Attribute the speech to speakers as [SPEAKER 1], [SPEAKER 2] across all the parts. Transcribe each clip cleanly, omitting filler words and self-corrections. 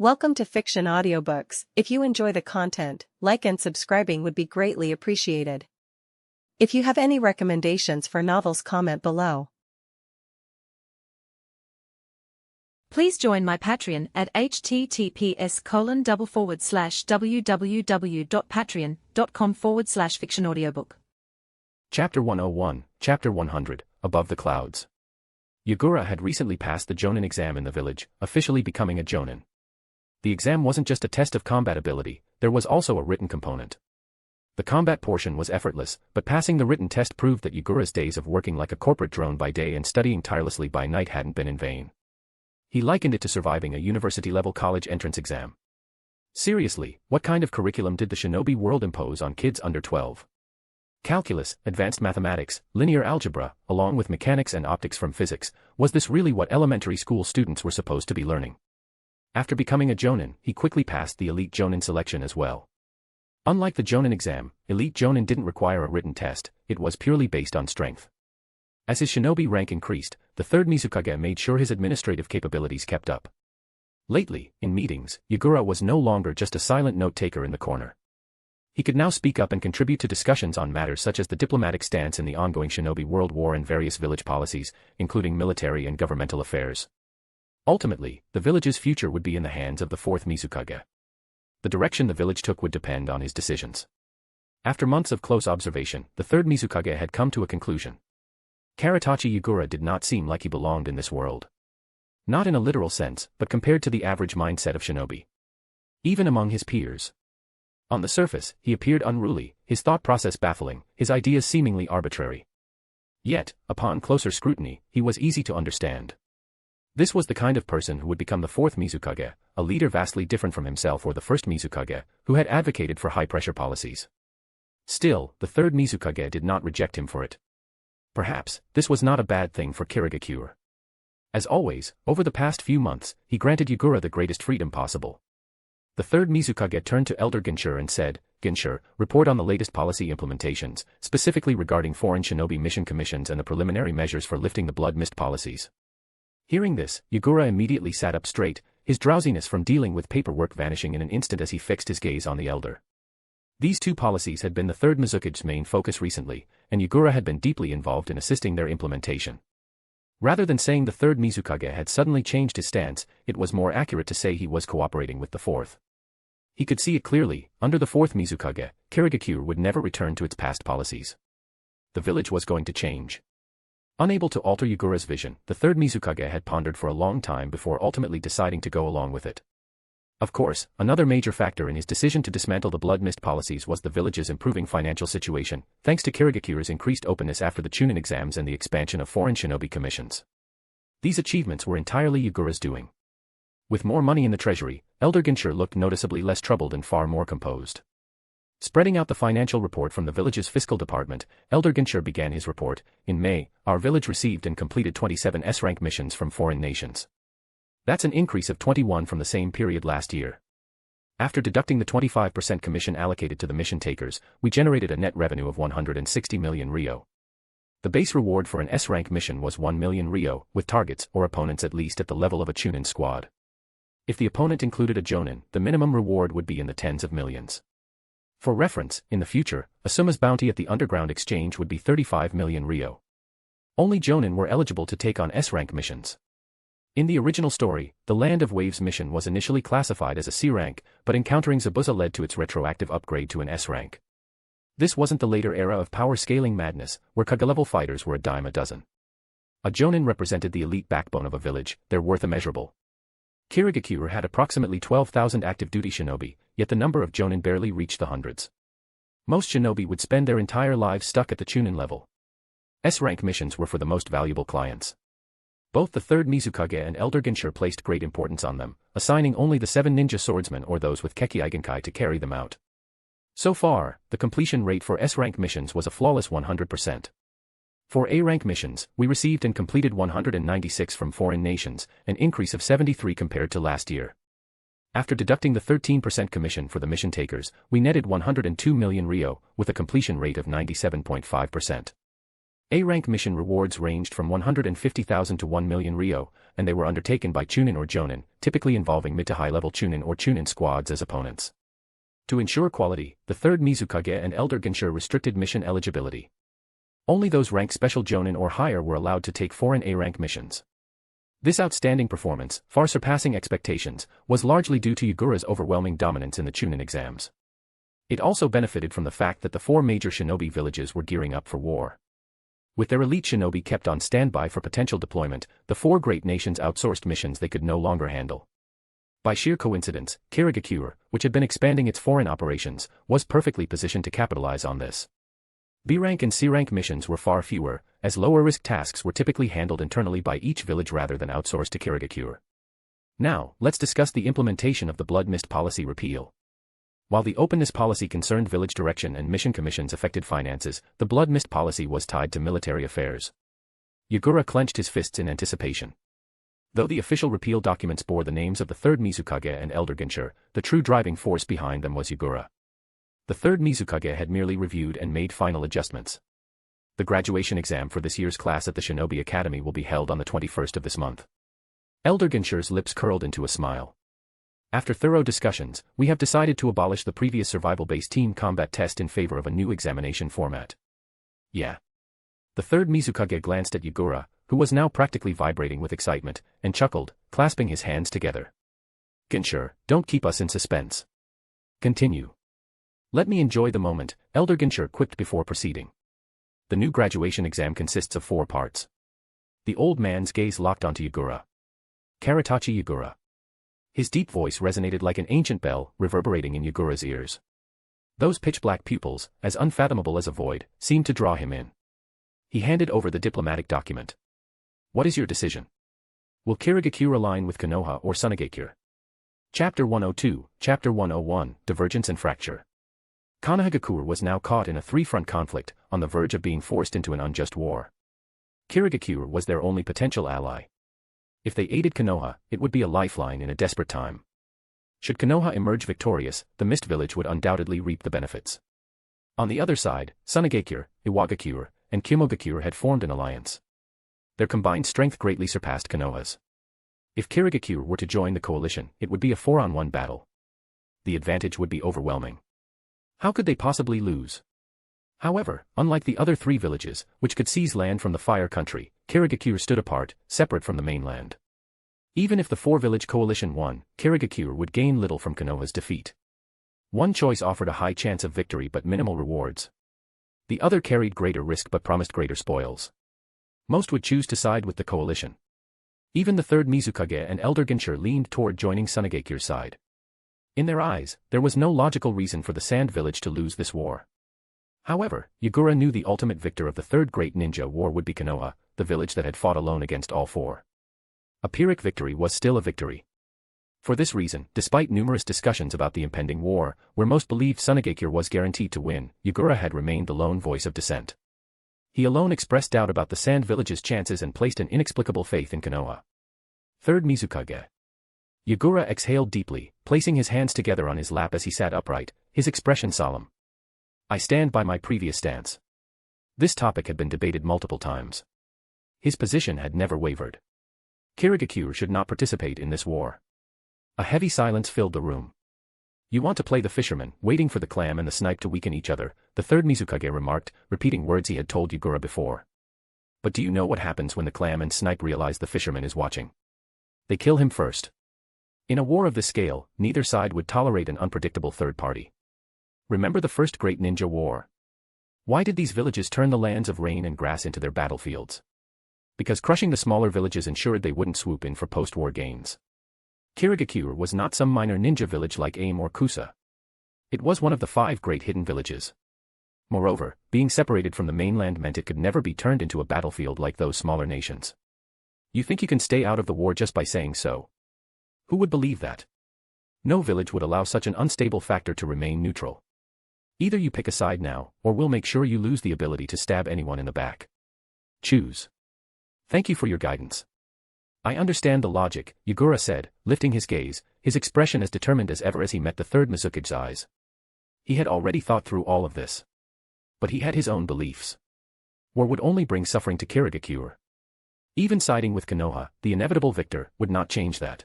[SPEAKER 1] Welcome to Fiction Audiobooks. If you enjoy the content, like and subscribing would be greatly appreciated. If you have any recommendations for novels, comment below.
[SPEAKER 2] Please join my Patreon at https://www.patreon.com/fictionaudiobook.
[SPEAKER 3] Chapter 101, Chapter 100, Above the Clouds. Yagura had recently passed the Jonin exam in the village, officially becoming a Jonin. The exam wasn't just a test of combat ability, there was also a written component. The combat portion was effortless, but passing the written test proved that Yagura's days of working like a corporate drone by day and studying tirelessly by night hadn't been in vain. He likened it to surviving a university-level college entrance exam. Seriously, what kind of curriculum did the shinobi world impose on kids under 12? Calculus, advanced mathematics, linear algebra, along with mechanics and optics from physics, was this really what elementary school students were supposed to be learning? After becoming a Jonin, he quickly passed the Elite Jonin selection as well. Unlike the Jonin exam, Elite Jonin didn't require a written test, it was purely based on strength. As his shinobi rank increased, the Third Mizukage made sure his administrative capabilities kept up. Lately, in meetings, Yagura was no longer just a silent note-taker in the corner. He could now speak up and contribute to discussions on matters such as the diplomatic stance in the ongoing Shinobi World War and various village policies, including military and governmental affairs. Ultimately, the village's future would be in the hands of the Fourth Mizukage. The direction the village took would depend on his decisions. After months of close observation, the Third Mizukage had come to a conclusion. Karatachi Yagura did not seem like he belonged in this world. Not in a literal sense, but compared to the average mindset of shinobi. Even among his peers. On the surface, he appeared unruly, his thought process baffling, his ideas seemingly arbitrary. Yet, upon closer scrutiny, he was easy to understand. This was the kind of person who would become the Fourth Mizukage, a leader vastly different from himself or the First Mizukage, who had advocated for high-pressure policies. Still, the Third Mizukage did not reject him for it. Perhaps, this was not a bad thing for Kirigakure. As always, over the past few months, he granted Yagura the greatest freedom possible. The Third Mizukage turned to Elder Ginchur and said, "Ginchur, report on the latest policy implementations, specifically regarding foreign shinobi mission commissions and the preliminary measures for lifting the blood mist policies." Hearing this, Yagura immediately sat up straight, his drowsiness from dealing with paperwork vanishing in an instant as he fixed his gaze on the elder. These two policies had been the Third Mizukage's main focus recently, and Yagura had been deeply involved in assisting their implementation. Rather than saying the Third Mizukage had suddenly changed his stance, it was more accurate to say he was cooperating with the Fourth. He could see it clearly, under the Fourth Mizukage, Kirigakure would never return to its past policies. The village was going to change. Unable to alter Yagura's vision, the Third Mizukage had pondered for a long time before ultimately deciding to go along with it. Of course, another major factor in his decision to dismantle the blood mist policies was the village's improving financial situation, thanks to Kirigakure's increased openness after the Chunin exams and the expansion of foreign shinobi commissions. These achievements were entirely Yagura's doing. With more money in the treasury, Elder Ginchur looked noticeably less troubled and far more composed. Spreading out the financial report from the village's fiscal department, Elder Ginchur began his report. In May, our village received and completed 27 S-rank missions from foreign nations. That's an increase of 21 from the same period last year. After deducting the 25% commission allocated to the mission takers, we generated a net revenue of 160 million Ryo. The base reward for an S-rank mission was 1 million Ryo, with targets or opponents at least at the level of a Chunin squad. If the opponent included a Jonin, the minimum reward would be in the tens of millions. For reference, in the future, Asuma's bounty at the underground exchange would be 35 million Ryo. Only Jonin were eligible to take on S-rank missions. In the original story, the Land of Waves mission was initially classified as a C rank, but encountering Zabuza led to its retroactive upgrade to an S rank. This wasn't the later era of power scaling madness, where Kage-level fighters were a dime a dozen. A Jonin represented the elite backbone of a village, their worth immeasurable. Kirigakure had approximately 12,000 active duty shinobi, yet the number of Jonin barely reached the hundreds. Most shinobi would spend their entire lives stuck at the Chunin level. S-rank missions were for the most valuable clients. Both the Third Mizukage and Elder Ginchur placed great importance on them, assigning only the 7 ninja swordsmen or those with Keki Igenkai to carry them out. So far, the completion rate for S-rank missions was a flawless 100%. For A-rank missions, we received and completed 196 from foreign nations, an increase of 73 compared to last year. After deducting the 13% commission for the mission takers, we netted 102 million Ryo, with a completion rate of 97.5%. A-rank mission rewards ranged from 150,000 to 1 million ryo, and they were undertaken by Chunin or Jonin, typically involving mid to high-level Chunin or Chunin squads as opponents. To ensure quality, the Third Mizukage and Elder Genshin restricted mission eligibility. Only those ranked special Jonin or higher were allowed to take foreign A-rank missions. This outstanding performance, far surpassing expectations, was largely due to Yagura's overwhelming dominance in the Chunin exams. It also benefited from the fact that the 4 major shinobi villages were gearing up for war. With their elite shinobi kept on standby for potential deployment, the 4 great nations outsourced missions they could no longer handle. By sheer coincidence, Kirigakure, which had been expanding its foreign operations, was perfectly positioned to capitalize on this. B-rank and C-rank missions were far fewer, as lower-risk tasks were typically handled internally by each village rather than outsourced to Kirigakure. Now, let's discuss the implementation of the Blood Mist policy repeal. While the openness policy concerned village direction and mission commissions affected finances, the Blood Mist policy was tied to military affairs. Yagura clenched his fists in anticipation. Though the official repeal documents bore the names of the Third Mizukage and Elder Genshin, the true driving force behind them was Yagura. The Third Mizukage had merely reviewed and made final adjustments. The graduation exam for this year's class at the Shinobi Academy will be held on the 21st of this month. Elder Genshin's lips curled into a smile. After thorough discussions, we have decided to abolish the previous survival-based team combat test in favor of a new examination format. Yeah. The Third Mizukage glanced at Yagura, who was now practically vibrating with excitement, and chuckled, clasping his hands together. Genshin, don't keep us in suspense. Continue. Let me enjoy the moment, Elder Genshin quipped before proceeding. The new graduation exam consists of 4 parts. The old man's gaze locked onto Yagura. Karatachi Yagura. His deep voice resonated like an ancient bell, reverberating in Yagura's ears. Those pitch-black pupils, as unfathomable as a void, seemed to draw him in. He handed over the diplomatic document. What is your decision? Will Kirigakure align with Konoha or Sunagakure? Chapter 102, Chapter 101, Divergence and Fracture. Konoha was now caught in a 3-front conflict, on the verge of being forced into an unjust war. Kirigakure was their only potential ally. If they aided Konoha, it would be a lifeline in a desperate time. Should Konoha emerge victorious, the Mist Village would undoubtedly reap the benefits. On the other side, Sunagakure, Iwagakure, and Kimogakure had formed an alliance. Their combined strength greatly surpassed Konoha's. If Kirigakure were to join the coalition, it would be a 4-on-1 battle. The advantage would be overwhelming. How could they possibly lose? However, unlike the other 3 villages, which could seize land from the Fire Country, Kirigakure stood apart, separate from the mainland. Even if the 4-village coalition won, Kirigakure would gain little from Konoha's defeat. One choice offered a high chance of victory but minimal rewards. The other carried greater risk but promised greater spoils. Most would choose to side with the coalition. Even the Third Mizukage and Elder Genshin leaned toward joining Sunagakure's side. In their eyes, there was no logical reason for the Sand Village to lose this war. However, Yagura knew the ultimate victor of the Third Great Ninja War would be Konoha, the village that had fought alone against all 4. A Pyrrhic victory was still a victory. For this reason, despite numerous discussions about the impending war, where most believed Sunagakure was guaranteed to win, Yagura had remained the lone voice of dissent. He alone expressed doubt about the Sand Village's chances and placed an inexplicable faith in Konoha. Third Mizukage. Yagura exhaled deeply, placing his hands together on his lap as he sat upright, his expression solemn. I stand by my previous stance. This topic had been debated multiple times. His position had never wavered. Kirigakure should not participate in this war. A heavy silence filled the room. You want to play the fisherman, waiting for the clam and the snipe to weaken each other, the Third Mizukage remarked, repeating words he had told Yagura before. But do you know what happens when the clam and snipe realize the fisherman is watching? They kill him first. In a war of this scale, neither side would tolerate an unpredictable third party. Remember the First Great Ninja War? Why did these villages turn the lands of rain and grass into their battlefields? Because crushing the smaller villages ensured they wouldn't swoop in for post-war gains. Kirigakure was not some minor ninja village like Aim or Kusa. It was one of the 5 great hidden villages. Moreover, being separated from the mainland meant it could never be turned into a battlefield like those smaller nations. You think you can stay out of the war just by saying so? Who would believe that? No village would allow such an unstable factor to remain neutral. Either you pick a side now, or we'll make sure you lose the ability to stab anyone in the back. Choose. Thank you for your guidance. I understand the logic, Yagura said, lifting his gaze, his expression as determined as ever as he met the Third Mizukage's eyes. He had already thought through all of this. But he had his own beliefs. War would only bring suffering to Kirigakure. Even siding with Konoha, the inevitable victor, would not change that.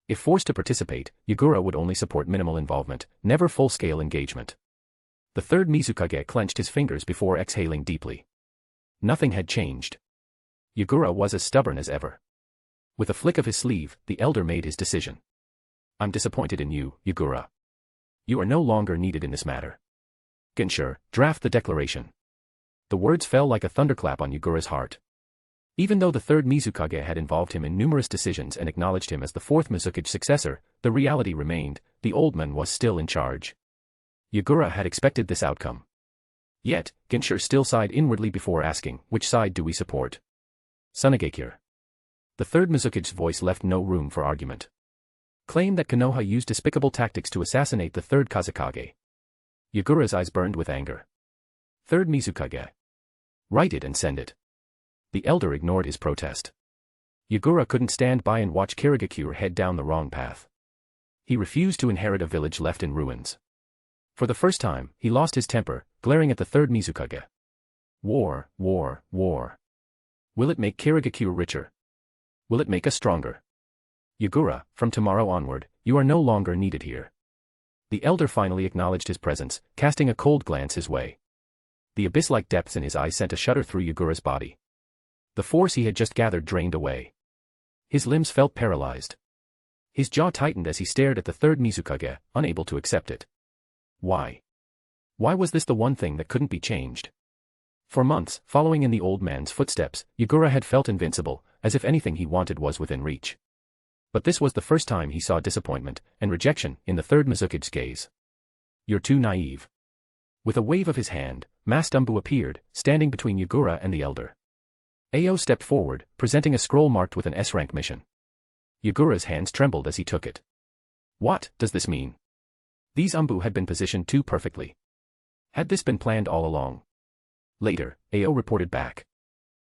[SPEAKER 3] If forced to participate, Yagura would only support minimal involvement, never full-scale engagement. The third Mizukage clenched his fingers before exhaling deeply. Nothing had changed. Yagura was as stubborn as ever. With a flick of his sleeve, the elder made his decision. I'm disappointed in you, Yagura. You are no longer needed in this matter. Gensher, draft the declaration. The words fell like a thunderclap on Yagura's heart. Even though the third Mizukage had involved him in numerous decisions and acknowledged him as the fourth Mizukage successor, the reality remained, the old man was still in charge. Yagura had expected this outcome. Yet, Gensher still sighed inwardly before asking, which side do we support? Sunagakure. The third Mizukage's voice left no room for argument. Claim that Konoha used despicable tactics to assassinate the third Kazekage. Yagura's eyes burned with anger. Third Mizukage. Write it and send it. The elder ignored his protest. Yagura couldn't stand by and watch Kirigakure head down the wrong path. He refused to inherit a village left in ruins. For the first time, he lost his temper, glaring at the third Mizukage. War, war, war. Will it make Kirigakure richer? Will it make us stronger? Yagura, from tomorrow onward, you are no longer needed here. The elder finally acknowledged his presence, casting a cold glance his way. The abyss-like depths in his eyes sent a shudder through Yagura's body. The force he had just gathered drained away. His limbs felt paralyzed. His jaw tightened as he stared at the third Mizukage, unable to accept it. Why? Why was this the one thing that couldn't be changed? For months, following in the old man's footsteps, Yagura had felt invincible, as if anything he wanted was within reach. But this was the first time he saw disappointment and rejection in the third Mizukage's gaze. You're too naive. With a wave of his hand, masked Anbu appeared, standing between Yagura and the elder. Ao stepped forward, presenting a scroll marked with an S-rank mission. Yagura's hands trembled as he took it. What does this mean? These Anbu had been positioned too perfectly. Had this been planned all along? Later, Ao reported back.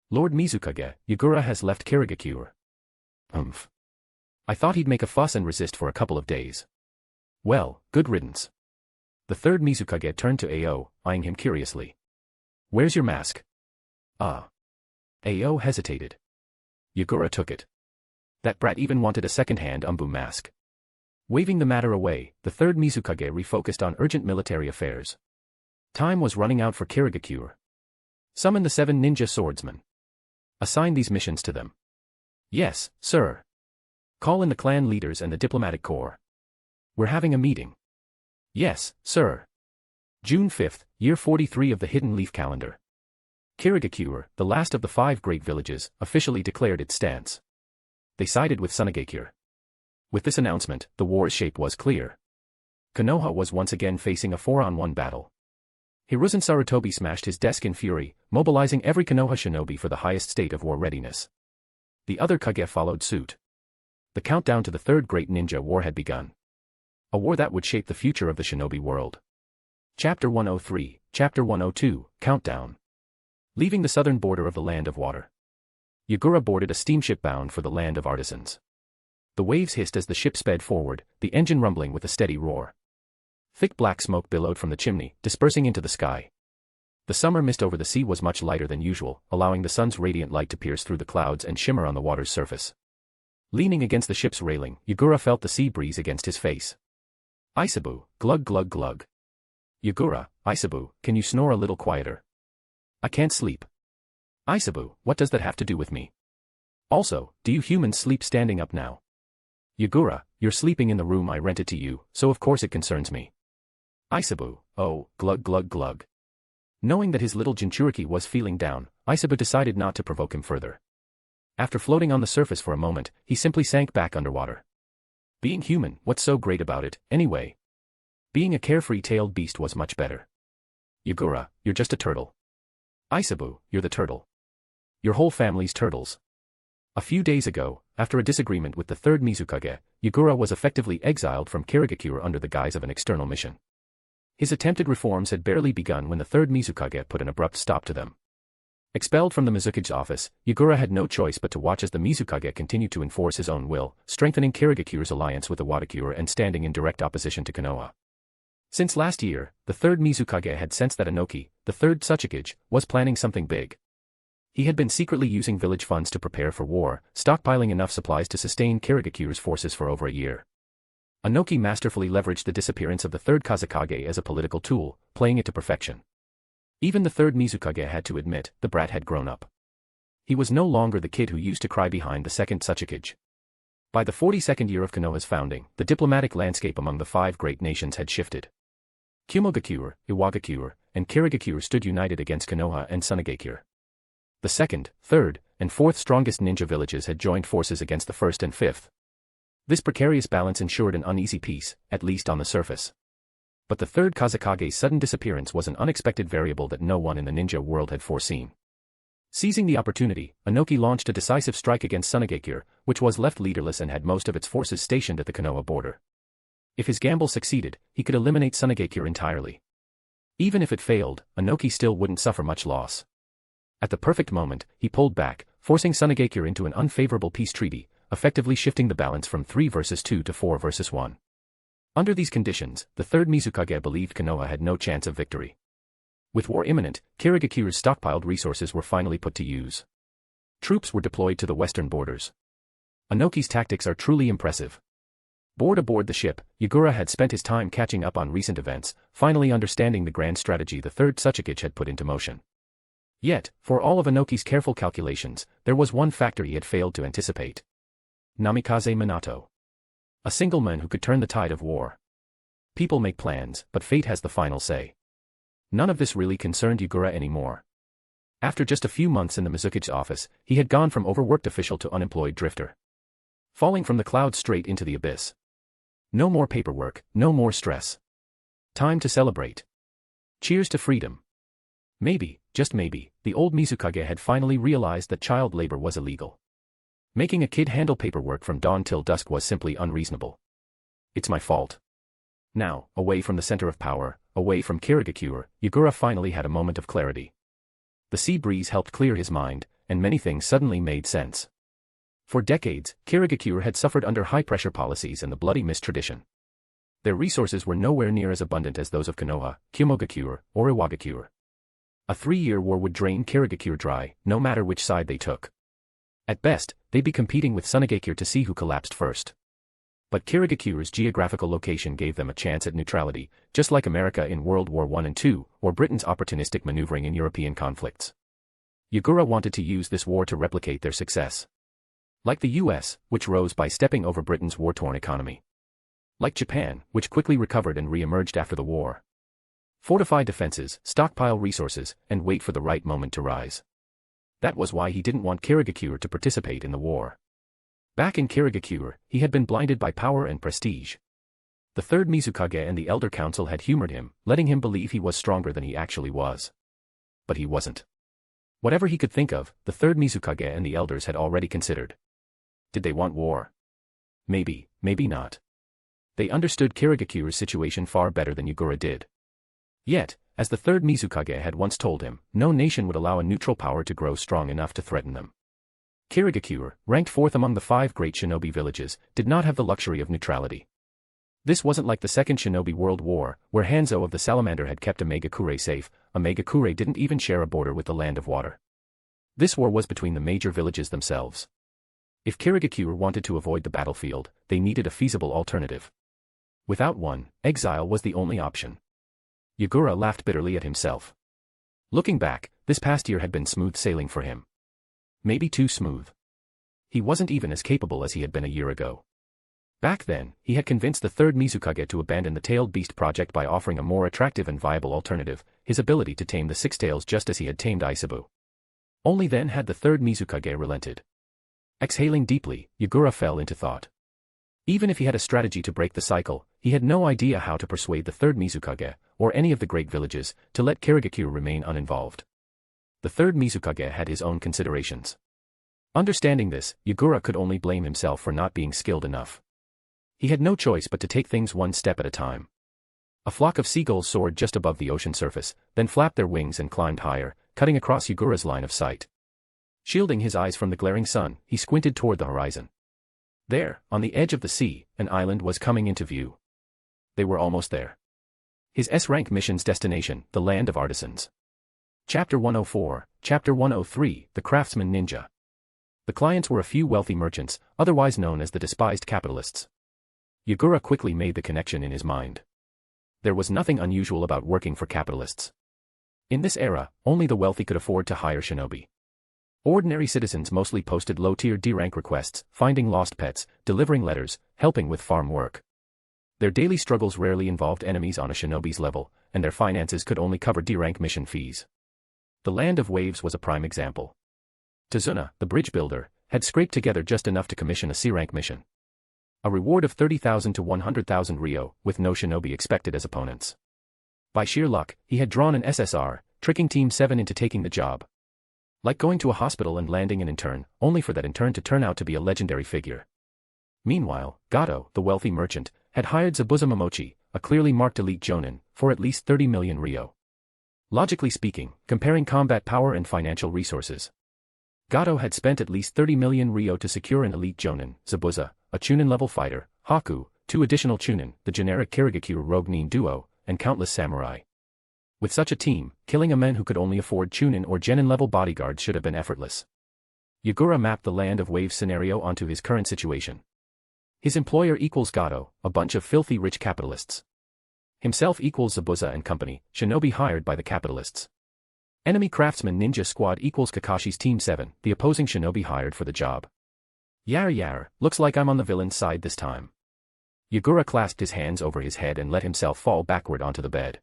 [SPEAKER 3] Lord Mizukage, Yagura has left Kirigakure. I thought he'd make a fuss and resist for a couple of days. Well, good riddance. The third Mizukage turned to Ao, eyeing him curiously. Where's your mask? Ao hesitated. Yagura took it. That brat even wanted a second-hand Anbu mask. Waving the matter away, the third Mizukage refocused on urgent military affairs. Time was running out for Kirigakure. Summon the 7 ninja swordsmen. Assign these missions to them. Yes, sir. Call in the clan leaders and the diplomatic corps. We're having a meeting. Yes, sir. June 5th, year 43 of the Hidden Leaf Calendar. Kirigakure, the last of the 5 great villages, officially declared its stance. They sided with Sunagakure. With this announcement, the war's shape was clear. Konoha was once again facing a 4-on-1 battle. Hiruzen Sarutobi smashed his desk in fury, mobilizing every Konoha shinobi for the highest state of war readiness. The other Kage followed suit. The countdown to the third great ninja war had begun. A war that would shape the future of the shinobi world. Chapter 103, Chapter 102, Countdown. Leaving the southern border of the Land of Water, Yagura boarded a steamship bound for the land of artisans. The waves hissed as the ship sped forward, the engine rumbling with a steady roar. Thick black smoke billowed from the chimney, dispersing into the sky. The summer mist over the sea was much lighter than usual, allowing the sun's radiant light to pierce through the clouds and shimmer on the water's surface. Leaning against the ship's railing, Yagura felt the sea breeze against his face. Isabu, glug glug glug. Yagura, Isabu, can you snore a little quieter? I can't sleep. Isabu, what does that have to do with me? Also, do you humans sleep standing up now? Yagura, you're sleeping in the room I rented to you, so of course it concerns me. Isabu, oh, glug glug glug. Knowing that his little Jinchuriki was feeling down, Isabu decided not to provoke him further. After floating on the surface for a moment, he simply sank back underwater. Being human, what's so great about it, anyway? Being a carefree-tailed beast was much better. Yagura, you're just a turtle. Isabu, you're the turtle. Your whole family's turtles. A few days ago, after a disagreement with the third Mizukage, Yagura was effectively exiled from Kirigakure under the guise of an external mission. His attempted reforms had barely begun when the third Mizukage put an abrupt stop to them. Expelled from the Mizukage's office, Yagura had no choice but to watch as the Mizukage continued to enforce his own will, strengthening Kirigakure's alliance with the Wadakure and standing in direct opposition to Konoha. Since last year, the third Mizukage had sensed that Inoki, the third Tsuchikage, was planning something big. He had been secretly using village funds to prepare for war, stockpiling enough supplies to sustain Kirigakure's forces for over a year. Inoki masterfully leveraged the disappearance of the third Kazekage as a political tool, playing it to perfection. Even the third Mizukage had to admit, the brat had grown up. He was no longer the kid who used to cry behind the second Tsuchikage. By the 42nd year of Konoha's founding, the diplomatic landscape among the five great nations had shifted. Kumogakure, Iwagakure, and Kirigakure stood united against Konoha and Sunagakure. The second, third, and fourth strongest ninja villages had joined forces against the first and fifth. This precarious balance ensured an uneasy peace, at least on the surface. But the third Kazekage's sudden disappearance was an unexpected variable that no one in the ninja world had foreseen. Seizing the opportunity, Inoki launched a decisive strike against Sunagakure, which was left leaderless and had most of its forces stationed at the Konoha border. If his gamble succeeded, he could eliminate Sunagakure entirely. Even if it failed, Inoki still wouldn't suffer much loss. At the perfect moment, he pulled back, forcing Sunagakure into an unfavorable peace treaty, effectively shifting the balance from 3 versus 2 to 4 versus 1. Under these conditions, the third Mizukage believed Konoha had no chance of victory. With war imminent, Kirigakure's stockpiled resources were finally put to use. Troops were deployed to the western borders. Inoki's tactics are truly impressive. Bored aboard the ship, Yagura had spent his time catching up on recent events, finally understanding the grand strategy the third Tsuchikage had put into motion. Yet, for all of Inoki's careful calculations, there was one factor he had failed to anticipate. Namikaze Minato. A single man who could turn the tide of war. People make plans, but fate has the final say. None of this really concerned Yagura anymore. After just a few months in the Mizukage's office, he had gone from overworked official to unemployed drifter. Falling from the clouds straight into the abyss. No more paperwork, no more stress. Time to celebrate. Cheers to freedom. Maybe, just maybe, the old Mizukage had finally realized that child labor was illegal. Making a kid handle paperwork from dawn till dusk was simply unreasonable. It's my fault. Now, away from the center of power, away from Kirigakure, Yagura finally had a moment of clarity. The sea breeze helped clear his mind, and many things suddenly made sense. For decades, Kirigakure had suffered under high-pressure policies and the bloody mist tradition. Their resources were nowhere near as abundant as those of Konoha, Kumogakure, or Iwagakure. A 3-year war would drain Kirigakure dry, no matter which side they took. At best, they'd be competing with Sunagakure to see who collapsed first. But Kirigakure's geographical location gave them a chance at neutrality, just like America in World War I and II, or Britain's opportunistic maneuvering in European conflicts. Yagura wanted to use this war to replicate their success. Like the US, which rose by stepping over Britain's war-torn economy. Like Japan, which quickly recovered and re-emerged after the war. Fortify defenses, stockpile resources, and wait for the right moment to rise. That was why he didn't want Kirigakure to participate in the war. Back in Kirigakure, he had been blinded by power and prestige. The third Mizukage and the Elder Council had humored him, letting him believe he was stronger than he actually was. But he wasn't. Whatever he could think of, the third Mizukage and the Elders had already considered. Did they want war? Maybe, maybe not. They understood Kirigakure's situation far better than Yagura did. Yet, as the third Mizukage had once told him, no nation would allow a neutral power to grow strong enough to threaten them. Kirigakure, ranked 4th among the 5 great shinobi villages, did not have the luxury of neutrality. This wasn't like the Second Shinobi World War, where Hanzo of the Salamander had kept Omegakure safe. Omegakure didn't even share a border with the Land of Water. This war was between the major villages themselves. If Kirigakure wanted to avoid the battlefield, they needed a feasible alternative. Without one, exile was the only option. Yagura laughed bitterly at himself. Looking back, this past year had been smooth sailing for him. Maybe too smooth. He wasn't even as capable as he had been a year ago. Back then, he had convinced the third Mizukage to abandon the Tailed Beast project by offering a more attractive and viable alternative, his ability to tame the Six Tails just as he had tamed Isabu. Only then had the third Mizukage relented. Exhaling deeply, Yagura fell into thought. Even if he had a strategy to break the cycle, he had no idea how to persuade the third Mizukage, or any of the great villages, to let Kirigakure remain uninvolved. The third Mizukage had his own considerations. Understanding this, Yagura could only blame himself for not being skilled enough. He had no choice but to take things one step at a time. A flock of seagulls soared just above the ocean surface, then flapped their wings and climbed higher, cutting across Yagura's line of sight. Shielding his eyes from the glaring sun, he squinted toward the horizon. There, on the edge of the sea, an island was coming into view. They were almost there. His S-rank mission's destination, the land of artisans. Chapter 104, Chapter 103, The Craftsman Ninja. The clients were a few wealthy merchants, otherwise known as the despised capitalists. Yagura quickly made the connection in his mind. There was nothing unusual about working for capitalists. In this era, only the wealthy could afford to hire shinobi. Ordinary citizens mostly posted low-tier D-rank requests, finding lost pets, delivering letters, helping with farm work. Their daily struggles rarely involved enemies on a shinobi's level, and their finances could only cover D-rank mission fees. The Land of Waves was a prime example. Tazuna, the bridge builder, had scraped together just enough to commission a C-rank mission. A reward of 30,000 to 100,000 Ryo, with no shinobi expected as opponents. By sheer luck, he had drawn an SSR, tricking Team 7 into taking the job. Like going to a hospital and landing an intern, only for that intern to turn out to be a legendary figure. Meanwhile, Gato, the wealthy merchant, had hired Zabuza Momochi, a clearly marked elite Jonin, for at least 30 million Ryo. Logically speaking, comparing combat power and financial resources, Gato had spent at least 30 million Ryo to secure an elite Jonin, Zabuza, a Chunin-level fighter, Haku, 2 additional Chunin, the generic Kirigakure rogue nin duo, and countless samurai. With such a team, killing a man who could only afford Chunin or Genin-level bodyguards should have been effortless. Yagura mapped the Land of Waves scenario onto his current situation. His employer equals Gato, a bunch of filthy rich capitalists. Himself equals Zabuza and company, shinobi hired by the capitalists. Enemy craftsman ninja squad equals Kakashi's Team 7, the opposing shinobi hired for the job. Yar, looks like I'm on the villain's side this time. Yagura clasped his hands over his head and let himself fall backward onto the bed.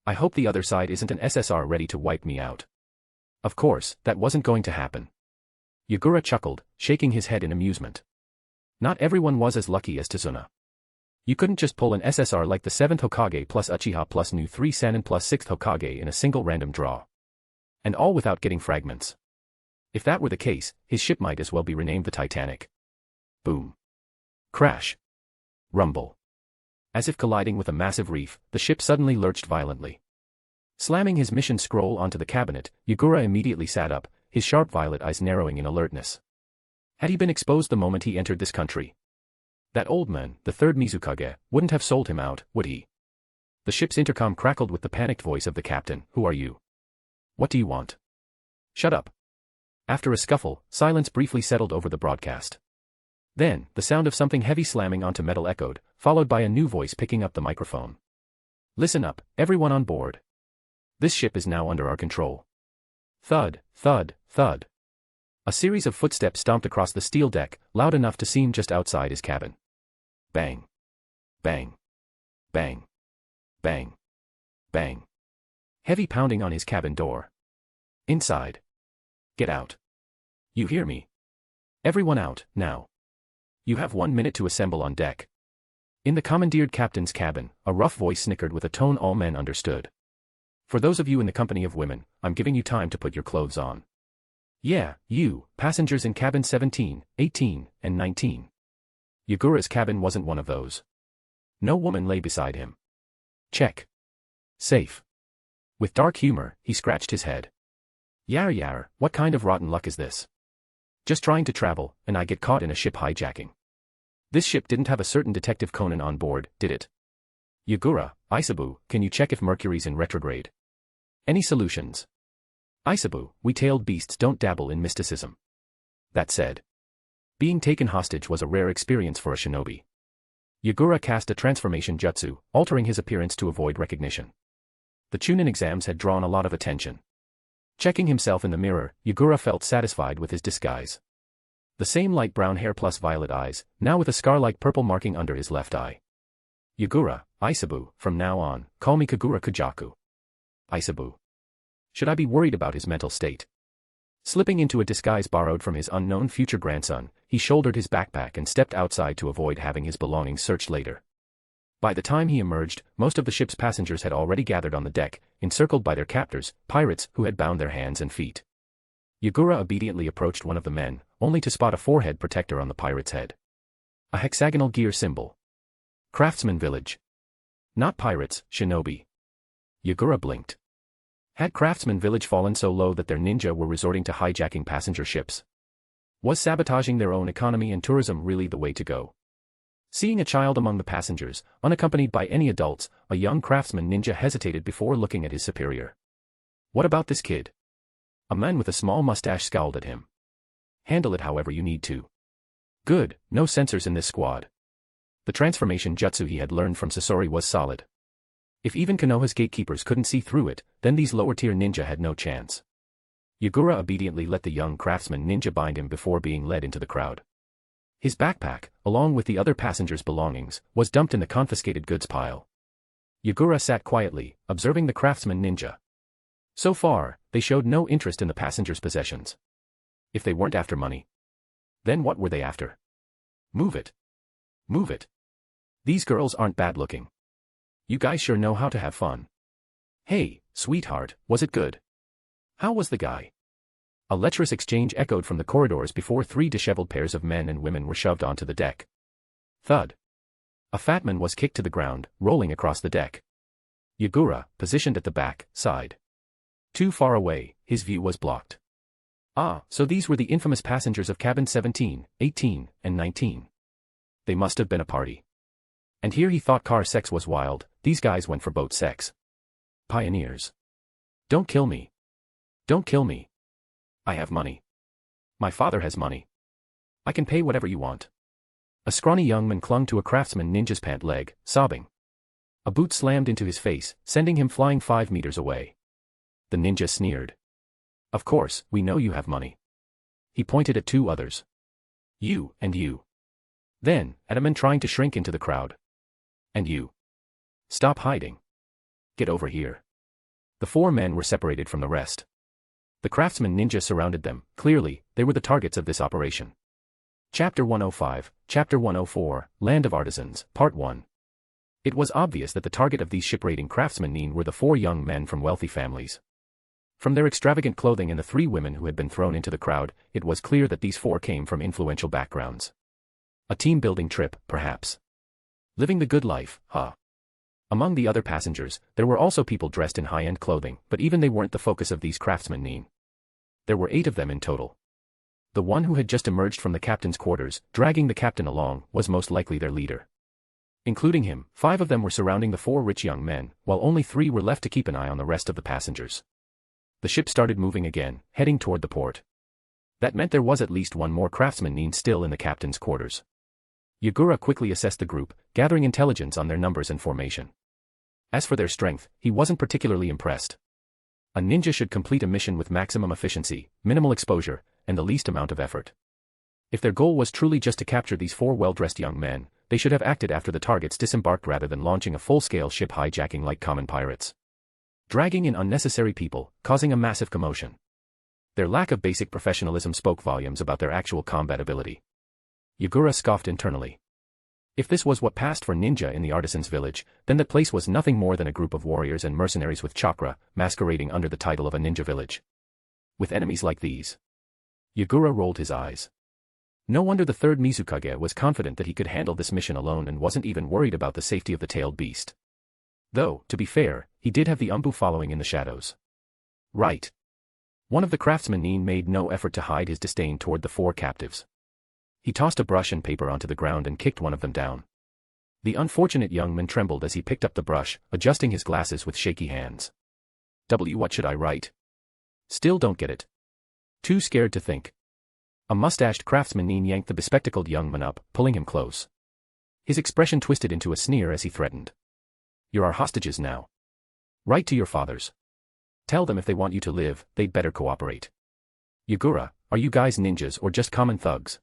[SPEAKER 3] I hope the other side isn't an SSR ready to wipe me out. Of course, that wasn't going to happen. Yagura chuckled, shaking his head in amusement. Not everyone was as lucky as Tazuna. You couldn't just pull an SSR like the 7th Hokage plus Uchiha plus Nu 3 Sannin plus 6th Hokage in a single random draw. And all without getting fragments. If that were the case, his ship might as well be renamed the Titanic. Boom. Crash. Rumble. As if colliding with a massive reef, the ship suddenly lurched violently. Slamming his mission scroll onto the cabinet, Yagura immediately sat up, his sharp violet eyes narrowing in alertness. Had he been exposed the moment he entered this country? That old man, the Third Mizukage, wouldn't have sold him out, would he? The ship's intercom crackled with the panicked voice of the captain. Who are you? What do you want? Shut up. After a scuffle, silence briefly settled over the broadcast. Then, the sound of something heavy slamming onto metal echoed, followed by a new voice picking up the microphone. Listen up, everyone on board. This ship is now under our control. Thud, thud, thud. A series of footsteps stomped across the steel deck, loud enough to seem just outside his cabin. Bang. Bang. Bang. Bang. Bang. Heavy pounding on his cabin door. Inside. Get out. You hear me? Everyone out, now. You have 1 minute to assemble on deck. In the commandeered captain's cabin, a rough voice snickered with a tone all men understood. For those of you in the company of women, I'm giving you time to put your clothes on. Yeah, you, passengers in cabin 17, 18, and 19. Yagura's cabin wasn't one of those. No woman lay beside him. Check. Safe. With dark humor, he scratched his head. Yar, what kind of rotten luck is this? Just trying to travel, and I get caught in a ship hijacking. This ship didn't have a certain Detective Conan on board, did it? Yagura, Isabu, can you check if Mercury's in retrograde? Any solutions? Isabu, we tailed beasts don't dabble in mysticism. That said, being taken hostage was a rare experience for a shinobi. Yagura cast a transformation jutsu, altering his appearance to avoid recognition. The Chunin exams had drawn a lot of attention. Checking himself in the mirror, Yagura felt satisfied with his disguise. The same light brown hair plus violet eyes, now with a scar-like purple marking under his left eye. Yagura, Isabu, from now on, call me Kagura Kujaku. Isabu. Should I be worried about his mental state? Slipping into a disguise borrowed from his unknown future grandson, he shouldered his backpack and stepped outside to avoid having his belongings searched later. By the time he emerged, most of the ship's passengers had already gathered on the deck, encircled by their captors, pirates who had bound their hands and feet. Yagura obediently approached one of the men, only to spot a forehead protector on the pirate's head. A hexagonal gear symbol. Craftsman village. Not pirates, shinobi. Yagura blinked. Had Craftsman Village fallen so low that their ninja were resorting to hijacking passenger ships? Was sabotaging their own economy and tourism really the way to go? Seeing a child among the passengers, unaccompanied by any adults, a young craftsman ninja hesitated before looking at his superior. What about this kid? A man with a small mustache scowled at him. Handle it however you need to. Good, no censors in this squad. The transformation jutsu he had learned from Sasori was solid. If even Konoha's gatekeepers couldn't see through it, then these lower-tier ninja had no chance. Yagura obediently let the young craftsman ninja bind him before being led into the crowd. His backpack, along with the other passengers' belongings, was dumped in the confiscated goods pile. Yagura sat quietly, observing the craftsman ninja. So far, they showed no interest in the passengers' possessions. If they weren't after money, then what were they after? Move it. Move it. These girls aren't bad-looking. You guys sure know how to have fun. Hey, sweetheart, was it good? How was the guy? A lecherous exchange echoed from the corridors before three disheveled pairs of men and women were shoved onto the deck. Thud. A fat man was kicked to the ground, rolling across the deck. Yagura, positioned at the back, sighed. Too far away, his view was blocked. Ah, so these were the infamous passengers of cabin 17, 18, and 19. They must have been a party. And here he thought car sex was wild, these guys went for boat sex. Pioneers. Don't kill me. Don't kill me. I have money. My father has money. I can pay whatever you want. A scrawny young man clung to a craftsman ninja's pant leg, sobbing. A boot slammed into his face, sending him flying 5 meters away. The ninja sneered. Of course, we know you have money. He pointed at two others. You, and you. Then, at a man trying to shrink into the crowd. And you. Stop hiding. Get over here. The 4 men were separated from the rest. The craftsman ninja surrounded them, clearly, they were the targets of this operation. Chapter 105, Chapter 104, Land of Artisans, Part 1. It was obvious that the target of these ship-raiding craftsmen were the 4 young men from wealthy families. From their extravagant clothing and the 3 women who had been thrown into the crowd, it was clear that these 4 came from influential backgrounds. A team-building trip, perhaps. Living the good life, huh? Among the other passengers, there were also people dressed in high-end clothing, but even they weren't the focus of these craftsmen. There were 8 of them in total. The one who had just emerged from the captain's quarters, dragging the captain along, was most likely their leader. Including him, 5 of them were surrounding the 4 rich young men, while only 3 were left to keep an eye on the rest of the passengers. The ship started moving again, heading toward the port. That meant there was at least one more craftsman still in the captain's quarters. Yagura quickly assessed the group, gathering intelligence on their numbers and formation. As for their strength, he wasn't particularly impressed. A ninja should complete a mission with maximum efficiency, minimal exposure, and the least amount of effort. If their goal was truly just to capture these 4 well-dressed young men, they should have acted after the targets disembarked rather than launching a full-scale ship hijacking like common pirates. Dragging in unnecessary people, causing a massive commotion. Their lack of basic professionalism spoke volumes about their actual combat ability. Yagura scoffed internally. If this was what passed for ninja in the artisan's village, then that place was nothing more than a group of warriors and mercenaries with chakra, masquerading under the title of a ninja village. With enemies like these. Yagura rolled his eyes. No wonder the Third Mizukage was confident that he could handle this mission alone and wasn't even worried about the safety of the tailed beast. Though, to be fair, he did have the Anbu following in the shadows. Right. One of the craftsmen made no effort to hide his disdain toward the 4 captives. He tossed a brush and paper onto the ground and kicked one of them down. The unfortunate young man trembled as he picked up the brush, adjusting his glasses with shaky hands. What should I write? Still don't get it. Too scared to think. A mustached craftsman yanked the bespectacled young man up, pulling him close. His expression twisted into a sneer as he threatened. You're our hostages now. Write to your fathers. Tell them if they want you to live, they'd better cooperate. Yagura, are you guys ninjas or just common thugs?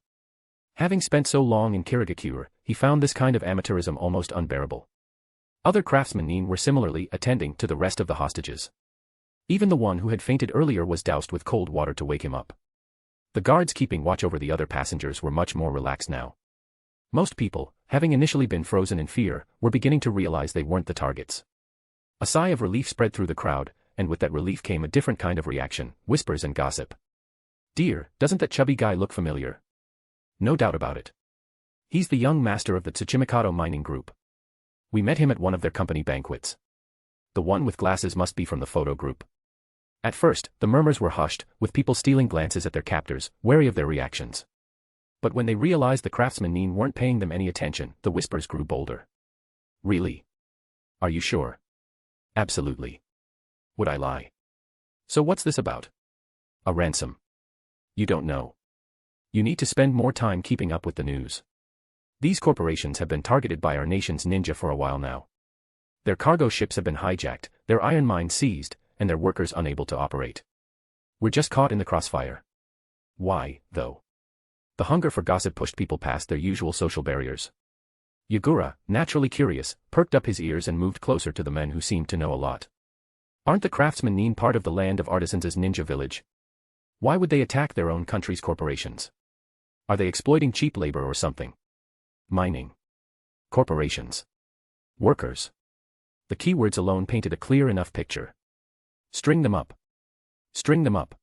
[SPEAKER 3] Having spent so long in Kirigakure, he found this kind of amateurism almost unbearable. Other craftsmen were similarly attending to the rest of the hostages. Even the one who had fainted earlier was doused with cold water to wake him up. The guards keeping watch over the other passengers were much more relaxed now. Most people, having initially been frozen in fear, were beginning to realize they weren't the targets. A sigh of relief spread through the crowd, and with that relief came a different kind of reaction, whispers and gossip. Dear, doesn't that chubby guy look familiar? No doubt about it. He's the young master of the Tsuchimikado mining group. We met him at one of their company banquets. The one with glasses must be from the photo group. At first, the murmurs were hushed, with people stealing glances at their captors, wary of their reactions. But when they realized the craftsmen weren't paying them any attention, the whispers grew bolder. Really? Are you sure? Absolutely. Would I lie? So what's this about? A ransom. You don't know. You need to spend more time keeping up with the news. These corporations have been targeted by our nation's ninja for a while now. Their cargo ships have been hijacked, their iron mines seized, and their workers unable to operate. We're just caught in the crossfire. Why, though? The hunger for gossip pushed people past their usual social barriers. Yagura, naturally curious, perked up his ears and moved closer to the men who seemed to know a lot. Aren't the craftsmen part of the land of artisans' ninja village? Why would they attack their own country's corporations? Are they exploiting cheap labor or something? Mining. Corporations. Workers. The keywords alone painted a clear enough picture. String them up. String them up.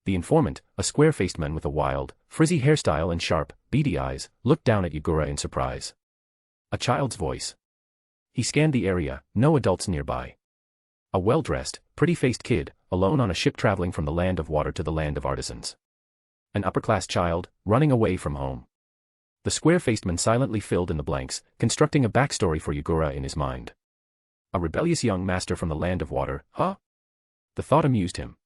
[SPEAKER 3] The informant, a square-faced man with a wild, frizzy hairstyle and sharp, beady eyes, looked down at Yagura in surprise. A child's voice. He scanned the area, no adults nearby. A well-dressed, pretty-faced kid, alone on a ship traveling from the land of water to the land of artisans. An upper-class child, running away from home. The square-faced man silently filled in the blanks, constructing a backstory for Yagura in his mind. A rebellious young master from the land of water, huh? The thought amused him.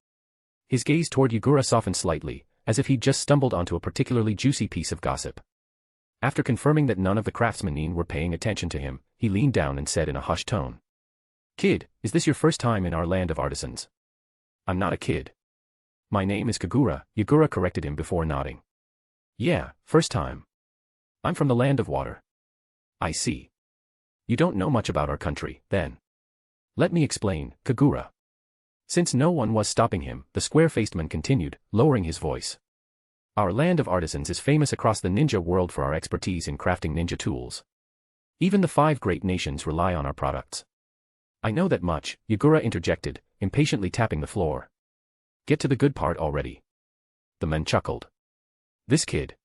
[SPEAKER 3] His gaze toward Yagura softened slightly, as if he'd just stumbled onto a particularly juicy piece of gossip. After confirming that none of the craftsmen were paying attention to him, he leaned down and said in a hushed tone. Kid, is this your first time in our land of artisans? I'm not a kid. My name is Kagura, Yagura corrected him before nodding. Yeah, first time. I'm from the land of water. I see. You don't know much about our country, then. Let me explain, Kagura. Since no one was stopping him, the square-faced man continued, lowering his voice. Our land of artisans is famous across the ninja world for our expertise in crafting ninja tools. Even the 5 great nations rely on our products. I know that much, Yagura interjected, impatiently tapping the floor. Get to the good part already. The man chuckled. This kid.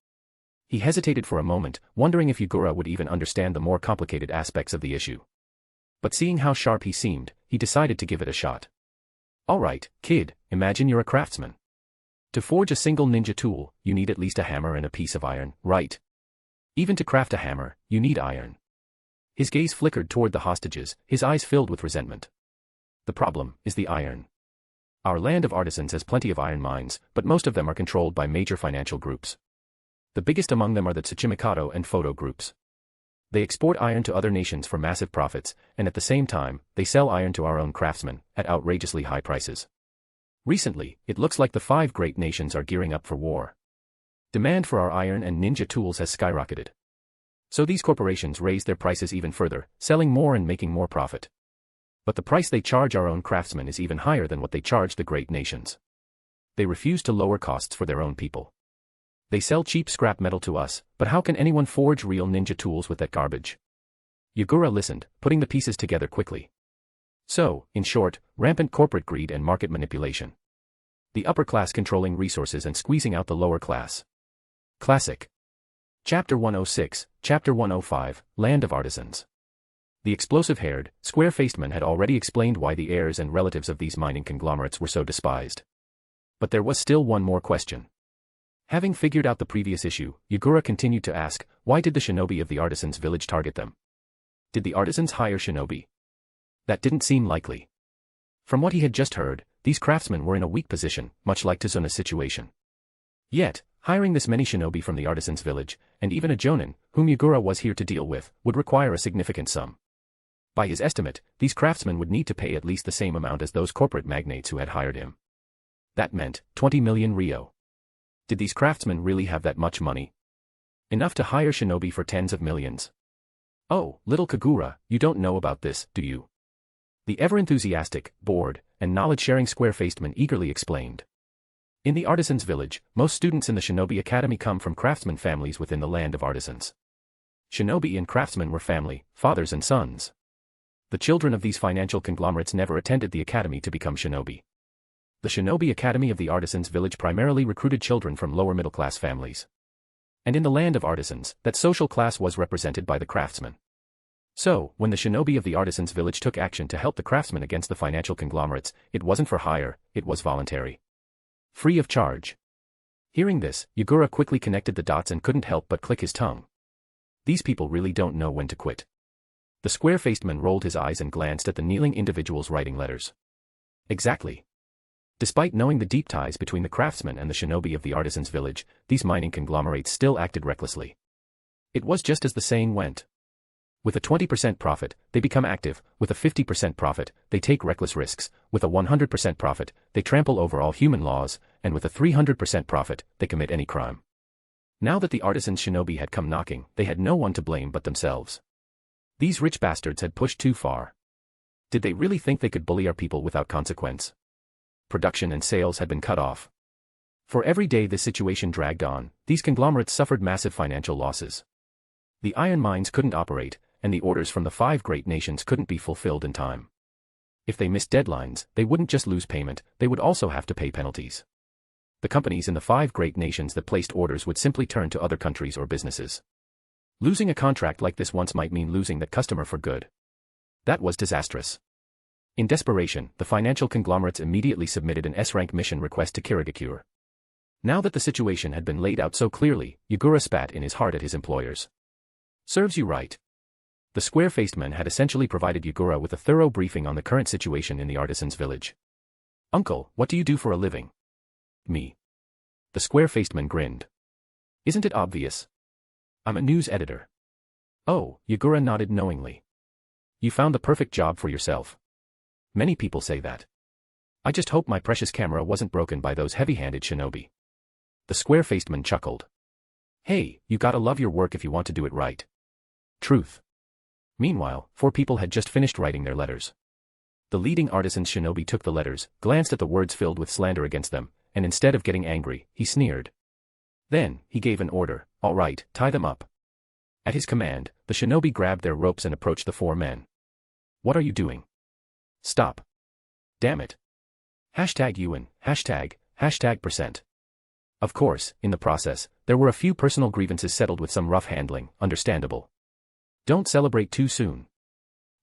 [SPEAKER 3] He hesitated for a moment, wondering if Yagura would even understand the more complicated aspects of the issue. But seeing how sharp he seemed, he decided to give it a shot. All right, kid, imagine you're a craftsman. To forge a single ninja tool, you need at least a hammer and a piece of iron, right? Even to craft a hammer, you need iron. His gaze flickered toward the hostages, his eyes filled with resentment. The problem is the iron. Our land of artisans has plenty of iron mines, but most of them are controlled by major financial groups. The biggest among them are the Tsuchimikado and Photo groups. They export iron to other nations for massive profits, and at the same time, they sell iron to our own craftsmen, at outrageously high prices. Recently, it looks like the 5 great nations are gearing up for war. Demand for our iron and ninja tools has skyrocketed. So these corporations raise their prices even further, selling more and making more profit. But the price they charge our own craftsmen is even higher than what they charge the great nations. They refuse to lower costs for their own people. They sell cheap scrap metal to us, but how can anyone forge real ninja tools with that garbage? Yagura listened, putting the pieces together quickly. So, in short, rampant corporate greed and market manipulation. The upper class controlling resources and squeezing out the lower class. Classic. Chapter 106, Chapter 105, Land of Artisans. The explosive-haired, square-faced man had already explained why the heirs and relatives of these mining conglomerates were so despised. But there was still one more question. Having figured out the previous issue, Yagura continued to ask, why did the shinobi of the artisans' village target them? Did the artisans hire shinobi? That didn't seem likely. From what he had just heard, these craftsmen were in a weak position, much like Tsuna's situation. Yet, hiring this many shinobi from the artisans' village, and even a Jonin, whom Yagura was here to deal with, would require a significant sum. By his estimate, these craftsmen would need to pay at least the same amount as those corporate magnates who had hired him. That meant 20 million ryo. Did these craftsmen really have that much money? Enough to hire shinobi for tens of millions. Oh, little Kagura, you don't know about this, do you? The ever-enthusiastic, bored, and knowledge-sharing square-faced man eagerly explained. In the artisans' village, most students in the shinobi academy come from craftsman families within the land of artisans. Shinobi and craftsmen were family, fathers and sons. The children of these financial conglomerates never attended the academy to become shinobi. The Shinobi Academy of the Artisans Village primarily recruited children from lower middle-class families. And in the land of artisans, that social class was represented by the craftsmen. So, when the Shinobi of the Artisans Village took action to help the craftsmen against the financial conglomerates, it wasn't for hire, it was voluntary. Free of charge. Hearing this, Yagura quickly connected the dots and couldn't help but click his tongue. These people really don't know when to quit. The square-faced man rolled his eyes and glanced at the kneeling individuals writing letters. Exactly. Despite knowing the deep ties between the craftsmen and the shinobi of the artisans' village, these mining conglomerates still acted recklessly. It was just as the saying went. With a 20% profit, they become active; with a 50% profit, they take reckless risks; with a 100% profit, they trample over all human laws; and with a 300% profit, they commit any crime. Now that the artisan shinobi had come knocking, they had no one to blame but themselves. These rich bastards had pushed too far. Did they really think they could bully our people without consequence? Production and sales had been cut off. For every day this situation dragged on, these conglomerates suffered massive financial losses. The iron mines couldn't operate, and the orders from the 5 great nations couldn't be fulfilled in time. If they missed deadlines, they wouldn't just lose payment, they would also have to pay penalties. The companies in the 5 great nations that placed orders would simply turn to other countries or businesses. Losing a contract like this once might mean losing that customer for good. That was disastrous. In desperation, the financial conglomerates immediately submitted an S-rank mission request to Kirigakure. Now that the situation had been laid out so clearly, Yagura spat in his heart at his employers. Serves you right. The square-faced man had essentially provided Yagura with a thorough briefing on the current situation in the artisans' village. Uncle, what do you do for a living? Me. The square-faced man grinned. Isn't it obvious? I'm a news editor. Oh, Yagura nodded knowingly. You found the perfect job for yourself. Many people say that. I just hope my precious camera wasn't broken by those heavy-handed shinobi. The square-faced man chuckled. Hey, you gotta love your work if you want to do it right. Truth. Meanwhile, 4 people had just finished writing their letters. The leading artisan shinobi took the letters, glanced at the words filled with slander against them, and instead of getting angry, he sneered. Then, he gave an order. All right, tie them up. At his command, the shinobi grabbed their ropes and approached the 4 men. What are you doing? Stop. Damn it. #UN, #%. Of course, in the process, there were a few personal grievances settled with some rough handling, understandable. Don't celebrate too soon.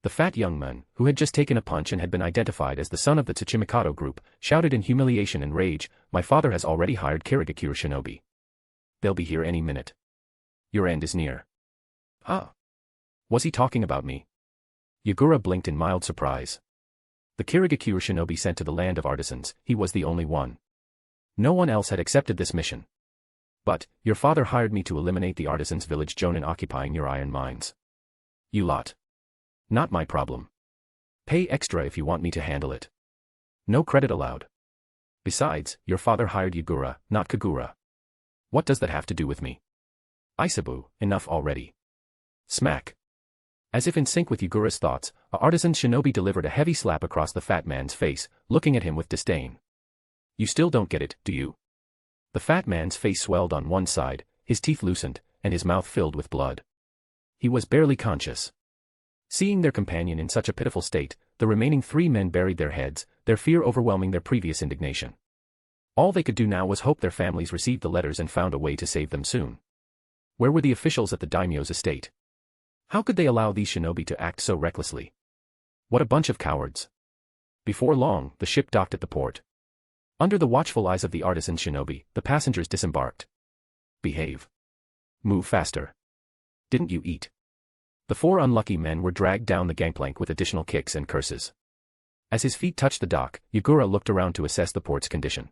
[SPEAKER 3] The fat young man, who had just taken a punch and had been identified as the son of the Tsuchimikado group, shouted in humiliation and rage, my father has already hired Kirigakure shinobi. They'll be here any minute. Your end is near. Huh? Was he talking about me? Yagura blinked in mild surprise. The Kirigakure shinobi sent to the land of artisans, he was the only one. No one else had accepted this mission. But, your father hired me to eliminate the artisans' village Jonin occupying your iron mines. You lot. Not my problem. Pay extra if you want me to handle it. No credit allowed. Besides, your father hired Yagura, not Kagura. What does that have to do with me? Isabu, enough already. Smack. As if in sync with Yagura's thoughts, a artisan shinobi delivered a heavy slap across the fat man's face, looking at him with disdain. You still don't get it, do you? The fat man's face swelled on one side, his teeth loosened, and his mouth filled with blood. He was barely conscious. Seeing their companion in such a pitiful state, the remaining 3 men buried their heads, their fear overwhelming their previous indignation. All they could do now was hope their families received the letters and found a way to save them soon. Where were the officials at the daimyo's estate? How could they allow these shinobi to act so recklessly? What a bunch of cowards. Before long, the ship docked at the port. Under the watchful eyes of the artisan shinobi, the passengers disembarked. Behave. Move faster. Didn't you eat? The 4 unlucky men were dragged down the gangplank with additional kicks and curses. As his feet touched the dock, Yagura looked around to assess the port's condition.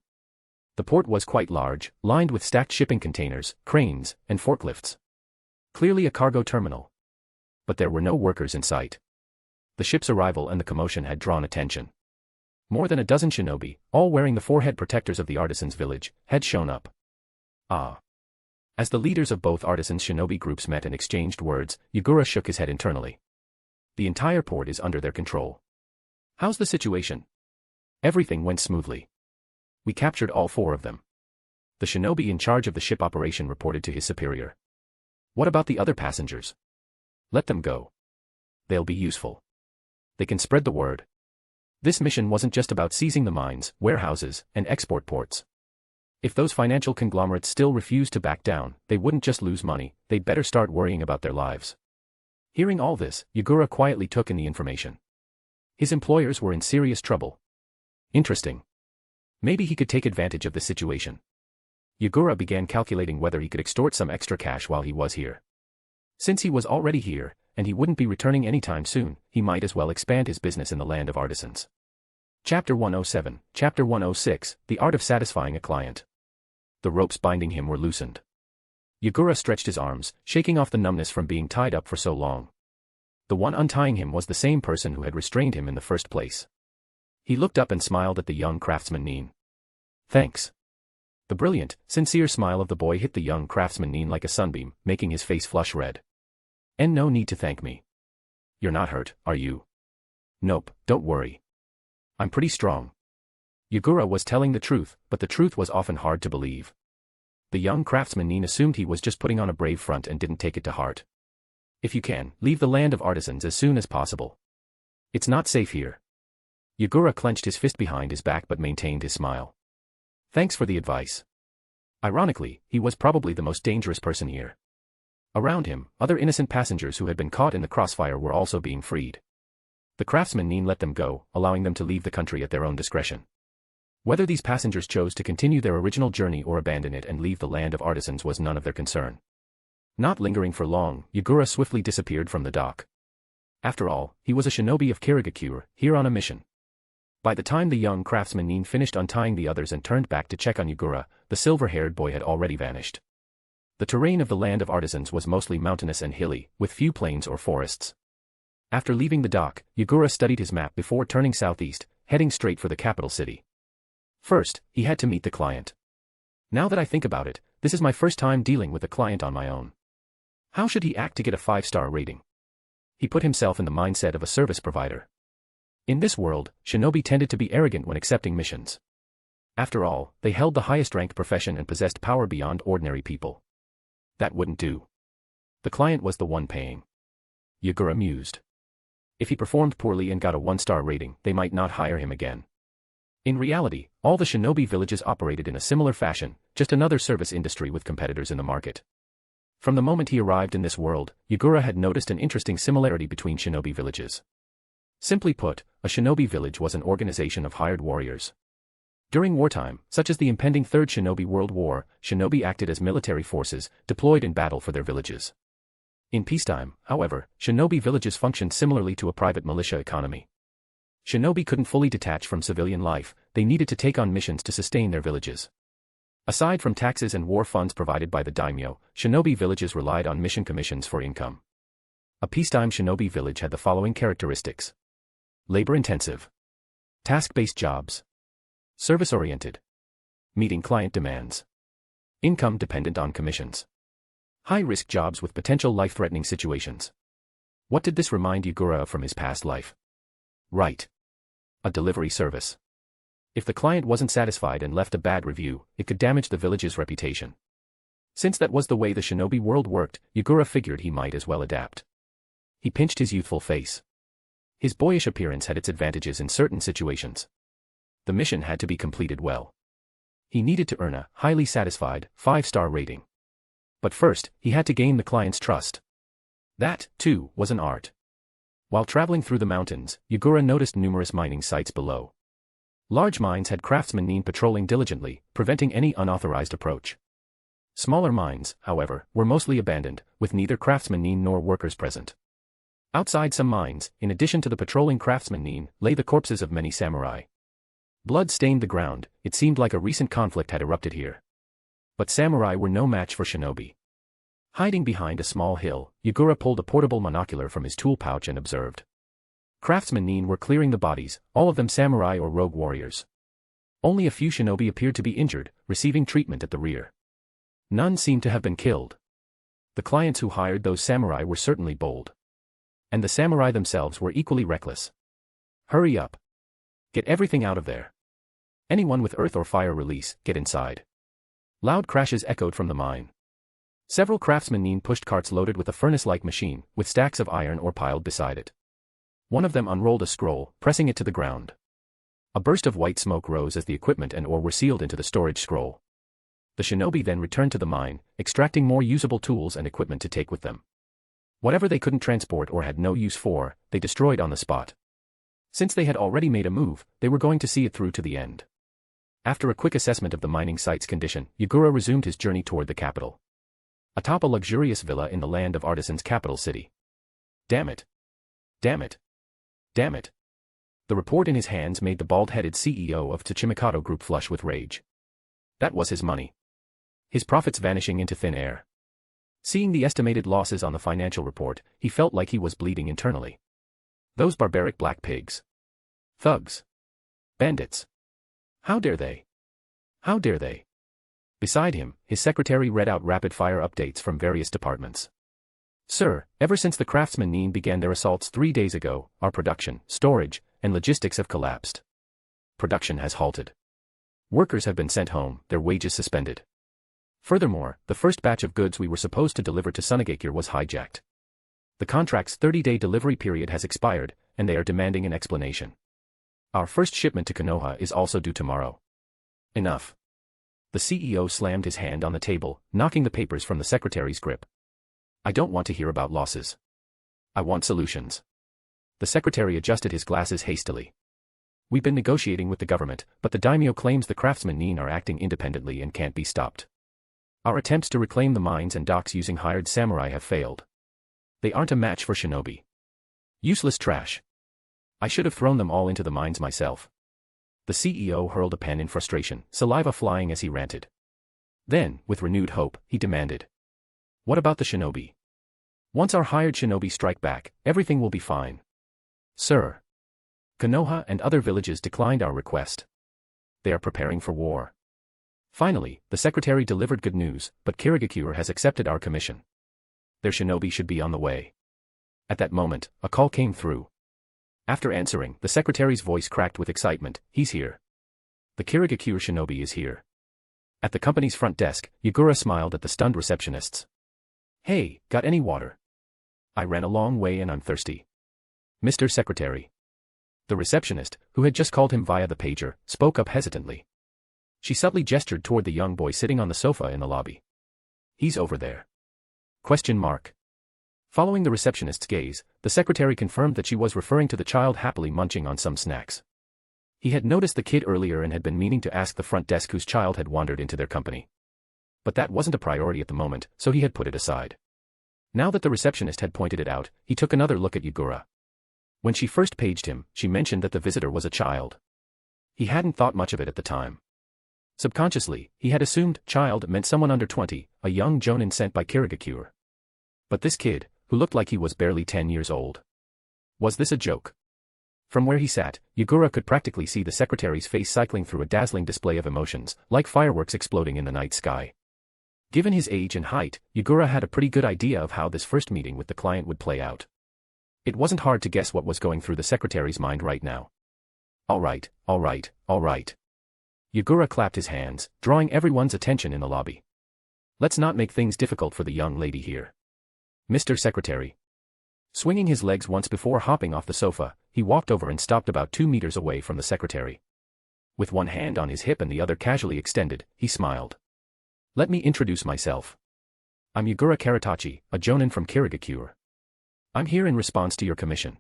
[SPEAKER 3] The port was quite large, lined with stacked shipping containers, cranes, and forklifts. Clearly a cargo terminal. But there were no workers in sight. The ship's arrival and the commotion had drawn attention. More than a dozen shinobi, all wearing the forehead protectors of the artisans' village, had shown up. Ah. As the leaders of both artisans' shinobi groups met and exchanged words, Yagura shook his head internally. The entire port is under their control. How's the situation? Everything went smoothly. We captured all 4 of them. The shinobi in charge of the ship operation reported to his superior. What about the other passengers? Let them go. They'll be useful. They can spread the word. This mission wasn't just about seizing the mines, warehouses, and export ports. If those financial conglomerates still refused to back down, they wouldn't just lose money, they'd better start worrying about their lives. Hearing all this, Yagura quietly took in the information. His employers were in serious trouble. Interesting. Maybe he could take advantage of this situation. Yagura began calculating whether he could extort some extra cash while he was here. Since he was already here, and he wouldn't be returning anytime soon, he might as well expand his business in the land of artisans. Chapter 107, Chapter 106, The Art of Satisfying a Client. The ropes binding him were loosened. Yagura stretched his arms, shaking off the numbness from being tied up for so long. The one untying him was the same person who had restrained him in the first place. He looked up and smiled at the young craftsman Nin. Thanks. The brilliant, sincere smile of the boy hit the young craftsman Nin like a sunbeam, making his face flush red. And no need to thank me. You're not hurt, are you? Nope, don't worry. I'm pretty strong. Yagura was telling the truth, but the truth was often hard to believe. The young craftsman Nin assumed he was just putting on a brave front and didn't take it to heart. If you can, leave the land of artisans as soon as possible. It's not safe here. Yagura clenched his fist behind his back but maintained his smile. Thanks for the advice. Ironically, he was probably the most dangerous person here. Around him, other innocent passengers who had been caught in the crossfire were also being freed. The craftsman Nin let them go, allowing them to leave the country at their own discretion. Whether these passengers chose to continue their original journey or abandon it and leave the land of artisans was none of their concern. Not lingering for long, Yagura swiftly disappeared from the dock. After all, he was a shinobi of Kirigakure, here on a mission. By the time the young craftsman Nin finished untying the others and turned back to check on Yagura, the silver-haired boy had already vanished. The terrain of the land of artisans was mostly mountainous and hilly, with few plains or forests. After leaving the dock, Yagura studied his map before turning southeast, heading straight for the capital city. First, he had to meet the client. Now that I think about it, this is my first time dealing with a client on my own. How should he act to get a 5-star rating? He put himself in the mindset of a service provider. In this world, shinobi tended to be arrogant when accepting missions. After all, they held the highest-ranked profession and possessed power beyond ordinary people. That wouldn't do. The client was the one paying. Yagura mused. If he performed poorly and got a 1-star rating, they might not hire him again. In reality, all the shinobi villages operated in a similar fashion, just another service industry with competitors in the market. From the moment he arrived in this world, Yagura had noticed an interesting similarity between shinobi villages. Simply put, a shinobi village was an organization of hired warriors. During wartime, such as the impending Third Shinobi World War, shinobi acted as military forces, deployed in battle for their villages. In peacetime, however, shinobi villages functioned similarly to a private militia economy. Shinobi couldn't fully detach from civilian life, they needed to take on missions to sustain their villages. Aside from taxes and war funds provided by the daimyo, shinobi villages relied on mission commissions for income. A peacetime shinobi village had the following characteristics. Labor-intensive. Task-based jobs. Service-oriented. Meeting client demands. Income dependent on commissions. High-risk jobs with potential life-threatening situations. What did this remind Yagura of from his past life? Right. A delivery service. If the client wasn't satisfied and left a bad review, it could damage the village's reputation. Since that was the way the shinobi world worked, Yagura figured he might as well adapt. He pinched his youthful face. His boyish appearance had its advantages in certain situations. The mission had to be completed well. He needed to earn a highly satisfied 5-star rating. But first, he had to gain the client's trust. That, too, was an art. While traveling through the mountains, Yagura noticed numerous mining sites below. Large mines had craftsmen Nin patrolling diligently, preventing any unauthorized approach. Smaller mines, however, were mostly abandoned, with neither craftsman Nin nor workers present. Outside some mines, in addition to the patrolling craftsman Nin, lay the corpses of many samurai. Blood stained the ground, it seemed like a recent conflict had erupted here. But samurai were no match for shinobi. Hiding behind a small hill, Yagura pulled a portable monocular from his tool pouch and observed. Craftsmen Nin were clearing the bodies, all of them samurai or rogue warriors. Only a few shinobi appeared to be injured, receiving treatment at the rear. None seemed to have been killed. The clients who hired those samurai were certainly bold. And the samurai themselves were equally reckless. Hurry up. Get everything out of there. Anyone with earth or fire release, get inside. Loud crashes echoed from the mine. Several craftsmen Nin pushed carts loaded with a furnace-like machine, with stacks of iron ore piled beside it. One of them unrolled a scroll, pressing it to the ground. A burst of white smoke rose as the equipment and ore were sealed into the storage scroll. The shinobi then returned to the mine, extracting more usable tools and equipment to take with them. Whatever they couldn't transport or had no use for, they destroyed on the spot. Since they had already made a move, they were going to see it through to the end. After a quick assessment of the mining site's condition, Yagura resumed his journey toward the capital. Atop a luxurious villa in the land of Artisan's capital city. Damn it. Damn it. Damn it. The report in his hands made the bald-headed CEO of Tachimikato Group flush with rage. That was his money. His profits vanishing into thin air. Seeing the estimated losses on the financial report, he felt like he was bleeding internally. Those barbaric black pigs. Thugs. Bandits. How dare they? How dare they? Beside him, his secretary read out rapid-fire updates from various departments. Sir, ever since the craftsmen Nin began their assaults 3 days ago, our production, storage, and logistics have collapsed. Production has halted. Workers have been sent home, their wages suspended. Furthermore, the first batch of goods we were supposed to deliver to Sunagakure was hijacked. The contract's 30-day delivery period has expired, and they are demanding an explanation. Our first shipment to Konoha is also due tomorrow. Enough. The CEO slammed his hand on the table, knocking the papers from the secretary's grip. I don't want to hear about losses. I want solutions. The secretary adjusted his glasses hastily. We've been negotiating with the government, but the daimyo claims the craftsmen Nin are acting independently and can't be stopped. Our attempts to reclaim the mines and docks using hired samurai have failed. They aren't a match for shinobi. Useless trash. I should have thrown them all into the mines myself. The CEO hurled a pen in frustration, saliva flying as he ranted. Then, with renewed hope, he demanded. What about the shinobi? Once our hired shinobi strike back, everything will be fine. Sir. Konoha and other villages declined our request. They are preparing for war. Finally, the secretary delivered good news, but Kirigakure has accepted our commission. Their shinobi should be on the way. At that moment, a call came through. After answering, the secretary's voice cracked with excitement. He's here. The Kirigakure shinobi is here. At the company's front desk, Yagura smiled at the stunned receptionists. Hey, got any water? I ran a long way and I'm thirsty. Mr. Secretary. The receptionist, who had just called him via the pager, spoke up hesitantly. She subtly gestured toward the young boy sitting on the sofa in the lobby. He's over there. Question mark. Following the receptionist's gaze, the secretary confirmed that she was referring to the child happily munching on some snacks. He had noticed the kid earlier and had been meaning to ask the front desk whose child had wandered into their company. But that wasn't a priority at the moment, so he had put it aside. Now that the receptionist had pointed it out, he took another look at Yagura. When she first paged him, she mentioned that the visitor was a child. He hadn't thought much of it at the time. Subconsciously, he had assumed child meant someone under 20, a young Jonin sent by Kirigakure. But this kid, who looked like he was barely 10 years old. Was this a joke? From where he sat, Yagura could practically see the secretary's face cycling through a dazzling display of emotions, like fireworks exploding in the night sky. Given his age and height, Yagura had a pretty good idea of how this first meeting with the client would play out. It wasn't hard to guess what was going through the secretary's mind right now. All right, all right, all right. Yagura clapped his hands, drawing everyone's attention in the lobby. Let's not make things difficult for the young lady here. Mr. Secretary. Swinging his legs once before hopping off the sofa, he walked over and stopped about 2 meters away from the secretary. With one hand on his hip and the other casually extended, he smiled. Let me introduce myself. I'm Yagura Karatachi, a Jonin from Kirigakure. I'm here in response to your commission.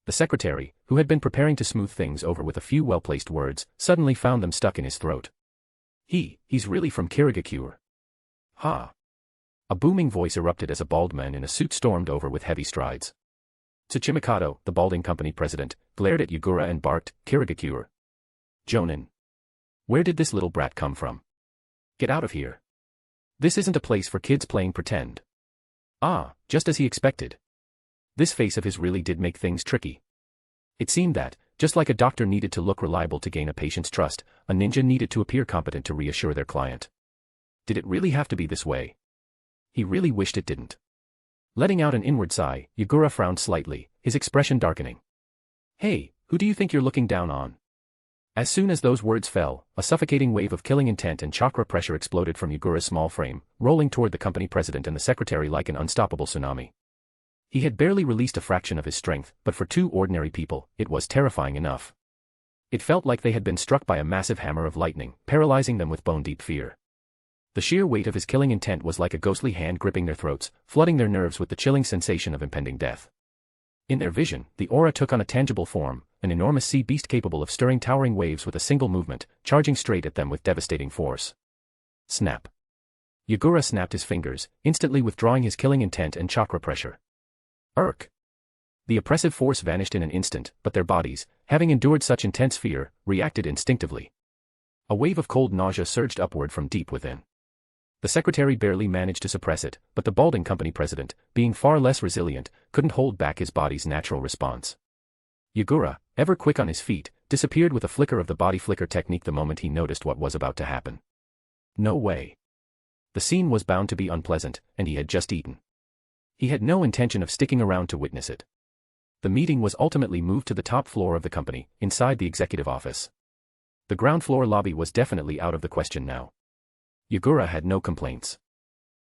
[SPEAKER 3] The secretary, who had been preparing to smooth things over with a few well-placed words, suddenly found them stuck in his throat. He's really from Kirigakure. Ha! A booming voice erupted as a bald man in a suit stormed over with heavy strides. Tsuchimikato, the balding company president, glared at Yagura and barked, Kirigakure. Jonin. Where did this little brat come from? Get out of here. This isn't a place for kids playing pretend. Ah, just as he expected. This face of his really did make things tricky. It seemed that, just like a doctor needed to look reliable to gain a patient's trust, a ninja needed to appear competent to reassure their client. Did it really have to be this way? He really wished it didn't. Letting out an inward sigh, Yagura frowned slightly, his expression darkening. Hey, who do you think you're looking down on? As soon as those words fell, a suffocating wave of killing intent and chakra pressure exploded from Yagura's small frame, rolling toward the company president and the secretary like an unstoppable tsunami. He had barely released a fraction of his strength, but for two ordinary people, it was terrifying enough. It felt like they had been struck by a massive hammer of lightning, paralyzing them with bone-deep fear. The sheer weight of his killing intent was like a ghostly hand gripping their throats, flooding their nerves with the chilling sensation of impending death. In their vision, the aura took on a tangible form, an enormous sea beast capable of stirring towering waves with a single movement, charging straight at them with devastating force. Snap. Yagura snapped his fingers, instantly withdrawing his killing intent and chakra pressure. Irk. The oppressive force vanished in an instant, but their bodies, having endured such intense fear, reacted instinctively. A wave of cold nausea surged upward from deep within. The secretary barely managed to suppress it, but the balding company president, being far less resilient, couldn't hold back his body's natural response. Yagura, ever quick on his feet, disappeared with a flicker of the body flicker technique the moment he noticed what was about to happen. No way. The scene was bound to be unpleasant, and he had just eaten. He had no intention of sticking around to witness it. The meeting was ultimately moved to the top floor of the company, inside the executive office. The ground floor lobby was definitely out of the question now. Yagura had no complaints.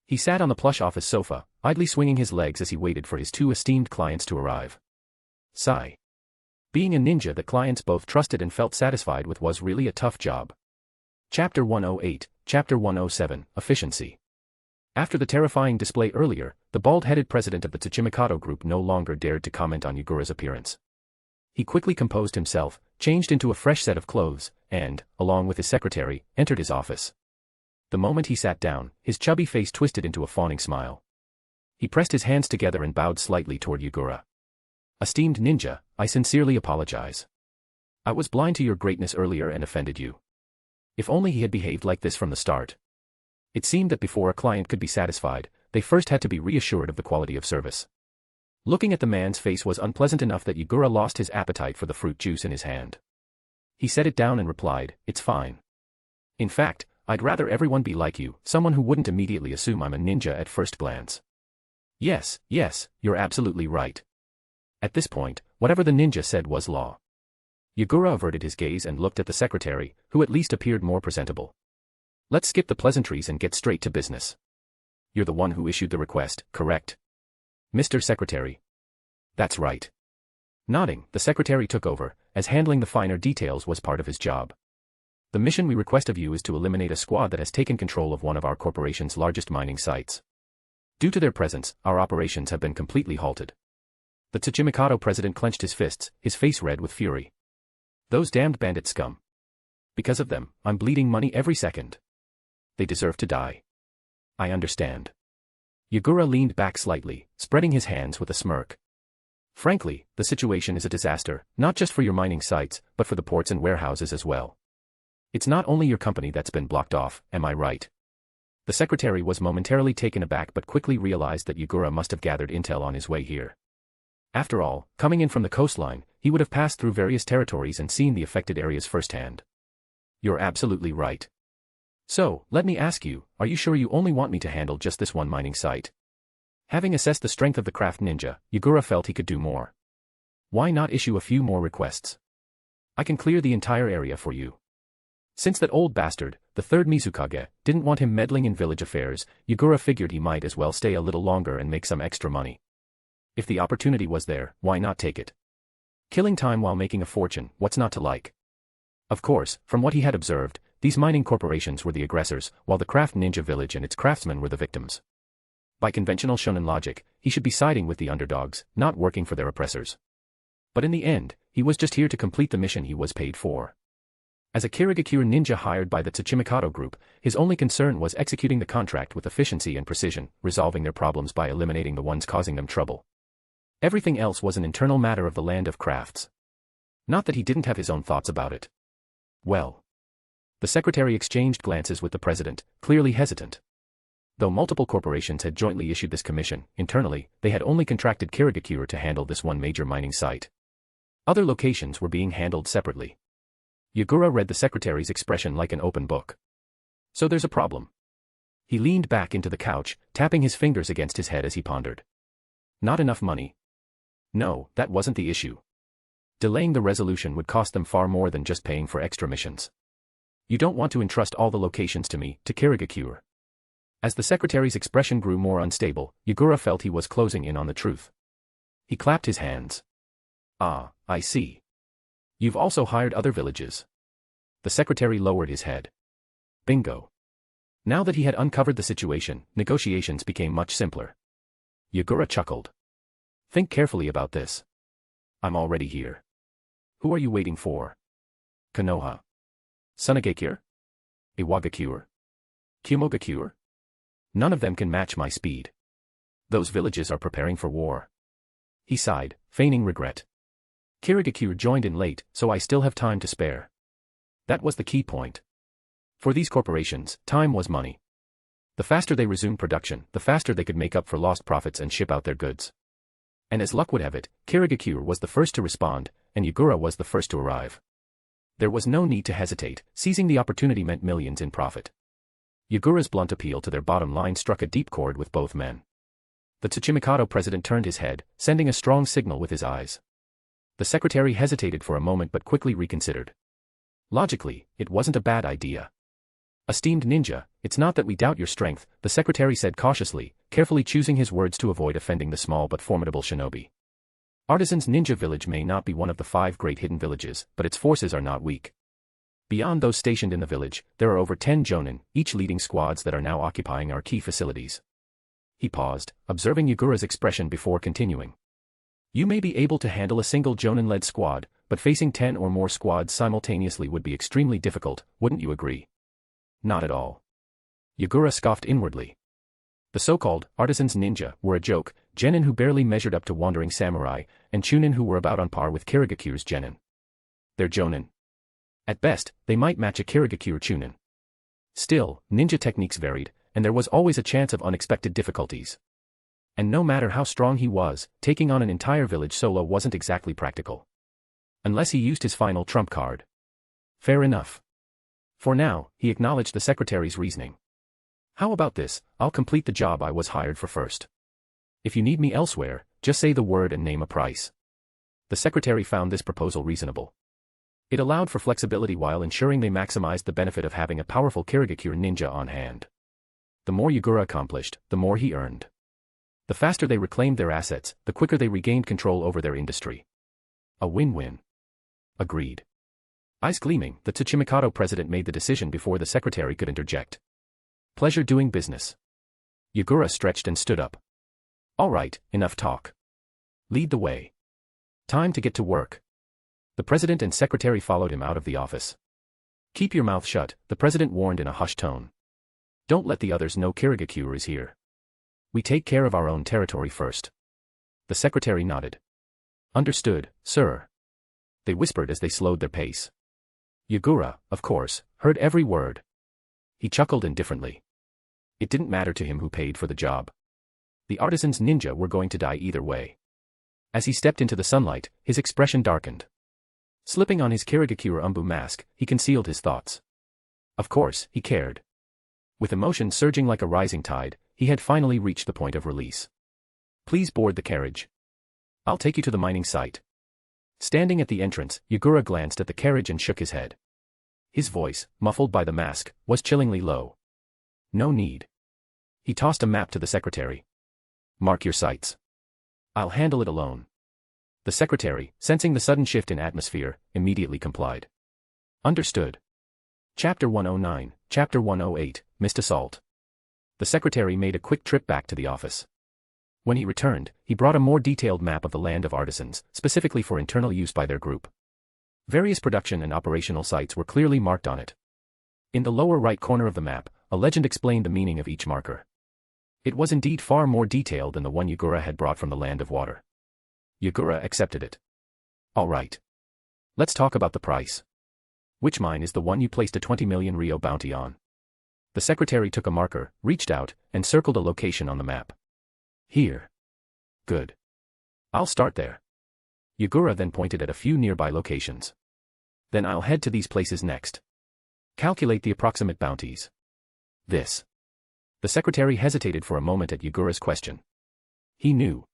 [SPEAKER 3] He sat on the plush office sofa, idly swinging his legs as he waited for his two esteemed clients to arrive. Sigh. Being a ninja that clients both trusted and felt satisfied with was really a tough job. Chapter 108, Chapter 107, Efficiency. After the terrifying display earlier, the bald-headed president of the Tsuchimikado group no longer dared to comment on Yagura's appearance. He quickly composed himself, changed into a fresh set of clothes, and, along with his secretary, entered his office. The moment he sat down, his chubby face twisted into a fawning smile. He pressed his hands together and bowed slightly toward Yagura. Esteemed ninja, I sincerely apologize. I was blind to your greatness earlier and offended you. If only he had behaved like this from the start. It seemed that before a client could be satisfied, they first had to be reassured of the quality of service. Looking at the man's face was unpleasant enough that Yagura lost his appetite for the fruit juice in his hand. He set it down and replied, "It's fine. In fact, I'd rather everyone be like you, someone who wouldn't immediately assume I'm a ninja at first glance." Yes, you're absolutely right. At this point, whatever the ninja said was law. Yagura averted his gaze and looked at the secretary, who at least appeared more presentable. Let's skip the pleasantries and get straight to business. You're the one who issued the request, correct? Mr. Secretary. That's right. Nodding, the secretary took over, as handling the finer details was part of his job. The mission we request of you is to eliminate a squad that has taken control of one of our corporation's largest mining sites. Due to their presence, our operations have been completely halted. The Tsuchimikado president clenched his fists, his face red with fury. Those damned bandit scum. Because of them, I'm bleeding money every second. They deserve to die. I understand. Yagura leaned back slightly, spreading his hands with a smirk. Frankly, the situation is a disaster, not just for your mining sites, but for the ports and warehouses as well. It's not only your company that's been blocked off, am I right? The secretary was momentarily taken aback but quickly realized that Yagura must have gathered intel on his way here. After all, coming in from the coastline, he would have passed through various territories and seen the affected areas firsthand. You're absolutely right. So, let me ask you, are you sure you only want me to handle just this one mining site? Having assessed the strength of the craft ninja, Yagura felt he could do more. Why not issue a few more requests? I can clear the entire area for you. Since that old bastard, the Third Mizukage, didn't want him meddling in village affairs, Yagura figured he might as well stay a little longer and make some extra money. If the opportunity was there, why not take it? Killing time while making a fortune, what's not to like? Of course, from what he had observed, these mining corporations were the aggressors, while the craft ninja village and its craftsmen were the victims. By conventional shonen logic, he should be siding with the underdogs, not working for their oppressors. But in the end, he was just here to complete the mission he was paid for. As a Kirigakure ninja hired by the Tsuchimikado group, his only concern was executing the contract with efficiency and precision, resolving their problems by eliminating the ones causing them trouble. Everything else was an internal matter of the land of crafts. Not that he didn't have his own thoughts about it. Well. The secretary exchanged glances with the president, clearly hesitant. Though multiple corporations had jointly issued this commission, internally, they had only contracted Kirigakure to handle this one major mining site. Other locations were being handled separately. Yagura read the secretary's expression like an open book. So there's a problem. He leaned back into the couch, tapping his fingers against his head as he pondered. Not enough money. No, that wasn't the issue. Delaying the resolution would cost them far more than just paying for extra missions. You don't want to entrust all the locations to me, to Kirigakure. As the secretary's expression grew more unstable, Yagura felt he was closing in on the truth. He clapped his hands. Ah, I see. You've also hired other villages. The secretary lowered his head. Bingo. Now that he had uncovered the situation, negotiations became much simpler. Yagura chuckled. Think carefully about this. I'm already here. Who are you waiting for? Konoha. Sunagakure? Iwagakure? Kumogakure? None of them can match my speed. Those villages are preparing for war. He sighed, feigning regret. Kirigakure joined in late, so I still have time to spare. That was the key point. For these corporations, time was money. The faster they resumed production, the faster they could make up for lost profits and ship out their goods. And as luck would have it, Kirigakure was the first to respond, and Yagura was the first to arrive. There was no need to hesitate, seizing the opportunity meant millions in profit. Yagura's blunt appeal to their bottom line struck a deep chord with both men. The Tsuchimikado president turned his head, sending a strong signal with his eyes. The secretary hesitated for a moment but quickly reconsidered. Logically, it wasn't a bad idea. Esteemed ninja, it's not that we doubt your strength, the secretary said cautiously, carefully choosing his words to avoid offending the small but formidable shinobi. Artisan's ninja village may not be one of the 5 great hidden villages, but its forces are not weak. Beyond those stationed in the village, there are over 10 Jonin, each leading squads that are now occupying our key facilities. He paused, observing Yagura's expression before continuing. You may be able to handle a single Jonin-led squad, but facing 10 or more squads simultaneously would be extremely difficult, wouldn't you agree? Not at all. Yagura scoffed inwardly. The so-called Artisan's ninja were a joke, genin who barely measured up to wandering samurai, and chunin who were about on par with Kirigakure's genin. They're Jonin. At best, they might match a Kirigakure chunin. Still, ninja techniques varied, and there was always a chance of unexpected difficulties. And no matter how strong he was, taking on an entire village solo wasn't exactly practical. Unless he used his final trump card. Fair enough. For now, he acknowledged the secretary's reasoning. How about this, I'll complete the job I was hired for first. If you need me elsewhere, just say the word and name a price. The secretary found this proposal reasonable. It allowed for flexibility while ensuring they maximized the benefit of having a powerful Kirigakure ninja on hand. The more Yagura accomplished, the more he earned. The faster they reclaimed their assets, the quicker they regained control over their industry. A win-win. Agreed. Eyes gleaming, the Tsuchimikado president made the decision before the secretary could interject. Pleasure doing business. Yagura stretched and stood up. All right, enough talk. Lead the way. Time to get to work. The president and secretary followed him out of the office. Keep your mouth shut, the president warned in a hushed tone. Don't let the others know Kirigakure is here. We take care of our own territory first. The secretary nodded. Understood, sir. They whispered as they slowed their pace. Yagura, of course, heard every word. He chuckled indifferently. It didn't matter to him who paid for the job. The artisan's ninja were going to die either way. As he stepped into the sunlight, his expression darkened. Slipping on his Kirigakure Anbu mask, he concealed his thoughts. Of course, he cared. With emotion surging like a rising tide, he had finally reached the point of release. Please board the carriage. I'll take you to the mining site. Standing at the entrance, Yagura glanced at the carriage and shook his head. His voice, muffled by the mask, was chillingly low. No need. He tossed a map to the secretary. Mark your sights. I'll handle it alone. The secretary, sensing the sudden shift in atmosphere, immediately complied. Understood. Chapter 109, Chapter 108, Missed Assault. The secretary made a quick trip back to the office. When he returned, he brought a more detailed map of the land of artisans, specifically for internal use by their group. Various production and operational sites were clearly marked on it. In the lower right corner of the map, a legend explained the meaning of each marker. It was indeed far more detailed than the one Yagura had brought from the land of water. Yagura accepted it. All right. Let's talk about the price. Which mine is the one you placed a 20 million Rio bounty on? The secretary took a marker, reached out, and circled a location on the map. Here. Good. I'll start there. Yagura then pointed at a few nearby locations. Then I'll head to these places next. Calculate the approximate bounties. This. The secretary hesitated for a moment at Yagura's question. He knew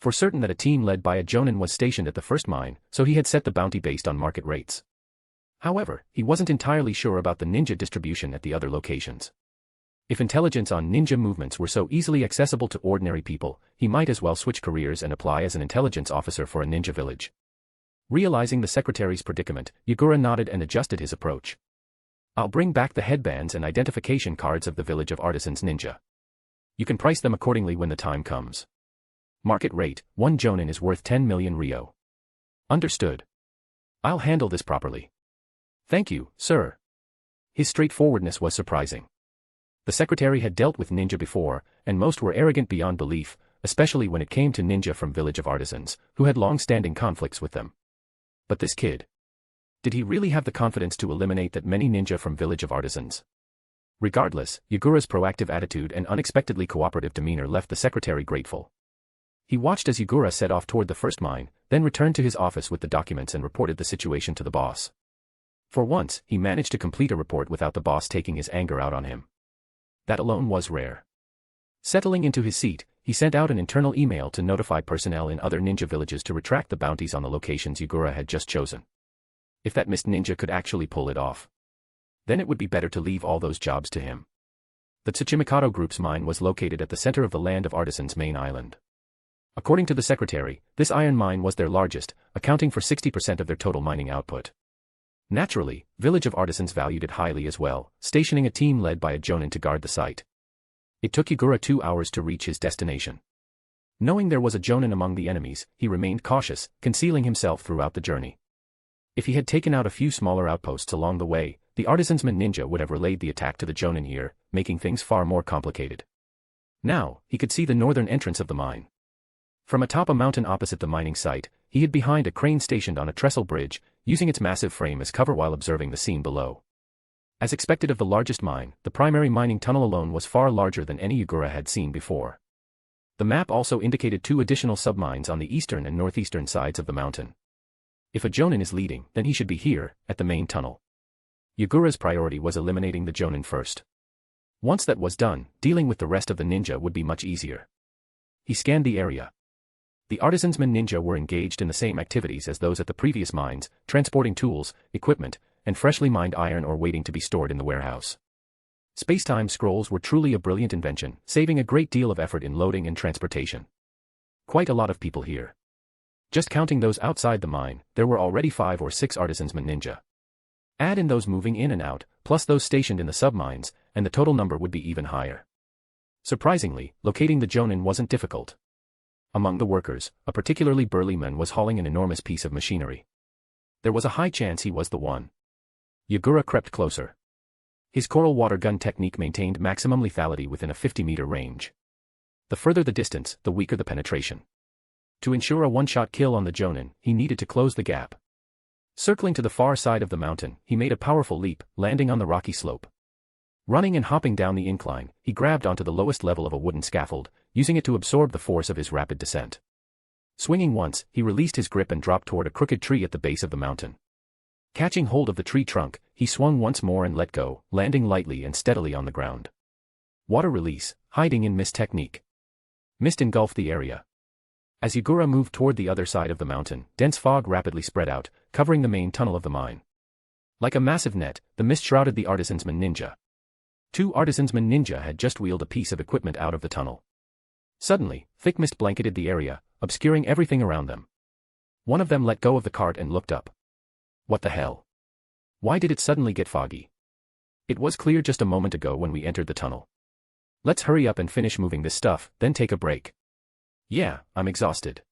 [SPEAKER 3] for certain that a team led by a Jonin was stationed at the first mine, so he had set the bounty based on market rates. However, he wasn't entirely sure about the ninja distribution at the other locations. If intelligence on ninja movements were so easily accessible to ordinary people, he might as well switch careers and apply as an intelligence officer for a ninja village. Realizing the secretary's predicament, Yagura nodded and adjusted his approach. I'll bring back the headbands and identification cards of the village of artisans ninja. You can price them accordingly when the time comes. Market rate, 1 Jonin is worth 10 million Rio. Understood. I'll handle this properly. Thank you, sir. His straightforwardness was surprising. The secretary had dealt with ninja before, and most were arrogant beyond belief, especially when it came to ninja from Village of Artisans, who had long-standing conflicts with them. But this kid. Did he really have the confidence to eliminate that many ninja from Village of Artisans? Regardless, Yagura's proactive attitude and unexpectedly cooperative demeanor left the secretary grateful. He watched as Yagura set off toward the first mine, then returned to his office with the documents and reported the situation to the boss. For once, he managed to complete a report without the boss taking his anger out on him. That alone was rare. Settling into his seat, he sent out an internal email to notify personnel in other ninja villages to retract the bounties on the locations Yagura had just chosen. If that mist ninja could actually pull it off, then it would be better to leave all those jobs to him. The Tsuchimikado Group's mine was located at the center of the Land of Artisans main island. According to the secretary, this iron mine was their largest, accounting for 60% of their total mining output. Naturally, Village of Artisans valued it highly as well, stationing a team led by a Jonin to guard the site. It took Yagura 2 hours to reach his destination. Knowing there was a Jonin among the enemies, he remained cautious, concealing himself throughout the journey. If he had taken out a few smaller outposts along the way, the artisansman ninja would have relayed the attack to the Jonin here, making things far more complicated. Now, he could see the northern entrance of the mine. From atop a mountain opposite the mining site, he hid behind a crane stationed on a trestle bridge, using its massive frame as cover while observing the scene below. As expected of the largest mine, the primary mining tunnel alone was far larger than any Yagura had seen before. The map also indicated 2 additional submines on the eastern and northeastern sides of the mountain. If a Jonin is leading, then he should be here, at the main tunnel. Yagura's priority was eliminating the Jonin first. Once that was done, dealing with the rest of the ninja would be much easier. He scanned the area. The artisansmen ninja were engaged in the same activities as those at the previous mines, transporting tools, equipment, and freshly mined iron ore waiting to be stored in the warehouse. Space-time scrolls were truly a brilliant invention, saving a great deal of effort in loading and transportation. Quite a lot of people here. Just counting those outside the mine, there were already 5 or 6 artisansmen ninja. Add in those moving in and out, plus those stationed in the submines, and the total number would be even higher. Surprisingly, locating the Jonin wasn't difficult. Among the workers, a particularly burly man was hauling an enormous piece of machinery. There was a high chance he was the one. Yagura crept closer. His coral water gun technique maintained maximum lethality within a 50-meter range. The further the distance, the weaker the penetration. To ensure a one-shot kill on the Jonin, he needed to close the gap. Circling to the far side of the mountain, he made a powerful leap, landing on the rocky slope. Running and hopping down the incline, he grabbed onto the lowest level of a wooden scaffold, using it to absorb the force of his rapid descent. Swinging once, he released his grip and dropped toward a crooked tree at the base of the mountain. Catching hold of the tree trunk, he swung once more and let go, landing lightly and steadily on the ground. Water release, hiding in mist technique. Mist engulfed the area. As Yagura moved toward the other side of the mountain, dense fog rapidly spread out, covering the main tunnel of the mine. Like a massive net, the mist shrouded the artisansman ninja. 2 artisansmen ninja had just wheeled a piece of equipment out of the tunnel. Suddenly, thick mist blanketed the area, obscuring everything around them. One of them let go of the cart and looked up. What the hell? Why did it suddenly get foggy? It was clear just a moment ago when we entered the tunnel. Let's hurry up and finish moving this stuff, then take a break. Yeah, I'm exhausted.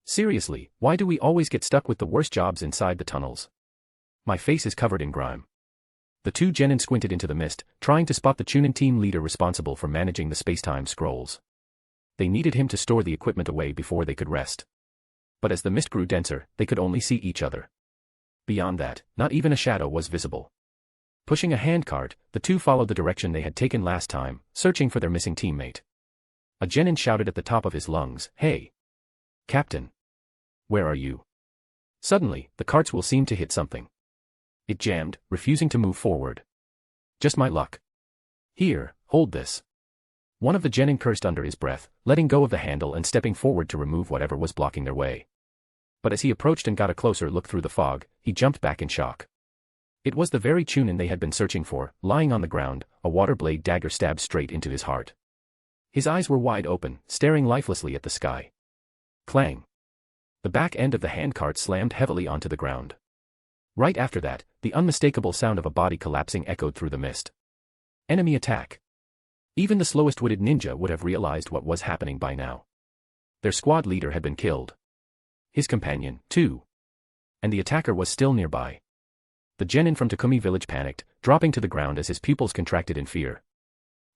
[SPEAKER 3] Seriously, why do we always get stuck with the worst jobs inside the tunnels? My face is covered in grime. The 2 genin squinted into the mist, trying to spot the Chunin team leader responsible for managing the space-time scrolls. They needed him to store the equipment away before they could rest. But as the mist grew denser, they could only see each other. Beyond that, not even a shadow was visible. Pushing a handcart, the 2 followed the direction they had taken last time, searching for their missing teammate. A genin shouted at the top of his lungs, "Hey! Captain! Where are you?" Suddenly, the cart's wheel seemed to hit something. It jammed, refusing to move forward. Just my luck. Here, hold this. One of the genin cursed under his breath, letting go of the handle and stepping forward to remove whatever was blocking their way. But as he approached and got a closer look through the fog, he jumped back in shock. It was the very Chunin they had been searching for, lying on the ground, a water blade dagger stabbed straight into his heart. His eyes were wide open, staring lifelessly at the sky. Clang. The back end of the handcart slammed heavily onto the ground. Right after that, the unmistakable sound of a body collapsing echoed through the mist. Enemy attack. Even the slowest-witted ninja would have realized what was happening by now. Their squad leader had been killed. His companion, too. And the attacker was still nearby. The genin from Takumi village panicked, dropping to the ground as his pupils contracted in fear.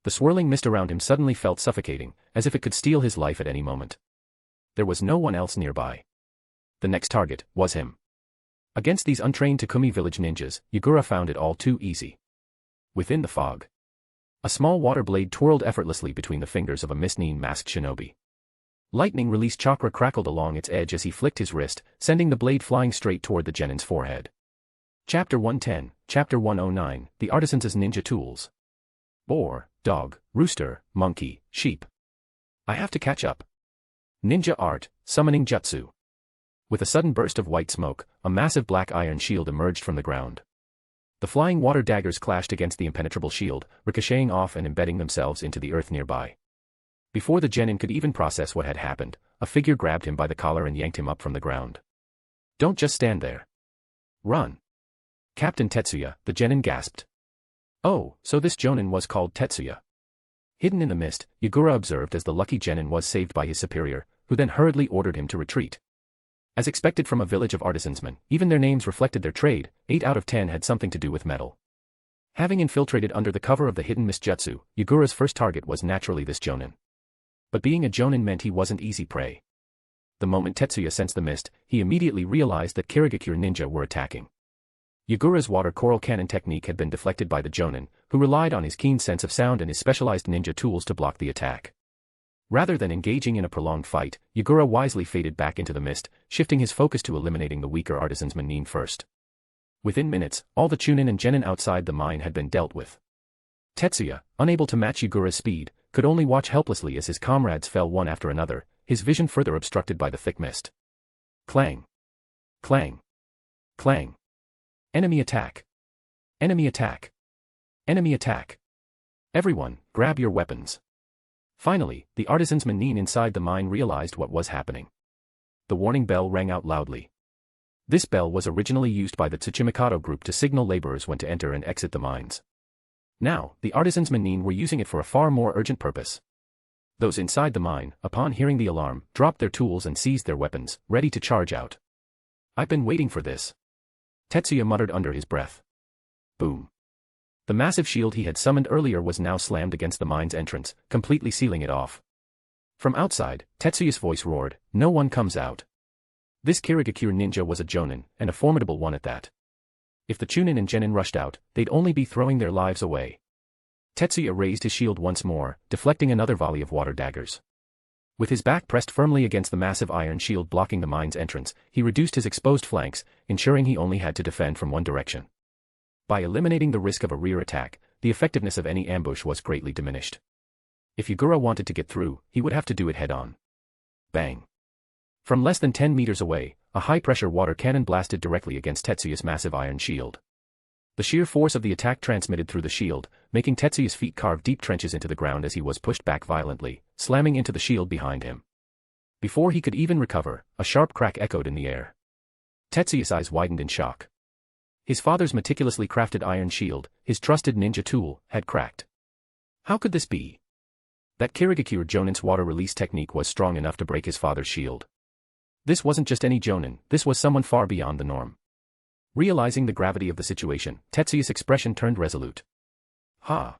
[SPEAKER 3] The swirling mist around him suddenly felt suffocating, as if it could steal his life at any moment. There was no one else nearby. The next target was him. Against these untrained Takumi village ninjas, Yagura found it all too easy. Within the fog, a small water blade twirled effortlessly between the fingers of a mist-neen masked shinobi. Lightning-released chakra crackled along its edge as he flicked his wrist, sending the blade flying straight toward the genin's forehead. Chapter 110, Chapter 109, The Artisans' Ninja Tools. Boar, dog, rooster, monkey, sheep. I have to catch up. Ninja art, summoning jutsu. With a sudden burst of white smoke, a massive black iron shield emerged from the ground. The flying water daggers clashed against the impenetrable shield, ricocheting off and embedding themselves into the earth nearby. Before the genin could even process what had happened, a figure grabbed him by the collar and yanked him up from the ground. Don't just stand there. Run. Captain Tetsuya, the genin gasped. Oh, so this Jonin was called Tetsuya. Hidden in the mist, Yagura observed as the lucky genin was saved by his superior, who then hurriedly ordered him to retreat. As expected from a village of artisansmen, even their names reflected their trade. 8 out of 10 had something to do with metal. Having infiltrated under the cover of the hidden mist jutsu, Yagura's first target was naturally this Jonin. But being a Jonin meant he wasn't easy prey. The moment Tetsuya sensed the mist, he immediately realized that Kirigakure ninja were attacking. Yagura's water coral cannon technique had been deflected by the Jonin, who relied on his keen sense of sound and his specialized ninja tools to block the attack. Rather than engaging in a prolonged fight, Yagura wisely faded back into the mist, shifting his focus to eliminating the weaker artisansmen first. Within minutes, all the Chunin and genin outside the mine had been dealt with. Tetsuya, unable to match Yagura's speed, could only watch helplessly as his comrades fell one after another, his vision further obstructed by the thick mist. Clang. Clang. Clang. Enemy attack. Enemy attack. Enemy attack. Everyone, grab your weapons. Finally, the artisansmen inside the mine realized what was happening. The warning bell rang out loudly. This bell was originally used by the Tsuchimikado group to signal laborers when to enter and exit the mines. Now, the artisansmen were using it for a far more urgent purpose. Those inside the mine, upon hearing the alarm, dropped their tools and seized their weapons, ready to charge out. I've been waiting for this. Tetsuya muttered under his breath. Boom. The massive shield he had summoned earlier was now slammed against the mine's entrance, completely sealing it off. From outside, Tetsuya's voice roared, no one comes out. This Kirigakure ninja was a Jonin, and a formidable one at that. If the Chunin and genin rushed out, they'd only be throwing their lives away. Tetsuya raised his shield once more, deflecting another volley of water daggers. With his back pressed firmly against the massive iron shield blocking the mine's entrance, he reduced his exposed flanks, ensuring he only had to defend from one direction. By eliminating the risk of a rear attack, the effectiveness of any ambush was greatly diminished. If Yagura wanted to get through, he would have to do it head-on. Bang. From less than 10 meters away, a high-pressure water cannon blasted directly against Tetsuya's massive iron shield. The sheer force of the attack transmitted through the shield, making Tetsuya's feet carve deep trenches into the ground as he was pushed back violently, slamming into the shield behind him. Before he could even recover, a sharp crack echoed in the air. Tetsuya's eyes widened in shock. His father's meticulously crafted iron shield, his trusted ninja tool, had cracked. How could this be? That Kirigakure Jonin's water release technique was strong enough to break his father's shield. This wasn't just any Jonin, this was someone far beyond the norm. Realizing the gravity of the situation, Tetsuya's expression turned resolute. Ha!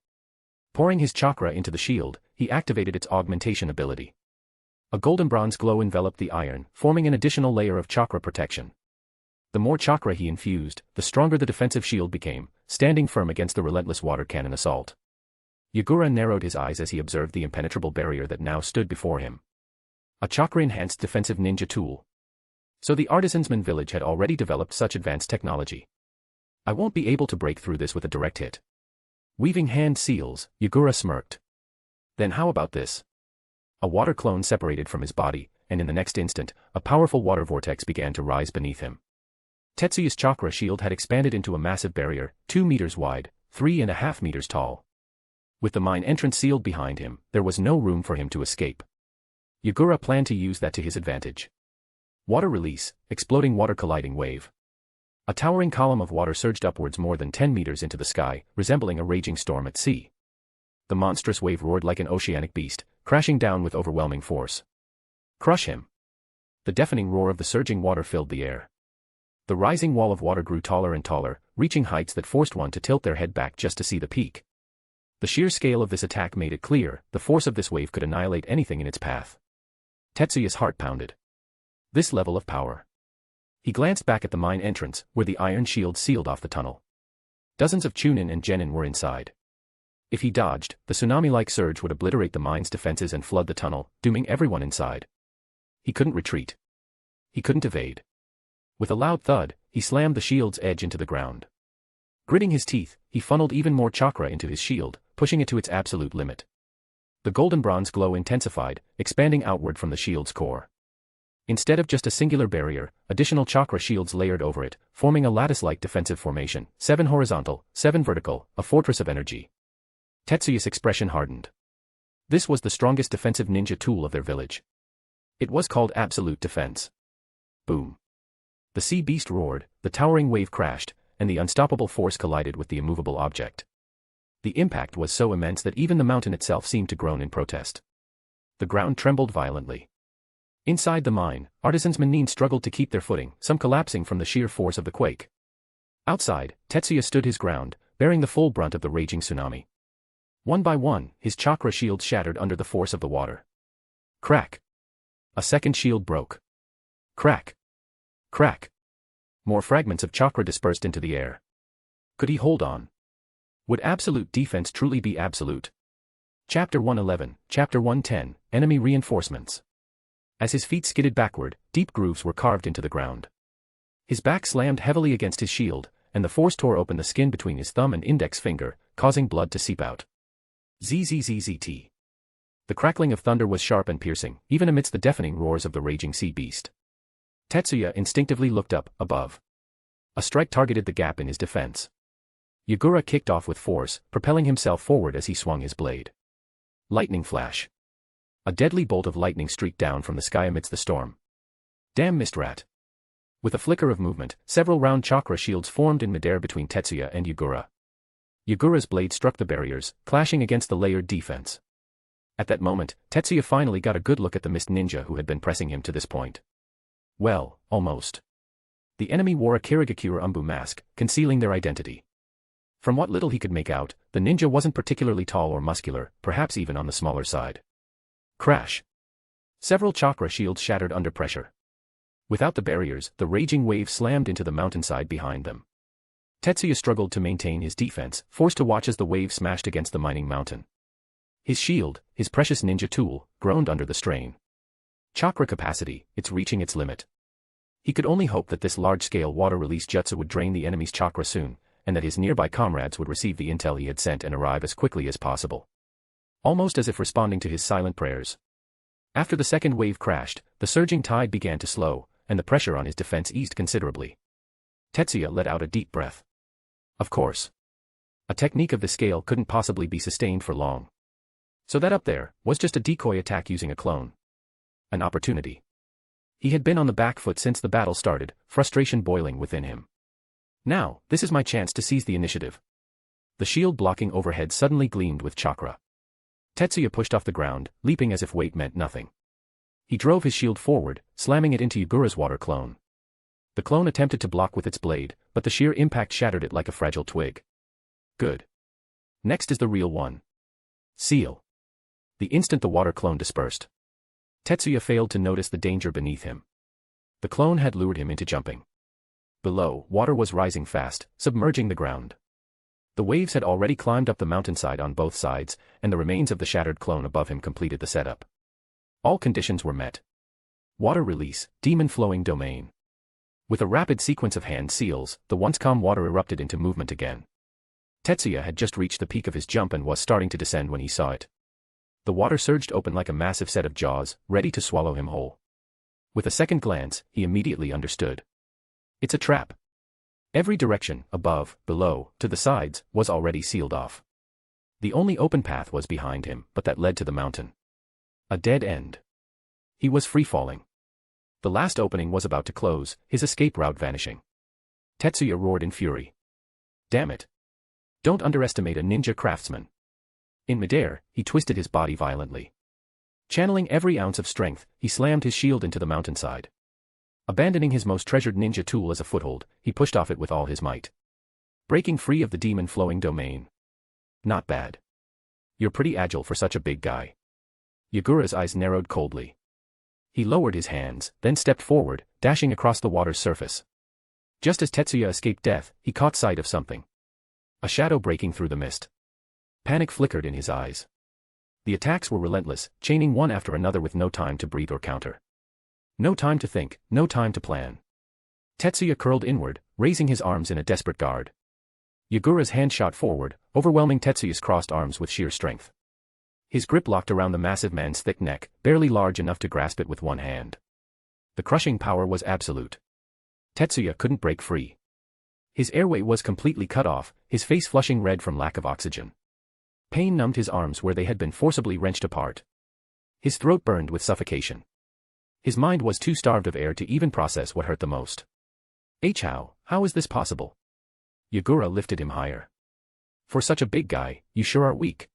[SPEAKER 3] Pouring his chakra into the shield, he activated its augmentation ability. A golden bronze glow enveloped the iron, forming an additional layer of chakra protection. The more chakra he infused, the stronger the defensive shield became, standing firm against the relentless water cannon assault. Yagura narrowed his eyes as he observed the impenetrable barrier that now stood before him. A chakra-enhanced defensive ninja tool. So the artisansman village had already developed such advanced technology. I won't be able to break through this with a direct hit. Weaving hand seals, Yagura smirked. Then how about this? A water clone separated from his body, and in the next instant, a powerful water vortex began to rise beneath him. Tetsuya's chakra shield had expanded into a massive barrier, 2 meters wide, 3.5 meters tall. With the mine entrance sealed behind him, there was no room for him to escape. Yagura planned to use that to his advantage. Water release, exploding water colliding wave. A towering column of water surged upwards more than 10 meters into the sky, resembling a raging storm at sea. The monstrous wave roared like an oceanic beast, crashing down with overwhelming force. Crush him. The deafening roar of the surging water filled the air. The rising wall of water grew taller and taller, reaching heights that forced one to tilt their head back just to see the peak. The sheer scale of this attack made it clear, the force of this wave could annihilate anything in its path. Tetsuya's heart pounded. This level of power. He glanced back at the mine entrance, where the iron shield sealed off the tunnel. Dozens of Chunin and Genin were inside. If he dodged, the tsunami-like surge would obliterate the mine's defenses and flood the tunnel, dooming everyone inside. He couldn't retreat. He couldn't evade. With a loud thud, he slammed the shield's edge into the ground. Gritting his teeth, he funneled even more chakra into his shield, pushing it to its absolute limit. The golden-bronze glow intensified, expanding outward from the shield's core. Instead of just a singular barrier, additional chakra shields layered over it, forming a lattice-like defensive formation, 7 horizontal, 7 vertical, a fortress of energy. Tetsuya's expression hardened. This was the strongest defensive ninja tool of their village. It was called absolute defense. Boom. The sea beast roared, the towering wave crashed, and the unstoppable force collided with the immovable object. The impact was so immense that even the mountain itself seemed to groan in protest. The ground trembled violently. Inside the mine, artisans' menin struggled to keep their footing, some collapsing from the sheer force of the quake. Outside, Tetsuya stood his ground, bearing the full brunt of the raging tsunami. One by one, his chakra shields shattered under the force of the water. Crack. A second shield broke. Crack. Crack. More fragments of chakra dispersed into the air. Could he hold on? Would absolute defense truly be absolute? Chapter 111, Chapter 110, Enemy Reinforcements. As his feet skidded backward, deep grooves were carved into the ground. His back slammed heavily against his shield, and the force tore open the skin between his thumb and index finger, causing blood to seep out. Zzzt. The crackling of thunder was sharp and piercing, even amidst the deafening roars of the raging sea beast. Tetsuya instinctively looked up, above. A strike targeted the gap in his defense. Yagura kicked off with force, propelling himself forward as he swung his blade. Lightning flash. A deadly bolt of lightning streaked down from the sky amidst the storm. Damn mist rat. With a flicker of movement, several round chakra shields formed in midair between Tetsuya and Yagura. Yagura's blade struck the barriers, clashing against the layered defense. At that moment, Tetsuya finally got a good look at the mist ninja who had been pressing him to this point. Well, almost. The enemy wore a Kirigakure Anbu mask, concealing their identity. From what little he could make out, the ninja wasn't particularly tall or muscular, perhaps even on the smaller side. Crash. Several chakra shields shattered under pressure. Without the barriers, the raging wave slammed into the mountainside behind them. Tetsuya struggled to maintain his defense, forced to watch as the wave smashed against the mining mountain. His shield, his precious ninja tool, groaned under the strain. Chakra capacity, it's reaching its limit. He could only hope that this large-scale water-release jutsu would drain the enemy's chakra soon, and that his nearby comrades would receive the intel he had sent and arrive as quickly as possible. Almost as if responding to his silent prayers. After the second wave crashed, the surging tide began to slow, and the pressure on his defense eased considerably. Tetsuya let out a deep breath. Of course. A technique of this scale couldn't possibly be sustained for long. So that up there was just a decoy attack using a clone. An opportunity. He had been on the back foot since the battle started, frustration boiling within him. Now, this is my chance to seize the initiative. The shield blocking overhead suddenly gleamed with chakra. Tetsuya pushed off the ground, leaping as if weight meant nothing. He drove his shield forward, slamming it into Yagura's water clone. The clone attempted to block with its blade, but the sheer impact shattered it like a fragile twig. Good. Next is the real one. Seal. The instant the water clone dispersed, Tetsuya failed to notice the danger beneath him. The clone had lured him into jumping. Below, water was rising fast, submerging the ground. The waves had already climbed up the mountainside on both sides, and the remains of the shattered clone above him completed the setup. All conditions were met. Water release, demon flowing domain. With a rapid sequence of hand seals, the once calm water erupted into movement again. Tetsuya had just reached the peak of his jump and was starting to descend when he saw it. The water surged open like a massive set of jaws, ready to swallow him whole. With a second glance, he immediately understood. It's a trap. Every direction, above, below, to the sides, was already sealed off. The only open path was behind him, but that led to the mountain. A dead end. He was free-falling. The last opening was about to close, his escape route vanishing. Tetsuya roared in fury. Damn it. Don't underestimate a ninja craftsman. In midair, he twisted his body violently. Channeling every ounce of strength, he slammed his shield into the mountainside. Abandoning his most treasured ninja tool as a foothold, he pushed off it with all his might. Breaking free of the demon-flowing domain. Not bad. You're pretty agile for such a big guy. Yagura's eyes narrowed coldly. He lowered his hands, then stepped forward, dashing across the water's surface. Just as Tetsuya escaped death, he caught sight of something. A shadow breaking through the mist. Panic flickered in his eyes. The attacks were relentless, chaining one after another with no time to breathe or counter. No time to think, no time to plan. Tetsuya curled inward, raising his arms in a desperate guard. Yagura's hand shot forward, overwhelming Tetsuya's crossed arms with sheer strength. His grip locked around the massive man's thick neck, barely large enough to grasp it with one hand. The crushing power was absolute. Tetsuya couldn't break free. His airway was completely cut off, his face flushing red from lack of oxygen. Pain numbed his arms where they had been forcibly wrenched apart. His throat burned with suffocation. His mind was too starved of air to even process what hurt the most. How is this possible? Yagura lifted him higher. For such a big guy, you sure are weak.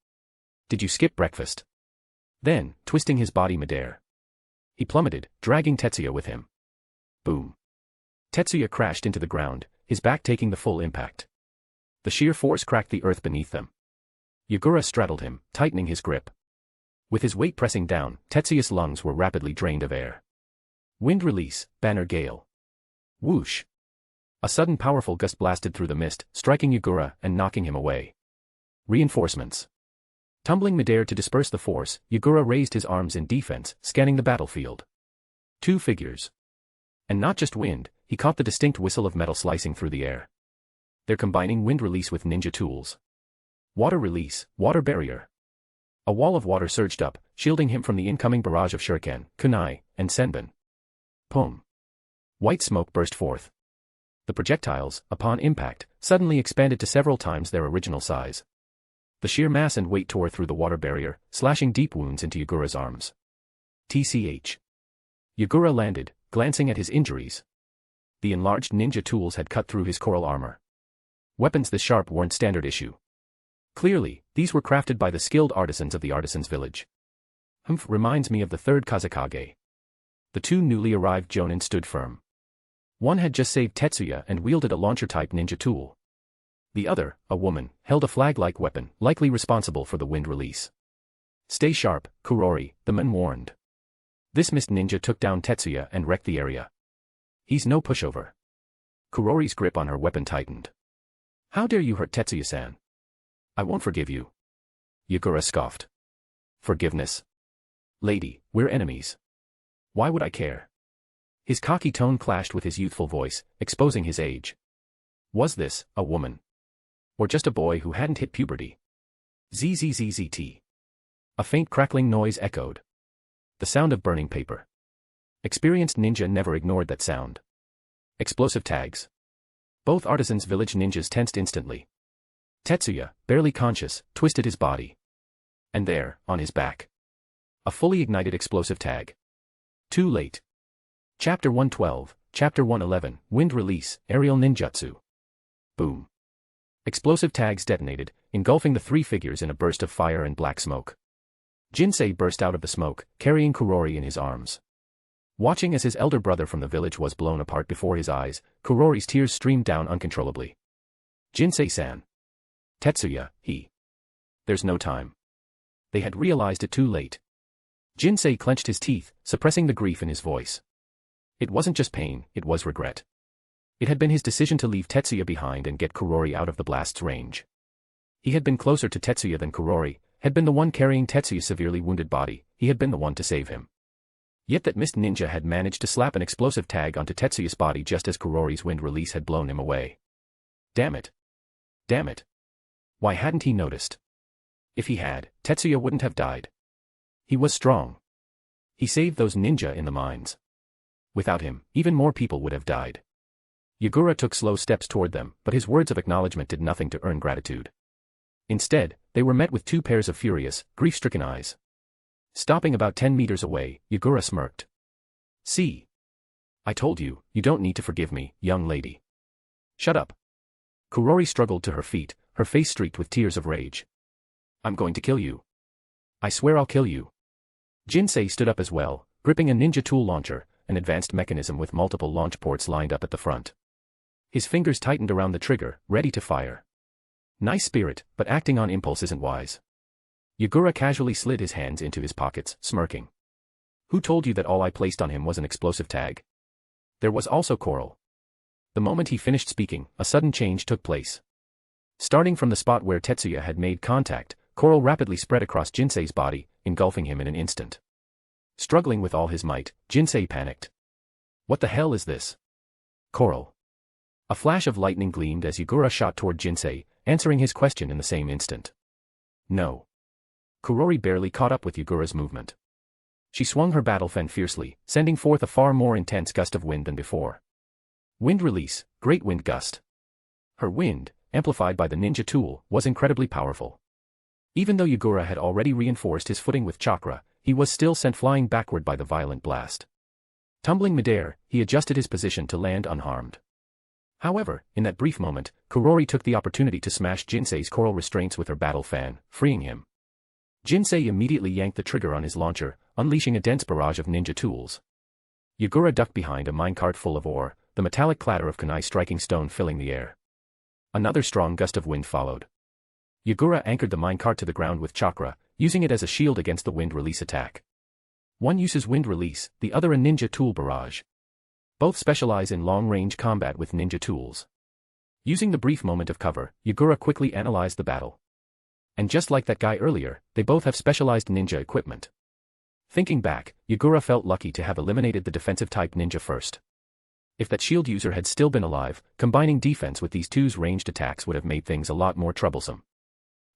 [SPEAKER 3] Did you skip breakfast? Then, twisting his body midair, he plummeted, dragging Tetsuya with him. Boom. Tetsuya crashed into the ground, his back taking the full impact. The sheer force cracked the earth beneath them. Yagura straddled him, tightening his grip. With his weight pressing down, Tetsuya's lungs were rapidly drained of air. Wind release, banner gale. Whoosh. A sudden powerful gust blasted through the mist, striking Yagura and knocking him away. Reinforcements. Tumbling midair to disperse the force, Yagura raised his arms in defense, scanning the battlefield. Two figures. And not just wind, he caught the distinct whistle of metal slicing through the air. They're combining wind release with ninja tools. Water release, water barrier. A wall of water surged up, shielding him from the incoming barrage of shuriken, kunai, and senbon. Pum. White smoke burst forth. The projectiles, upon impact, suddenly expanded to several times their original size. The sheer mass and weight tore through the water barrier, slashing deep wounds into Yagura's arms. TCH. Yagura landed, glancing at his injuries. The enlarged ninja tools had cut through his coral armor. Weapons this sharp weren't standard issue. Clearly, these were crafted by the skilled artisans of the artisans' village. Reminds me of the third Kazekage. The two newly arrived Jonin stood firm. One had just saved Tetsuya and wielded a launcher-type ninja tool. The other, a woman, held a flag-like weapon, likely responsible for the wind release. Stay sharp, Kurori, the man warned. This mist ninja took down Tetsuya and wrecked the area. He's no pushover. Kurori's grip on her weapon tightened. How dare you hurt Tetsuya-san? I won't forgive you. Yagura scoffed. Forgiveness? Lady, we're enemies. Why would I care? His cocky tone clashed with his youthful voice, exposing his age. Was this a woman? Or just a boy who hadn't hit puberty? ZZZZT. A faint crackling noise echoed. The sound of burning paper. Experienced ninja never ignored that sound. Explosive tags. Both artisans' village ninjas tensed instantly. Tetsuya, barely conscious, twisted his body. And there, on his back, a fully ignited explosive tag. Too late. Chapter 112, Chapter 111, Wind Release, Aerial Ninjutsu. Boom. Explosive tags detonated, engulfing the three figures in a burst of fire and black smoke. Jinsei burst out of the smoke, carrying Kurori in his arms. Watching as his elder brother from the village was blown apart before his eyes, Kurori's tears streamed down uncontrollably. Jinsei-san. Tetsuya, There's no time. They had realized it too late. Jinsei clenched his teeth, suppressing the grief in his voice. It wasn't just pain, it was regret. It had been his decision to leave Tetsuya behind and get Kurori out of the blast's range. He had been closer to Tetsuya than Kurori, had been the one carrying Tetsuya's severely wounded body, he had been the one to save him. Yet that mist ninja had managed to slap an explosive tag onto Tetsuya's body just as Kurori's wind release had blown him away. Damn it. Damn it. Why hadn't he noticed? If he had, Tetsuya wouldn't have died. He was strong. He saved those ninja in the mines. Without him, even more people would have died. Yagura took slow steps toward them, but his words of acknowledgement did nothing to earn gratitude. Instead, they were met with two pairs of furious, grief-stricken eyes. Stopping about 10 meters away, Yagura smirked. See? I told you, you don't need to forgive me, young lady. Shut up. Kurori struggled to her feet, her face streaked with tears of rage. I'm going to kill you. I swear I'll kill you. Jinsei stood up as well, gripping a ninja tool launcher, an advanced mechanism with multiple launch ports lined up at the front. His fingers tightened around the trigger, ready to fire. Nice spirit, but acting on impulse isn't wise. Yagura casually slid his hands into his pockets, smirking. Who told you that all I placed on him was an explosive tag? There was also Coral. The moment he finished speaking, a sudden change took place. Starting from the spot where Tetsuya had made contact, Coral rapidly spread across Jinsei's body, engulfing him in an instant. Struggling with all his might, Jinsei panicked. What the hell is this? Coral. A flash of lightning gleamed as Yagura shot toward Jinsei, answering his question in the same instant. No. Kurori barely caught up with Yagura's movement. She swung her battle fan fiercely, sending forth a far more intense gust of wind than before. Wind release, great wind gust. Her wind, amplified by the ninja tool, was incredibly powerful. Even though Yagura had already reinforced his footing with chakra, he was still sent flying backward by the violent blast. Tumbling midair, he adjusted his position to land unharmed. However, in that brief moment, Kurori took the opportunity to smash Jinsei's coral restraints with her battle fan, freeing him. Jinsei immediately yanked the trigger on his launcher, unleashing a dense barrage of ninja tools. Yagura ducked behind a minecart full of ore, the metallic clatter of kunai striking stone filling the air. Another strong gust of wind followed. Yagura anchored the minecart to the ground with chakra, using it as a shield against the wind release attack. One uses wind release, the other a ninja tool barrage. Both specialize in long-range combat with ninja tools. Using the brief moment of cover, Yagura quickly analyzed the battle. And just like that guy earlier, they both have specialized ninja equipment. Thinking back, Yagura felt lucky to have eliminated the defensive-type ninja first. If that shield user had still been alive, combining defense with these two's ranged attacks would have made things a lot more troublesome.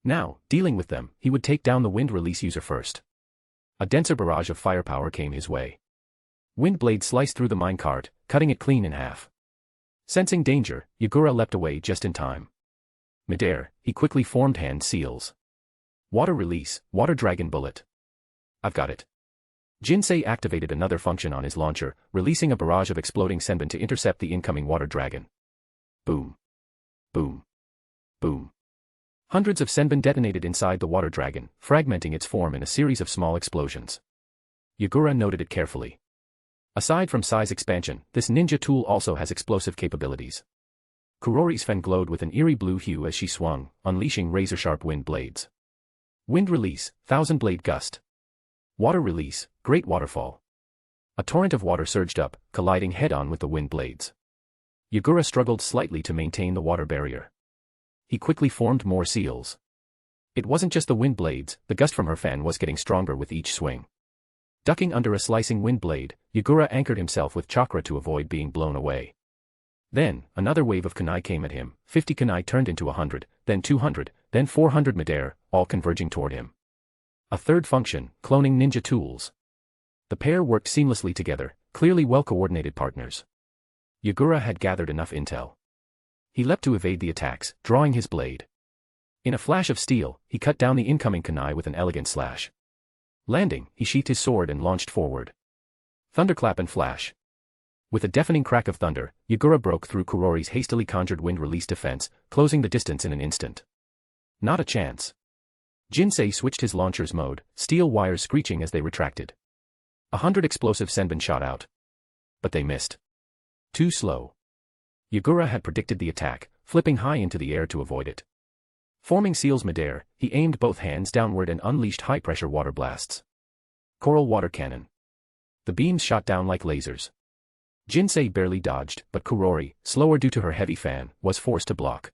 [SPEAKER 3] Now, dealing with them, he would take down the wind release user first. A denser barrage of firepower came his way. Wind blades sliced through the minecart, cutting it clean in half. Sensing danger, Yagura leapt away just in time. Midair, he quickly formed hand seals. Water release, water dragon bullet. I've got it. Jinsei activated another function on his launcher, releasing a barrage of exploding senbon to intercept the incoming water dragon. Boom. Boom. Boom. Hundreds of senbon detonated inside the water dragon, fragmenting its form in a series of small explosions. Yagura noted it carefully. Aside from size expansion, this ninja tool also has explosive capabilities. Kurori's fan glowed with an eerie blue hue as she swung, unleashing razor-sharp wind blades. Wind release, thousand blade gust. Water release, great waterfall. A torrent of water surged up, colliding head-on with the wind blades. Yagura struggled slightly to maintain the water barrier. He quickly formed more seals. It wasn't just the wind blades, the gust from her fan was getting stronger with each swing. Ducking under a slicing wind blade, Yagura anchored himself with chakra to avoid being blown away. Then, another wave of kunai came at him, 50 kunai turned into 100, then 200, then 400 midair, all converging toward him. A third function, cloning ninja tools. The pair worked seamlessly together, clearly well-coordinated partners. Yagura had gathered enough intel. He leapt to evade the attacks, drawing his blade. In a flash of steel, he cut down the incoming kunai with an elegant slash. Landing, he sheathed his sword and launched forward. Thunderclap and flash. With a deafening crack of thunder, Yagura broke through Kurori's hastily conjured wind release defense, closing the distance in an instant. Not a chance. Jinsei switched his launcher's mode, steel wires screeching as they retracted. 100 explosive senbon shot out. But they missed. Too slow. Yagura had predicted the attack, flipping high into the air to avoid it. Forming seals midair, he aimed both hands downward and unleashed high-pressure water blasts. Coral water cannon. The beams shot down like lasers. Jinsei barely dodged, but Kurori, slower due to her heavy fan, was forced to block.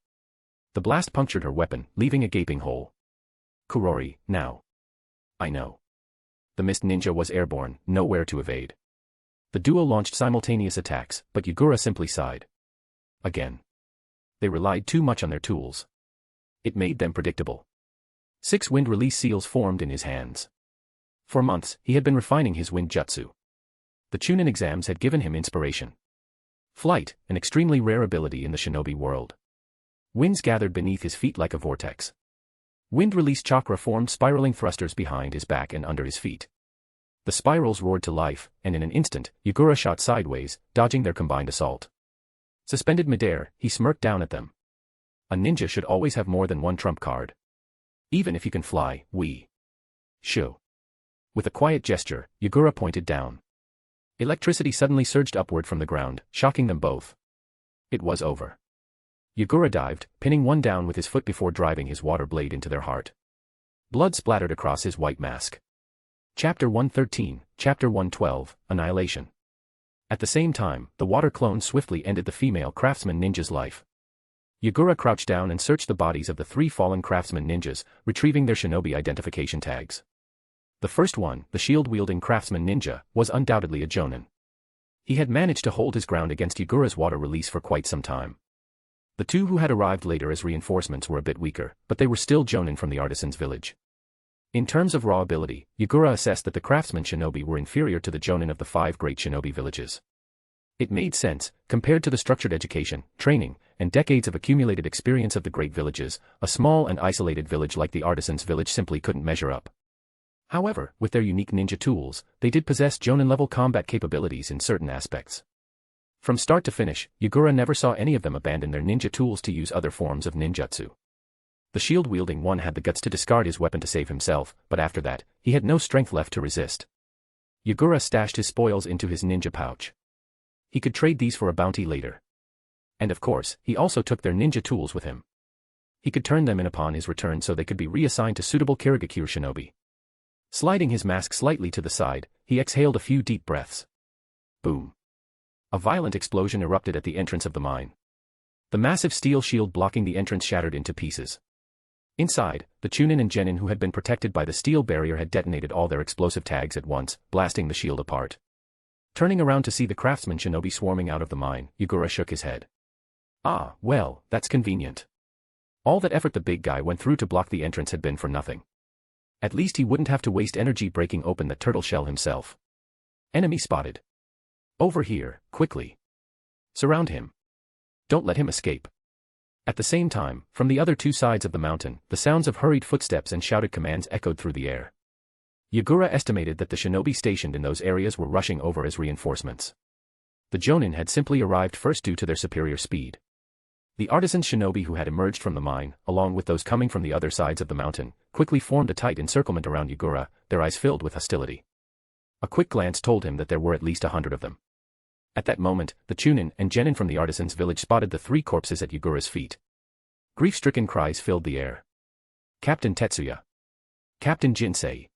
[SPEAKER 3] The blast punctured her weapon, leaving a gaping hole. Kurori, now. I know. The mist ninja was airborne, nowhere to evade. The duo launched simultaneous attacks, but Yagura simply sighed. Again. They relied too much on their tools. It made them predictable. 6 wind release seals formed in his hands. For months, he had been refining his wind jutsu. The Chunin exams had given him inspiration. Flight, an extremely rare ability in the shinobi world. Winds gathered beneath his feet like a vortex. Wind release chakra formed spiraling thrusters behind his back and under his feet. The spirals roared to life, and in an instant, Yagura shot sideways, dodging their combined assault. Suspended midair, he smirked down at them. A ninja should always have more than one trump card. Even if you can fly, we. Shoo. With a quiet gesture, Yagura pointed down. Electricity suddenly surged upward from the ground, shocking them both. It was over. Yagura dived, pinning one down with his foot before driving his water blade into their heart. Blood splattered across his white mask. Chapter 113, Chapter 112, Annihilation. At the same time, the water clone swiftly ended the female craftsman ninja's life. Yagura crouched down and searched the bodies of the 3 fallen craftsman ninjas, retrieving their shinobi identification tags. The first one, the shield-wielding craftsman ninja, was undoubtedly a Jonin. He had managed to hold his ground against Yagura's water release for quite some time. The 2 who had arrived later as reinforcements were a bit weaker, but they were still Jonin from the artisan's village. In terms of raw ability, Yagura assessed that the craftsman shinobi were inferior to the Jonin of the 5 great shinobi villages. It made sense, compared to the structured education, training, and decades of accumulated experience of the great villages, a small and isolated village like the artisan's village simply couldn't measure up. However, with their unique ninja tools, they did possess Jonin-level combat capabilities in certain aspects. From start to finish, Yagura never saw any of them abandon their ninja tools to use other forms of ninjutsu. The shield-wielding one had the guts to discard his weapon to save himself, but after that, he had no strength left to resist. Yagura stashed his spoils into his ninja pouch. He could trade these for a bounty later. And of course, he also took their ninja tools with him. He could turn them in upon his return so they could be reassigned to suitable Kirigakure shinobi. Sliding his mask slightly to the side, he exhaled a few deep breaths. Boom. A violent explosion erupted at the entrance of the mine. The massive steel shield blocking the entrance shattered into pieces. Inside, the Chunin and Genin who had been protected by the steel barrier had detonated all their explosive tags at once, blasting the shield apart. Turning around to see the craftsman shinobi swarming out of the mine, Yagura shook his head. Ah, well, that's convenient. All that effort the big guy went through to block the entrance had been for nothing. At least he wouldn't have to waste energy breaking open the turtle shell himself. Enemy spotted. Over here, quickly. Surround him. Don't let him escape. At the same time, from the other 2 sides of the mountain, the sounds of hurried footsteps and shouted commands echoed through the air. Yagura estimated that the shinobi stationed in those areas were rushing over as reinforcements. The Jonin had simply arrived first due to their superior speed. The artisan shinobi who had emerged from the mine, along with those coming from the other sides of the mountain, quickly formed a tight encirclement around Yagura, their eyes filled with hostility. A quick glance told him that there were at least 100 of them. At that moment, the Chunin and Genin from the artisan's village spotted the 3 corpses at Yagura's feet. Grief-stricken cries filled the air. Captain Tetsuya. Captain Jinsei.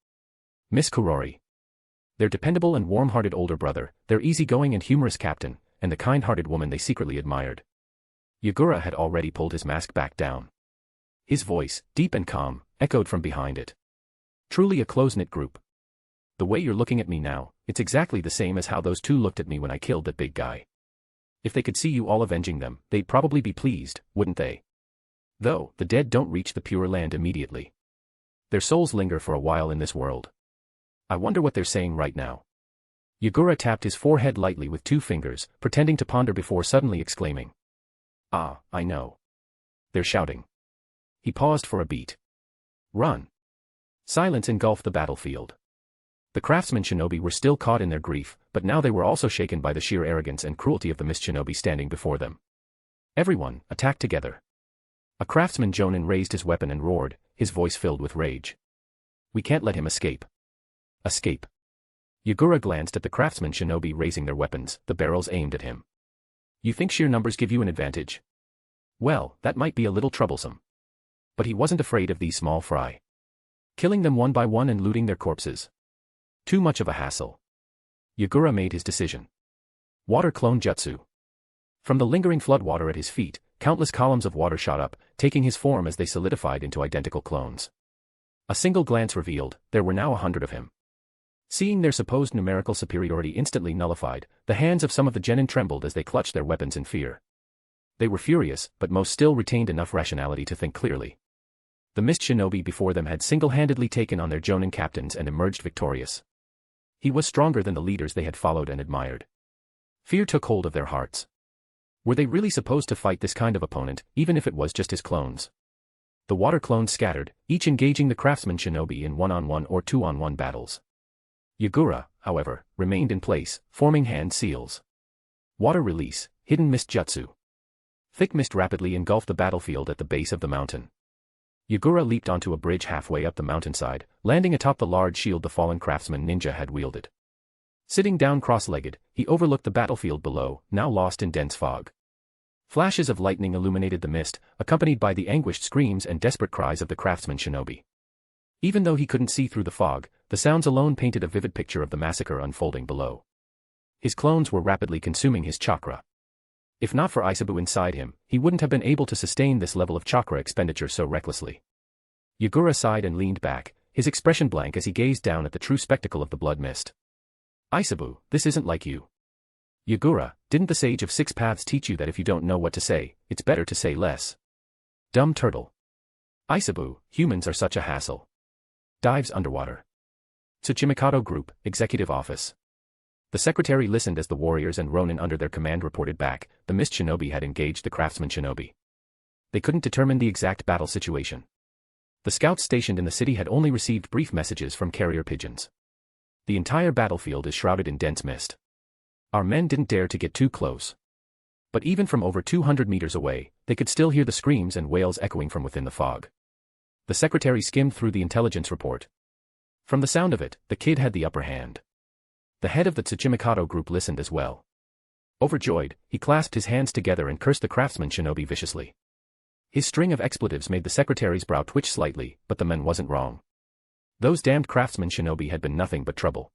[SPEAKER 3] Miss Kurori. Their dependable and warm-hearted older brother, their easygoing and humorous captain, and the kind-hearted woman they secretly admired. Yagura had already pulled his mask back down. His voice, deep and calm, echoed from behind it. Truly a close-knit group. The way you're looking at me now, it's exactly the same as how those 2 looked at me when I killed that big guy. If they could see you all avenging them, they'd probably be pleased, wouldn't they? Though, the dead don't reach the Pure Land immediately. Their souls linger for a while in this world. I wonder what they're saying right now. Yagura tapped his forehead lightly with 2 fingers, pretending to ponder before suddenly exclaiming. Ah, I know. They're shouting. He paused for a beat. Run. Silence engulfed the battlefield. The craftsmen shinobi were still caught in their grief, but now they were also shaken by the sheer arrogance and cruelty of the mist shinobi standing before them. Everyone, attack together. A craftsman Jonin raised his weapon and roared, his voice filled with rage. We can't let him escape. Escape. Yagura glanced at the craftsmen shinobi raising their weapons, the barrels aimed at him. You think sheer numbers give you an advantage? Well, that might be a little troublesome. But he wasn't afraid of these small fry. Killing them one by one and looting their corpses. Too much of a hassle. Yagura made his decision. Water clone jutsu. From the lingering floodwater at his feet, countless columns of water shot up, taking his form as they solidified into identical clones. A single glance revealed, there were now 100 of him. Seeing their supposed numerical superiority instantly nullified, the hands of some of the genin trembled as they clutched their weapons in fear. They were furious, but most still retained enough rationality to think clearly. The mist shinobi before them had single-handedly taken on their Jonin captains and emerged victorious. He was stronger than the leaders they had followed and admired. Fear took hold of their hearts. Were they really supposed to fight this kind of opponent, even if it was just his clones? The water clones scattered, each engaging the craftsman shinobi in 1-on-1 or 2-on-1 battles. Yagura, however, remained in place, forming hand seals. Water release, hidden mist jutsu. Thick mist rapidly engulfed the battlefield at the base of the mountain. Yagura leaped onto a bridge halfway up the mountainside, landing atop the large shield the fallen craftsman ninja had wielded. Sitting down cross-legged, he overlooked the battlefield below, now lost in dense fog. Flashes of lightning illuminated the mist, accompanied by the anguished screams and desperate cries of the craftsman shinobi. Even though he couldn't see through the fog, the sounds alone painted a vivid picture of the massacre unfolding below. His clones were rapidly consuming his chakra. If not for Isabu inside him, he wouldn't have been able to sustain this level of chakra expenditure so recklessly. Yagura sighed and leaned back, his expression blank as he gazed down at the true spectacle of the blood mist. Isabu, this isn't like you. Yagura, didn't the Sage of Six Paths teach you that if you don't know what to say, it's better to say less? Dumb turtle. Isabu, humans are such a hassle. Dives underwater. Tsuchimikado Group, Executive Office. The secretary listened as the warriors and Ronin under their command reported back. The Mist Shinobi had engaged the craftsman shinobi. They couldn't determine the exact battle situation. The scouts stationed in the city had only received brief messages from carrier pigeons. The entire battlefield is shrouded in dense mist. Our men didn't dare to get too close. But even from over 200 meters away, they could still hear the screams and wails echoing from within the fog. The secretary skimmed through the intelligence report. From the sound of it, the kid had the upper hand. The head of the Tsuchimikado group listened as well. Overjoyed, he clasped his hands together and cursed the craftsman shinobi viciously. His string of expletives made the secretary's brow twitch slightly, but the man wasn't wrong. Those damned craftsman shinobi had been nothing but trouble.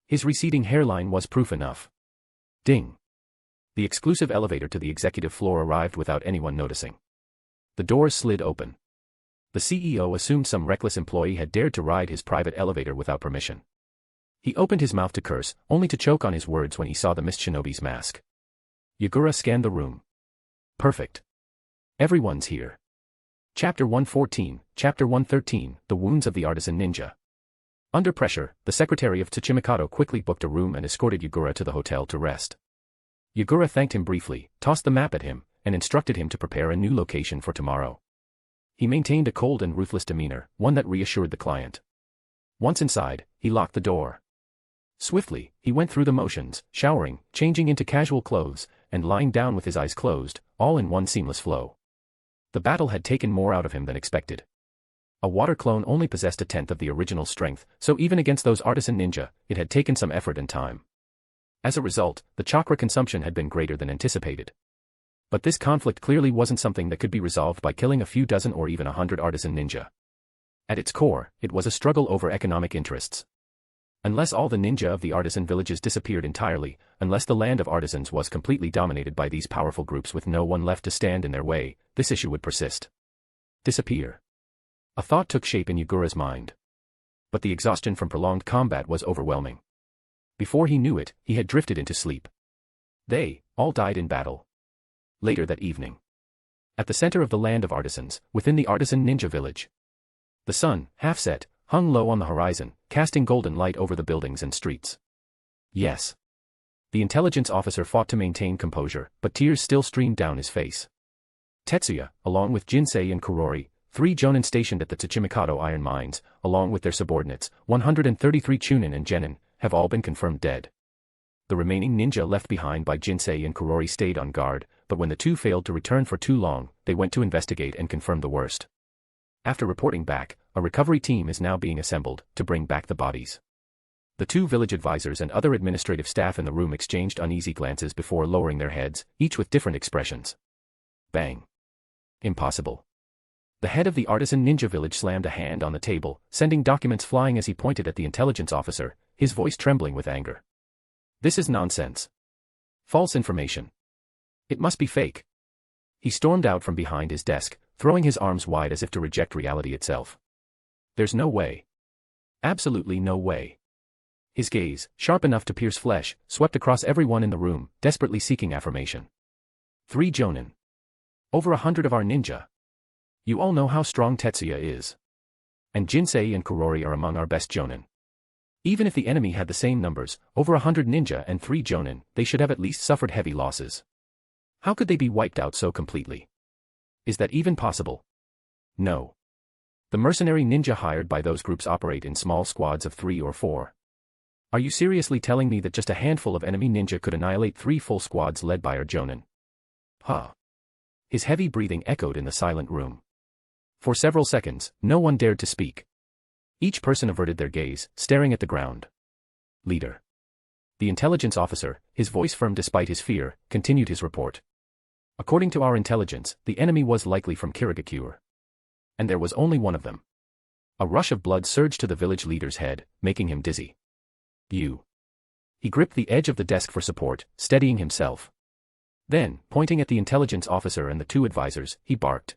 [SPEAKER 3] His receding hairline was proof enough. Ding. The exclusive elevator to the executive floor arrived without anyone noticing. The doors slid open. The CEO assumed some reckless employee had dared to ride his private elevator without permission. He opened his mouth to curse, only to choke on his words when he saw the Mist Shinobi's mask. Yagura scanned the room. Perfect. Everyone's here. Chapter 114, Chapter 113, The Wounds of the Artisan Ninja. Under pressure, the secretary of Tsuchimikado quickly booked a room and escorted Yagura to the hotel to rest. Yagura thanked him briefly, tossed the map at him, and instructed him to prepare a new location for tomorrow. He maintained a cold and ruthless demeanor, one that reassured the client. Once inside, he locked the door. Swiftly, he went through the motions, showering, changing into casual clothes, and lying down with his eyes closed, all in one seamless flow. The battle had taken more out of him than expected. A water clone only possessed a tenth of the original strength, so even against those artisan ninja, it had taken some effort and time. As a result, the chakra consumption had been greater than anticipated. But this conflict clearly wasn't something that could be resolved by killing a few dozen or even 100 artisan ninja. At its core, it was a struggle over economic interests. Unless all the ninja of the artisan villages disappeared entirely, unless the land of artisans was completely dominated by these powerful groups with no one left to stand in their way, this issue would persist. Disappear. A thought took shape in Yagura's mind. But the exhaustion from prolonged combat was overwhelming. Before he knew it, he had drifted into sleep. They all died in battle. Later that evening. At the center of the land of artisans, within the artisan ninja village. The sun, half set, hung low on the horizon, casting golden light over the buildings and streets. Yes. The intelligence officer fought to maintain composure, but tears still streamed down his face. Tetsuya, along with Jinsei and Kurori, 3 Jonin stationed at the Tsuchimikado iron mines, along with their subordinates, 133 Chunin and Genin, have all been confirmed dead. The remaining ninja left behind by Jinsei and Kurori stayed on guard, but when the two failed to return for too long, they went to investigate and confirm the worst. After reporting back, a recovery team is now being assembled to bring back the bodies. The 2 village advisors and other administrative staff in the room exchanged uneasy glances before lowering their heads, each with different expressions. Bang. Impossible. The head of the artisan ninja village slammed a hand on the table, sending documents flying as he pointed at the intelligence officer, his voice trembling with anger. This is nonsense. False information. It must be fake. He stormed out from behind his desk, throwing his arms wide as if to reject reality itself. There's no way. Absolutely no way. His gaze, sharp enough to pierce flesh, swept across everyone in the room, desperately seeking affirmation. 3 Jonin. Over 100 of our ninja. You all know how strong Tetsuya is. And Jinsei and Kurori are among our best Jonin. Even if the enemy had the same numbers, over 100 ninja and 3 Jonin, they should have at least suffered heavy losses. How could they be wiped out so completely? Is that even possible? No. The mercenary ninja hired by those groups operate in small squads of 3 or 4. Are you seriously telling me that just a handful of enemy ninja could annihilate 3 full squads led by our Jonin? Huh. His heavy breathing echoed in the silent room. For several seconds, no one dared to speak. Each person averted their gaze, staring at the ground. Leader. The intelligence officer, his voice firm despite his fear, continued his report. According to our intelligence, the enemy was likely from Kirigakure. And there was only one of them. A rush of blood surged to the village leader's head, making him dizzy. You. He gripped the edge of the desk for support, steadying himself. Then, pointing at the intelligence officer and the two advisors, he barked.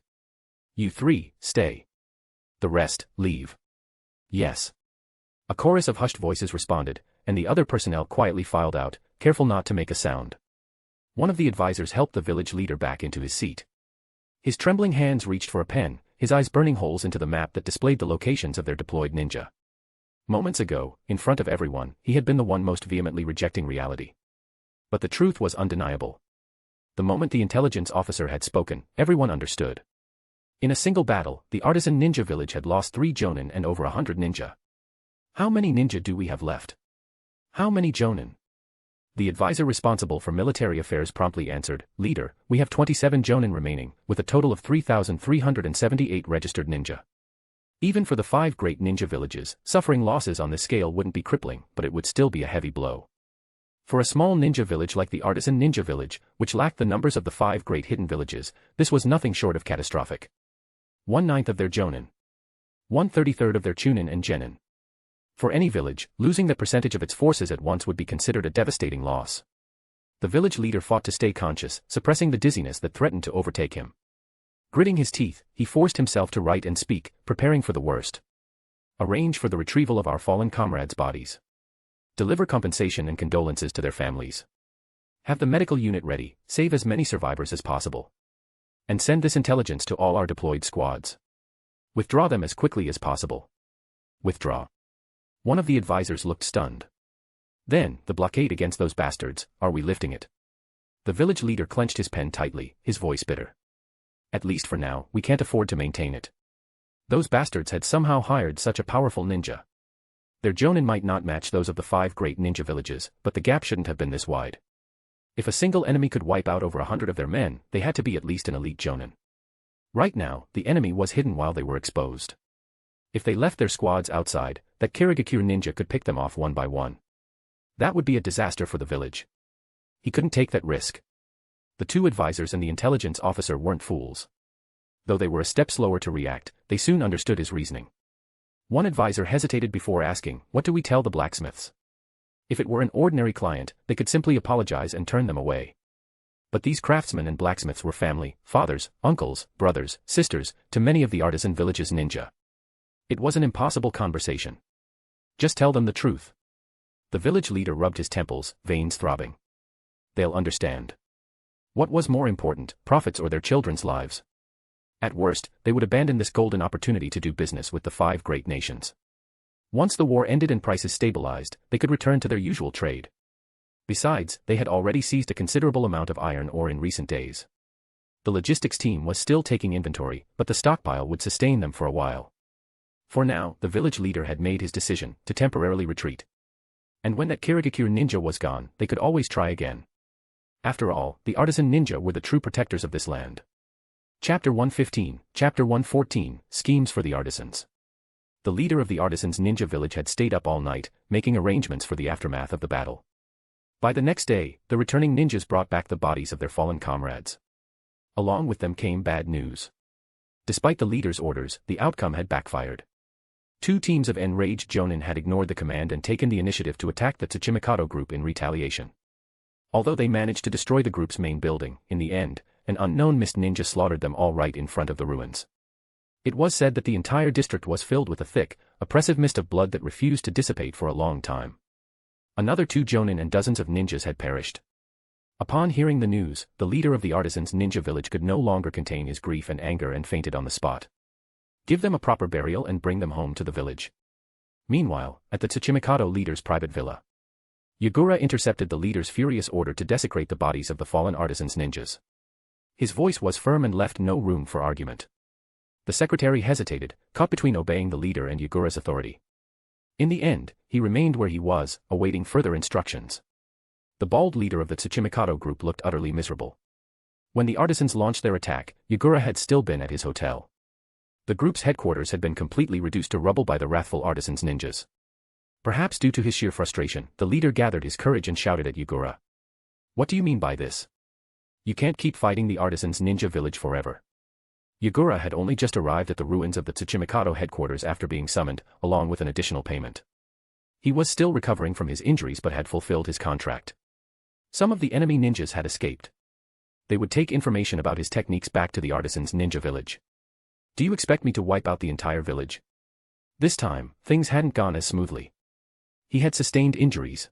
[SPEAKER 3] You three, stay. The rest, leave. Yes. A chorus of hushed voices responded, and the other personnel quietly filed out, careful not to make a sound. One of the advisors helped the village leader back into his seat. His trembling hands reached for a pen, his eyes burning holes into the map that displayed the locations of their deployed ninja. Moments ago, in front of everyone, he had been the one most vehemently rejecting reality. But the truth was undeniable. The moment the intelligence officer had spoken, everyone understood. In a single battle, the Artisan ninja village had lost 3 Jonin and over 100 ninja. How many ninja do we have left? How many Jonin? The advisor responsible for military affairs promptly answered, Leader, we have 27 Jonin remaining, with a total of 3,378 registered ninja. Even for the 5 great ninja villages, suffering losses on this scale wouldn't be crippling, but it would still be a heavy blow. For a small ninja village like the Artisan ninja village, which lacked the numbers of the 5 great hidden villages, this was nothing short of catastrophic. 1/9 of their Jonin. 1/33 of their Chunin and Genin. For any village, losing that percentage of its forces at once would be considered a devastating loss. The village leader fought to stay conscious, suppressing the dizziness that threatened to overtake him. Gritting his teeth, he forced himself to write and speak, preparing for the worst. Arrange for the retrieval of our fallen comrades' bodies. Deliver compensation and condolences to their families. Have the medical unit ready, save as many survivors as possible. And send this intelligence to all our deployed squads. Withdraw them as quickly as possible. Withdraw. One of the advisors looked stunned. Then, the blockade against those bastards, are we lifting it? The village leader clenched his pen tightly, his voice bitter. At least for now, we can't afford to maintain it. Those bastards had somehow hired such a powerful ninja. Their Jonin might not match those of the 5 great ninja villages, but the gap shouldn't have been this wide. If a single enemy could wipe out over 100 of their men, they had to be at least an elite Jonin. Right now, the enemy was hidden while they were exposed. If they left their squads outside, that Kirigakure ninja could pick them off one by one. That would be a disaster for the village. He couldn't take that risk. The 2 advisors and the intelligence officer weren't fools. Though they were a step slower to react, they soon understood his reasoning. One advisor hesitated before asking, what do we tell the blacksmiths? If it were an ordinary client, they could simply apologize and turn them away. But these craftsmen and blacksmiths were family, fathers, uncles, brothers, sisters, to many of the artisan village's ninja. It was an impossible conversation. Just tell them the truth. The village leader rubbed his temples, veins throbbing. They'll understand. What was more important, profits or their children's lives? At worst, they would abandon this golden opportunity to do business with the 5 great nations. Once the war ended and prices stabilized, they could return to their usual trade. Besides, they had already seized a considerable amount of iron ore in recent days. The logistics team was still taking inventory, but the stockpile would sustain them for a while. For now, the village leader had made his decision to temporarily retreat. And when that Kirigakure ninja was gone, they could always try again. After all, the artisan ninja were the true protectors of this land. Chapter 115, Chapter 114, Schemes for the Artisans. The leader of the artisans' ninja village had stayed up all night, making arrangements for the aftermath of the battle. By the next day, the returning ninjas brought back the bodies of their fallen comrades. Along with them came bad news. Despite the leader's orders, the outcome had backfired. 2 teams of enraged Jonin had ignored the command and taken the initiative to attack the Tsuchimikado group in retaliation. Although they managed to destroy the group's main building, in the end, an unknown mist ninja slaughtered them all right in front of the ruins. It was said that the entire district was filled with a thick, oppressive mist of blood that refused to dissipate for a long time. Another 2 Jonin and dozens of ninjas had perished. Upon hearing the news, the leader of the artisans' ninja village could no longer contain his grief and anger and fainted on the spot. Give them a proper burial and bring them home to the village. Meanwhile, at the Tsuchimikado leader's private villa, Yagura intercepted the leader's furious order to desecrate the bodies of the fallen artisans' ninjas. His voice was firm and left no room for argument. The secretary hesitated, caught between obeying the leader and Yagura's authority. In the end, he remained where he was, awaiting further instructions. The bald leader of the Tsuchimikado group looked utterly miserable. When the artisans launched their attack, Yagura had still been at his hotel. The group's headquarters had been completely reduced to rubble by the wrathful artisans' ninjas. Perhaps due to his sheer frustration, the leader gathered his courage and shouted at Yagura. What do you mean by this? You can't keep fighting the Artisan's ninja village forever. Yagura had only just arrived at the ruins of the Tsuchimikado headquarters after being summoned, along with an additional payment. He was still recovering from his injuries but had fulfilled his contract. Some of the enemy ninjas had escaped. They would take information about his techniques back to the Artisan's ninja village. Do you expect me to wipe out the entire village? This time, things hadn't gone as smoothly. He had sustained injuries.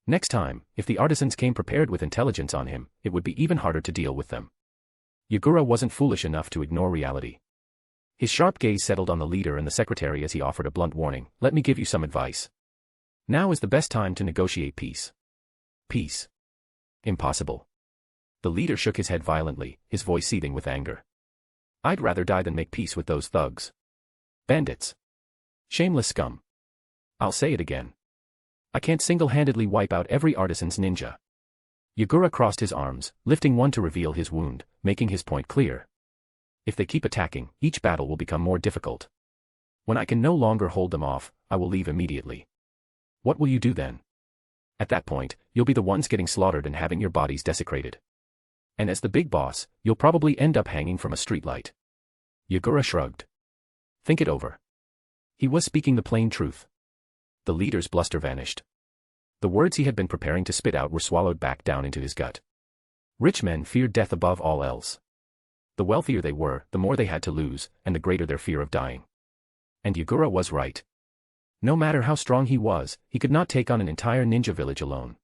[SPEAKER 3] Next time, if the Artisans came prepared with intelligence on him, it would be even harder to deal with them. Yagura wasn't foolish enough to ignore reality. His sharp gaze settled on the leader and the secretary as he offered a blunt warning. Let me give you some advice. Now is the best time to negotiate peace. Peace. Impossible. The leader shook his head violently, his voice seething with anger. I'd rather die than make peace with those thugs. Bandits. Shameless scum. I'll say it again. I can't single-handedly wipe out every Artisan's ninja. Yagura crossed his arms, lifting one to reveal his wound, making his point clear. If they keep attacking, each battle will become more difficult. When I can no longer hold them off, I will leave immediately. What will you do then? At that point, you'll be the ones getting slaughtered and having your bodies desecrated. And as the big boss, you'll probably end up hanging from a streetlight. Yagura shrugged. Think it over. He was speaking the plain truth. The leader's bluster vanished. The words he had been preparing to spit out were swallowed back down into his gut. Rich men feared death above all else. The wealthier they were, the more they had to lose, and the greater their fear of dying. And Yagura was right. No matter how strong he was, he could not take on an entire ninja village alone.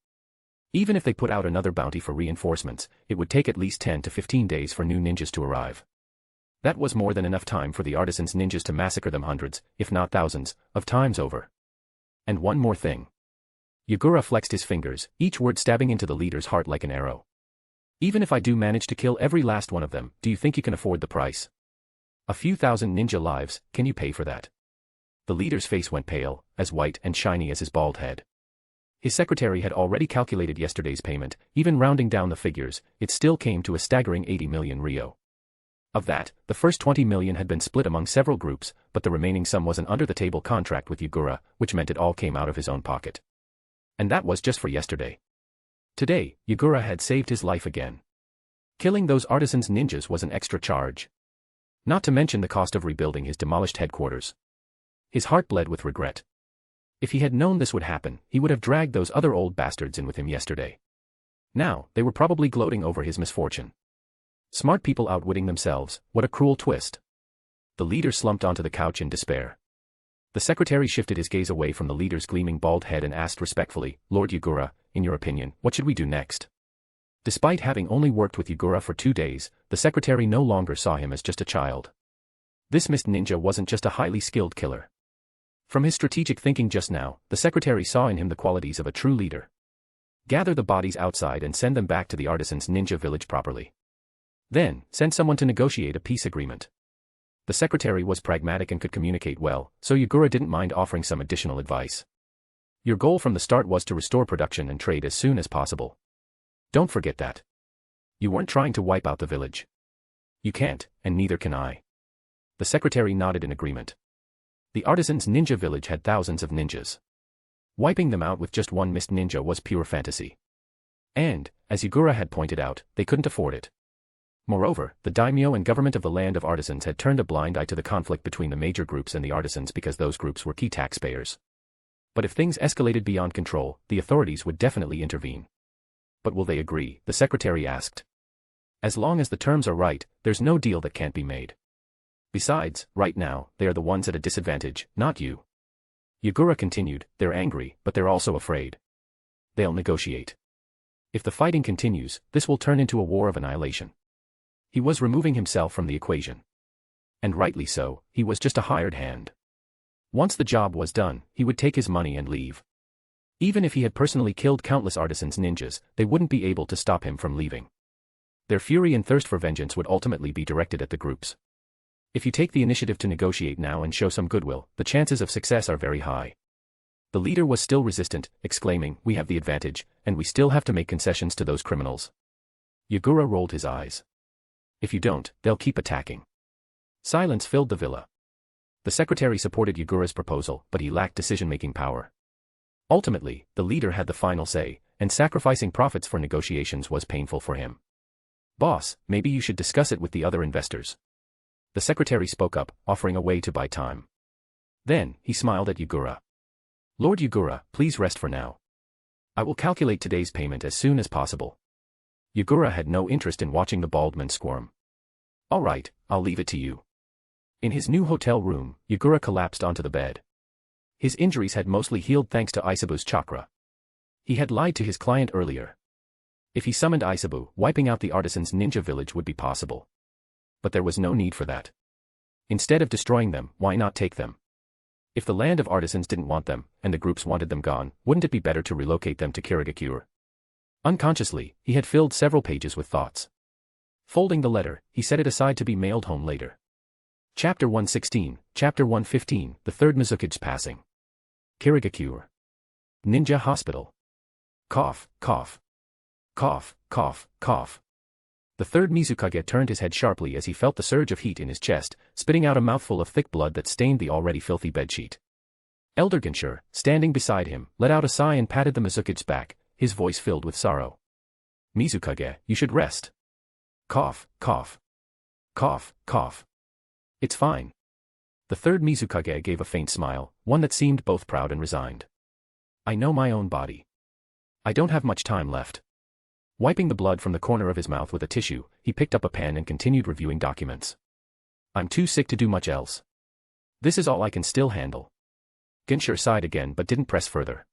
[SPEAKER 3] Even if they put out another bounty for reinforcements, it would take at least 10 to 15 days for new ninjas to arrive. That was more than enough time for the Artisan's ninjas to massacre them hundreds, if not thousands, of times over. And one more thing. Yagura flexed his fingers, each word stabbing into the leader's heart like an arrow. Even if I do manage to kill every last one of them, do you think you can afford the price? A few thousand ninja lives, can you pay for that? The leader's face went pale, as white and shiny as his bald head. His secretary had already calculated yesterday's payment, even rounding down the figures, it still came to a staggering 80 million ryo. Of that, the first 20 million had been split among several groups, but the remaining sum was an under-the-table contract with Yagura, which meant it all came out of his own pocket. And that was just for yesterday. Today, Yagura had saved his life again. Killing those Artisan's ninjas was an extra charge. Not to mention the cost of rebuilding his demolished headquarters. His heart bled with regret. If he had known this would happen, he would have dragged those other old bastards in with him yesterday. Now, they were probably gloating over his misfortune. Smart people outwitting themselves, what a cruel twist. The leader slumped onto the couch in despair. The secretary shifted his gaze away from the leader's gleaming bald head and asked respectfully, Lord Yagura, in your opinion, what should we do next? Despite having only worked with Yagura for 2 days, the secretary no longer saw him as just a child. This mist ninja wasn't just a highly skilled killer. From his strategic thinking just now, the secretary saw in him the qualities of a true leader. Gather the bodies outside and send them back to the Artisan's ninja village properly. Then, send someone to negotiate a peace agreement. The secretary was pragmatic and could communicate well, so Yagura didn't mind offering some additional advice. Your goal from the start was to restore production and trade as soon as possible. Don't forget that. You weren't trying to wipe out the village. You can't, and neither can I. The secretary nodded in agreement. The Artisan's ninja village had thousands of ninjas. Wiping them out with just one mist ninja was pure fantasy. And, as Yagura had pointed out, they couldn't afford it. Moreover, the daimyo and government of the land of Artisans had turned a blind eye to the conflict between the major groups and the Artisans because those groups were key taxpayers. But if things escalated beyond control, the authorities would definitely intervene. But will they agree? The secretary asked. As long as the terms are right, there's no deal that can't be made. Besides, right now, they are the ones at a disadvantage, not you. Yagura continued, they're angry, but they're also afraid. They'll negotiate. If the fighting continues, this will turn into a war of annihilation. He was removing himself from the equation. And rightly so, he was just a hired hand. Once the job was done, he would take his money and leave. Even if he had personally killed countless Artisan's ninjas, they wouldn't be able to stop him from leaving. Their fury and thirst for vengeance would ultimately be directed at the groups. If you take the initiative to negotiate now and show some goodwill, the chances of success are very high. The leader was still resistant, exclaiming, we have the advantage, and we still have to make concessions to those criminals. Yagura rolled his eyes. If you don't, they'll keep attacking. Silence filled the villa. The secretary supported Yagura's proposal, but he lacked decision-making power. Ultimately, the leader had the final say, and sacrificing profits for negotiations was painful for him. Boss, maybe you should discuss it with the other investors. The secretary spoke up, offering a way to buy time. Then, he smiled at Yagura. Lord Yagura, please rest for now. I will calculate today's payment as soon as possible. Yagura had no interest in watching the bald man squirm. All right, I'll leave it to you. In his new hotel room, Yagura collapsed onto the bed. His injuries had mostly healed thanks to Isabu's chakra. He had lied to his client earlier. If he summoned Isabu, wiping out the artisan's ninja village would be possible. But there was no need for that. Instead of destroying them, why not take them? If the land of artisans didn't want them, and the groups wanted them gone, wouldn't it be better to relocate them to Kirigakure? Unconsciously, he had filled several pages with thoughts. Folding the letter, he set it aside to be mailed home later. Chapter 116, Chapter 115, The Third Mizukage Passing. Kirigakure. Ninja Hospital. Cough, cough. Cough, cough, cough. The third Mizukage turned his head sharply as he felt the surge of heat in his chest, spitting out a mouthful of thick blood that stained the already filthy bedsheet. Elder Ginshur, standing beside him, let out a sigh and patted the Mizukage's back, his voice filled with sorrow. Mizukage, you should rest. Cough, cough. Cough, cough. It's fine. The third Mizukage gave a faint smile, one that seemed both proud and resigned. I know my own body. I don't have much time left. Wiping the blood from the corner of his mouth with a tissue, he picked up a pen and continued reviewing documents. I'm too sick to do much else. This is all I can still handle. Ginshur sighed again but didn't press further.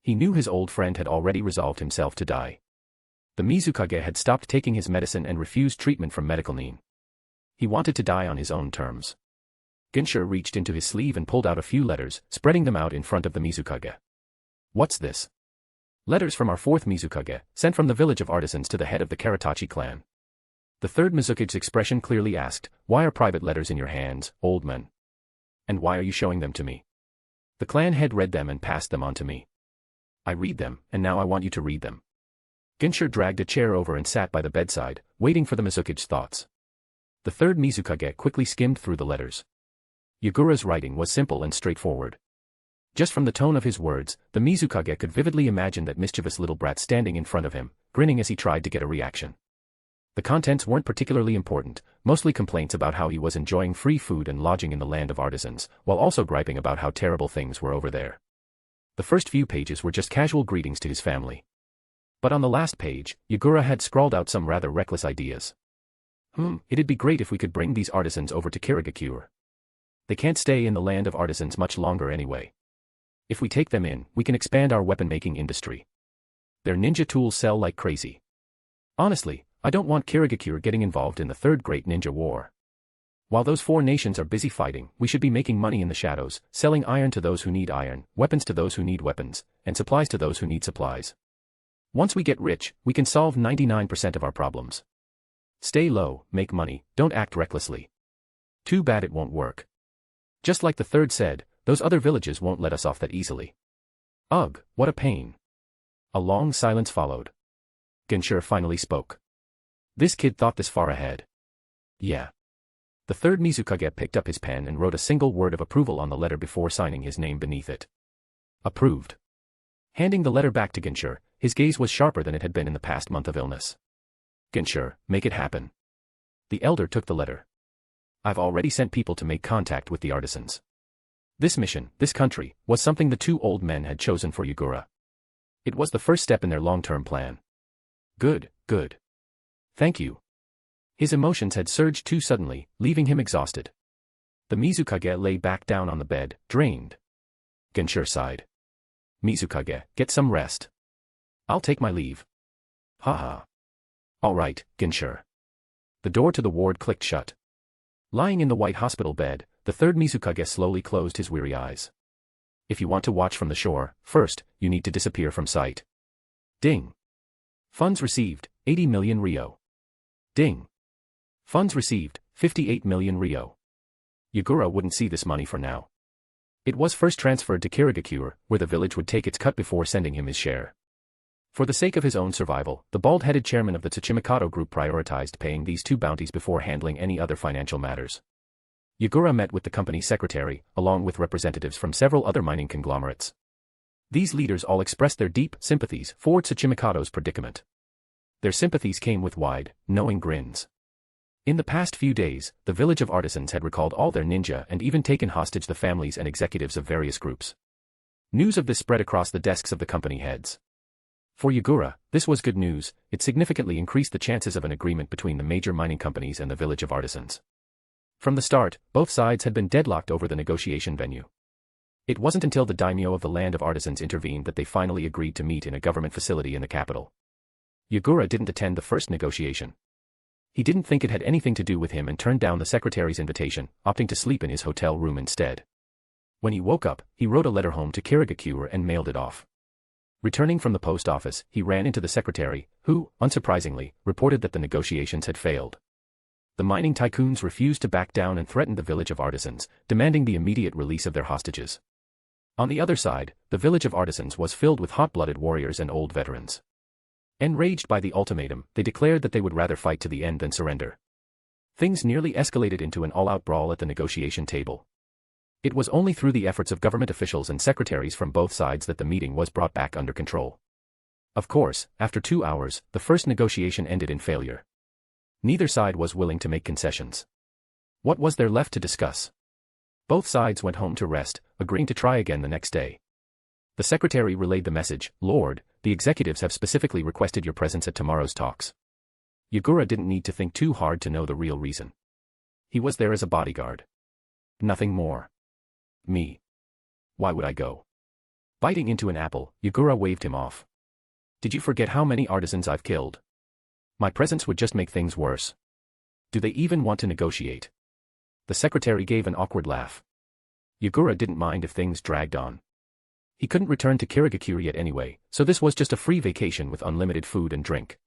[SPEAKER 3] He knew his old friend had already resolved himself to die. The Mizukage had stopped taking his medicine and refused treatment from medical nin. He wanted to die on his own terms. Ginshur reached into his sleeve and pulled out a few letters, spreading them out in front of the Mizukage. What's this? Letters from our fourth Mizukage, sent from the village of artisans to the head of the Karatachi clan. The third Mizukage's expression clearly asked, why are private letters in your hands, old man? And why are you showing them to me? The clan head read them and passed them on to me. I read them, and now I want you to read them. Ginshur dragged a chair over and sat by the bedside, waiting for the Mizukage's thoughts. The third Mizukage quickly skimmed through the letters. Yagura's writing was simple and straightforward. Just from the tone of his words, the Mizukage could vividly imagine that mischievous little brat standing in front of him, grinning as he tried to get a reaction. The contents weren't particularly important, mostly complaints about how he was enjoying free food and lodging in the land of artisans, while also griping about how terrible things were over there. The first few pages were just casual greetings to his family. But on the last page, Yagura had scrawled out some rather reckless ideas. It'd be great if we could bring these artisans over to Kirigakure. They can't stay in the land of artisans much longer anyway. If we take them in, we can expand our weapon-making industry. Their ninja tools sell like crazy. Honestly, I don't want Kirigakure getting involved in the Third Great Ninja War. While those four nations are busy fighting, we should be making money in the shadows, selling iron to those who need iron, weapons to those who need weapons, and supplies to those who need supplies. Once we get rich, we can solve 99% of our problems. Stay low, make money, don't act recklessly. Too bad it won't work. Just like the third said, those other villages won't let us off that easily. Ugh, what a pain. A long silence followed. Ginshur finally spoke. This kid thought this far ahead. Yeah. The third Mizukage picked up his pen and wrote a single word of approval on the letter before signing his name beneath it. Approved. Handing the letter back to Ginshur, his gaze was sharper than it had been in the past month of illness. Ginshur, make it happen. The elder took the letter. I've already sent people to make contact with the artisans. This mission, this country, was something the two old men had chosen for Yagura. It was the first step in their long-term plan. Good, good. Thank you. His emotions had surged too suddenly, leaving him exhausted. The Mizukage lay back down on the bed, drained. Ginshur sighed. Mizukage, get some rest. I'll take my leave. Ha. All right, Ginshur. The door to the ward clicked shut. Lying in the white hospital bed, the third Mizukage slowly closed his weary eyes. If you want to watch from the shore, first, you need to disappear from sight. Ding. Funds received, 80 million Ryo. Ding. Funds received, 58 million Ryo. Yagura wouldn't see this money for now. It was first transferred to Kirigakure, where the village would take its cut before sending him his share. For the sake of his own survival, the bald-headed chairman of the Tsuchimikado group prioritized paying these two bounties before handling any other financial matters. Yagura met with the company secretary, along with representatives from several other mining conglomerates. These leaders all expressed their deep sympathies for Tsuchimikado's predicament. Their sympathies came with wide, knowing grins. In the past few days, the village of artisans had recalled all their ninja and even taken hostage the families and executives of various groups. News of this spread across the desks of the company heads. For Yagura, this was good news. It significantly increased the chances of an agreement between the major mining companies and the village of artisans. From the start, both sides had been deadlocked over the negotiation venue. It wasn't until the daimyo of the land of artisans intervened that they finally agreed to meet in a government facility in the capital. Yagura didn't attend the first negotiation. He didn't think it had anything to do with him and turned down the secretary's invitation, opting to sleep in his hotel room instead. When he woke up, he wrote a letter home to Kirigakure and mailed it off. Returning from the post office, he ran into the secretary, who, unsurprisingly, reported that the negotiations had failed. The mining tycoons refused to back down and threatened the village of artisans, demanding the immediate release of their hostages. On the other side, the village of artisans was filled with hot-blooded warriors and old veterans. Enraged by the ultimatum, they declared that they would rather fight to the end than surrender. Things nearly escalated into an all-out brawl at the negotiation table. It was only through the efforts of government officials and secretaries from both sides that the meeting was brought back under control. Of course, after 2 hours, the first negotiation ended in failure. Neither side was willing to make concessions. What was there left to discuss? Both sides went home to rest, agreeing to try again the next day. The secretary relayed the message, "Lord, the executives have specifically requested your presence at tomorrow's talks." Yagura didn't need to think too hard to know the real reason. He was there as a bodyguard. Nothing more. Me. Why would I go? Biting into an apple, Yagura waved him off. Did you forget how many artisans I've killed? My presence would just make things worse. Do they even want to negotiate? The secretary gave an awkward laugh. Yagura didn't mind if things dragged on. He couldn't return to Kirigakure yet anyway, so this was just a free vacation with unlimited food and drink.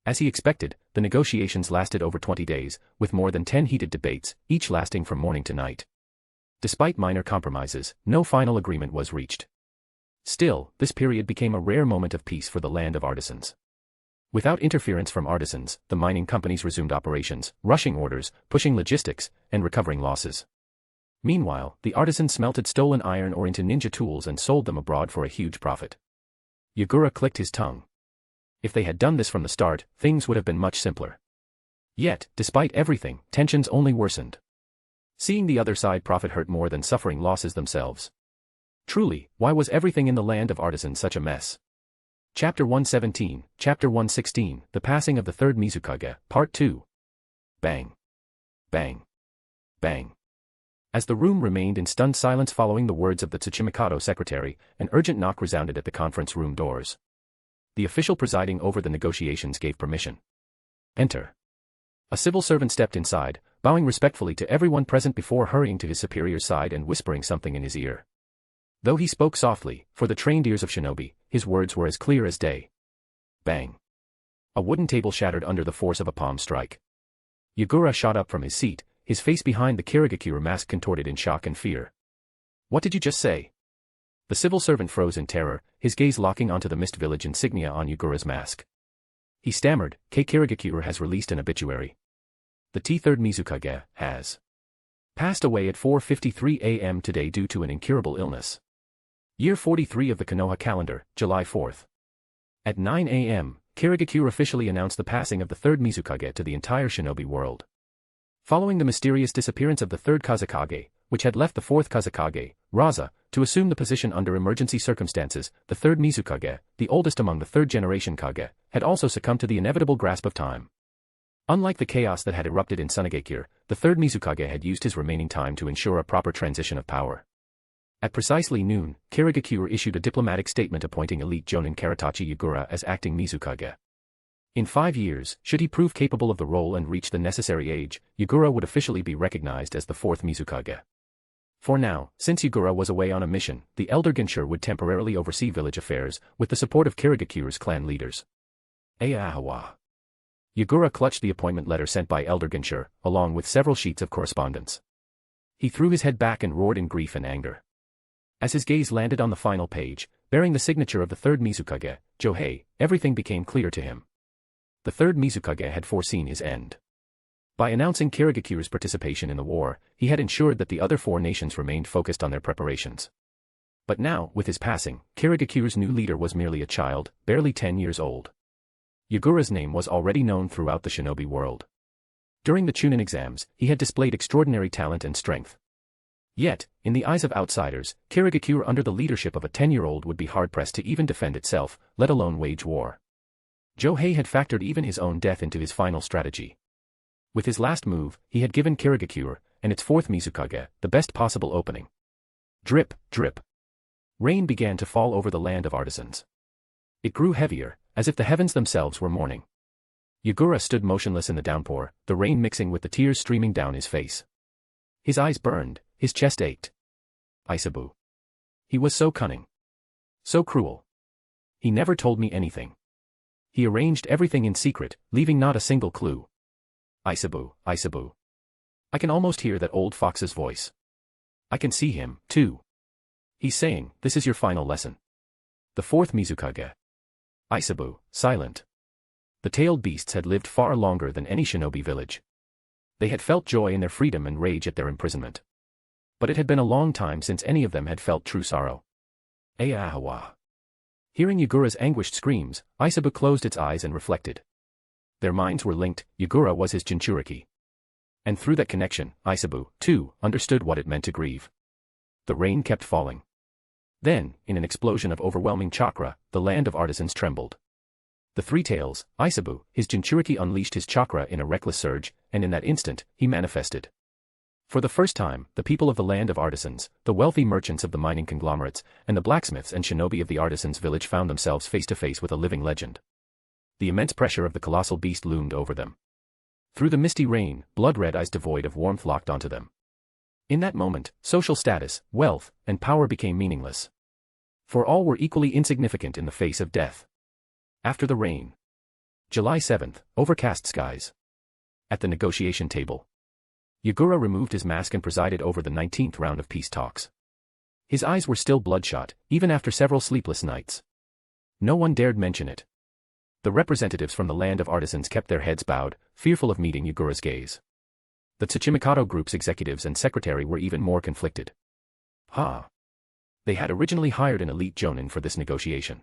[SPEAKER 3] As he expected, the negotiations lasted over 20 days, with more than 10 heated debates, each lasting from morning to night. Despite minor compromises, no final agreement was reached. Still, this period became a rare moment of peace for the land of artisans. Without interference from artisans, the mining companies resumed operations, rushing orders, pushing logistics, and recovering losses. Meanwhile, the artisans smelted stolen iron ore into ninja tools and sold them abroad for a huge profit. Yagura clicked his tongue. If they had done this from the start, things would have been much simpler. Yet, despite everything, tensions only worsened. Seeing the other side profit hurt more than suffering losses themselves. Truly, why was everything in the land of artisans such a mess? Chapter 117, Chapter 116, The Passing of the Third Mizukage, Part 2. Bang. Bang. Bang. As the room remained in stunned silence following the words of the Tsuchimikado secretary, an urgent knock resounded at the conference room doors. The official presiding over the negotiations gave permission. Enter. A civil servant stepped inside, bowing respectfully to everyone present before hurrying to his superior's side and whispering something in his ear. Though he spoke softly, for the trained ears of shinobi, his words were as clear as day. Bang. A wooden table shattered under the force of a palm strike. Yagura shot up from his seat, his face behind the Kirigakure mask contorted in shock and fear. What did you just say? The civil servant froze in terror, his gaze locking onto the Mist Village insignia on Yagura's mask. He stammered, Kirigakure has released an obituary. The Third Mizukage has passed away at 4:53 a.m. today due to an incurable illness. Year 43 of the Konoha calendar, July 4th. At 9 a.m., Kirigakure officially announced the passing of the Third Mizukage to the entire shinobi world. Following the mysterious disappearance of the Third Kazekage, which had left the Fourth Kazekage, Raza, to assume the position under emergency circumstances, the Third Mizukage, the oldest among the third-generation Kage, had also succumbed to the inevitable grasp of time. Unlike the chaos that had erupted in Sunagakure, the Third Mizukage had used his remaining time to ensure a proper transition of power. At precisely noon, Kirigakure issued a diplomatic statement appointing elite Jonin Karatachi Yagura as acting Mizukage. In 5 years, should he prove capable of the role and reach the necessary age, Yagura would officially be recognized as the Fourth Mizukage. For now, since Yagura was away on a mission, the elder Ginshur would temporarily oversee village affairs, with the support of Kirigakure's clan leaders. Ayahawa. Yagura clutched the appointment letter sent by Elder Ginshur, along with several sheets of correspondence. He threw his head back and roared in grief and anger. As his gaze landed on the final page, bearing the signature of the Third Mizukage, Johei, everything became clear to him. The Third Mizukage had foreseen his end. By announcing Kirigakure's participation in the war, he had ensured that the other 4 nations remained focused on their preparations. But now, with his passing, Kirigakure's new leader was merely a child, barely 10 years old. Yagura's name was already known throughout the shinobi world. During the Chunin exams, he had displayed extraordinary talent and strength. Yet, in the eyes of outsiders, Kirigakure under the leadership of a 10-year-old would be hard-pressed to even defend itself, let alone wage war. Johei had factored even his own death into his final strategy. With his last move, he had given Kirigakure, and its fourth Mizukage, the best possible opening. Drip, drip. Rain began to fall over the land of artisans. It grew heavier, as if the heavens themselves were mourning. Yagura stood motionless in the downpour, the rain mixing with the tears streaming down his face. His eyes burned, his chest ached. Isabu. He was so cunning. So cruel. He never told me anything. He arranged everything in secret, leaving not a single clue. Isabu, Isabu. I can almost hear that old fox's voice. I can see him, too. He's saying, this is your final lesson. The fourth Mizukage. Isabu, silent. The tailed beasts had lived far longer than any shinobi village. They had felt joy in their freedom and rage at their imprisonment. But it had been a long time since any of them had felt true sorrow. Ayahawa. Hearing Yagura's anguished screams, Isabu closed its eyes and reflected. Their minds were linked, Yagura was his Jinchuriki. And through that connection, Isabu, too, understood what it meant to grieve. The rain kept falling. Then, in an explosion of overwhelming chakra, the land of artisans trembled. The Three-Tails, Isabu, his Jinchuriki unleashed his chakra in a reckless surge, and in that instant, he manifested. For the first time, the people of the land of artisans, the wealthy merchants of the mining conglomerates, and the blacksmiths and shinobi of the artisans' village found themselves face to face with a living legend. The immense pressure of the colossal beast loomed over them. Through the misty rain, blood-red eyes devoid of warmth locked onto them. In that moment, social status, wealth, and power became meaningless. For all were equally insignificant in the face of death. After the rain. July 7th, overcast skies. At the negotiation table. Yagura removed his mask and presided over the 19th round of peace talks. His eyes were still bloodshot, even after several sleepless nights. No one dared mention it. The representatives from the land of artisans kept their heads bowed, fearful of meeting Yagura's gaze. The Tsuchimikado group's executives and secretary were even more conflicted. They had originally hired an elite Jonin for this negotiation.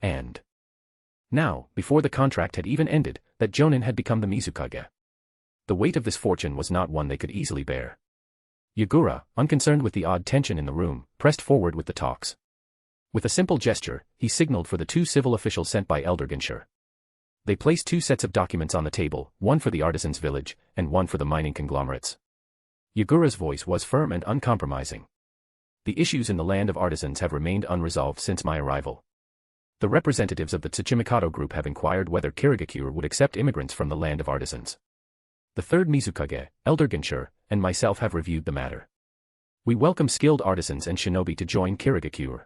[SPEAKER 3] And now, before the contract had even ended, that Jonin had become the Mizukage. The weight of this fortune was not one they could easily bear. Yagura, unconcerned with the odd tension in the room, pressed forward with the talks. With a simple gesture, he signaled for the two civil officials sent by Elder Genscher. They placed two sets of documents on the table, one for the artisans' village, and one for the mining conglomerates. Yagura's voice was firm and uncompromising. The issues in the land of artisans have remained unresolved since my arrival. The representatives of the Tsuchimikado group have inquired whether Kirigakure would accept immigrants from the land of artisans. The third Mizukage, Elder Genscher, and myself have reviewed the matter. We welcome skilled artisans and shinobi to join Kirigakure.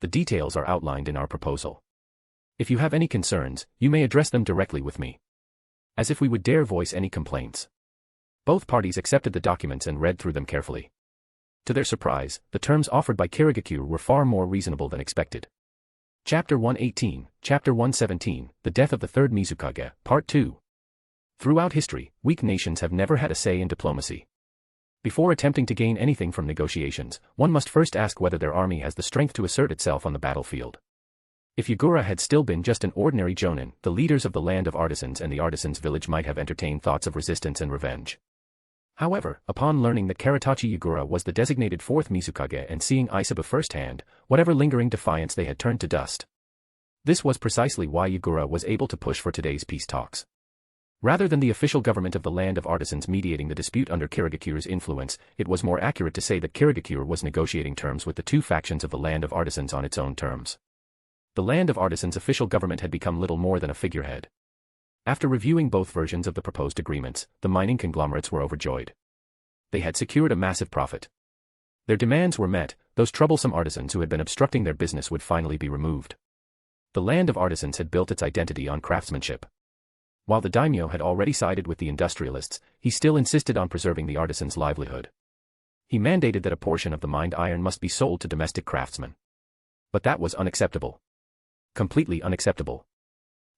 [SPEAKER 3] The details are outlined in our proposal. If you have any concerns, you may address them directly with me. As if we would dare voice any complaints. Both parties accepted the documents and read through them carefully. To their surprise, the terms offered by Kirigakure were far more reasonable than expected. Chapter 118, Chapter 117, The Death of the Third Mizukage, Part 2. Throughout history, weak nations have never had a say in diplomacy. Before attempting to gain anything from negotiations, one must first ask whether their army has the strength to assert itself on the battlefield. If Yagura had still been just an ordinary Jonin, the leaders of the land of artisans and the artisans' village might have entertained thoughts of resistance and revenge. However, upon learning that Karatachi Yagura was the designated fourth Mizukage and seeing Isabu firsthand, whatever lingering defiance they had turned to dust. This was precisely why Yagura was able to push for today's peace talks. Rather than the official government of the land of artisans mediating the dispute under Kirigakure's influence, it was more accurate to say that Kirigakure was negotiating terms with the two factions of the land of artisans on its own terms. The land of artisans' official government had become little more than a figurehead. After reviewing both versions of the proposed agreements, the mining conglomerates were overjoyed. They had secured a massive profit. Their demands were met, those troublesome artisans who had been obstructing their business would finally be removed. The land of artisans had built its identity on craftsmanship. While the daimyo had already sided with the industrialists, he still insisted on preserving the artisan's livelihood. He mandated that a portion of the mined iron must be sold to domestic craftsmen. But that was unacceptable. Completely unacceptable.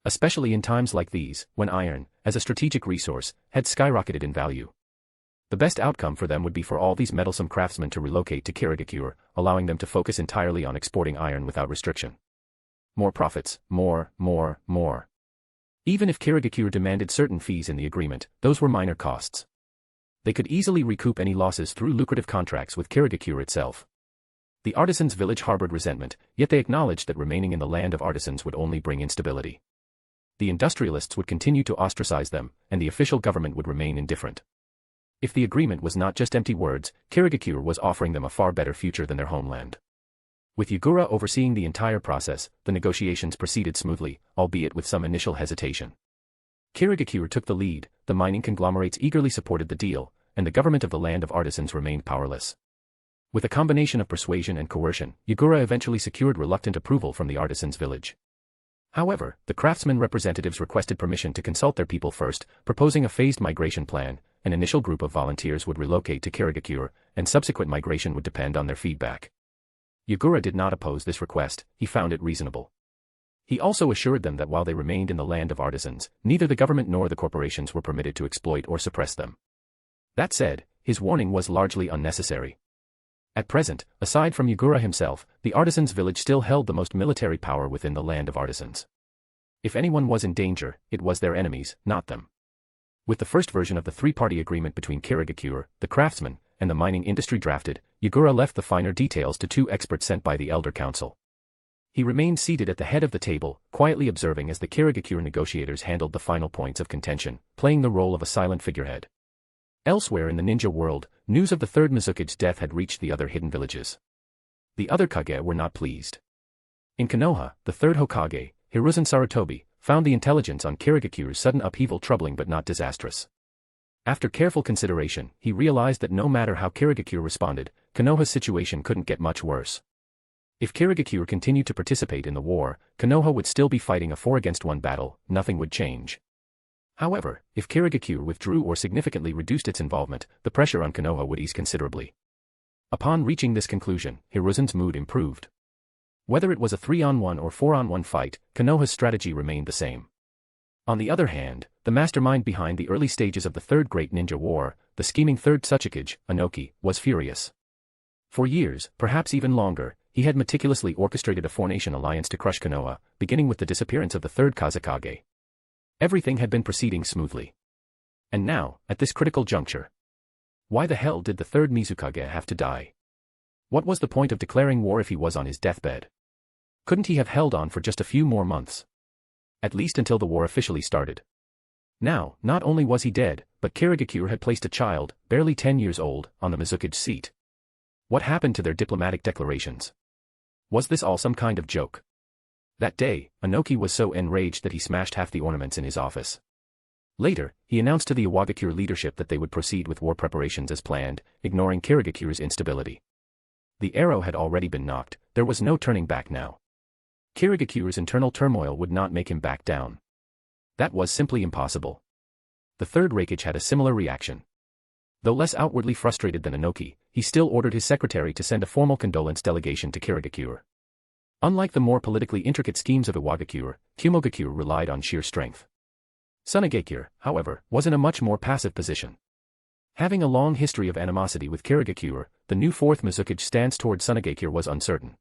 [SPEAKER 3] Especially in times like these, when iron, as a strategic resource, had skyrocketed in value. The best outcome for them would be for all these meddlesome craftsmen to relocate to Kirigakure, allowing them to focus entirely on exporting iron without restriction. More profits, more. Even if Kirigakure demanded certain fees in the agreement, those were minor costs. They could easily recoup any losses through lucrative contracts with Kirigakure itself. The artisans' village harbored resentment, yet they acknowledged that remaining in the land of artisans would only bring instability. The industrialists would continue to ostracize them, and the official government would remain indifferent. If the agreement was not just empty words, Kirigakure was offering them a far better future than their homeland. With Yagura overseeing the entire process, the negotiations proceeded smoothly, albeit with some initial hesitation. Kirigakure took the lead, the mining conglomerates eagerly supported the deal, and the government of the land of artisans remained powerless. With a combination of persuasion and coercion, Yagura eventually secured reluctant approval from the artisans' village. However, the craftsmen representatives requested permission to consult their people first, proposing a phased migration plan. An initial group of volunteers would relocate to Kirigakure, and subsequent migration would depend on their feedback. Yagura did not oppose this request, he found it reasonable. He also assured them that while they remained in the land of artisans, neither the government nor the corporations were permitted to exploit or suppress them. That said, his warning was largely unnecessary. At present, aside from Yagura himself, the artisans' village still held the most military power within the land of artisans. If anyone was in danger, it was their enemies, not them. With the first version of the three-party agreement between Kirigakure, the craftsmen, and the mining industry drafted, Yagura left the finer details to two experts sent by the Elder Council. He remained seated at the head of the table, quietly observing as the Kirigakure negotiators handled the final points of contention, playing the role of a silent figurehead. Elsewhere in the ninja world, news of the Third Mizukage's death had reached the other hidden villages. The other Kage were not pleased. In Konoha, the third Hokage, Hiruzen Sarutobi, found the intelligence on Kirigakure's sudden upheaval troubling but not disastrous. After careful consideration, he realized that no matter how Kirigakure responded, Konoha's situation couldn't get much worse. If Kirigakure continued to participate in the war, Konoha would still be fighting a 4-against-1 battle, nothing would change. However, if Kirigakure withdrew or significantly reduced its involvement, the pressure on Konoha would ease considerably. Upon reaching this conclusion, Hiruzen's mood improved. Whether it was a 3-on-1 or 4-on-1 fight, Konoha's strategy remained the same. On the other hand, the mastermind behind the early stages of the Third Great Ninja War, the scheming Third Tsuchikage, Inoki, was furious. For years, perhaps even longer, he had meticulously orchestrated a four-nation alliance to crush Konoha, beginning with the disappearance of the Third Kazekage. Everything had been proceeding smoothly. And now, at this critical juncture, why the hell did the Third Mizukage have to die? What was the point of declaring war if he was on his deathbed? Couldn't he have held on for just a few more months? At least until the war officially started. Now, not only was he dead, but Kirigakure had placed a child, barely 10 years old, on the Mizukage seat. What happened to their diplomatic declarations? Was this all some kind of joke? That day, Inoki was so enraged that he smashed half the ornaments in his office. Later, he announced to the Iwagakure leadership that they would proceed with war preparations as planned, ignoring Kirigakure's instability. The arrow had already been knocked, there was no turning back now. Kirigakure's internal turmoil would not make him back down. That was simply impossible. The third Rakage had a similar reaction. Though less outwardly frustrated than Inoki, he still ordered his secretary to send a formal condolence delegation to Kirigakure. Unlike the more politically intricate schemes of Iwagakure, Kumogakure relied on sheer strength. Tsunagakure, however, was in a much more passive position. Having a long history of animosity with Kirigakure, the new Fourth Mizukage stance toward Tsunagakure was uncertain.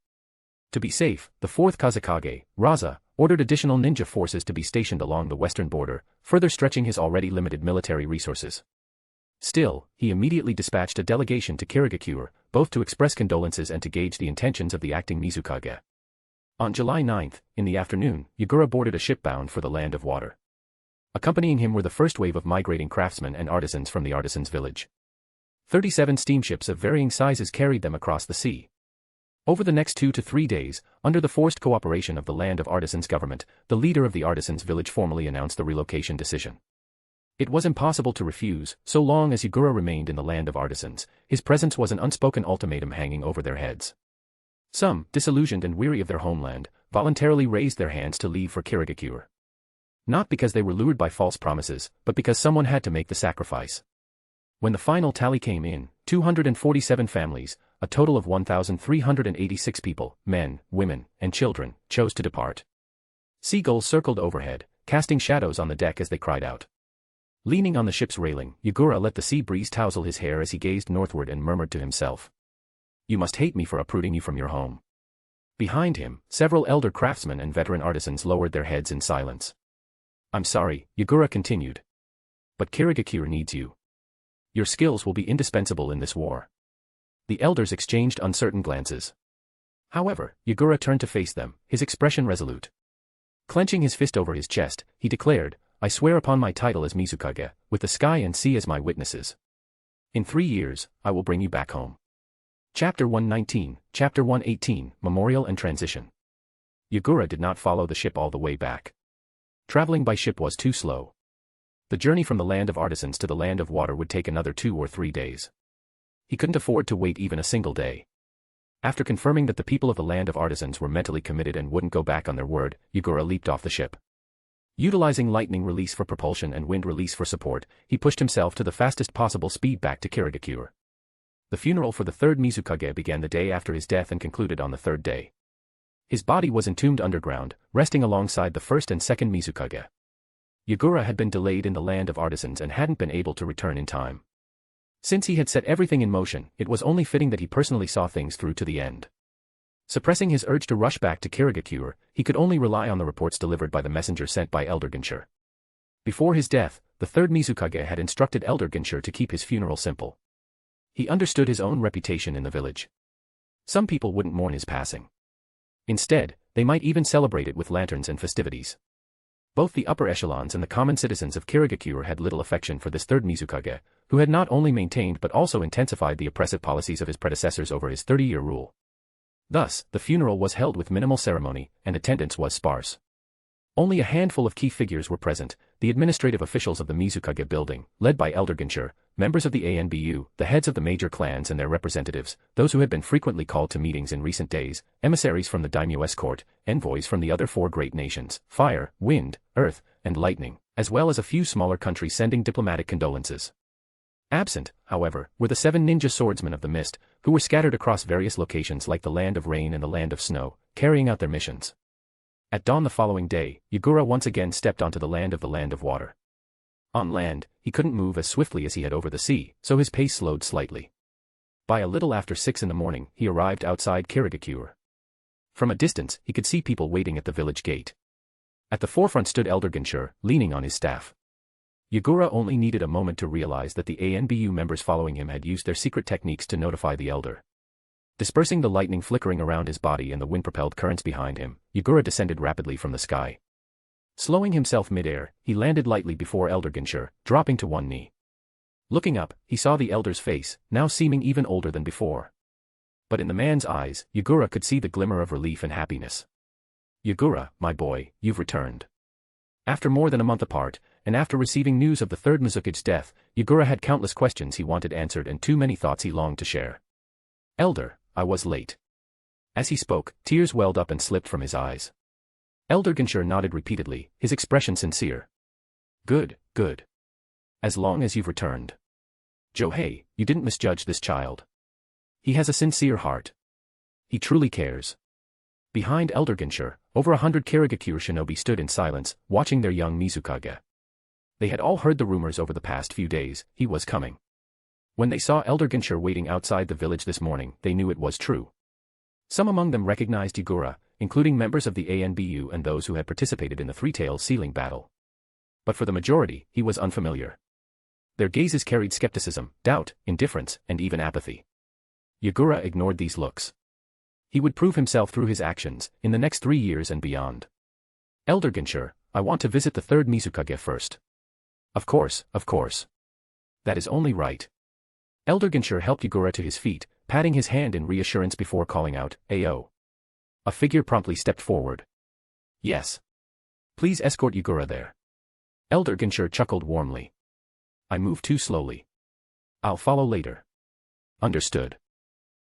[SPEAKER 3] To be safe, the Fourth Kazekage, Raza, ordered additional ninja forces to be stationed along the western border, further stretching his already limited military resources. Still, he immediately dispatched a delegation to Kirigakure, both to express condolences and to gauge the intentions of the acting Mizukage. On July 9, in the afternoon, Yagura boarded a ship bound for the Land of Water. Accompanying him were the first wave of migrating craftsmen and artisans from the artisans' village. 37 steamships of varying sizes carried them across the sea. Over the next 2 to 3 days, under the forced cooperation of the Land of Artisans government, the leader of the artisans' village formally announced the relocation decision. It was impossible to refuse, so long as Yagura remained in the Land of Artisans, his presence was an unspoken ultimatum hanging over their heads. Some, disillusioned and weary of their homeland, voluntarily raised their hands to leave for Kirigakure. Not because they were lured by false promises, but because someone had to make the sacrifice. When the final tally came in, 247 families, a total of 1,386 people, men, women, and children, chose to depart. Seagulls circled overhead, casting shadows on the deck as they cried out. Leaning on the ship's railing, Yagura let the sea breeze tousle his hair as he gazed northward and murmured to himself. You must hate me for uprooting you from your home. Behind him, several elder craftsmen and veteran artisans lowered their heads in silence. I'm sorry, Yagura continued. But Kirigakure needs you. Your skills will be indispensable in this war. The elders exchanged uncertain glances. However, Yagura turned to face them, his expression resolute. Clenching his fist over his chest, he declared, I swear upon my title as Mizukage, with the sky and sea as my witnesses. In 3 years, I will bring you back home. Chapter 119, Chapter 118, Memorial and Transition. Yagura did not follow the ship all the way back. Traveling by ship was too slow. The journey from the land of artisans to the land of water would take another 2 or 3 days. He couldn't afford to wait even a single day. After confirming that the people of the land of artisans were mentally committed and wouldn't go back on their word, Yagura leaped off the ship. Utilizing lightning release for propulsion and wind release for support, he pushed himself to the fastest possible speed back to Kirigakure. The funeral for the third Mizukage began the day after his death and concluded on the 3rd day. His body was entombed underground, resting alongside the first and second Mizukage. Yagura had been delayed in the land of artisans and hadn't been able to return in time. Since he had set everything in motion, it was only fitting that he personally saw things through to the end. Suppressing his urge to rush back to Kirigakure, he could only rely on the reports delivered by the messenger sent by Elder Ginshur. Before his death, the third Mizukage had instructed Elder Ginshur to keep his funeral simple. He understood his own reputation in the village. Some people wouldn't mourn his passing. Instead, they might even celebrate it with lanterns and festivities. Both the upper echelons and the common citizens of Kirigakure had little affection for this third Mizukage, who had not only maintained but also intensified the oppressive policies of his predecessors over his 30-year rule. Thus, the funeral was held with minimal ceremony, and attendance was sparse. Only a handful of key figures were present, the administrative officials of the Mizukage building, led by Elder Ginshur, members of the Anbu, the heads of the major clans and their representatives, those who had been frequently called to meetings in recent days, emissaries from the daimyo's court, envoys from the other 4 great nations, fire, wind, earth, and lightning, as well as a few smaller countries sending diplomatic condolences. Absent, however, were the 7 ninja swordsmen of the mist, who were scattered across various locations like the land of rain and the land of snow, carrying out their missions. At dawn the following day, Yagura once again stepped onto the land of water. On land, he couldn't move as swiftly as he had over the sea, so his pace slowed slightly. By a little after 6 in the morning, he arrived outside Kirigakure. From a distance, he could see people waiting at the village gate. At the forefront stood Elder Ginshur, leaning on his staff. Yagura only needed a moment to realize that the Anbu members following him had used their secret techniques to notify the elder. Dispersing the lightning flickering around his body and the wind-propelled currents behind him, Yagura descended rapidly from the sky. Slowing himself mid-air, he landed lightly before Elder Ginshur, dropping to one knee. Looking up, he saw the elder's face, now seeming even older than before. But in the man's eyes, Yagura could see the glimmer of relief and happiness. Yagura, my boy, you've returned. After more than a month apart, and after receiving news of the third Mizukage's death, Yagura had countless questions he wanted answered and too many thoughts he longed to share. Elder, I was late. As he spoke, tears welled up and slipped from his eyes. Elder Ginshur nodded repeatedly, his expression sincere. Good, good. As long as you've returned. Johei, you didn't misjudge this child. He has a sincere heart. He truly cares. Behind Elder Ginshur, over 100 Kirigakure shinobi stood in silence, watching their young Mizukage. They had all heard the rumors over the past few days, he was coming. When they saw Elder Ginshur waiting outside the village this morning, they knew it was true. Some among them recognized Yagura, including members of the Anbu and those who had participated in the Three-Tails ceiling battle. But for the majority, he was unfamiliar. Their gazes carried skepticism, doubt, indifference, and even apathy. Yagura ignored these looks. He would prove himself through his actions, in the next 3 years and beyond. Elder Ginshur, I want to visit the third Mizukage first. Of course, of course. That is only right. Elder Ginshur helped Yagura to his feet, patting his hand in reassurance before calling out, Ayo. A figure promptly stepped forward. Yes. Please escort Yagura there. Elder Ginshur chuckled warmly. I move too slowly. I'll follow later. Understood.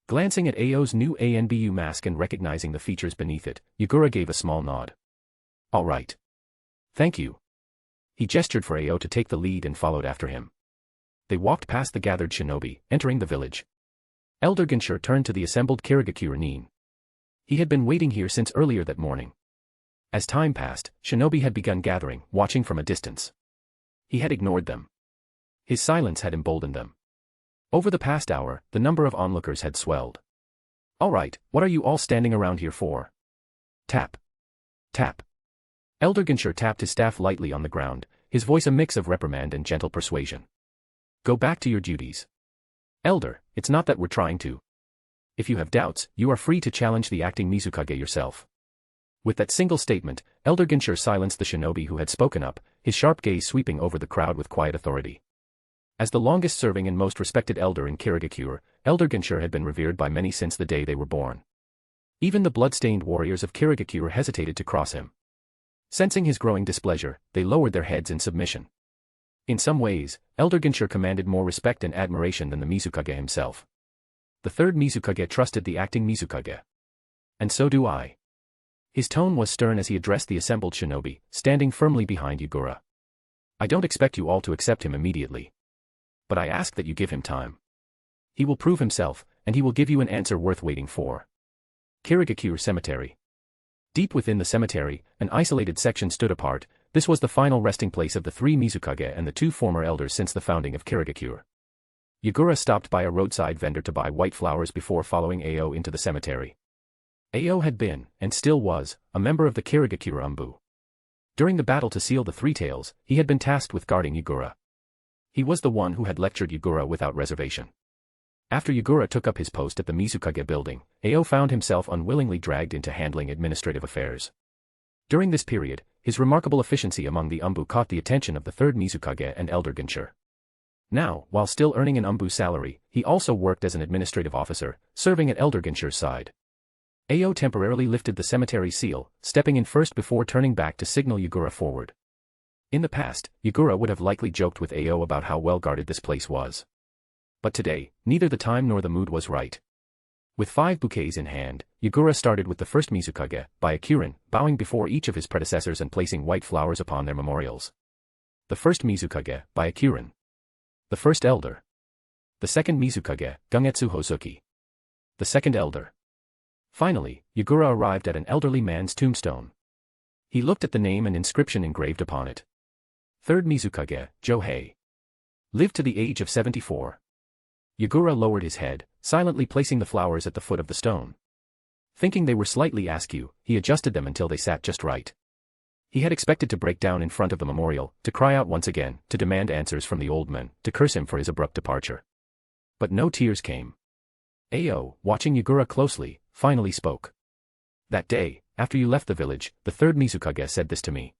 [SPEAKER 3] Glancing at Ayo's new Anbu mask and recognizing the features beneath it, Yagura gave a small nod. All right. Thank you. He gestured for Ayo to take the lead and followed after him. They walked past the gathered shinobi, entering the village. Elder Ginshur turned to the assembled Kirigakure nin. He had been waiting here since earlier that morning. As time passed, shinobi had begun gathering, watching from a distance. He had ignored them. His silence had emboldened them. Over the past hour, the number of onlookers had swelled. "All right, what are you all standing around here for?" Tap. Tap. Elder Ginshur tapped his staff lightly on the ground, his voice a mix of reprimand and gentle persuasion. "Go back to your duties. Elder, it's not that we're trying to. If you have doubts, you are free to challenge the acting Mizukage yourself." With that single statement, Elder Ginshur silenced the shinobi who had spoken up, his sharp gaze sweeping over the crowd with quiet authority. As the longest-serving and most respected elder in Kirigakure, Elder Ginshur had been revered by many since the day they were born. Even the blood-stained warriors of Kirigakure hesitated to cross him. Sensing his growing displeasure, they lowered their heads in submission. In some ways, Elder Ginshur commanded more respect and admiration than the Mizukage himself. The third Mizukage trusted the acting Mizukage. And so do I. His tone was stern as he addressed the assembled shinobi, standing firmly behind Yagura. "I don't expect you all to accept him immediately. But I ask that you give him time. He will prove himself, and he will give you an answer worth waiting for." Kirigakure Cemetery. Deep within the cemetery, an isolated section stood apart. This was the final resting place of the three Mizukage and the two former elders since the founding of Kirigakure. Yagura stopped by a roadside vendor to buy white flowers before following Ao into the cemetery. Ao had been, and still was, a member of the Kirigakure Anbu. During the battle to seal the Three-Tails, he had been tasked with guarding Yagura. He was the one who had lectured Yagura without reservation. After Yagura took up his post at the Mizukage building, Ao found himself unwillingly dragged into handling administrative affairs. During this period, his remarkable efficiency among the Anbu caught the attention of the third Mizukage and Elder Ginshur. Now, while still earning an Anbu salary, he also worked as an administrative officer, serving at Elder Ginshur's side. Ao temporarily lifted the cemetery seal, stepping in first before turning back to signal Yagura forward. In the past, Yagura would have likely joked with Ao about how well guarded this place was. But today, neither the time nor the mood was right. With 5 bouquets in hand, Yagura started with the first Mizukage, by Akurin, bowing before each of his predecessors and placing white flowers upon their memorials. The first Mizukage, by Akurin. The first elder. The second Mizukage, Gungetsu Hozuki. The second elder. Finally, Yagura arrived at an elderly man's tombstone. He looked at the name and inscription engraved upon it. Third Mizukage, Johei. Lived to the age of 74. Yagura lowered his head, silently placing the flowers at the foot of the stone. Thinking they were slightly askew, he adjusted them until they sat just right. He had expected to break down in front of the memorial, to cry out once again, to demand answers from the old man, to curse him for his abrupt departure. But no tears came. Ao, watching Yagura closely, finally spoke. "That day, after you left the village, the third Mizukage said this to me."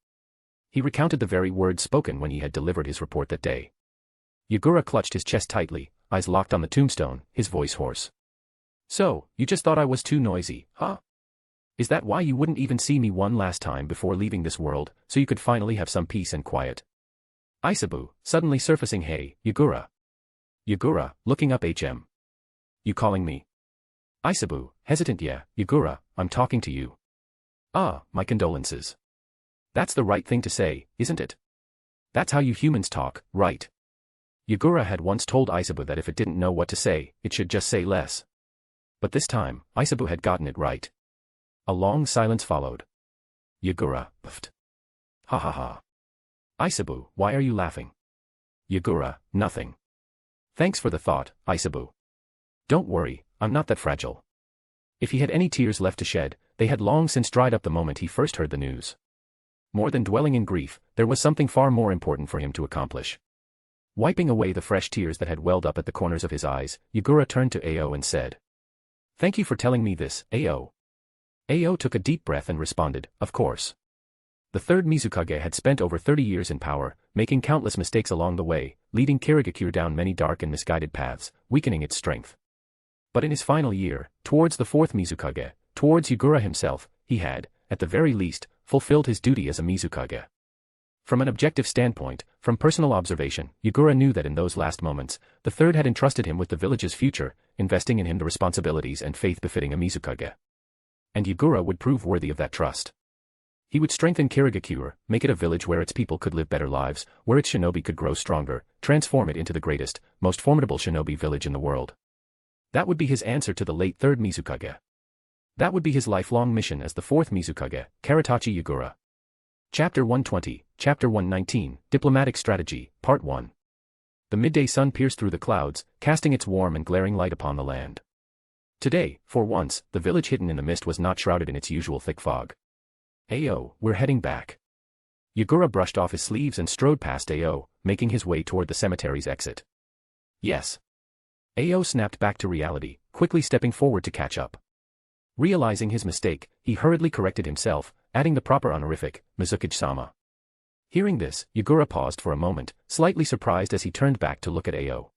[SPEAKER 3] He recounted the very words spoken when he had delivered his report that day. Yagura clutched his chest tightly, eyes locked on the tombstone, his voice hoarse. "So, you just thought I was too noisy, huh? Is that why you wouldn't even see me one last time before leaving this world, so you could finally have some peace and quiet?" Isabu, suddenly surfacing. "Hey, Yagura." Yagura, looking up. "HM. You calling me?" Isabu, hesitant. "Yeah, Yagura, I'm talking to you." "Ah, my condolences. That's the right thing to say, isn't it? That's how you humans talk, right?" Yagura had once told Isabu that if it didn't know what to say, it should just say less. But this time, Isabu had gotten it right. A long silence followed. Yagura puffed. "Ha ha ha. Isabu, why are you laughing?" Yagura, "Nothing. Thanks for the thought, Isabu. Don't worry, I'm not that fragile." If he had any tears left to shed, they had long since dried up the moment he first heard the news. More than dwelling in grief, there was something far more important for him to accomplish. Wiping away the fresh tears that had welled up at the corners of his eyes, Yagura turned to Ao and said, "Thank you for telling me this, Ao." Ao took a deep breath and responded, "Of course." The third Mizukage had spent over 30 years in power, making countless mistakes along the way, leading Kirigakure down many dark and misguided paths, weakening its strength. But in his final year, towards the fourth Mizukage, towards Yagura himself, he had, at the very least, fulfilled his duty as a Mizukage. From an objective standpoint, from personal observation, Yagura knew that in those last moments, the third had entrusted him with the village's future, investing in him the responsibilities and faith befitting a Mizukage. And Yagura would prove worthy of that trust. He would strengthen Kirigakure, make it a village where its people could live better lives, where its shinobi could grow stronger, transform it into the greatest, most formidable shinobi village in the world. That would be his answer to the late third Mizukage. That would be his lifelong mission as the fourth Mizukage, Karatachi Yagura. Chapter 120, Chapter 119, Diplomatic Strategy, Part 1. The midday sun pierced through the clouds, casting its warm and glaring light upon the land. Today, for once, the village hidden in the mist was not shrouded in its usual thick fog. Ayo, we're heading back. Yagura brushed off his sleeves and strode past Ayo, making his way toward the cemetery's exit. Yes. Ayo snapped back to reality, quickly stepping forward to catch up. Realizing his mistake, he hurriedly corrected himself, adding the proper honorific, Mizukage-sama. Hearing this, Yagura paused for a moment, slightly surprised as he turned back to look at Ayo.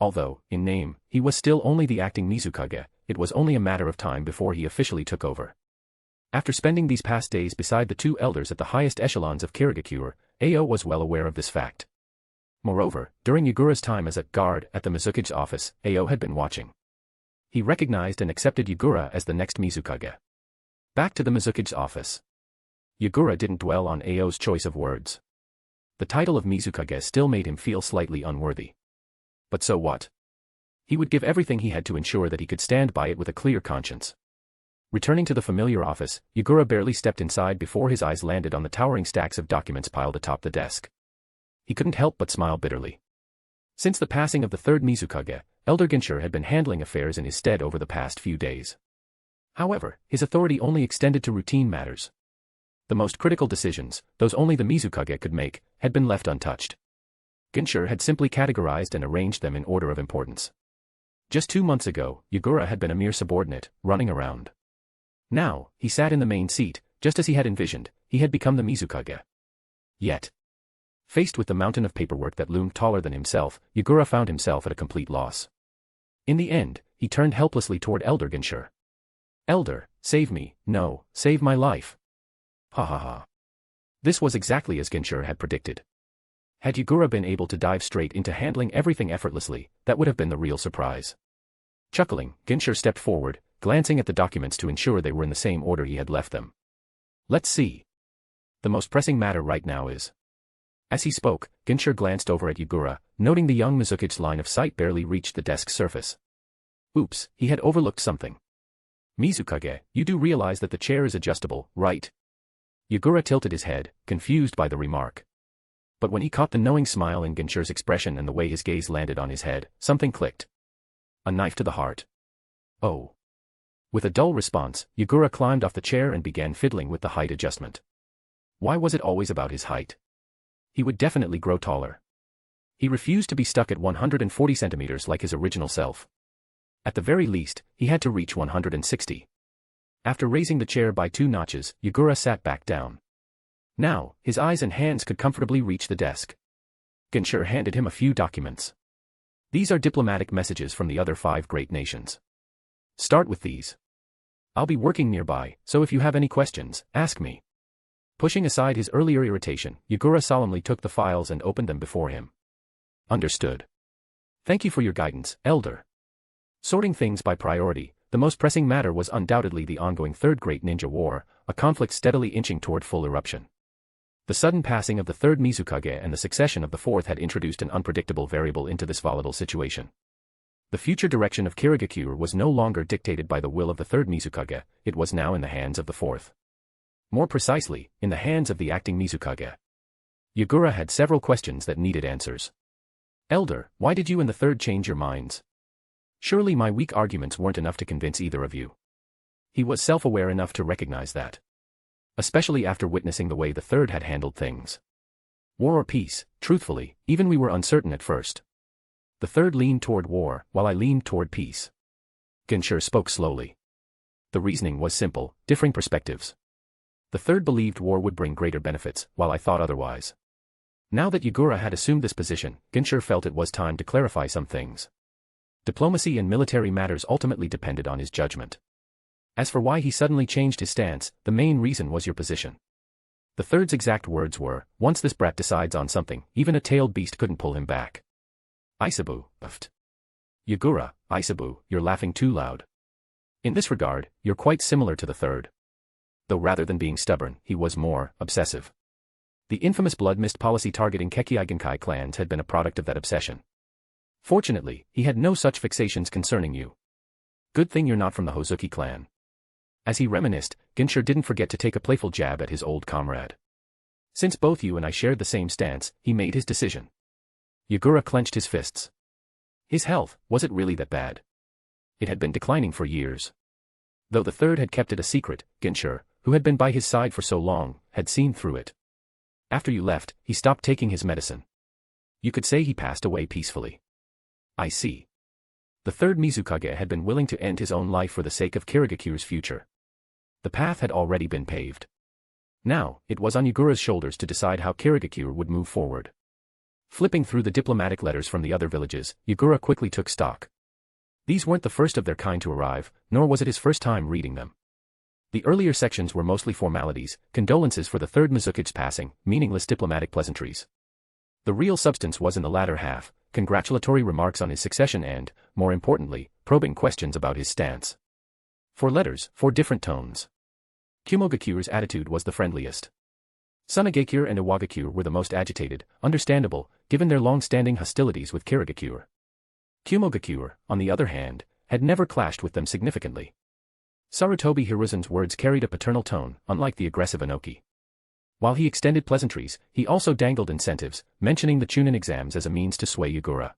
[SPEAKER 3] Although, in name, he was still only the acting Mizukage, it was only a matter of time before he officially took over. After spending these past days beside the two elders at the highest echelons of Kirigakure, Ayo was well aware of this fact. Moreover, during Yagura's time as a guard at the Mizukage's office, Ayo had been watching. He recognized and accepted Yagura as the next Mizukage. Back to the Mizukage's office. Yagura didn't dwell on Ayo's choice of words. The title of Mizukage still made him feel slightly unworthy. But so what? He would give everything he had to ensure that he could stand by it with a clear conscience. Returning to the familiar office, Yagura barely stepped inside before his eyes landed on the towering stacks of documents piled atop the desk. He couldn't help but smile bitterly. Since the passing of the third Mizukage, Elder Ginshur had been handling affairs in his stead over the past few days. However, his authority only extended to routine matters. The most critical decisions, those only the Mizukage could make, had been left untouched. Ginshur had simply categorized and arranged them in order of importance. Just 2 months ago, Yagura had been a mere subordinate, running around. Now, he sat in the main seat, just as he had envisioned, he had become the Mizukage. Yet, faced with the mountain of paperwork that loomed taller than himself, Yagura found himself at a complete loss. In the end, he turned helplessly toward Elder Ginshur. Elder, save me, no, save my life. Ha ha ha. This was exactly as Ginshur had predicted. Had Yagura been able to dive straight into handling everything effortlessly, that would have been the real surprise. Chuckling, Ginshur stepped forward, glancing at the documents to ensure they were in the same order he had left them. Let's see. The most pressing matter right now is. As he spoke, Ginshur glanced over at Yagura, noting the young Mizukage's line of sight barely reached the desk's surface. Oops, he had overlooked something. Mizukage, you do realize that the chair is adjustable, right? Yagura tilted his head, confused by the remark. But when he caught the knowing smile in Ginshur's expression and the way his gaze landed on his head, something clicked. A knife to the heart. Oh. With a dull response, Yagura climbed off the chair and began fiddling with the height adjustment. Why was it always about his height? He would definitely grow taller. He refused to be stuck at 140 centimeters like his original self. At the very least, he had to reach 160. After raising the chair by 2 notches, Yagura sat back down. Now, his eyes and hands could comfortably reach the desk. Ginshur handed him a few documents. These are diplomatic messages from the other 5 great nations. Start with these. I'll be working nearby, so if you have any questions, ask me. Pushing aside his earlier irritation, Yagura solemnly took the files and opened them before him. Understood. Thank you for your guidance, Elder. Sorting things by priority, the most pressing matter was undoubtedly the ongoing Third Great Ninja War, a conflict steadily inching toward full eruption. The sudden passing of the third Mizukage and the succession of the fourth had introduced an unpredictable variable into this volatile situation. The future direction of Kirigakure was no longer dictated by the will of the third Mizukage, it was now in the hands of the fourth. More precisely, in the hands of the acting Mizukage. Yagura had several questions that needed answers. Elder, why did you and the third change your minds? Surely my weak arguments weren't enough to convince either of you. He was self-aware enough to recognize that. Especially after witnessing the way the third had handled things. War or peace, truthfully, even we were uncertain at first. The third leaned toward war, while I leaned toward peace. Ginshur spoke slowly. The reasoning was simple, differing perspectives. The third believed war would bring greater benefits, while I thought otherwise. Now that Yagura had assumed this position, Ginshur felt it was time to clarify some things. Diplomacy and military matters ultimately depended on his judgment. As for why he suddenly changed his stance, the main reason was your position. The third's exact words were, once this brat decides on something, even a tailed beast couldn't pull him back. Aisabu, uft. Yagura, Aisabu, you're laughing too loud. In this regard, you're quite similar to the third. Though rather than being stubborn, he was more obsessive. The infamous blood mist policy targeting Kekkei clans had been a product of that obsession. Fortunately, he had no such fixations concerning you. Good thing you're not from the Hozuki clan. As he reminisced, Ginshur didn't forget to take a playful jab at his old comrade. Since both you and I shared the same stance, he made his decision. Yagura clenched his fists. His health, was it really that bad? It had been declining for years. Though the third had kept it a secret, Ginshur, who had been by his side for so long, had seen through it. After you left, he stopped taking his medicine. You could say he passed away peacefully. I see. The third Mizukage had been willing to end his own life for the sake of Kirigakure's future. The path had already been paved. Now, it was on Yagura's shoulders to decide how Kirigakure would move forward. Flipping through the diplomatic letters from the other villages, Yagura quickly took stock. These weren't the first of their kind to arrive, nor was it his first time reading them. The earlier sections were mostly formalities, condolences for the third Mizukage's passing, meaningless diplomatic pleasantries. The real substance was in the latter half, congratulatory remarks on his succession and, more importantly, probing questions about his stance. 4 letters, 4 different tones. Kumogakure's attitude was the friendliest. Sunagakure and Iwagakure were the most agitated, understandable, given their long-standing hostilities with Kirigakure. Kumogakure, on the other hand, had never clashed with them significantly. Sarutobi Hiruzen's words carried a paternal tone, unlike the aggressive Inoki. While he extended pleasantries, he also dangled incentives, mentioning the Chunin exams as a means to sway Yagura.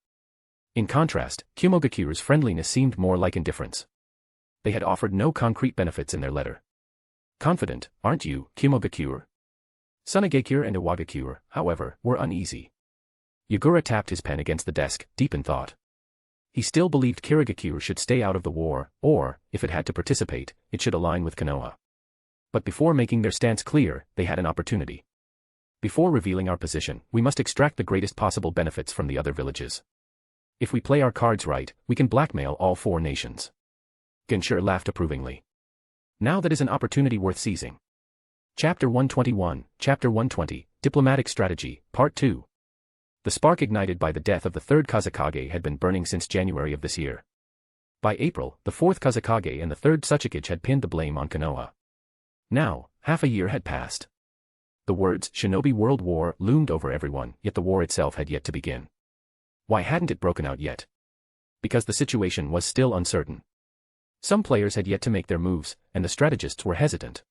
[SPEAKER 3] In contrast, Kumogakure's friendliness seemed more like indifference. They had offered no concrete benefits in their letter. Confident, aren't you, Kumogakure? Sunagakure and Iwagakure, however, were uneasy. Yagura tapped his pen against the desk, deep in thought. He still believed Kirigakure should stay out of the war, or, if it had to participate, it should align with Konoha. But before making their stance clear, they had an opportunity. Before revealing our position, we must extract the greatest possible benefits from the other villages. If we play our cards right, we can blackmail all 4 nations. Ginshur laughed approvingly. Now that is an opportunity worth seizing. Chapter 121, Chapter 120, Diplomatic Strategy, Part 2. The spark ignited by the death of the third Kazekage had been burning since January of this year. By April, the fourth Kazekage and the third Tsuchikage had pinned the blame on Konoha. Now, half a year had passed. The words Shinobi World War loomed over everyone, yet the war itself had yet to begin. Why hadn't it broken out yet? Because the situation was still uncertain. Some players had yet to make their moves, and the strategists were hesitant.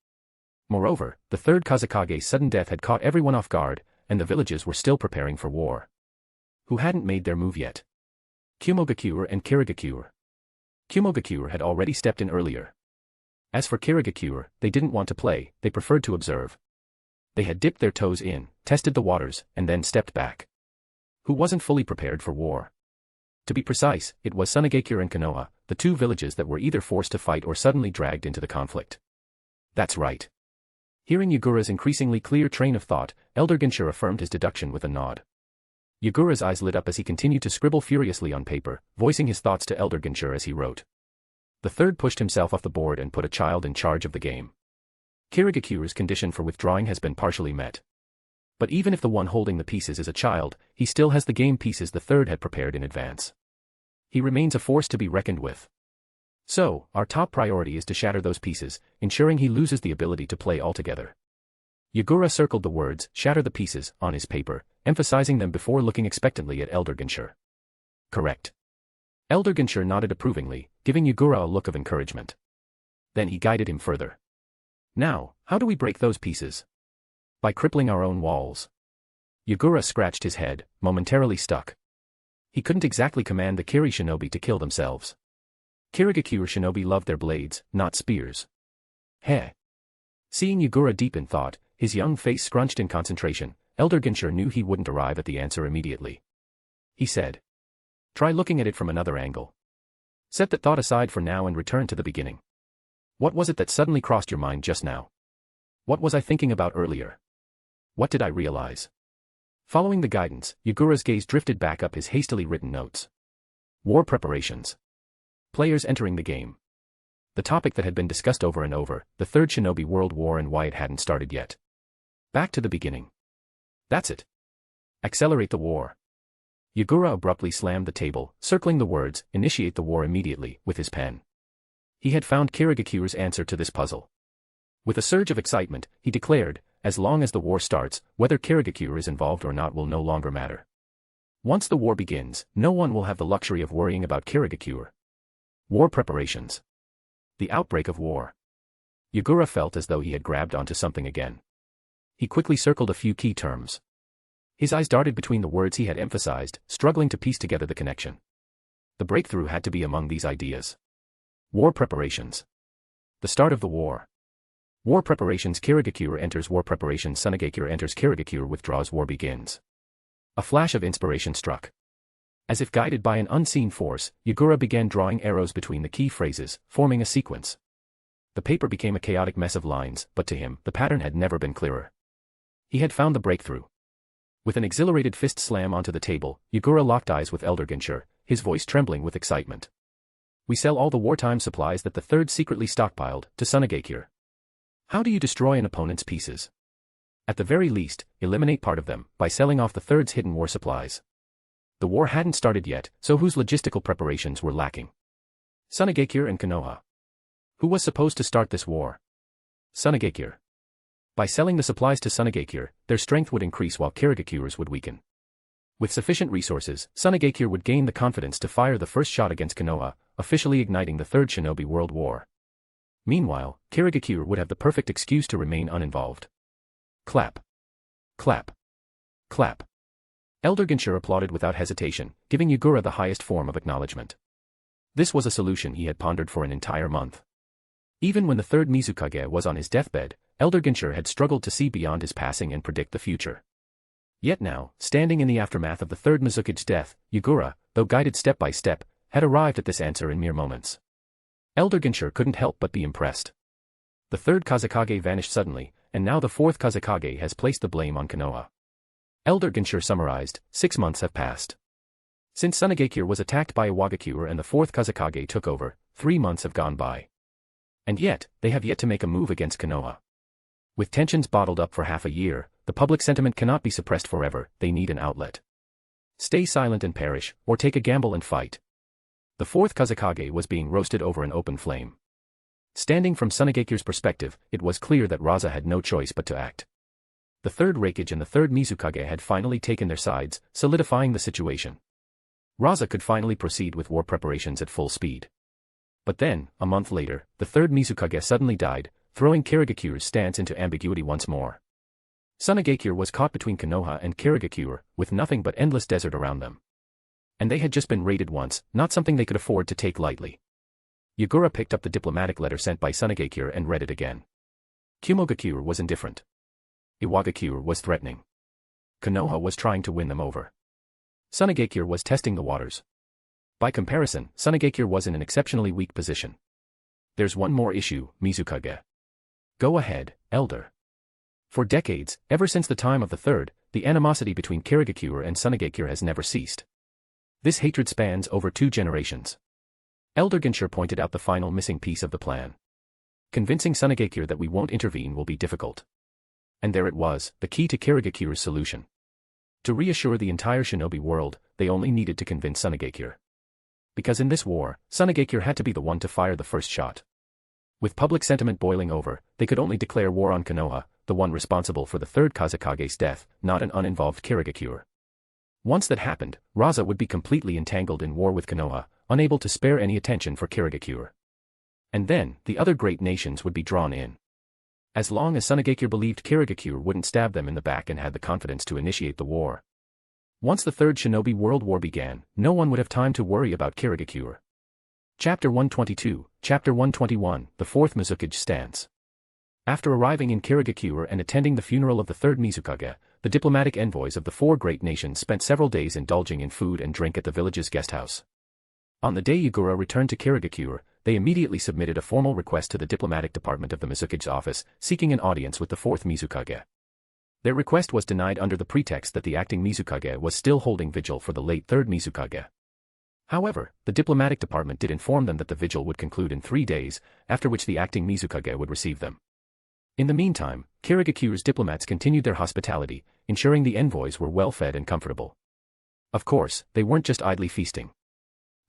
[SPEAKER 3] Moreover, the third Kazekage's sudden death had caught everyone off guard, and the villages were still preparing for war. Who hadn't made their move yet? Kumogakure and Kirigakure. Kumogakure had already stepped in earlier. As for Kirigakure, they didn't want to play, they preferred to observe. They had dipped their toes in, tested the waters, and then stepped back. Who wasn't fully prepared for war? To be precise, it was Sunagakure and Konoha, the 2 villages that were either forced to fight or suddenly dragged into the conflict. That's right. Hearing Yagura's increasingly clear train of thought, Elder Ginshur affirmed his deduction with a nod. Yagura's eyes lit up as he continued to scribble furiously on paper, voicing his thoughts to Elder Ginshur as he wrote. The third pushed himself off the board and put a child in charge of the game. Kirigakure's condition for withdrawing has been partially met. But even if the one holding the pieces is a child, he still has the game pieces the third had prepared in advance. He remains a force to be reckoned with. So, our top priority is to shatter those pieces, ensuring he loses the ability to play altogether. Yagura circled the words, shatter the pieces, on his paper, emphasizing them before looking expectantly at Elder Ginshur. Correct. Elder Ginshur nodded approvingly, giving Yagura a look of encouragement. Then he guided him further. Now, how do we break those pieces? By crippling our own walls. Yagura scratched his head, momentarily stuck. He couldn't exactly command the Kiri shinobi to kill themselves. Kirigakure shinobi loved their blades, not spears. Heh. Seeing Yagura deep in thought, his young face scrunched in concentration, Elder Ginshur knew he wouldn't arrive at the answer immediately. He said. Try looking at it from another angle. Set that thought aside for now and return to the beginning. What was it that suddenly crossed your mind just now? What was I thinking about earlier? What did I realize? Following the guidance, Yagura's gaze drifted back up his hastily written notes. War preparations. Players entering the game. The topic that had been discussed over and over, the Third Shinobi World War and why it hadn't started yet. Back to the beginning. That's it. Accelerate the war. Yagura abruptly slammed the table, circling the words, initiate the war immediately, with his pen. He had found Kirigakure's answer to this puzzle. With a surge of excitement, he declared, as long as the war starts, whether Kirigakure is involved or not will no longer matter. Once the war begins, no one will have the luxury of worrying about Kirigakure. War preparations. The outbreak of war. Yagura felt as though he had grabbed onto something again. he quickly circled a few key terms. His eyes darted between the words he had emphasized, struggling to piece together the connection. The breakthrough had to be among these ideas. War preparations. The start of the war. War preparations. Kirigakure enters war preparations. Sunagakure enters. Kirigakure withdraws. War begins. A flash of inspiration struck. As if guided by an unseen force, Yagura began drawing arrows between the key phrases, forming a sequence. The paper became a chaotic mess of lines, but to him, the pattern had never been clearer. He had found the breakthrough. With an exhilarated fist slam onto the table, Yagura locked eyes with Elder Ginchur, his voice trembling with excitement. We sell all the wartime supplies that the Third secretly stockpiled, to Sunagakure. How do you destroy an opponent's pieces? At the very least, eliminate part of them, by selling off the Third's hidden war supplies. The war hadn't started yet, so whose logistical preparations were lacking? Sunagakure and Konoha. Who was supposed to start this war? Sunagakure. By selling the supplies to Sunagakure, their strength would increase while Kirigakure's would weaken. With sufficient resources, Sunagakure would gain the confidence to fire the first shot against Konoha, officially igniting the Third Shinobi World War. Meanwhile, Kirigakure would have the perfect excuse to remain uninvolved. Clap. Clap. Clap. Elder Ginchur applauded without hesitation, giving Yagura the highest form of acknowledgement. This was a solution he had pondered for an entire month. Even when the Third Mizukage was on his deathbed, Elder Ginchur had struggled to see beyond his passing and predict the future. Yet now, standing in the aftermath of the Third Mizukage's death, Yagura, though guided step by step, had arrived at this answer in mere moments. Elder Ginchur couldn't help but be impressed. The Third Kazekage vanished suddenly, and now the Fourth Kazekage has placed the blame on Konoha. Elder Ginchur summarized, 6 months have passed. Since Sunagakure was attacked by Iwagakure and the Fourth Kazekage took over, 3 months have gone by. And yet, they have yet to make a move against Konoha. With tensions bottled up for half a year, the public sentiment cannot be suppressed forever, they need an outlet. Stay silent and perish, or take a gamble and fight. The Fourth Kazekage was being roasted over an open flame. Standing from Sunagakure's perspective, it was clear that Raza had no choice but to act. The Third Rakage and the Third Mizukage had finally taken their sides, solidifying the situation. Raza could finally proceed with war preparations at full speed. But then, a month later, the Third Mizukage suddenly died, throwing Kirigakure's stance into ambiguity once more. Sunagakure was caught between Konoha and Kirigakure, with nothing but endless desert around them. And they had just been raided once, not something they could afford to take lightly. Yagura picked up the diplomatic letter sent by Sunagakure and read it again. Kumogakure was indifferent. Iwagakure was threatening. Konoha was trying to win them over. Sunagakure was testing the waters. By comparison, Sunagakure was in an exceptionally weak position. There's one more issue, Mizukage. Go ahead, Elder. For decades, ever since the time of the Third, the animosity between Kirigakure and Sunagakure has never ceased. This hatred spans over 2 generations. Elder Ginchur pointed out the final missing piece of the plan. Convincing Sunagakure that we won't intervene will be difficult. And there it was, the key to Kirigakure's solution. To reassure the entire shinobi world, they only needed to convince Sunagakure. Because in this war, Sunagakure had to be the one to fire the first shot. With public sentiment boiling over, they could only declare war on Konoha, the one responsible for the Third Kazekage's death, not an uninvolved Kirigakure. Once that happened, Raza would be completely entangled in war with Konoha, unable to spare any attention for Kirigakure. And then, the other great nations would be drawn in. As long as Sunagakure believed Kirigakure wouldn't stab them in the back and had the confidence to initiate the war. Once the Third Shinobi World War began, no one would have time to worry about Kirigakure. Chapter 122, Chapter 121, The Fourth Mizukage Stance. After arriving in Kirigakure and attending the funeral of the Third Mizukage, the diplomatic envoys of the 4 great nations spent several days indulging in food and drink at the village's guest house. On the day Yagura returned to Kirigakure, they immediately submitted a formal request to the diplomatic department of the Mizukage's office, seeking an audience with the Fourth Mizukage. Their request was denied under the pretext that the acting Mizukage was still holding vigil for the late Third Mizukage. However, the diplomatic department did inform them that the vigil would conclude in 3 days, after which the acting Mizukage would receive them. In the meantime, Kirigakure's diplomats continued their hospitality, ensuring the envoys were well fed and comfortable. Of course, they weren't just idly feasting.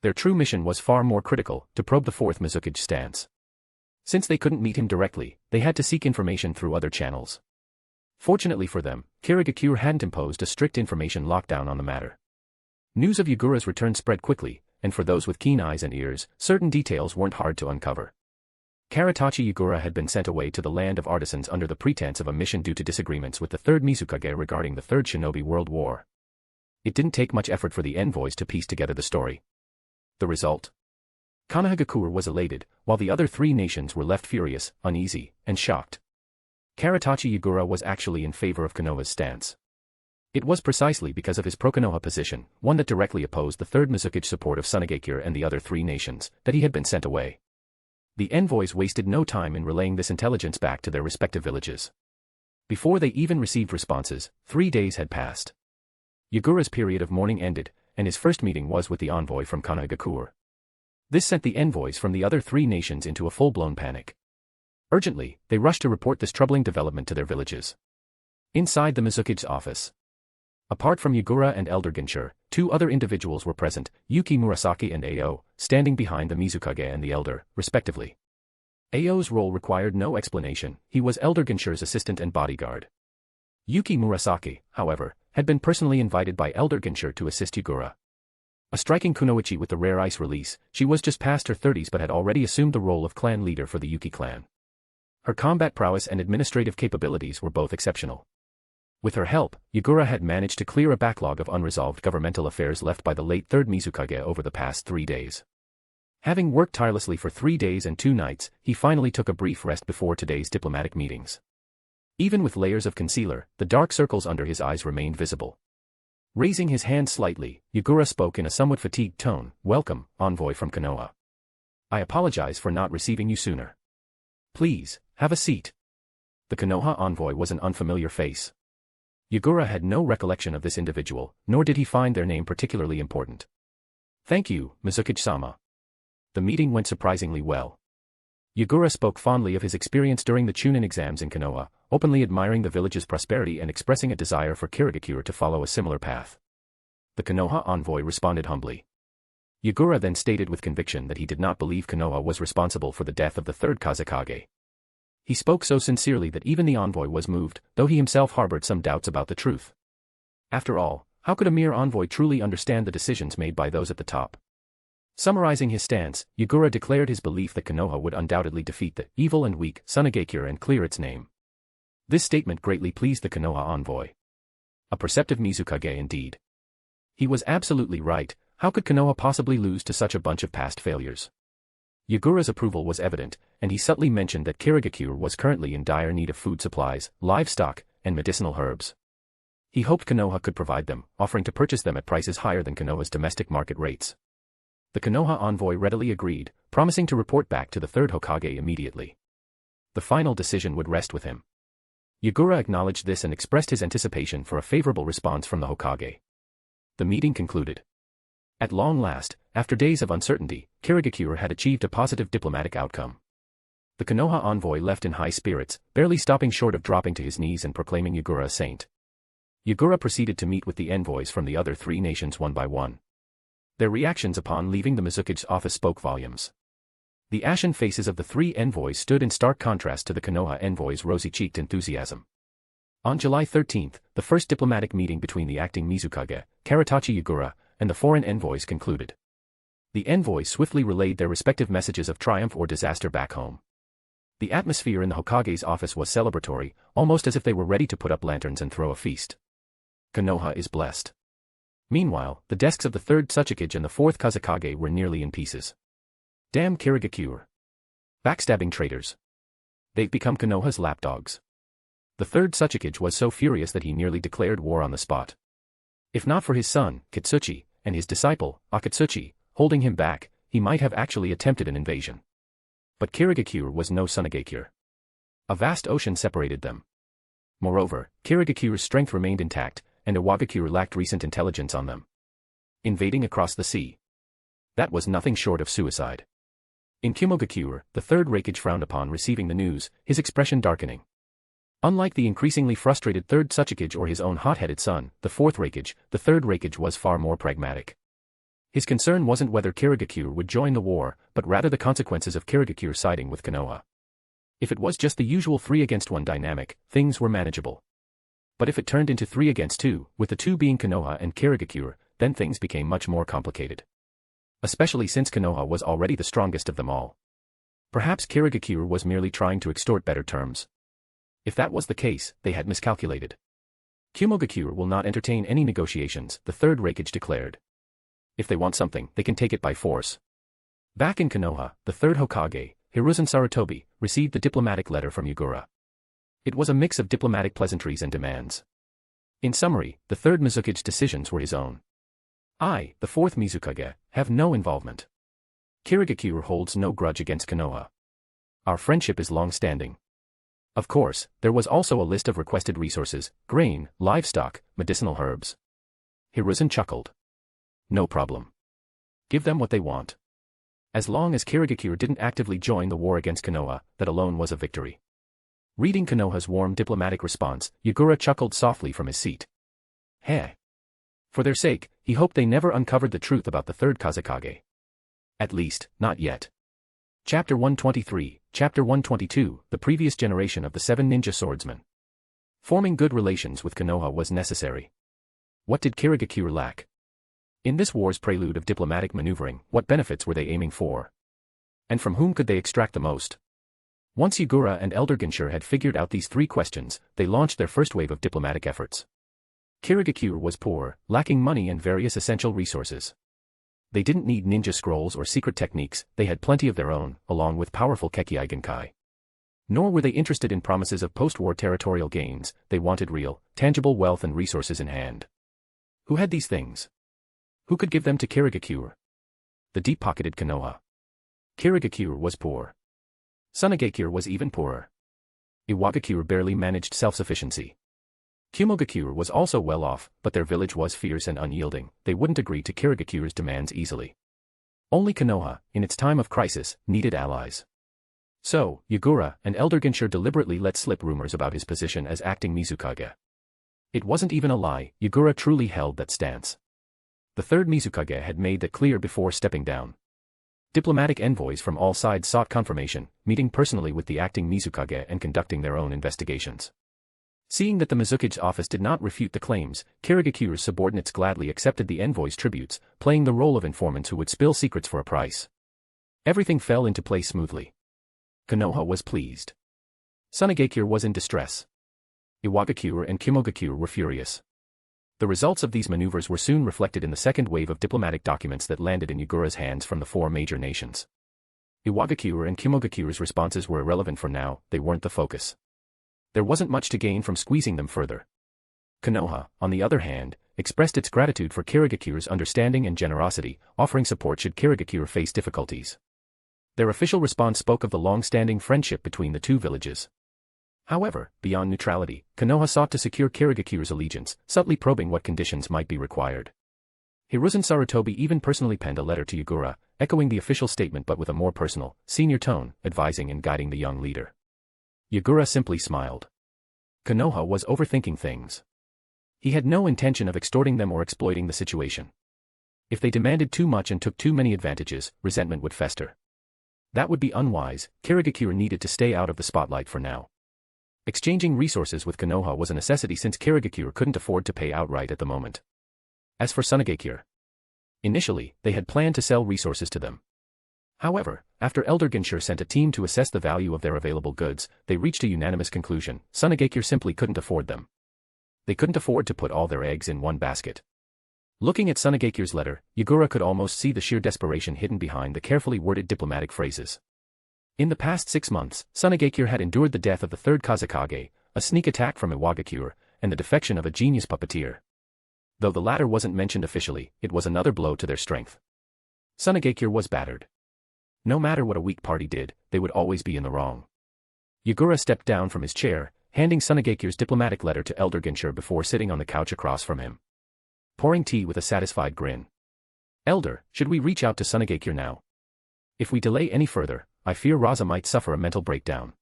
[SPEAKER 3] Their true mission was far more critical, to probe the Fourth Mizukage's stance. Since they couldn't meet him directly, they had to seek information through other channels. Fortunately for them, Kirigakure hadn't imposed a strict information lockdown on the matter. News of Yagura's return spread quickly, and for those with keen eyes and ears, certain details weren't hard to uncover. Karatachi Yagura had been sent away to the land of artisans under the pretense of a mission due to disagreements with the Third Mizukage regarding the Third Shinobi World War. It didn't take much effort for the envoys to piece together the story. The result? Kirigakure was elated, while the other three nations were left furious, uneasy, and shocked. Karatachi Yagura was actually in favor of Konoha's stance. It was precisely because of his pro-Konoha position, one that directly opposed the Third Mizukage support of Sunagakure and the other three nations, that he had been sent away. The envoys wasted no time in relaying this intelligence back to their respective villages. Before they even received responses, 3 days had passed. Yagura's period of mourning ended, and his first meeting was with the envoy from Kirigakure. This sent the envoys from the other three nations into a full-blown panic. Urgently, they rushed to report this troubling development to their villages. Inside the Mizukage's office. Apart from Yagura and Elder Ginshur, 2 other individuals were present, Yuki Murasaki and Ao, standing behind the Mizukage and the Elder, respectively. Ao's role required no explanation, he was Elder Ginshur's assistant and bodyguard. Yuki Murasaki, however, had been personally invited by Elder Ginshur to assist Yagura. A striking kunoichi with the rare ice release, she was just past her 30s but had already assumed the role of clan leader for the Yuki clan. Her combat prowess and administrative capabilities were both exceptional. With her help, Yagura had managed to clear a backlog of unresolved governmental affairs left by the late Third Mizukage over the past 3 days. Having worked tirelessly for 3 days and 2 nights, he finally took a brief rest before today's diplomatic meetings. Even with layers of concealer, the dark circles under his eyes remained visible. Raising his hand slightly, Yagura spoke in a somewhat fatigued tone, "Welcome, envoy from Konoha. I apologize for not receiving you sooner. Please, have a seat." The Konoha envoy was an unfamiliar face. Yagura had no recollection of this individual, nor did he find their name particularly important. "Thank you, Mizukage-sama." The meeting went surprisingly well. Yagura spoke fondly of his experience during the Chunin exams in Konoha, openly admiring the village's prosperity and expressing a desire for Kirigakure to follow a similar path. The Konoha envoy responded humbly. Yagura then stated with conviction that he did not believe Konoha was responsible for the death of the third Kazekage. He spoke so sincerely that even the envoy was moved, though he himself harbored some doubts about the truth. After all, how could a mere envoy truly understand the decisions made by those at the top? Summarizing his stance, Yagura declared his belief that Konoha would undoubtedly defeat the evil and weak Sunagakure and clear its name. This statement greatly pleased the Konoha envoy. A perceptive Mizukage indeed. He was absolutely right, how could Konoha possibly lose to such a bunch of past failures? Yagura's approval was evident, and he subtly mentioned that Kirigakure was currently in dire need of food supplies, livestock, and medicinal herbs. He hoped Konoha could provide them, offering to purchase them at prices higher than Konoha's domestic market rates. The Konoha envoy readily agreed, promising to report back to the third Hokage immediately. The final decision would rest with him. Yagura acknowledged this and expressed his anticipation for a favorable response from the Hokage. The meeting concluded. At long last, after days of uncertainty, Kirigakure had achieved a positive diplomatic outcome. The Konoha envoy left in high spirits, barely stopping short of dropping to his knees and proclaiming Yagura a saint. Yagura proceeded to meet with the envoys from the other three nations one by one. Their reactions upon leaving the Mizukage's office spoke volumes. The ashen faces of the 3 envoys stood in stark contrast to the Konoha envoy's rosy-cheeked enthusiasm. On July 13, the first diplomatic meeting between the acting Mizukage, Karatachi Yagura, and the foreign envoys concluded. The envoys swiftly relayed their respective messages of triumph or disaster back home. The atmosphere in the Hokage's office was celebratory, almost as if they were ready to put up lanterns and throw a feast. Konoha is blessed. Meanwhile, the desks of the 3rd Tsuchikage and the 4th Kazekage were nearly in pieces. Damn Kirigakure. Backstabbing traitors. They've become Konoha's lapdogs. The 3rd Tsuchikage was so furious that he nearly declared war on the spot. If not for his son, Kitsuchi, and his disciple, Akatsuchi, holding him back, he might have actually attempted an invasion. But Kirigakure was no Sunagakure. A vast ocean separated them. Moreover, Kirigakure's strength remained intact, and Iwagakure lacked recent intelligence on them. Invading across the sea. That was nothing short of suicide. In Kimogakure, the 3rd Rakage frowned upon receiving the news, his expression darkening. Unlike the increasingly frustrated 3rd Tsuchikage or his own hot-headed son, the 4th Rakage, the 3rd Rakage was far more pragmatic. His concern wasn't whether Kirigakure would join the war, but rather the consequences of Kirigakure siding with Konoha. If it was just the usual 3-against-1 dynamic, things were manageable. But if it turned into 3-against-2, with the 2 being Konoha and Kirigakure, then things became much more complicated. Especially since Konoha was already the strongest of them all. Perhaps Kirigakure was merely trying to extort better terms. If that was the case, they had miscalculated. Kumogakure will not entertain any negotiations, the third Rakage declared. If they want something, they can take it by force. Back in Konoha, the third Hokage, Hiruzen Sarutobi, received the diplomatic letter from Yagura. It was a mix of diplomatic pleasantries and demands. In summary, the third Mizukage's decisions were his own. I, the fourth Mizukage, have no involvement. Kirigakure holds no grudge against Konoha. Our friendship is long-standing. Of course, there was also a list of requested resources: grain, livestock, medicinal herbs. Hiruzen chuckled. No problem. Give them what they want. As long as Kirigakure didn't actively join the war against Konoha, that alone was a victory. Reading Konoha's warm diplomatic response, Yagura chuckled softly from his seat. Heh. For their sake, he hoped they never uncovered the truth about the third Kazekage. At least, not yet. Chapter 123, Chapter 122, the previous generation of the 7 ninja swordsmen. Forming good relations with Konoha was necessary. What did Kirigakure lack? In this war's prelude of diplomatic maneuvering, what benefits were they aiming for? And from whom could they extract the most? Once Yagura and Elder Ginshur had figured out these 3 questions, they launched their first wave of diplomatic efforts. Kirigakure was poor, lacking money and various essential resources. They didn't need ninja scrolls or secret techniques, they had plenty of their own, along with powerful Kekkei Genkai. Nor were they interested in promises of post-war territorial gains, they wanted real, tangible wealth and resources in hand. Who had these things? Who could give them to Kirigakure? The deep-pocketed Konoha. Kirigakure was poor. Sunagakure was even poorer. Iwagakure barely managed self-sufficiency. Kumogakure was also well off, but their village was fierce and unyielding, they wouldn't agree to Kirigakure's demands easily. Only Konoha, in its time of crisis, needed allies. So, Yagura and Elder Ginshur deliberately let slip rumors about his position as acting Mizukage. It wasn't even a lie, Yagura truly held that stance. The third Mizukage had made that clear before stepping down. Diplomatic envoys from all sides sought confirmation, meeting personally with the acting Mizukage and conducting their own investigations. Seeing that the Mizukage's office did not refute the claims, Kirigakure's subordinates gladly accepted the envoys' tributes, playing the role of informants who would spill secrets for a price. Everything fell into place smoothly. Konoha was pleased. Sunagakure was in distress. Iwagakure and Kumogakure were furious. The results of these maneuvers were soon reflected in the second wave of diplomatic documents that landed in Yagura's hands from the 4 major nations. Iwagakure and Kumogakure's responses were irrelevant for now, they weren't the focus. There wasn't much to gain from squeezing them further. Konoha, on the other hand, expressed its gratitude for Kirigakure's understanding and generosity, offering support should Kirigakure face difficulties. Their official response spoke of the long-standing friendship between the 2 villages. However, beyond neutrality, Konoha sought to secure Kirigakure's allegiance, subtly probing what conditions might be required. Hiruzen Sarutobi even personally penned a letter to Yagura, echoing the official statement but with a more personal, senior tone, advising and guiding the young leader. Yagura simply smiled. Konoha was overthinking things. He had no intention of extorting them or exploiting the situation. If they demanded too much and took too many advantages, resentment would fester. That would be unwise, Kirigakure needed to stay out of the spotlight for now. Exchanging resources with Konoha was a necessity since Kirigakure couldn't afford to pay outright at the moment. As for Sunagakure, initially, they had planned to sell resources to them. However, after Elder Ginshur sent a team to assess the value of their available goods, they reached a unanimous conclusion: Sunagakure simply couldn't afford them. They couldn't afford to put all their eggs in one basket. Looking at Sunagakure's letter, Yagura could almost see the sheer desperation hidden behind the carefully worded diplomatic phrases. In the past 6 months, Sunagakure had endured the death of the third Kazekage, a sneak attack from Iwagakure, and the defection of a genius puppeteer. Though the latter wasn't mentioned officially, it was another blow to their strength. Sunagakure was battered. No matter what a weak party did, they would always be in the wrong. Yagura stepped down from his chair, handing Sunagakure's diplomatic letter to Elder Ginshur before sitting on the couch across from him. Pouring tea with a satisfied grin. Elder, should we reach out to Sunagakure now? If we delay any further, I fear Raza might suffer a mental breakdown.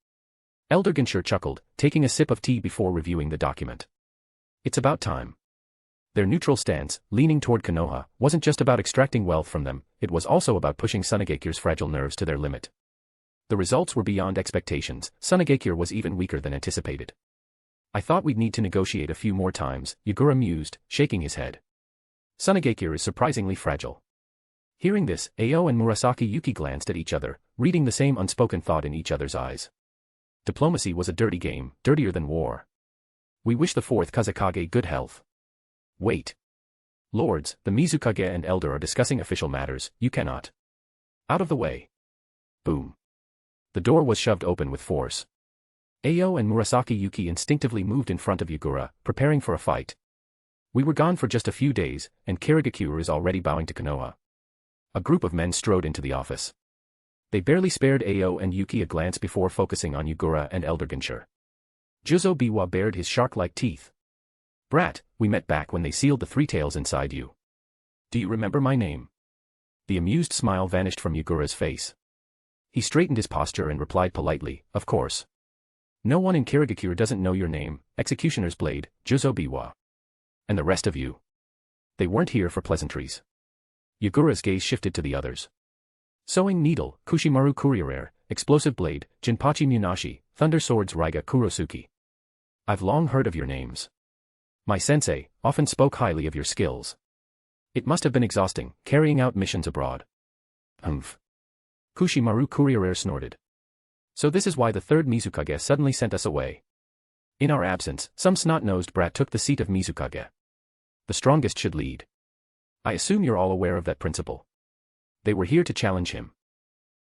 [SPEAKER 3] Elder Ginshur chuckled, taking a sip of tea before reviewing the document. It's about time. Their neutral stance, leaning toward Konoha, wasn't just about extracting wealth from them, it was also about pushing Sunagakure's fragile nerves to their limit. The results were beyond expectations, Sunagakure was even weaker than anticipated. I thought we'd need to negotiate a few more times, Yagura mused, shaking his head. Sunagakure is surprisingly fragile. Hearing this, Ao and Murasaki Yuki glanced at each other, reading the same unspoken thought in each other's eyes. Diplomacy was a dirty game, dirtier than war. We wish the fourth Mizukage good health. Wait. Lords, the Mizukage and Elder are discussing official matters, you cannot. Out of the way. Boom. The door was shoved open with force. Ao and Murasaki Yuki instinctively moved in front of Yagura, preparing for a fight. We were gone for just a few days, and Kirigakure is already bowing to Konoha. A group of men strode into the office. They barely spared Ao and Yuki a glance before focusing on Yagura and Elder Ginshur. Juzo Biwa bared his shark-like teeth. Brat, we met back when they sealed the three tails inside you. Do you remember my name? The amused smile vanished from Yagura's face. He straightened his posture and replied politely, of course. No one in Kirigakure doesn't know your name, Executioner's Blade, Juzo Biwa. And the rest of you? They weren't here for pleasantries. Yagura's gaze shifted to the others. Sewing Needle, Kushimaru Kuriere, Explosive Blade, Jinpachi Munashi, Thunder Swords Raiga Kurosuke. I've long heard of your names. My sensei often spoke highly of your skills. It must have been exhausting, carrying out missions abroad. Humph. Kushimaru Kuriere snorted. So this is why the third Mizukage suddenly sent us away. In our absence, some snot-nosed brat took the seat of Mizukage. The strongest should lead. I assume you're all aware of that principle. They were here to challenge him.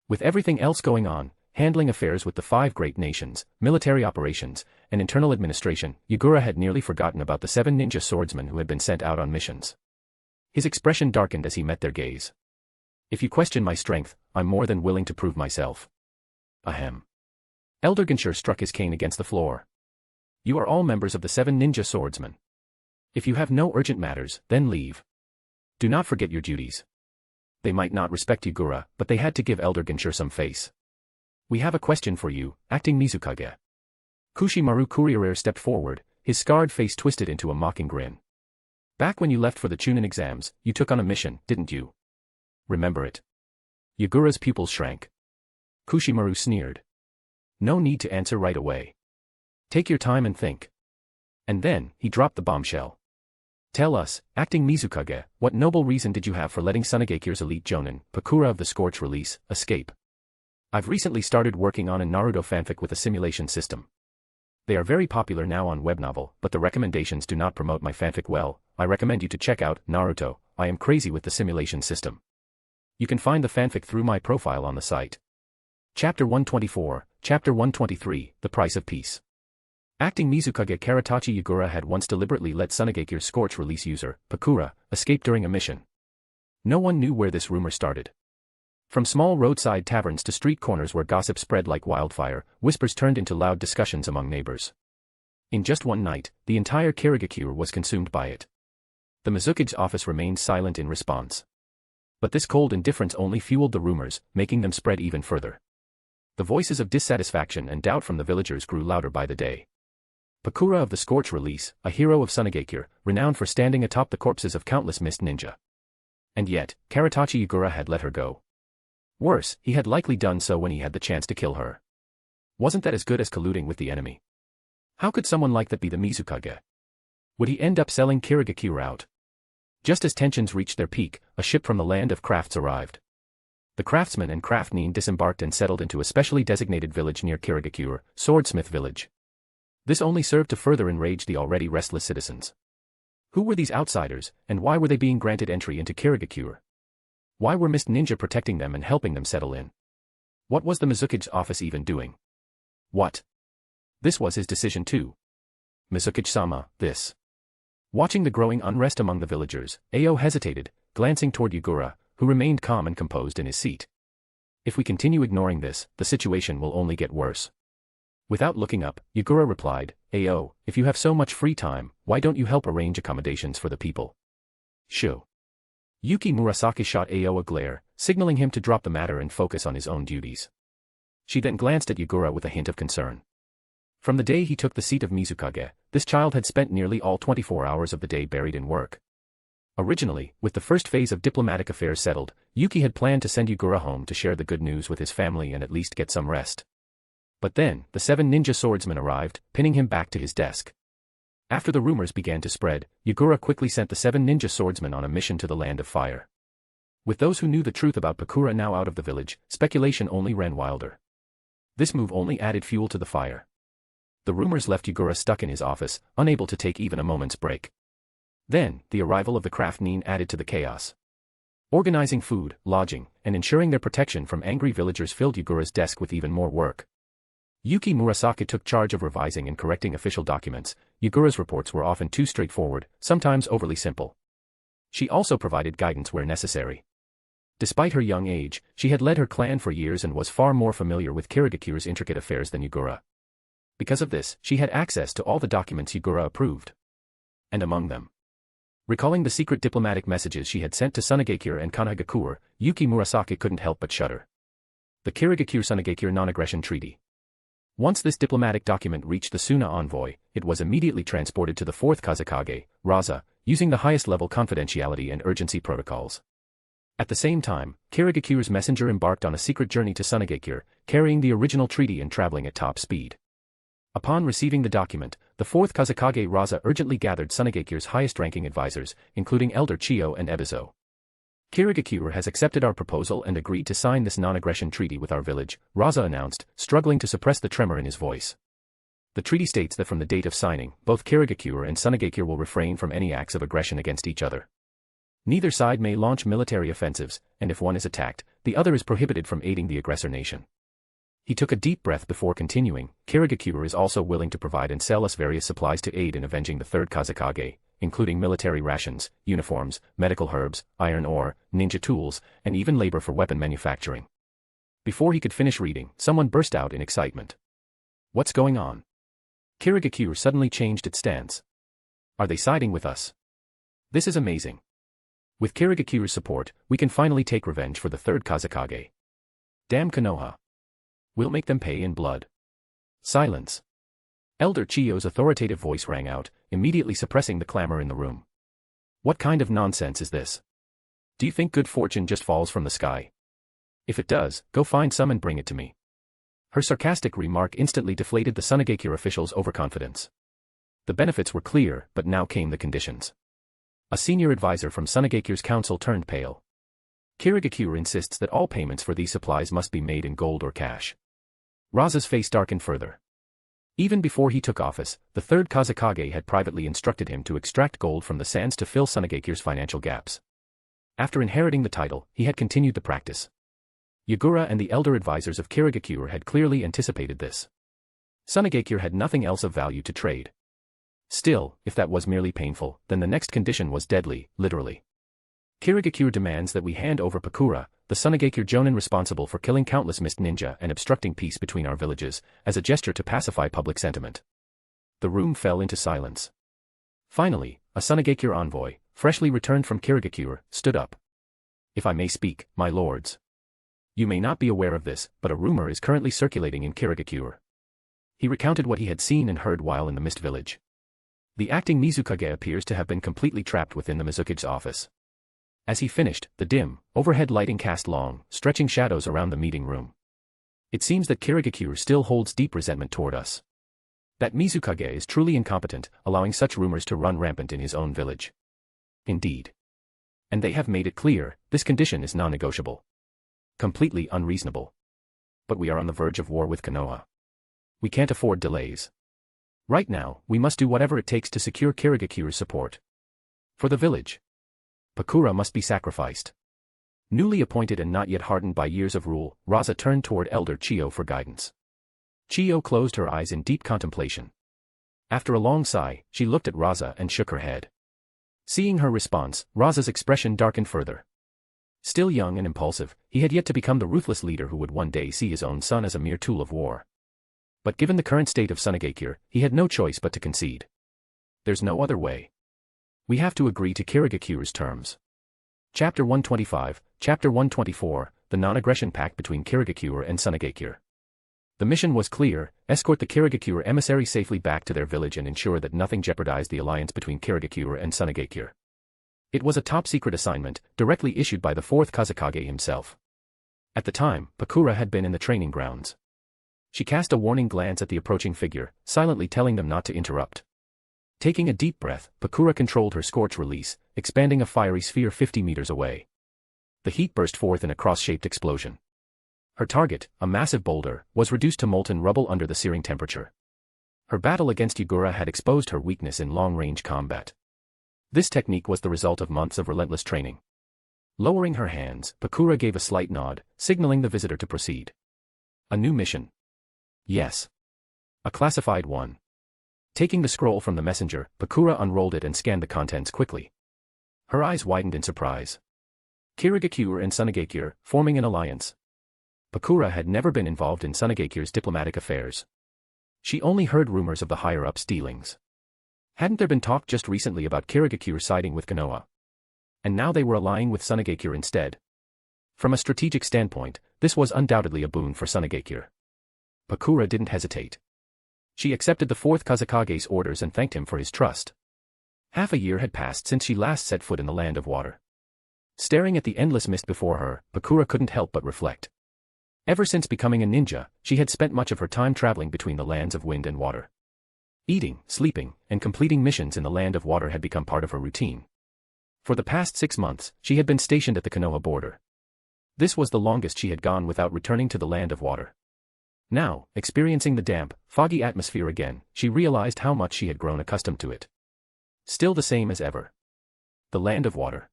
[SPEAKER 3] With everything else going on, handling affairs with the five great nations, military operations, and internal administration, Yagura had nearly forgotten about the 7 ninja swordsmen who had been sent out on missions. His expression darkened as he met their gaze. If you question my strength, I'm more than willing to prove myself. Ahem. Elder Ginshur struck his cane against the floor. You are all members of the 7 ninja swordsmen. If you have no urgent matters, then leave. Do not forget your duties. They might not respect Yagura, but they had to give Elder Ginshur some face. We have a question for you, acting Mizukage. Kushimaru Kuriere stepped forward, his scarred face twisted into a mocking grin. Back when you left for the Chunin exams, you took on a mission, didn't you? Remember it. Yagura's pupils shrank. Kushimaru sneered. No need to answer right away. Take your time and think. And then, he dropped the bombshell. Tell us, acting Mizukage, what noble reason did you have for letting Sunagekire's elite Jonin, Pakura of the Scorch release, escape? I've recently started working on a Naruto fanfic with a simulation system. They are very popular now on webnovel, but the recommendations do not promote my fanfic well. I recommend you to check out Naruto. I am crazy with the simulation system. You can find the fanfic through my profile on the site. Chapter 124, Chapter 123, The Price of Peace. Acting Mizukage Karatachi Yagura had once deliberately let Sunagekire's Scorch release user, Pakura, escape during a mission. No one knew where this rumor started. From small roadside taverns to street corners where gossip spread like wildfire, whispers turned into loud discussions among neighbors. In just one night, the entire Kirigakure was consumed by it. The Mizukage's office remained silent in response. But this cold indifference only fueled the rumors, making them spread even further. The voices of dissatisfaction and doubt from the villagers grew louder by the day. Pakura of the Scorch release, a hero of Sunagakure, renowned for standing atop the corpses of countless mist ninja. And yet, Karatachi Yagura had let her go. Worse, he had likely done so when he had the chance to kill her. Wasn't that as good as colluding with the enemy? How could someone like that be the Mizukage? Would he end up selling Kirigakure out? Just as tensions reached their peak, a ship from the land of crafts arrived. The craftsmen and craftnin disembarked and settled into a specially designated village near Kirigakure, Swordsmith Village. This only served to further enrage the already restless citizens. Who were these outsiders, and why were they being granted entry into Kirigakure? Why were Mist Ninja protecting them and helping them settle in? What was the Mizukage's office even doing? What? This was his decision too. Mizukage-sama, this. Watching the growing unrest among the villagers, Ao hesitated, glancing toward Yagura, who remained calm and composed in his seat. If we continue ignoring this, the situation will only get worse. Without looking up, Yagura replied, Ao, if you have so much free time, why don't you help arrange accommodations for the people? Sure. Yuki Murasaki shot Ao a glare, signaling him to drop the matter and focus on his own duties. She then glanced at Yagura with a hint of concern. From the day he took the seat of Mizukage, this child had spent nearly all 24 hours of the day buried in work. Originally, with the first phase of diplomatic affairs settled, Yuki had planned to send Yagura home to share the good news with his family and at least get some rest. But then, the 7 ninja swordsmen arrived, pinning him back to his desk. After the rumors began to spread, Yagura quickly sent the 7 ninja swordsmen on a mission to the Land of Fire. With those who knew the truth about Pakura now out of the village, speculation only ran wilder. This move only added fuel to the fire. The rumors left Yagura stuck in his office, unable to take even a moment's break. Then, the arrival of the craft Nin added to the chaos. Organizing food, lodging, and ensuring their protection from angry villagers filled Yagura's desk with even more work. Yuki Murasaki took charge of revising and correcting official documents. Yagura's reports were often too straightforward, sometimes overly simple. She also provided guidance where necessary. Despite her young age, she had led her clan for years and was far more familiar with Kirigakure's intricate affairs than Yagura. Because of this, she had access to all the documents Yagura approved. And among them, recalling the secret diplomatic messages she had sent to Sunagakure and Kanagakure, Yuki Murasaki couldn't help but shudder. The Kirigakure-Sunagakure Non-Aggression Treaty. Once this diplomatic document reached the Suna envoy, it was immediately transported to the Fourth Mizukage, Raza, using the highest-level confidentiality and urgency protocols. At the same time, Kirigakure's messenger embarked on a secret journey to Sunagakure, carrying the original treaty and traveling at top speed. Upon receiving the document, the Fourth Mizukage Raza urgently gathered Sunagakure's highest-ranking advisors, including Elder Chiyo and Ebizo. Kirigakure has accepted our proposal and agreed to sign this non-aggression treaty with our village, Raza announced, struggling to suppress the tremor in his voice. The treaty states that from the date of signing, both Kirigakure and Sunagakure will refrain from any acts of aggression against each other. Neither side may launch military offensives, and if one is attacked, the other is prohibited from aiding the aggressor nation. He took a deep breath before continuing. Kirigakure is also willing to provide and sell us various supplies to aid in avenging the Third Mizukage, including military rations, uniforms, medical herbs, iron ore, ninja tools, and even labor for weapon manufacturing. Before he could finish reading, someone burst out in excitement. What's going on? Kirigakure suddenly changed its stance. Are they siding with us? This is amazing. With Kirigakure's support, we can finally take revenge for the Third Mizukage. Damn Konoha. We'll make them pay in blood. Silence. Elder Chiyo's authoritative voice rang out, immediately suppressing the clamor in the room. What kind of nonsense is this? Do you think good fortune just falls from the sky? If it does, go find some and bring it to me. Her sarcastic remark instantly deflated the Sunagakure officials' overconfidence. The benefits were clear, but now came the conditions. A senior advisor from Sunagakure's council turned pale. Kirigakure insists that all payments for these supplies must be made in gold or cash. Raza's face darkened further. Even before he took office, the Third Mizukage had privately instructed him to extract gold from the sands to fill Sunagakure's financial gaps. After inheriting the title, he had continued the practice. Yagura and the elder advisors of Kirigakure had clearly anticipated this. Sunagakure had nothing else of value to trade. Still, if that was merely painful, then the next condition was deadly, literally. Kirigakure demands that we hand over Pakura, the Sunagakure Jonin responsible for killing countless mist ninja and obstructing peace between our villages, as a gesture to pacify public sentiment. The room fell into silence. Finally, a Sunagakure envoy, freshly returned from Kirigakure, stood up. If I may speak, my lords. You may not be aware of this, but a rumor is currently circulating in Kirigakure. He recounted what he had seen and heard while in the Mist Village. The acting Mizukage appears to have been completely trapped within the Mizukage's office. As he finished, the dim, overhead lighting cast long, stretching shadows around the meeting room. It seems that Kirigakure still holds deep resentment toward us. That Mizukage is truly incompetent, allowing such rumors to run rampant in his own village. Indeed. And they have made it clear, this condition is non-negotiable. Completely unreasonable. But we are on the verge of war with Konoha. We can't afford delays. Right now, we must do whatever it takes to secure Kirigakure's support. For the village. Pakura must be sacrificed. Newly appointed and not yet hardened by years of rule, Raza turned toward Elder Chiyo for guidance. Chiyo closed her eyes in deep contemplation. After a long sigh, she looked at Raza and shook her head. Seeing her response, Raza's expression darkened further. Still young and impulsive, he had yet to become the ruthless leader who would one day see his own son as a mere tool of war. But given the current state of Sunagakure, he had no choice but to concede. There's no other way. We have to agree to Kirigakure's terms. Chapter 125, Chapter 124, The Non-Aggression Pact between Kirigakure and Sunagakure. The mission was clear: escort the Kirigakure emissary safely back to their village and ensure that nothing jeopardized the alliance between Kirigakure and Sunagakure. It was a top-secret assignment, directly issued by the Fourth Mizukage himself. At the time, Pakura had been in the training grounds. She cast a warning glance at the approaching figure, silently telling them not to interrupt. Taking a deep breath, Pakura controlled her scorch release, expanding a fiery sphere 50 meters away. The heat burst forth in a cross-shaped explosion. Her target, a massive boulder, was reduced to molten rubble under the searing temperature. Her battle against Yagura had exposed her weakness in long-range combat. This technique was the result of months of relentless training. Lowering her hands, Pakura gave a slight nod, signaling the visitor to proceed. A new mission. Yes. A classified one. Taking the scroll from the messenger, Pakura unrolled it and scanned the contents quickly. Her eyes widened in surprise. Kirigakure and Sunagakure, forming an alliance. Pakura had never been involved in Sunagakure's diplomatic affairs. She only heard rumors of the higher-ups' dealings. Hadn't there been talk just recently about Kirigakure siding with Konoha? And now they were allying with Sunagakure instead. From a strategic standpoint, this was undoubtedly a boon for Sunagakure. Pakura didn't hesitate. She accepted the Fourth Mizukage orders and thanked him for his trust. Half a year had passed since she last set foot in the land of water. Staring at the endless mist before her, Pakura couldn't help but reflect. Ever since becoming a ninja, she had spent much of her time traveling between the lands of wind and water. Eating, sleeping, and completing missions in the land of water had become part of her routine. For the past 6 months, she had been stationed at the Konoha border. This was the longest she had gone without returning to the land of water. Now, experiencing the damp, foggy atmosphere again, she realized how much she had grown accustomed to it. Still the same as ever. The land of water.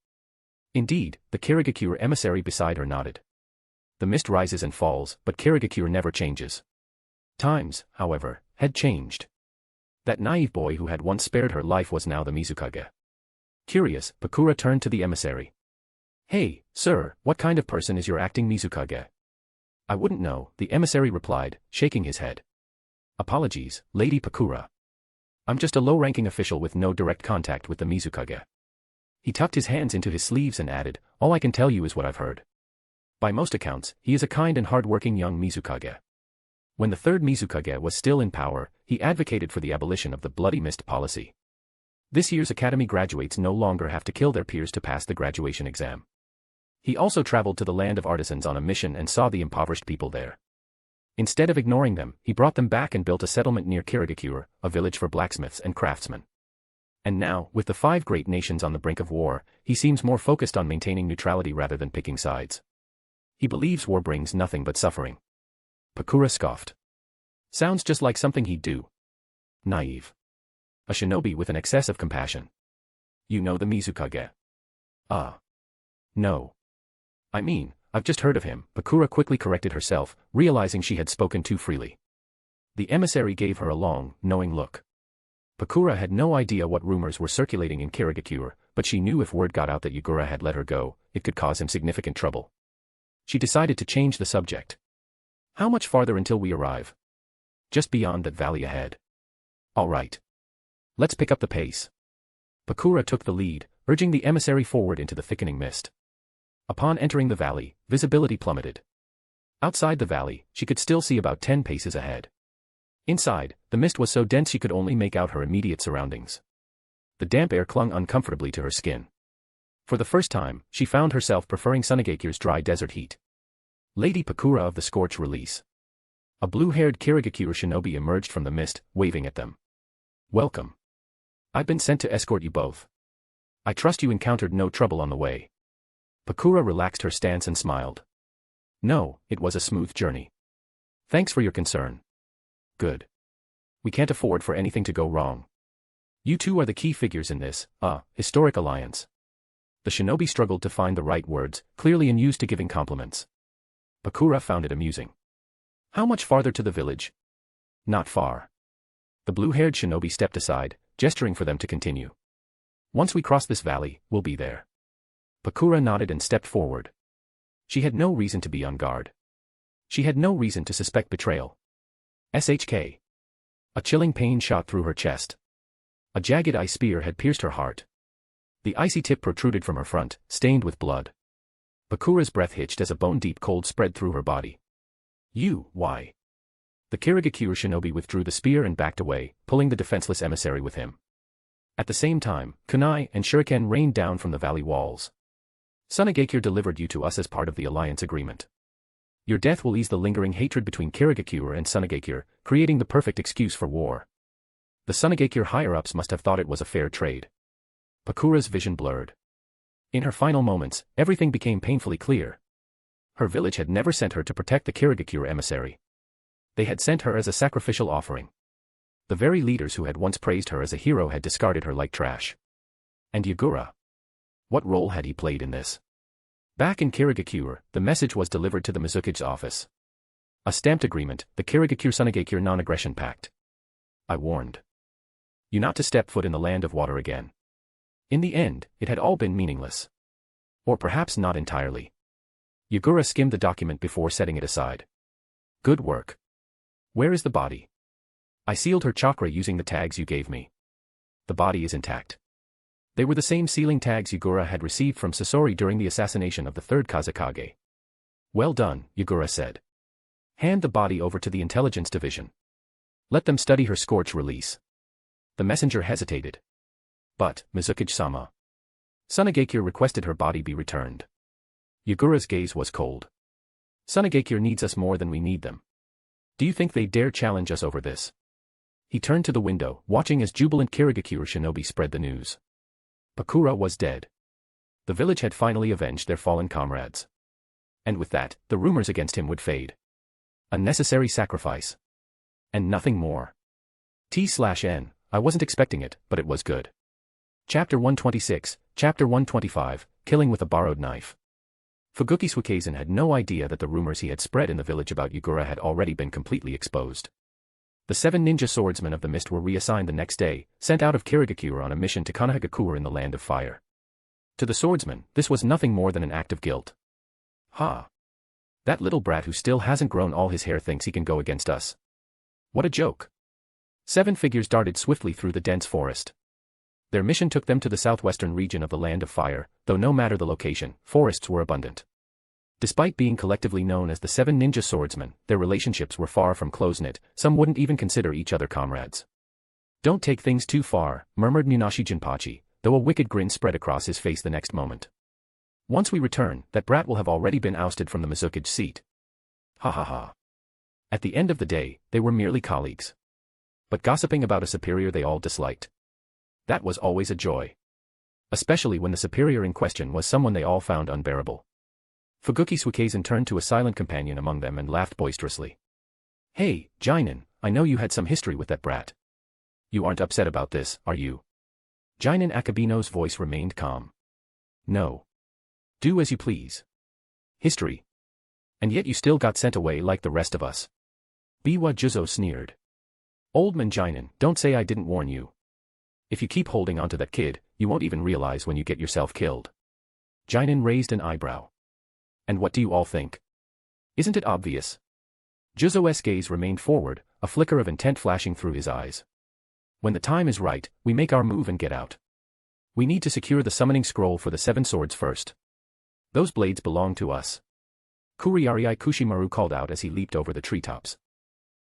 [SPEAKER 3] Indeed, the Kirigakure emissary beside her nodded. The mist rises and falls, but Kirigakure never changes. Times, however, had changed. That naive boy who had once spared her life was now the Mizukage. Curious, Pakura turned to the emissary. "Hey, sir, what kind of person is your acting Mizukage?" "I wouldn't know," the emissary replied, shaking his head. "Apologies, Lady Pakura. I'm just a low-ranking official with no direct contact with the Mizukage." He tucked his hands into his sleeves and added, "All I can tell you is what I've heard. By most accounts, he is a kind and hard-working young Mizukage. When the Third Mizukage was still in power, he advocated for the abolition of the Bloody Mist policy. This year's academy graduates no longer have to kill their peers to pass the graduation exam. He also traveled to the land of artisans on a mission and saw the impoverished people there. Instead of ignoring them, he brought them back and built a settlement near Kirigakure, a village for blacksmiths and craftsmen. And now, with the 5 great nations on the brink of war, he seems more focused on maintaining neutrality rather than picking sides. He believes war brings nothing but suffering." Pakura scoffed. "Sounds just like something he'd do." Naive. A shinobi with an excess of compassion. "You know the Mizukage?" No. I mean, I've just heard of him," Pakura quickly corrected herself, realizing she had spoken too freely. The emissary gave her a long, knowing look. Pakura had no idea what rumors were circulating in Kirigakure, but she knew if word got out that Yagura had let her go, it could cause him significant trouble. She decided to change the subject. "How much farther until we arrive?" "Just beyond that valley ahead." "All right. Let's pick up the pace." Pakura took the lead, urging the emissary forward into the thickening mist. Upon entering the valley, visibility plummeted. Outside the valley, she could still see about 10 paces ahead. Inside, the mist was so dense she could only make out her immediate surroundings. The damp air clung uncomfortably to her skin. For the first time, she found herself preferring Sunagakure's dry desert heat. Lady Pakura of the Scorch Release. A blue-haired Kirigakure shinobi emerged from the mist, waving at them. "Welcome. I've been sent to escort you both. I trust you encountered no trouble on the way." Pakura relaxed her stance and smiled. "No, it was a smooth journey. Thanks for your concern." "Good. We can't afford for anything to go wrong. You two are the key figures in this, historic alliance." The shinobi struggled to find the right words, clearly unused to giving compliments. Pakura found it amusing. "How much farther to the village?" "Not far." The blue-haired shinobi stepped aside, gesturing for them to continue. "Once we cross this valley, we'll be there." Pakura nodded and stepped forward. She had no reason to be on guard. She had no reason to suspect betrayal. SHK. A chilling pain shot through her chest. A jagged ice spear had pierced her heart. The icy tip protruded from her front, stained with blood. Pakura's breath hitched as a bone-deep cold spread through her body. Why?" The Kirigakure shinobi withdrew the spear and backed away, pulling the defenseless emissary with him. At the same time, kunai and shuriken rained down from the valley walls. "Sunagakure delivered you to us as part of the alliance agreement. Your death will ease the lingering hatred between Kirigakure and Sunagakure, creating the perfect excuse for war. The Sunagakure higher-ups must have thought it was a fair trade." Pakura's vision blurred. In her final moments, everything became painfully clear. Her village had never sent her to protect the Kirigakure emissary. They had sent her as a sacrificial offering. The very leaders who had once praised her as a hero had discarded her like trash. And Yagura? What role had he played in this? Back in Kirigakure, the message was delivered to the Mizukage's office. A stamped agreement, the Kirigakure-Sunigakure non-aggression pact. I warned you not to step foot in the land of water again. In the end, it had all been meaningless. Or perhaps not entirely. Yagura skimmed the document before setting it aside. Good work. Where is the body? I sealed her chakra using the tags you gave me. The body is intact. They were the same sealing tags Yagura had received from Sasori during the assassination of the third Kazekage. Well done, Yagura said. Hand the body over to the intelligence division. Let them study her scorch release. The messenger hesitated. But, Mizukage-sama. Sunigakure requested her body be returned. Yagura's gaze was cold. Sunigakure needs us more than we need them. Do you think they dare challenge us over this? He turned to the window, watching as jubilant Kirigakure shinobi spread the news. Pakura was dead. The village had finally avenged their fallen comrades. And with that, the rumors against him would fade. A necessary sacrifice. And nothing more. T/N, I wasn't expecting it, but it was good. Chapter 126, Chapter 125, Killing with a Borrowed Knife. Fuguki Suikeisen had no idea that the rumors he had spread in the village about Yagura had already been completely exposed. The 7 ninja swordsmen of the mist were reassigned the next day, sent out of Kirigakure on a mission to Konoha in the Land of Fire. To the swordsmen, this was nothing more than an act of guilt. Ha! That little brat who still hasn't grown all his hair thinks he can go against us. What a joke. 7 figures darted swiftly through the dense forest. Their mission took them to the southwestern region of the Land of Fire, though no matter the location, forests were abundant. Despite being collectively known as the 7 ninja swordsmen, their relationships were far from close-knit, some wouldn't even consider each other comrades. Don't take things too far, murmured Munashi Jinpachi, though a wicked grin spread across his face the next moment. Once we return, that brat will have already been ousted from the Mizukage seat. Ha ha ha. At the end of the day, they were merely colleagues. But gossiping about a superior they all disliked. That was always a joy. Especially when the superior in question was someone they all found unbearable. Fuguki Suikeisen turned to a silent companion among them and laughed boisterously. Hey, Jonin, I know you had some history with that brat. You aren't upset about this, are you? Jonin Akabino's voice remained calm. No. Do as you please. History. And yet you still got sent away like the rest of us. Biwa Juzo sneered. Old man Jonin, don't say I didn't warn you. If you keep holding onto that kid, you won't even realize when you get yourself killed. Jonin raised an eyebrow. And what do you all think? Isn't it obvious? Juzo's gaze remained forward, a flicker of intent flashing through his eyes. When the time is right, we make our move and get out. We need to secure the summoning scroll for the 7 swords first. Those blades belong to us. Kuriari Kushimaru called out as he leaped over the treetops.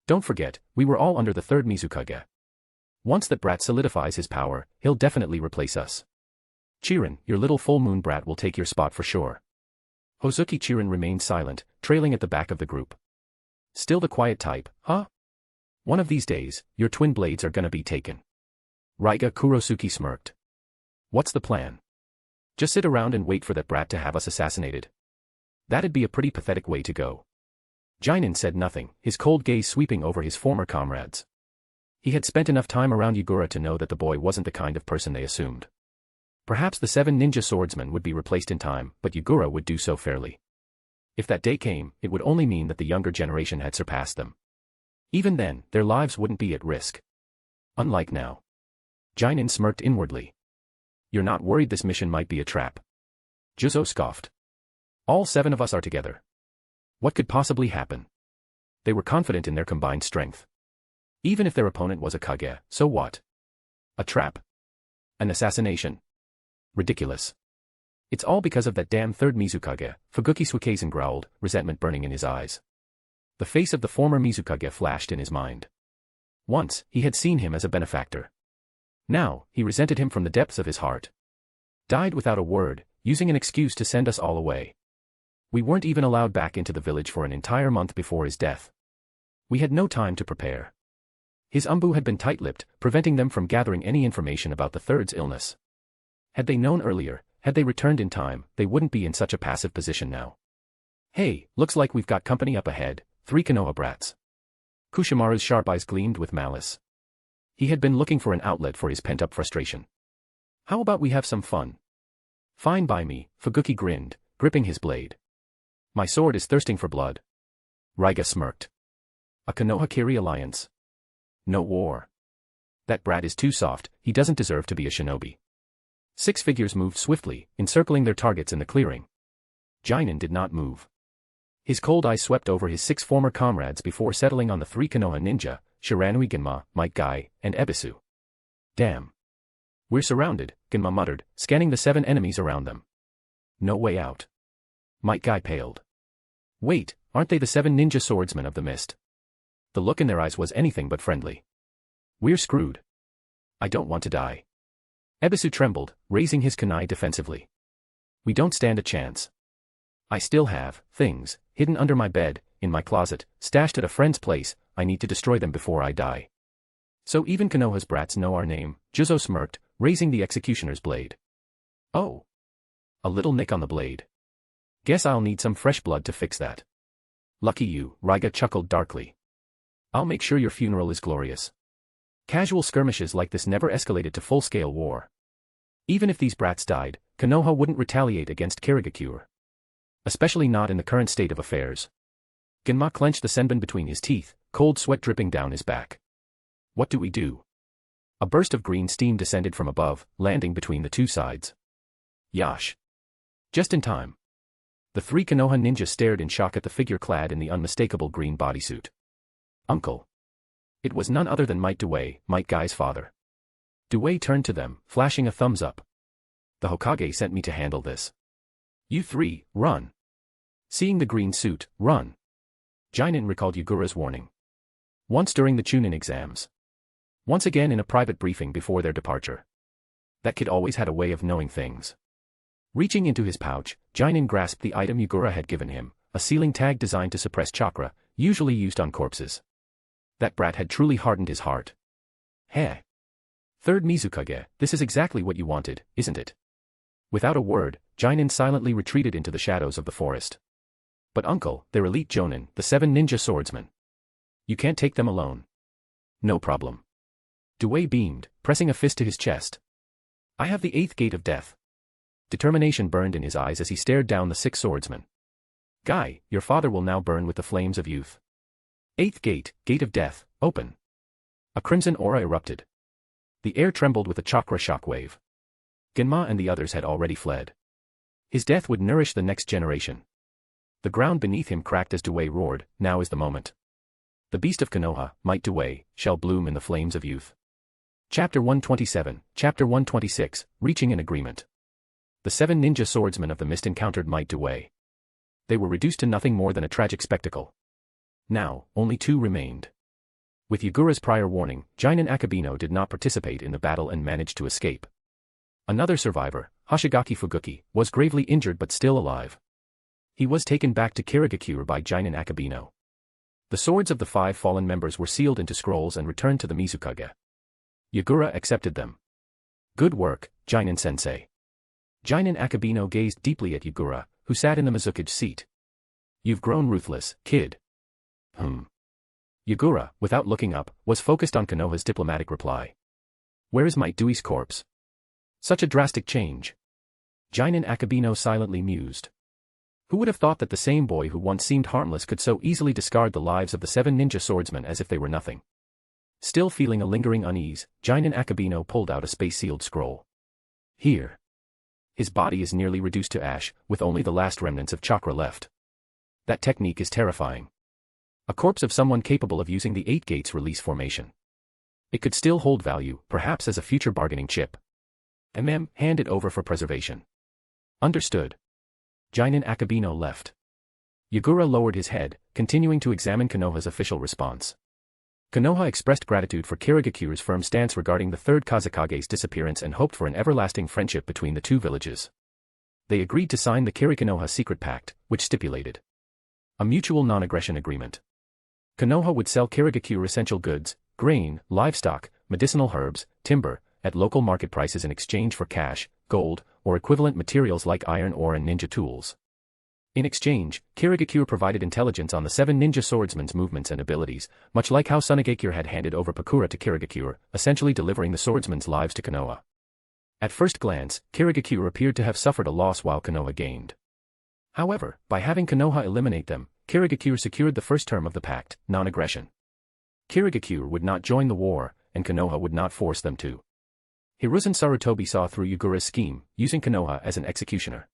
[SPEAKER 3] Don't forget, we were all under the third Mizukage. Once that brat solidifies his power, he'll definitely replace us. Chirin, your little full moon brat will take your spot for sure. Hozuki Chirin remained silent, trailing at the back of the group. Still the quiet type, huh? One of these days, your twin blades are gonna be taken. Raiga Kurosuke smirked. What's the plan? Just sit around and wait for that brat to have us assassinated. That'd be a pretty pathetic way to go. Jonin said nothing, his cold gaze sweeping over his former comrades. He had spent enough time around Yagura to know that the boy wasn't the kind of person they assumed. Perhaps the 7 ninja swordsmen would be replaced in time, but Yagura would do so fairly. If that day came, it would only mean that the younger generation had surpassed them. Even then, their lives wouldn't be at risk. Unlike now. Jonin smirked inwardly. You're not worried this mission might be a trap? Juzo scoffed. All 7 of us are together. What could possibly happen? They were confident in their combined strength. Even if their opponent was a Kage, so what? A trap? An assassination? Ridiculous. It's all because of that damn third Mizukage, Fuguki Suikeisen growled, resentment burning in his eyes. The face of the former Mizukage flashed in his mind. Once, he had seen him as a benefactor. Now, he resented him from the depths of his heart. Died without a word, using an excuse to send us all away. We weren't even allowed back into the village for an entire month before his death. We had no time to prepare. His Anbu had been tight-lipped, preventing them from gathering any information about the third's illness. Had they known earlier, had they returned in time, they wouldn't be in such a passive position now. Hey, looks like we've got company up ahead, 3 Konoha brats. Kushimaru's sharp eyes gleamed with malice. He had been looking for an outlet for his pent-up frustration. How about we have some fun? Fine by me, Fuguki grinned, gripping his blade. My sword is thirsting for blood. Raiga smirked. A Konoha-Kiri alliance. No war. That brat is too soft, he doesn't deserve to be a shinobi. 6 figures moved swiftly, encircling their targets in the clearing. Jonin did not move. His cold eyes swept over his 6 former comrades before settling on the 3 Konoha ninja, Shiranui Genma, Might Guy, and Ebisu. Damn. We're surrounded, Genma muttered, scanning the 7 enemies around them. No way out. Might Guy paled. Wait, aren't they the 7 ninja swordsmen of the mist? The look in their eyes was anything but friendly. We're screwed. I don't want to die. Ebisu trembled, raising his kunai defensively. We don't stand a chance. I still have things hidden under my bed, in my closet, stashed at a friend's place. I need to destroy them before I die. So even Konoha's brats know our name, Juzo smirked, raising the executioner's blade. Oh. A little nick on the blade. Guess I'll need some fresh blood to fix that. Lucky you, Raiga chuckled darkly. I'll make sure your funeral is glorious. Casual skirmishes like this never escalated to full-scale war. Even if these brats died, Konoha wouldn't retaliate against Kirigakure. Especially not in the current state of affairs. Genma clenched the senbon between his teeth, cold sweat dripping down his back. What do we do? A burst of green steam descended from above, landing between the 2 sides. Yash. Just in time. The 3 Konoha ninjas stared in shock at the figure clad in the unmistakable green bodysuit. Uncle. It was none other than Might Dewey, Might Guy's father. Dewey turned to them, flashing a thumbs up. The Hokage sent me to handle this. You 3, run. Seeing the green suit, run. Jonin recalled Yagura's warning. Once during the Chunin exams. Once again in a private briefing before their departure. That kid always had a way of knowing things. Reaching into his pouch, Jonin grasped the item Yagura had given him, a sealing tag designed to suppress chakra, usually used on corpses. That brat had truly hardened his heart. Heh. Third Mizukage, this is exactly what you wanted, isn't it? Without a word, Jonin silently retreated into the shadows of the forest. But uncle, they're elite Jonin, the 7 ninja swordsmen. You can't take them alone. No problem. Dewey beamed, pressing a fist to his chest. I have the 8th gate of death. Determination burned in his eyes as he stared down the 6 swordsmen. Guy, your father will now burn with the flames of youth. 8th gate, gate of death, open. A crimson aura erupted. The air trembled with a chakra shockwave. Genma and the others had already fled. His death would nourish the next generation. The ground beneath him cracked as Dewey roared, now is the moment. The beast of Konoha, Might Dewey, shall bloom in the flames of youth. Chapter 127, Chapter 126, Reaching an Agreement. The 7 ninja swordsmen of the mist encountered Might Dewey. They were reduced to nothing more than a tragic spectacle. Now, only 2 remained. With Yagura's prior warning, Jonin Akabino did not participate in the battle and managed to escape. Another survivor, Hoshigaki Fuguki, was gravely injured but still alive. He was taken back to Kirigakure by Jonin Akabino. The swords of the 5 fallen members were sealed into scrolls and returned to the Mizukage. Yagura accepted them. Good work, Jonin-sensei. Jonin Akabino gazed deeply at Yagura, who sat in the Mizukage seat. You've grown ruthless, kid. Yagura, without looking up, was focused on Konoha's diplomatic reply. Where is Might Dewey's corpse? Such a drastic change. Jonin Akabino silently mused. Who would have thought that the same boy who once seemed harmless could so easily discard the lives of the 7 ninja swordsmen as if they were nothing? Still feeling a lingering unease, Jonin Akabino pulled out a space-sealed scroll. Here. His body is nearly reduced to ash, with only the last remnants of chakra left. That technique is terrifying. A corpse of someone capable of using the 8 gates release formation. It could still hold value, perhaps as a future bargaining chip. Hand it over for preservation. Understood. Jonin Akabino left. Yagura lowered his head, continuing to examine Konoha's official response. Konoha expressed gratitude for Kirigakure's firm stance regarding the 3rd Kazekage's disappearance and hoped for an everlasting friendship between the 2 villages. They agreed to sign the Kirikonoha Secret Pact, which stipulated a mutual non-aggression agreement. Konoha would sell Kirigakure essential goods, grain, livestock, medicinal herbs, timber, at local market prices in exchange for cash, gold, or equivalent materials like iron ore and ninja tools. In exchange, Kirigakure provided intelligence on the 7 ninja swordsmen's movements and abilities, much like how Sunagakure had handed over Pakura to Kirigakure, essentially delivering the swordsmen's lives to Konoha. At first glance, Kirigakure appeared to have suffered a loss while Konoha gained. However, by having Konoha eliminate them, Kirigakure secured the first term of the pact, non-aggression. Kirigakure would not join the war, and Konoha would not force them to. Hiruzen Sarutobi saw through Yagura's scheme, using Konoha as an executioner.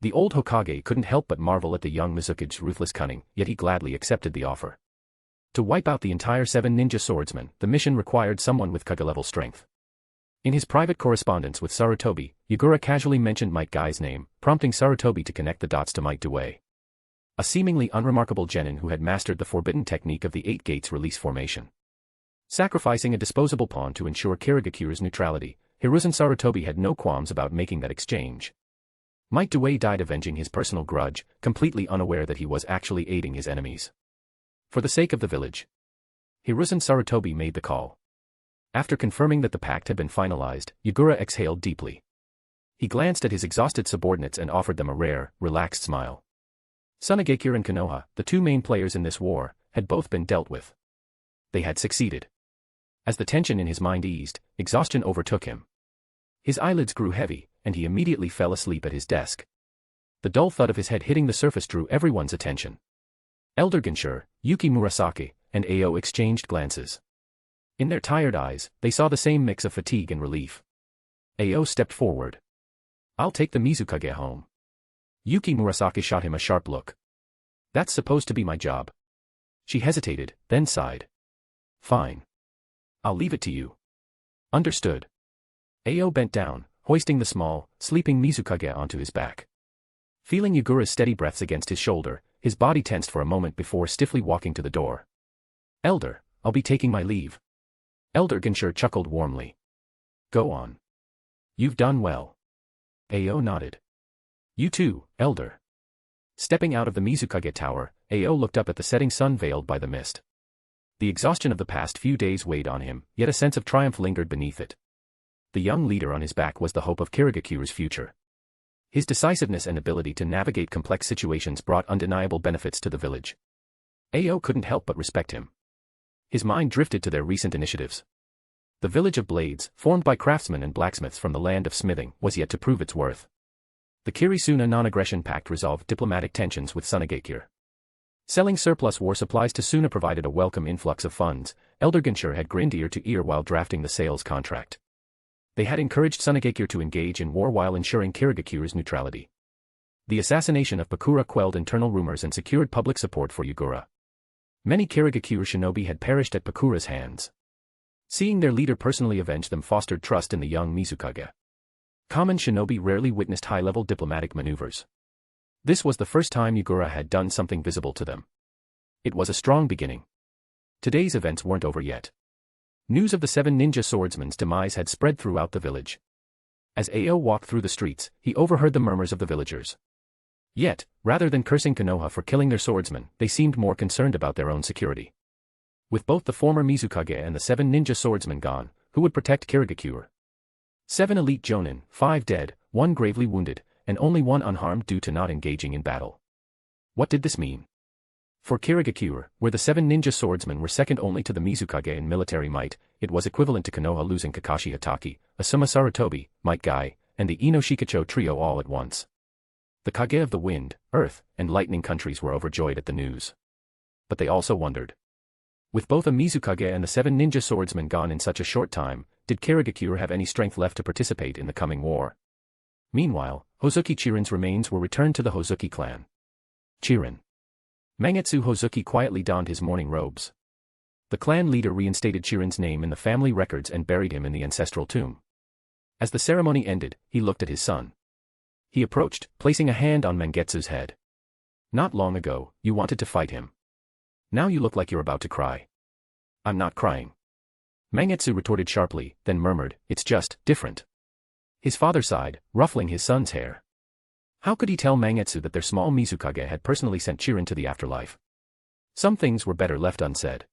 [SPEAKER 3] The old Hokage couldn't help but marvel at the young Mizukage's ruthless cunning, yet he gladly accepted the offer. To wipe out the entire 7 ninja swordsmen, the mission required someone with Kage-level strength. In his private correspondence with Sarutobi, Yagura casually mentioned Might Guy's name, prompting Sarutobi to connect the dots to Might Due. A seemingly unremarkable genin who had mastered the forbidden technique of the 8 gates release formation. Sacrificing a disposable pawn to ensure Kirigakure's neutrality, Hiruzen Sarutobi had no qualms about making that exchange. Might Due died avenging his personal grudge, completely unaware that he was actually aiding his enemies. For the sake of the village, Hiruzen Sarutobi made the call. After confirming that the pact had been finalized, Yagura exhaled deeply. He glanced at his exhausted subordinates and offered them a rare, relaxed smile. Sunagakure and Konoha, the 2 main players in this war, had both been dealt with. They had succeeded. As the tension in his mind eased, exhaustion overtook him. His eyelids grew heavy, and he immediately fell asleep at his desk. The dull thud of his head hitting the surface drew everyone's attention. Elder Genshur, Yuki Murasaki, and Ao exchanged glances. In their tired eyes, they saw the same mix of fatigue and relief. Ao stepped forward. "I'll take the Mizukage home." Yuki Murasaki shot him a sharp look. "That's supposed to be my job." She hesitated, then sighed. "Fine. I'll leave it to you." "Understood." Ao bent down, hoisting the small, sleeping Mizukage onto his back. Feeling Yagura's steady breaths against his shoulder, his body tensed for a moment before stiffly walking to the door. "Elder, I'll be taking my leave." Elder Genshur chuckled warmly. "Go on. You've done well." Ao nodded. "You too, Elder." Stepping out of the Mizukage tower, Ao looked up at the setting sun veiled by the mist. The exhaustion of the past few days weighed on him, yet a sense of triumph lingered beneath it. The young leader on his back was the hope of Kirigakure's future. His decisiveness and ability to navigate complex situations brought undeniable benefits to the village. Ao couldn't help but respect him. His mind drifted to their recent initiatives. The village of Blades, formed by craftsmen and blacksmiths from the land of smithing, was yet to prove its worth. The Kirisuna non-aggression pact resolved diplomatic tensions with Sunagakure. Selling surplus war supplies to Suna provided a welcome influx of funds. Elder Genshur had grinned ear to ear while drafting the sales contract. They had encouraged Sunagakure to engage in war while ensuring Kirigakure's neutrality. The assassination of Pakura quelled internal rumors and secured public support for Yagura. Many Kirigakure shinobi had perished at Pakura's hands. Seeing their leader personally avenge them fostered trust in the young Mizukage. Common shinobi rarely witnessed high-level diplomatic maneuvers. This was the first time Yagura had done something visible to them. It was a strong beginning. Today's events weren't over yet. News of the 7 ninja swordsmen's demise had spread throughout the village. As Ao walked through the streets, he overheard the murmurs of the villagers. Yet, rather than cursing Konoha for killing their swordsmen, they seemed more concerned about their own security. With both the former Mizukage and the 7 ninja swordsmen gone, who would protect Kirigakure? 7 elite Jonin, 5 dead, 1 gravely wounded, and only 1 unharmed due to not engaging in battle. What did this mean? For Kirigakure, where the 7 ninja swordsmen were second only to the Mizukage in military might, it was equivalent to Konoha losing Kakashi Hatake, Asuma Sarutobi, Might Guy, and the Ino-Shikacho trio all at once. The Kage of the Wind, Earth, and Lightning countries were overjoyed at the news. But they also wondered. With both a Mizukage and the 7 ninja swordsmen gone in such a short time, did Kirigakure have any strength left to participate in the coming war? Meanwhile, Hozuki Chirin's remains were returned to the Hozuki clan. Chirin. Mangetsu Hozuki quietly donned his mourning robes. The clan leader reinstated Chirin's name in the family records and buried him in the ancestral tomb. As the ceremony ended, he looked at his son. He approached, placing a hand on Mangetsu's head. "Not long ago, you wanted to fight him. Now you look like you're about to cry." "I'm not crying." Mangetsu retorted sharply, then murmured, "It's just different." His father sighed, ruffling his son's hair. How could he tell Mangetsu that their small Mizukage had personally sent Chirin to the afterlife? Some things were better left unsaid.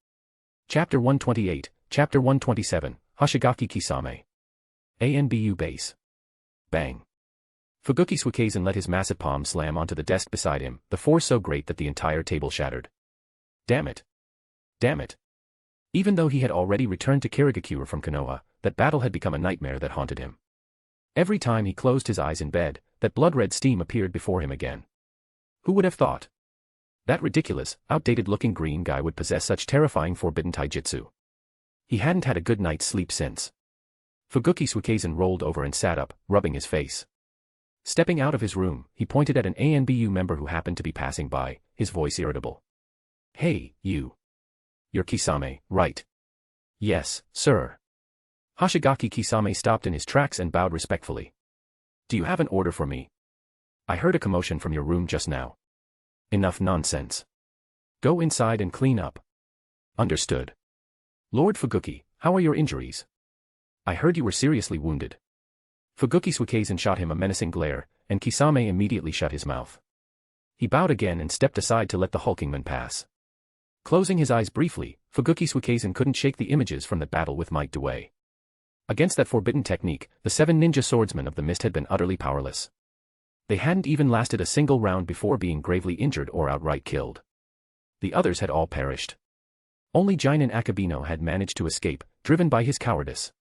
[SPEAKER 3] Chapter 128, Chapter 127, Hoshigaki Kisame. ANBU base. Bang. Fuguki Suikezen let his massive palm slam onto the desk beside him, the force so great that the entire table shattered. Damn it. Damn it. Even though he had already returned to Kirigakure from Konoha, that battle had become a nightmare that haunted him. Every time he closed his eyes in bed, that blood-red steam appeared before him again. Who would have thought? That ridiculous, outdated-looking green guy would possess such terrifying forbidden taijutsu. He hadn't had a good night's sleep since. Fuguki Suikezen rolled over and sat up, rubbing his face. Stepping out of his room, he pointed at an Anbu member who happened to be passing by, his voice irritable. Hey, you. You're Kisame, right? Yes, sir. Hoshigaki Kisame stopped in his tracks and bowed respectfully. Do you have an order for me? I heard a commotion from your room just now. Enough nonsense. Go inside and clean up. Understood. Lord Fuguki, how are your injuries? I heard you were seriously wounded. Fuguki Suikezen shot him a menacing glare, and Kisame immediately shut his mouth. He bowed again and stepped aside to let the hulking man pass. Closing his eyes briefly, Fuguki Suikezen couldn't shake the images from the battle with Might Dewey. Against that forbidden technique, the 7 ninja swordsmen of the mist had been utterly powerless. They hadn't even lasted a single round before being gravely injured or outright killed. The others had all perished. Only Jonin Akabino had managed to escape, driven by his cowardice.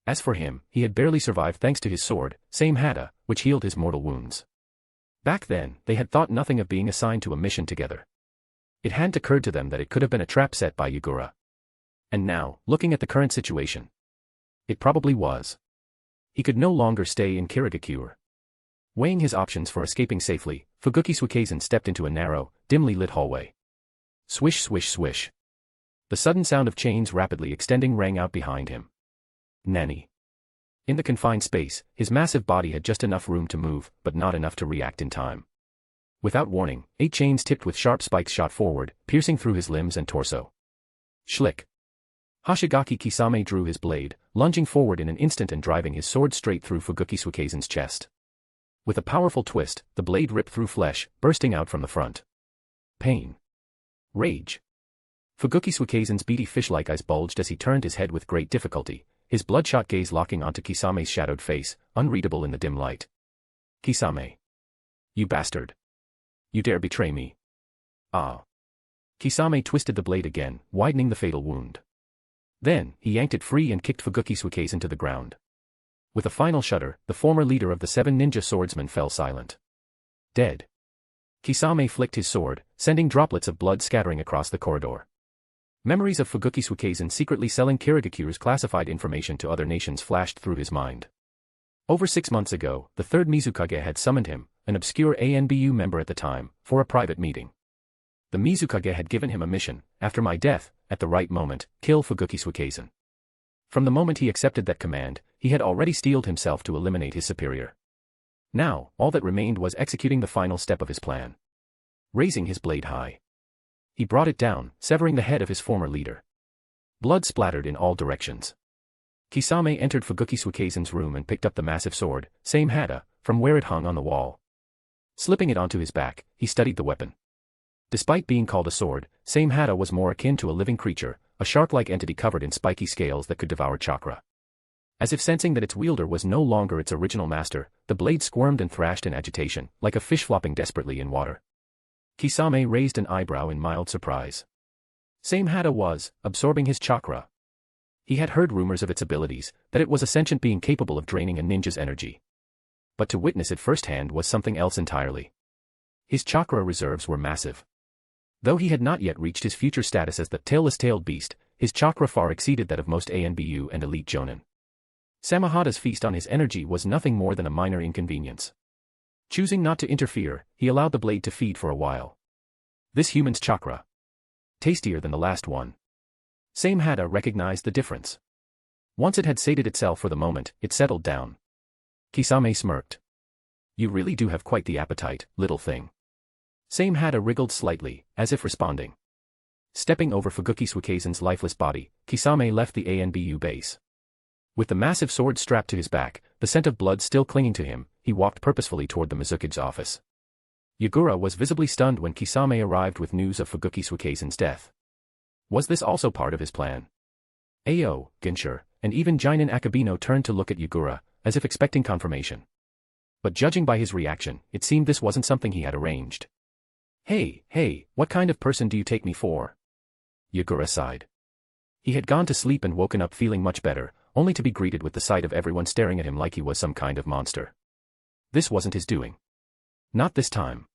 [SPEAKER 3] As for him, he had barely survived thanks to his sword, Same Hada, which healed his mortal wounds. Back then, they had thought nothing of being assigned to a mission together. It hadn't occurred to them that it could have been a trap set by Yagura. And now, looking at the current situation, it probably was. He could no longer stay in Kirigakure. Weighing his options for escaping safely, Fuguki Suikezen stepped into a narrow, dimly lit hallway. Swish swish swish. The sudden sound of chains rapidly extending rang out behind him. Nanny. In the confined space, his massive body had just enough room to move, but not enough to react in time. Without warning, 8 chains tipped with sharp spikes shot forward, piercing through his limbs and torso. Schlick. Hoshigaki Kisame drew his blade, lunging forward in an instant and driving his sword straight through Fuguki Suikezen's chest. With a powerful twist, the blade ripped through flesh, bursting out from the front. Pain. Rage. Fuguki Suikezen's beady fish-like eyes bulged as he turned his head with great difficulty, his bloodshot gaze locking onto Kisame's shadowed face, unreadable in the dim light. Kisame. You bastard. You dare betray me. Ah. Kisame twisted the blade again, widening the fatal wound. Then, he yanked it free and kicked Fuguki Suikezen to the ground. With a final shudder, the former leader of the 7 ninja swordsmen fell silent. Dead. Kisame flicked his sword, sending droplets of blood scattering across the corridor. Memories of Fuguki Suikezen secretly selling Kirigakure's classified information to other nations flashed through his mind. Over 6 months ago, the Third Mizukage had summoned him, an obscure Anbu member at the time, for a private meeting. The Mizukage had given him a mission: after my death, at the right moment, kill Fuguki Suikezen. From the moment he accepted that command, he had already steeled himself to eliminate his superior. Now, all that remained was executing the final step of his plan. Raising his blade high. He brought it down, severing the head of his former leader. Blood splattered in all directions. Kisame entered Fuguki Suikezen's room and picked up the massive sword, Same Hada, from where it hung on the wall. Slipping it onto his back, he studied the weapon. Despite being called a sword, Same Hada was more akin to a living creature, a shark-like entity covered in spiky scales that could devour chakra. As if sensing that its wielder was no longer its original master, the blade squirmed and thrashed in agitation, like a fish flopping desperately in water. Kisame raised an eyebrow in mild surprise. Same Hada was absorbing his chakra. He had heard rumors of its abilities, that it was a sentient being capable of draining a ninja's energy. But to witness it firsthand was something else entirely. His chakra reserves were massive. Though he had not yet reached his future status as the tailless-tailed beast, his chakra far exceeded that of most Anbu and elite Jonin. Samahada's feast on his energy was nothing more than a minor inconvenience. Choosing not to interfere, he allowed the blade to feed for a while. This human's chakra. Tastier than the last one. Same Hada recognized the difference. Once it had sated itself for the moment, it settled down. Kisame smirked. You really do have quite the appetite, little thing. Same Hada wriggled slightly, as if responding. Stepping over Fuguki Suikezen's lifeless body, Kisame left the Anbu base. With the massive sword strapped to his back, the scent of blood still clinging to him, he walked purposefully toward the Mizukage's office. Yagura was visibly stunned when Kisame arrived with news of Fuguki Suikezen's death. Was this also part of his plan? Ao, Ginshur, and even Jonin Akabino turned to look at Yagura, as if expecting confirmation. But judging by his reaction, it seemed this wasn't something he had arranged. Hey, what kind of person do you take me for? Yagura sighed. He had gone to sleep and woken up feeling much better, only to be greeted with the sight of everyone staring at him like he was some kind of monster. This wasn't his doing. Not this time.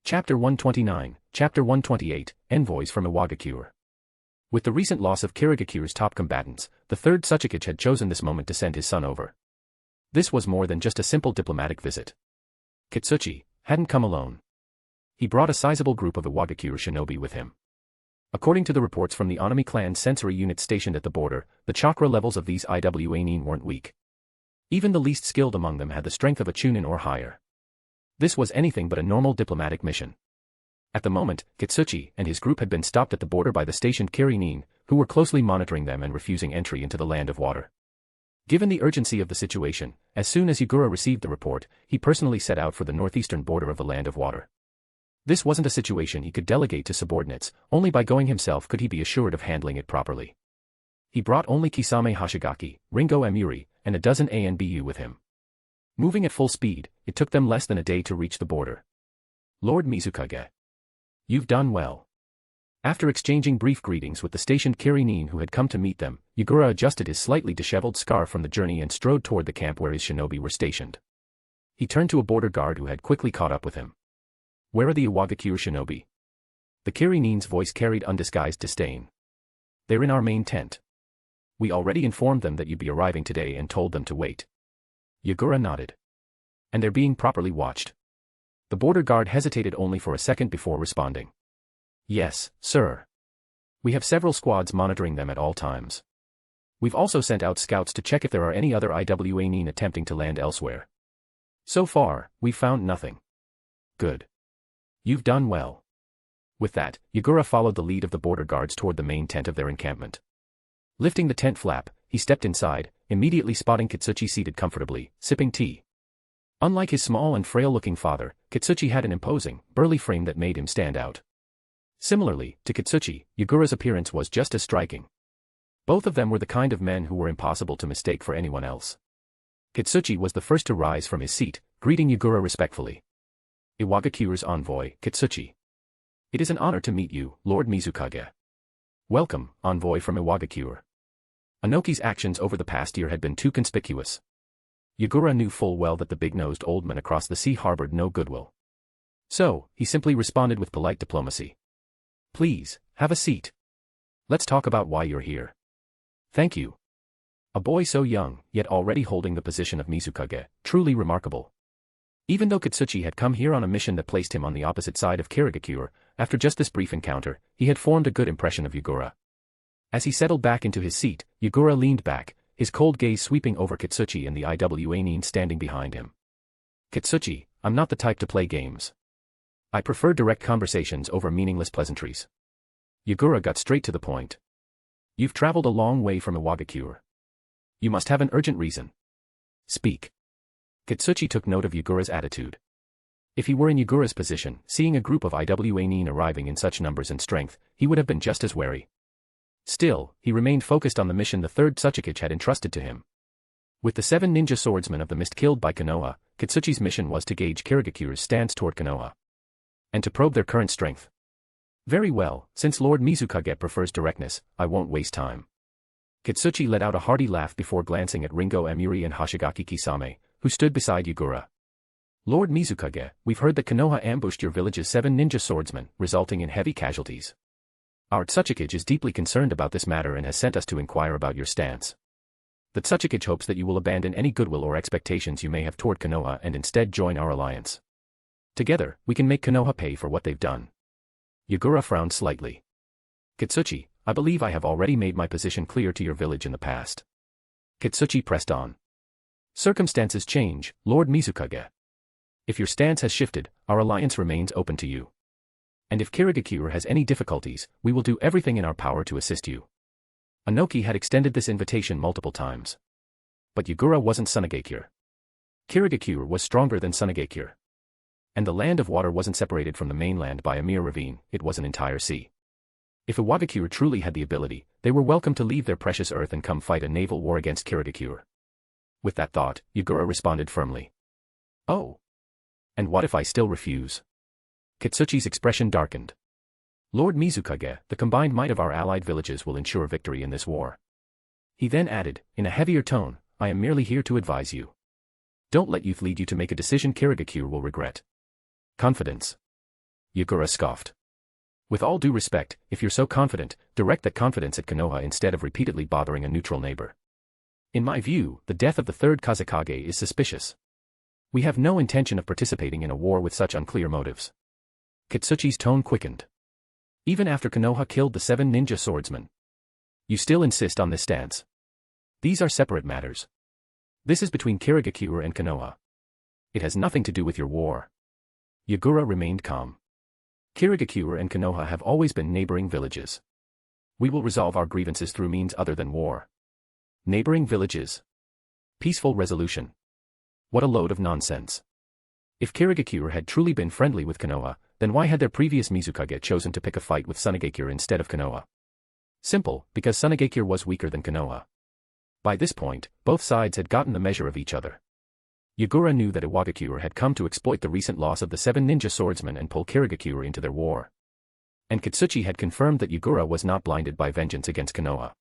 [SPEAKER 3] Chapter 129, Chapter 128, Envoys from Iwagakure. With the recent loss of Kirigakure's top combatants, the Third Tsuchikage had chosen this moment to send his son over. This was more than just a simple diplomatic visit. Kitsuchi hadn't come alone. He brought a sizable group of Iwagakure shinobi with him. According to the reports from the Onami clan's sensory units stationed at the border, the chakra levels of these Iwanin weren't weak. Even the least skilled among them had the strength of a chunin or higher. This was anything but a normal diplomatic mission. At the moment, Kitsuchi and his group had been stopped at the border by the stationed Kirinin, who were closely monitoring them and refusing entry into the land of water. Given the urgency of the situation, as soon as Yagura received the report, he personally set out for the northeastern border of the land of water. This wasn't a situation he could delegate to subordinates, only by going himself could he be assured of handling it properly. He brought only Kisame Hashigaki, Ringo Amuri, and a dozen Anbu with him. Moving at full speed, it took them less than a day to reach the border. Lord Mizukage. You've done well. After exchanging brief greetings with the stationed Kirinin who had come to meet them, Yagura adjusted his slightly disheveled scarf from the journey and strode toward the camp where his shinobi were stationed. He turned to a border guard who had quickly caught up with him. Where are the Iwagakure shinobi? The Kirinin's voice carried undisguised disdain. They're in our main tent. We already informed them that you'd be arriving today and told them to wait. Yagura nodded. And they're being properly watched. The border guard hesitated only for a second before responding. Yes, sir. We have several squads monitoring them at all times. We've also sent out scouts to check if there are any other Iwanin attempting to land elsewhere. So far, we've found nothing. Good. You've done well. With that, Yagura followed the lead of the border guards toward the main tent of their encampment. Lifting the tent flap, he stepped inside, immediately spotting Kitsuchi seated comfortably, sipping tea. Unlike his small and frail-looking father, Kitsuchi had an imposing, burly frame that made him stand out. Similarly, to Kitsuchi, Yagura's appearance was just as striking. Both of them were the kind of men who were impossible to mistake for anyone else. Kitsuchi was the first to rise from his seat, greeting Yagura respectfully. Iwagakure's envoy, Kitsuchi. It is an honor to meet you, Lord Mizukage. Welcome, envoy from Iwagakure. Anoki's actions over the past year had been too conspicuous. Yagura knew full well that the big-nosed old man across the sea harbored no goodwill. So, he simply responded with polite diplomacy. Please, have a seat. Let's talk about why you're here. Thank you. A boy so young, yet already holding the position of Mizukage, truly remarkable. Even though Kitsuchi had come here on a mission that placed him on the opposite side of Kirigakure, after just this brief encounter, he had formed a good impression of Yagura. As he settled back into his seat, Yagura leaned back, his cold gaze sweeping over Kitsuchi and the Iwanin standing behind him. Kitsuchi, I'm not the type to play games. I prefer direct conversations over meaningless pleasantries. Yagura got straight to the point. You've traveled a long way from Iwagakure. You must have an urgent reason. Speak. Kitsuchi took note of Yagura's attitude. If he were in Yagura's position, seeing a group of Iwanin arriving in such numbers and strength, he would have been just as wary. Still, he remained focused on the mission the Third Tsuchikage had entrusted to him. With the 7 ninja swordsmen of the mist killed by Konoha, Kitsuchi's mission was to gauge Kirigakure's stance toward Konoha. And to probe their current strength. Very well, since Lord Mizukage prefers directness, I won't waste time. Kitsuchi let out a hearty laugh before glancing at Ringo Amuri and Hashigaki Kisame, who stood beside Yagura. Lord Mizukage, we've heard that Konoha ambushed your village's 7 ninja swordsmen, resulting in heavy casualties. Our Tsuchikage is deeply concerned about this matter and has sent us to inquire about your stance. The Tsuchikage hopes that you will abandon any goodwill or expectations you may have toward Konoha and instead join our alliance. Together, we can make Konoha pay for what they've done. Yagura frowned slightly. Kitsuchi, I believe I have already made my position clear to your village in the past. Kitsuchi pressed on. Circumstances change, Lord Mizukage. If your stance has shifted, our alliance remains open to you. And if Kirigakure has any difficulties, we will do everything in our power to assist you. Anoki had extended this invitation multiple times. But Yagura wasn't Sunagakure. Kirigakure was stronger than Sunagakure. And the land of water wasn't separated from the mainland by a mere ravine, it was an entire sea. If Iwagakure truly had the ability, they were welcome to leave their precious earth and come fight a naval war against Kirigakure. With that thought, Yagura responded firmly. Oh. And what if I still refuse? Kitsuchi's expression darkened. Lord Mizukage, the combined might of our allied villages will ensure victory in this war. He then added, in a heavier tone, I am merely here to advise you. Don't let youth lead you to make a decision Kirigakure will regret. Confidence. Yagura scoffed. With all due respect, if you're so confident, direct that confidence at Konoha instead of repeatedly bothering a neutral neighbor. In my view, the death of the third Kazekage is suspicious. We have no intention of participating in a war with such unclear motives. Kitsuchi's tone quickened. Even after Konoha killed the 7 ninja swordsmen. You still insist on this stance. These are separate matters. This is between Kirigakure and Konoha. It has nothing to do with your war. Yagura remained calm. Kirigakure and Konoha have always been neighboring villages. We will resolve our grievances through means other than war. Neighboring villages. Peaceful resolution. What a load of nonsense. If Kirigakure had truly been friendly with Konoha, then why had their previous Mizukage chosen to pick a fight with Sunagakure instead of Konoha? Simple, because Sunagakure was weaker than Konoha. By this point, both sides had gotten the measure of each other. Yagura knew that Iwagakure had come to exploit the recent loss of the 7 ninja swordsmen and pull Kirigakure into their war. And Kitsuchi had confirmed that Yagura was not blinded by vengeance against Konoha.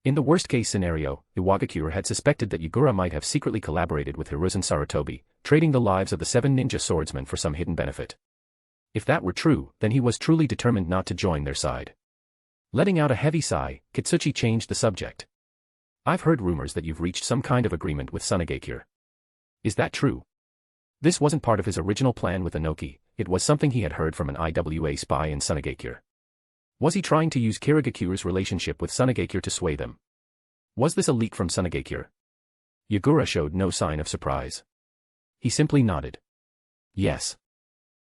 [SPEAKER 3] In the worst-case scenario, Iwagakure had suspected that Yagura might have secretly collaborated with Hiruzen Sarutobi, trading the lives of the 7 ninja swordsmen for some hidden benefit. If that were true, then he was truly determined not to join their side. Letting out a heavy sigh, Kitsuchi changed the subject. I've heard rumors that you've reached some kind of agreement with Sunagakure. Is that true? This wasn't part of his original plan with Inoki, it was something he had heard from an IWA spy in Sunagakure. Was he trying to use Kirigakure's relationship with Sunagakure to sway them? Was this a leak from Sunagakure? Yagura showed no sign of surprise. He simply nodded. Yes.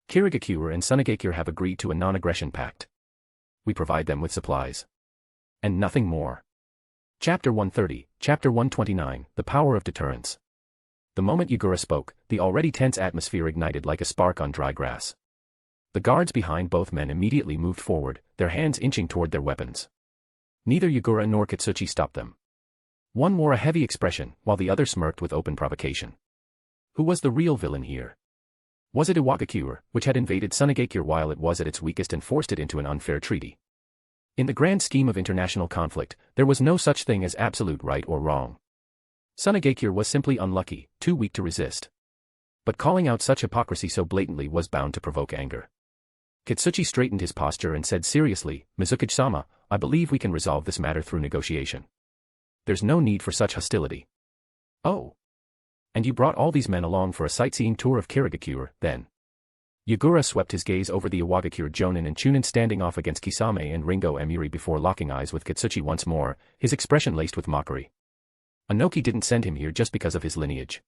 [SPEAKER 3] Kirigakure and Sunagakure have agreed to a non-aggression pact. We provide them with supplies. And nothing more. Chapter 130, Chapter 129, The Power of Deterrence. The moment Yagura spoke, the already tense atmosphere ignited like a spark on dry grass. The guards behind both men immediately moved forward, their hands inching toward their weapons. Neither Yagura nor Kitsuchi stopped them. One wore a heavy expression, while the other smirked with open provocation. Who was the real villain here? Was it Iwagakure, which had invaded Sunagakure while it was at its weakest and forced it into an unfair treaty? In the grand scheme of international conflict, there was no such thing as absolute right or wrong. Sunagakure was simply unlucky, too weak to resist. But calling out such hypocrisy so blatantly was bound to provoke anger. Kitsuchi straightened his posture and said seriously, Mizukage-sama, I believe we can resolve this matter through negotiation. There's no need for such hostility. Oh. And you brought all these men along for a sightseeing tour of Kirigakure, then? Yagura swept his gaze over the Iwagakure Jonin and Chunin standing off against Kisame and Ringo Emiri before locking eyes with Kitsuchi once more, his expression laced with mockery. Inoki didn't send him here just because of his lineage.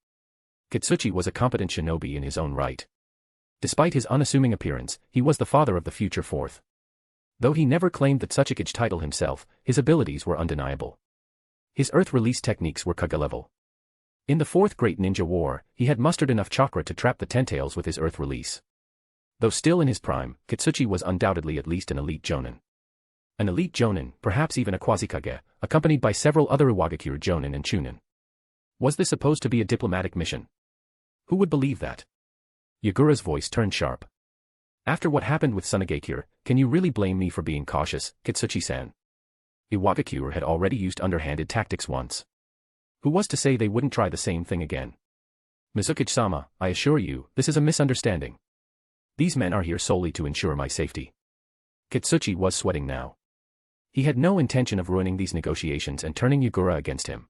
[SPEAKER 3] Kitsuchi was a competent shinobi in his own right. Despite his unassuming appearance, he was the father of the future fourth. Though he never claimed the Tsuchikage title himself, his abilities were undeniable. His earth release techniques were Kaga level. In the Fourth Great Ninja War, he had mustered enough chakra to trap the Ten-Tails with his earth release. Though still in his prime, Kitsuchi was undoubtedly at least an elite Jonin. An elite Jonin, perhaps even a quasi-Kage, accompanied by several other Iwagakure Jonin and Chunin. Was this supposed to be a diplomatic mission? Who would believe that? Yagura's voice turned sharp. After what happened with Sunagakure, can you really blame me for being cautious, Kitsuchi-san? Iwagakure had already used underhanded tactics once. Who was to say they wouldn't try the same thing again? Mizukage-sama, I assure you, this is a misunderstanding. These men are here solely to ensure my safety. Kitsuchi was sweating now. He had no intention of ruining these negotiations and turning Yagura against him.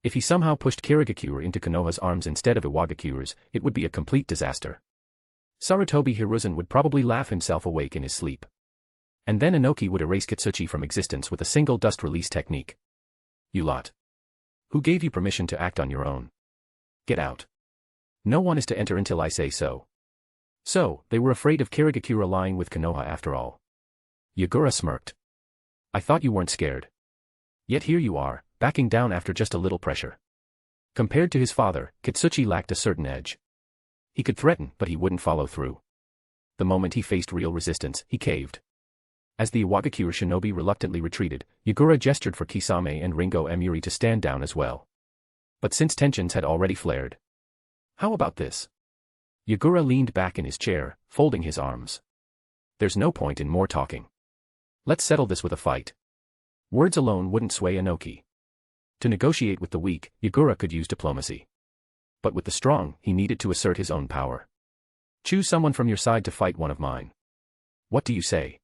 [SPEAKER 3] If he somehow pushed Kirigakure into Konoha's arms instead of Iwagakure's, it would be a complete disaster. Sarutobi Hiruzen would probably laugh himself awake in his sleep. And then Inoki would erase Kitsuchi from existence with a single dust release technique. You lot. Who gave you permission to act on your own? Get out. No one is to enter until I say so. So, they were afraid of Kirigakure allying with Konoha after all. Yagura smirked. I thought you weren't scared. Yet here you are, backing down after just a little pressure. Compared to his father, Kitsuchi lacked a certain edge. He could threaten, but he wouldn't follow through. The moment he faced real resistance, he caved. As the Iwagakure shinobi reluctantly retreated, Yagura gestured for Kisame and Ringo Emiri to stand down as well. But since tensions had already flared. How about this? Yagura leaned back in his chair, folding his arms. There's no point in more talking. Let's settle this with a fight. Words alone wouldn't sway Inoki. To negotiate with the weak, Yagura could use diplomacy. But with the strong, he needed to assert his own power. Choose someone from your side to fight one of mine. What do you say?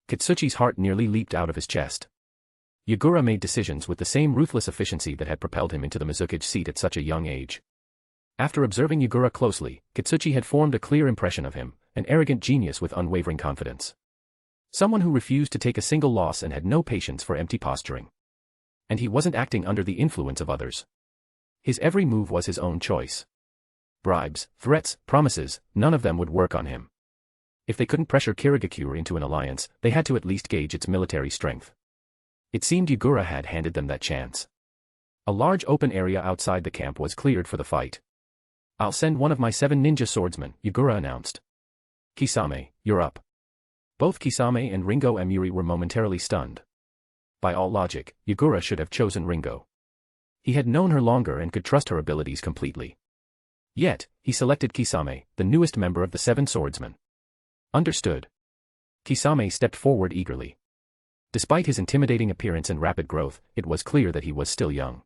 [SPEAKER 3] Kitsuchi's heart nearly leaped out of his chest. Yagura made decisions with the same ruthless efficiency that had propelled him into the Mizukage seat at such a young age. After observing Yagura closely, Kitsuchi had formed a clear impression of him, an arrogant genius with unwavering confidence. Someone who refused to take a single loss and had no patience for empty posturing. And he wasn't acting under the influence of others. His every move was his own choice. Bribes, threats, promises, none of them would work on him. If they couldn't pressure Kirigakure into an alliance, they had to at least gauge its military strength. It seemed Yagura had handed them that chance. A large open area outside the camp was cleared for the fight. I'll send one of my 7 ninja swordsmen, Yagura announced. Kisame, you're up. Both Kisame and Ringo Amuri were momentarily stunned. By all logic, Yagura should have chosen Ringo. He had known her longer and could trust her abilities completely. Yet, he selected Kisame, the newest member of the 7 swordsmen. Understood. Kisame stepped forward eagerly. Despite his intimidating appearance and rapid growth, it was clear that he was still young.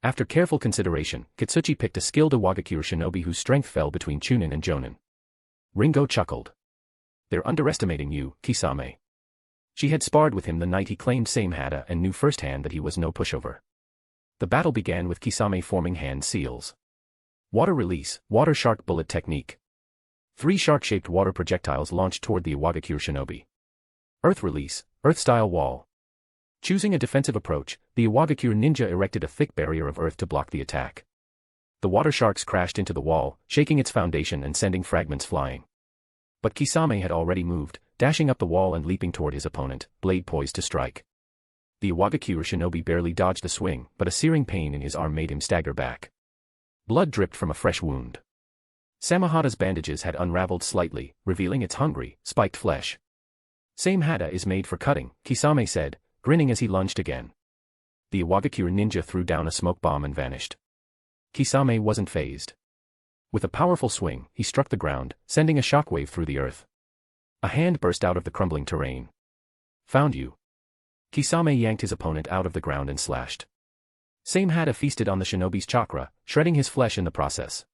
[SPEAKER 3] After careful consideration, Kitsuchi picked a skilled Iwagakure shinobi whose strength fell between Chunin and Jonin. Ringo chuckled. They're underestimating you, Kisame. She had sparred with him the night he claimed Samehada and knew firsthand that he was no pushover. The battle began with Kisame forming hand seals. Water release, water shark bullet technique. 3 shark-shaped water projectiles launched toward the Iwagakure shinobi. Earth release, earth-style wall. Choosing a defensive approach, the Iwagakure ninja erected a thick barrier of earth to block the attack. The water sharks crashed into the wall, shaking its foundation and sending fragments flying. But Kisame had already moved, dashing up the wall and leaping toward his opponent, blade poised to strike. The Iwagakure shinobi barely dodged the swing, but a searing pain in his arm made him stagger back. Blood dripped from a fresh wound. Samehada's bandages had unraveled slightly, revealing its hungry, spiked flesh. Samehada is made for cutting, Kisame said, grinning as he lunged again. The Iwagakure ninja threw down a smoke bomb and vanished. Kisame wasn't fazed. With a powerful swing, he struck the ground, sending a shockwave through the earth. A hand burst out of the crumbling terrain. Found you. Kisame yanked his opponent out of the ground and slashed. Samehada feasted on the shinobi's chakra, shredding his flesh in the process.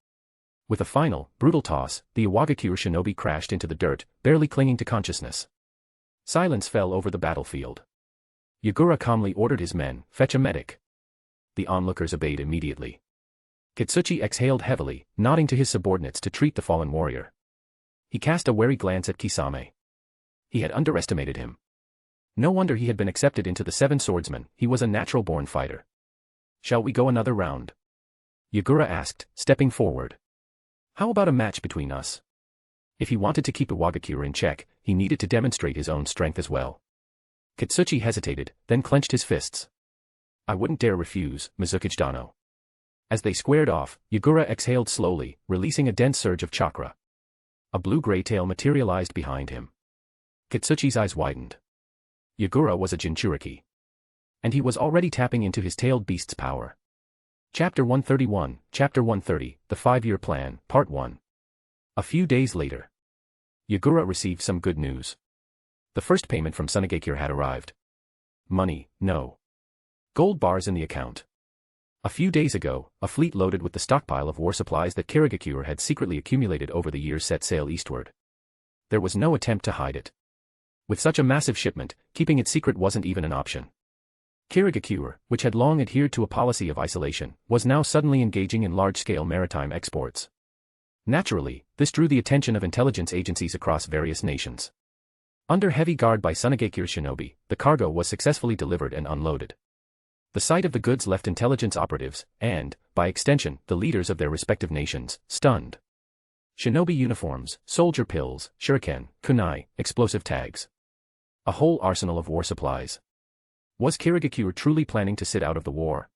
[SPEAKER 3] With a final, brutal toss, the Iwagakure shinobi crashed into the dirt, barely clinging to consciousness. Silence fell over the battlefield. Yagura calmly ordered his men, fetch a medic. The onlookers obeyed immediately. Kitsuchi exhaled heavily, nodding to his subordinates to treat the fallen warrior. He cast a wary glance at Kisame. He had underestimated him. No wonder he had been accepted into the 7 swordsmen, he was a natural-born fighter. Shall we go another round? Yagura asked, stepping forward. How about a match between us? If he wanted to keep Iwagakure in check, he needed to demonstrate his own strength as well. Kitsuchi hesitated, then clenched his fists. I wouldn't dare refuse, Mizukage Dano. As they squared off, Yagura exhaled slowly, releasing a dense surge of chakra. A blue-gray tail materialized behind him. Kitsuchi's eyes widened. Yagura was a Jinchuriki. And he was already tapping into his tailed beast's power. Chapter 131, Chapter 130, The 5-Year Plan, Part 1. A few days later. Yagura received some good news. The first payment from Sunagakure had arrived. Money, no. Gold bars in the account. A few days ago, a fleet loaded with the stockpile of war supplies that Kirigakure had secretly accumulated over the years set sail eastward. There was no attempt to hide it. With such a massive shipment, keeping it secret wasn't even an option. Kirigakure, which had long adhered to a policy of isolation, was now suddenly engaging in large-scale maritime exports. Naturally, this drew the attention of intelligence agencies across various nations. Under heavy guard by Sunagakure shinobi, the cargo was successfully delivered and unloaded. The sight of the goods left intelligence operatives, and, by extension, the leaders of their respective nations, stunned. Shinobi uniforms, soldier pills, shuriken, kunai, explosive tags. A whole arsenal of war supplies. Was Kirigakure truly planning to sit out of the war?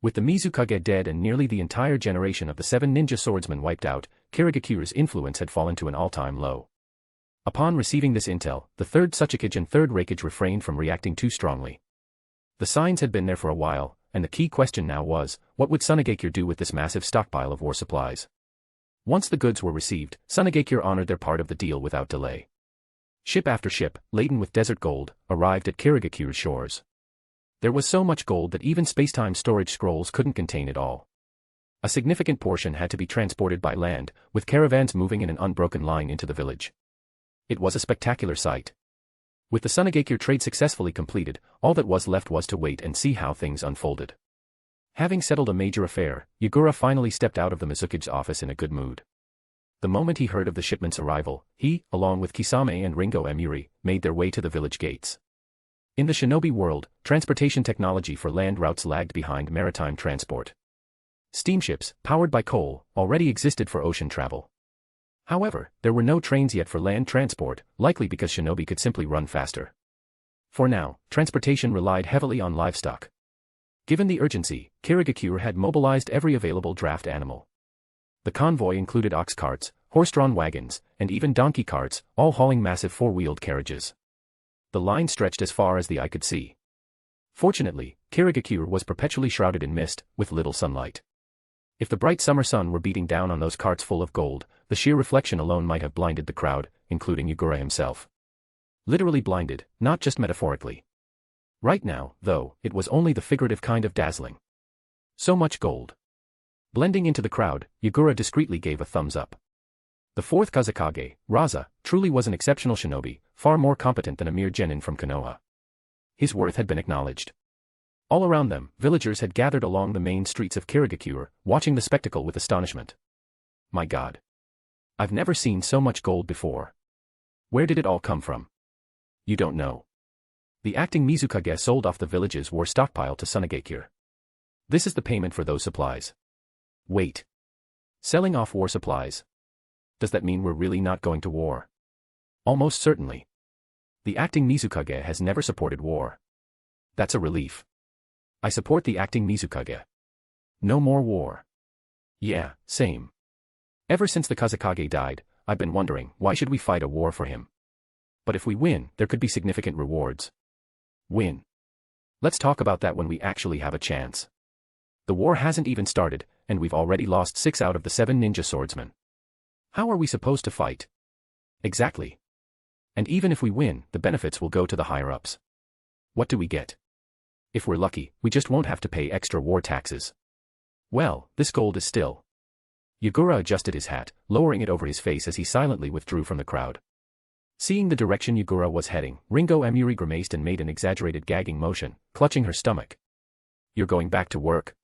[SPEAKER 3] With the Mizukage dead and nearly the entire generation of the 7 ninja swordsmen wiped out, Kirigakure's influence had fallen to an all-time low. Upon receiving this intel, the 3rd Tsuchikage and 3rd Rakage refrained from reacting too strongly. The signs had been there for a while, and the key question now was, what would Sunagakure do with this massive stockpile of war supplies? Once the goods were received, Sunagakure honored their part of the deal without delay. Ship after ship, laden with desert gold, arrived at Kirigakure's shores. There was so much gold that even spacetime storage scrolls couldn't contain it all. A significant portion had to be transported by land, with caravans moving in an unbroken line into the village. It was a spectacular sight. With the Sunagakure trade successfully completed, all that was left was to wait and see how things unfolded. Having settled a major affair, Yagura finally stepped out of the Mizukage's office in a good mood. The moment he heard of the shipment's arrival, he, along with Kisame and Ringo Emuri, made their way to the village gates. In the shinobi world, transportation technology for land routes lagged behind maritime transport. Steamships, powered by coal, already existed for ocean travel. However, there were no trains yet for land transport, likely because shinobi could simply run faster. For now, transportation relied heavily on livestock. Given the urgency, Kirigakure had mobilized every available draft animal. The convoy included ox carts, horse-drawn wagons, and even donkey carts, all hauling massive four-wheeled carriages. The line stretched as far as the eye could see. Fortunately, Kirigakure was perpetually shrouded in mist, with little sunlight. If the bright summer sun were beating down on those carts full of gold, the sheer reflection alone might have blinded the crowd, including Yagura himself. Literally blinded, not just metaphorically. Right now, though, it was only the figurative kind of dazzling. So much gold. Blending into the crowd, Yagura discreetly gave a thumbs up. The fourth Mizukage, Raza, truly was an exceptional shinobi, far more competent than a mere genin from Konoha. His worth had been acknowledged. All around them, villagers had gathered along the main streets of Kirigakure, watching the spectacle with astonishment. My God! I've never seen so much gold before. Where did it all come from? You don't know. The acting Mizukage sold off the village's war stockpile to Sunagakure. This is the payment for those supplies. Wait. Selling off war supplies? Does that mean we're really not going to war? Almost certainly. The acting Mizukage has never supported war. That's a relief. I support the acting Mizukage. No more war. Yeah, same. Ever since the Kazekage died, I've been wondering, why should we fight a war for him? But if we win, there could be significant rewards. Win. Let's talk about that when we actually have a chance. The war hasn't even started, and we've already lost 6 out of the 7 ninja swordsmen. How are we supposed to fight? Exactly. And even if we win, the benefits will go to the higher-ups. What do we get? If we're lucky, we just won't have to pay extra war taxes. Well, this gold is still. Yagura adjusted his hat, lowering it over his face as he silently withdrew from the crowd. Seeing the direction Yagura was heading, Ringo Emuri grimaced and made an exaggerated gagging motion, clutching her stomach. You're going back to work?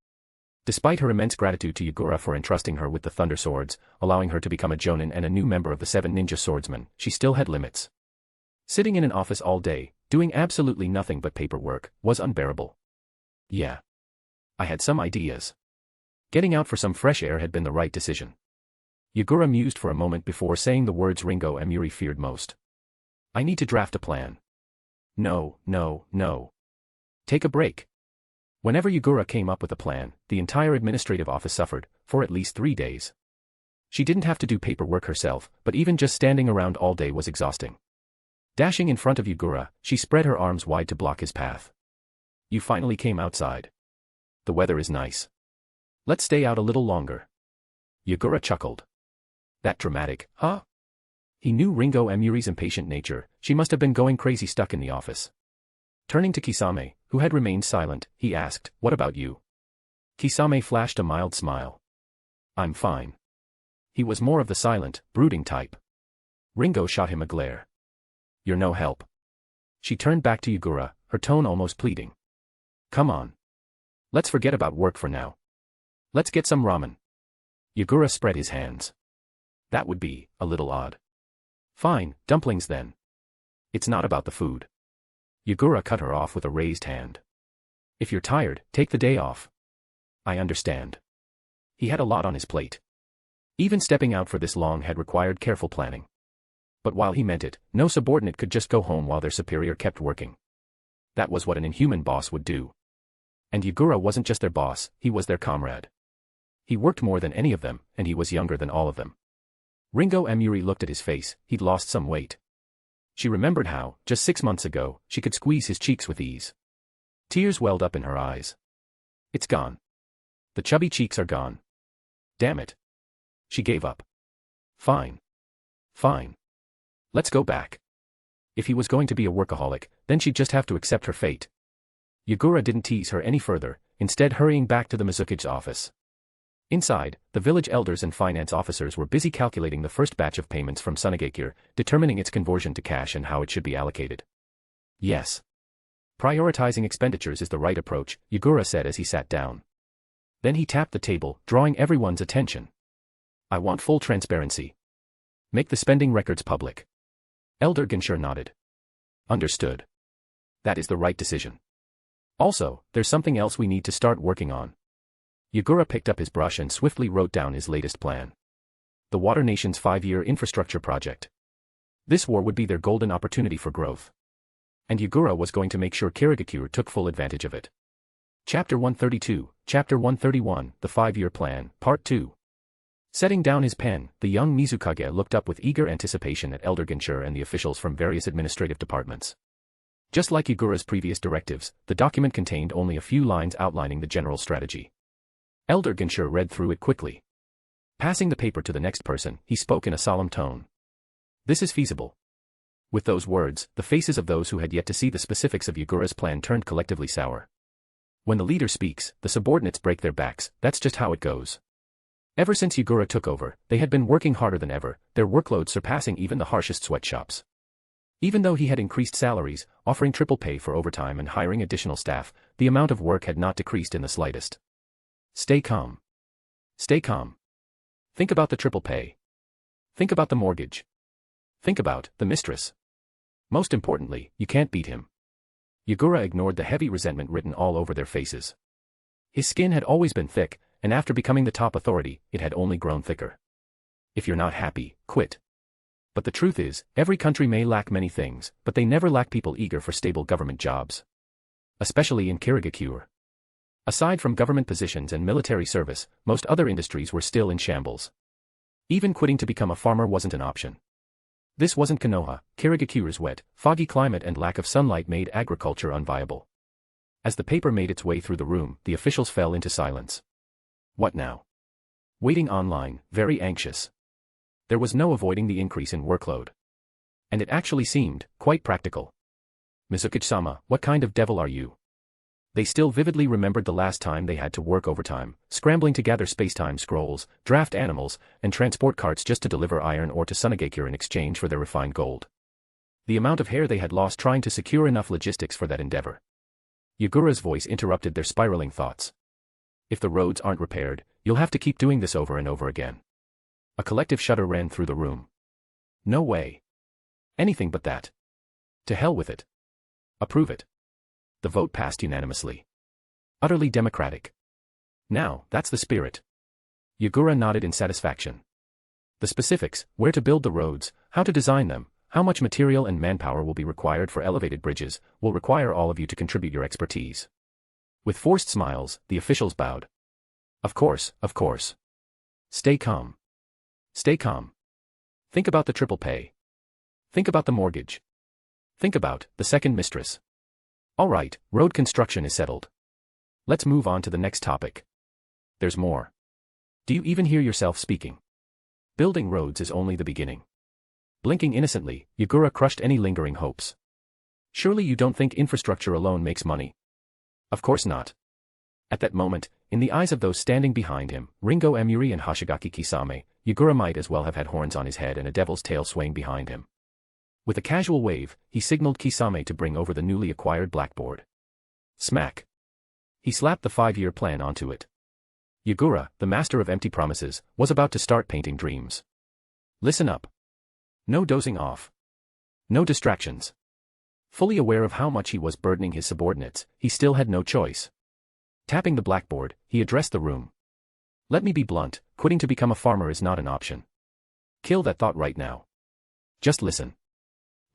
[SPEAKER 3] Despite her immense gratitude to Yagura for entrusting her with the Thunder Swords, allowing her to become a Jonin and a new member of the 7 ninja swordsmen, she still had limits. Sitting in an office all day, doing absolutely nothing but paperwork, was unbearable. Yeah. I had some ideas. Getting out for some fresh air had been the right decision. Yagura mused for a moment before saying the words Ringo Emuri feared most. I need to draft a plan. No. Take a break. Whenever Yagura came up with a plan, the entire administrative office suffered, for at least 3 days. She didn't have to do paperwork herself, but even just standing around all day was exhausting. Dashing in front of Yagura, she spread her arms wide to block his path. You finally came outside. The weather is nice. Let's stay out a little longer. Yagura chuckled. That dramatic, huh? He knew Ringo Emuri's impatient nature, she must have been going crazy stuck in the office. Turning to Kisame, who had remained silent, he asked, what about you? Kisame flashed a mild smile. I'm fine. He was more of the silent, brooding type. Ringo shot him a glare. You're no help. She turned back to Yagura, her tone almost pleading. Come on. Let's forget about work for now. Let's get some ramen. Yagura spread his hands. That would be a little odd. Fine, dumplings then. It's not about the food. Yagura cut her off with a raised hand. If you're tired, take the day off. I understand. He had a lot on his plate. Even stepping out for this long had required careful planning. But while he meant it, no subordinate could just go home while their superior kept working. That was what an inhuman boss would do. And Yagura wasn't just their boss, he was their comrade. He worked more than any of them, and he was younger than all of them. Ringo Emuri looked at his face, he'd lost some weight. She remembered how, just 6 months ago, she could squeeze his cheeks with ease. Tears welled up in her eyes. It's gone. The chubby cheeks are gone. Damn it. She gave up. Fine. Fine. Let's go back. If he was going to be a workaholic, then she'd just have to accept her fate. Yagura didn't tease her any further, instead hurrying back to the Mizukage's office. Inside, the village elders and finance officers were busy calculating the first batch of payments from Sunagakure, determining its conversion to cash and how it should be allocated. Yes. Prioritizing expenditures is the right approach, Yagura said as he sat down. Then he tapped the table, drawing everyone's attention. I want full transparency. Make the spending records public. Elder Ginshur nodded. Understood. That is the right decision. Also, there's something else we need to start working on. Yagura picked up his brush and swiftly wrote down his latest plan. The Water Nation's 5-year infrastructure project. This war would be their golden opportunity for growth. And Yagura was going to make sure Kirigakure took full advantage of it. Chapter 132, Chapter 131, The 5-Year Plan, Part 2. Setting down his pen, the young Mizukage looked up with eager anticipation at Elder Ginshur and the officials from various administrative departments. Just like Yagura's previous directives, the document contained only a few lines outlining the general strategy. Elder Ginshur read through it quickly. Passing the paper to the next person, he spoke in a solemn tone. This is feasible. With those words, the faces of those who had yet to see the specifics of Yagura's plan turned collectively sour. When the leader speaks, the subordinates break their backs, that's just how it goes. Ever since Yagura took over, they had been working harder than ever, their workload surpassing even the harshest sweatshops. Even though he had increased salaries, offering triple pay for overtime and hiring additional staff, the amount of work had not decreased in the slightest. Stay calm. Stay calm. Think about the triple pay. Think about the mortgage. Think about the mistress. Most importantly, you can't beat him. Yagura ignored the heavy resentment written all over their faces. His skin had always been thick, and after becoming the top authority, it had only grown thicker. If you're not happy, quit. But the truth is, every country may lack many things, but they never lack people eager for stable government jobs. Especially in Kirigakure. Aside from government positions and military service, most other industries were still in shambles. Even quitting to become a farmer wasn't an option. This wasn't Konoha. Kirigakure's wet, foggy climate and lack of sunlight made agriculture unviable. As the paper made its way through the room, the officials fell into silence. What now? Waiting online, very anxious. There was no avoiding the increase in workload. And it actually seemed quite practical. Mizukage-sama, what kind of devil are you? They still vividly remembered the last time they had to work overtime, scrambling to gather spacetime scrolls, draft animals, and transport carts just to deliver iron ore to Sunagakure in exchange for their refined gold. The amount of hair they had lost trying to secure enough logistics for that endeavor. Yagura's voice interrupted their spiraling thoughts. If the roads aren't repaired, you'll have to keep doing this over and over again. A collective shudder ran through the room. No way. Anything but that. To hell with it. Approve it. The vote passed unanimously. Utterly democratic. Now, that's the spirit. Yagura nodded in satisfaction. The specifics, where to build the roads, how to design them, how much material and manpower will be required for elevated bridges, will require all of you to contribute your expertise. With forced smiles, the officials bowed. Of course, of course. Stay calm. Stay calm. Think about the triple pay. Think about the mortgage. Think about the second mistress. All right, road construction is settled. Let's move on to the next topic. There's more. Do you even hear yourself speaking? Building roads is only the beginning. Blinking innocently, Yagura crushed any lingering hopes. Surely you don't think infrastructure alone makes money? Of course not. At that moment, in the eyes of those standing behind him, Ringo Amuri and Hashigaki Kisame, Yagura might as well have had horns on his head and a devil's tail swaying behind him. With a casual wave, he signaled Kisame to bring over the newly acquired blackboard. Smack. He slapped the 5-year plan onto it. Yagura, the master of empty promises, was about to start painting dreams. Listen up. No dozing off. No distractions. Fully aware of how much he was burdening his subordinates, he still had no choice. Tapping the blackboard, he addressed the room. Let me be blunt, quitting to become a farmer is not an option. Kill that thought right now. Just listen.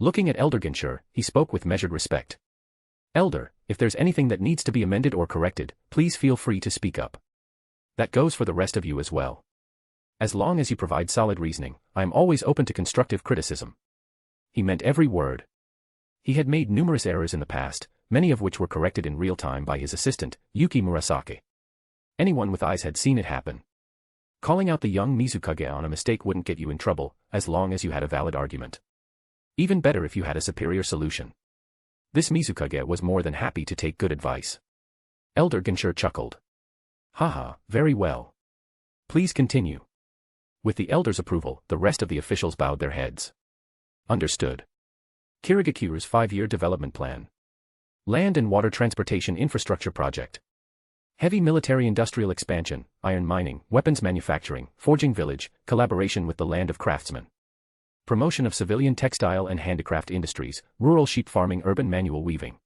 [SPEAKER 3] Looking at Elder Ginshur, he spoke with measured respect. Elder, if there's anything that needs to be amended or corrected, please feel free to speak up. That goes for the rest of you as well. As long as you provide solid reasoning, I am always open to constructive criticism. He meant every word. He had made numerous errors in the past, many of which were corrected in real time by his assistant, Yuki Murasake. Anyone with eyes had seen it happen. Calling out the young Mizukage on a mistake wouldn't get you in trouble, as long as you had a valid argument. Even better if you had a superior solution. This Mizukage was more than happy to take good advice. Elder Ginshur chuckled. Haha, very well. Please continue. With the elder's approval, the rest of the officials bowed their heads. Understood. Kirigakure's 5-year development plan. Land and water transportation infrastructure project. Heavy military-industrial expansion, iron mining, weapons manufacturing, forging village, collaboration with the land of craftsmen. Promotion of civilian textile and handicraft industries, rural sheep farming, urban manual weaving.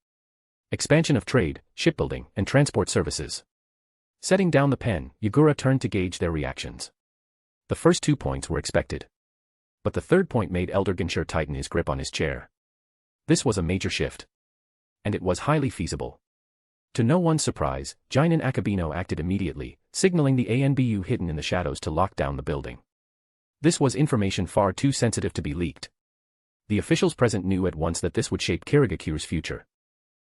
[SPEAKER 3] Expansion of trade, shipbuilding, and transport services. Setting down the pen, Yagura turned to gauge their reactions. The first 2 points were expected. But the third point made Elder Ginshur tighten his grip on his chair. This was a major shift. And it was highly feasible. To no one's surprise, Jonin Akabino acted immediately, signaling the Anbu hidden in the shadows to lock down the building. This was information far too sensitive to be leaked. The officials present knew at once that this would shape Kirigakure's future.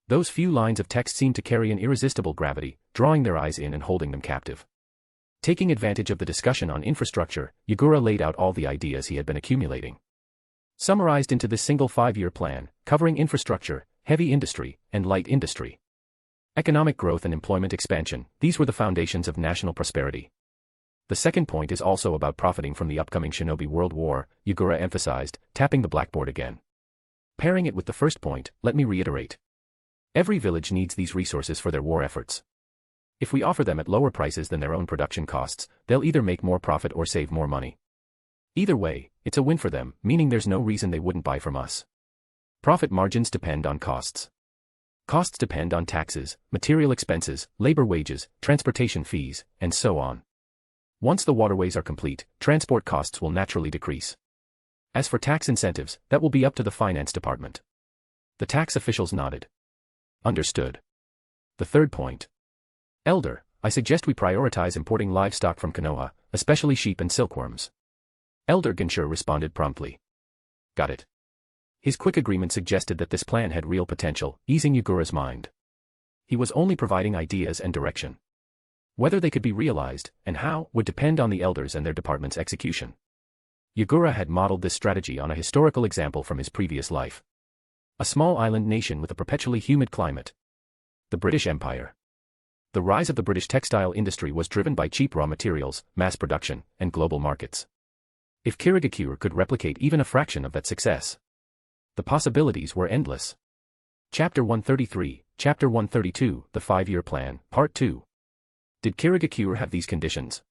[SPEAKER 3] Those few lines of text seemed to carry an irresistible gravity, drawing their eyes in and holding them captive. Taking advantage of the discussion on infrastructure, Yagura laid out all the ideas he had been accumulating. Summarized into this single 5-year plan, covering infrastructure, heavy industry, and light industry. Economic growth and employment expansion, these were the foundations of national prosperity. The second point is also about profiting from the upcoming Shinobi World War, Yagura emphasized, tapping the blackboard again. Pairing it with the first point, let me reiterate. Every village needs these resources for their war efforts. If we offer them at lower prices than their own production costs, they'll either make more profit or save more money. Either way, it's a win for them, meaning there's no reason they wouldn't buy from us. Profit margins depend on costs. Costs depend on taxes, material expenses, labor wages, transportation fees, and so on. Once the waterways are complete, transport costs will naturally decrease. As for tax incentives, that will be up to the finance department. The tax officials nodded. Understood. The third point. Elder, I suggest we prioritize importing livestock from Konoha, especially sheep and silkworms. Elder Ginshur responded promptly. Got it. His quick agreement suggested that this plan had real potential, easing Yagura's mind. He was only providing ideas and direction. Whether they could be realized, and how, would depend on the elders and their department's execution. Yagura had modeled this strategy on a historical example from his previous life. A small island nation with a perpetually humid climate. The British Empire. The rise of the British textile industry was driven by cheap raw materials, mass production, and global markets. If Kirigakure could replicate even a fraction of that success, the possibilities were endless. Chapter 133, Chapter 132, The 5-Year Plan, Part 2. Did Kirigakure have these conditions?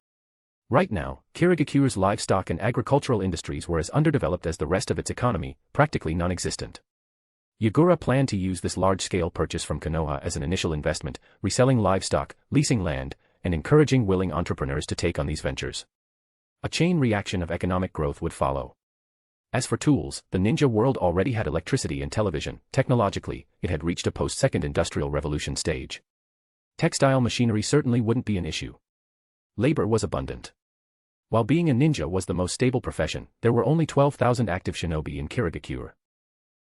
[SPEAKER 3] Right now, Kirigakure's livestock and agricultural industries were as underdeveloped as the rest of its economy, practically non-existent. Yagura planned to use this large-scale purchase from Konoha as an initial investment, reselling livestock, leasing land, and encouraging willing entrepreneurs to take on these ventures. A chain reaction of economic growth would follow. As for tools, the ninja world already had electricity and television. Technologically, it had reached a post-Second Industrial Revolution stage. Textile machinery certainly wouldn't be an issue. Labor was abundant. While being a ninja was the most stable profession, there were only 12,000 active shinobi in Kirigakure.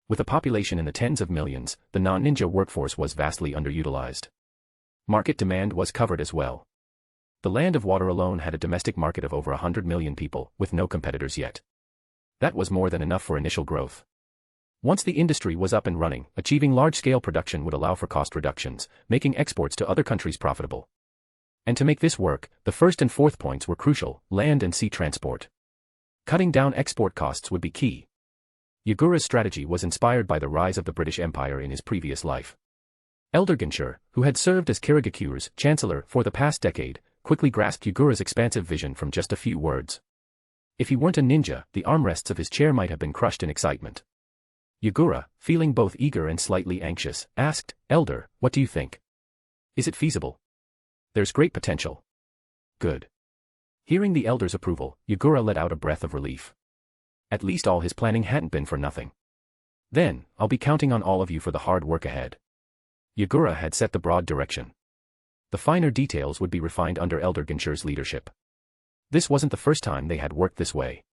[SPEAKER 3] With a population in the tens of millions, the non-ninja workforce was vastly underutilized. Market demand was covered as well. The land of water alone had a domestic market of over 100 million people, with no competitors yet. That was more than enough for initial growth. Once the industry was up and running, achieving large-scale production would allow for cost reductions, making exports to other countries profitable. And to make this work, the first and fourth points were crucial: land and sea transport. Cutting down export costs would be key. Yagura's strategy was inspired by the rise of the British Empire in his previous life. Elder Ginshur, who had served as Kirigakure's chancellor for the past decade, quickly grasped Yagura's expansive vision from just a few words. If he weren't a ninja, the armrests of his chair might have been crushed in excitement. Yagura, feeling both eager and slightly anxious, asked, Elder, what do you think? Is it feasible? There's great potential. Good. Hearing the elder's approval, Yagura let out a breath of relief. At least all his planning hadn't been for nothing. Then, I'll be counting on all of you for the hard work ahead. Yagura had set the broad direction. The finer details would be refined under Elder Ginshur's leadership. This wasn't the first time they had worked this way.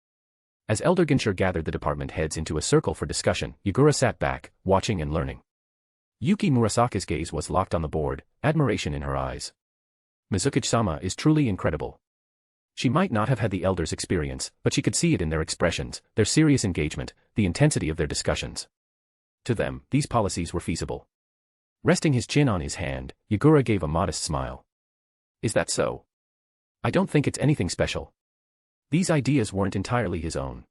[SPEAKER 3] As Elder Ginshur gathered the department heads into a circle for discussion, Yagura sat back, watching and learning. Yuki Murasaki's gaze was locked on the board, admiration in her eyes. Mizukage-sama is truly incredible. She might not have had the elders' experience, but she could see it in their expressions, their serious engagement, the intensity of their discussions. To them, these policies were feasible. Resting his chin on his hand, Yagura gave a modest smile. Is that so? I don't think it's anything special. These ideas weren't entirely his own.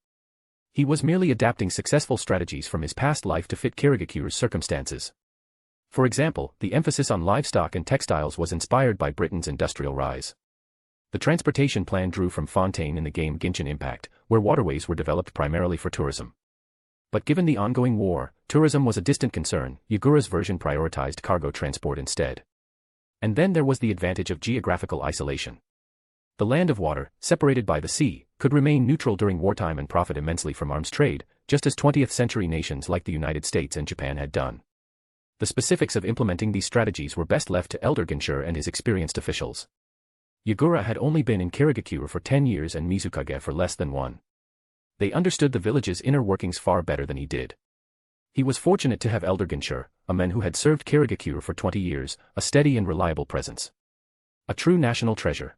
[SPEAKER 3] He was merely adapting successful strategies from his past life to fit Kirigakure's circumstances. For example, the emphasis on livestock and textiles was inspired by Britain's industrial rise. The transportation plan drew from Fontaine in the game Genshin Impact, where waterways were developed primarily for tourism. But given the ongoing war, tourism was a distant concern. Yagura's version prioritized cargo transport instead. And then there was the advantage of geographical isolation. The land of water, separated by the sea, could remain neutral during wartime and profit immensely from arms trade, just as 20th-century nations like the United States and Japan had done. The specifics of implementing these strategies were best left to Elder Genshin and his experienced officials. Yagura had only been in Kirigakure for 10 years and Mizukage for less than one. They understood the village's inner workings far better than he did. He was fortunate to have Elder Genshin, a man who had served Kirigakure for 20 years, a steady and reliable presence. A true national treasure.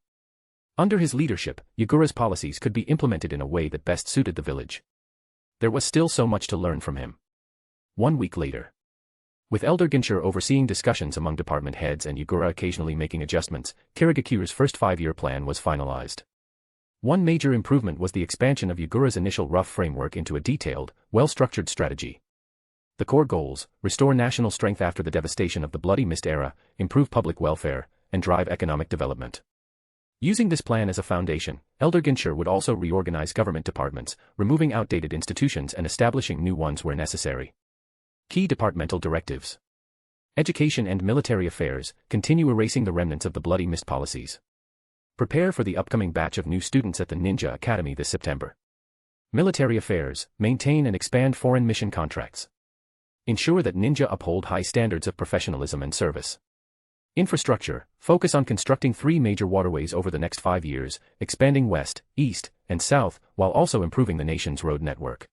[SPEAKER 3] Under his leadership, Yagura's policies could be implemented in a way that best suited the village. There was still so much to learn from him. 1 week later. With Elder Genshin overseeing discussions among department heads and Yagura occasionally making adjustments, Kirigakure's first 5-year plan was finalized. One major improvement was the expansion of Yagura's initial rough framework into a detailed, well-structured strategy. The core goals: restore national strength after the devastation of the Bloody Mist era, improve public welfare, and drive economic development. Using this plan as a foundation, Elder Genshin would also reorganize government departments, removing outdated institutions and establishing new ones where necessary. Key departmental directives. Education and military affairs: continue erasing the remnants of the Bloody Mist policies. Prepare for the upcoming batch of new students at the Ninja Academy this September. Military affairs: maintain and expand foreign mission contracts. Ensure that ninja uphold high standards of professionalism and service. Infrastructure: focus on constructing 3 major waterways over the next 5 years, expanding west, east, and south, while also improving the nation's road network.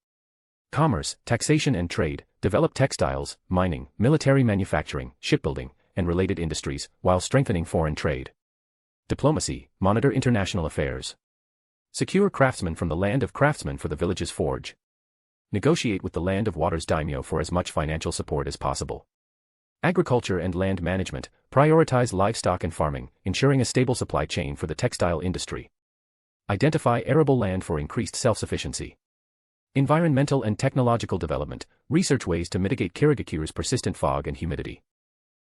[SPEAKER 3] Commerce, taxation and trade: develop textiles, mining, military manufacturing, shipbuilding, and related industries, while strengthening foreign trade. Diplomacy: monitor international affairs. Secure craftsmen from the land of craftsmen for the village's forge. Negotiate with the land of water's daimyo for as much financial support as possible. Agriculture and land management: prioritize livestock and farming, ensuring a stable supply chain for the textile industry. Identify arable land for increased self-sufficiency. Environmental and technological development: research ways to mitigate Kirigakure's persistent fog and humidity.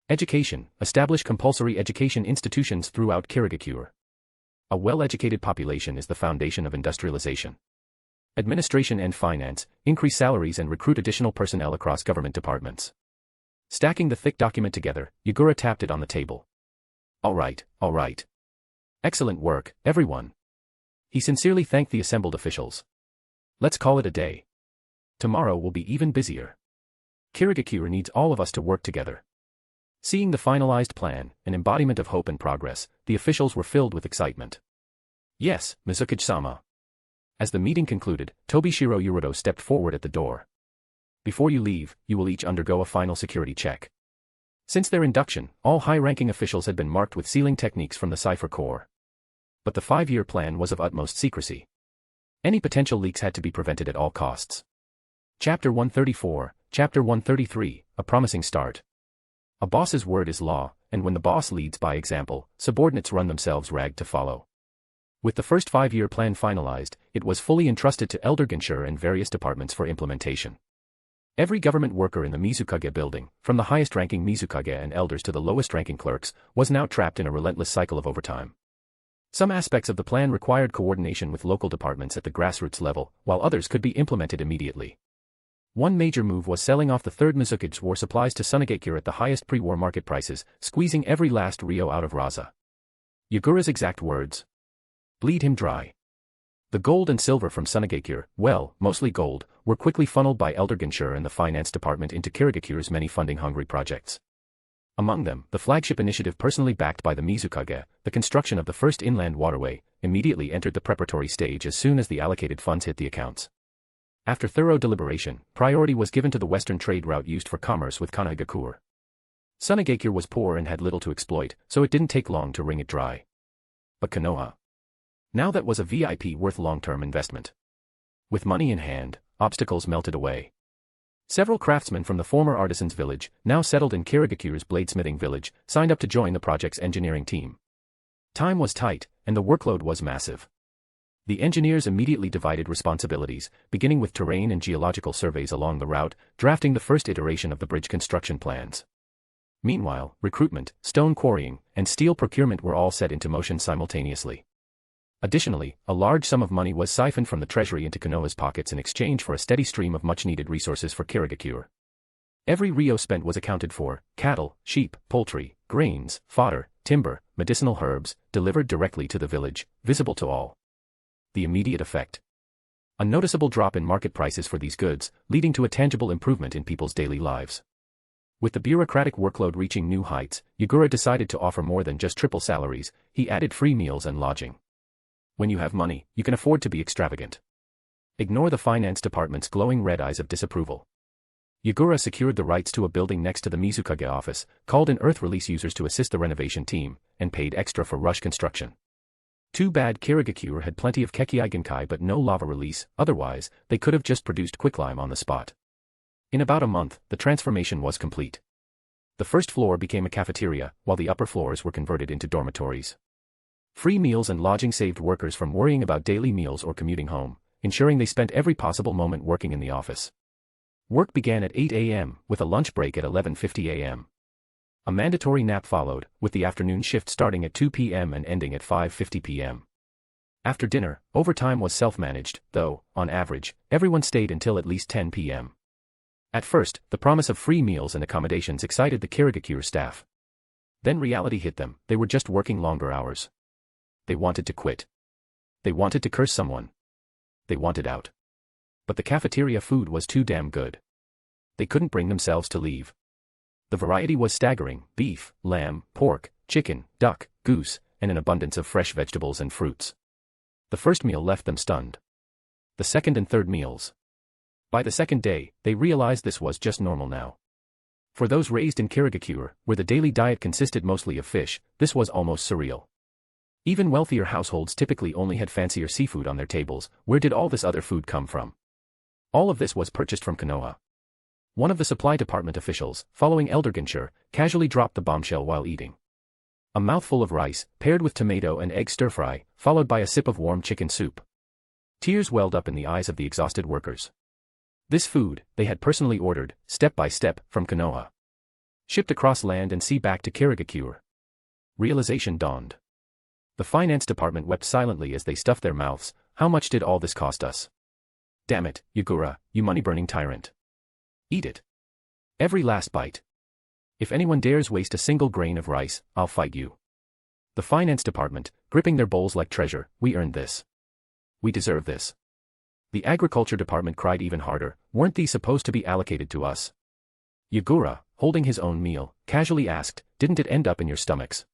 [SPEAKER 3] Education: establish compulsory education institutions throughout Kirigakure. A well-educated population is the foundation of industrialization. Administration and finance: increase salaries and recruit additional personnel across government departments. Stacking the thick document together, Yagura tapped it on the table. All right. Excellent work, everyone. He sincerely thanked the assembled officials. Let's call it a day. Tomorrow will be even busier. Kirigakure needs all of us to work together. Seeing the finalized plan, an embodiment of hope and progress, the officials were filled with excitement. Yes, Mizukage-sama. As the meeting concluded, Tobishiro Yuruto stepped forward at the door. Before you leave, you will each undergo a final security check. Since their induction, all high-ranking officials had been marked with sealing techniques from the Cipher Corps. But the 5-year plan was of utmost secrecy. Any potential leaks had to be prevented at all costs. Chapter 134, Chapter 133, A Promising Start. A boss's word is law, and when the boss leads by example, subordinates run themselves ragged to follow. With the first 5-year plan finalized, it was fully entrusted to Elder Genshin and various departments for implementation. Every government worker in the Mizukage building, from the highest-ranking Mizukage and elders to the lowest-ranking clerks, was now trapped in a relentless cycle of overtime. Some aspects of the plan required coordination with local departments at the grassroots level, while others could be implemented immediately. One major move was selling off the Third Mizukage war supplies to Sunigakure at the highest pre-war market prices, squeezing every last ryo out of Raza. Yagura's exact words: bleed him dry. The gold and silver from Sunigakure, well, mostly gold, were quickly funneled by Elder Genshin and the finance department into Kirigakure's many funding-hungry projects. Among them, the flagship initiative personally backed by the Mizukage, the construction of the first inland waterway, immediately entered the preparatory stage as soon as the allocated funds hit the accounts. After thorough deliberation, priority was given to the western trade route used for commerce with Konoha. Sunigakure was poor and had little to exploit, so it didn't take long to wring it dry. But Konoha. Now that was a VIP worth long-term investment. With money in hand, obstacles melted away. Several craftsmen from the former artisans' village, now settled in Kirigakure's bladesmithing village, signed up to join the project's engineering team. Time was tight, and the workload was massive. The engineers immediately divided responsibilities, beginning with terrain and geological surveys along the route, drafting the first iteration of the bridge construction plans. Meanwhile, recruitment, stone quarrying, and steel procurement were all set into motion simultaneously. Additionally, a large sum of money was siphoned from the treasury into Konoha's pockets in exchange for a steady stream of much-needed resources for Kirigakure. Every ryo spent was accounted for: cattle, sheep, poultry, grains, fodder, timber, medicinal herbs, delivered directly to the village, visible to all. The immediate effect: a noticeable drop in market prices for these goods, leading to a tangible improvement in people's daily lives. With the bureaucratic workload reaching new heights, Yagura decided to offer more than just triple salaries. He added free meals and lodging. When you have money, you can afford to be extravagant. Ignore the finance department's glowing red eyes of disapproval. Yagura secured the rights to a building next to the Mizukage office, called in Earth Release users to assist the renovation team, and paid extra for rush construction. Too bad Kirigakure had plenty of Kekkei Genkai but no lava release, otherwise, they could have just produced quicklime on the spot. In about a month, the transformation was complete. The first floor became a cafeteria, while the upper floors were converted into dormitories. Free meals and lodging saved workers from worrying about daily meals or commuting home, ensuring they spent every possible moment working in the office. Work began at 8 a.m., with a lunch break at 11:50 a.m. A mandatory nap followed, with the afternoon shift starting at 2 p.m. and ending at 5:50 p.m. After dinner, overtime was self-managed, though, on average, everyone stayed until at least 10 p.m. At first, the promise of free meals and accommodations excited the Kirigakure staff. Then reality hit them: they were just working longer hours. They wanted to quit. They wanted to curse someone. They wanted out. But the cafeteria food was too damn good. They couldn't bring themselves to leave. The variety was staggering: beef, lamb, pork, chicken, duck, goose, and an abundance of fresh vegetables and fruits. The first meal left them stunned. The second and third meals. By the second day, they realized this was just normal now. For those raised in Kirigakure, where the daily diet consisted mostly of fish, this was almost surreal. Even wealthier households typically only had fancier seafood on their tables. Where did all this other food come from? All of this was purchased from Konoha. One of the supply department officials, following Elder Genscher, casually dropped the bombshell while eating. A mouthful of rice, paired with tomato and egg stir-fry, followed by a sip of warm chicken soup. Tears welled up in the eyes of the exhausted workers. This food, they had personally ordered, step by step, from Konoha. Shipped across land and sea back to Kirigakure. Realization dawned. The finance department wept silently as they stuffed their mouths. How much did all this cost us? Damn it, Yagura, you money-burning tyrant. Eat it. Every last bite. If anyone dares waste a single grain of rice, I'll fight you. The finance department, gripping their bowls like treasure: we earned this. We deserve this. The agriculture department cried even harder: weren't these supposed to be allocated to us? Yagura, holding his own meal, casually asked: didn't it end up in your stomachs?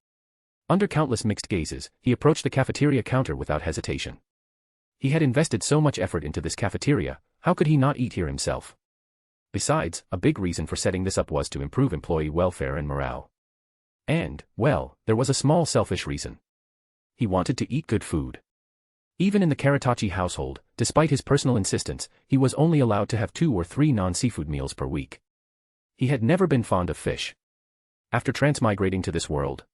[SPEAKER 3] Under countless mixed gazes, he approached the cafeteria counter without hesitation. He had invested so much effort into this cafeteria, how could he not eat here himself? Besides, a big reason for setting this up was to improve employee welfare and morale. And, well, there was a small selfish reason. He wanted to eat good food. Even in the Karatachi household, despite his personal insistence, he was only allowed to have 2 or 3 non-seafood meals per week. He had never been fond of fish. After transmigrating to this world,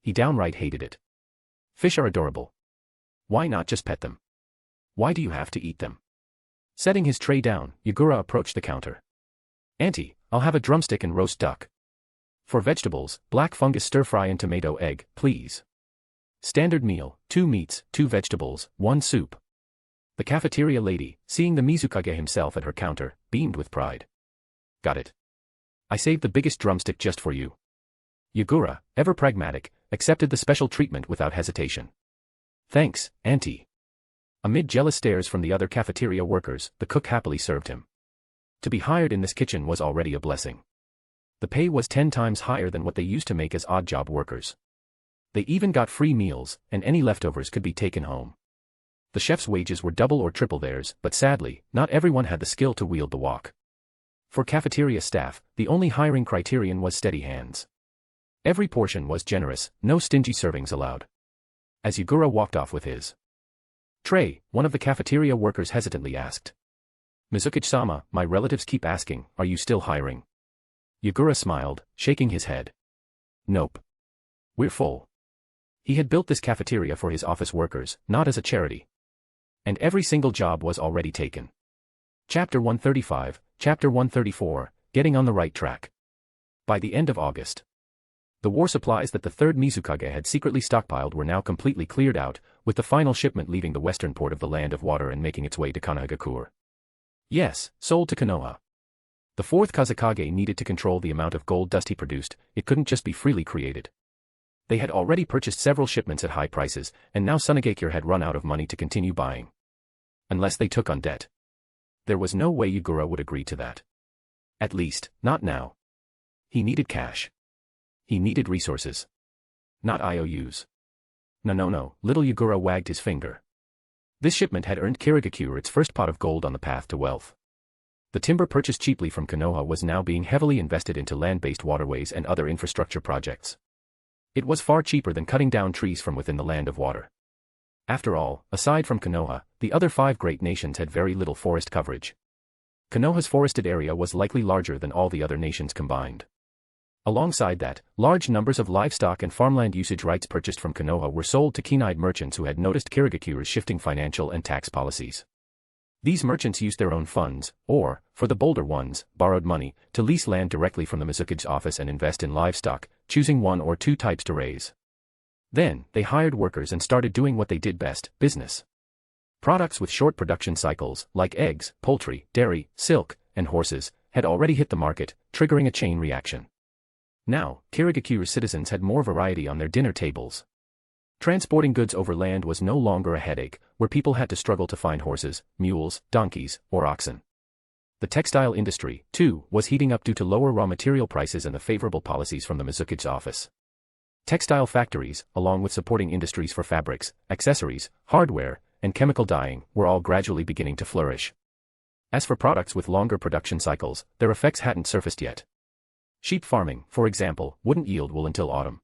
[SPEAKER 3] he downright hated it. Fish are adorable. Why not just pet them? Why do you have to eat them? Setting his tray down, Yagura approached the counter. Auntie, I'll have a drumstick and roast duck. For vegetables, black fungus stir-fry and tomato egg, please. Standard meal: 2 meats, 2 vegetables, 1 soup. The cafeteria lady, seeing the Mizukage himself at her counter, beamed with pride. Got it. I saved the biggest drumstick just for you. Yagura, ever pragmatic, accepted the special treatment without hesitation. Thanks, Auntie. Amid jealous stares from the other cafeteria workers, the cook happily served him. To be hired in this kitchen was already a blessing. The pay was 10 times higher than what they used to make as odd-job workers. They even got free meals, and any leftovers could be taken home. The chef's wages were double or triple theirs, but sadly, not everyone had the skill to wield the wok. For cafeteria staff, the only hiring criterion was steady hands. Every portion was generous, no stingy servings allowed. As Yagura walked off with his Trey, one of the cafeteria workers hesitantly asked. Mizukage-sama, my relatives keep asking, are you still hiring? Yagura smiled, shaking his head. Nope. We're full. He had built this cafeteria for his office workers, not as a charity. And every single job was already taken. Chapter 135, Chapter 134, Getting on the Right Track. By the end of August, the war supplies that the Third Mizukage had secretly stockpiled were now completely cleared out, with the final shipment leaving the western port of the Land of Water and making its way to Kirigakure. Yes, sold to Konoha. The Fourth Mizukage needed to control the amount of gold dust he produced, it couldn't just be freely created. They had already purchased several shipments at high prices, and now Sunigakure had run out of money to continue buying. Unless they took on debt. There was no way Yagura would agree to that. At least, not now. He needed cash. He needed resources. Not IOUs. No, little Yagura wagged his finger. This shipment had earned Kirigakure its first pot of gold on the path to wealth. The timber purchased cheaply from Konoha was now being heavily invested into land-based waterways and other infrastructure projects. It was far cheaper than cutting down trees from within the Land of Water. After all, aside from Konoha, the other 5 great nations had very little forest coverage. Konoha's forested area was likely larger than all the other nations combined. Alongside that, large numbers of livestock and farmland usage rights purchased from Konoha were sold to keen-eyed merchants who had noticed Kirigakure's shifting financial and tax policies. These merchants used their own funds, or, for the bolder ones, borrowed money, to lease land directly from the Mizukage's office and invest in livestock, choosing 1 or 2 types to raise. Then, they hired workers and started doing what they did best, business. Products with short production cycles, like eggs, poultry, dairy, silk, and horses, had already hit the market, triggering a chain reaction. Now, Kirigakure's citizens had more variety on their dinner tables. Transporting goods over land was no longer a headache, where people had to struggle to find horses, mules, donkeys, or oxen. The textile industry, too, was heating up due to lower raw material prices and the favorable policies from the Mizukage's office. Textile factories, along with supporting industries for fabrics, accessories, hardware, and chemical dyeing, were all gradually beginning to flourish. As for products with longer production cycles, their effects hadn't surfaced yet. Sheep farming, for example, wouldn't yield wool until autumn.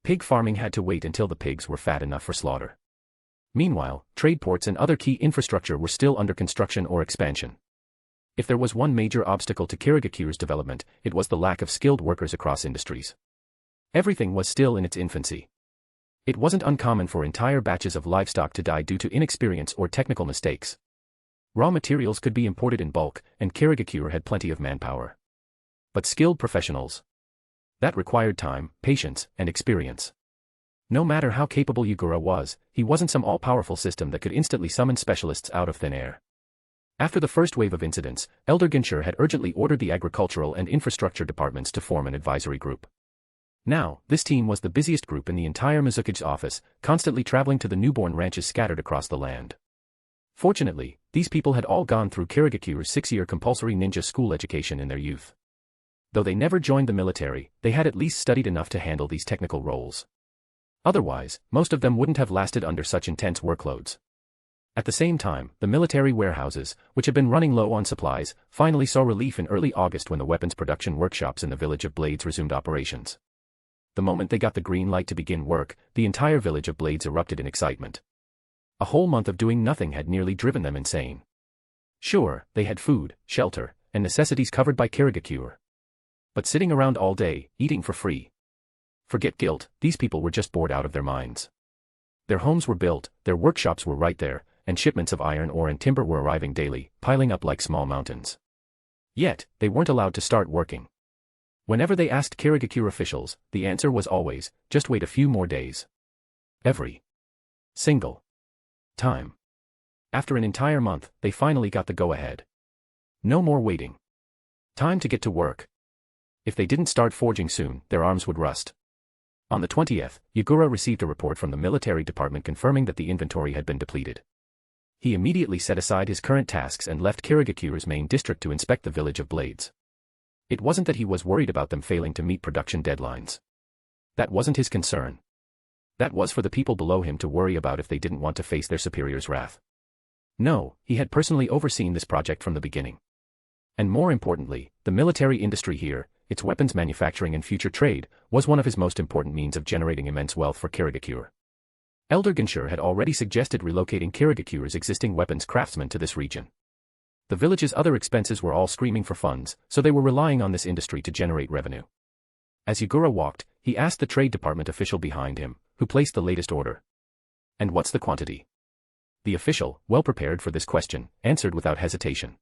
[SPEAKER 3] Pig farming had to wait until the pigs were fat enough for slaughter. Meanwhile, trade ports and other key infrastructure were still under construction or expansion. If there was one major obstacle to Kirigakure's development, it was the lack of skilled workers across industries. Everything was still in its infancy. It wasn't uncommon for entire batches of livestock to die due to inexperience or technical mistakes. Raw materials could be imported in bulk, and Kirigakure had plenty of manpower. But skilled professionals. That required time, patience, and experience. No matter how capable Yagura was, he wasn't some all-powerful system that could instantly summon specialists out of thin air. After the first wave of incidents, Elder Ginshur had urgently ordered the agricultural and infrastructure departments to form an advisory group. Now, this team was the busiest group in the entire Mizukage's office, constantly traveling to the newborn ranches scattered across the land. Fortunately, these people had all gone through Kirigakure's 6-year compulsory ninja school education in their youth. Though they never joined the military, they had at least studied enough to handle these technical roles. Otherwise, most of them wouldn't have lasted under such intense workloads. At the same time, the military warehouses, which had been running low on supplies, finally saw relief in early August when the weapons production workshops in the village of Blades resumed operations. The moment they got the green light to begin work, the entire village of Blades erupted in excitement. A whole month of doing nothing had nearly driven them insane. Sure, they had food, shelter, and necessities covered by Kirigakure. But sitting around all day, eating for free. Forget guilt, these people were just bored out of their minds. Their homes were built, their workshops were right there, and shipments of iron ore and timber were arriving daily, piling up like small mountains. Yet, they weren't allowed to start working. Whenever they asked Kirigakure officials, the answer was always, just wait a few more days. Every single time. After an entire month, they finally got the go-ahead. No more waiting. Time to get to work. If they didn't start forging soon, their arms would rust. On the 20th, Yagura received a report from the military department confirming that the inventory had been depleted. He immediately set aside his current tasks and left Kirigakure's main district to inspect the village of Blades. It wasn't that he was worried about them failing to meet production deadlines. That wasn't his concern. That was for the people below him to worry about if they didn't want to face their superior's wrath. No, he had personally overseen this project from the beginning. And more importantly, the military industry here, its weapons manufacturing and future trade, was one of his most important means of generating immense wealth for Kirigakure. Elder Genshur had already suggested relocating Kirigakure's existing weapons craftsmen to this region. The village's other expenses were all screaming for funds, so they were relying on this industry to generate revenue. As Yagura walked, he asked the Trade Department official behind him, who placed the latest order. "And what's the quantity?" The official, well prepared for this question, answered without hesitation.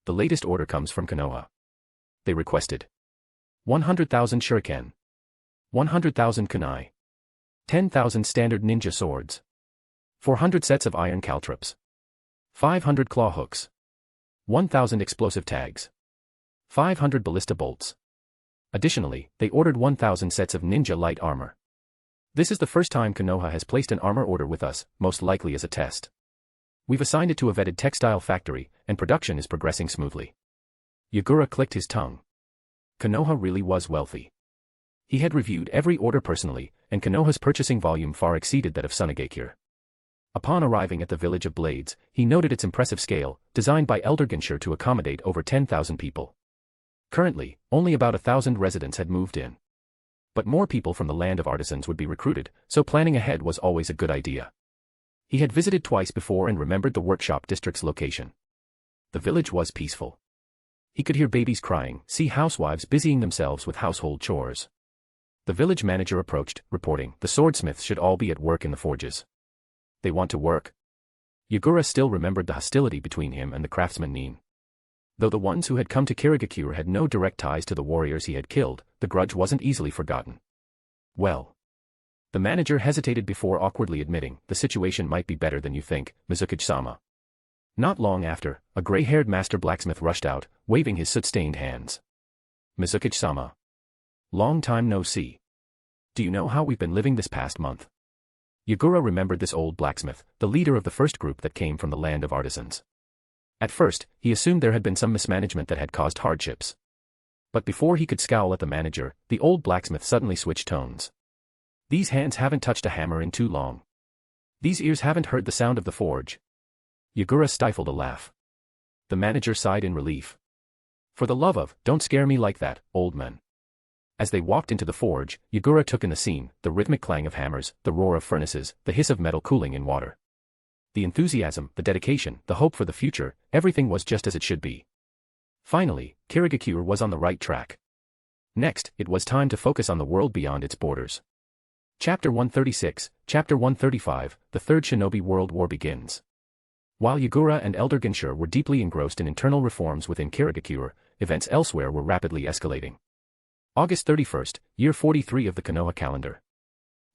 [SPEAKER 3] "The latest order comes from Konoha. They requested 100,000 shuriken, 100,000 kunai, 10,000 standard ninja swords, 400 sets of iron caltrops, 500 claw hooks, 1,000 explosive tags, 500 ballista bolts. Additionally, they ordered 1,000 sets of ninja light armor. This is the first time Konoha has placed an armor order with us, most likely as a test. We've assigned it to a vetted textile factory, and production is progressing smoothly." Yagura clicked his tongue. Konoha really was wealthy. He had reviewed every order personally, and Konoha's purchasing volume far exceeded that of Sunagakure. Upon arriving at the village of Blades, he noted its impressive scale, designed by Elder Genshur to accommodate over 10,000 people. Currently, only about 1,000 residents had moved in. But more people from the land of artisans would be recruited, so planning ahead was always a good idea. He had visited twice before and remembered the workshop district's location. The village was peaceful. He could hear babies crying, see housewives busying themselves with household chores. The village manager approached, reporting, "The swordsmiths should all be at work in the forges." "They want to work?" Yagura still remembered the hostility between him and the craftsman Nin. Though the ones who had come to Kirigakure had no direct ties to the warriors he had killed, the grudge wasn't easily forgotten. "Well." The manager hesitated before awkwardly admitting, "The situation might be better than you think, Mizukage-sama." Not long after, a gray-haired master blacksmith rushed out, waving his soot-stained hands. "Mizukage-sama. Long time no see. Do you know how we've been living this past month?" Yagura remembered this old blacksmith, the leader of the first group that came from the land of artisans. At first, he assumed there had been some mismanagement that had caused hardships. But before he could scowl at the manager, the old blacksmith suddenly switched tones. "These hands haven't touched a hammer in too long. These ears haven't heard the sound of the forge." Yagura stifled a laugh. The manager sighed in relief. "For the love of, don't scare me like that, old man." As they walked into the forge, Yagura took in the scene, the rhythmic clang of hammers, the roar of furnaces, the hiss of metal cooling in water. The enthusiasm, the dedication, the hope for the future, everything was just as it should be. Finally, Kirigakure was on the right track. Next, it was time to focus on the world beyond its borders. Chapter 136, Chapter 135, The Third Shinobi World War begins. While Yagura and Elder Genshur were deeply engrossed in internal reforms within Kirigakure, events elsewhere were rapidly escalating. August 31st, year 43 of the Konoha calendar.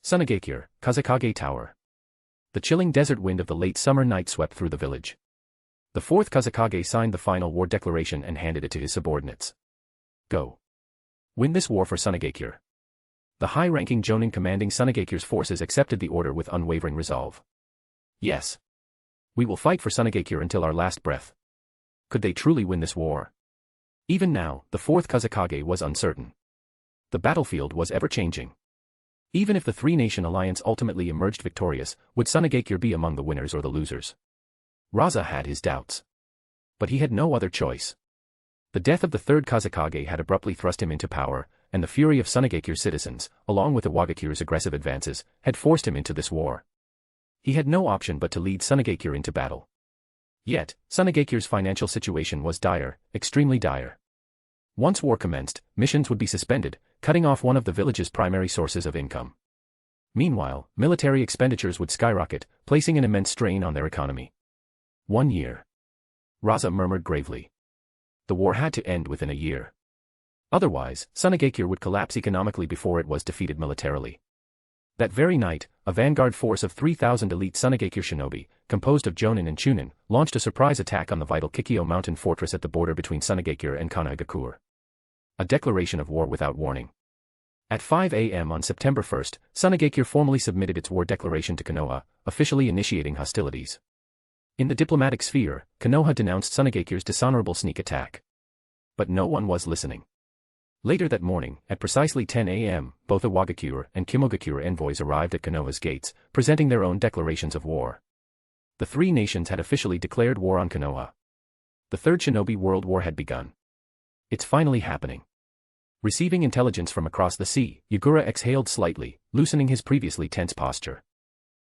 [SPEAKER 3] Sunagakure, Kazakage Tower. The chilling desert wind of the late summer night swept through the village. The fourth Kazakage signed the final war declaration and handed it to his subordinates. "Go. Win this war for Sunagakure." The high-ranking Jonin commanding Sunagakure's forces accepted the order with unwavering resolve. "Yes. We will fight for Sunagakure until our last breath." Could they truly win this war? Even now, the fourth Kazakage was uncertain. The battlefield was ever-changing. Even if the three-nation alliance ultimately emerged victorious, would Sunagakure be among the winners or the losers? Raza had his doubts. But he had no other choice. The death of the third Kazakage had abruptly thrust him into power, and the fury of Sunagakure's citizens, along with Iwagakure's aggressive advances, had forced him into this war. He had no option but to lead Sunagakure into battle. Yet, Sunagakure's financial situation was dire, extremely dire. Once war commenced, missions would be suspended, cutting off one of the village's primary sources of income. Meanwhile, military expenditures would skyrocket, placing an immense strain on their economy. 1 year. Raza murmured gravely. The war had to end within a year. Otherwise, Sunagakure would collapse economically before it was defeated militarily. That very night, a vanguard force of 3,000 elite Sunagakure shinobi, composed of Jonin and Chunin, launched a surprise attack on the vital Kikyo mountain fortress at the border between Sunagakure and Konoha. A declaration of war without warning. At 5 a.m. on September 1st, Sunagakure formally submitted its war declaration to Konoha, officially initiating hostilities. In the diplomatic sphere, Konoha denounced Sunagakure's dishonorable sneak attack. But no one was listening. Later that morning, at precisely 10 a.m., both Iwagakure and Kimogakure envoys arrived at Konoha's gates, presenting their own declarations of war. The three nations had officially declared war on Konoha. The Third Shinobi World War had begun. It's finally happening. Receiving intelligence from across the sea, Yagura exhaled slightly, loosening his previously tense posture.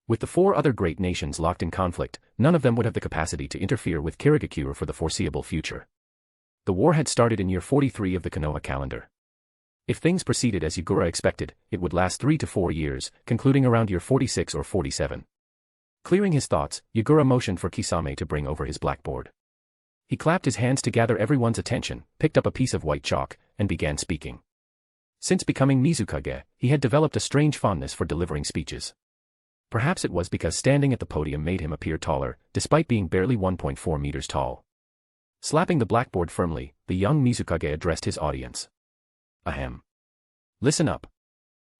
[SPEAKER 3] With the four other great nations locked in conflict, none of them would have the capacity to interfere with Kirigakure for the foreseeable future. The war had started in year 43 of the Konoha calendar. If things proceeded as Yagura expected, it would last 3 to 4 years, concluding around year 46 or 47. Clearing his thoughts, Yagura motioned for Kisame to bring over his blackboard. He clapped his hands to gather everyone's attention, picked up a piece of white chalk, and began speaking. Since becoming Mizukage, he had developed a strange fondness for delivering speeches. Perhaps it was because standing at the podium made him appear taller, despite being barely 1.4 meters tall. Slapping the blackboard firmly, the young Mizukage addressed his audience. Ahem. Listen up.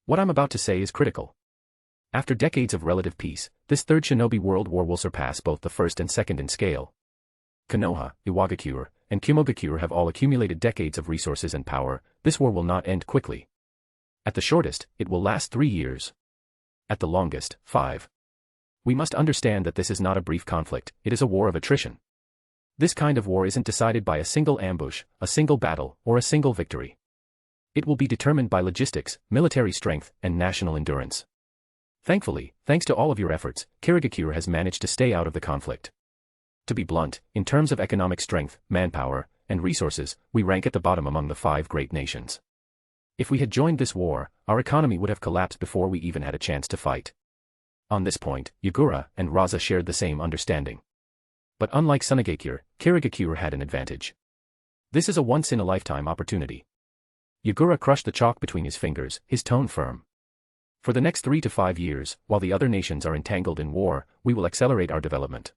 [SPEAKER 3] What I'm about to say is critical. After decades of relative peace, this Third Shinobi World War will surpass both the first and second in scale. Konoha, Iwagakure, and Kimogakure have all accumulated decades of resources and power. This war will not end quickly. At the shortest, it will last 3 years. At the longest, 5. We must understand that this is not a brief conflict, it is a war of attrition. This kind of war isn't decided by a single ambush, a single battle, or a single victory. It will be determined by logistics, military strength, and national endurance. Thankfully, thanks to all of your efforts, Kirigakure has managed to stay out of the conflict. To be blunt, in terms of economic strength, manpower, and resources, we rank at the bottom among the 5 great nations. If we had joined this war, our economy would have collapsed before we even had a chance to fight. On this point, Yagura and Raza shared the same understanding. But unlike Sunagakure, Kirigakure had an advantage. This is a once-in-a-lifetime opportunity. Yagura crushed the chalk between his fingers, his tone firm. For the next 3 to 5 years, while the other nations are entangled in war, we will accelerate our development.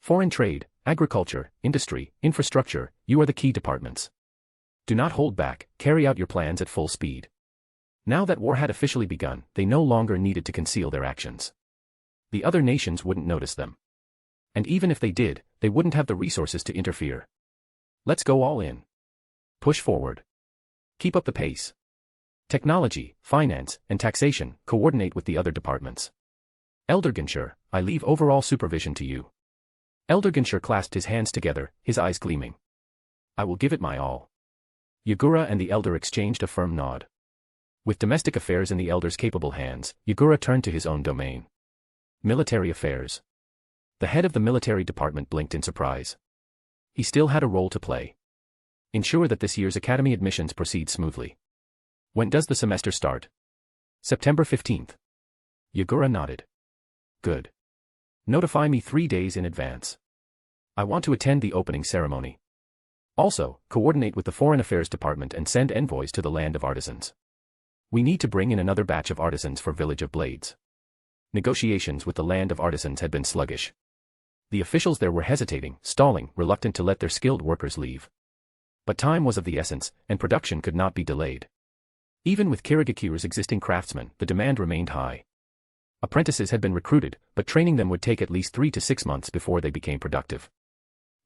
[SPEAKER 3] Foreign trade, agriculture, industry, infrastructure, you are the key departments. Do not hold back, carry out your plans at full speed. Now that war had officially begun, they no longer needed to conceal their actions. The other nations wouldn't notice them. And even if they did, they wouldn't have the resources to interfere. Let's go all in. Push forward. Keep up the pace. Technology, finance, and taxation, coordinate with the other departments. Elder Genshur, I leave overall supervision to you. Elder Genshur clasped his hands together, his eyes gleaming. I will give it my all. Yagura and the elder exchanged a firm nod. With domestic affairs in the elder's capable hands, Yagura turned to his own domain. Military affairs. The head of the military department blinked in surprise. He still had a role to play. Ensure that this year's academy admissions proceed smoothly. When does the semester start? September 15th. Yagura nodded. Good. Notify me 3 days in advance. I want to attend the opening ceremony. Also, coordinate with the Foreign Affairs Department and send envoys to the Land of Artisans. We need to bring in another batch of artisans for Village of Blades. Negotiations with the Land of Artisans had been sluggish. The officials there were hesitating, stalling, reluctant to let their skilled workers leave. But time was of the essence, and production could not be delayed. Even with Kirigakure's existing craftsmen, the demand remained high. Apprentices had been recruited, but training them would take at least 3 to 6 months before they became productive.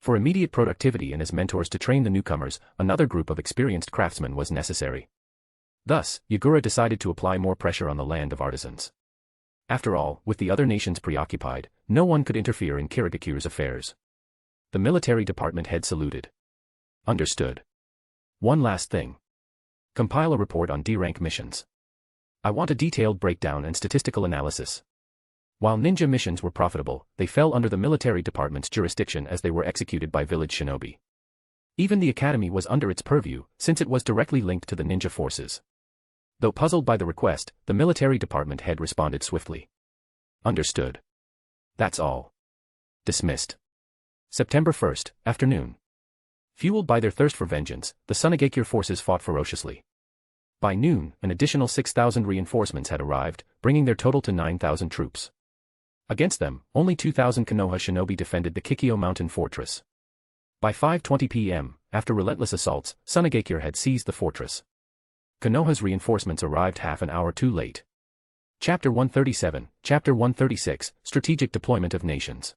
[SPEAKER 3] For immediate productivity and as mentors to train the newcomers, another group of experienced craftsmen was necessary. Thus, Yagura decided to apply more pressure on the Land of Artisans. After all, with the other nations preoccupied, no one could interfere in Kirigakure's affairs. The military department head saluted. Understood. One last thing. Compile a report on D-rank missions. I want a detailed breakdown and statistical analysis. While ninja missions were profitable, they fell under the military department's jurisdiction as they were executed by village shinobi. Even the academy was under its purview, since it was directly linked to the ninja forces. Though puzzled by the request, the military department head responded swiftly. Understood. That's all. Dismissed. September 1st, afternoon. Fueled by their thirst for vengeance, the Sunagakure forces fought ferociously. By noon, an additional 6,000 reinforcements had arrived, bringing their total to 9,000 troops. Against them, only 2,000 Konoha shinobi defended the Kikyo mountain fortress. By 5:20 p.m., after relentless assaults, Sunagakure had seized the fortress. Konoha's reinforcements arrived half an hour too late. Chapter 137, Chapter 136, Strategic Deployment of Nations.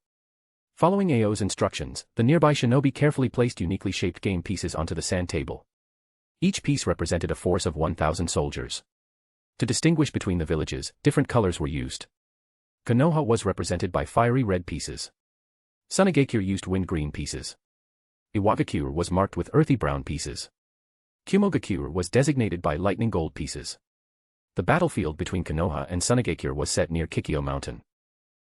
[SPEAKER 3] Following Ao's instructions, the nearby shinobi carefully placed uniquely shaped game pieces onto the sand table. Each piece represented a force of 1,000 soldiers. To distinguish between the villages, different colors were used. Konoha was represented by fiery red pieces. Sunagakure used wind green pieces. Iwagakure was marked with earthy brown pieces. Kimogakure was designated by lightning gold pieces. The battlefield between Konoha and Sunagakure was set near Kikyo Mountain.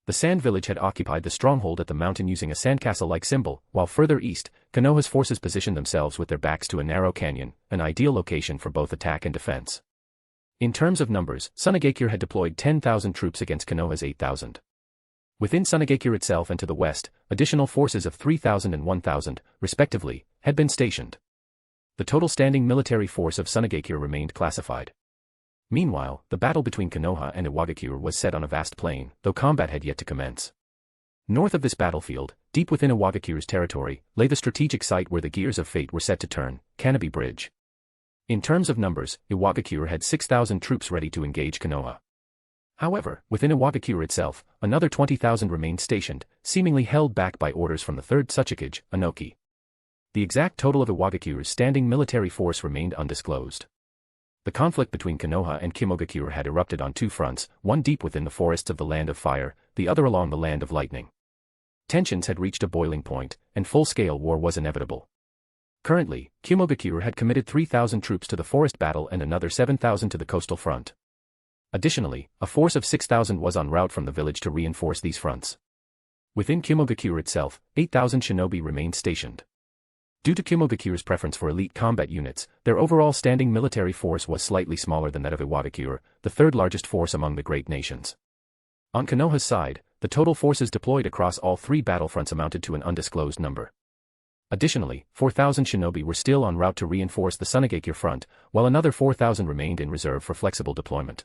[SPEAKER 3] The sand village had occupied the stronghold at the mountain using a sandcastle-like symbol, while further east, Konoha's forces positioned themselves with their backs to a narrow canyon, an ideal location for both attack and defense. In terms of numbers, Sunagakure had deployed 10,000 troops against Konoha's 8,000. Within Sunagakure itself and to the west, additional forces of 3,000 and 1,000, respectively, had been stationed. The total standing military force of Sunagakure remained classified. Meanwhile, the battle between Konoha and Iwagakure was set on a vast plain, though combat had yet to commence. North of this battlefield, deep within Iwagakure's territory, lay the strategic site where the gears of fate were set to turn, Kanobi Bridge. In terms of numbers, Iwagakure had 6,000 troops ready to engage Konoha. However, within Iwagakure itself, another 20,000 remained stationed, seemingly held back by orders from the Third Shinobi, Anoki. The exact total of Iwagakure's standing military force remained undisclosed. The conflict between Konoha and Kimogakure had erupted on two fronts, one deep within the forests of the Land of Fire, the other along the Land of Lightning. Tensions had reached a boiling point, and full-scale war was inevitable. Currently, Kimogakure had committed 3,000 troops to the forest battle and another 7,000 to the coastal front. Additionally, a force of 6,000 was en route from the village to reinforce these fronts. Within Kimogakure itself, 8,000 shinobi remained stationed. Due to Kimogakure's preference for elite combat units, their overall standing military force was slightly smaller than that of Iwagakure, the third largest force among the great nations. On Konoha's side, the total forces deployed across all three battlefronts amounted to an undisclosed number. Additionally, 4,000 shinobi were still en route to reinforce the Sunagakure front, while another 4,000 remained in reserve for flexible deployment.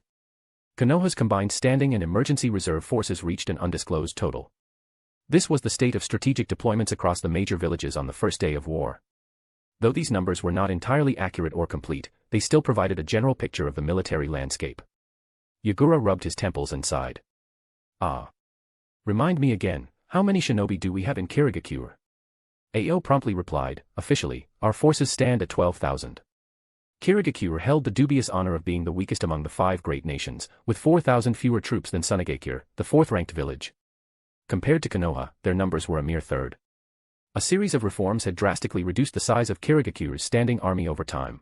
[SPEAKER 3] Konoha's combined standing and emergency reserve forces reached an undisclosed total. This was the state of strategic deployments across the major villages on the first day of war. Though these numbers were not entirely accurate or complete, they still provided a general picture of the military landscape. Yagura rubbed his temples and sighed. Ah. Remind me again, how many shinobi do we have in Kirigakure? Ao promptly replied, officially, our forces stand at 12,000. Kirigakure held the dubious honor of being the weakest among the five great nations, with 4,000 fewer troops than Sunagakure, the fourth-ranked village. Compared to Konoha, their numbers were a mere third. A series of reforms had drastically reduced the size of Kirigakure's standing army over time.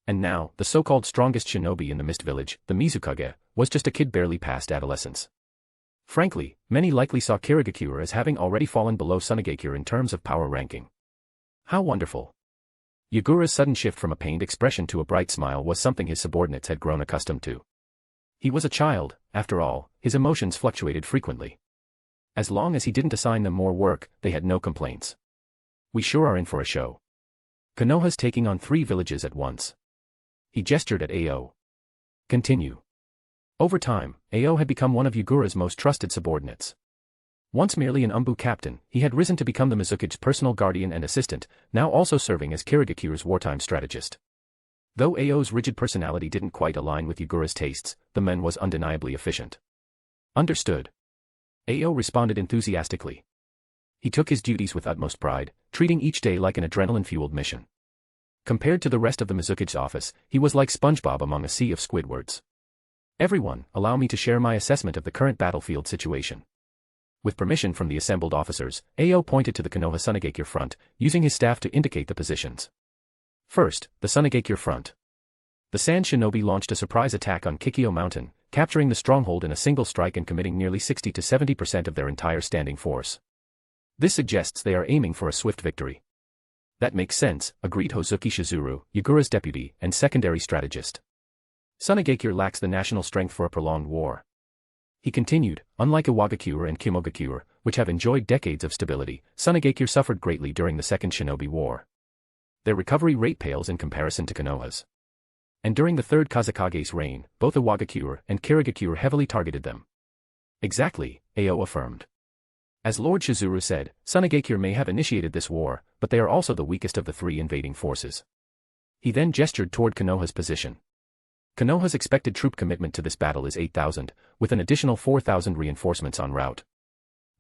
[SPEAKER 3] And now, the so-called strongest shinobi in the Mist Village, the Mizukage, was just a kid barely past adolescence. Frankly, many likely saw Kirigakure as having already fallen below Sunagakure in terms of power ranking. How wonderful. Yagura's sudden shift from a pained expression to a bright smile was something his subordinates had grown accustomed to. He was a child, after all, his emotions fluctuated frequently. As long as he didn't assign them more work, they had no complaints. We sure are in for a show. Konoha's taking on 3 villages at once. He gestured at Ao. Continue. Over time, Ao had become one of Yagura's most trusted subordinates. Once merely an Anbu captain, he had risen to become the Mizukage's personal guardian and assistant, now also serving as Kirigakure's wartime strategist. Though Ao's rigid personality didn't quite align with Yagura's tastes, the man was undeniably efficient. Understood. Ao responded enthusiastically. He took his duties with utmost pride, treating each day like an adrenaline-fueled mission. Compared to the rest of the Mizukage's office, he was like SpongeBob among a sea of Squidwards. Everyone, allow me to share my assessment of the current battlefield situation. With permission from the assembled officers, Ao pointed to the Konoha Sunagakure front, using his staff to indicate the positions. First, the Sunagakure front. The Sand Shinobi launched a surprise attack on Kikyo Mountain, capturing the stronghold in a single strike and committing nearly 60 to 70% of their entire standing force. This suggests they are aiming for a swift victory. That makes sense, agreed Hozuki Shizuru, Yagura's deputy and secondary strategist. Sunagakure lacks the national strength for a prolonged war. He continued, unlike Iwagakure and Kimogakure, which have enjoyed decades of stability, Sunagakure suffered greatly during the Second Shinobi War. Their recovery rate pales in comparison to Konoha's. And during the Third Kazakage's reign, both Iwagakure and Kirigakure heavily targeted them. Exactly, Ao affirmed. As Lord Shizuru said, Sunagakure may have initiated this war, but they are also the weakest of the 3 invading forces. He then gestured toward Konoha's position. Konoha's expected troop commitment to this battle is 8,000, with an additional 4,000 reinforcements en route.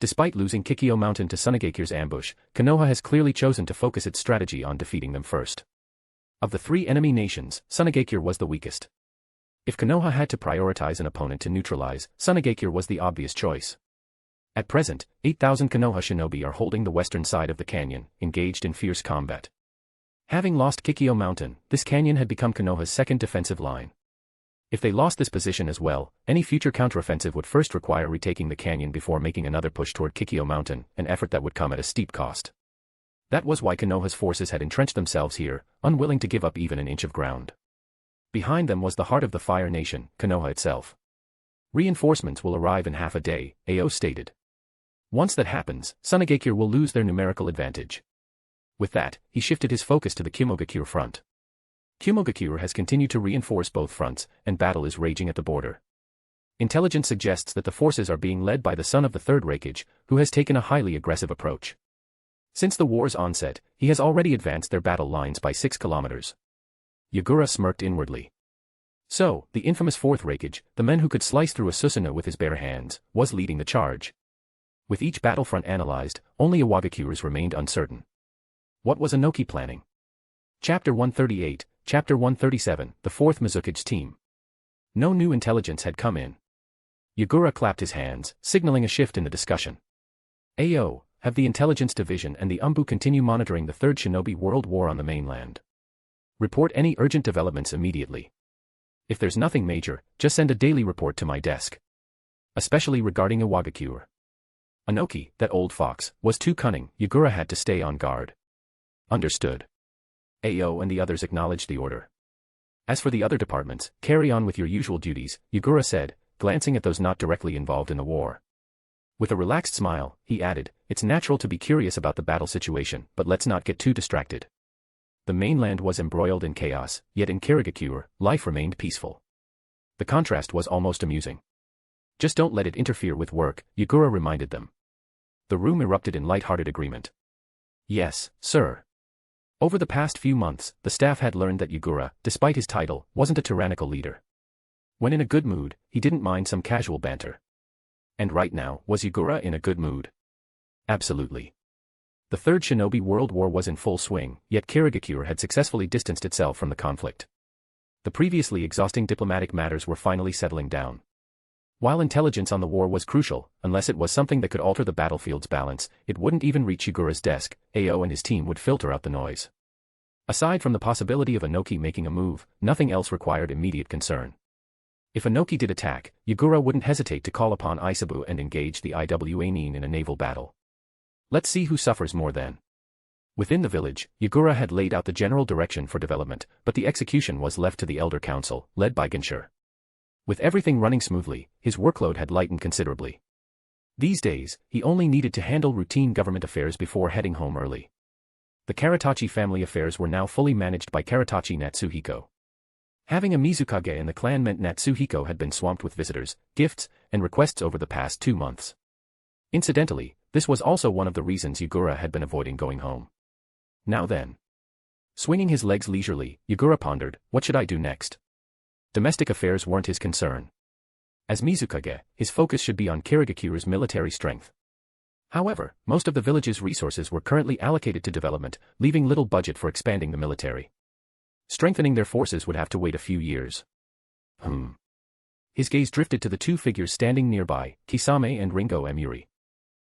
[SPEAKER 3] Despite losing Kikyo Mountain to Sunagakure's ambush, Konoha has clearly chosen to focus its strategy on defeating them first. Of the 3 enemy nations, Sunagakure was the weakest. If Konoha had to prioritize an opponent to neutralize, Sunagakure was the obvious choice. At present, 8,000 Konoha shinobi are holding the western side of the canyon, engaged in fierce combat. Having lost Kikyo Mountain, this canyon had become Konoha's second defensive line. If they lost this position as well, any future counteroffensive would first require retaking the canyon before making another push toward Kikyo Mountain, an effort that would come at a steep cost. That was why Konoha's forces had entrenched themselves here, unwilling to give up even an inch of ground. Behind them was the heart of the Fire Nation, Konoha itself. Reinforcements will arrive in half a day, Ao stated. Once that happens, Sunagakure will lose their numerical advantage. With that, he shifted his focus to the Kimogakure front. Kimogakure has continued to reinforce both fronts, and battle is raging at the border. Intelligence suggests that the forces are being led by the son of the Third Rakage, who has taken a highly aggressive approach. Since the war's onset, he has already advanced their battle lines by 6 kilometers. Yagura smirked inwardly. So, the infamous Fourth Rakage, the man who could slice through a Susanoo with his bare hands, was leading the charge. With each battlefront analyzed, only Iwagakure's remained uncertain. What was Inoki planning? Chapter 138, Chapter 137, the Fourth Mizukage team. No new intelligence had come in. Yagura clapped his hands, signaling a shift in the discussion. Ao, have the Intelligence Division and the Anbu continue monitoring the Third Shinobi World War on the mainland. Report any urgent developments immediately. If there's nothing major, just send a daily report to my desk. Especially regarding Iwagakure. Inoki, that old fox, was too cunning, Yagura had to stay on guard. Understood. Ao and the others acknowledged the order. As for the other departments, carry on with your usual duties, Yagura said, glancing at those not directly involved in the war. With a relaxed smile, he added, it's natural to be curious about the battle situation, but let's not get too distracted. The mainland was embroiled in chaos, yet in Kirigakure, life remained peaceful. The contrast was almost amusing. Just don't let it interfere with work, Yagura reminded them. The room erupted in light-hearted agreement. Yes, sir. Over the past few months, the staff had learned that Yagura, despite his title, wasn't a tyrannical leader. When in a good mood, he didn't mind some casual banter. And right now, was Yagura in a good mood? Absolutely. The Third Shinobi World War was in full swing, yet Kirigakure had successfully distanced itself from the conflict. The previously exhausting diplomatic matters were finally settling down. While intelligence on the war was crucial, unless it was something that could alter the battlefield's balance, it wouldn't even reach Yagura's desk. Ao and his team would filter out the noise. Aside from the possibility of Inoki making a move, nothing else required immediate concern. If Inoki did attack, Yagura wouldn't hesitate to call upon Isabu and engage the Iwa Nin in a naval battle. Let's see who suffers more then. Within the village, Yagura had laid out the general direction for development, but the execution was left to the Elder Council, led by Genshur. With everything running smoothly, his workload had lightened considerably. These days, he only needed to handle routine government affairs before heading home early. The Karatachi family affairs were now fully managed by Karatachi Natsuhiko. Having a Mizukage in the clan meant Natsuhiko had been swamped with visitors, gifts, and requests over the past 2 months. Incidentally, this was also one of the reasons Yagura had been avoiding going home. Now then. Swinging his legs leisurely, Yagura pondered, what should I do next? Domestic affairs weren't his concern. As Mizukage, his focus should be on Kirigakure's military strength. However, most of the village's resources were currently allocated to development, leaving little budget for expanding the military. Strengthening their forces would have to wait a few years. His gaze drifted to the 2 figures standing nearby, Kisame and Ringo Emuri.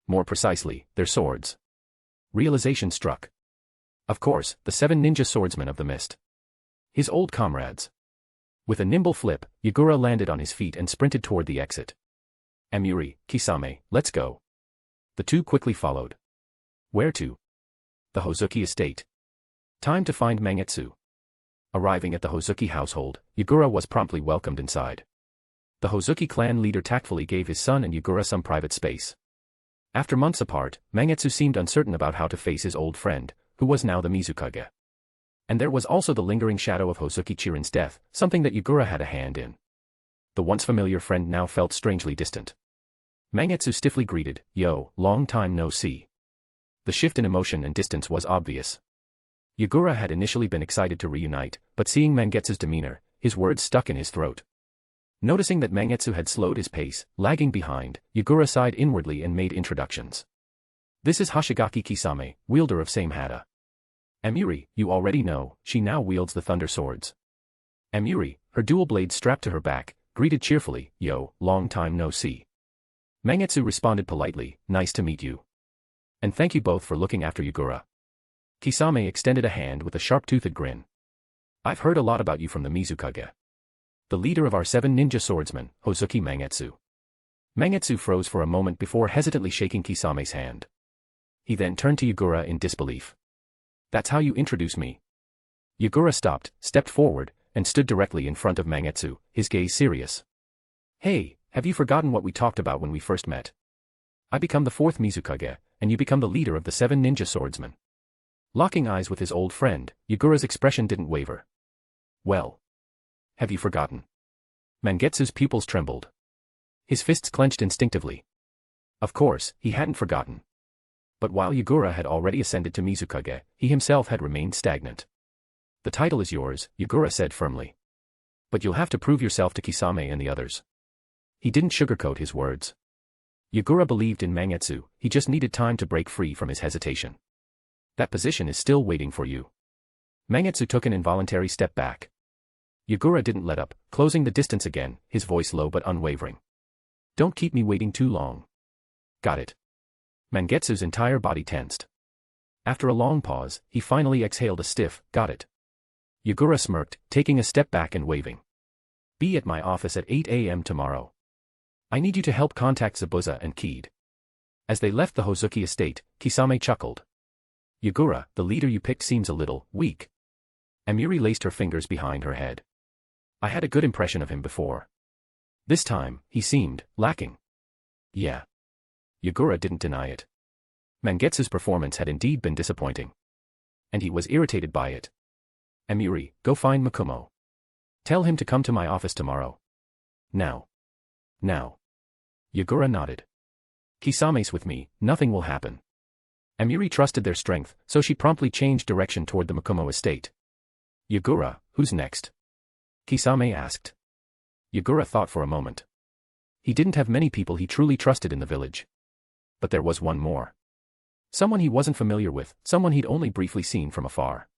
[SPEAKER 3] More precisely, their swords. Realization struck. Of course, the 7 ninja swordsmen of the mist. His old comrades. With a nimble flip, Yagura landed on his feet and sprinted toward the exit. Emuri, Kisame, let's go. The 2 quickly followed. Where to? The Hozuki estate. Time to find Mangetsu. Arriving at the Hozuki household, Yagura was promptly welcomed inside. The Hozuki clan leader tactfully gave his son and Yagura some private space. After months apart, Mangetsu seemed uncertain about how to face his old friend, who was now the Mizukage. And there was also the lingering shadow of Hozuki Chirin's death, something that Yagura had a hand in. The once familiar friend now felt strangely distant. Mangetsu stiffly greeted, "Yo, long time no see." The shift in emotion and distance was obvious. Yagura had initially been excited to reunite, but seeing Mangetsu's demeanor, his words stuck in his throat. Noticing that Mangetsu had slowed his pace, lagging behind, Yagura sighed inwardly and made introductions. This is Hoshigaki Kisame, wielder of same hata. Emuri, you already know, she now wields the thunder swords. Emuri, her dual blades strapped to her back, greeted cheerfully, "Yo, long time no see." Mangetsu responded politely, "Nice to meet you. And thank you both for looking after Yagura." Kisame extended a hand with a sharp-toothed grin. "I've heard a lot about you from the Mizukage. The leader of our 7 ninja swordsmen, Hozuki Mangetsu. Mangetsu froze for a moment before hesitantly shaking Kisame's hand. He then turned to Yagura in disbelief. That's how you introduce me? Yagura stopped, stepped forward, and stood directly in front of Mangetsu, his gaze serious. Hey, have you forgotten what we talked about when we first met? I become the 4th Mizukage, and you become the leader of the 7 ninja swordsmen. Locking eyes with his old friend, Yagura's expression didn't waver. Well. Have you forgotten? Mangetsu's pupils trembled. His fists clenched instinctively. Of course, he hadn't forgotten. But while Yagura had already ascended to Mizukage, he himself had remained stagnant. The title is yours, Yagura said firmly. But you'll have to prove yourself to Kisame and the others. He didn't sugarcoat his words. Yagura believed in Mangetsu, he just needed time to break free from his hesitation. That position is still waiting for you. Mangetsu took an involuntary step back. Yagura didn't let up, closing the distance again, his voice low but unwavering. Don't keep me waiting too long. Got it. Mangetsu's entire body tensed. After a long pause, he finally exhaled a stiff, got it. Yagura smirked, taking a step back and waving. Be at my office at 8 a.m. tomorrow. I need you to help contact Zabuza and Kid. As they left the Hozuki estate, Kisame chuckled. Yagura, the leader you picked seems a little weak. Amiri laced her fingers behind her head. I had a good impression of him before. This time, he seemed lacking. Yeah. Yagura didn't deny it. Mangetsu's performance had indeed been disappointing. And he was irritated by it. Amiri, go find Makumo. Tell him to come to my office tomorrow. Now. Now. Yagura nodded. Kisame's with me, nothing will happen. Amiri trusted their strength, so she promptly changed direction toward the Makumo estate. Yagura, who's next? Kisame asked. Yagura thought for a moment. He didn't have many people he truly trusted in the village. But there was one more. Someone he wasn't familiar with, someone he'd only briefly seen from afar.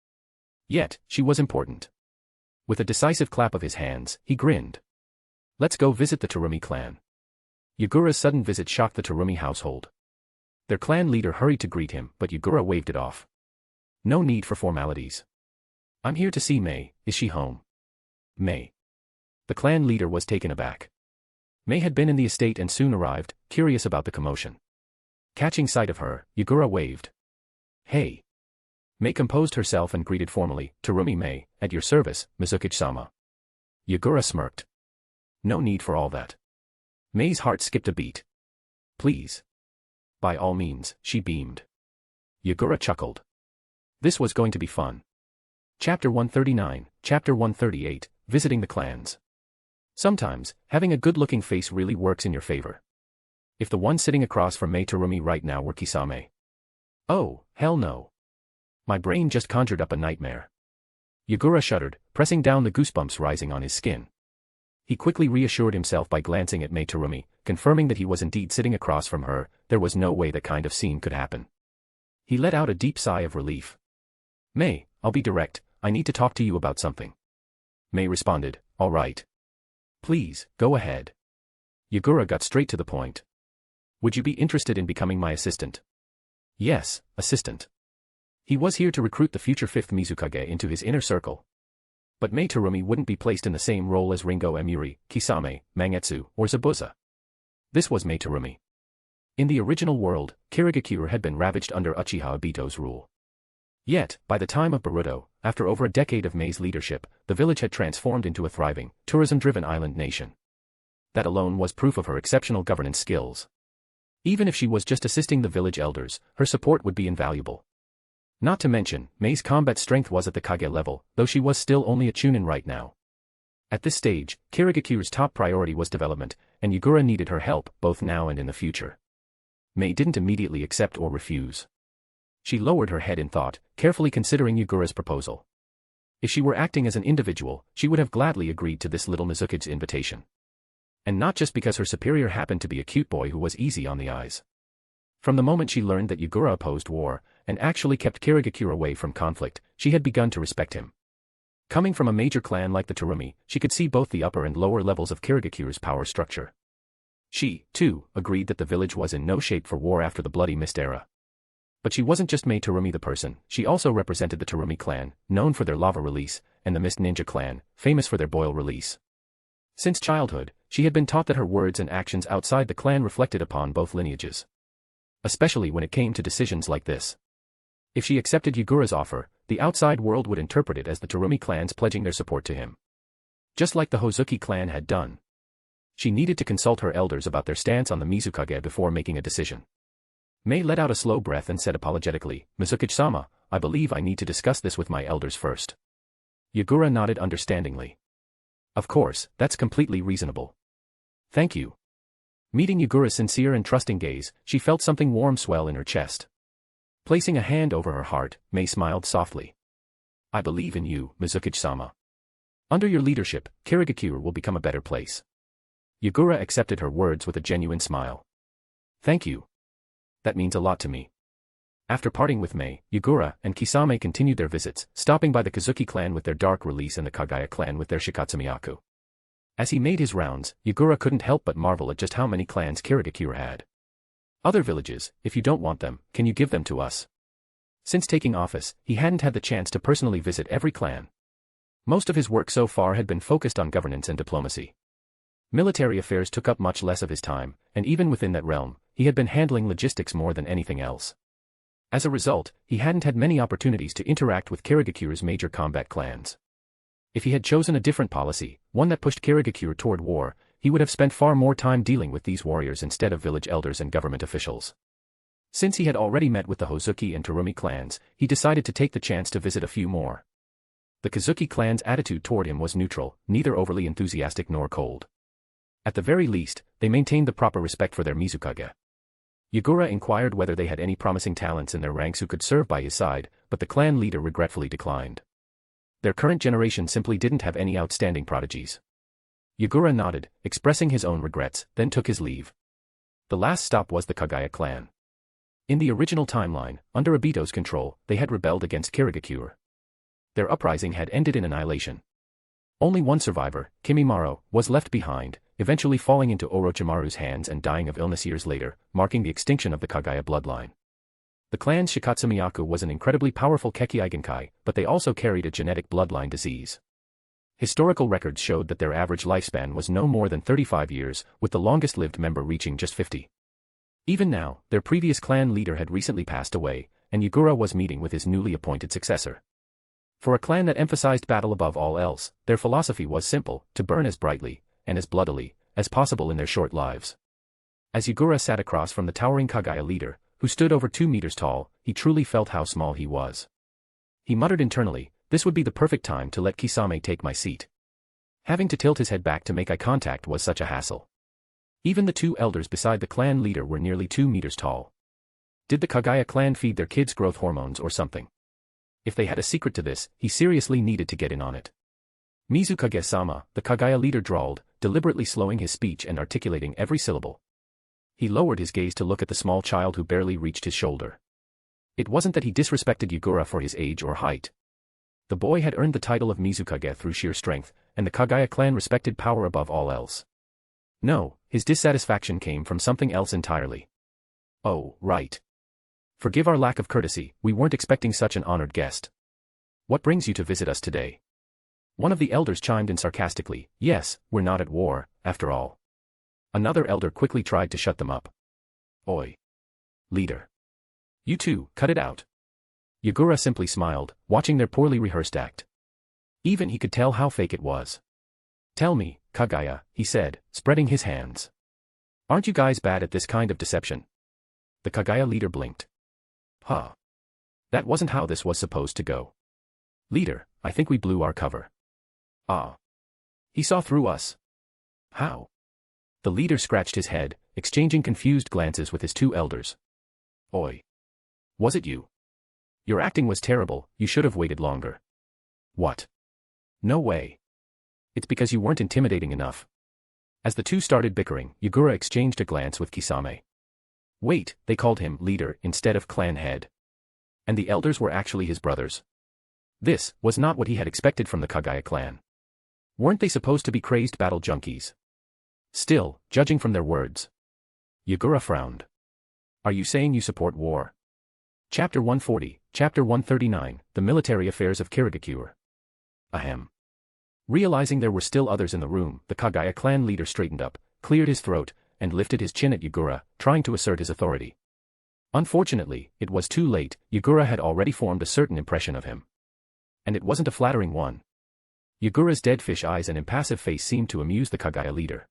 [SPEAKER 3] Yet, she was important. With a decisive clap of his hands, he grinned. Let's go visit the Terumi clan. Yagura's sudden visit shocked the Terumi household. Their clan leader hurried to greet him, but Yagura waved it off. No need for formalities. I'm here to see Mei, is she home? Mei. The clan leader was taken aback. Mei had been in the estate and soon arrived, curious about the commotion. Catching sight of her, Yagura waved. Hey. Mei composed herself and greeted formally, Terumi Mei, at your service, Mizukage-sama. Yagura smirked. No need for all that. Mei's heart skipped a beat. Please. By all means, she beamed. Yagura chuckled. This was going to be fun. Chapter 139, Chapter 138, Visiting the Clans. Sometimes, having a good-looking face really works in your favor. If the one sitting across from Mei Terumi right now were Kisame. Oh, hell no. My brain just conjured up a nightmare. Yagura shuddered, pressing down the goosebumps rising on his skin. He quickly reassured himself by glancing at Mei Terumi, confirming that he was indeed sitting across from her. There was no way that kind of scene could happen. He let out a deep sigh of relief. Mei, I'll be direct, I need to talk to you about something. Mei responded, all right. Please, go ahead. Yagura got straight to the point. Would you be interested in becoming my assistant? Yes, assistant. He was here to recruit the future 5th Mizukage into his inner circle. But Mei Terumi wouldn't be placed in the same role as Ringo Amiri, Kisame, Mangetsu, or Zabuza. This was Mei Terumi. In the original world, Kirigakure had been ravaged under Uchiha Obito's rule. Yet, by the time of Boruto, after over a decade of Mei's leadership, the village had transformed into a thriving, tourism-driven island nation. That alone was proof of her exceptional governance skills. Even if she was just assisting the village elders, her support would be invaluable. Not to mention, Mei's combat strength was at the Kage level, though she was still only a chunin right now. At this stage, Kirigakure's top priority was development, and Yagura needed her help, both now and in the future. Mei didn't immediately accept or refuse. She lowered her head in thought, carefully considering Yagura's proposal. If she were acting as an individual, she would have gladly agreed to this little Mizukage's invitation. And not just because her superior happened to be a cute boy who was easy on the eyes. From the moment she learned that Yagura opposed war, and actually kept Kirigakure away from conflict, she had begun to respect him. Coming from a major clan like the Terumi, she could see both the upper and lower levels of Kirigakure's power structure. She, too, agreed that the village was in no shape for war after the Bloody Mist era. But she wasn't just Mei Terumi the person, she also represented the Terumi clan, known for their lava release, and the Mist Ninja clan, famous for their boil release. Since childhood, she had been taught that her words and actions outside the clan reflected upon both lineages. Especially when it came to decisions like this. If she accepted Yagura's offer, the outside world would interpret it as the Terumi clans pledging their support to him. Just like the Hozuki clan had done. She needed to consult her elders about their stance on the Mizukage before making a decision. Mei let out a slow breath and said apologetically, "Mizukage-sama, I believe I need to discuss this with my elders first." Yagura nodded understandingly. Of course, that's completely reasonable. Thank you. Meeting Yagura's sincere and trusting gaze, she felt something warm swell in her chest. Placing a hand over her heart, Mei smiled softly. I believe in you, Mizukage-sama. Under your leadership, Kirigakure will become a better place. Yagura accepted her words with a genuine smile. Thank you. That means a lot to me. After parting with Mei, Yagura and Kisame continued their visits, stopping by the Kazuki clan with their Dark Release and the Kagaya clan with their Shikatsumiyaku. As he made his rounds, Yagura couldn't help but marvel at just how many clans Kirigakure had. Other villages, if you don't want them, can you give them to us? Since taking office, he hadn't had the chance to personally visit every clan. Most of his work so far had been focused on governance and diplomacy. Military affairs took up much less of his time, and even within that realm, he had been handling logistics more than anything else. As a result, he hadn't had many opportunities to interact with Kirigakure's major combat clans. If he had chosen a different policy, one that pushed Kirigakure toward war, he would have spent far more time dealing with these warriors instead of village elders and government officials. Since he had already met with the Hozuki and Terumi clans, he decided to take the chance to visit a few more. The Kazuki clan's attitude toward him was neutral, neither overly enthusiastic nor cold. At the very least, they maintained the proper respect for their Mizukage. Yagura inquired whether they had any promising talents in their ranks who could serve by his side, but the clan leader regretfully declined. Their current generation simply didn't have any outstanding prodigies. Yagura nodded, expressing his own regrets, then took his leave. The last stop was the Kagaya clan. In the original timeline, under Obito's control, they had rebelled against Kirigakure. Their uprising had ended in annihilation. Only one survivor, Kimimaro, was left behind, eventually falling into Orochimaru's hands and dying of illness years later, marking the extinction of the Kagaya bloodline. The clan's Shikatsumiyaku was an incredibly powerful Kekki-Genkai, but they also carried a genetic bloodline disease. Historical records showed that their average lifespan was no more than 35 years, with the longest-lived member reaching just 50. Even now, their previous clan leader had recently passed away, and Yagura was meeting with his newly appointed successor. For a clan that emphasized battle above all else, their philosophy was simple, to burn as brightly, and as bloodily, as possible in their short lives. As Yagura sat across from the towering Kagaya leader, who stood over 2 meters tall, he truly felt how small he was. He muttered internally, this would be the perfect time to let Kisame take my seat. Having to tilt his head back to make eye contact was such a hassle. Even the two elders beside the clan leader were nearly 2 meters tall. Did the Kagaya clan feed their kids growth hormones or something? If they had a secret to this, he seriously needed to get in on it. Mizukage-sama, the Kagaya leader drawled, deliberately slowing his speech and articulating every syllable. He lowered his gaze to look at the small child who barely reached his shoulder. It wasn't that he disrespected Yagura for his age or height. The boy had earned the title of Mizukage through sheer strength, and the Kagaya clan respected power above all else. No, his dissatisfaction came from something else entirely. Oh, right. Forgive our lack of courtesy, we weren't expecting such an honored guest. What brings you to visit us today? One of the elders chimed in sarcastically, yes, we're not at war, after all. Another elder quickly tried to shut them up. Oi. Leader. You two, cut it out. Yagura simply smiled, watching their poorly rehearsed act. Even he could tell how fake it was. Tell me, Kagaya, he said, spreading his hands. Aren't you guys bad at this kind of deception? The Kagaya leader blinked. Huh. That wasn't how this was supposed to go. Leader, I think we blew our cover. Ah. He saw through us. How? The leader scratched his head, exchanging confused glances with his two elders. Oi. Was it you? Your acting was terrible, you should have waited longer. What? No way. It's because you weren't intimidating enough. As the two started bickering, Yagura exchanged a glance with Kisame. Wait, they called him leader instead of clan head. And the elders were actually his brothers. This was not what he had expected from the Kagaya clan. Weren't they supposed to be crazed battle junkies? Still, judging from their words. Yagura frowned. Are you saying you support war? Chapter 140, Chapter 139, The Military Affairs of Kirigakure. Ahem. Realizing there were still others in the room, the Kagaya clan leader straightened up, cleared his throat, and lifted his chin at Yagura, trying to assert his authority. Unfortunately, it was too late. Yagura had already formed a certain impression of him. And it wasn't a flattering one. Yagura's dead fish eyes and impassive face seemed to amuse the Kagaya leader.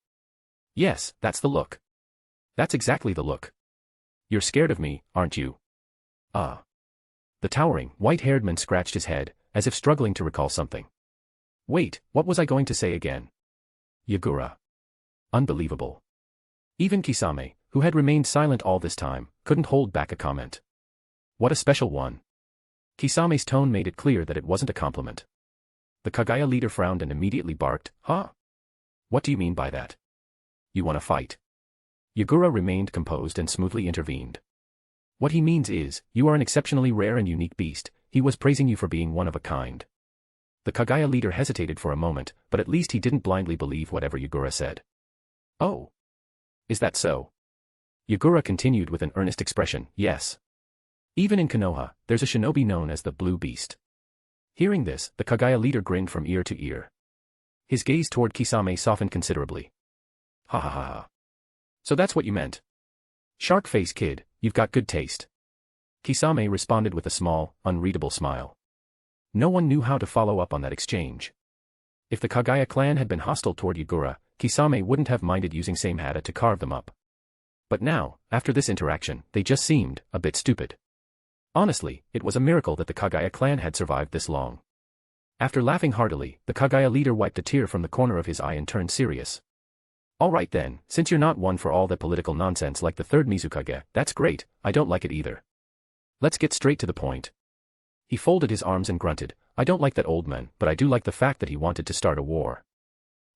[SPEAKER 3] Yes, that's the look. That's exactly the look. You're scared of me, aren't you? Ah. The towering, white-haired man scratched his head, as if struggling to recall something. Wait, what was I going to say again? Yagura. Unbelievable. Even Kisame, who had remained silent all this time, couldn't hold back a comment. What a special one. Kisame's tone made it clear that it wasn't a compliment. The Kagaya leader frowned and immediately barked, Huh? What do you mean by that? You want to fight? Yagura remained composed and smoothly intervened. What he means is, you are an exceptionally rare and unique beast. He was praising you for being one of a kind. The Kagaya leader hesitated for a moment, but at least he didn't blindly believe whatever Yagura said. Oh. Is that so? Yagura continued with an earnest expression, yes. Even in Konoha, there's a shinobi known as the Blue Beast. Hearing this, the Kagaya leader grinned from ear to ear. His gaze toward Kisame softened considerably. Ha ha ha ha. So that's what you meant. Shark face kid, you've got good taste. Kisame responded with a small, unreadable smile. No one knew how to follow up on that exchange. If the Kagaya clan had been hostile toward Yagura, Kisame wouldn't have minded using same hata to carve them up. But now, after this interaction, they just seemed a bit stupid. Honestly, it was a miracle that the Kagaya clan had survived this long. After laughing heartily, the Kagaya leader wiped a tear from the corner of his eye and turned serious. Alright then, since you're not one for all that political nonsense like the Third Mizukage, that's great, I don't like it either. Let's get straight to the point. He folded his arms and grunted, I don't like that old man, but I do like the fact that he wanted to start a war.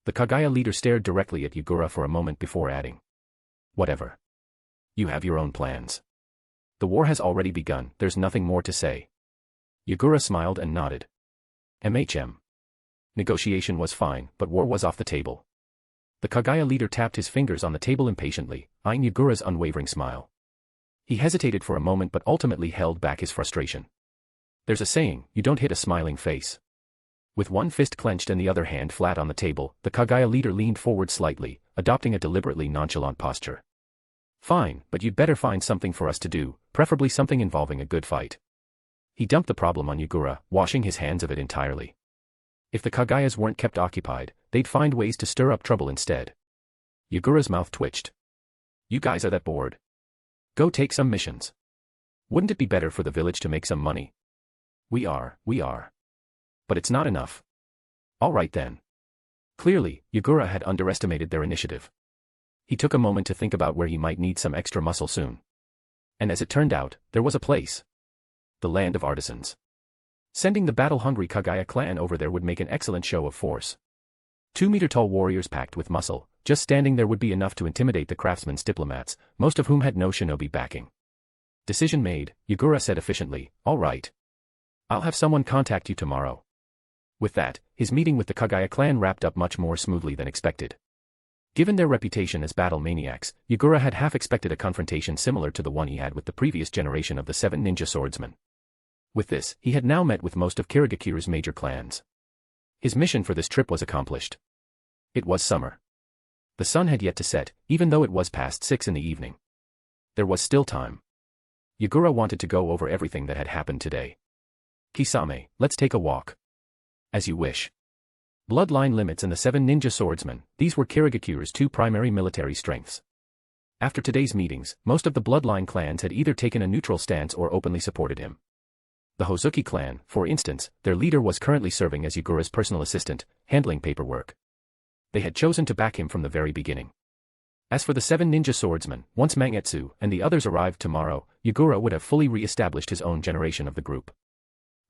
[SPEAKER 3] The Kagaya leader stared directly at Yagura for a moment before adding. Whatever. You have your own plans. The war has already begun, there's nothing more to say. Yagura smiled and nodded. Negotiation was fine, but war was off the table. The Kagaya leader tapped his fingers on the table impatiently, eyeing Yagura's unwavering smile. He hesitated for a moment but ultimately held back his frustration. There's a saying, you don't hit a smiling face. With one fist clenched and the other hand flat on the table, the Kagaya leader leaned forward slightly, adopting a deliberately nonchalant posture. Fine, but you'd better find something for us to do, preferably something involving a good fight. He dumped the problem on Yagura, washing his hands of it entirely. If the Kagayas weren't kept occupied, they'd find ways to stir up trouble instead. Yagura's mouth twitched. You guys are that bored. Go take some missions. Wouldn't it be better for the village to make some money? We are. But it's not enough. All right then. Clearly, Yagura had underestimated their initiative. He took a moment to think about where he might need some extra muscle soon. And as it turned out, there was a place. The land of artisans. Sending the battle-hungry Kagaya clan over there would make an excellent show of force. 2-meter-tall warriors packed with muscle, just standing there would be enough to intimidate the craftsmen's diplomats, most of whom had no shinobi backing. Decision made, Yagura said efficiently, all right. I'll have someone contact you tomorrow. With that, his meeting with the Kagaya clan wrapped up much more smoothly than expected. Given their reputation as battle maniacs, Yagura had half expected a confrontation similar to the one he had with the previous generation of the 7 ninja swordsmen. With this, he had now met with most of Kirigakure's major clans. His mission for this trip was accomplished. It was summer. The sun had yet to set, even though it was past 6 in the evening. There was still time. Yagura wanted to go over everything that had happened today. Kisame, let's take a walk. As you wish. Bloodline limits and the 7 ninja swordsmen, these were Kirigakure's 2 primary military strengths. After today's meetings, most of the bloodline clans had either taken a neutral stance or openly supported him. The Hozuki clan, for instance, their leader was currently serving as Yagura's personal assistant, handling paperwork. They had chosen to back him from the very beginning. As for the 7 ninja swordsmen, once Mangetsu and the others arrived tomorrow, Yagura would have fully re-established his own generation of the group.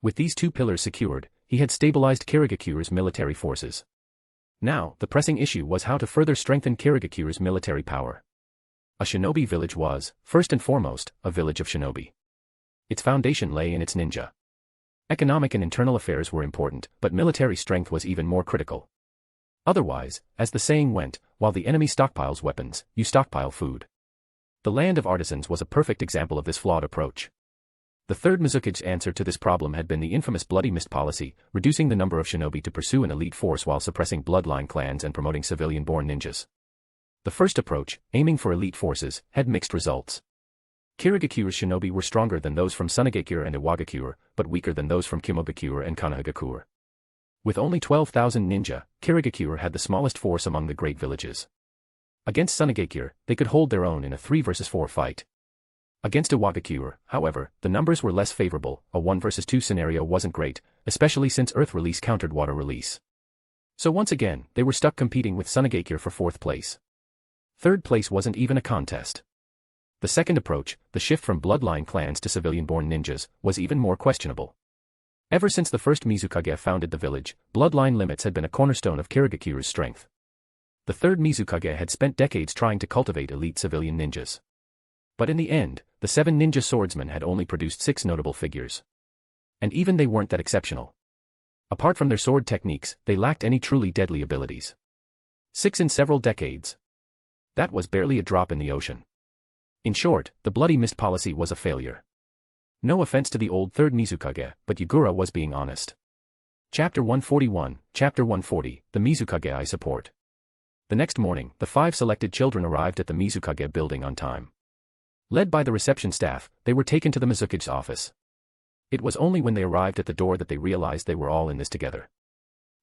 [SPEAKER 3] With these 2 pillars secured, he had stabilized Kirigakure's military forces. Now, the pressing issue was how to further strengthen Kirigakure's military power. A shinobi village was, first and foremost, a village of shinobi. Its foundation lay in its ninja. Economic and internal affairs were important, but military strength was even more critical. Otherwise, as the saying went, while the enemy stockpiles weapons, you stockpile food. The land of artisans was a perfect example of this flawed approach. The Third Mizukage's answer to this problem had been the infamous Bloody Mist policy, reducing the number of shinobi to pursue an elite force while suppressing bloodline clans and promoting civilian-born ninjas. The first approach, aiming for elite forces, had mixed results. Kirigakure's shinobi were stronger than those from Sunagakure and Iwagakure, but weaker than those from Kimogakure and Konohagakure. With only 12,000 ninja, Kirigakure had the smallest force among the great villages. Against Sunagakure, they could hold their own in a 3 versus 4 fight. Against Iwagakure, however, the numbers were less favorable. A 1 versus 2 scenario wasn't great, especially since Earth release countered water release. So once again, they were stuck competing with Sunagakure for 4th place. 3rd place wasn't even a contest. The second approach, the shift from bloodline clans to civilian-born ninjas, was even more questionable. Ever since the first Mizukage founded the village, bloodline limits had been a cornerstone of Kirigakure's strength. The third Mizukage had spent decades trying to cultivate elite civilian ninjas. But in the end, the 7 ninja swordsmen had only produced 6 notable figures. And even they weren't that exceptional. Apart from their sword techniques, they lacked any truly deadly abilities. 6 in several decades. That was barely a drop in the ocean. In short, the Bloody Mist policy was a failure. No offense to the old Third Mizukage, but Yagura was being honest. Chapter 141, Chapter 140, the Mizukage I support. The next morning, the 5 selected children arrived at the Mizukage building on time. Led by the reception staff, they were taken to the Mizukage's office. It was only when they arrived at the door that they realized they were all in this together.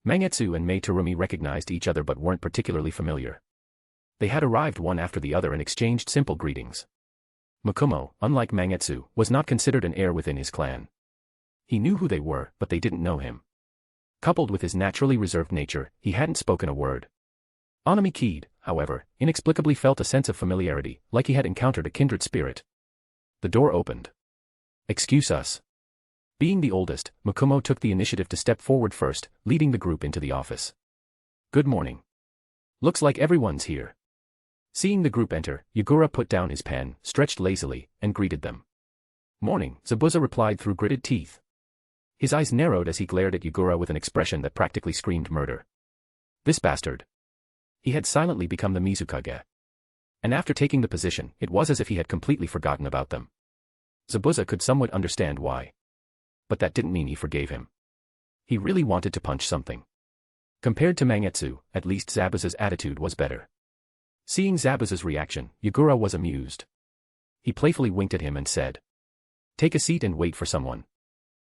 [SPEAKER 3] Mangetsu and Mei Terumi recognized each other but weren't particularly familiar. They had arrived one after the other and exchanged simple greetings. Makumo, unlike Mangetsu, was not considered an heir within his clan. He knew who they were, but they didn't know him. Coupled with his naturally reserved nature, he hadn't spoken a word. Anami Kid, however, inexplicably felt a sense of familiarity, like he had encountered a kindred spirit. The door opened. "Excuse us." Being the oldest, Makumo took the initiative to step forward first, leading the group into the office. "Good morning. Looks like everyone's here." Seeing the group enter, Yagura put down his pen, stretched lazily, and greeted them. "Morning," Zabuza replied through gritted teeth. His eyes narrowed as he glared at Yagura with an expression that practically screamed murder. This bastard. He had silently become the Mizukage. And after taking the position, it was as if he had completely forgotten about them. Zabuza could somewhat understand why. But that didn't mean he forgave him. He really wanted to punch something. Compared to Mangetsu, at least Zabuza's attitude was better. Seeing Zabuza's reaction, Yagura was amused. He playfully winked at him and said, "Take a seat and wait for someone.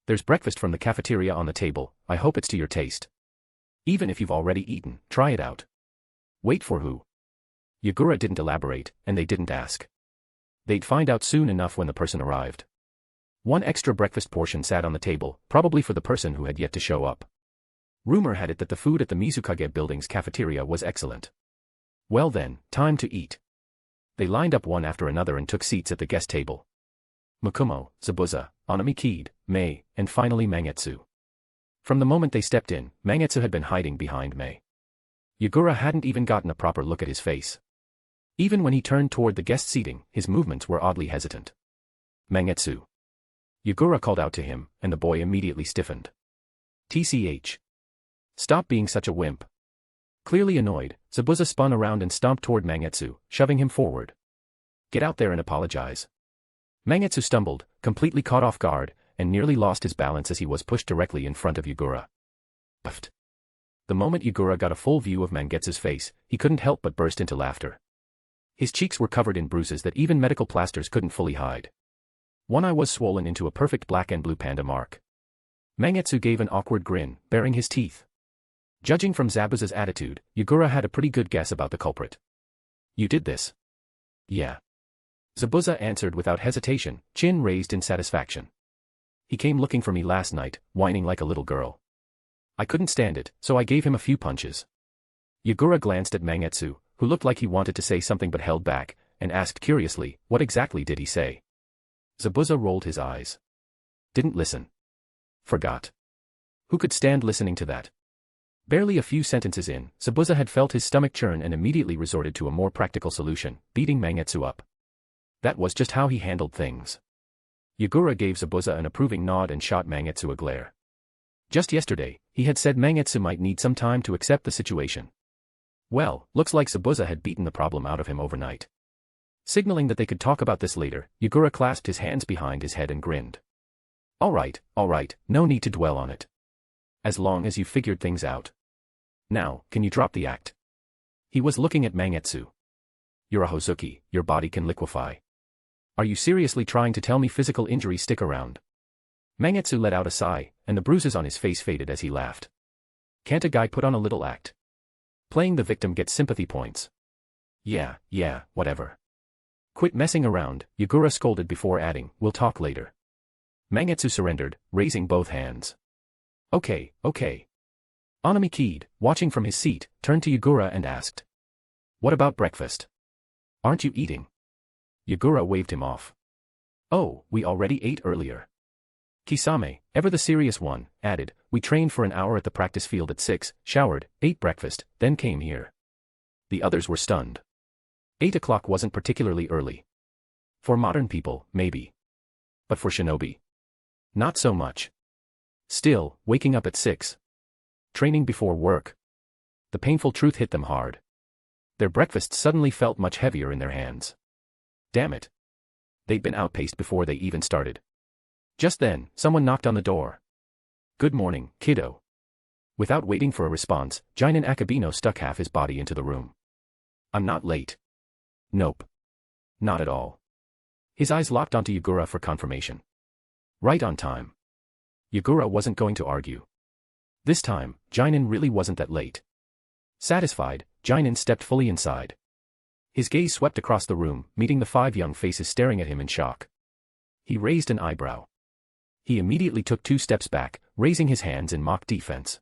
[SPEAKER 3] There's breakfast from the cafeteria on the table, I hope it's to your taste. Even if you've already eaten, try it out." "Wait for who?" Yagura didn't elaborate, and they didn't ask. They'd find out soon enough when the person arrived. One extra breakfast portion sat on the table, probably for the person who had yet to show up. Rumor had it that the food at the Mizukage building's cafeteria was excellent. Well then, time to eat. They lined up one after another and took seats at the guest table. Makumo, Zabuza, Anami Kid, Mei, and finally Mangetsu. From the moment they stepped in, Mangetsu had been hiding behind Mei. Yagura hadn't even gotten a proper look at his face. Even when he turned toward the guest seating, his movements were oddly hesitant. "Mangetsu." Yagura called out to him, and the boy immediately stiffened. "TCH. Stop being such a wimp." Clearly annoyed, Zabuza spun around and stomped toward Mangetsu, shoving him forward. "Get out there and apologize." Mangetsu stumbled, completely caught off guard, and nearly lost his balance as he was pushed directly in front of Yagura. Puffed. The moment Yagura got a full view of Mangetsu's face, he couldn't help but burst into laughter. His cheeks were covered in bruises that even medical plasters couldn't fully hide. One eye was swollen into a perfect black and blue panda mark. Mangetsu gave an awkward grin, baring his teeth. Judging from Zabuza's attitude, Yagura had a pretty good guess about the culprit. "You did this?" "Yeah." Zabuza answered without hesitation, chin raised in satisfaction. "He came looking for me last night, whining like a little girl. I couldn't stand it, so I gave him a few punches." Yagura glanced at Mangetsu, who looked like he wanted to say something but held back, and asked curiously, "What exactly did he say?" Zabuza rolled his eyes. "Didn't listen. Forgot." Who could stand listening to that? Barely a few sentences in, Zabuza had felt his stomach churn and immediately resorted to a more practical solution, beating Mangetsu up. That was just how he handled things. Yagura gave Zabuza an approving nod and shot Mangetsu a glare. Just yesterday, he had said Mangetsu might need some time to accept the situation. Well, looks like Zabuza had beaten the problem out of him overnight. Signaling that they could talk about this later, Yagura clasped his hands behind his head and grinned. Alright, no need to dwell on it. As long as you figured things out. Now, can you drop the act? He was looking at Mangetsu. You're a Hozuki, your body can liquefy. Are you seriously trying to tell me physical injuries stick around? Mangetsu let out a sigh, and the bruises on his face faded as he laughed. Can't a guy put on a little act? Playing the victim gets sympathy points. Yeah, whatever. Quit messing around, Yagura scolded before adding, we'll talk later. Mangetsu surrendered, raising both hands. Okay. Anami keyed, watching from his seat, turned to Yagura and asked. What about breakfast? Aren't you eating? Yagura waved him off. Oh, we already ate earlier. Kisame, ever the serious one, added, we trained for an hour at the practice field at 6, showered, ate breakfast, then came here. The others were stunned. 8 o'clock wasn't particularly early. For modern people, maybe. But for shinobi? Not so much. Still, waking up at 6. Training before work. The painful truth hit them hard. Their breakfast suddenly felt much heavier in their hands. Damn it. They'd been outpaced before they even started. Just then, someone knocked on the door. Good morning, kiddo. Without waiting for a response, Jonin Akabino stuck half his body into the room. I'm not late. Nope. Not at all. His eyes locked onto Yagura for confirmation. Right on time. Yagura wasn't going to argue. This time, Jonin really wasn't that late. Satisfied, Jonin stepped fully inside. His gaze swept across the room, meeting the 5 young faces staring at him in shock. He raised an eyebrow. He immediately took 2 steps back, raising his hands in mock defense.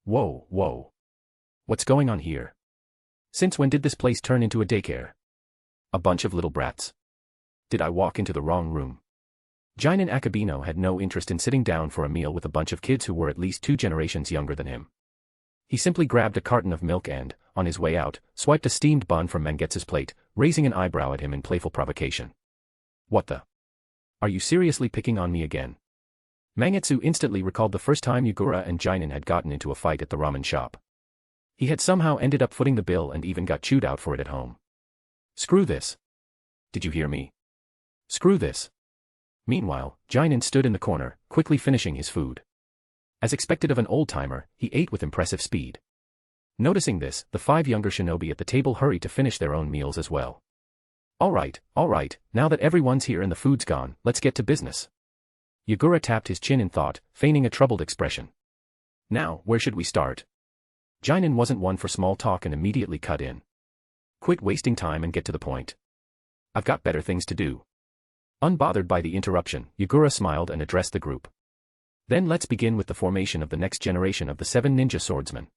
[SPEAKER 3] Whoa. What's going on here? Since when did this place turn into a daycare? A bunch of little brats. Did I walk into the wrong room? Jonin Akabino had no interest in sitting down for a meal with a bunch of kids who were at least 2 generations younger than him. He simply grabbed a carton of milk and, on his way out, swiped a steamed bun from Mangetsu's plate, raising an eyebrow at him in playful provocation. What the? Are you seriously picking on me again? Mangetsu instantly recalled the first time Yagura and Jonin had gotten into a fight at the ramen shop. He had somehow ended up footing the bill and even got chewed out for it at home. Screw this. Did you hear me? Screw this. Meanwhile, Jonin stood in the corner, quickly finishing his food. As expected of an old-timer, he ate with impressive speed. Noticing this, the 5 younger shinobi at the table hurried to finish their own meals as well. Alright, now that everyone's here and the food's gone, let's get to business. Yagura tapped his chin in thought, feigning a troubled expression. Now, where should we start? Jonin wasn't one for small talk and immediately cut in. Quit wasting time and get to the point. I've got better things to do. Unbothered by the interruption, Yagura smiled and addressed the group. Then let's begin with the formation of the next generation of the 7 ninja swordsmen.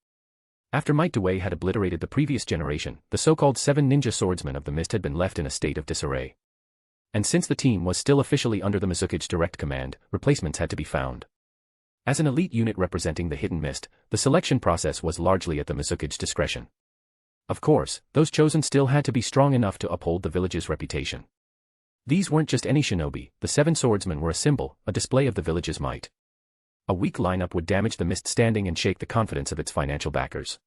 [SPEAKER 3] After Might Dway had obliterated the previous generation, the so-called 7 ninja swordsmen of the mist had been left in a state of disarray. And since the team was still officially under the Mizukage direct command, replacements had to be found. As an elite unit representing the hidden mist, the selection process was largely at the Mizukage discretion. Of course, those chosen still had to be strong enough to uphold the village's reputation. These weren't just any shinobi, the 7 swordsmen were a symbol, a display of the village's might. A weak lineup would damage the mist standing and shake the confidence of its financial backers.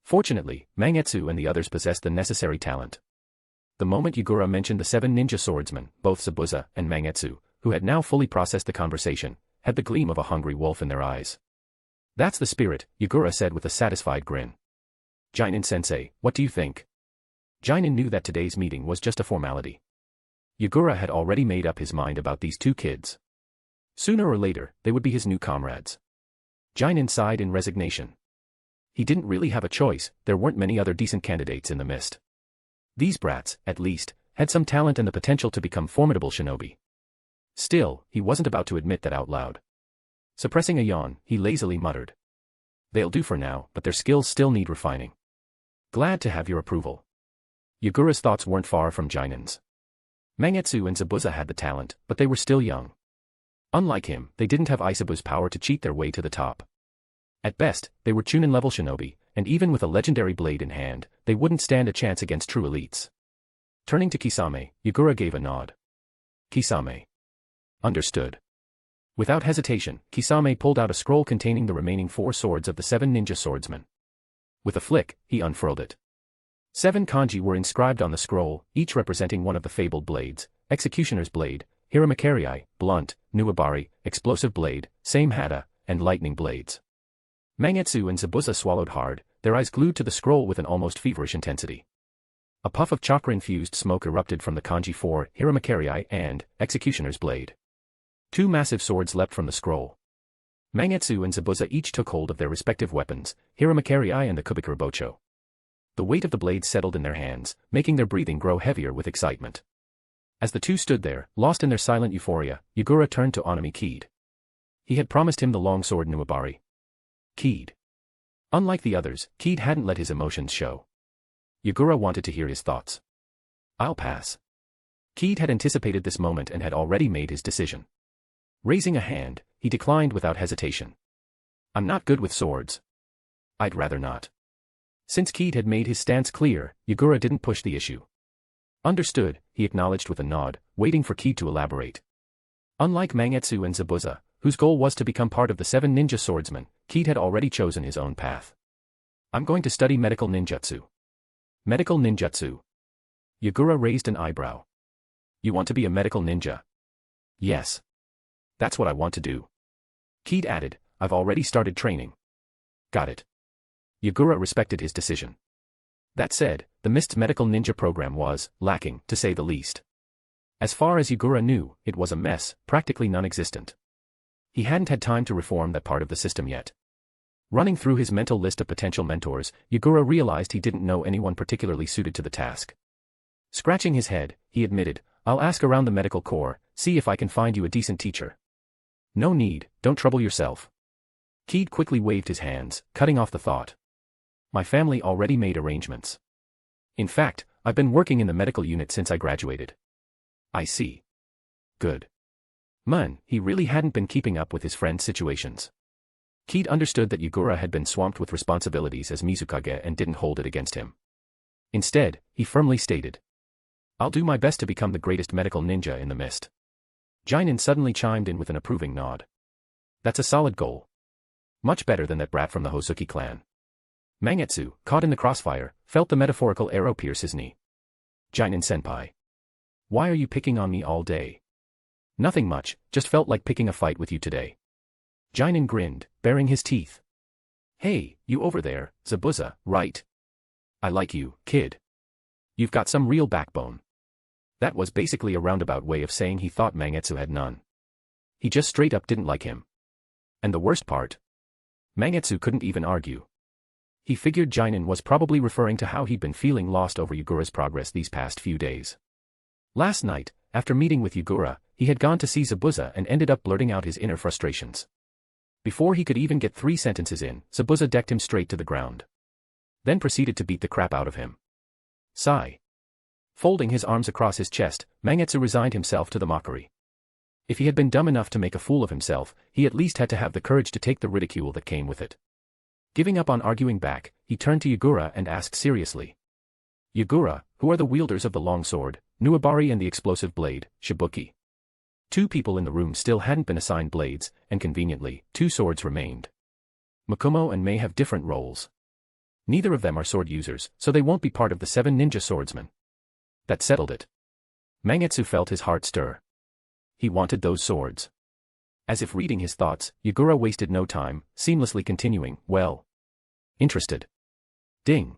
[SPEAKER 3] Fortunately, Mangetsu and the others possessed the necessary talent. The moment Yagura mentioned the 7 ninja swordsmen, both Zabuza and Mangetsu, who had now fully processed the conversation, had the gleam of a hungry wolf in their eyes. That's the spirit, Yagura said with a satisfied grin. Jonin-sensei, what do you think? Jonin knew that today's meeting was just a formality. Yagura had already made up his mind about these 2 kids. Sooner or later, they would be his new comrades. Jonin sighed in resignation. He didn't really have a choice, there weren't many other decent candidates in the mist. These brats, at least, had some talent and the potential to become formidable shinobi. Still, he wasn't about to admit that out loud. Suppressing a yawn, he lazily muttered. They'll do for now, but their skills still need refining. Glad to have your approval. Yagura's thoughts weren't far from Jonin's. Mangetsu and Zabuza had the talent, but they were still young. Unlike him, they didn't have Isabu's power to cheat their way to the top. At best, they were Chunin-level shinobi, and even with a legendary blade in hand, they wouldn't stand a chance against true elites. Turning to Kisame, Yagura gave a nod. Kisame. Understood. Without hesitation, Kisame pulled out a scroll containing the remaining 4 swords of the 7 ninja swordsmen. With a flick, he unfurled it. 7 kanji were inscribed on the scroll, each representing one of the fabled blades: Executioner's Blade, Hiramakari, blunt, Nuabari, explosive blade, same hata, and lightning blades. Mangetsu and Zabuza swallowed hard, their eyes glued to the scroll with an almost feverish intensity. A puff of chakra-infused smoke erupted from the kanji for Hiramakari and Executioner's blade. Two massive swords leapt from the scroll. Mangetsu and Zabuza each took hold of their respective weapons, Hiramakari and the Kubikura Bocho. The weight of the blades settled in their hands, making their breathing grow heavier with excitement. As the two stood there, lost in their silent euphoria, Yagura turned to Onami Kid. He had promised him the long sword Nuabari. Kid. Unlike the others, Kid hadn't let his emotions show. Yagura wanted to hear his thoughts. I'll pass. Kid had anticipated this moment and had already made his decision. Raising a hand, he declined without hesitation. I'm not good with swords. I'd rather not. Since Kid had made his stance clear, Yagura didn't push the issue. Understood, he acknowledged with a nod, waiting for Kid to elaborate. Unlike Mangetsu and Zabuza, whose goal was to become part of the 7 ninja swordsmen, Kid had already chosen his own path. I'm going to study medical ninjutsu. Medical ninjutsu. Yagura raised an eyebrow. You want to be a medical ninja? Yes. That's what I want to do. Kid added, I've already started training. Got it. Yagura respected his decision. That said, the Mist's medical ninja program was lacking, to say the least. As far as Yagura knew, it was a mess, practically non-existent. He hadn't had time to reform that part of the system yet. Running through his mental list of potential mentors, Yagura realized he didn't know anyone particularly suited to the task. Scratching his head, he admitted, I'll ask around the medical corps, see if I can find you a decent teacher. No need, don't trouble yourself. Kid quickly waved his hands, cutting off the thought. My family already made arrangements. In fact, I've been working in the medical unit since I graduated. I see. Good. He really hadn't been keeping up with his friend's situations. Kid understood that Yagura had been swamped with responsibilities as Mizukage and didn't hold it against him. Instead, he firmly stated, I'll do my best to become the greatest medical ninja in the Mist. Jonin suddenly chimed in with an approving nod. That's a solid goal. Much better than that brat from the Hozuki clan. Mangetsu, caught in the crossfire, felt the metaphorical arrow pierce his knee. Jonin-senpai. Why are you picking on me all day? Nothing much, just felt like picking a fight with you today. Jonin grinned, baring his teeth. Hey, you over there, Zabuza, right? I like you, kid. You've got some real backbone. That was basically a roundabout way of saying he thought Mangetsu had none. He just straight up didn't like him. And the worst part? Mangetsu couldn't even argue. He figured Jonin was probably referring to how he'd been feeling lost over Yagura's progress these past few days. Last night, after meeting with Yagura, he had gone to see Zabuza and ended up blurting out his inner frustrations. Before he could even get 3 sentences in, Zabuza decked him straight to the ground. Then proceeded to beat the crap out of him. Sigh. Folding his arms across his chest, Mangetsu resigned himself to the mockery. If he had been dumb enough to make a fool of himself, he at least had to have the courage to take the ridicule that came with it. Giving up on arguing back, he turned to Yagura and asked seriously. Yagura, who are the wielders of the long sword, Nuabari and the explosive blade, Shibuki? 2 people in the room still hadn't been assigned blades, and conveniently, 2 swords remained. Makumo and Mei have different roles. Neither of them are sword users, so they won't be part of the 7 ninja swordsmen. That settled it. Mangetsu felt his heart stir. He wanted those swords. As if reading his thoughts, Yagura wasted no time, seamlessly continuing, well. Interested. Ding.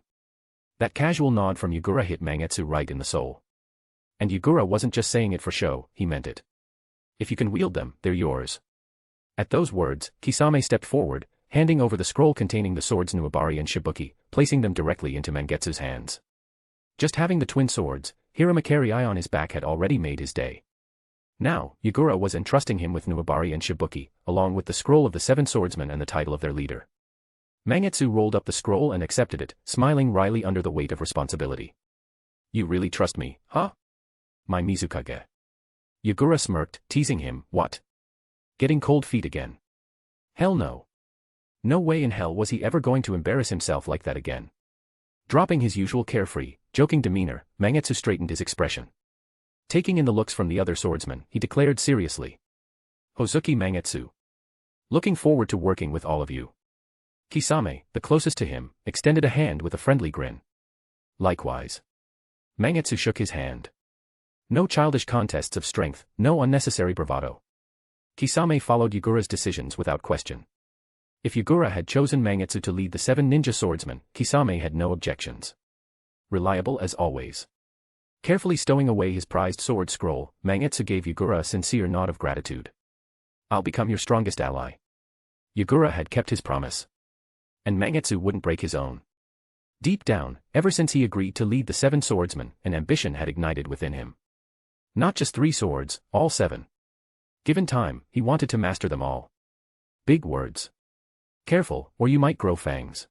[SPEAKER 3] That casual nod from Yagura hit Mangetsu right in the soul. And Yagura wasn't just saying it for show, he meant it. If you can wield them, they're yours. At those words, Kisame stepped forward, handing over the scroll containing the swords Nuabari and Shibuki, placing them directly into Mangetsu's hands. Just having the twin swords, Hiramakari on his back had already made his day. Now, Yagura was entrusting him with Nuabari and Shibuki, along with the scroll of the 7 swordsmen and the title of their leader. Mangetsu rolled up the scroll and accepted it, smiling wryly under the weight of responsibility. You really trust me, huh? My Mizukage. Yagura smirked, teasing him, what? Getting cold feet again? Hell no. No way in hell was he ever going to embarrass himself like that again. Dropping his usual carefree, joking demeanor, Mangetsu straightened his expression. Taking in the looks from the other swordsmen, he declared seriously. Hozuki Mangetsu. Looking forward to working with all of you. Kisame, the closest to him, extended a hand with a friendly grin. Likewise. Mangetsu shook his hand. No childish contests of strength, no unnecessary bravado. Kisame followed Yagura's decisions without question. If Yagura had chosen Mangetsu to lead the 7 ninja swordsmen, Kisame had no objections. Reliable as always. Carefully stowing away his prized sword scroll, Mangetsu gave Yagura a sincere nod of gratitude. I'll become your strongest ally. Yagura had kept his promise. And Mangetsu wouldn't break his own. Deep down, ever since he agreed to lead the 7 swordsmen, an ambition had ignited within him. Not just 3 swords, all 7. Given time, he wanted to master them all. Big words. Careful, or you might grow fangs.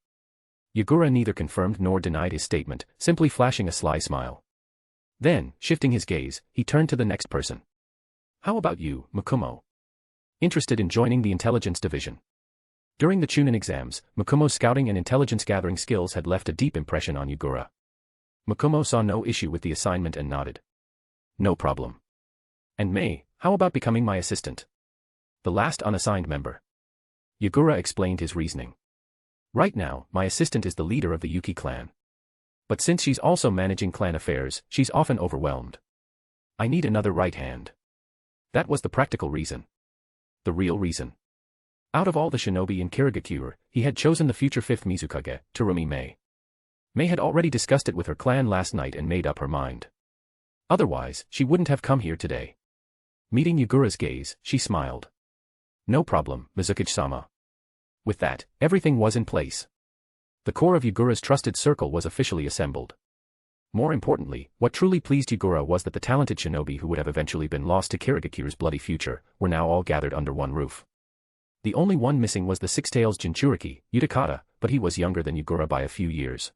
[SPEAKER 3] Yagura neither confirmed nor denied his statement, simply flashing a sly smile. Then, shifting his gaze, he turned to the next person. How about you, Makumo? Interested in joining the intelligence division? During the Chunin exams, Makumo's scouting and intelligence gathering skills had left a deep impression on Yagura. Makumo saw no issue with the assignment and nodded. No problem. And Mei, how about becoming my assistant? The last unassigned member. Yagura explained his reasoning. Right now, my assistant is the leader of the Yuki clan. But since she's also managing clan affairs, she's often overwhelmed. I need another right hand. That was the practical reason. The real reason. Out of all the shinobi in Kirigakure, he had chosen the future 5th Mizukage, Terumi Mei. Mei had already discussed it with her clan last night and made up her mind. Otherwise, she wouldn't have come here today. Meeting Yagura's gaze, she smiled. No problem, Mizukage-sama. With that, everything was in place. The core of Yagura's trusted circle was officially assembled. More importantly, what truly pleased Yagura was that the talented shinobi who would have eventually been lost to Kirigakure's bloody future, were now all gathered under one roof. The only one missing was the Six-Tails Jinchuriki, Utakata, but he was younger than Yagura by a few years.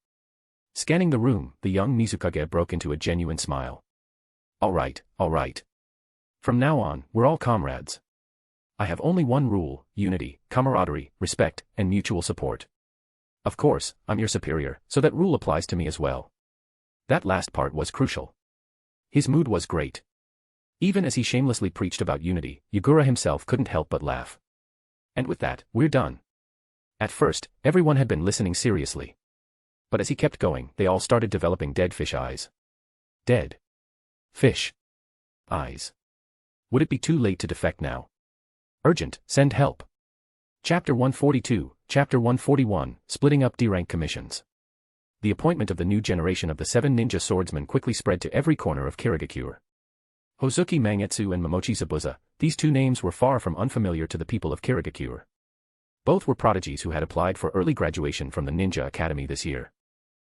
[SPEAKER 3] Scanning the room, the young Mizukage broke into a genuine smile. All right. From now on, we're all comrades. I have only one rule: unity, camaraderie, respect, and mutual support. Of course, I'm your superior, so that rule applies to me as well. That last part was crucial. His mood was great. Even as he shamelessly preached about unity, Yagura himself couldn't help but laugh. And with that, we're done. At first, everyone had been listening seriously. But as he kept going, they all started developing dead fish eyes. Dead fish eyes. Would it be too late to defect now? Urgent, send help. Chapter 142, Chapter 141, Splitting up D-rank commissions. The appointment of the new generation of the 7 ninja swordsmen quickly spread to every corner of Kirigakure. Hozuki Mangetsu and Momochi Zabuza, these 2 names were far from unfamiliar to the people of Kirigakure. Both were prodigies who had applied for early graduation from the Ninja Academy this year.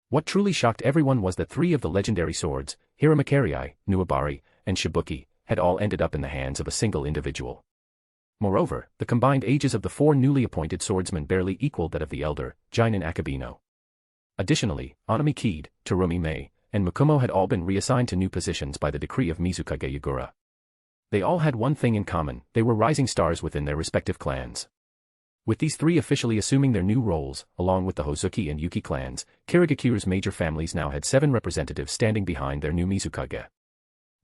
[SPEAKER 3] What truly shocked everyone was that 3 of the legendary swords, Hiramakari, Nuabari, and Shibuki, had all ended up in the hands of a single individual. Moreover, the combined ages of the 4 newly appointed swordsmen barely equaled that of the elder, Jonin Akabino. Additionally, Onami Kid, Terumi Mei, and Makumo had all been reassigned to new positions by the decree of Mizukage Yagura. They all had one thing in common: they were rising stars within their respective clans. With these 3 officially assuming their new roles, along with the Hozuki and Yuki clans, Kirigakure's major families now had 7 representatives standing behind their new Mizukage.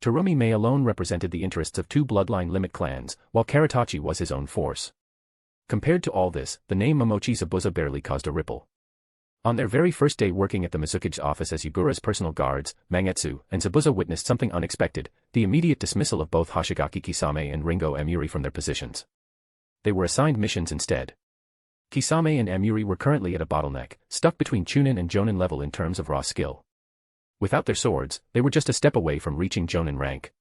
[SPEAKER 3] Terumi Mei alone represented the interests of 2 bloodline limit clans, while Karatachi was his own force. Compared to all this, the name Momochi Zabuza barely caused a ripple. On their very first day working at the Mizukage's office as Yagura's personal guards, Mangetsu and Zabuza witnessed something unexpected: the immediate dismissal of both Hoshigaki Kisame and Ringo Amuri from their positions. They were assigned missions instead. Kisame and Amuri were currently at a bottleneck, stuck between Chunin and Jonin level in terms of raw skill. Without their swords, they were just a step away from reaching Jonin rank.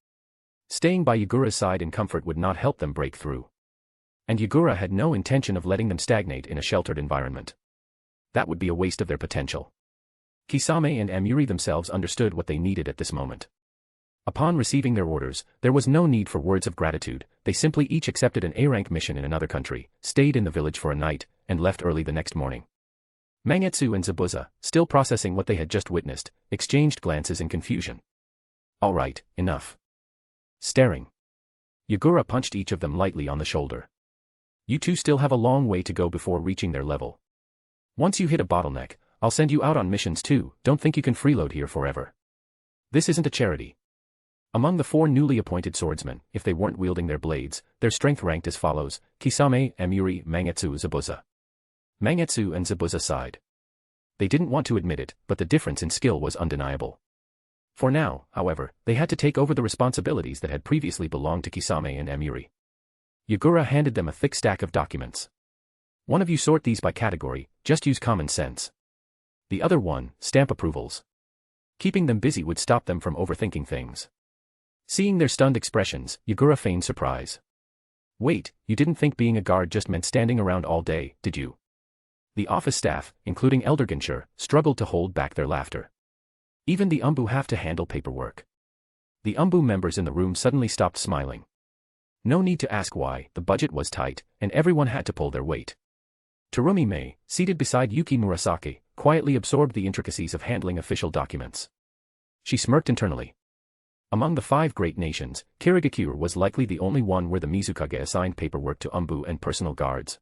[SPEAKER 3] Staying by Yagura's side in comfort would not help them break through. And Yagura had no intention of letting them stagnate in a sheltered environment. That would be a waste of their potential. Kisame and Amuri themselves understood what they needed at this moment. Upon receiving their orders, there was no need for words of gratitude. They simply each accepted an A-rank mission in another country, stayed in the village for a night, and left early the next morning. Mangetsu and Zabuza, still processing what they had just witnessed, exchanged glances in confusion. All right, enough. Staring. Yagura punched each of them lightly on the shoulder. You 2 still have a long way to go before reaching their level. Once you hit a bottleneck, I'll send you out on missions too. Don't think you can freeload here forever. This isn't a charity. Among the 4 newly appointed swordsmen, if they weren't wielding their blades, their strength ranked as follows: Kisame, Amuri, Mangetsu, Zabuza. Mangetsu and Zabuza sighed. They didn't want to admit it, but the difference in skill was undeniable. For now, however, they had to take over the responsibilities that had previously belonged to Kisame and Amiri. Yagura handed them a thick stack of documents. One of you sort these by category, just use common sense. The other one, stamp approvals. Keeping them busy would stop them from overthinking things. Seeing their stunned expressions, Yagura feigned surprise. Wait, you didn't think being a guard just meant standing around all day, did you? The office staff, including Elder Ginshur, struggled to hold back their laughter. Even the Anbu have to handle paperwork. The Anbu members in the room suddenly stopped smiling. No need to ask why, the budget was tight, and everyone had to pull their weight. Terumi Mei, seated beside Yuki Murasaki, quietly absorbed the intricacies of handling official documents. She smirked internally. Among the 5 great nations, Kirigakure was likely the only one where the Mizukage assigned paperwork to Anbu and personal guards.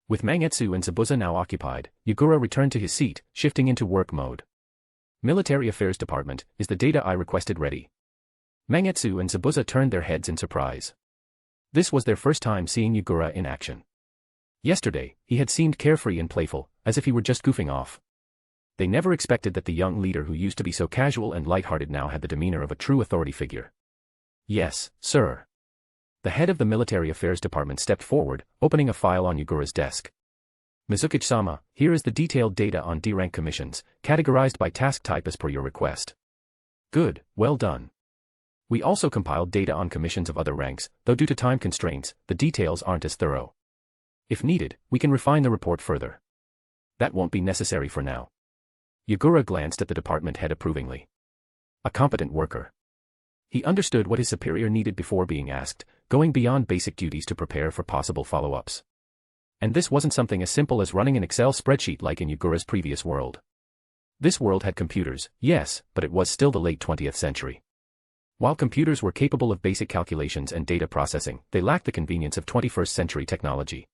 [SPEAKER 3] With Mangetsu and Zabuza now occupied, Yagura returned to his seat, shifting into work mode. Military Affairs Department, is the data I requested ready? Mangetsu and Zabuza turned their heads in surprise. This was their first time seeing Yagura in action. Yesterday, he had seemed carefree and playful, as if he were just goofing off. They never expected that the young leader who used to be so casual and lighthearted now had the demeanor of a true authority figure. Yes, sir. The head of the Military Affairs Department stepped forward, opening a file on Yagura's desk. Mizukage-sama, here is the detailed data on D-rank commissions, categorized by task type as per your request. Good, well done. We also compiled data on commissions of other ranks, though due to time constraints, the details aren't as thorough. If needed, we can refine the report further. That won't be necessary for now. Yagura glanced at the department head approvingly. A competent worker. He understood what his superior needed before being asked, going beyond basic duties to prepare for possible follow-ups. And this wasn't something as simple as running an Excel spreadsheet like in Yagura's previous world. This world had computers, yes, but it was still the late 20th century. While computers were capable of basic calculations and data processing, they lacked the convenience of 21st century technology.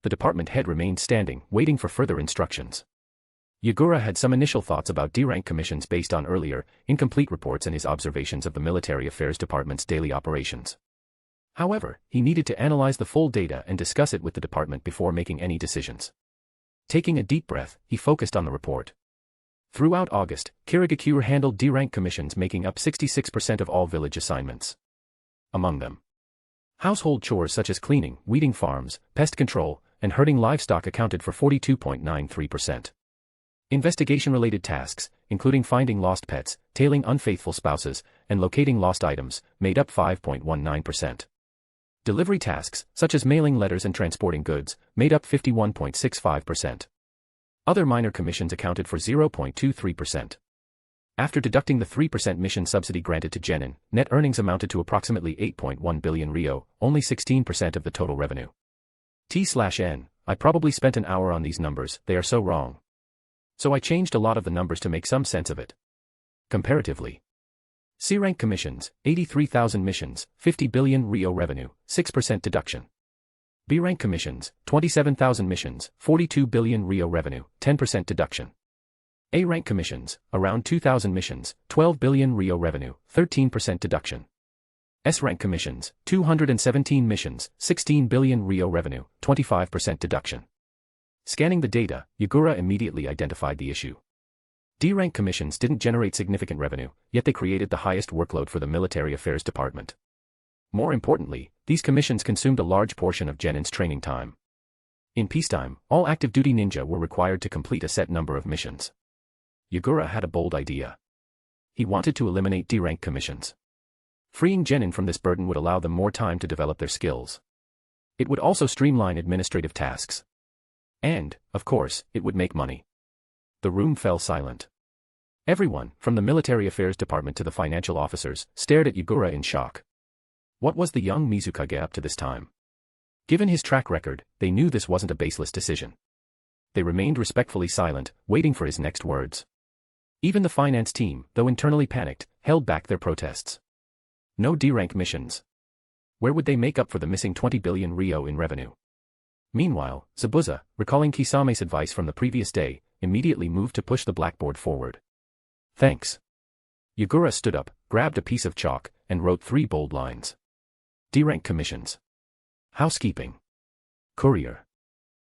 [SPEAKER 3] The department head remained standing, waiting for further instructions. Yagura had some initial thoughts about D-rank commissions based on earlier, incomplete reports and his observations of the Military Affairs Department's daily operations. However, he needed to analyze the full data and discuss it with the department before making any decisions. Taking a deep breath, he focused on the report. Throughout August, Kirigakure handled D-rank commissions making up 66% of all village assignments. Among them, household chores such as cleaning, weeding farms, pest control, and herding livestock accounted for 42.93%. Investigation-related tasks, including finding lost pets, tailing unfaithful spouses, and locating lost items, made up 5.19%. Delivery tasks, such as mailing letters and transporting goods, made up 51.65%. Other minor commissions accounted for 0.23%. After deducting the 3% mission subsidy granted to Jonin, net earnings amounted to approximately 8.1 billion ryo, only 16% of the total revenue. T/N, I probably spent an hour on these numbers, they are so wrong. So I changed a lot of the numbers to make some sense of it. Comparatively, C-rank commissions, 83,000 missions, 50 billion ryo revenue, 6% deduction. B-rank commissions, 27,000 missions, 42 billion ryo revenue, 10% deduction. A-rank commissions, around 2,000 missions, 12 billion ryo revenue, 13% deduction. S-rank commissions, 217 missions, 16 billion ryo revenue, 25% deduction. Scanning the data, Yagura immediately identified the issue. D-rank commissions didn't generate significant revenue, yet they created the highest workload for the Military Affairs Department. More importantly, these commissions consumed a large portion of Jonin's training time. In peacetime, all active duty ninja were required to complete a set number of missions. Yagura had a bold idea. He wanted to eliminate D-rank commissions. Freeing Jonin from this burden would allow them more time to develop their skills. It would also streamline administrative tasks. And, of course, it would make money. The room fell silent. Everyone, from the Military Affairs Department to the financial officers, stared at Yagura in shock. What was the young Mizukage up to this time? Given his track record, they knew this wasn't a baseless decision. They remained respectfully silent, waiting for his next words. Even the finance team, though internally panicked, held back their protests. No D-rank missions. Where would they make up for the missing 20 billion ryo in revenue? Meanwhile, Zabuza, recalling Kisame's advice from the previous day, immediately moved to push the blackboard forward. Thanks. Yagura stood up, grabbed a piece of chalk, and wrote 3 bold lines. D-rank commissions. Housekeeping. Courier.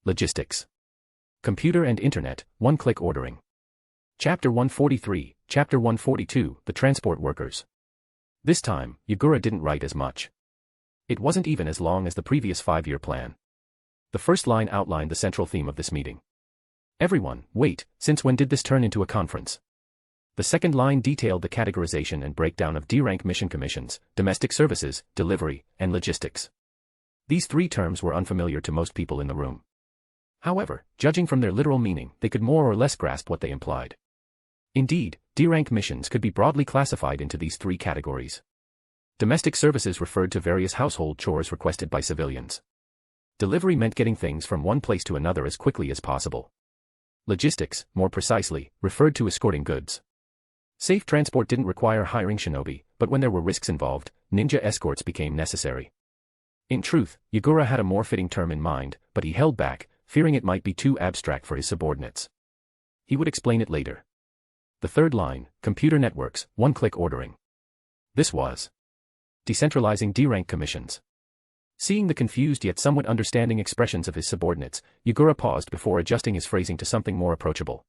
[SPEAKER 3] Logistics. Computer and internet, one-click ordering. Chapter 143, Chapter 142, The Transport Workers. This time, Yagura didn't write as much. It wasn't even as long as the previous 5-year plan. The first line outlined the central theme of this meeting. Everyone, wait, since when did this turn into a conference? The second line detailed the categorization and breakdown of D-rank mission commissions, domestic services, delivery, and logistics. These 3 terms were unfamiliar to most people in the room. However, judging from their literal meaning, they could more or less grasp what they implied. Indeed, D-rank missions could be broadly classified into these 3 categories. Domestic services referred to various household chores requested by civilians. Delivery meant getting things from one place to another as quickly as possible. Logistics, more precisely, referred to escorting goods. Safe transport didn't require hiring shinobi, but when there were risks involved, ninja escorts became necessary. In truth, Yagura had a more fitting term in mind, but he held back, fearing it might be too abstract for his subordinates. He would explain it later. The third line, computer networks, one-click ordering. This was decentralizing D-rank commissions. Seeing the confused yet somewhat understanding expressions of his subordinates, Yagura paused before adjusting his phrasing to something more approachable.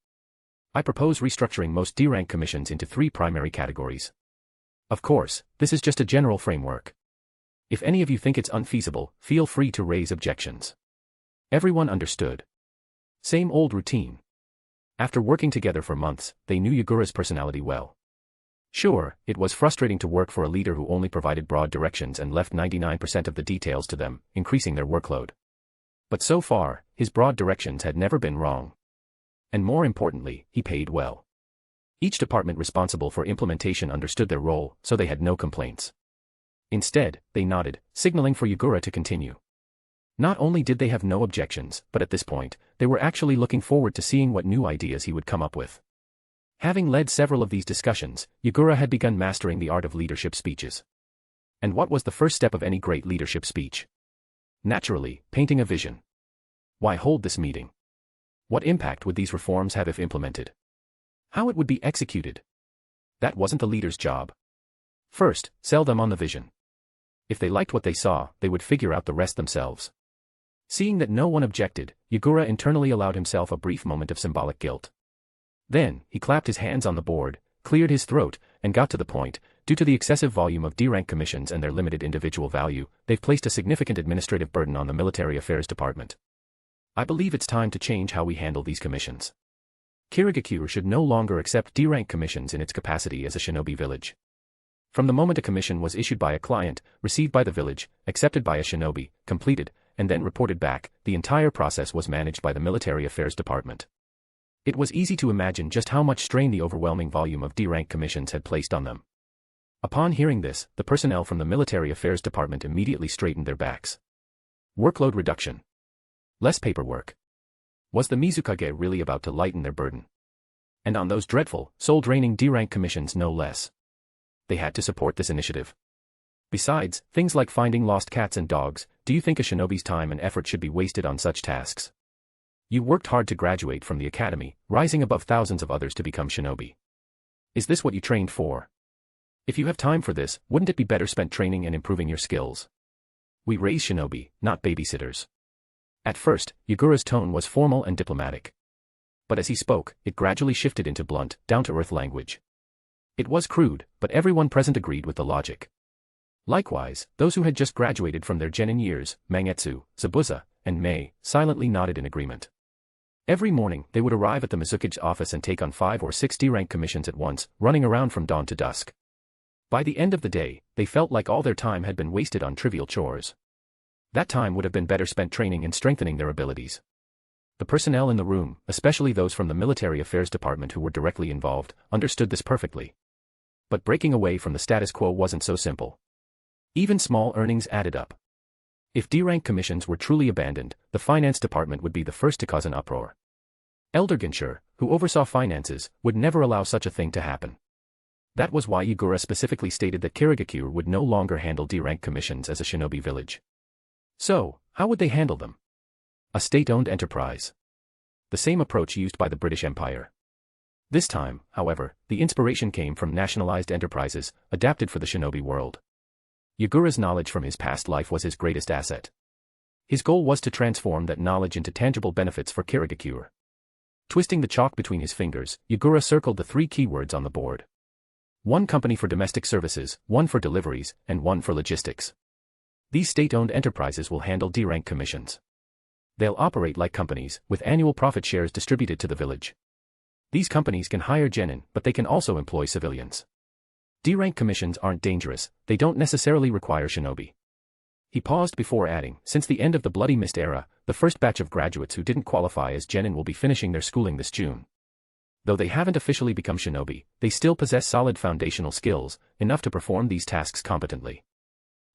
[SPEAKER 3] I propose restructuring most D-rank commissions into 3 primary categories. Of course, this is just a general framework. If any of you think it's unfeasible, feel free to raise objections. Everyone understood. Same old routine. After working together for months, they knew Yagura's personality well. Sure, it was frustrating to work for a leader who only provided broad directions and left 99% of the details to them, increasing their workload. But so far, his broad directions had never been wrong. And more importantly, he paid well. Each department responsible for implementation understood their role, so they had no complaints. Instead, they nodded, signaling for Yagura to continue. Not only did they have no objections, but at this point, they were actually looking forward to seeing what new ideas he would come up with. Having led several of these discussions, Yagura had begun mastering the art of leadership speeches. And what was the first step of any great leadership speech? Naturally, painting a vision. Why hold this meeting? What impact would these reforms have if implemented? How it would be executed? That wasn't the leader's job. First, sell them on the vision. If they liked what they saw, they would figure out the rest themselves. Seeing that no one objected, Yagura internally allowed himself a brief moment of symbolic guilt. Then, he clapped his hands on the board, cleared his throat, and got to the point. Due to the excessive volume of D-rank commissions and their limited individual value, they've placed a significant administrative burden on the Military Affairs Department. I believe it's time to change how we handle these commissions. Kirigakure should no longer accept D-rank commissions in its capacity as a shinobi village. From the moment a commission was issued by a client, received by the village, accepted by a shinobi, completed, and then reported back, the entire process was managed by the Military Affairs Department. It was easy to imagine just how much strain the overwhelming volume of D-rank commissions had placed on them. Upon hearing this, the personnel from the Military Affairs Department immediately straightened their backs. Workload reduction. Less paperwork. Was the Mizukage really about to lighten their burden? And on those dreadful, soul-draining D-rank commissions no less. They had to support this initiative. Besides, things like finding lost cats and dogs, do you think a shinobi's time and effort should be wasted on such tasks? You worked hard to graduate from the academy, rising above thousands of others to become shinobi. Is this what you trained for? If you have time for this, wouldn't it be better spent training and improving your skills? We raise shinobi, not babysitters. At first, Yagura's tone was formal and diplomatic. But as he spoke, it gradually shifted into blunt, down-to-earth language. It was crude, but everyone present agreed with the logic. Likewise, those who had just graduated from their genin years, Mangetsu, Zabuza, and Mei, silently nodded in agreement. Every morning, they would arrive at the Mizukage office and take on 5 or 6 D-rank commissions at once, running around from dawn to dusk. By the end of the day, they felt like all their time had been wasted on trivial chores. That time would have been better spent training and strengthening their abilities. The personnel in the room, especially those from the Military Affairs Department who were directly involved, understood this perfectly. But breaking away from the status quo wasn't so simple. Even small earnings added up. If D-rank commissions were truly abandoned, the finance department would be the first to cause an uproar. Elder Ginshur, who oversaw finances, would never allow such a thing to happen. That was why Yagura specifically stated that Kirigakure would no longer handle D-rank commissions as a shinobi village. So, how would they handle them? A state-owned enterprise. The same approach used by the British Empire. This time, however, the inspiration came from nationalized enterprises, adapted for the shinobi world. Yagura's knowledge from his past life was his greatest asset. His goal was to transform that knowledge into tangible benefits for Kirigakure. Twisting the chalk between his fingers, Yagura circled the 3 keywords on the board. 1 company for domestic services, 1 for deliveries, and 1 for logistics. These state-owned enterprises will handle D-rank commissions. They'll operate like companies, with annual profit shares distributed to the village. These companies can hire genin, but they can also employ civilians. D-rank commissions aren't dangerous, they don't necessarily require shinobi. He paused before adding, since the end of the Bloody Mist era, the first batch of graduates who didn't qualify as genin will be finishing their schooling this June. Though they haven't officially become shinobi, they still possess solid foundational skills, enough to perform these tasks competently.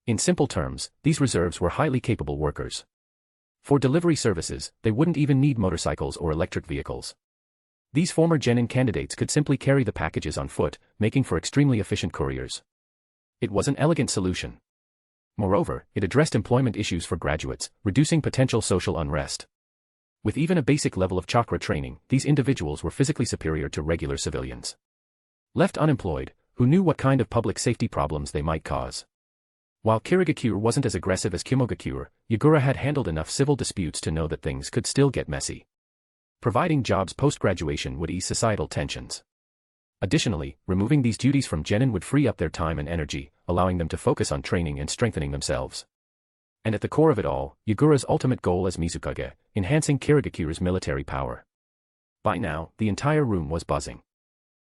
[SPEAKER 3] In simple terms, these reserves were highly capable workers. For delivery services, they wouldn't even need motorcycles or electric vehicles. These former genin candidates could simply carry the packages on foot, making for extremely efficient couriers. It was an elegant solution. Moreover, it addressed employment issues for graduates, reducing potential social unrest. With even a basic level of chakra training, these individuals were physically superior to regular civilians. Left unemployed, who knew what kind of public safety problems they might cause? While Kirigakure wasn't as aggressive as Kimogakure, Yagura had handled enough civil disputes to know that things could still get messy. Providing jobs post-graduation would ease societal tensions. Additionally, removing these duties from genin would free up their time and energy, allowing them to focus on training and strengthening themselves. And at the core of it all, Yagura's ultimate goal as Mizukage, enhancing Kirigakure's military power. By now, the entire room was buzzing.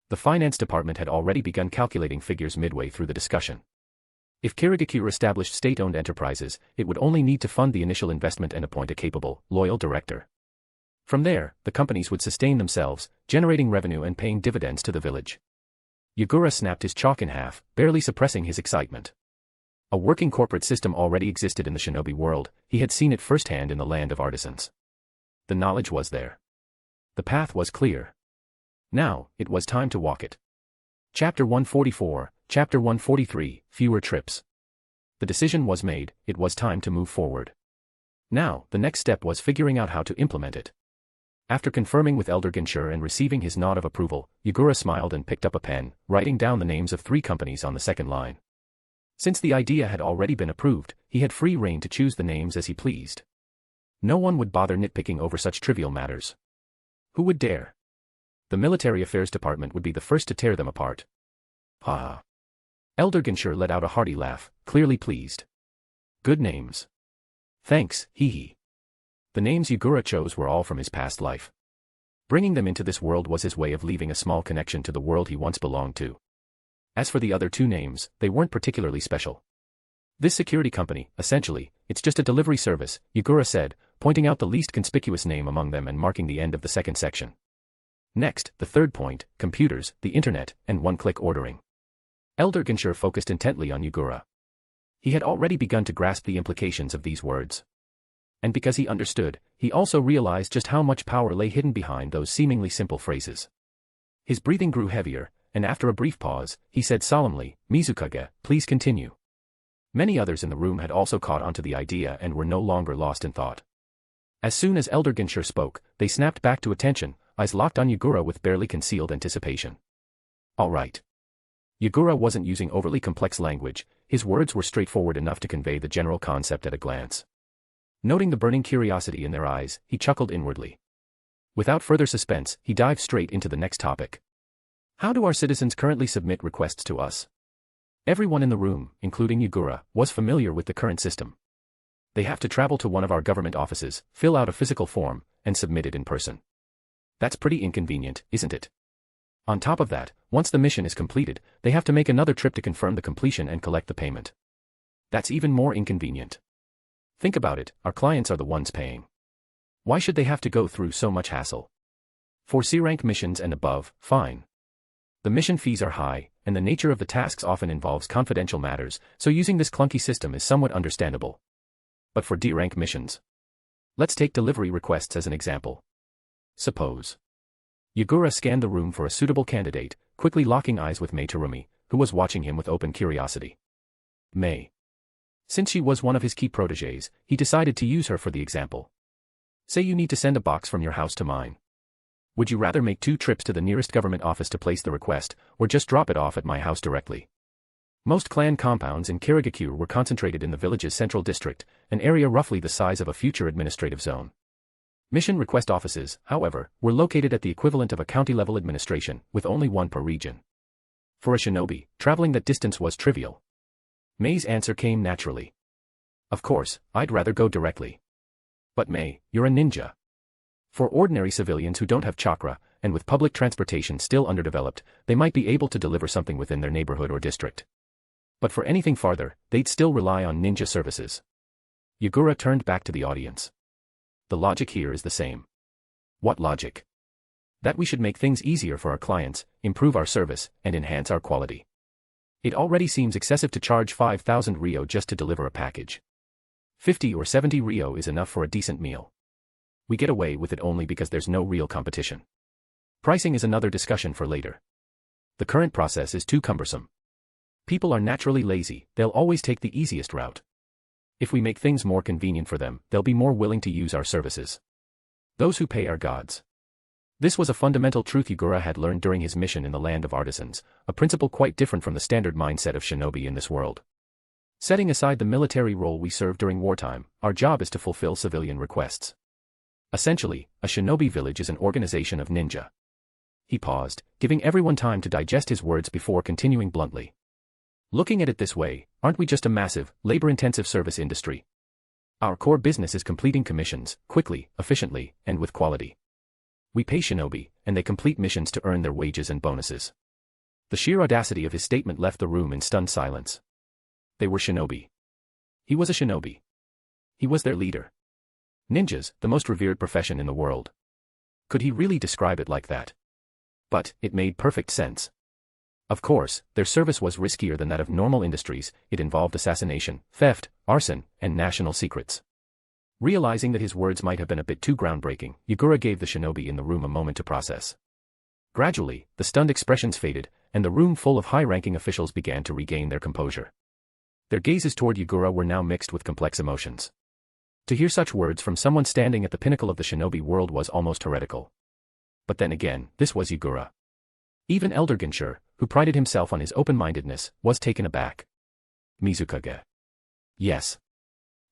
[SPEAKER 3] The finance department had already begun calculating figures midway through the discussion. If Kirigakure established state-owned enterprises, it would only need to fund the initial investment and appoint a capable, loyal director. From there, the companies would sustain themselves, generating revenue and paying dividends to the village. Yagura snapped his chalk in half, barely suppressing his excitement. A working corporate system already existed in the shinobi world, he had seen it firsthand in the land of artisans. The knowledge was there. The path was clear. Now, it was time to walk it. Chapter 144, Chapter 143, Fewer Trips. The decision was made, it was time to move forward. Now, the next step was figuring out how to implement it. After confirming with Elder Ginshur and receiving his nod of approval, Yagura smiled and picked up a pen, writing down the names of 3 companies on the second line. Since the idea had already been approved, he had free rein to choose the names as he pleased. No one would bother nitpicking over such trivial matters. Who would dare? The Military Affairs Department would be the first to tear them apart. Ha! Elder Ginshur let out a hearty laugh, clearly pleased. Good names. Thanks, hee. The names Yagura chose were all from his past life. Bringing them into this world was his way of leaving a small connection to the world he once belonged to. As for the other 2 names, they weren't particularly special. This security company, essentially, it's just a delivery service, Yagura said, pointing out the least conspicuous name among them and marking the end of the second section. Next, the third point, computers, the internet, and one-click ordering. Elder Ginshur focused intently on Yagura. He had already begun to grasp the implications of these words. And because he understood, he also realized just how much power lay hidden behind those seemingly simple phrases. His breathing grew heavier, and after a brief pause, he said solemnly, "Mizukage, please continue." Many others in the room had also caught onto the idea and were no longer lost in thought. As soon as Elder Ginshur spoke, they snapped back to attention, eyes locked on Yagura with barely concealed anticipation. All right. Yagura wasn't using overly complex language, his words were straightforward enough to convey the general concept at a glance. Noting the burning curiosity in their eyes, he chuckled inwardly. Without further suspense, he dived straight into the next topic. How do our citizens currently submit requests to us? Everyone in the room, including Yagura, was familiar with the current system. They have to travel to one of our government offices, fill out a physical form, and submit it in person. That's pretty inconvenient, isn't it? On top of that, once the mission is completed, they have to make another trip to confirm the completion and collect the payment. That's even more inconvenient. Think about it, our clients are the ones paying. Why should they have to go through so much hassle? For C-rank missions and above, fine. The mission fees are high, and the nature of the tasks often involves confidential matters, so using this clunky system is somewhat understandable. But for D-rank missions, let's take delivery requests as an example. Suppose Yagura scanned the room for a suitable candidate, quickly locking eyes with Mei Terumi, who was watching him with open curiosity. Mei. Since she was one of his key protégés, he decided to use her for the example. Say you need to send a box from your house to mine. Would you rather make 2 trips to the nearest government office to place the request, or just drop it off at my house directly? Most clan compounds in Kirigakure were concentrated in the village's central district, an area roughly the size of a future administrative zone. Mission request offices, however, were located at the equivalent of a county-level administration, with only one per region. For a shinobi, traveling that distance was trivial. Mei's answer came naturally. Of course, I'd rather go directly. But Mei, you're a ninja. For ordinary civilians who don't have chakra, and with public transportation still underdeveloped, they might be able to deliver something within their neighborhood or district. But for anything farther, they'd still rely on ninja services. Yagura turned back to the audience. The logic here is the same. What logic? That we should make things easier for our clients, improve our service, and enhance our quality. It already seems excessive to charge 5,000 ryo just to deliver a package. 50 or 70 ryo is enough for a decent meal. We get away with it only because there's no real competition. Pricing is another discussion for later. The current process is too cumbersome. People are naturally lazy, they'll always take the easiest route. If we make things more convenient for them, they'll be more willing to use our services. Those who pay are gods. This was a fundamental truth Yagura had learned during his mission in the land of artisans, a principle quite different from the standard mindset of shinobi in this world. Setting aside the military role we serve during wartime, our job is to fulfill civilian requests. Essentially, a shinobi village is an organization of ninja. He paused, giving everyone time to digest his words before continuing bluntly. Looking at it this way, aren't we just a massive, labor-intensive service industry? Our core business is completing commissions, quickly, efficiently, and with quality. We pay shinobi, and they complete missions to earn their wages and bonuses. The sheer audacity of his statement left the room in stunned silence. They were shinobi. He was a shinobi. He was their leader. Ninjas, the most revered profession in the world. Could he really describe it like that? But, it made perfect sense. Of course, their service was riskier than that of normal industries, it involved assassination, theft, arson, and national secrets. Realizing that his words might have been a bit too groundbreaking, Yagura gave the shinobi in the room a moment to process. Gradually, the stunned expressions faded, and the room full of high-ranking officials began to regain their composure. Their gazes toward Yagura were now mixed with complex emotions. To hear such words from someone standing at the pinnacle of the shinobi world was almost heretical. But then again, this was Yagura. Even Elder Ginshur, who prided himself on his open-mindedness, was taken aback. Mizukage. Yes.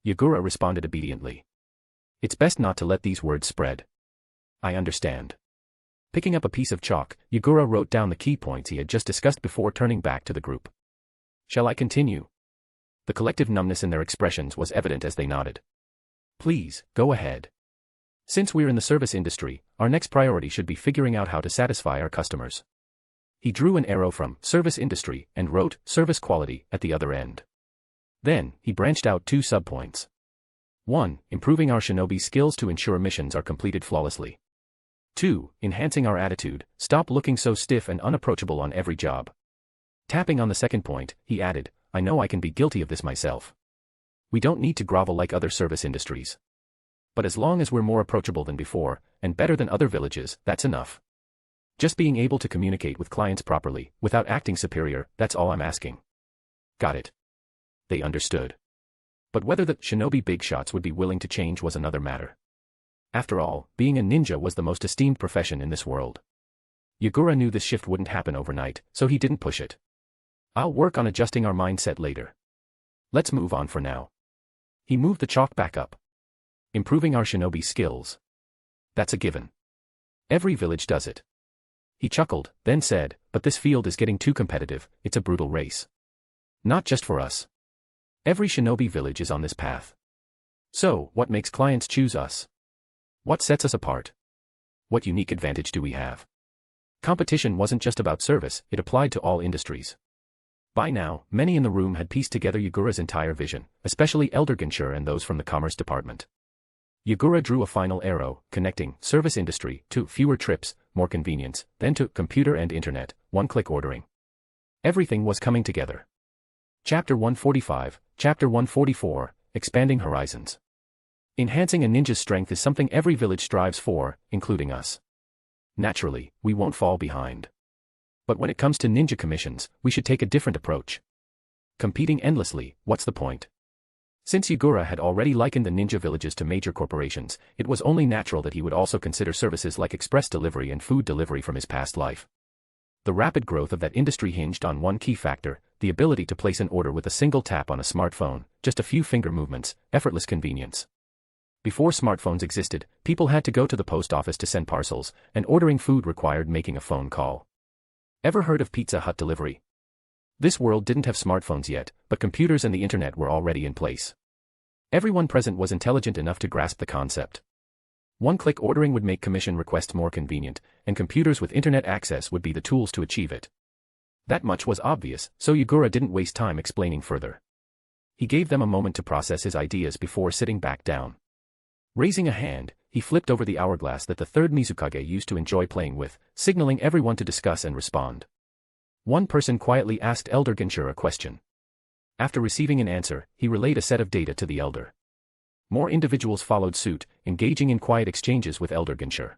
[SPEAKER 3] Yagura responded obediently. It's best not to let these words spread. I understand. Picking up a piece of chalk, Yagura wrote down the key points he had just discussed before turning back to the group. Shall I continue? The collective numbness in their expressions was evident as they nodded. Please, go ahead. Since we're in the service industry, our next priority should be figuring out how to satisfy our customers. He drew an arrow from service industry and wrote service quality at the other end. Then, he branched out 2 subpoints. 1. Improving our shinobi skills to ensure missions are completed flawlessly. 2. Enhancing our attitude, stop looking so stiff and unapproachable on every job. Tapping on the second point, he added, I know I can be guilty of this myself. We don't need to grovel like other service industries. But as long as we're more approachable than before, and better than other villages, that's enough. Just being able to communicate with clients properly, without acting superior, that's all I'm asking. Got it. They understood. But whether the shinobi big shots would be willing to change was another matter. After all, being a ninja was the most esteemed profession in this world. Yagura knew this shift wouldn't happen overnight, so he didn't push it. I'll work on adjusting our mindset later. Let's move on for now. He moved the chalk back up. Improving our shinobi skills. That's a given. Every village does it. He chuckled, then said, but this field is getting too competitive, it's a brutal race. Not just for us. Every shinobi village is on this path. So, what makes clients choose us? What sets us apart? What unique advantage do we have? Competition wasn't just about service, it applied to all industries. By now, many in the room had pieced together Yagura's entire vision, especially Elder Ginshur and those from the Commerce Department. Yagura drew a final arrow, connecting service industry to fewer trips, more convenience, then to computer and internet, one-click ordering. Everything was coming together. Chapter 145, Chapter 144, Expanding Horizons. Enhancing a ninja's strength is something every village strives for, including us. Naturally, we won't fall behind. But when it comes to ninja commissions, we should take a different approach. Competing endlessly, what's the point? Since Yagura had already likened the ninja villages to major corporations, it was only natural that he would also consider services like express delivery and food delivery from his past life. The rapid growth of that industry hinged on one key factor, the ability to place an order with a single tap on a smartphone, just a few finger movements, effortless convenience. Before smartphones existed, people had to go to the post office to send parcels, and ordering food required making a phone call. Ever heard of Pizza Hut delivery? This world didn't have smartphones yet, but computers and the internet were already in place. Everyone present was intelligent enough to grasp the concept. One-click ordering would make commission requests more convenient, and computers with internet access would be the tools to achieve it. That much was obvious, so Yagura didn't waste time explaining further. He gave them a moment to process his ideas before sitting back down. Raising a hand, he flipped over the hourglass that the Third Mizukage used to enjoy playing with, signaling everyone to discuss and respond. One person quietly asked Elder Ginshur a question. After receiving an answer, he relayed a set of data to the elder. More individuals followed suit, engaging in quiet exchanges with Elder Ginshur.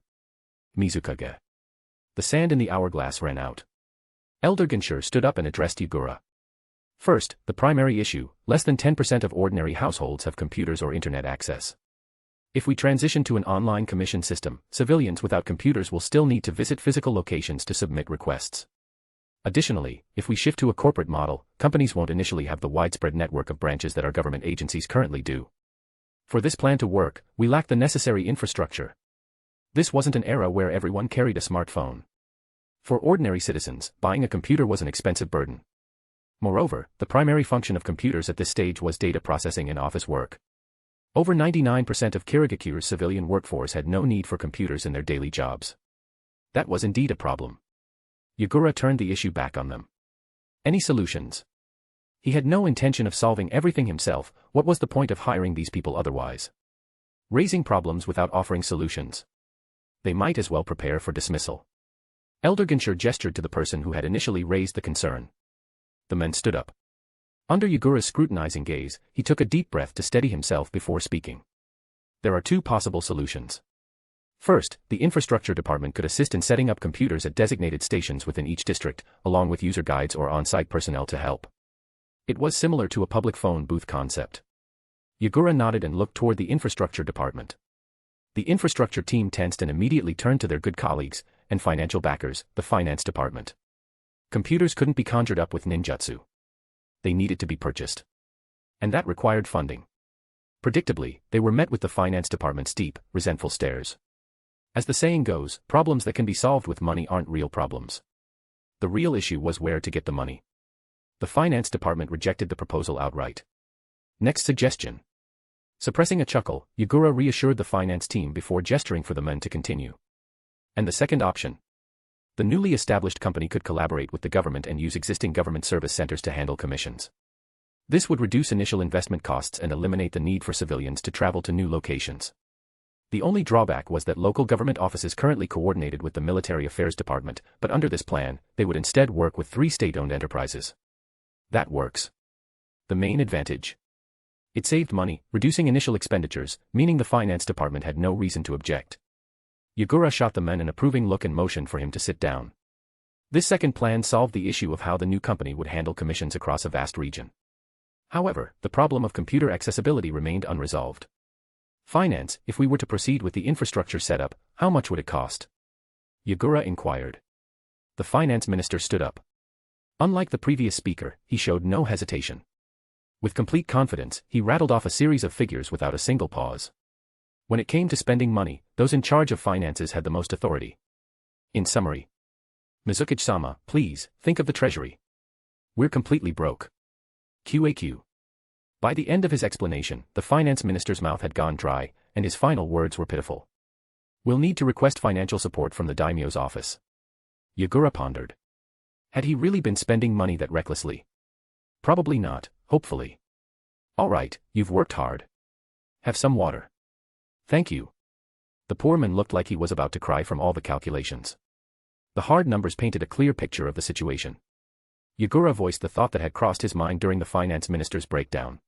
[SPEAKER 3] Mizukage. The sand in the hourglass ran out. Elder Ginshur stood up and addressed Yagura. First, the primary issue: less than 10% of ordinary households have computers or internet access. If we transition to an online commission system, civilians without computers will still need to visit physical locations to submit requests. Additionally, if we shift to a corporate model, companies won't initially have the widespread network of branches that our government agencies currently do. For this plan to work, we lack the necessary infrastructure. This wasn't an era where everyone carried a smartphone. For ordinary citizens, buying a computer was an expensive burden. Moreover, the primary function of computers at this stage was data processing and office work. Over 99% of Kirigakure's civilian workforce had no need for computers in their daily jobs. That was indeed a problem. Yagura turned the issue back on them. Any solutions? He had no intention of solving everything himself. What was the point of hiring these people otherwise? Raising problems without offering solutions. They might as well prepare for dismissal. Elder Ginshur gestured to the person who had initially raised the concern. The men stood up. Under Yagura's scrutinizing gaze, he took a deep breath to steady himself before speaking. There are two possible solutions. First, the infrastructure department could assist in setting up computers at designated stations within each district, along with user guides or on-site personnel to help. It was similar to a public phone booth concept. Yagura nodded and looked toward the infrastructure department. The infrastructure team tensed and immediately turned to their good colleagues and financial backers, the finance department. Computers couldn't be conjured up with ninjutsu. They needed to be purchased. And that required funding. Predictably, they were met with the finance department's deep, resentful stares. As the saying goes, problems that can be solved with money aren't real problems. The real issue was where to get the money. The finance department rejected the proposal outright. Next suggestion. Suppressing a chuckle, Yagura reassured the finance team before gesturing for the men to continue. And the second option. The newly established company could collaborate with the government and use existing government service centers to handle commissions. This would reduce initial investment costs and eliminate the need for civilians to travel to new locations. The only drawback was that local government offices currently coordinated with the military affairs department, but under this plan, they would instead work with 3 state-owned enterprises. That works. The main advantage. It saved money, reducing initial expenditures, meaning the finance department had no reason to object. Yagura shot the men an approving look and motioned for him to sit down. This second plan solved the issue of how the new company would handle commissions across a vast region. However, the problem of computer accessibility remained unresolved. Finance, if we were to proceed with the infrastructure setup, how much would it cost? Yagura inquired. The finance minister stood up. Unlike the previous speaker, he showed no hesitation. With complete confidence, he rattled off a series of figures without a single pause. When it came to spending money, those in charge of finances had the most authority. In summary, Mizukage-sama, please, think of the treasury. We're completely broke. QAQ. By the end of his explanation, the finance minister's mouth had gone dry, and his final words were pitiful. We'll need to request financial support from the daimyo's office. Yagura pondered. Had he really been spending money that recklessly? Probably not, hopefully. All right, you've worked hard. Have some water. Thank you. The poor man looked like he was about to cry from all the calculations. The hard numbers painted a clear picture of the situation. Yagura voiced the thought that had crossed his mind during the finance minister's breakdown.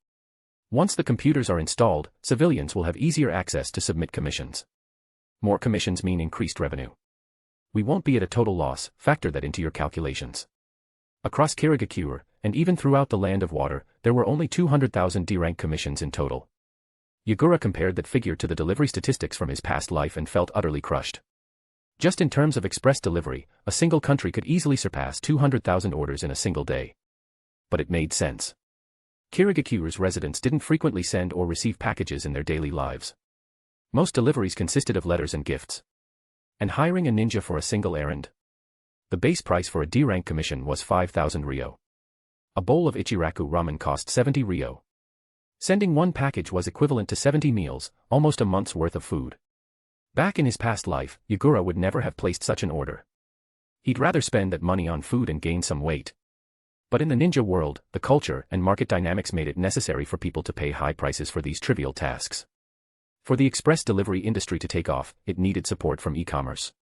[SPEAKER 3] Once the computers are installed, civilians will have easier access to submit commissions. More commissions mean increased revenue. We won't be at a total loss, factor that into your calculations. Across Kirigakure, and even throughout the Land of Water, there were only 200,000 D-rank commissions in total. Yagura compared that figure to the delivery statistics from his past life and felt utterly crushed. Just in terms of express delivery, a single country could easily surpass 200,000 orders in a single day. But it made sense. Kirigakure's residents didn't frequently send or receive packages in their daily lives. Most deliveries consisted of letters and gifts. And hiring a ninja for a single errand? The base price for a D-rank commission was 5,000 ryo. A bowl of Ichiraku ramen cost 70 ryo. Sending one package was equivalent to 70 meals, almost a month's worth of food. Back in his past life, Yagura would never have placed such an order. He'd rather spend that money on food and gain some weight. But in the ninja world, the culture and market dynamics made it necessary for people to pay high prices for these trivial tasks. For the express delivery industry to take off, it needed support from e-commerce.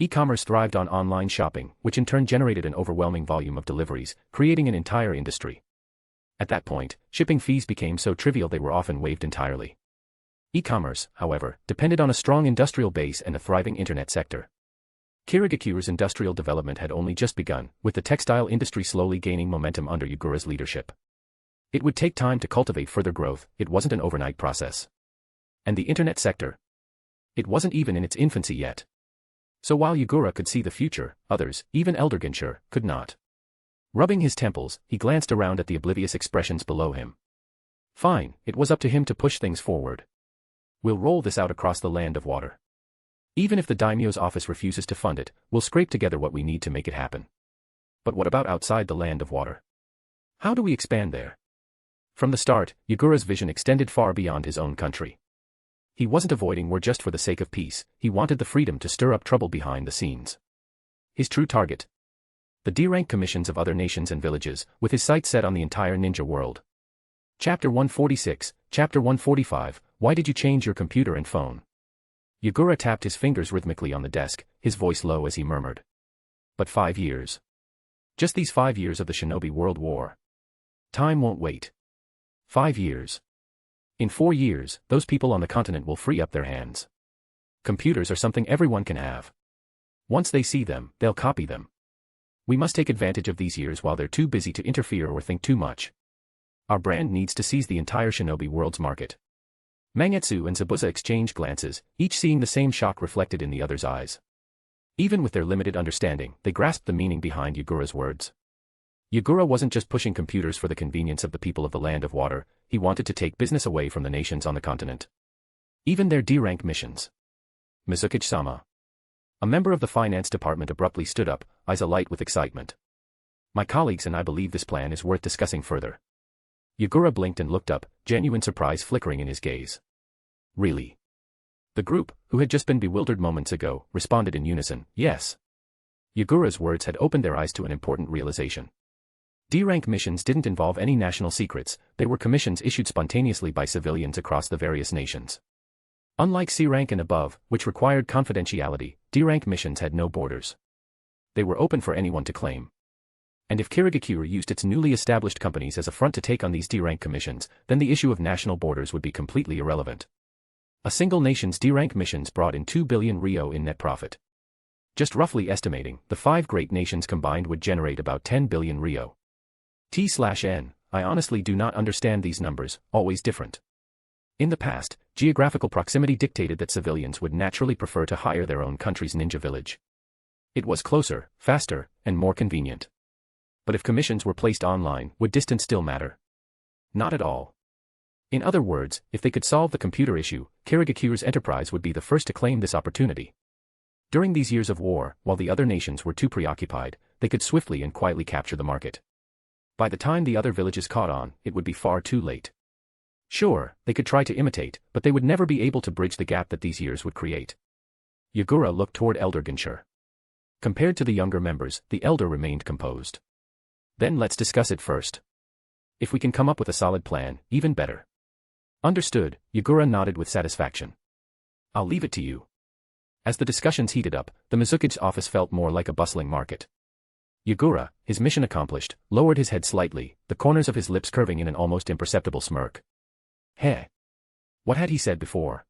[SPEAKER 3] E-commerce thrived on online shopping, which in turn generated an overwhelming volume of deliveries, creating an entire industry. At that point, shipping fees became so trivial they were often waived entirely. E-commerce, however, depended on a strong industrial base and a thriving internet sector. Kirigakure's industrial development had only just begun, with the textile industry slowly gaining momentum under Yagura's leadership. It would take time to cultivate further growth, it wasn't an overnight process. And the internet sector? It wasn't even in its infancy yet. So while Yagura could see the future, others, even Elder Ginshur, could not. Rubbing his temples, he glanced around at the oblivious expressions below him. Fine, it was up to him to push things forward. We'll roll this out across the land of water. Even if the daimyo's office refuses to fund it, we'll scrape together what we need to make it happen. But what about outside the land of water? How do we expand there? From the start, Yagura's vision extended far beyond his own country. He wasn't avoiding war just for the sake of peace, he wanted the freedom to stir up trouble behind the scenes. His true target? The D-rank commissions of other nations and villages, with his sights set on the entire ninja world. Chapter 146, Chapter 145, Why did you change your computer and phone? Yagura tapped his fingers rhythmically on the desk, his voice low as he murmured. But 5 years. Just these 5 years of the Shinobi World War. Time won't wait. 5 years. In 4 years, those people on the continent will free up their hands. Computers are something everyone can have. Once they see them, they'll copy them. We must take advantage of these years while they're too busy to interfere or think too much. Our brand needs to seize the entire Shinobi world's market. Mangetsu and Zabuza exchanged glances, each seeing the same shock reflected in the other's eyes. Even with their limited understanding, they grasped the meaning behind Yagura's words. Yagura wasn't just pushing computers for the convenience of the people of the land of water, he wanted to take business away from the nations on the continent. Even their D-rank missions. Mizukage-sama. A member of the finance department abruptly stood up, eyes alight with excitement. My colleagues and I believe this plan is worth discussing further. Yagura blinked and looked up, genuine surprise flickering in his gaze. Really? The group, who had just been bewildered moments ago, responded in unison, yes. Yagura's words had opened their eyes to an important realization. D-rank missions didn't involve any national secrets, they were commissions issued spontaneously by civilians across the various nations. Unlike C-rank and above, which required confidentiality, D-rank missions had no borders. They were open for anyone to claim. And if Kirigakure used its newly established companies as a front to take on these D-rank commissions, then the issue of national borders would be completely irrelevant. A single nation's D-rank missions brought in 2 billion ryo in net profit. Just roughly estimating, the 5 great nations combined would generate about 10 billion ryo. T/N, I honestly do not understand these numbers, always different. In the past, geographical proximity dictated that civilians would naturally prefer to hire their own country's ninja village. It was closer, faster, and more convenient. But if commissions were placed online, would distance still matter? Not at all. In other words, if they could solve the computer issue, Kirigakure's enterprise would be the first to claim this opportunity. During these years of war, while the other nations were too preoccupied, they could swiftly and quietly capture the market. By the time the other villages caught on, it would be far too late. Sure, they could try to imitate, but they would never be able to bridge the gap that these years would create. Yagura looked toward Elder Ginshur. Compared to the younger members, the elder remained composed. Then let's discuss it first. If we can come up with a solid plan, even better. Understood, Yagura nodded with satisfaction. I'll leave it to you. As the discussions heated up, the Mizukage's office felt more like a bustling market. Yagura, his mission accomplished, lowered his head slightly, the corners of his lips curving in an almost imperceptible smirk. Heh. What had he said before?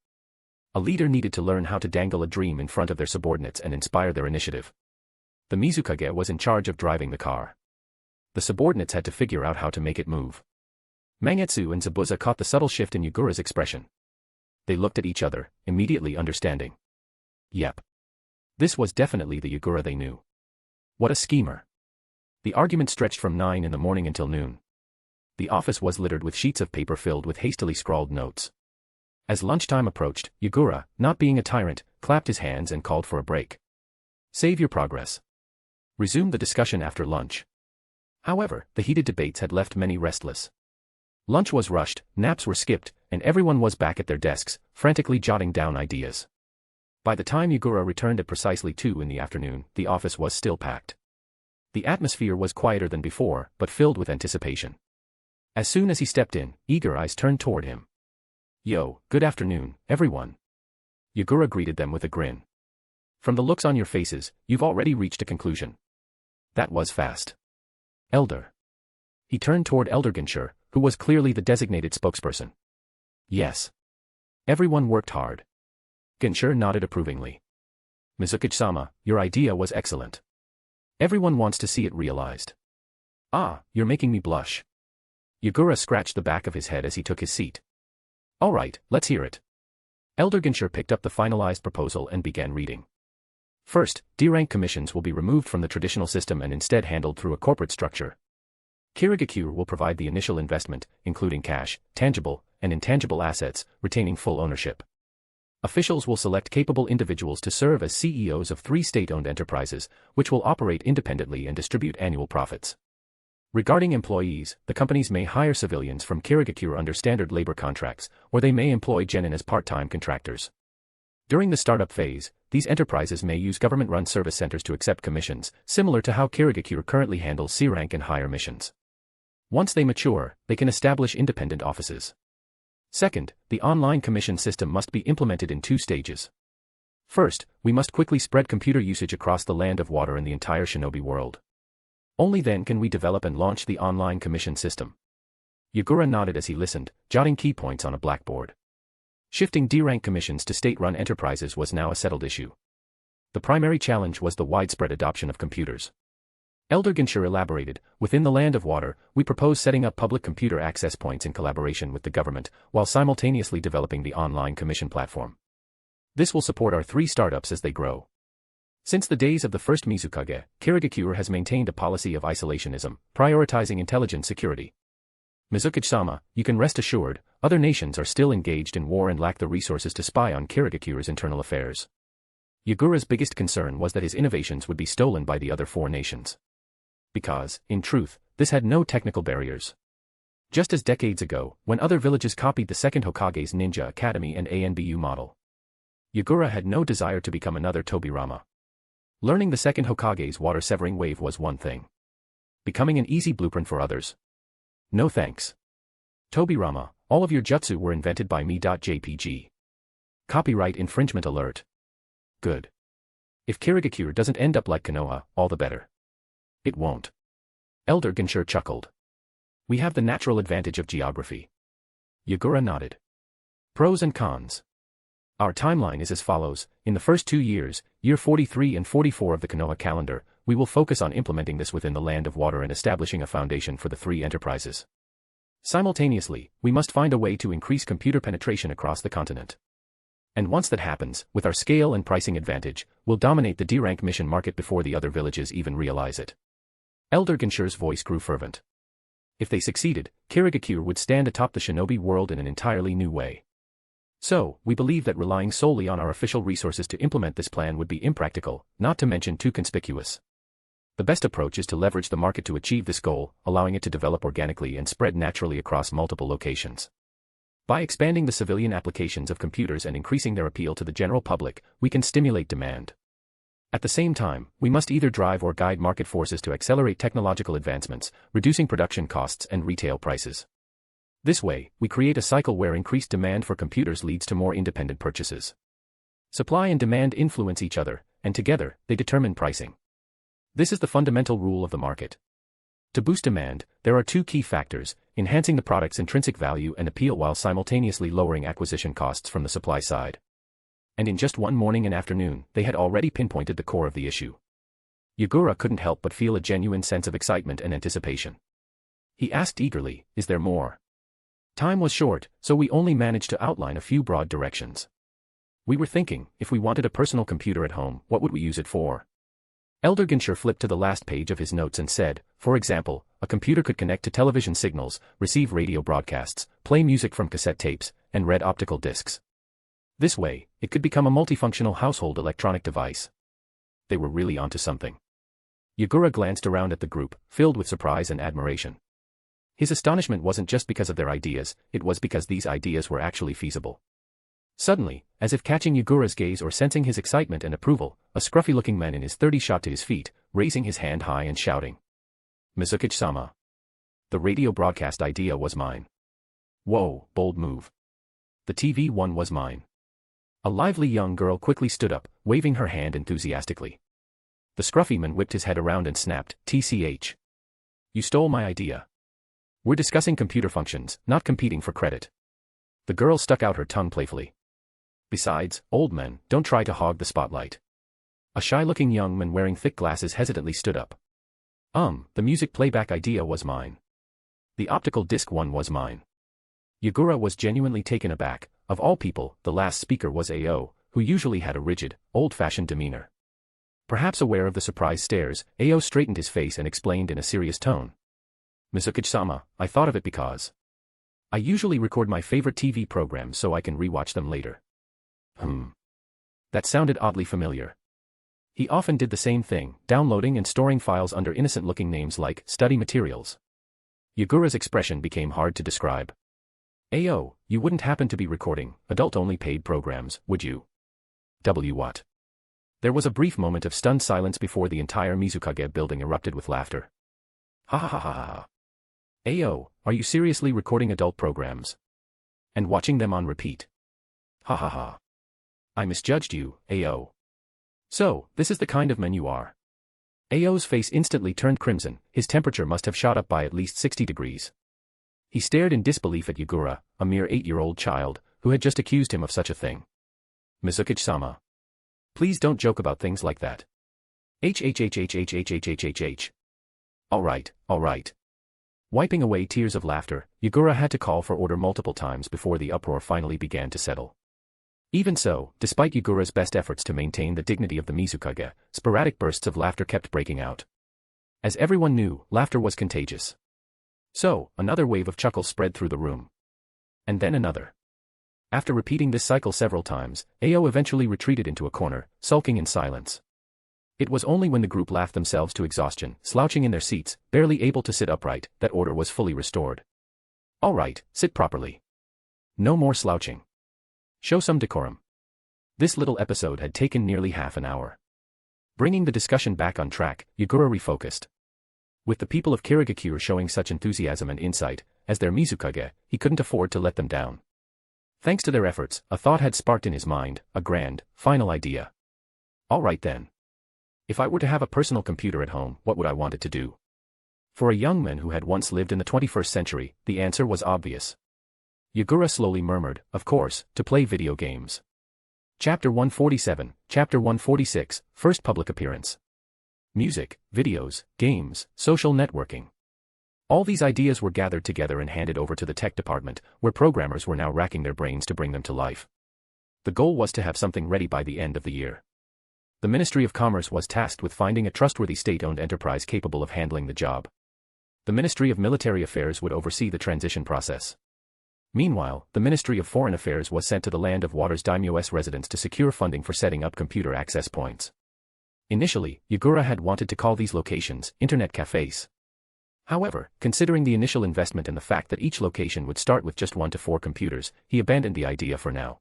[SPEAKER 3] A leader needed to learn how to dangle a dream in front of their subordinates and inspire their initiative. The Mizukage was in charge of driving the car. The subordinates had to figure out how to make it move. Mangetsu and Zabuza caught the subtle shift in Yagura's expression. They looked at each other, immediately understanding. Yep. This was definitely the Yagura they knew. What a schemer. The argument stretched from 9 in the morning until noon. The office was littered with sheets of paper filled with hastily scrawled notes. As lunchtime approached, Yagura, not being a tyrant, clapped his hands and called for a break. Save your progress. Resume the discussion after lunch. However, the heated debates had left many restless. Lunch was rushed, naps were skipped, and everyone was back at their desks, frantically jotting down ideas. By the time Yagura returned at precisely 2 in the afternoon, the office was still packed. The atmosphere was quieter than before, but filled with anticipation. As soon as he stepped in, eager eyes turned toward him. "Yo, good afternoon, everyone." Yagura greeted them with a grin. "From the looks on your faces, you've already reached a conclusion." That was fast. "Elder." He turned toward Elder Ginchur, who was clearly the designated spokesperson. "Yes. Everyone worked hard." Ginchur nodded approvingly. "Mizukage-sama, your idea was excellent. Everyone wants to see it realized." "Ah, you're making me blush." Yagura scratched the back of his head as he took his seat. "All right, let's hear it." Elder Ginchur picked up the finalized proposal and began reading. First, D-rank commissions will be removed from the traditional system and instead handled through a corporate structure. Kirigakure will provide the initial investment, including cash, tangible, and intangible assets, retaining full ownership. Officials will select capable individuals to serve as CEOs of 3 state-owned enterprises, which will operate independently and distribute annual profits. Regarding employees, the companies may hire civilians from Kirigakure under standard labor contracts, or they may employ Jonin as part-time contractors. During the startup phase, these enterprises may use government-run service centers to accept commissions, similar to how Kirigakure currently handles C-rank and higher missions. Once they mature, they can establish independent offices. Second, the online commission system must be implemented in 2 stages. First, we must quickly spread computer usage across the land of water and the entire shinobi world. Only then can we develop and launch the online commission system. Yagura nodded as he listened, jotting key points on a blackboard. Shifting D-rank commissions to state-run enterprises was now a settled issue. The primary challenge was the widespread adoption of computers. Elder Ginchur elaborated, within the land of water, we propose setting up public computer access points in collaboration with the government, while simultaneously developing the online commission platform. This will support our 3 startups as they grow. Since the days of the First Mizukage, Kirigakure has maintained a policy of isolationism, prioritizing intelligence security. Mizukage-sama, you can rest assured, other nations are still engaged in war and lack the resources to spy on Kirigakure's internal affairs. Yagura's biggest concern was that his innovations would be stolen by the other 4 nations. Because, in truth, this had no technical barriers. Just as decades ago, when other villages copied the second Hokage's Ninja Academy and ANBU model. Yagura had no desire to become another Tobirama. Learning the second Hokage's water-severing wave was one thing. Becoming an easy blueprint for others? No thanks. Tobirama, all of your jutsu were invented by me.jpg. Copyright infringement alert. Good. If Kirigakure doesn't end up like Konoha, all the better. It won't. Elder Ginchur chuckled. We have the natural advantage of geography. Yagura nodded. Pros and cons. Our timeline is as follows. In the first 2 years, year 43 and 44 of the Konoha calendar, we will focus on implementing this within the land of water and establishing a foundation for the 3 enterprises. Simultaneously, we must find a way to increase computer penetration across the continent. And once that happens, with our scale and pricing advantage, we'll dominate the D-rank mission market before the other villages even realize it. Elder Ginchur's voice grew fervent. If they succeeded, Kirigakure would stand atop the shinobi world in an entirely new way. So, we believe that relying solely on our official resources to implement this plan would be impractical, not to mention too conspicuous. The best approach is to leverage the market to achieve this goal, allowing it to develop organically and spread naturally across multiple locations. By expanding the civilian applications of computers and increasing their appeal to the general public, we can stimulate demand. At the same time, we must either drive or guide market forces to accelerate technological advancements, reducing production costs and retail prices. This way, we create a cycle where increased demand for computers leads to more independent purchases. Supply and demand influence each other, and together, they determine pricing. This is the fundamental rule of the market. To boost demand, there are 2 key factors, enhancing the product's intrinsic value and appeal while simultaneously lowering acquisition costs from the supply side. And in just one morning and afternoon, they had already pinpointed the core of the issue. Yagura couldn't help but feel a genuine sense of excitement and anticipation. He asked eagerly, is there more? Time was short, so we only managed to outline a few broad directions. We were thinking, if we wanted a personal computer at home, what would we use it for? Elder Genscher flipped to the last page of his notes and said, for example, a computer could connect to television signals, receive radio broadcasts, play music from cassette tapes, and read optical discs. This way, it could become a multifunctional household electronic device. They were really onto something. Yagura glanced around at the group, filled with surprise and admiration. His astonishment wasn't just because of their ideas, it was because these ideas were actually feasible. Suddenly, as if catching Yagura's gaze or sensing his excitement and approval, a scruffy-looking man in his 30s shot to his feet, raising his hand high and shouting. Mizukage-sama. The radio broadcast idea was mine. Whoa, bold move. The TV one was mine. A lively young girl quickly stood up, waving her hand enthusiastically. The scruffy man whipped his head around and snapped, TCH. You stole my idea. We're discussing computer functions, not competing for credit. The girl stuck out her tongue playfully. Besides, old men, don't try to hog the spotlight. A shy-looking young man wearing thick glasses hesitantly stood up. The music playback idea was mine. The optical disc one was mine. Yagura was genuinely taken aback. Of all people, the last speaker was Ao, who usually had a rigid, old-fashioned demeanor. Perhaps aware of the surprised stares, Ao straightened his face and explained in a serious tone. Mizukage-sama, I thought of it because I usually record my favorite TV programs so I can rewatch them later. That sounded oddly familiar. He often did the same thing, downloading and storing files under innocent-looking names like study materials. Yagura's expression became hard to describe. Ao, you wouldn't happen to be recording adult-only paid programs, would you? What? There was a brief moment of stunned silence before the entire Mizukage building erupted with laughter. Ha ha ha ha ha. Ao, are you seriously recording adult programs? And watching them on repeat? Ha ha ha. I misjudged you, Ao. So, this is the kind of man you are. Ao's face instantly turned crimson, his temperature must have shot up by at least 60 degrees. He stared in disbelief at Yagura, a mere 8-year-old child, who had just accused him of such a thing. Mizukage-sama. Please don't joke about things like that. Alright. Wiping away tears of laughter, Yagura had to call for order multiple times before the uproar finally began to settle. Even so, despite Yagura's best efforts to maintain the dignity of the Mizukage, sporadic bursts of laughter kept breaking out. As everyone knew, laughter was contagious. So, another wave of chuckles spread through the room. And then another. After repeating this cycle several times, Ao eventually retreated into a corner, sulking in silence. It was only when the group laughed themselves to exhaustion, slouching in their seats, barely able to sit upright, that order was fully restored. All right, sit properly. No more slouching. Show some decorum. This little episode had taken nearly half an hour. Bringing the discussion back on track, Yagura refocused. With the people of Kirigakure showing such enthusiasm and insight, as their Mizukage, he couldn't afford to let them down. Thanks to their efforts, a thought had sparked in his mind, a grand, final idea. All right then. If I were to have a personal computer at home, what would I want it to do? For a young man who had once lived in the 21st century, the answer was obvious. Yagura slowly murmured, of course, to play video games. Chapter 147, Chapter 146, First Public Appearance. Music, videos, games, social networking. All these ideas were gathered together and handed over to the tech department, where programmers were now racking their brains to bring them to life. The goal was to have something ready by the end of the year. The Ministry of Commerce was tasked with finding a trustworthy state-owned enterprise capable of handling the job. The Ministry of Military Affairs would oversee the transition process. Meanwhile, the Ministry of Foreign Affairs was sent to the Land of Water's daimyo's residence to secure funding for setting up computer access points. Initially, Yagura had wanted to call these locations internet cafes. However, considering the initial investment and the fact that each location would start with just 1 to 4 computers, he abandoned the idea for now.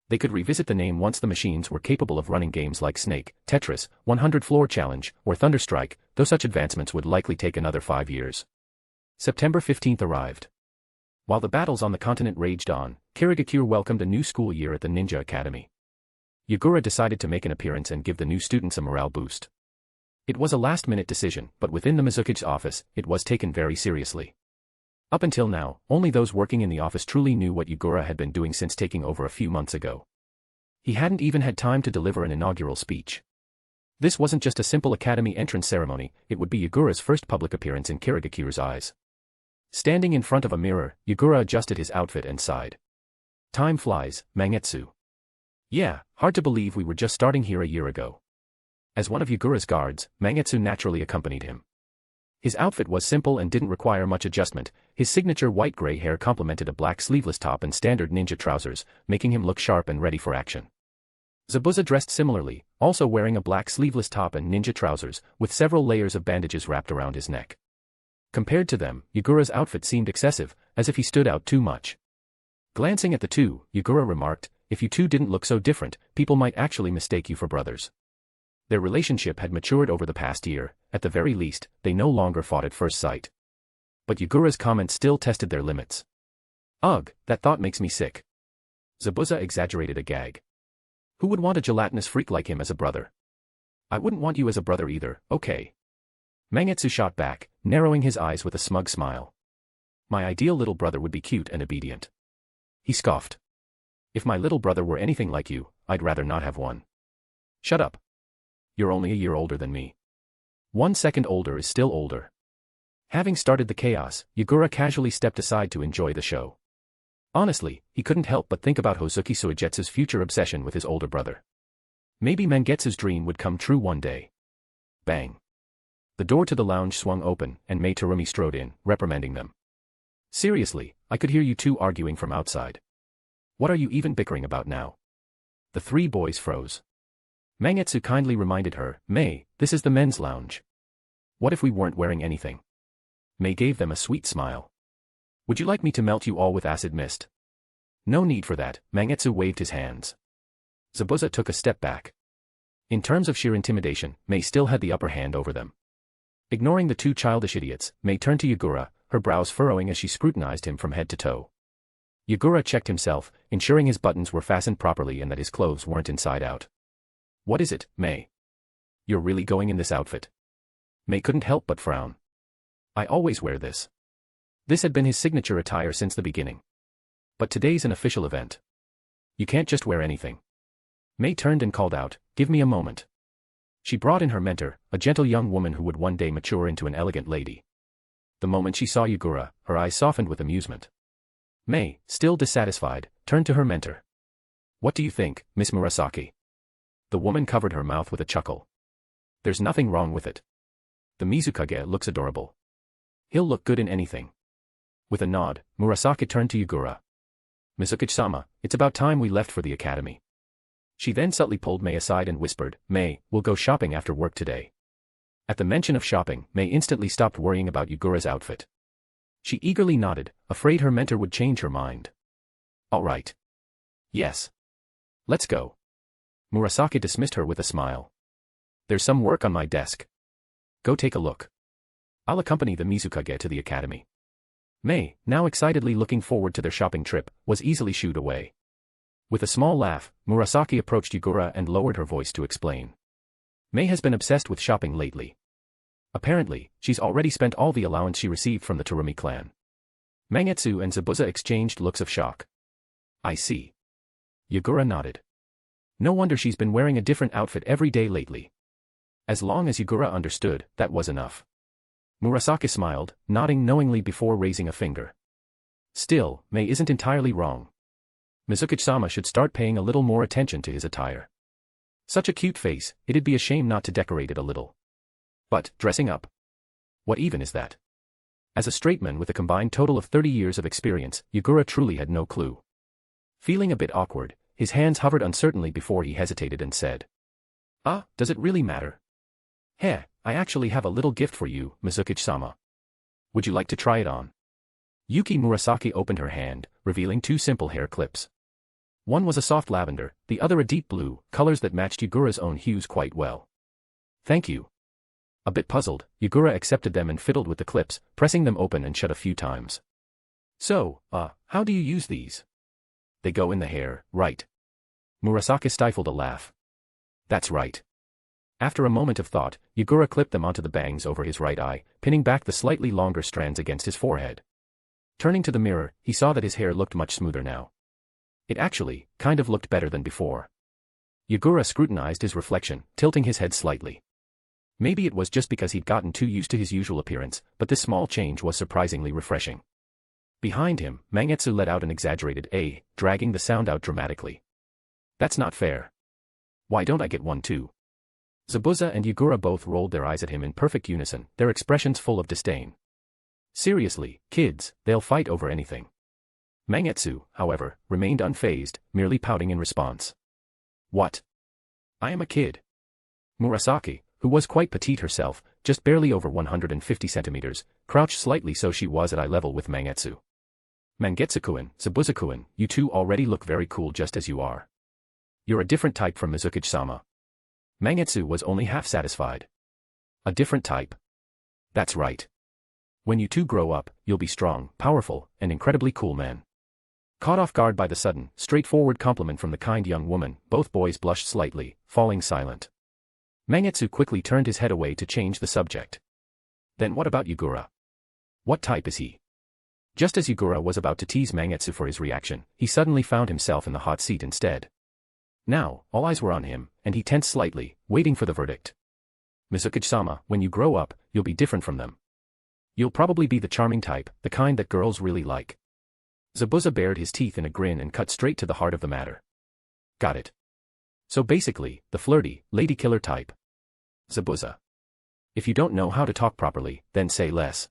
[SPEAKER 3] They could revisit the name once the machines were capable of running games like Snake, Tetris, 100 Floor Challenge, or Thunderstrike, though such advancements would likely take another 5 years. September 15th arrived. While the battles on the continent raged on, Kirigakure welcomed a new school year at the Ninja Academy. Yagura decided to make an appearance and give the new students a morale boost. It was a last-minute decision, but within the Mizukage's office, it was taken very seriously. Up until now, only those working in the office truly knew what Yagura had been doing since taking over a few months ago. He hadn't even had time to deliver an inaugural speech. This wasn't just a simple academy entrance ceremony, it would be Yagura's first public appearance in Kirigakure's eyes. Standing in front of a mirror, Yagura adjusted his outfit and sighed. Time flies, Mangetsu. Yeah, hard to believe we were just starting here a year ago. As one of Yagura's guards, Mangetsu naturally accompanied him. His outfit was simple and didn't require much adjustment. His signature white-gray hair complemented a black sleeveless top and standard ninja trousers, making him look sharp and ready for action. Zabuza dressed similarly, also wearing a black sleeveless top and ninja trousers, with several layers of bandages wrapped around his neck. Compared to them, Yagura's outfit seemed excessive, as if he stood out too much. Glancing at the two, Yagura remarked, "If you two didn't look so different, people might actually mistake you for brothers." Their relationship had matured over the past year. At the very least, they no longer fought at first sight. But Yagura's comments still tested their limits. "Ugh, that thought makes me sick." Zabuza exaggerated a gag. "Who would want a gelatinous freak like him as a brother?" "I wouldn't want you as a brother either, okay?" Mangetsu shot back, narrowing his eyes with a smug smile. "My ideal little brother would be cute and obedient." He scoffed. "If my little brother were anything like you, I'd rather not have one." "Shut up. You're only a year older than me. 1 second older is still older." Having started the chaos, Yagura casually stepped aside to enjoy the show. Honestly, he couldn't help but think about Hozuki Suigetsu's future obsession with his older brother. Maybe Mangetsu's dream would come true one day. Bang. The door to the lounge swung open, and Mei Terumi strode in, reprimanding them. "Seriously, I could hear you two arguing from outside. What are you even bickering about now?" The three boys froze. Mangetsu kindly reminded her, "Mei, this is the men's lounge. What if we weren't wearing anything?" Mei gave them a sweet smile. "Would you like me to melt you all with acid mist?" "No need for that," Mangetsu waved his hands. Zabuza took a step back. In terms of sheer intimidation, Mei still had the upper hand over them. Ignoring the two childish idiots, Mei turned to Yagura, her brows furrowing as she scrutinized him from head to toe. Yagura checked himself, ensuring his buttons were fastened properly and that his clothes weren't inside out. "What is it, Mei? You're really going in this outfit?" Mei couldn't help but frown. "I always wear this." This had been his signature attire since the beginning. But today's an official event. "You can't just wear anything." Mei turned and called out, "Give me a moment." She brought in her mentor, a gentle young woman who would one day mature into an elegant lady. The moment she saw Yagura, her eyes softened with amusement. Mei, still dissatisfied, turned to her mentor. "What do you think, Miss Murasaki?" The woman covered her mouth with a chuckle. "There's nothing wrong with it. The Mizukage looks adorable. He'll look good in anything." With a nod, Murasaki turned to Yagura. "Mizukage-sama, it's about time we left for the academy." She then subtly pulled Mei aside and whispered, "Mei, we'll go shopping after work today." At the mention of shopping, Mei instantly stopped worrying about Yagura's outfit. She eagerly nodded, afraid her mentor would change her mind. "All right. Yes. Let's go." Murasaki dismissed her with a smile. "There's some work on my desk. Go take a look. I'll accompany the Mizukage to the academy." Mei, now excitedly looking forward to their shopping trip, was easily shooed away. With a small laugh, Murasaki approached Yagura and lowered her voice to explain. "Mei has been obsessed with shopping lately. Apparently, she's already spent all the allowance she received from the Terumi clan." Mangetsu and Zabuza exchanged looks of shock. "I see." Yagura nodded. "No wonder she's been wearing a different outfit every day lately." As long as Yagura understood, that was enough. Murasaki smiled, nodding knowingly before raising a finger. Still, Mei isn't entirely wrong. Mizukage-sama should start paying a little more attention to his attire. Such a cute face, it'd be a shame not to decorate it a little. But, dressing up? What even is that? As a straight man with a combined total of 30 years of experience, Yagura truly had no clue. Feeling a bit awkward, his hands hovered uncertainly before he hesitated and said, Does it really matter? Heh, I actually have a little gift for you, Mizukage-sama. Would you like to try it on?" Yuki Murasaki opened her hand, revealing two simple hair clips. One was a soft lavender, the other a deep blue, colors that matched Yagura's own hues quite well. "Thank you." A bit puzzled, Yagura accepted them and fiddled with the clips, pressing them open and shut a few times. "So, how do you use these?" "They go in the hair, right?" Murasaki stifled a laugh. "That's right." After a moment of thought, Yagura clipped them onto the bangs over his right eye, pinning back the slightly longer strands against his forehead. Turning to the mirror, he saw that his hair looked much smoother now. It actually, kind of looked better than before. Yagura scrutinized his reflection, tilting his head slightly. Maybe it was just because he'd gotten too used to his usual appearance, but this small change was surprisingly refreshing. Behind him, Mangetsu let out an exaggerated dragging the sound out dramatically. "That's not fair. Why don't I get one too?" Zabuza and Yagura both rolled their eyes at him in perfect unison, their expressions full of disdain. Seriously, kids, they'll fight over anything. Mangetsu, however, remained unfazed, merely pouting in response. What? I am a kid. Murasaki, who was quite petite herself, just barely over 150 centimeters, crouched slightly so she was at eye level with Mangetsu. Mangetsu-kun, Zabuza-kun, you two already look very cool just as you are. You're a different type from Mizukage-sama. Mangetsu was only half satisfied. A different type? That's right. When you two grow up, you'll be strong, powerful, and incredibly cool men. Caught off guard by the sudden, straightforward compliment from the kind young woman, both boys blushed slightly, falling silent. Mangetsu quickly turned his head away to change the subject. Then what about Yagura? What type is he? Just as Yagura was about to tease Mangetsu for his reaction, he suddenly found himself in the hot seat instead. Now, all eyes were on him, and he tensed slightly, waiting for the verdict. Mizukage-sama, when you grow up, you'll be different from them. You'll probably be the charming type, the kind that girls really like. Zabuza bared his teeth in a grin and cut straight to the heart of the matter. Got it. So basically, the flirty, lady killer type. Zabuza. If you don't know how to talk properly, then say less.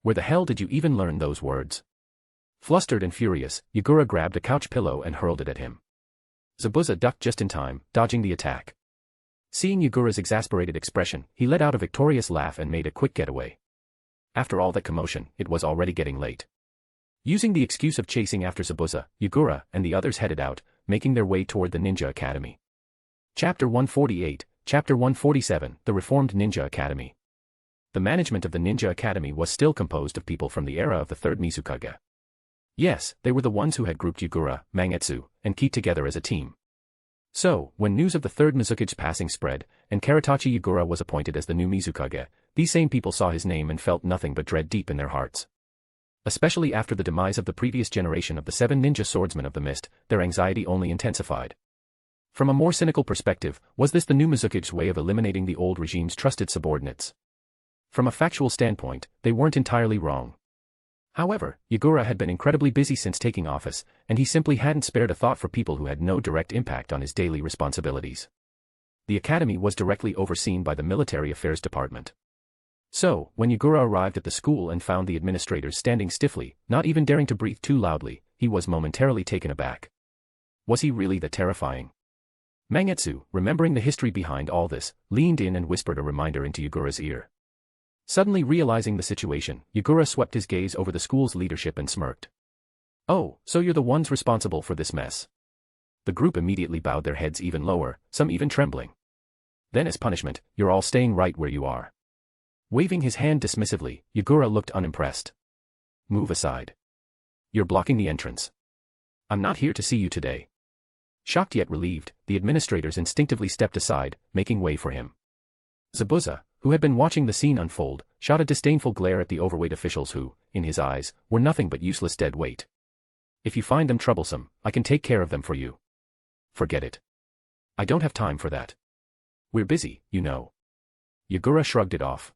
[SPEAKER 3] Where the hell did you even learn those words? Flustered and furious, Yagura grabbed a couch pillow and hurled it at him. Zabuza ducked just in time, dodging the attack. Seeing Yagura's exasperated expression, he let out a victorious laugh and made a quick getaway. After all that commotion, it was already getting late. Using the excuse of chasing after Zabuza, Yagura and the others headed out, making their way toward the Ninja Academy. Chapter 148, Chapter 147, The Reformed Ninja Academy. The management of the Ninja Academy was still composed of people from the era of the Third Mizukage. Yes, they were the ones who had grouped Yagura, Mangetsu, and Ki together as a team. So, when news of the Third Mizukage's passing spread, and Karatachi Yagura was appointed as the new Mizukage, these same people saw his name and felt nothing but dread deep in their hearts. Especially after the demise of the previous generation of the 7 ninja swordsmen of the mist, their anxiety only intensified. From a more cynical perspective, was this the new Mizukage's way of eliminating the old regime's trusted subordinates? From a factual standpoint, they weren't entirely wrong. However, Yagura had been incredibly busy since taking office, and he simply hadn't spared a thought for people who had no direct impact on his daily responsibilities. The academy was directly overseen by the Military Affairs Department. So, when Yagura arrived at the school and found the administrators standing stiffly, not even daring to breathe too loudly, he was momentarily taken aback. Was he really that terrifying? Mangetsu, remembering the history behind all this, leaned in and whispered a reminder into Yagura's ear. Suddenly realizing the situation, Yagura swept his gaze over the school's leadership and smirked. Oh, so you're the ones responsible for this mess. The group immediately bowed their heads even lower, some even trembling. Then as punishment, you're all staying right where you are. Waving his hand dismissively, Yagura looked unimpressed. Move aside. You're blocking the entrance. I'm not here to see you today. Shocked yet relieved, the administrators instinctively stepped aside, making way for him. Zabuza, who had been watching the scene unfold, shot a disdainful glare at the overweight officials who, in his eyes, were nothing but useless dead weight. If you find them troublesome, I can take care of them for you. Forget it. I don't have time for that. We're busy, you know. Yagura shrugged it off.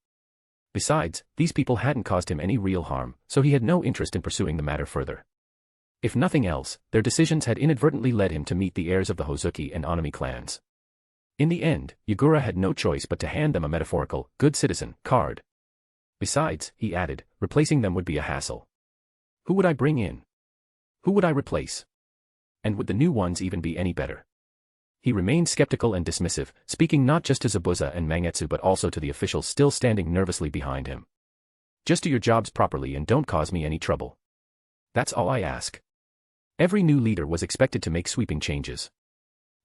[SPEAKER 3] Besides, these people hadn't caused him any real harm, so he had no interest in pursuing the matter further. If nothing else, their decisions had inadvertently led him to meet the heirs of the Hozuki and Onami clans. In the end, Yagura had no choice but to hand them a metaphorical, good citizen, card. Besides, he added, replacing them would be a hassle. Who would I bring in? Who would I replace? And would the new ones even be any better? He remained skeptical and dismissive, speaking not just to Zabuza and Mangetsu but also to the officials still standing nervously behind him. Just do your jobs properly and don't cause me any trouble. That's all I ask. Every new leader was expected to make sweeping changes.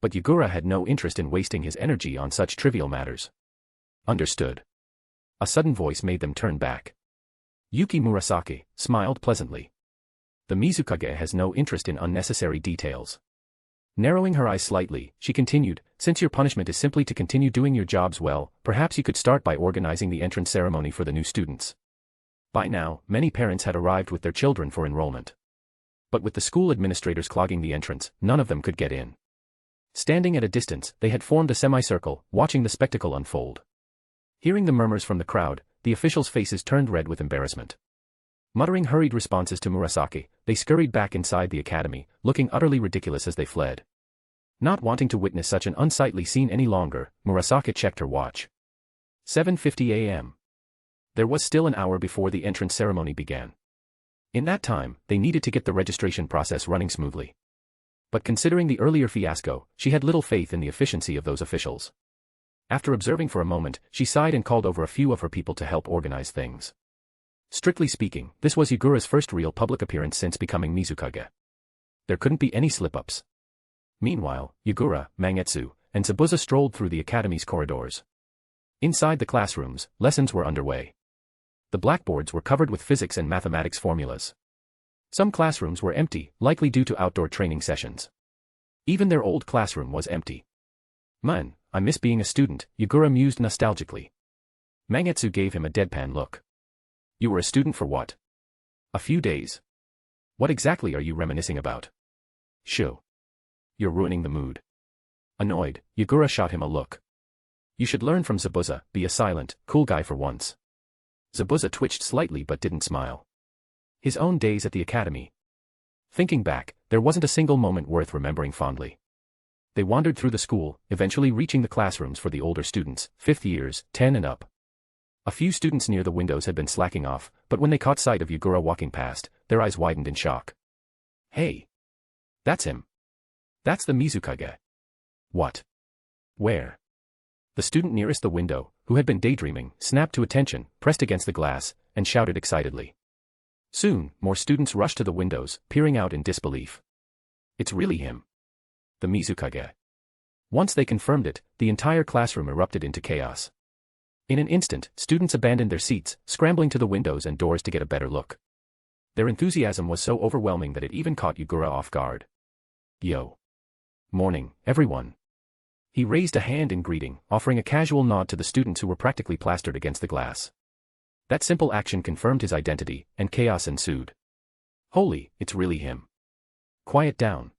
[SPEAKER 3] But Yagura had no interest in wasting his energy on such trivial matters. Understood. A sudden voice made them turn back. Yuki Murasaki smiled pleasantly. The Mizukage has no interest in unnecessary details. Narrowing her eyes slightly, she continued, since your punishment is simply to continue doing your jobs well, perhaps you could start by organizing the entrance ceremony for the new students. By now, many parents had arrived with their children for enrollment. But with the school administrators clogging the entrance, none of them could get in. Standing at a distance, they had formed a semicircle, watching the spectacle unfold. Hearing the murmurs from the crowd, the officials' faces turned red with embarrassment. Muttering hurried responses to Murasaki, they scurried back inside the academy, looking utterly ridiculous as they fled. Not wanting to witness such an unsightly scene any longer, Murasaki checked her watch. 7:50 a.m. There was still an hour before the entrance ceremony began. In that time, they needed to get the registration process running smoothly. But considering the earlier fiasco, she had little faith in the efficiency of those officials. After observing for a moment, she sighed and called over a few of her people to help organize things. Strictly speaking, this was Yagura's first real public appearance since becoming Mizukage. There couldn't be any slip-ups. Meanwhile, Yagura, Mangetsu, and Zabuza strolled through the academy's corridors. Inside the classrooms, lessons were underway. The blackboards were covered with physics and mathematics formulas. Some classrooms were empty, likely due to outdoor training sessions. Even their old classroom was empty. Man, I miss being a student, Yagura mused nostalgically. Mangetsu gave him a deadpan look. You were a student for what? A few days. What exactly are you reminiscing about? Shoo. You're ruining the mood. Annoyed, Yagura shot him a look. You should learn from Zabuza, be a silent, cool guy for once. Zabuza twitched slightly but didn't smile. His own days at the academy. Thinking back, there wasn't a single moment worth remembering fondly. They wandered through the school, eventually reaching the classrooms for the older students, 5th years, 10 and up. A few students near the windows had been slacking off, but when they caught sight of Yagura walking past, their eyes widened in shock. Hey! That's him. That's the Mizukage. What? Where? The student nearest the window, who had been daydreaming, snapped to attention, pressed against the glass, and shouted excitedly. Soon, more students rushed to the windows, peering out in disbelief. It's really him. The Mizukage. Once they confirmed it, the entire classroom erupted into chaos. In an instant, students abandoned their seats, scrambling to the windows and doors to get a better look. Their enthusiasm was so overwhelming that it even caught Yagura off guard. Yo. Morning, everyone. He raised a hand in greeting, offering a casual nod to the students who were practically plastered against the glass. That simple action confirmed his identity, and chaos ensued. Holy, it's really him. Quiet down.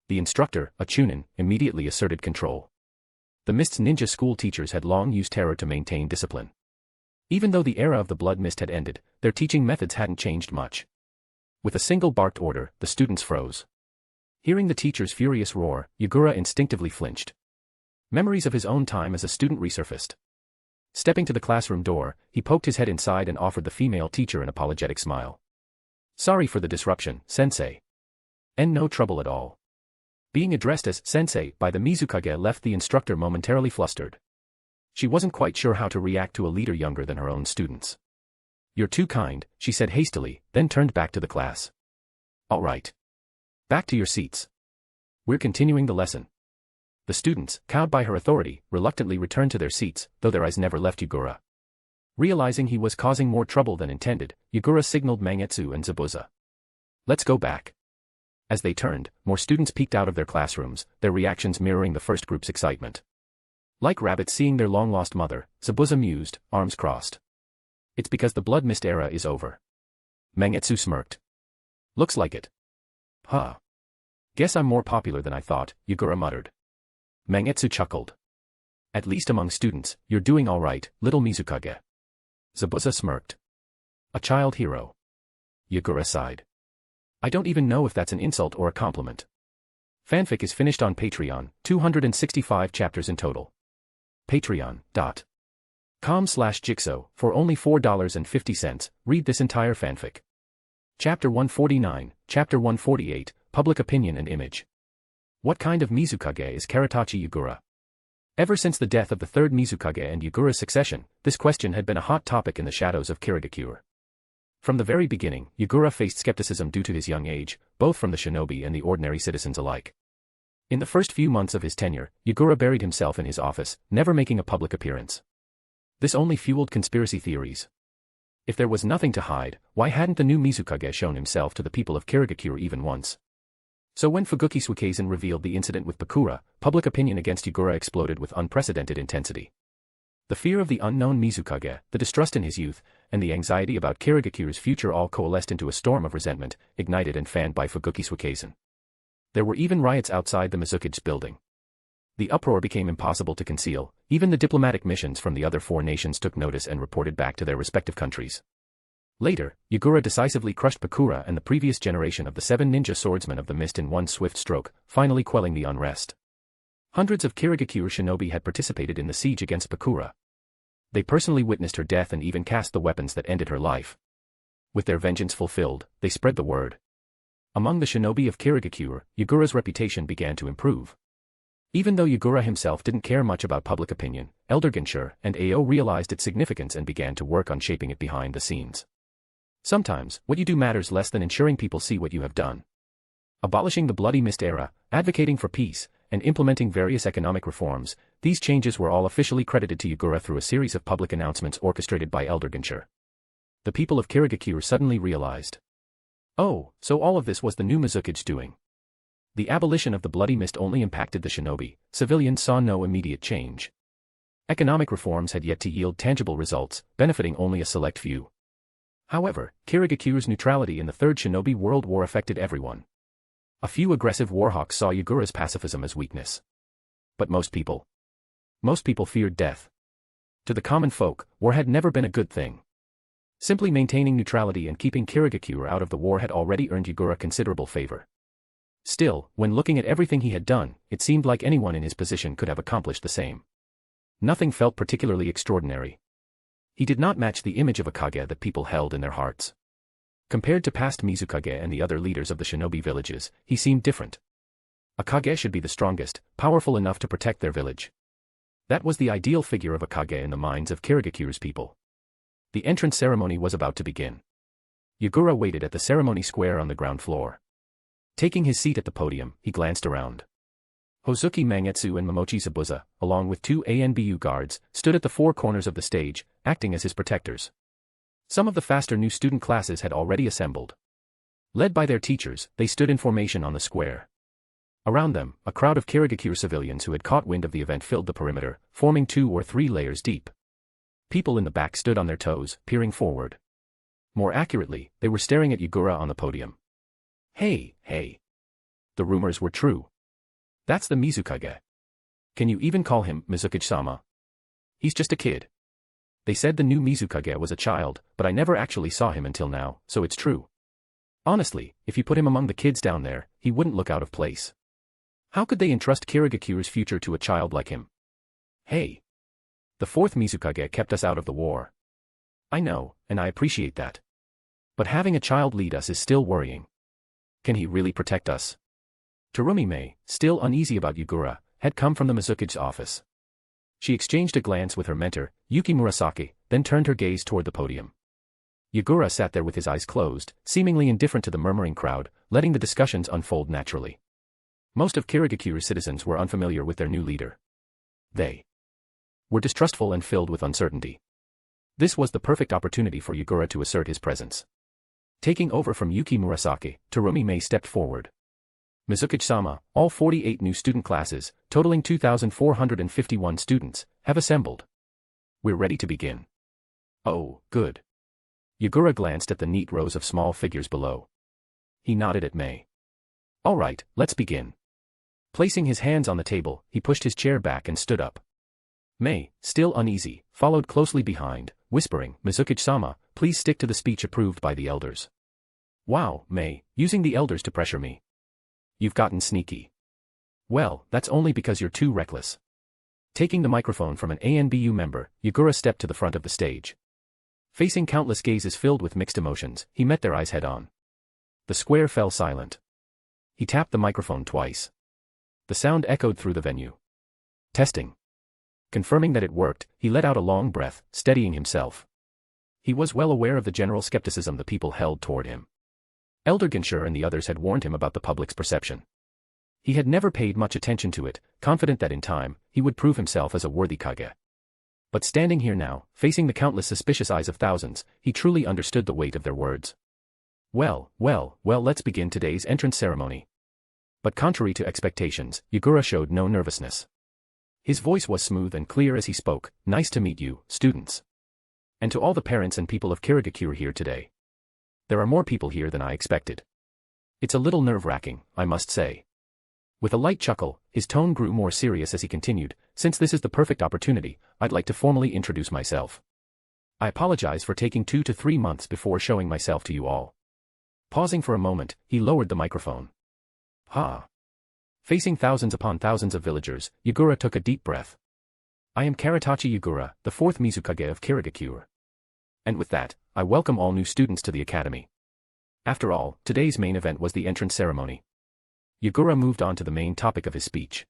[SPEAKER 3] The instructor, a Chunin, immediately asserted control. The Mist's ninja school teachers had long used terror to maintain discipline. Even though the era of the blood mist had ended, their teaching methods hadn't changed much. With a single barked order, the students froze. Hearing the teacher's furious roar, Yagura instinctively flinched. Memories of his own time as a student resurfaced. Stepping to the classroom door, he poked his head inside and offered the female teacher an apologetic smile. Sorry for the disruption, sensei. And no trouble at all. Being addressed as sensei by the Mizukage left the instructor momentarily flustered. She wasn't quite sure how to react to a leader younger than her own students. You're too kind, she said hastily, then turned back to the class. All right. Back to your seats. We're continuing the lesson. The students, cowed by her authority, reluctantly returned to their seats, though their eyes never left Yagura. Realizing he was causing more trouble than intended, Yagura signaled Mangetsu and Zabuza. Let's go back. As they turned, more students peeked out of their classrooms, their reactions mirroring the first group's excitement. Like rabbits seeing their long-lost mother, Zabuza mused, arms crossed. It's because the blood mist era is over. Mangetsu smirked. Looks like it. Huh. Guess I'm more popular than I thought, Yagura muttered. Mangetsu chuckled. At least among students, you're doing all right, little Mizukage. Zabuza smirked. A child hero. Yagura sighed. I don't even know if that's an insult or a compliment. Fanfic is finished on Patreon, 265 chapters in total. Patreon.com/Jigsaw, for only $4.50, read this entire fanfic. Chapter 149, Chapter 148, Public Opinion and Image. What kind of Mizukage is Karatachi Yagura? Ever since the death of the third Mizukage and Yagura's succession, this question had been a hot topic in the shadows of Kirigakure. From the very beginning, Yagura faced skepticism due to his young age, both from the shinobi and the ordinary citizens alike. In the first few months of his tenure, Yagura buried himself in his office, never making a public appearance. This only fueled conspiracy theories. If there was nothing to hide, why hadn't the new Mizukage shown himself to the people of Kirigakure even once? So when Fuguki Suikeisen revealed the incident with Bakura, public opinion against Yagura exploded with unprecedented intensity. The fear of the unknown Mizukage, the distrust in his youth, and the anxiety about Kirigakure's future all coalesced into a storm of resentment, ignited and fanned by Fuguki Suikeisen. There were even riots outside the Mizukage building. The uproar became impossible to conceal, even the diplomatic missions from the other four nations took notice and reported back to their respective countries. Later, Yagura decisively crushed Bakura and the previous generation of the 7 ninja swordsmen of the mist in one swift stroke, finally quelling the unrest. Hundreds of Kirigakure shinobi had participated in the siege against Bakura. They personally witnessed her death and even cast the weapons that ended her life. With their vengeance fulfilled, they spread the word. Among the shinobi of Kirigakure, Yagura's reputation began to improve. Even though Yagura himself didn't care much about public opinion, Elder Ginshur and Ao realized its significance and began to work on shaping it behind the scenes. Sometimes, what you do matters less than ensuring people see what you have done. Abolishing the Bloody Mist era, advocating for peace, and implementing various economic reforms, these changes were all officially credited to Yagura through a series of public announcements orchestrated by Elder Ginshur. The people of Kirigakure suddenly realized. Oh, so all of this was the new Mizukage doing. The abolition of the Bloody Mist only impacted the shinobi, civilians saw no immediate change. Economic reforms had yet to yield tangible results, benefiting only a select few. However, Kirigakure's neutrality in the Third Shinobi World War affected everyone. A few aggressive warhawks saw Yagura's pacifism as weakness. But most people feared death. To the common folk, war had never been a good thing. Simply maintaining neutrality and keeping Kirigakure out of the war had already earned Yagura considerable favor. Still, when looking at everything he had done, it seemed like anyone in his position could have accomplished the same. Nothing felt particularly extraordinary. He did not match the image of a Kage that people held in their hearts. Compared to past Mizukage and the other leaders of the shinobi villages, he seemed different. A Kage should be the strongest, powerful enough to protect their village. That was the ideal figure of a Kage in the minds of Kirigakure's people. The entrance ceremony was about to begin. Yagura waited at the ceremony square on the ground floor. Taking his seat at the podium, he glanced around. Hozuki Mangetsu and Momochi Zabuza, along with 2 Anbu guards, stood at the four corners of the stage, acting as his protectors. Some of the faster new student classes had already assembled. Led by their teachers, they stood in formation on the square. Around them, a crowd of Kirigakure civilians who had caught wind of the event filled the perimeter, forming 2 or 3 layers deep. People in the back stood on their toes, peering forward. More accurately, they were staring at Yagura on the podium. Hey. The rumors were true. That's the Mizukage. Can you even call him Mizukage-sama? He's just a kid. They said the new Mizukage was a child, but I never actually saw him until now, so it's true. Honestly, if you put him among the kids down there, he wouldn't look out of place. How could they entrust Kirigakure's future to a child like him? Hey. The Fourth Mizukage kept us out of the war. I know, and I appreciate that. But having a child lead us is still worrying. Can he really protect us? Terumi Mei, still uneasy about Yagura, had come from the Mizukage's office. She exchanged a glance with her mentor, Yuki Murasaki, then turned her gaze toward the podium. Yagura sat there with his eyes closed, seemingly indifferent to the murmuring crowd, letting the discussions unfold naturally. Most of Kirigakure's citizens were unfamiliar with their new leader. They were distrustful and filled with uncertainty. This was the perfect opportunity for Yagura to assert his presence. Taking over from Yuki Murasaki, Terumi Mei stepped forward. Mizukage-sama, all 48 new student classes, totaling 2,451 students, have assembled. We're ready to begin. Oh, good. Yagura glanced at the neat rows of small figures below. He nodded at Mei. All right, let's begin. Placing his hands on the table, he pushed his chair back and stood up. Mei, still uneasy, followed closely behind, whispering, Mizukage-sama, please stick to the speech approved by the elders. Wow, Mei, using the elders to pressure me. You've gotten sneaky. Well, that's only because you're too reckless. Taking the microphone from an ANBU member, Yagura stepped to the front of the stage. Facing countless gazes filled with mixed emotions, he met their eyes head-on. The square fell silent. He tapped the microphone twice. The sound echoed through the venue. Testing. Confirming that it worked, he let out a long breath, steadying himself. He was well aware of the general skepticism the people held toward him. Elder Ginshur and the others had warned him about the public's perception. He had never paid much attention to it, confident that in time, he would prove himself as a worthy Kage. But standing here now, facing the countless suspicious eyes of thousands, he truly understood the weight of their words. Well, let's begin today's entrance ceremony. But contrary to expectations, Yagura showed no nervousness. His voice was smooth and clear as he spoke, nice to meet you, students. And to all the parents and people of Kirigakure here today. There are more people here than I expected. It's a little nerve-wracking, I must say. With a light chuckle, his tone grew more serious as he continued, since this is the perfect opportunity, I'd like to formally introduce myself. I apologize for taking 2 to 3 months before showing myself to you all. Pausing for a moment, he lowered the microphone. Facing thousands upon thousands of villagers, Yagura took a deep breath. I am Karatachi Yagura, the fourth Mizukage of Kirigakure. And with that, I welcome all new students to the academy. After all, today's main event was the entrance ceremony. Yagura moved on to the main topic of his speech.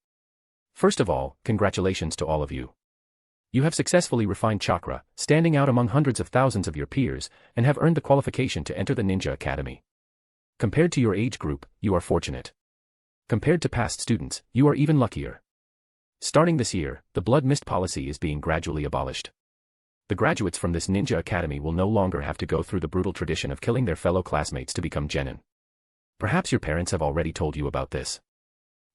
[SPEAKER 3] First of all, congratulations to all of you. You have successfully refined chakra, standing out among hundreds of thousands of your peers, and have earned the qualification to enter the Ninja Academy. Compared to your age group, you are fortunate. Compared to past students, you are even luckier. Starting this year, the blood mist policy is being gradually abolished. The graduates from this Ninja Academy will no longer have to go through the brutal tradition of killing their fellow classmates to become genin. Perhaps your parents have already told you about this.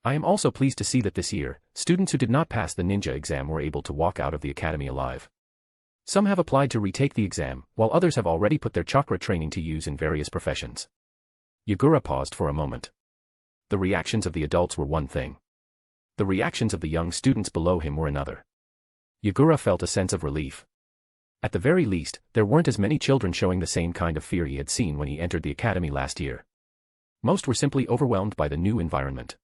[SPEAKER 3] I am also pleased to see that this year, students who did not pass the ninja exam were able to walk out of the academy alive. Some have applied to retake the exam, while others have already put their chakra training to use in various professions. Yagura paused for a moment. The reactions of the adults were one thing. The reactions of the young students below him were another. Yagura felt a sense of relief. At the very least, there weren't as many children showing the same kind of fear he had seen when he entered the academy last year. Most were simply overwhelmed by the new environment.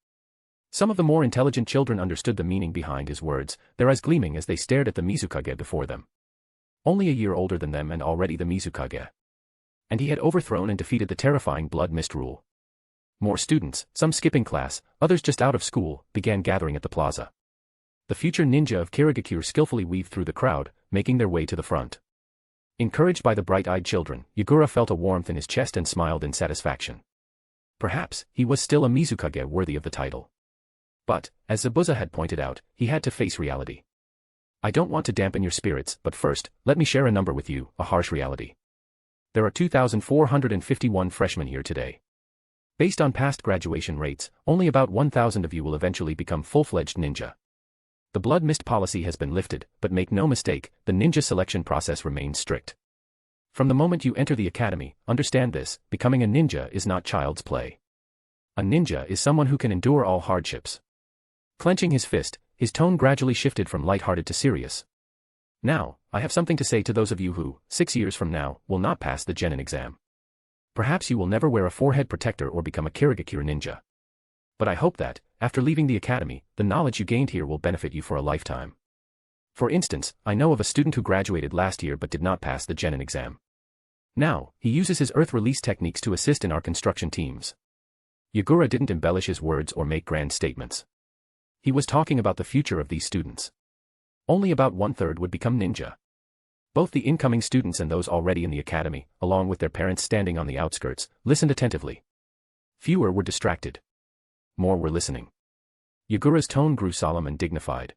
[SPEAKER 3] Some of the more intelligent children understood the meaning behind his words, their eyes gleaming as they stared at the Mizukage before them. Only a year older than them and already the Mizukage. And he had overthrown and defeated the terrifying blood mist rule. More students, some skipping class, others just out of school, began gathering at the plaza. The future ninja of Kirigakure skillfully weaved through the crowd, making their way to the front. Encouraged by the bright-eyed children, Yagura felt a warmth in his chest and smiled in satisfaction. Perhaps, he was still a Mizukage worthy of the title. But, as Zabuza had pointed out, he had to face reality. I don't want to dampen your spirits, but first, let me share a number with you, a harsh reality. There are 2,451 freshmen here today. Based on past graduation rates, only about 1,000 of you will eventually become full-fledged ninja. The blood mist policy has been lifted, but make no mistake, the ninja selection process remains strict. From the moment you enter the academy, understand this, becoming a ninja is not child's play. A ninja is someone who can endure all hardships. Clenching his fist, his tone gradually shifted from light-hearted to serious. Now, I have something to say to those of you who, 6 years from now, will not pass the genin exam. Perhaps you will never wear a forehead protector or become a Kirigakure ninja. But I hope that, after leaving the academy, the knowledge you gained here will benefit you for a lifetime. For instance, I know of a student who graduated last year but did not pass the genin exam. Now, he uses his earth release techniques to assist in our construction teams. Yagura didn't embellish his words or make grand statements. He was talking about the future of these students. Only about 1/3 would become ninja. Both the incoming students and those already in the academy, along with their parents standing on the outskirts, listened attentively. Fewer were distracted. More were listening. Yagura's tone grew solemn and dignified.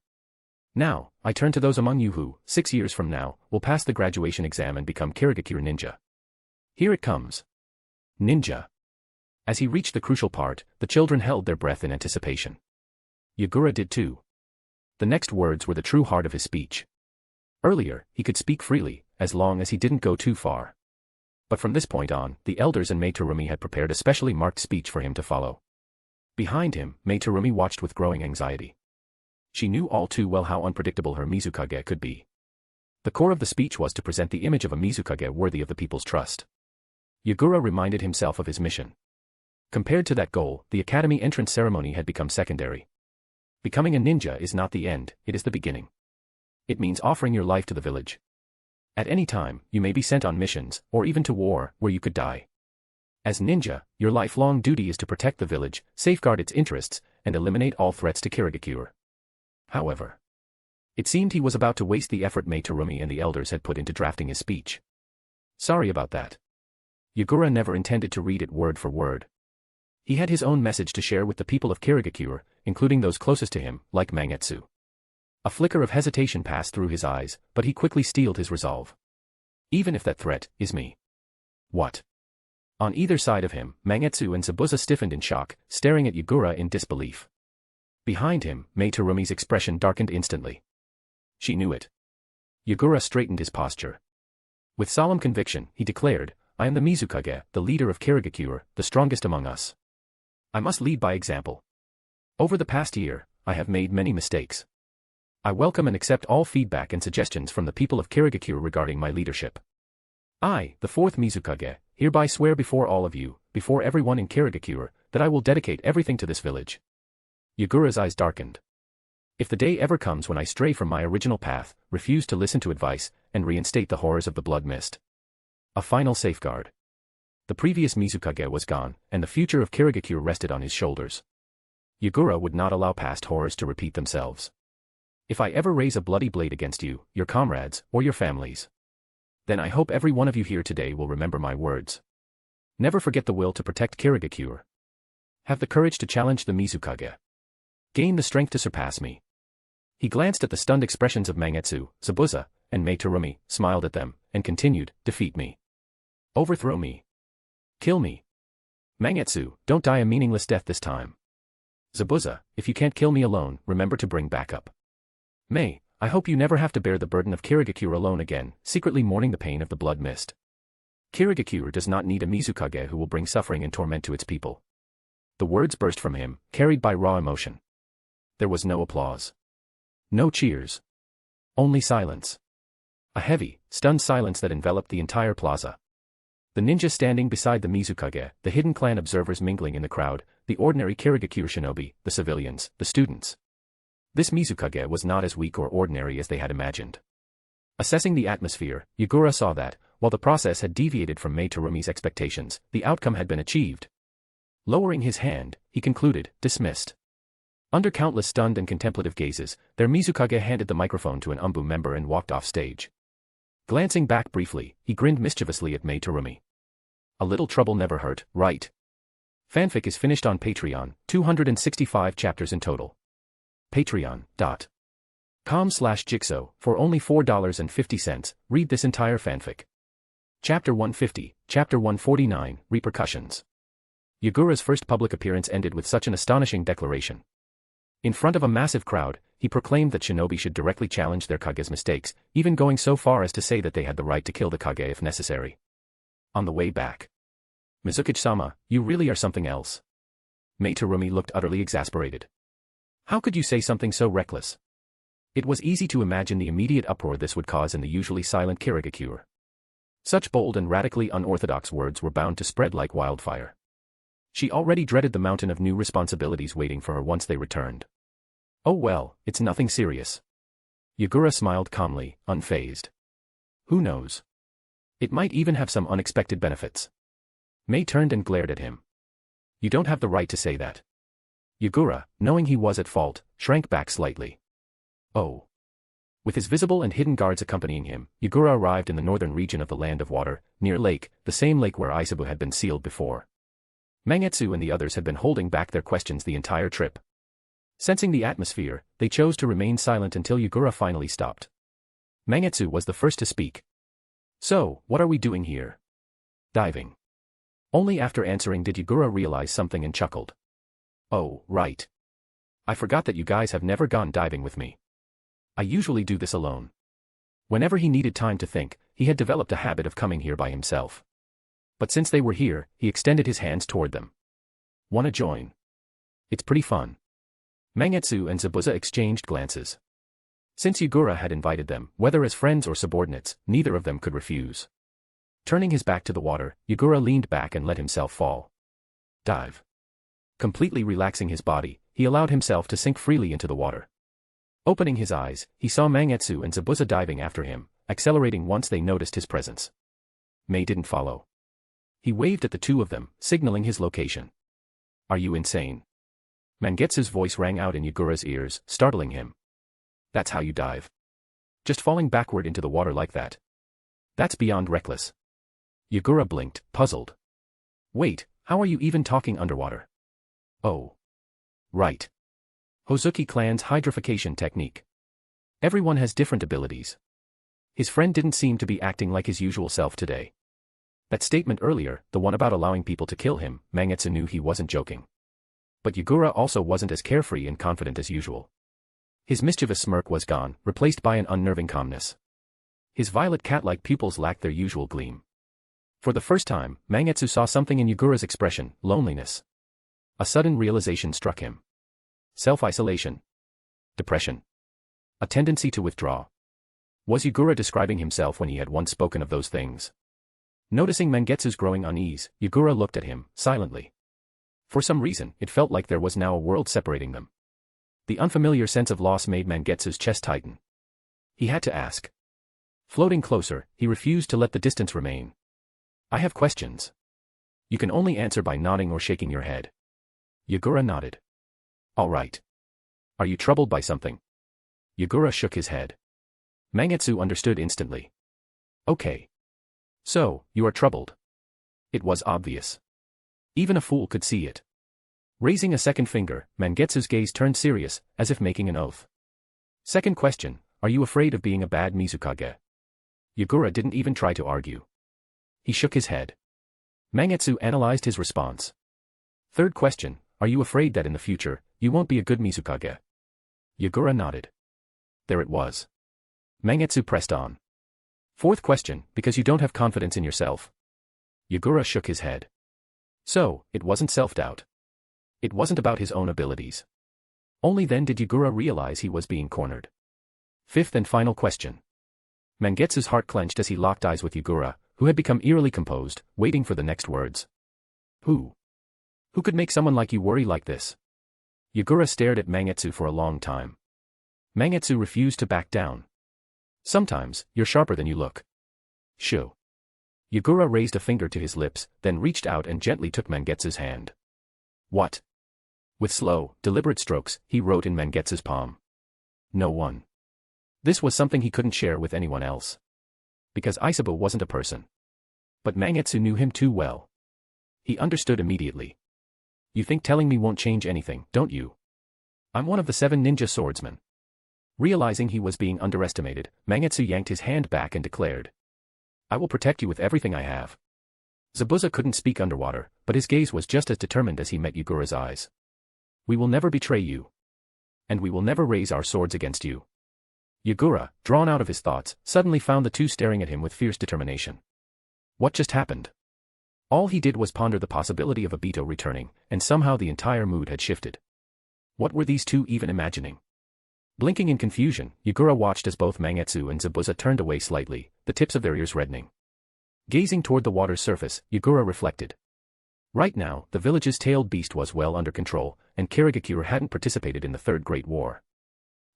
[SPEAKER 3] Now, I turn to those among you who, 6 years from now, will pass the graduation exam and become Kirigakure ninja. Here it comes. Ninja. As he reached the crucial part, the children held their breath in anticipation. Yagura did too. The next words were the true heart of his speech. Earlier, he could speak freely, as long as he didn't go too far. But from this point on, the elders and Mei-Terumi had prepared a specially marked speech for him to follow. Behind him, Mei-Terumi watched with growing anxiety. She knew all too well how unpredictable her Mizukage could be. The core of the speech was to present the image of a Mizukage worthy of the people's trust. Yagura reminded himself of his mission. Compared to that goal, the academy entrance ceremony had become secondary. Becoming a ninja is not the end, it is the beginning. It means offering your life to the village. At any time, you may be sent on missions, or even to war, where you could die. As ninja, your lifelong duty is to protect the village, safeguard its interests, and eliminate all threats to Kirigakure. However, it seemed he was about to waste the effort Mei-Terumi and the elders had put into drafting his speech. Sorry about that. Yagura never intended to read it word for word. He had his own message to share with the people of Kirigakure, including those closest to him, like Mangetsu. A flicker of hesitation passed through his eyes, but he quickly steeled his resolve. Even if that threat is me. What? On either side of him, Mangetsu and Zabuza stiffened in shock, staring at Yagura in disbelief. Behind him, Mei-Terumi's expression darkened instantly. She knew it. Yagura straightened his posture. With solemn conviction, he declared, I am the Mizukage, the leader of Kirigakure, the strongest among us. I must lead by example. Over the past year, I have made many mistakes. I welcome and accept all feedback and suggestions from the people of Kirigakure regarding my leadership. I, the fourth Mizukage, hereby swear before all of you, before everyone in Kirigakure, that I will dedicate everything to this village. Yagura's eyes darkened. If the day ever comes when I stray from my original path, refuse to listen to advice, and reinstate the horrors of the blood mist. A final safeguard. The previous Mizukage was gone, and the future of Kirigakure rested on his shoulders. Yagura would not allow past horrors to repeat themselves. If I ever raise a bloody blade against you, your comrades, or your families, then I hope every one of you here today will remember my words. Never forget the will to protect Kirigakure. Have the courage to challenge the Mizukage. Gain the strength to surpass me. He glanced at the stunned expressions of Mangetsu, Zabuza, and Mei Terumi, smiled at them, and continued, defeat me. Overthrow me. Kill me. Mangetsu, don't die a meaningless death this time. Zabuza, if you can't kill me alone, remember to bring backup. Mei, I hope you never have to bear the burden of Kirigakure alone again, secretly mourning the pain of the blood mist. Kirigakure does not need a Mizukage who will bring suffering and torment to its people. The words burst from him, carried by raw emotion. There was no applause. No cheers. Only silence. A heavy, stunned silence that enveloped the entire plaza. The ninja standing beside the Mizukage, the hidden clan observers mingling in the crowd, the ordinary Kirigakure shinobi, the civilians, the students. This Mizukage was not as weak or ordinary as they had imagined. Assessing the atmosphere, Yagura saw that, while the process had deviated from Mei Terumi's expectations, the outcome had been achieved. Lowering his hand, he concluded, dismissed. Under countless stunned and contemplative gazes, their Mizukage handed the microphone to an Anbu member and walked off stage. Glancing back briefly, he grinned mischievously at Mei Terumi. A little trouble never hurt, right? Fanfic is finished on Patreon, 265 chapters in total. Patreon.com/Jigsaw, for only $4.50, read this entire fanfic. Chapter 150, Chapter 149, Repercussions. Yagura's first public appearance ended with such an astonishing declaration. In front of a massive crowd, he proclaimed that shinobi should directly challenge their kage's mistakes, even going so far as to say that they had the right to kill the kage if necessary. On the way back. Mizukage-sama, you really are something else. Mei Terumi looked utterly exasperated. How could you say something so reckless? It was easy to imagine the immediate uproar this would cause in the usually silent Kirigakure. Such bold and radically unorthodox words were bound to spread like wildfire. She already dreaded the mountain of new responsibilities waiting for her once they returned. Oh well, it's nothing serious. Yagura smiled calmly, unfazed. Who knows? It might even have some unexpected benefits. Mei turned and glared at him. You don't have the right to say that. Yagura, knowing he was at fault, shrank back slightly. Oh. With his visible and hidden guards accompanying him, Yagura arrived in the northern region of the Land of Water, near Lake, the same lake where Isabu had been sealed before. Mangetsu and the others had been holding back their questions the entire trip. Sensing the atmosphere, they chose to remain silent until Yagura finally stopped. Mangetsu was the first to speak. So, what are we doing here? Diving. Only after answering did Yagura realize something and chuckled. Oh, right. I forgot that you guys have never gone diving with me. I usually do this alone. Whenever he needed time to think, he had developed a habit of coming here by himself. But since they were here, he extended his hands toward them. Wanna join? It's pretty fun. Mangetsu and Zabuza exchanged glances. Since Yagura had invited them, whether as friends or subordinates, neither of them could refuse. Turning his back to the water, Yagura leaned back and let himself fall. Dive. Completely relaxing his body, he allowed himself to sink freely into the water. Opening his eyes, he saw Mangetsu and Zabuza diving after him, accelerating once they noticed his presence. Mei didn't follow. He waved at the two of them, signaling his location. Are you insane? Mangetsu's voice rang out in Yagura's ears, startling him. That's how you dive. Just falling backward into the water like that. That's beyond reckless. Yagura blinked, puzzled. Wait, how are you even talking underwater? Oh. Right. Hozuki clan's hydrification technique. Everyone has different abilities. His friend didn't seem to be acting like his usual self today. That statement earlier, the one about allowing people to kill him, Mangetsu knew he wasn't joking. But Yagura also wasn't as carefree and confident as usual. His mischievous smirk was gone, replaced by an unnerving calmness. His violet cat-like pupils lacked their usual gleam. For the first time, Mangetsu saw something in Yagura's expression, loneliness. A sudden realization struck him. Self-isolation. Depression. A tendency to withdraw. Was Yagura describing himself when he had once spoken of those things? Noticing Mangetsu's growing unease, Yagura looked at him, silently. For some reason, it felt like there was now a world separating them. The unfamiliar sense of loss made Mangetsu's chest tighten. He had to ask. Floating closer, he refused to let the distance remain. I have questions. You can only answer by nodding or shaking your head. Yagura nodded. All right. Are you troubled by something? Yagura shook his head. Mangetsu understood instantly. Okay. So, you are troubled. It was obvious. Even a fool could see it. Raising a second finger, Mangetsu's gaze turned serious, as if making an oath. Second question, are you afraid of being a bad Mizukage? Yagura didn't even try to argue. He shook his head. Mangetsu analyzed his response. Third question, are you afraid that in the future, you won't be a good Mizukage? Yagura nodded. There it was. Mangetsu pressed on. Fourth question, because you don't have confidence in yourself. Yagura shook his head. So, it wasn't self-doubt. It wasn't about his own abilities. Only then did Yagura realize he was being cornered. Fifth and final question. Mangetsu's heart clenched as he locked eyes with Yagura, who had become eerily composed, waiting for the next words. Who? Who could make someone like you worry like this? Yagura stared at Mangetsu for a long time. Mangetsu refused to back down. Sometimes, you're sharper than you look. Shoo. Yagura raised a finger to his lips, then reached out and gently took Mangetsu's hand. What? With slow, deliberate strokes, he wrote in Mangetsu's palm. No one. This was something he couldn't share with anyone else. Because Isabu wasn't a person. But Mangetsu knew him too well. He understood immediately. You think telling me won't change anything, don't you? I'm one of the 7 ninja swordsmen. Realizing he was being underestimated, Mangetsu yanked his hand back and declared. I will protect you with everything I have. Zabuza couldn't speak underwater, but his gaze was just as determined as he met Yagura's eyes. We will never betray you. And we will never raise our swords against you. Yagura, drawn out of his thoughts, suddenly found the two staring at him with fierce determination. What just happened? All he did was ponder the possibility of Obito returning, and somehow the entire mood had shifted. What were these two even imagining? Blinking in confusion, Yagura watched as both Mangetsu and Zabuza turned away slightly, the tips of their ears reddening. Gazing toward the water's surface, Yagura reflected. Right now, the village's tailed beast was well under control, and Kirigakure hadn't participated in the Third Great War.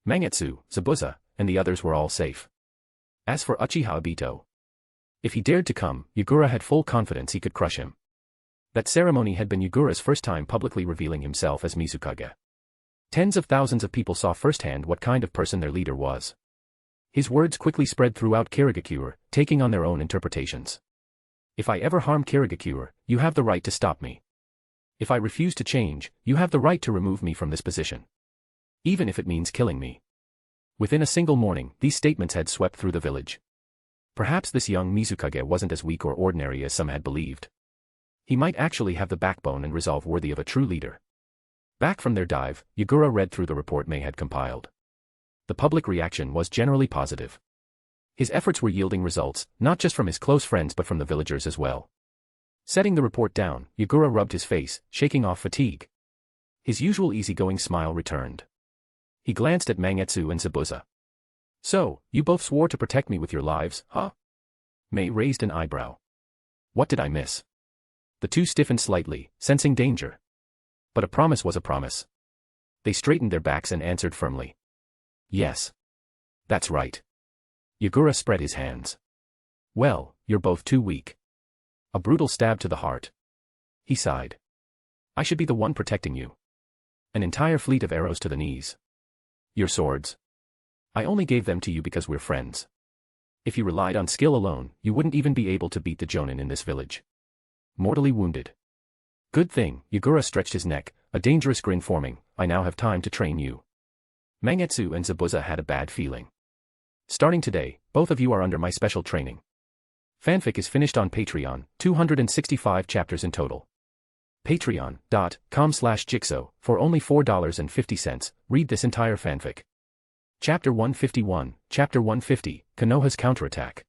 [SPEAKER 3] Mangetsu, Zabuza, and the others were all safe. As for Uchiha Obito, if he dared to come, Yagura had full confidence he could crush him. That ceremony had been Yagura's first time publicly revealing himself as Mizukage. Tens of thousands of people saw firsthand what kind of person their leader was. His words quickly spread throughout Kirigakure, taking on their own interpretations. If I ever harm Kirigakure, you have the right to stop me. If I refuse to change, you have the right to remove me from this position. Even if it means killing me. Within a single morning, these statements had swept through the village. Perhaps this young Mizukage wasn't as weak or ordinary as some had believed. He might actually have the backbone and resolve worthy of a true leader. Back from their dive, Yagura read through the report May had compiled. The public reaction was generally positive. His efforts were yielding results, not just from his close friends but from the villagers as well. Setting the report down, Yagura rubbed his face, shaking off fatigue. His usual easygoing smile returned. He glanced at Mangetsu and Zabuza. So, you both swore to protect me with your lives, huh? May raised an eyebrow. What did I miss? The two stiffened slightly, sensing danger. But a promise was a promise. They straightened their backs and answered firmly. Yes. That's right. Yagura spread his hands. Well, you're both too weak. A brutal stab to the heart. He sighed. I should be the one protecting you. An entire fleet of arrows to the knees. Your swords. I only gave them to you because we're friends. If you relied on skill alone, you wouldn't even be able to beat the Jonin in this village. Mortally wounded. Good thing, Yagura stretched his neck, a dangerous grin forming, I now have time to train you. Mangetsu and Zabuza had a bad feeling. Starting today, both of you are under my special training. Fanfic is finished on Patreon, 265 chapters in total. Patreon.com/Jigsaw, for only $4.50, read this entire fanfic. Chapter 151, Chapter 150, Konoha's Counterattack.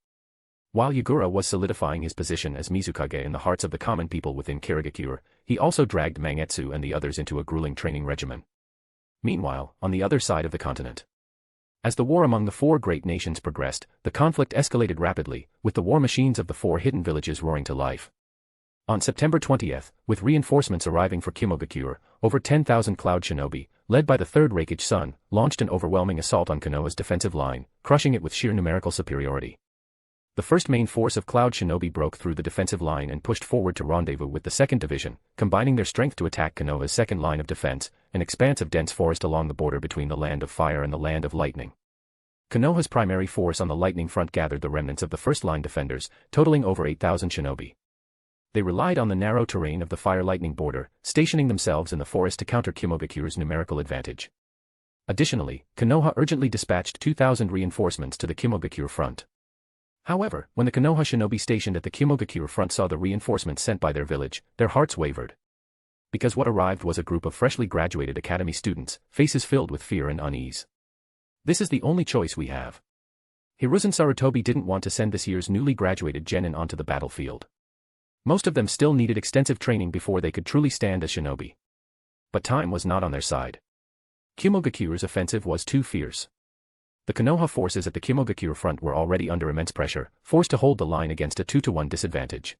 [SPEAKER 3] While Yagura was solidifying his position as Mizukage in the hearts of the common people within Kirigakure, he also dragged Mangetsu and the others into a grueling training regimen. Meanwhile, on the other side of the continent. As the war among the four great nations progressed, the conflict escalated rapidly, with the war machines of the four hidden villages roaring to life. On September 20th, with reinforcements arriving for Kimogakure, over 10,000 Cloud Shinobi, led by the third Rakage Sun, launched an overwhelming assault on Konoha's defensive line, crushing it with sheer numerical superiority. The first main force of Cloud Shinobi broke through the defensive line and pushed forward to rendezvous with the 2nd Division, combining their strength to attack Konoha's second line of defense, an expanse of dense forest along the border between the Land of Fire and the Land of Lightning. Konoha's primary force on the Lightning front gathered the remnants of the first-line defenders, totaling over 8,000 shinobi. They relied on the narrow terrain of the Fire-Lightning border, stationing themselves in the forest to counter Kimogakure's numerical advantage. Additionally, Konoha urgently dispatched 2,000 reinforcements to the Kimogakure front. However, when the Konoha shinobi stationed at the Kimogakure front saw the reinforcements sent by their village, their hearts wavered. Because what arrived was a group of freshly graduated academy students, faces filled with fear and unease. This is the only choice we have. Hiruzen Sarutobi didn't want to send this year's newly graduated genin onto the battlefield. Most of them still needed extensive training before they could truly stand as shinobi. But time was not on their side. Kimogakure's offensive was too fierce. The Konoha forces at the Kimogakure front were already under immense pressure, forced to hold the line against a 2-to-1 disadvantage.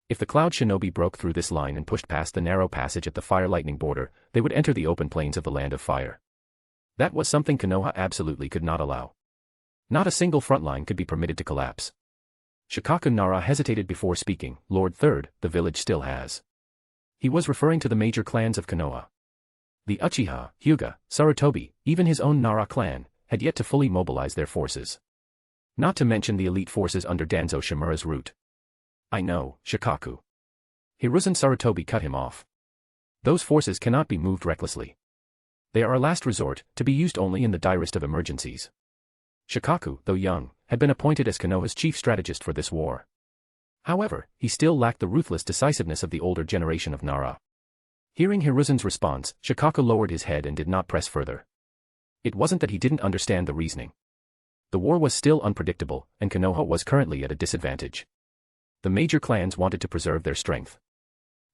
[SPEAKER 3] If the Cloud Shinobi broke through this line and pushed past the narrow passage at the Fire-Lightning border, they would enter the open plains of the Land of Fire. That was something Konoha absolutely could not allow. Not a single front line could be permitted to collapse. Shikaku Nara hesitated before speaking. Lord Third, the village still has. He was referring to the major clans of Konoha. The Uchiha, Hyuga, Sarutobi, even his own Nara clan, had yet to fully mobilize their forces. Not to mention the elite forces under Danzo Shimura's route. I know, Shikaku. Hiruzen Sarutobi cut him off. Those forces cannot be moved recklessly. They are a last resort, to be used only in the direst of emergencies. Shikaku, though young, had been appointed as Konoha's chief strategist for this war. However, he still lacked the ruthless decisiveness of the older generation of Nara. Hearing Hiruzen's response, Shikaku lowered his head and did not press further. It wasn't that he didn't understand the reasoning. The war was still unpredictable, and Konoha was currently at a disadvantage. The major clans wanted to preserve their strength.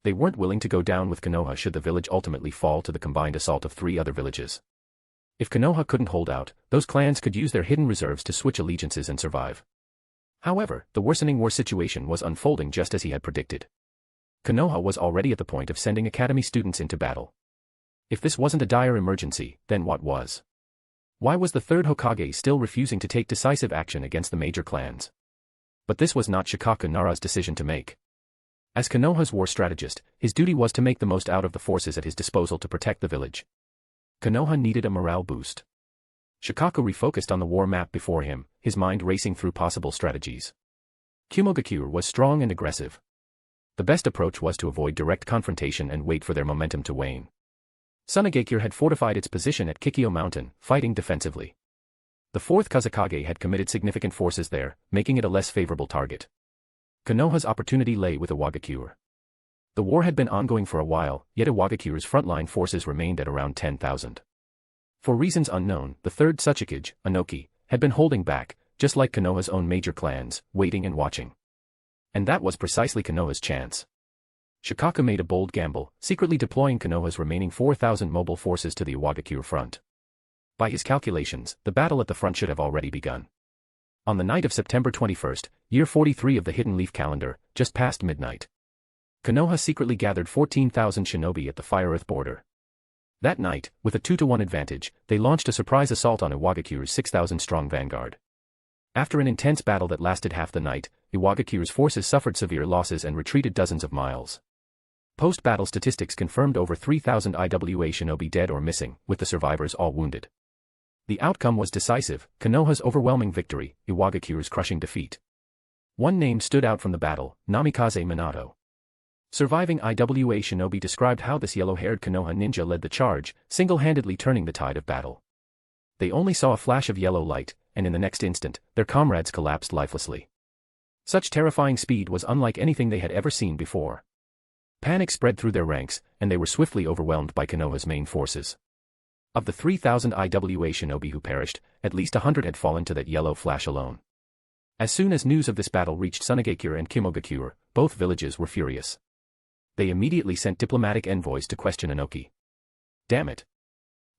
[SPEAKER 3] They weren't willing to go down with Konoha should the village ultimately fall to the combined assault of 3 other villages. If Konoha couldn't hold out, those clans could use their hidden reserves to switch allegiances and survive. However, the worsening war situation was unfolding just as he had predicted. Konoha was already at the point of sending academy students into battle. If this wasn't a dire emergency, then what was? Why was the third Hokage still refusing to take decisive action against the major clans? But this was not Shikaku Nara's decision to make. As Konoha's war strategist, his duty was to make the most out of the forces at his disposal to protect the village. Konoha needed a morale boost. Shikaku refocused on the war map before him, his mind racing through possible strategies. Kimogakure was strong and aggressive. The best approach was to avoid direct confrontation and wait for their momentum to wane. Sunagakure had fortified its position at Kikyo Mountain, fighting defensively. The 4th Kazekage had committed significant forces there, making it a less favorable target. Konoha's opportunity lay with Iwagakure. The war had been ongoing for a while, yet Iwagakure's frontline forces remained at around 10,000. For reasons unknown, the 3rd Tsuchikage, Anoki, had been holding back, just like Konoha's own major clans, waiting and watching. And that was precisely Konoha's chance. Shikaku made a bold gamble, secretly deploying Konoha's remaining 4,000 mobile forces to the Iwagakure front. By his calculations, the battle at the front should have already begun. On the night of September 21st, year 43 of the Hidden Leaf calendar, just past midnight, Konoha secretly gathered 14,000 shinobi at the Fire-Earth border. That night, with a 2-to-1 advantage, they launched a surprise assault on Iwagakure's 6,000-strong vanguard. After an intense battle that lasted half the night, Iwagakure's forces suffered severe losses and retreated dozens of miles. Post-battle statistics confirmed over 3,000 IWA shinobi dead or missing, with the survivors all wounded. The outcome was decisive, Konoha's overwhelming victory, Iwagakure's crushing defeat. One name stood out from the battle, Namikaze Minato. Surviving IWA shinobi described how this yellow-haired Konoha ninja led the charge, single-handedly turning the tide of battle. They only saw a flash of yellow light, and in the next instant, their comrades collapsed lifelessly. Such terrifying speed was unlike anything they had ever seen before. Panic spread through their ranks, and they were swiftly overwhelmed by Konoha's main forces. Of the 3,000 IWA shinobi who perished, at least 100 had fallen to that yellow flash alone. As soon as news of this battle reached Sunagakure and Kimogakure, both villages were furious. They immediately sent diplomatic envoys to question Anoki. Damn it.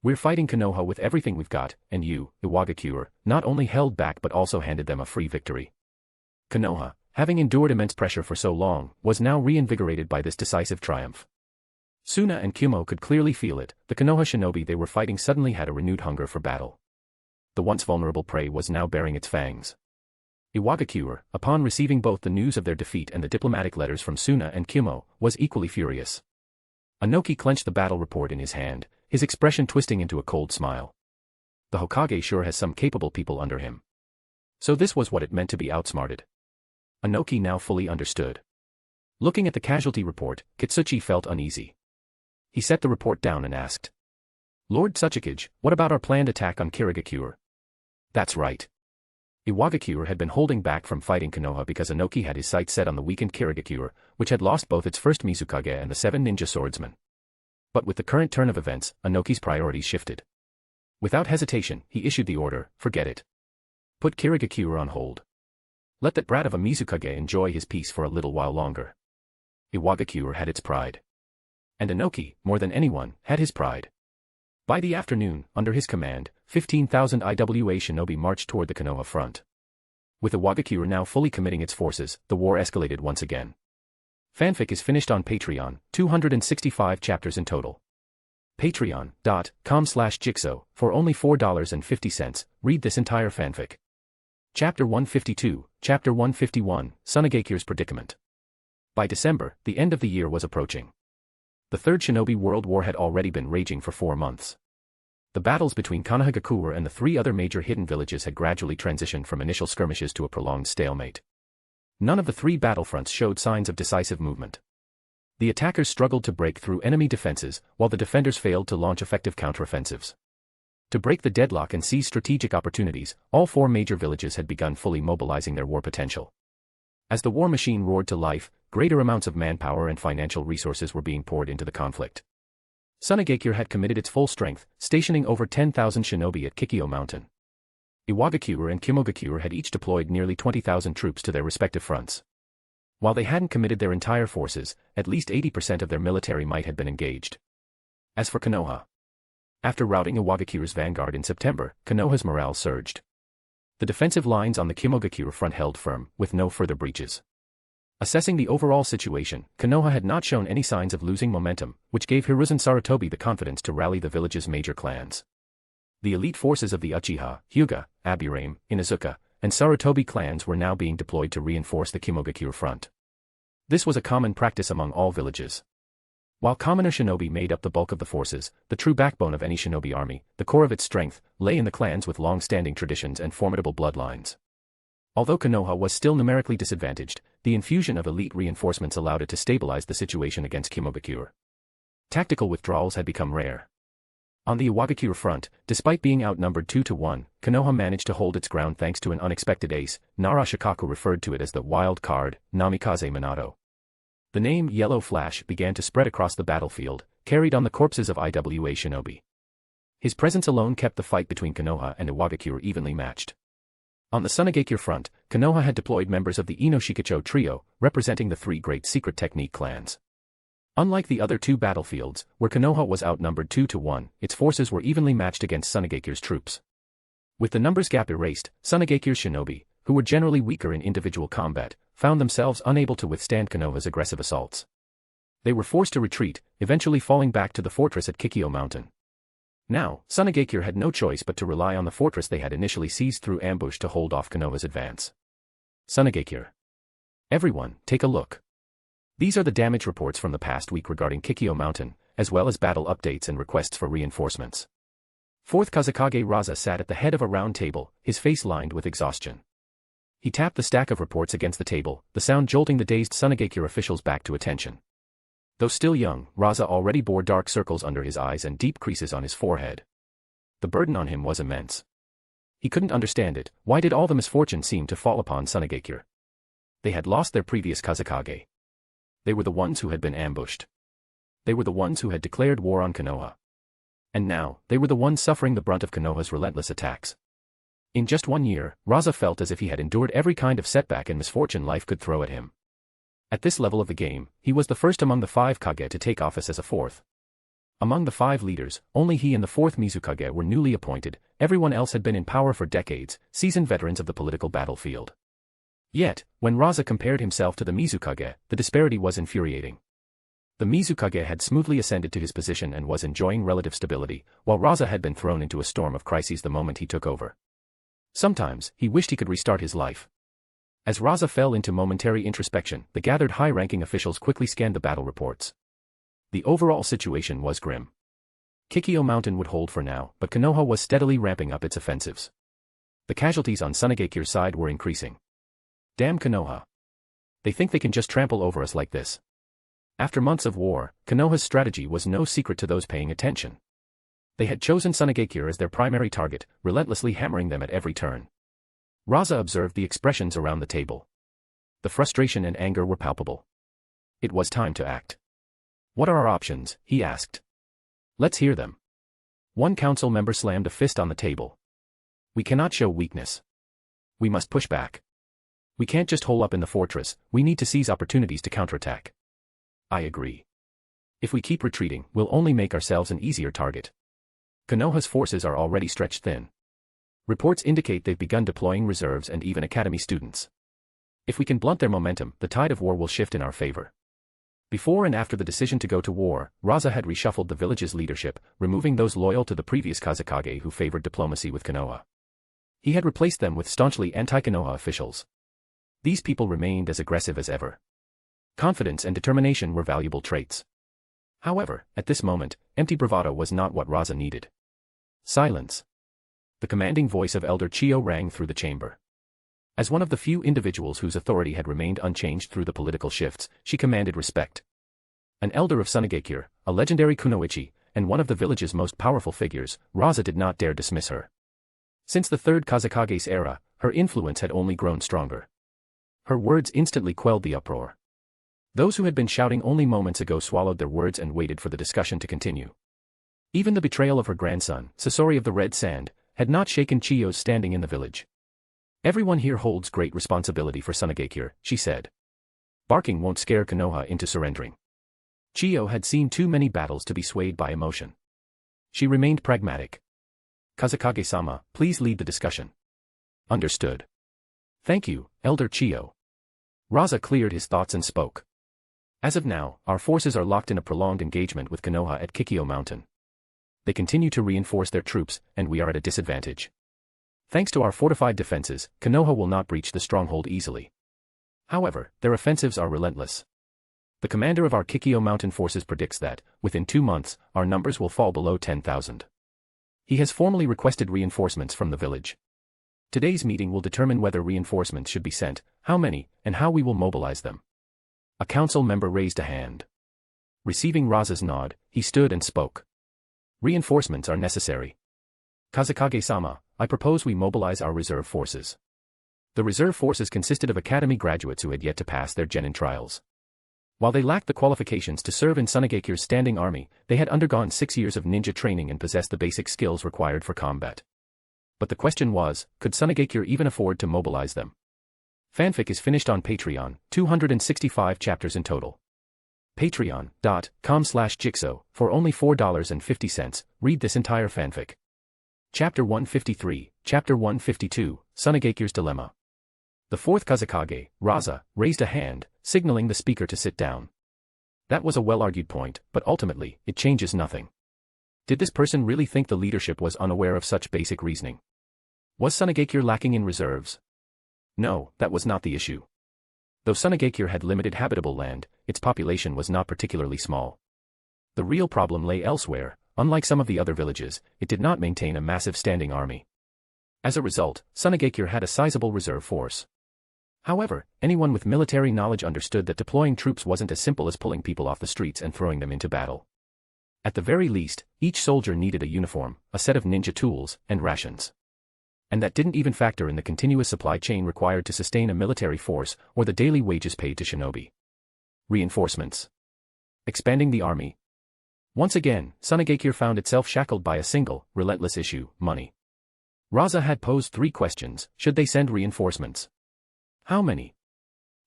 [SPEAKER 3] We're fighting Konoha with everything we've got, and you, Iwagakure, not only held back but also handed them a free victory. Konoha, having endured immense pressure for so long, was now reinvigorated by this decisive triumph. Suna and Kumo could clearly feel it. The Konoha shinobi they were fighting suddenly had a renewed hunger for battle. The once vulnerable prey was now baring its fangs. Iwagakure, upon receiving both the news of their defeat and the diplomatic letters from Suna and Kumo, was equally furious. Anoki clenched the battle report in his hand, his expression twisting into a cold smile. The Hokage sure has some capable people under him. So this was what it meant to be outsmarted. Anoki now fully understood. Looking at the casualty report, Kitsuchi felt uneasy. He set the report down and asked, "Lord Tsuchikage, what about our planned attack on Kirigakure?" "That's right." Iwagakure had been holding back from fighting Konoha because Anoki had his sights set on the weakened Kirigakure, which had lost both its first Mizukage and the 7 ninja swordsmen. But with the current turn of events, Anoki's priorities shifted. Without hesitation, he issued the order, "Forget it. Put Kirigakure on hold. Let that brat of a Mizukage enjoy his peace for a little while longer." Iwagakure had its pride. And Anoki, more than anyone, had his pride. By the afternoon, under his command, 15,000 IWA shinobi marched toward the Konoha front. With Iwagakure now fully committing its forces, the war escalated once again. Fanfic is finished on Patreon, 265 chapters in total. Patreon.com/Jigsaw, for only $4.50, read this entire fanfic. Chapter 152, Chapter 151, Tsunagekyure's Predicament. By December, the end of the year was approaching. The Third Shinobi World War had already been raging for 4 months. The battles between Konohagakure and the 3 other major hidden villages had gradually transitioned from initial skirmishes to a prolonged stalemate. None of the 3 battlefronts showed signs of decisive movement. The attackers struggled to break through enemy defenses, while the defenders failed to launch effective counteroffensives. To break the deadlock and seize strategic opportunities, all 4 major villages had begun fully mobilizing their war potential. As the war machine roared to life, greater amounts of manpower and financial resources were being poured into the conflict. Tsunagakure had committed its full strength, stationing over 10,000 shinobi at Kikyo Mountain. Iwagakure and Kimogakure had each deployed nearly 20,000 troops to their respective fronts. While they hadn't committed their entire forces, at least 80% of their military might had been engaged. As for Konoha, after routing Iwagakure's vanguard in September, Konoha's morale surged. The defensive lines on the Kimogakure front held firm, with no further breaches. Assessing the overall situation, Konoha had not shown any signs of losing momentum, which gave Hiruzen Sarutobi the confidence to rally the village's major clans. The elite forces of the Uchiha, Hyuga, Aburame, Inazuka, and Sarutobi clans were now being deployed to reinforce the Kimogakure front. This was a common practice among all villages. While commoner shinobi made up the bulk of the forces, the true backbone of any shinobi army, the core of its strength, lay in the clans with long-standing traditions and formidable bloodlines. Although Konoha was still numerically disadvantaged, the infusion of elite reinforcements allowed it to stabilize the situation against Kimogakure. Tactical withdrawals had become rare. On the Iwagakure front, despite being outnumbered 2-1, Konoha managed to hold its ground thanks to an unexpected ace. Nara Shikaku referred to it as the wild card, Namikaze Minato. The name Yellow Flash began to spread across the battlefield, carried on the corpses of IWA shinobi. His presence alone kept the fight between Konoha and Iwagakure evenly matched. On the Tsunagakure front, Konoha had deployed members of the Ino-Shikacho trio, representing the 3 great secret technique clans. Unlike the other 2 battlefields, where Konoha was outnumbered 2-1, its forces were evenly matched against Tsunagakure's troops. With the numbers gap erased, Tsunagakure's shinobi, who were generally weaker in individual combat, found themselves unable to withstand Konoha's aggressive assaults. They were forced to retreat, eventually falling back to the fortress at Kikyo Mountain. Now, Tsunagakure had no choice but to rely on the fortress they had initially seized through ambush to hold off Konoha's advance. Tsunagakure. Everyone, take a look. These are the damage reports from the past week regarding Kikyo Mountain, as well as battle updates and requests for reinforcements. Fourth Kazekage Raza sat at the head of a round table, his face lined with exhaustion. He tapped the stack of reports against the table, the sound jolting the dazed Tsunagakure officials back to attention. Though still young, Raza already bore dark circles under his eyes and deep creases on his forehead. The burden on him was immense. He couldn't understand it. Why did all the misfortune seem to fall upon Tsunagakure? They had lost their previous Kazekage. They were the ones who had been ambushed. They were the ones who had declared war on Konoha. And now, they were the ones suffering the brunt of Konoha's relentless attacks. In just 1 year, Raza felt as if he had endured every kind of setback and misfortune life could throw at him. At this level of the game, he was the first among the 5 Kage to take office as a 4th. Among the 5 leaders, only he and the 4th Mizukage were newly appointed. Everyone else had been in power for decades, seasoned veterans of the political battlefield. Yet, when Raza compared himself to the Mizukage, the disparity was infuriating. The Mizukage had smoothly ascended to his position and was enjoying relative stability, while Raza had been thrown into a storm of crises the moment he took over. Sometimes, he wished he could restart his life. As Raza fell into momentary introspection, the gathered high-ranking officials quickly scanned the battle reports. The overall situation was grim. Kikyo Mountain would hold for now, but Konoha was steadily ramping up its offensives. The casualties on Sunagekire's side were increasing. Damn Konoha. They think they can just trample over us like this. After months of war, Konoha's strategy was no secret to those paying attention. They had chosen Sunagekure as their primary target, relentlessly hammering them at every turn. Raza observed the expressions around the table. The frustration and anger were palpable. It was time to act. What are our options? He asked. Let's hear them. One council member slammed a fist on the table. We cannot show weakness. We must push back. We can't just hole up in the fortress, we need to seize opportunities to counterattack. I agree. If we keep retreating, we'll only make ourselves an easier target. Konoha's forces are already stretched thin. Reports indicate they've begun deploying reserves and even academy students. If we can blunt their momentum, the tide of war will shift in our favor. Before and after the decision to go to war, Raza had reshuffled the village's leadership, removing those loyal to the previous Kazekage who favored diplomacy with Konoha. He had replaced them with staunchly anti-Konoha officials. These people remained as aggressive as ever. Confidence and determination were valuable traits. However, at this moment, empty bravado was not what Raza needed. Silence. The commanding voice of Elder Chiyo rang through the chamber. As one of the few individuals whose authority had remained unchanged through the political shifts, she commanded respect. An elder of Sunagekure, a legendary kunoichi, and one of the village's most powerful figures, Raza did not dare dismiss her. Since the third Kazekage's era, her influence had only grown stronger. Her words instantly quelled the uproar. Those who had been shouting only moments ago swallowed their words and waited for the discussion to continue. Even the betrayal of her grandson, Sasori of the Red Sand, had not shaken Chiyo's standing in the village. Everyone here holds great responsibility for Sunagekure, she said. Barking won't scare Konoha into surrendering. Chiyo had seen too many battles to be swayed by emotion. She remained pragmatic. Kazekage-sama, please lead the discussion. Understood. Thank you, Elder Chiyo. Raza cleared his thoughts and spoke. As of now, our forces are locked in a prolonged engagement with Konoha at Kikyo Mountain. They continue to reinforce their troops, and we are at a disadvantage. Thanks to our fortified defenses, Konoha will not breach the stronghold easily. However, their offensives are relentless. The commander of our Kikyo Mountain forces predicts that, within 2 months, our numbers will fall below 10,000. He has formally requested reinforcements from the village. Today's meeting will determine whether reinforcements should be sent, how many, and how we will mobilize them. A council member raised a hand. Receiving Raza's nod, he stood and spoke. Reinforcements are necessary. Kazekage-sama, I propose we mobilize our reserve forces. The reserve forces consisted of academy graduates who had yet to pass their genin trials. While they lacked the qualifications to serve in Sunagekire's standing army, they had undergone 6 years of ninja training and possessed the basic skills required for combat. But the question was, could Sunagekure even afford to mobilize them? Fanfic is finished on Patreon, 265 chapters in total. Patreon.com/Jigsaw, for only $4.50, read this entire fanfic. Chapter 153, Chapter 152, Sunagekire's Dilemma. The fourth Kazekage, Raza, raised a hand, signaling the speaker to sit down. That was a well-argued point, but ultimately, it changes nothing. Did this person really think the leadership was unaware of such basic reasoning? Was Sunagekure lacking in reserves? No, that was not the issue. Though Sunagekure had limited habitable land, its population was not particularly small. The real problem lay elsewhere. Unlike some of the other villages, it did not maintain a massive standing army. As a result, Sunagekure had a sizable reserve force. However, anyone with military knowledge understood that deploying troops wasn't as simple as pulling people off the streets and throwing them into battle. At the very least, each soldier needed a uniform, a set of ninja tools, and rations. And that didn't even factor in the continuous supply chain required to sustain a military force or the daily wages paid to shinobi. Reinforcements. Expanding the army. Once again, Sunagekure found itself shackled by a single, relentless issue, money. Raza had posed 3 questions: should they send reinforcements? How many?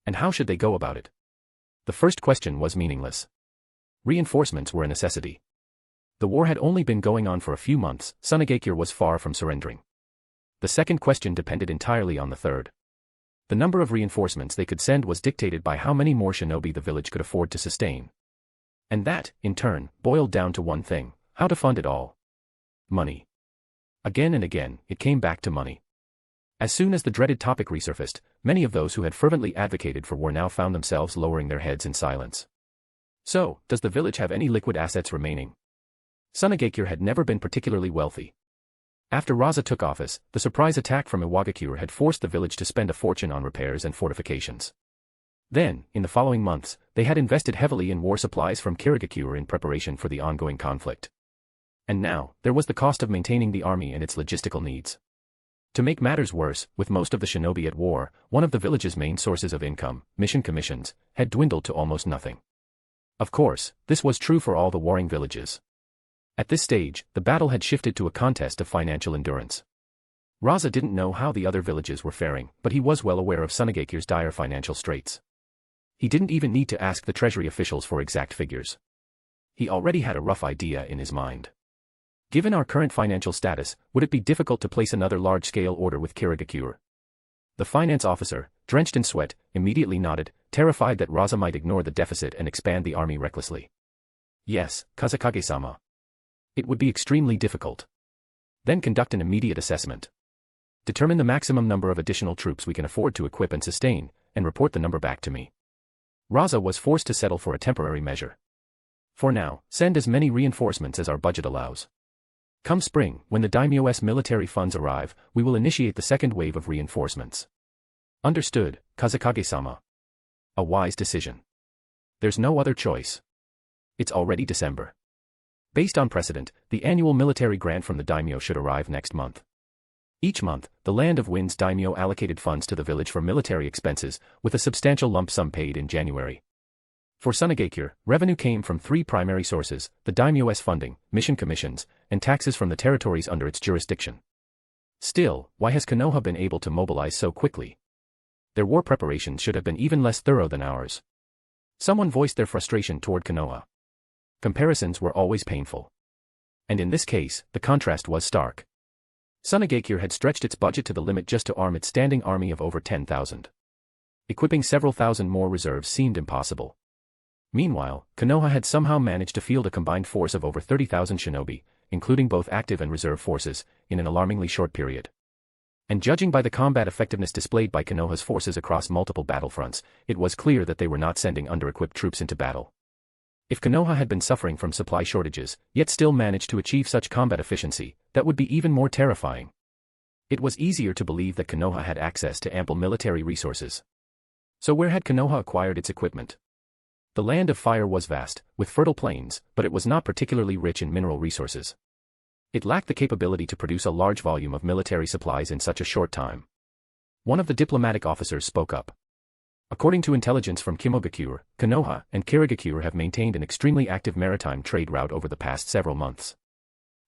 [SPEAKER 3] And how should they go about it? The first question was meaningless. Reinforcements were a necessity. The war had only been going on for a few months, Sunagekure was far from surrendering. The second question depended entirely on the third. The number of reinforcements they could send was dictated by how many more shinobi the village could afford to sustain. And that, in turn, boiled down to one thing: how to fund it all. Money. Again and again, it came back to money. As soon as the dreaded topic resurfaced, many of those who had fervently advocated for war now found themselves lowering their heads in silence. So, does the village have any liquid assets remaining? Sunagakure had never been particularly wealthy. After Raza took office, the surprise attack from Iwagakure had forced the village to spend a fortune on repairs and fortifications. Then, in the following months, they had invested heavily in war supplies from Kirigakure in preparation for the ongoing conflict. And now, there was the cost of maintaining the army and its logistical needs. To make matters worse, with most of the shinobi at war, one of the village's main sources of income, mission commissions, had dwindled to almost nothing. Of course, this was true for all the warring villages. At this stage, the battle had shifted to a contest of financial endurance. Raza didn't know how the other villages were faring, but he was well aware of Sunagakure's dire financial straits. He didn't even need to ask the treasury officials for exact figures. He already had a rough idea in his mind. Given our current financial status, would it be difficult to place another large-scale order with Kirigakure? The finance officer, drenched in sweat, immediately nodded, terrified that Raza might ignore the deficit and expand the army recklessly. Yes, Kazakage-sama. It would be extremely difficult. Then conduct an immediate assessment. Determine the maximum number of additional troops we can afford to equip and sustain, and report the number back to me. Raza was forced to settle for a temporary measure. For now, send as many reinforcements as our budget allows. Come spring, when the daimyo's military funds arrive, we will initiate the second wave of reinforcements. Understood, Kazakage-sama. A wise decision. There's no other choice. It's already December. Based on precedent, the annual military grant from the daimyo should arrive next month. Each month, the Land of Wind's daimyo allocated funds to the village for military expenses, with a substantial lump sum paid in January. For Sunagakure, revenue came from three primary sources: the daimyo's funding, mission commissions, and taxes from the territories under its jurisdiction. Still, why has Konoha been able to mobilize so quickly? Their war preparations should have been even less thorough than ours. Someone voiced their frustration toward Konoha. Comparisons were always painful. And in this case, the contrast was stark. Sunagakure had stretched its budget to the limit just to arm its standing army of over 10,000. Equipping several thousand more reserves seemed impossible. Meanwhile, Konoha had somehow managed to field a combined force of over 30,000 shinobi, including both active and reserve forces, in an alarmingly short period. And judging by the combat effectiveness displayed by Konoha's forces across multiple battlefronts, it was clear that they were not sending under-equipped troops into battle. If Konoha had been suffering from supply shortages, yet still managed to achieve such combat efficiency, that would be even more terrifying. It was easier to believe that Konoha had access to ample military resources. So where had Konoha acquired its equipment? The Land of Fire was vast, with fertile plains, but it was not particularly rich in mineral resources. It lacked the capability to produce a large volume of military supplies in such a short time. One of the diplomatic officers spoke up. According to intelligence from Kimogakure, Konoha and Kirigakure have maintained an extremely active maritime trade route over the past several months.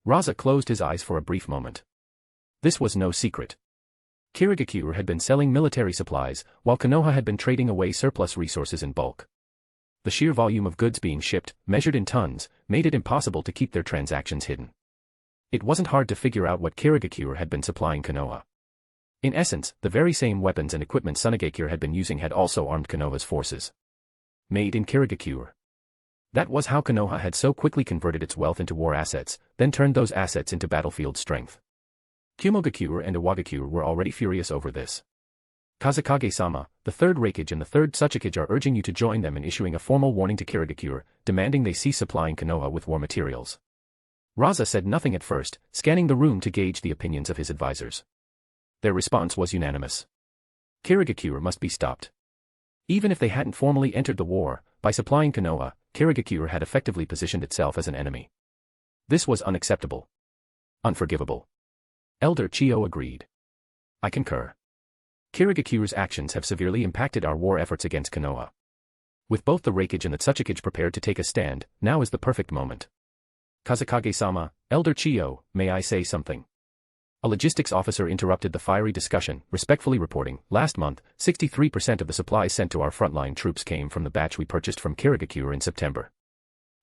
[SPEAKER 3] Raza closed his eyes for a brief moment. This was no secret. Kirigakure had been selling military supplies, while Konoha had been trading away surplus resources in bulk. The sheer volume of goods being shipped, measured in tons, made it impossible to keep their transactions hidden. It wasn't hard to figure out what Kirigakure had been supplying Konoha. In essence, the very same weapons and equipment Sunagakure had been using had also armed Konoha's forces. Made in Kirigakure. That was how Konoha had so quickly converted its wealth into war assets, then turned those assets into battlefield strength. Kimogakure and Iwagakure were already furious over this. Kazakage-sama, the Third Rakage and the Third Tsuchikage are urging you to join them in issuing a formal warning to Kirigakure, demanding they cease supplying Konoha with war materials. Raza said nothing at first, scanning the room to gauge the opinions of his advisors. Their response was unanimous. Kirigakure must be stopped. Even if they hadn't formally entered the war, by supplying Konoha, Kirigakure had effectively positioned itself as an enemy. This was unacceptable. Unforgivable. Elder Chiyo agreed. I concur. Kirigakure's actions have severely impacted our war efforts against Konoha. With both the Rakage and the Tsuchikage prepared to take a stand, now is the perfect moment. Kazakage-sama, Elder Chiyo, may I say something? A logistics officer interrupted the fiery discussion, respectfully reporting, last month, 63% of the supplies sent to our frontline troops came from the batch we purchased from Kirigakure in September.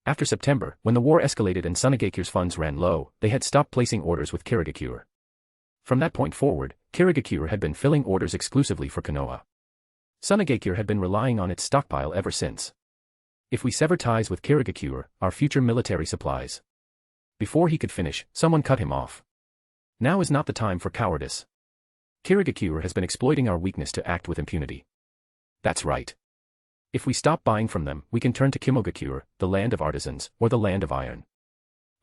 [SPEAKER 3] After September, when the war escalated and Sunagakure's funds ran low, they had stopped placing orders with Kirigakure. From that point forward, Kirigakure had been filling orders exclusively for Konoha. Sunagakure had been relying on its stockpile ever since. If we sever ties with Kirigakure, our future military supplies. Before he could finish, someone cut him off. Now is not the time for cowardice. Kirigakure has been exploiting our weakness to act with impunity. That's right. If we stop buying from them, we can turn to Kimogakure, the land of artisans, or the land of iron.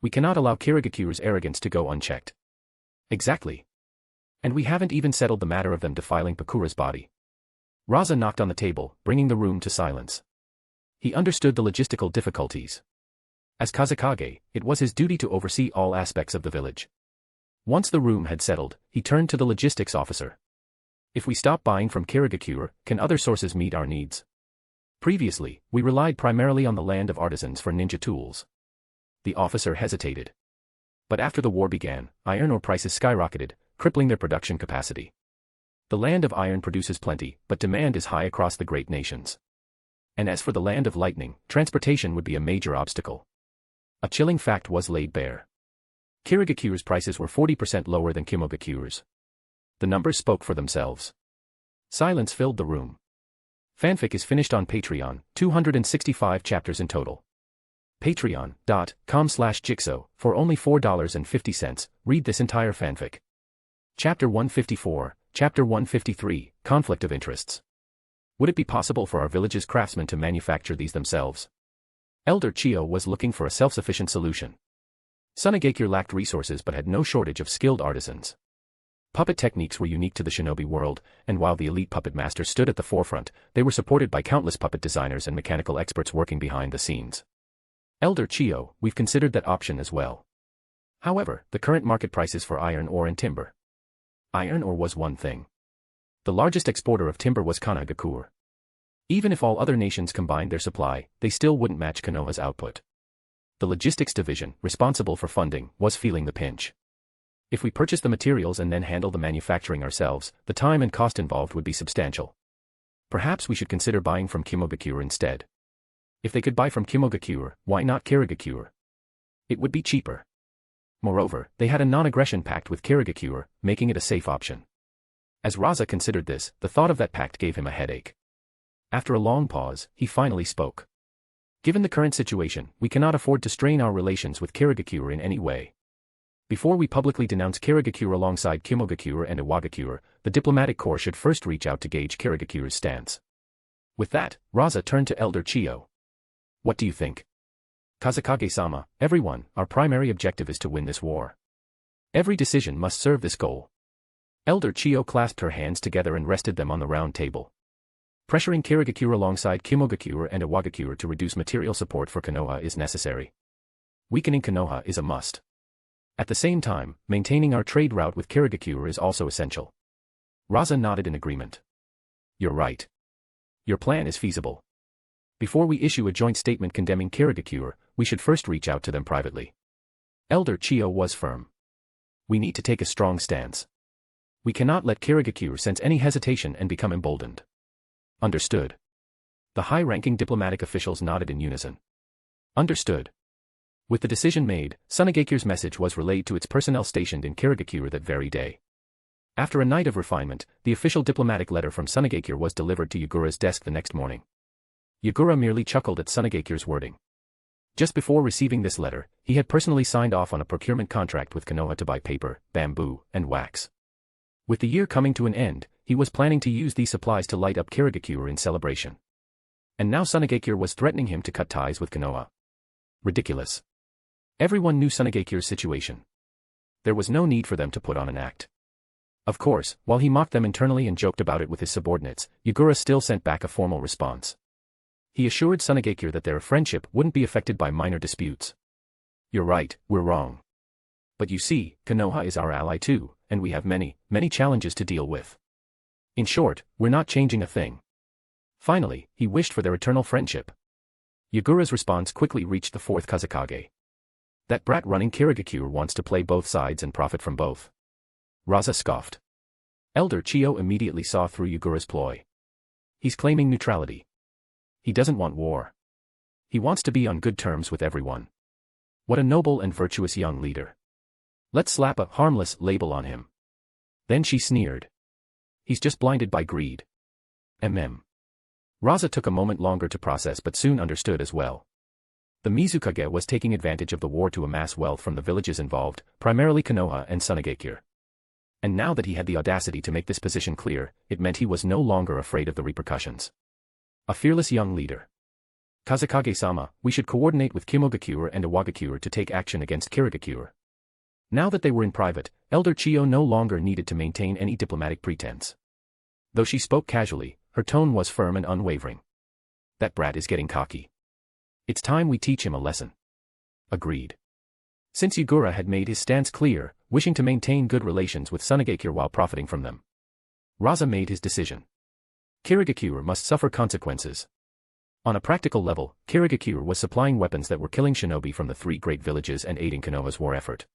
[SPEAKER 3] We cannot allow Kirigakure's arrogance to go unchecked. Exactly. And we haven't even settled the matter of them defiling Pakura's body. Raza knocked on the table, bringing the room to silence. He understood the logistical difficulties. As Kazekage, it was his duty to oversee all aspects of the village. Once the room had settled, he turned to the logistics officer. If we stop buying from Kirigakure, can other sources meet our needs? Previously, we relied primarily on the land of artisans for ninja tools. The officer hesitated. But after the war began, iron ore prices skyrocketed, crippling their production capacity. The land of iron produces plenty, but demand is high across the great nations. And as for the land of lightning, transportation would be a major obstacle. A chilling fact was laid bare. Kirigakure's prices were 40% lower than Kimogakure's. The numbers spoke for themselves. Silence filled the room. Fanfic is finished on Patreon, 265 chapters in total. Patreon.com/Jigsaw, for only $4.50, read this entire fanfic. Chapter 154, Chapter 153, Conflict of Interests. Would it be possible for our village's craftsmen to manufacture these themselves? Elder Chio was looking for a self-sufficient solution. Sunagakure lacked resources but had no shortage of skilled artisans. Puppet techniques were unique to the shinobi world, and while the elite puppet masters stood at the forefront, they were supported by countless puppet designers and mechanical experts working behind the scenes. Elder Chio, we've considered that option as well. However, the current market prices for iron ore and timber. Iron ore was one thing. The largest exporter of timber was Konogakure. Even if all other nations combined their supply, they still wouldn't match Konoha's output. The logistics division, responsible for funding, was feeling the pinch. If we purchase the materials and then handle the manufacturing ourselves, the time and cost involved would be substantial. Perhaps we should consider buying from Kimogakure instead. If they could buy from Kimogakure, why not Kirigakure? It would be cheaper. Moreover, they had a non-aggression pact with Kirigakure, making it a safe option. As Raza considered this, the thought of that pact gave him a headache. After a long pause, he finally spoke. Given the current situation, we cannot afford to strain our relations with Kirigakure in any way. Before we publicly denounce Kirigakure alongside Kimogakure and Iwagakure, the diplomatic corps should first reach out to gauge Kirigakure's stance. With that, Raza turned to Elder Chio. What do you think? Kazekage-sama, everyone, our primary objective is to win this war. Every decision must serve this goal. Elder Chio clasped her hands together and rested them on the round table. Pressuring Kirigakure alongside Kimogakure and Iwagakure to reduce material support for Konoha is necessary. Weakening Konoha is a must. At the same time, maintaining our trade route with Kirigakure is also essential. Raza nodded in agreement. You're right. Your plan is feasible. Before we issue a joint statement condemning Kirigakure, we should first reach out to them privately. Elder Chio was firm. We need to take a strong stance. We cannot let Kirigakure sense any hesitation and become emboldened. Understood. The high-ranking diplomatic officials nodded in unison. Understood. With the decision made, Sunagakure's message was relayed to its personnel stationed in Kirigakure that very day. After a night of refinement, the official diplomatic letter from Sunagakure was delivered to Yagura's desk the next morning. Yagura merely chuckled at Sunagakure's wording. Just before receiving this letter, he had personally signed off on a procurement contract with Konoha to buy paper, bamboo, and wax. With the year coming to an end, he was planning to use these supplies to light up Kirigakure in celebration. And now Sunagakure was threatening him to cut ties with Konoha. Ridiculous. Everyone knew Sunagakure's situation. There was no need for them to put on an act. Of course, while he mocked them internally and joked about it with his subordinates, Yagura still sent back a formal response. He assured Sunagakure that their friendship wouldn't be affected by minor disputes. You're right, we're wrong. But you see, Konoha is our ally too, and we have many challenges to deal with. In short, we're not changing a thing. Finally, he wished for their eternal friendship. Yagura's response quickly reached the fourth Kazekage. That brat running Kirigakure wants to play both sides and profit from both. Raza scoffed. Elder Chio immediately saw through Yagura's ploy. He's claiming neutrality. He doesn't want war. He wants to be on good terms with everyone. What a noble and virtuous young leader. Let's slap a harmless label on him. Then she sneered. He's just blinded by greed. Raza took a moment longer to process but soon understood as well. The Mizukage was taking advantage of the war to amass wealth from the villages involved, primarily Konoha and Sunagakure. And now that he had the audacity to make this position clear, it meant he was no longer afraid of the repercussions. A fearless young leader. Kazekage-sama, we should coordinate with Kimogakure and Iwagakure to take action against Kirigakure. Now that they were in private, Elder Chiyo no longer needed to maintain any diplomatic pretense. Though she spoke casually, her tone was firm and unwavering. That brat is getting cocky. It's time we teach him a lesson. Agreed. Since Yagura had made his stance clear, wishing to maintain good relations with Sunagakure while profiting from them, Raza made his decision. Kirigakure must suffer consequences. On a practical level, Kirigakure was supplying weapons that were killing shinobi from the three great villages and aiding Konoha's war effort.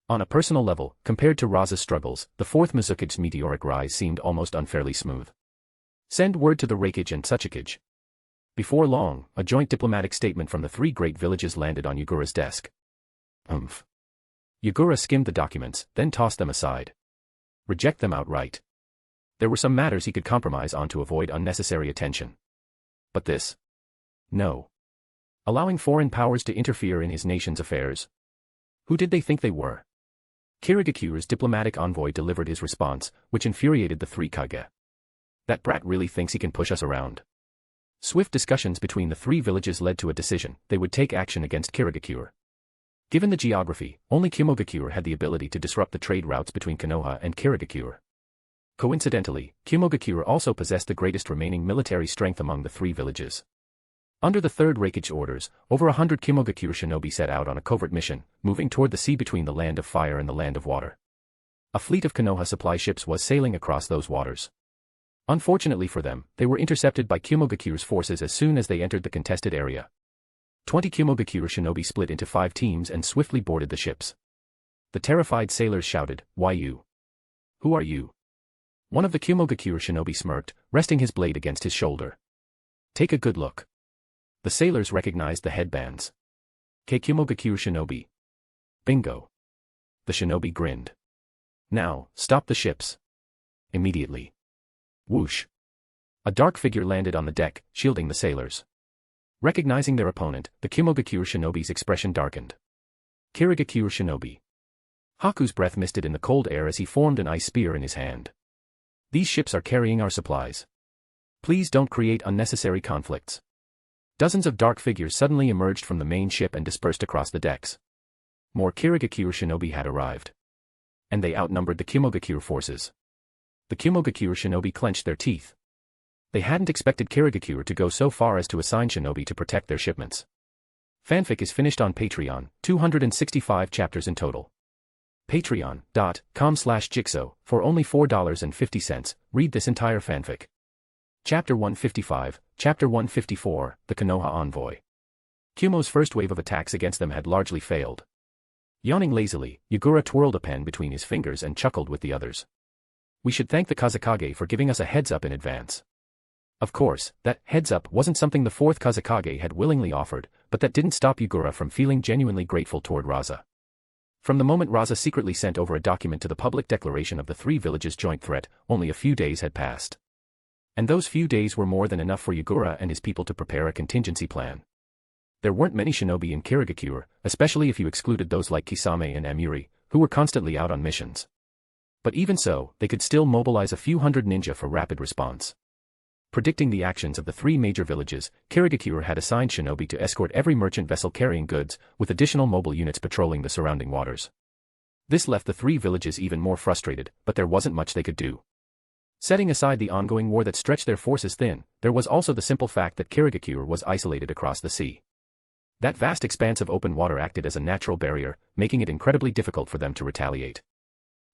[SPEAKER 3] On a personal level, compared to Raza's struggles, the Fourth Mizukage's meteoric rise seemed almost unfairly smooth. Send word to the Rakage and Tsuchikage. Before long, a joint diplomatic statement from the three great villages landed on Yagura's desk. Yagura skimmed the documents, then tossed them aside. Reject them outright. There were some matters he could compromise on to avoid unnecessary attention. But this? No. Allowing foreign powers to interfere in his nation's affairs? Who did they think they were? Kirigakure's diplomatic envoy delivered his response, which infuriated the three Kage. That brat really thinks he can push us around. Swift discussions between the three villages led to a decision: they would take action against Kirigakure. Given the geography, only Kimogakure had the ability to disrupt the trade routes between Konoha and Kirigakure. Coincidentally, Kimogakure also possessed the greatest remaining military strength among the three villages. Under the Third Rakage orders, over 100 Kimogakure shinobi set out on a covert mission, moving toward the sea between the Land of Fire and the Land of Water. A fleet of Konoha supply ships was sailing across those waters. Unfortunately for them, they were intercepted by Kimogakure's forces as soon as they entered the contested area. 20 Kimogakure shinobi split into 5 teams and swiftly boarded the ships. The terrified sailors shouted, "Why you? Who are you?" One of the Kimogakure shinobi smirked, resting his blade against his shoulder. Take a good look. The sailors recognized the headbands. Kimogakure shinobi. Bingo. The shinobi grinned. Now, stop the ships. Immediately. Whoosh. A dark figure landed on the deck, shielding the sailors. Recognizing their opponent, the Kimogakure shinobi's expression darkened. Kirigakure shinobi. Haku's breath misted in the cold air as he formed an ice spear in his hand. These ships are carrying our supplies. Please don't create unnecessary conflicts. Dozens of dark figures suddenly emerged from the main ship and dispersed across the decks. More Kirigakure shinobi had arrived. And they outnumbered the Kimogakure forces. The Kimogakure shinobi clenched their teeth. They hadn't expected Kirigakure to go so far as to assign shinobi to protect their shipments. Fanfic is finished on Patreon, 265 chapters in total. Patreon.com/Jigsaw, for only $4.50, read this entire fanfic. Chapter 155, Chapter 154, The Konoha Envoy. Kumo's first wave of attacks against them had largely failed. Yawning lazily, Yagura twirled a pen between his fingers and chuckled with the others. We should thank the Kazekage for giving us a heads-up in advance. Of course, that heads-up wasn't something the fourth Kazekage had willingly offered, but that didn't stop Yagura from feeling genuinely grateful toward Raza. From the moment Raza secretly sent over a document to the public declaration of the three villages' joint threat, only a few days had passed. And those few days were more than enough for Yagura and his people to prepare a contingency plan. There weren't many shinobi in Kirigakure, especially if you excluded those like Kisame and Amuri, who were constantly out on missions. But even so, they could still mobilize a few hundred ninja for rapid response. Predicting the actions of the three major villages, Kirigakure had assigned shinobi to escort every merchant vessel carrying goods, with additional mobile units patrolling the surrounding waters. This left the three villages even more frustrated, but there wasn't much they could do. Setting aside the ongoing war that stretched their forces thin, there was also the simple fact that Kirigakure was isolated across the sea. That vast expanse of open water acted as a natural barrier, making it incredibly difficult for them to retaliate.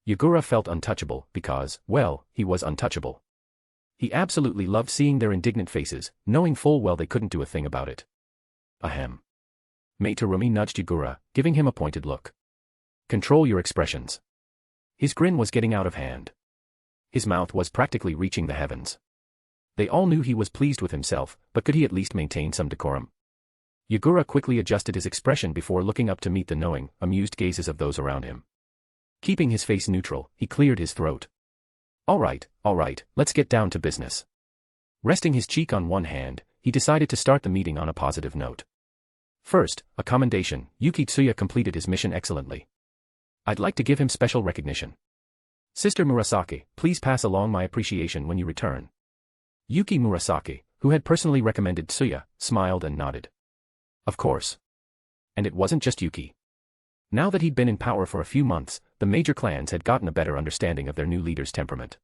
[SPEAKER 3] Yagura felt untouchable because, well, he was untouchable. He absolutely loved seeing their indignant faces, knowing full well they couldn't do a thing about it. Ahem. Mate Terumi nudged Yagura, giving him a pointed look. Control your expressions. His grin was getting out of hand. His mouth was practically reaching the heavens. They all knew he was pleased with himself, but could he at least maintain some decorum? Yagura quickly adjusted his expression before looking up to meet the knowing, amused gazes of those around him. Keeping his face neutral, he cleared his throat. All right, let's get down to business. Resting his cheek on one hand, he decided to start the meeting on a positive note. First, a commendation, Yuki Tsuya completed his mission excellently. I'd like to give him special recognition. Sister Murasaki, please pass along my appreciation when you return. Yuki Murasaki, who had personally recommended Tsuya, smiled and nodded. Of course. And it wasn't just Yuki. Now that he'd been in power for a few months, the major clans had gotten a better understanding of their new leader's temperament.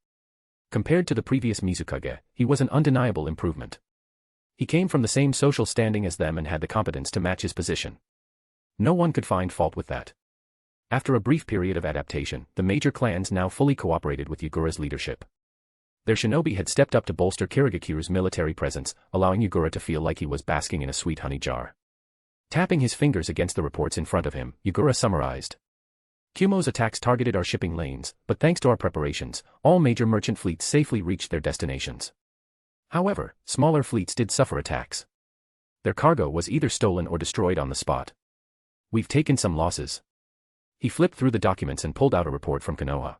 [SPEAKER 3] Compared to the previous Mizukage, he was an undeniable improvement. He came from the same social standing as them and had the competence to match his position. No one could find fault with that. After a brief period of adaptation, the major clans now fully cooperated with Yagura's leadership. Their shinobi had stepped up to bolster Kirigakure's military presence, allowing Yagura to feel like he was basking in a sweet honey jar. Tapping his fingers against the reports in front of him, Yagura summarized. Kumo's attacks targeted our shipping lanes, but thanks to our preparations, all major merchant fleets safely reached their destinations. However, smaller fleets did suffer attacks. Their cargo was either stolen or destroyed on the spot. We've taken some losses. He flipped through the documents and pulled out a report from Konoha.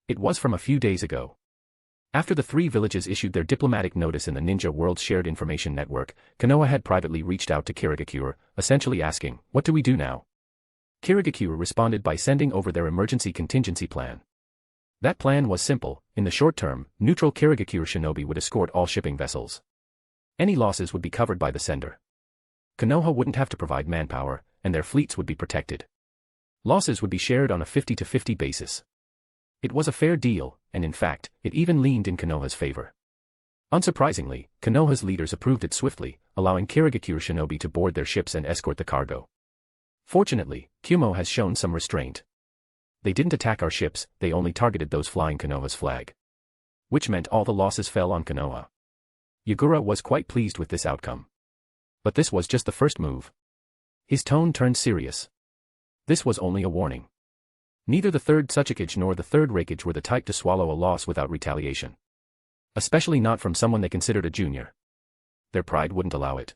[SPEAKER 3] It was from a few days ago. After the three villages issued their diplomatic notice in the Ninja World's shared information network, Konoha had privately reached out to Kirigakure, essentially asking, "What do we do now?" Kirigakure responded by sending over their emergency contingency plan. That plan was simple: in the short term, neutral Kirigakure shinobi would escort all shipping vessels. Any losses would be covered by the sender. Konoha wouldn't have to provide manpower, and their fleets would be protected. Losses would be shared on a 50-50 basis. It was a fair deal, and in fact, it even leaned in Konoha's favor. Unsurprisingly, Konoha's leaders approved it swiftly, allowing Kirigakure shinobi to board their ships and escort the cargo. Fortunately, Kumo has shown some restraint. They didn't attack our ships, they only targeted those flying Konoha's flag. Which meant all the losses fell on Konoha. Yagura was quite pleased with this outcome. But this was just the first move. His tone turned serious. This was only a warning. Neither the Third Tsuchikage nor the Third Rakage were the type to swallow a loss without retaliation. Especially not from someone they considered a junior. Their pride wouldn't allow it.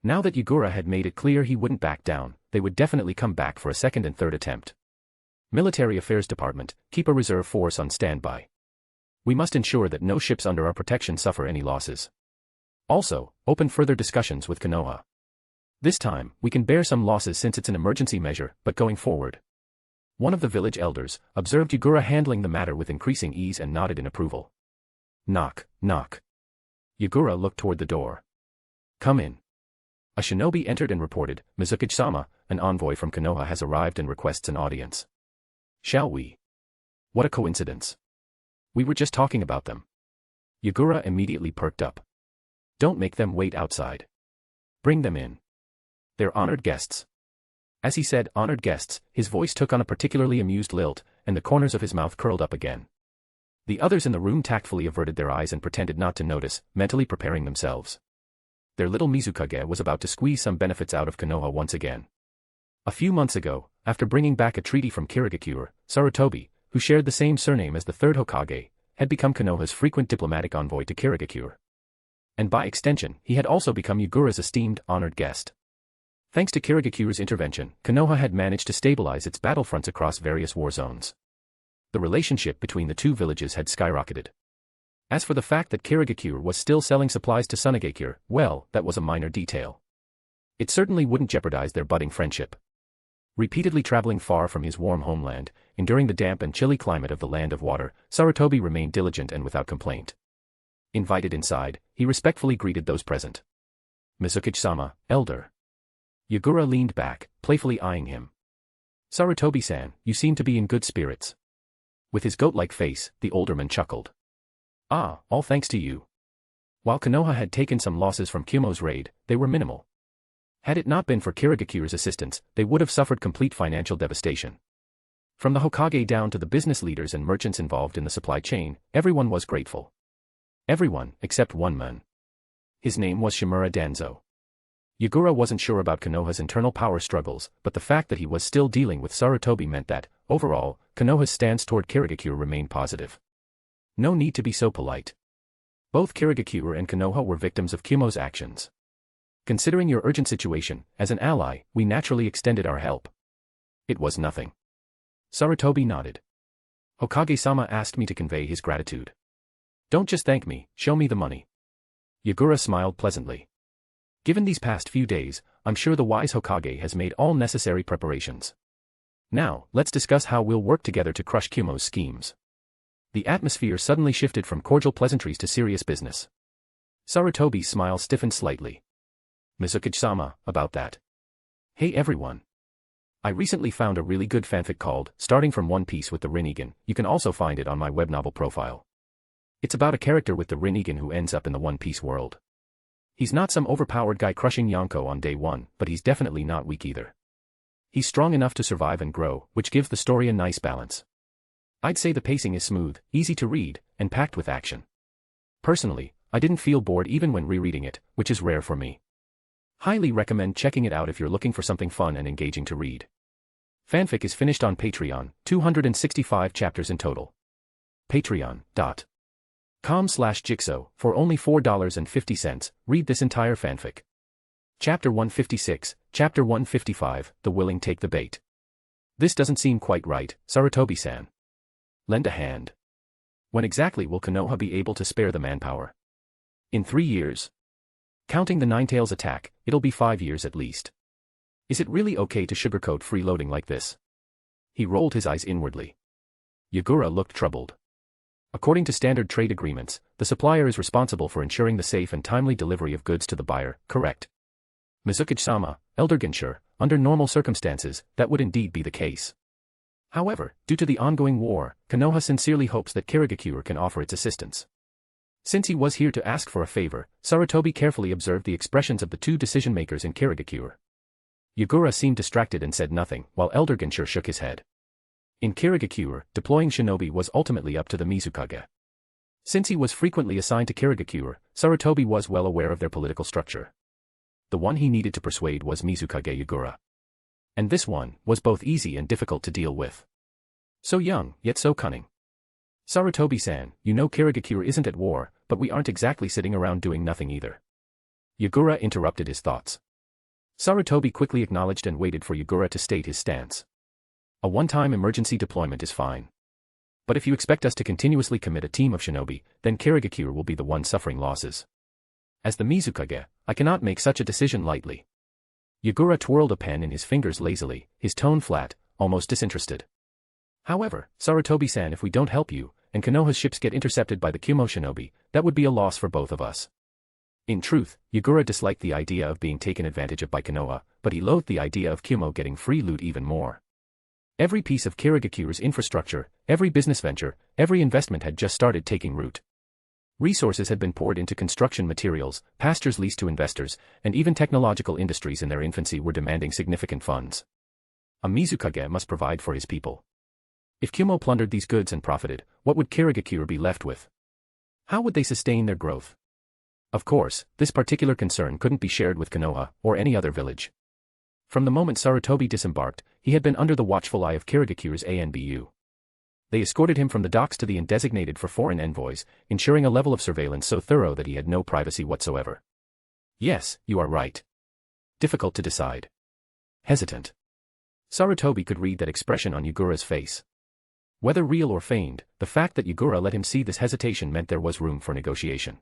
[SPEAKER 3] Now that Yagura had made it clear he wouldn't back down, they would definitely come back for a second and third attempt. Military Affairs Department, keep a reserve force on standby. We must ensure that no ships under our protection suffer any losses. Also, open further discussions with Konoha. This time, we can bear some losses since it's an emergency measure, but going forward. One of the village elders observed Yagura handling the matter with increasing ease and nodded in approval. Knock, knock. Yagura looked toward the door. Come in. A shinobi entered and reported, Mizukage-sama, an envoy from Konoha has arrived and requests an audience. Shall we? What a coincidence. We were just talking about them. Yagura immediately perked up. Don't make them wait outside. Bring them in. They're honored guests. As he said honored guests, his voice took on a particularly amused lilt, and the corners of his mouth curled up again. The others in the room tactfully averted their eyes and pretended not to notice, mentally preparing themselves. Their little Mizukage was about to squeeze some benefits out of Konoha once again. A few months ago, after bringing back a treaty from Kirigakure, Sarutobi, who shared the same surname as the third Hokage, had become Konoha's frequent diplomatic envoy to Kirigakure. And by extension, he had also become Yagura's esteemed, honored guest. Thanks to Kirigakure's intervention, Konoha had managed to stabilize its battlefronts across various war zones. The relationship between the two villages had skyrocketed. As for the fact that Kirigakure was still selling supplies to Sunagakure, well, that was a minor detail. It certainly wouldn't jeopardize their budding friendship. Repeatedly traveling far from his warm homeland, enduring the damp and chilly climate of the Land of Water, Sarutobi remained diligent and without complaint. Invited inside, he respectfully greeted those present. Mizukage-sama, elder. Yagura leaned back, playfully eyeing him. Sarutobi-san, you seem to be in good spirits. With his goat-like face, the olderman chuckled. Ah, all thanks to you. While Konoha had taken some losses from Kumo's raid, they were minimal. Had it not been for Kirigakure's assistance, they would have suffered complete financial devastation. From the Hokage down to the business leaders and merchants involved in the supply chain, everyone was grateful. Everyone, except one man. His name was Shimura Danzo. Yagura wasn't sure about Konoha's internal power struggles, but the fact that he was still dealing with Sarutobi meant that, overall, Konoha's stance toward Kirigakure remained positive. No need to be so polite. Both Kirigakure and Konoha were victims of Kumo's actions. Considering your urgent situation, as an ally, we naturally extended our help. It was nothing. Sarutobi nodded. Hokage-sama asked me to convey his gratitude. Don't just thank me, show me the money. Yagura smiled pleasantly. Given these past few days, I'm sure the wise Hokage has made all necessary preparations. Now, let's discuss how we'll work together to crush Kumo's schemes. The atmosphere suddenly shifted from cordial pleasantries to serious business. Sarutobi's smile stiffened slightly. Mizukage-sama, about that. Hey everyone. I recently found a really good fanfic called Starting from One Piece with the Rinnegan. You can also find it on my web novel profile. It's about a character with the Rinnegan who ends up in the One Piece world. He's not some overpowered guy crushing Yonko on day one, but he's definitely not weak either. He's strong enough to survive and grow, which gives the story a nice balance. I'd say the pacing is smooth, easy to read, and packed with action. Personally, I didn't feel bored even when rereading it, which is rare for me. Highly recommend checking it out if you're looking for something fun and engaging to read. Fanfic is finished on Patreon, 265 chapters in total. Patreon.com/Jigsaw, for only $4.50, read this entire fanfic. Chapter 156, Chapter 155, The Willing Take the Bait. This doesn't seem quite right, Sarutobi-san. Lend a hand. When exactly will Konoha be able to spare the manpower? In 3 years? Counting the Nine-Tails attack, it'll be 5 years at least. Is it really okay to sugarcoat freeloading like this? He rolled his eyes inwardly. Yagura looked troubled. According to standard trade agreements, the supplier is responsible for ensuring the safe and timely delivery of goods to the buyer, correct? Mizukage-sama, Elder Ginshur, under normal circumstances, that would indeed be the case. However, due to the ongoing war, Konoha sincerely hopes that Kirigakure can offer its assistance. Since he was here to ask for a favor, Sarutobi carefully observed the expressions of the two decision-makers in Kirigakure. Yagura seemed distracted and said nothing, while Elder Ginshur shook his head. In Kirigakure, deploying shinobi was ultimately up to the Mizukage. Since he was frequently assigned to Kirigakure, Sarutobi was well aware of their political structure. The one he needed to persuade was Mizukage Yagura. And this one was both easy and difficult to deal with. So young, yet so cunning. Sarutobi-san, you know Kirigakure isn't at war, but we aren't exactly sitting around doing nothing either. Yagura interrupted his thoughts. Sarutobi quickly acknowledged and waited for Yagura to state his stance. A one-time emergency deployment is fine. But if you expect us to continuously commit a team of shinobi, then Kirigakure will be the one suffering losses. As the Mizukage, I cannot make such a decision lightly. Yagura twirled a pen in his fingers lazily, his tone flat, almost disinterested. However, Sarutobi-san, if we don't help you, and Konoha's ships get intercepted by the Kumo shinobi, that would be a loss for both of us. In truth, Yagura disliked the idea of being taken advantage of by Konoha, but he loathed the idea of Kumo getting free loot even more. Every piece of Kirigakure's infrastructure, every business venture, every investment had just started taking root. Resources had been poured into construction materials, pastures leased to investors, and even technological industries in their infancy were demanding significant funds. A Mizukage must provide for his people. If Kumo plundered these goods and profited, what would Kirigakure be left with? How would they sustain their growth? Of course, this particular concern couldn't be shared with Konoha, or any other village. From the moment Sarutobi disembarked, he had been under the watchful eye of Kirigakure's Anbu. They escorted him from the docks to the inn designated for foreign envoys, ensuring a level of surveillance so thorough that he had no privacy whatsoever. Yes, you are right. Difficult to decide. Hesitant. Sarutobi could read that expression on Yagura's face. Whether real or feigned, the fact that Yagura let him see this hesitation meant there was room for negotiation.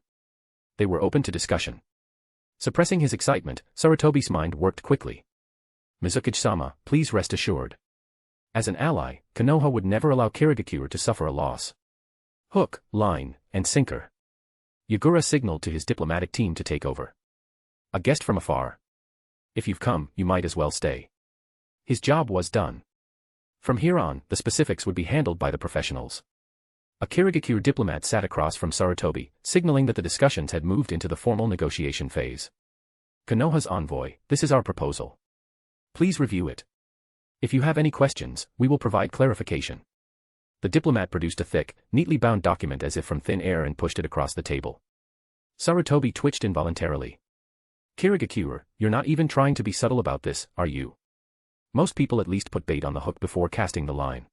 [SPEAKER 3] They were open to discussion. Suppressing his excitement, Sarutobi's mind worked quickly. Mizukage-sama, please rest assured. As an ally, Konoha would never allow Kirigakure to suffer a loss. Hook, line, and sinker. Yagura signaled to his diplomatic team to take over. A guest from afar. If you've come, you might as well stay. His job was done. From here on, the specifics would be handled by the professionals. A Kirigakure diplomat sat across from Sarutobi, signaling that the discussions had moved into the formal negotiation phase. Konoha's envoy, this is our proposal. Please review it. If you have any questions, we will provide clarification. The diplomat produced a thick, neatly bound document as if from thin air and pushed it across the table. Sarutobi twitched involuntarily. Kirigakure, you're not even trying to be subtle about this, are you? Most people at least put bait on the hook before casting the line.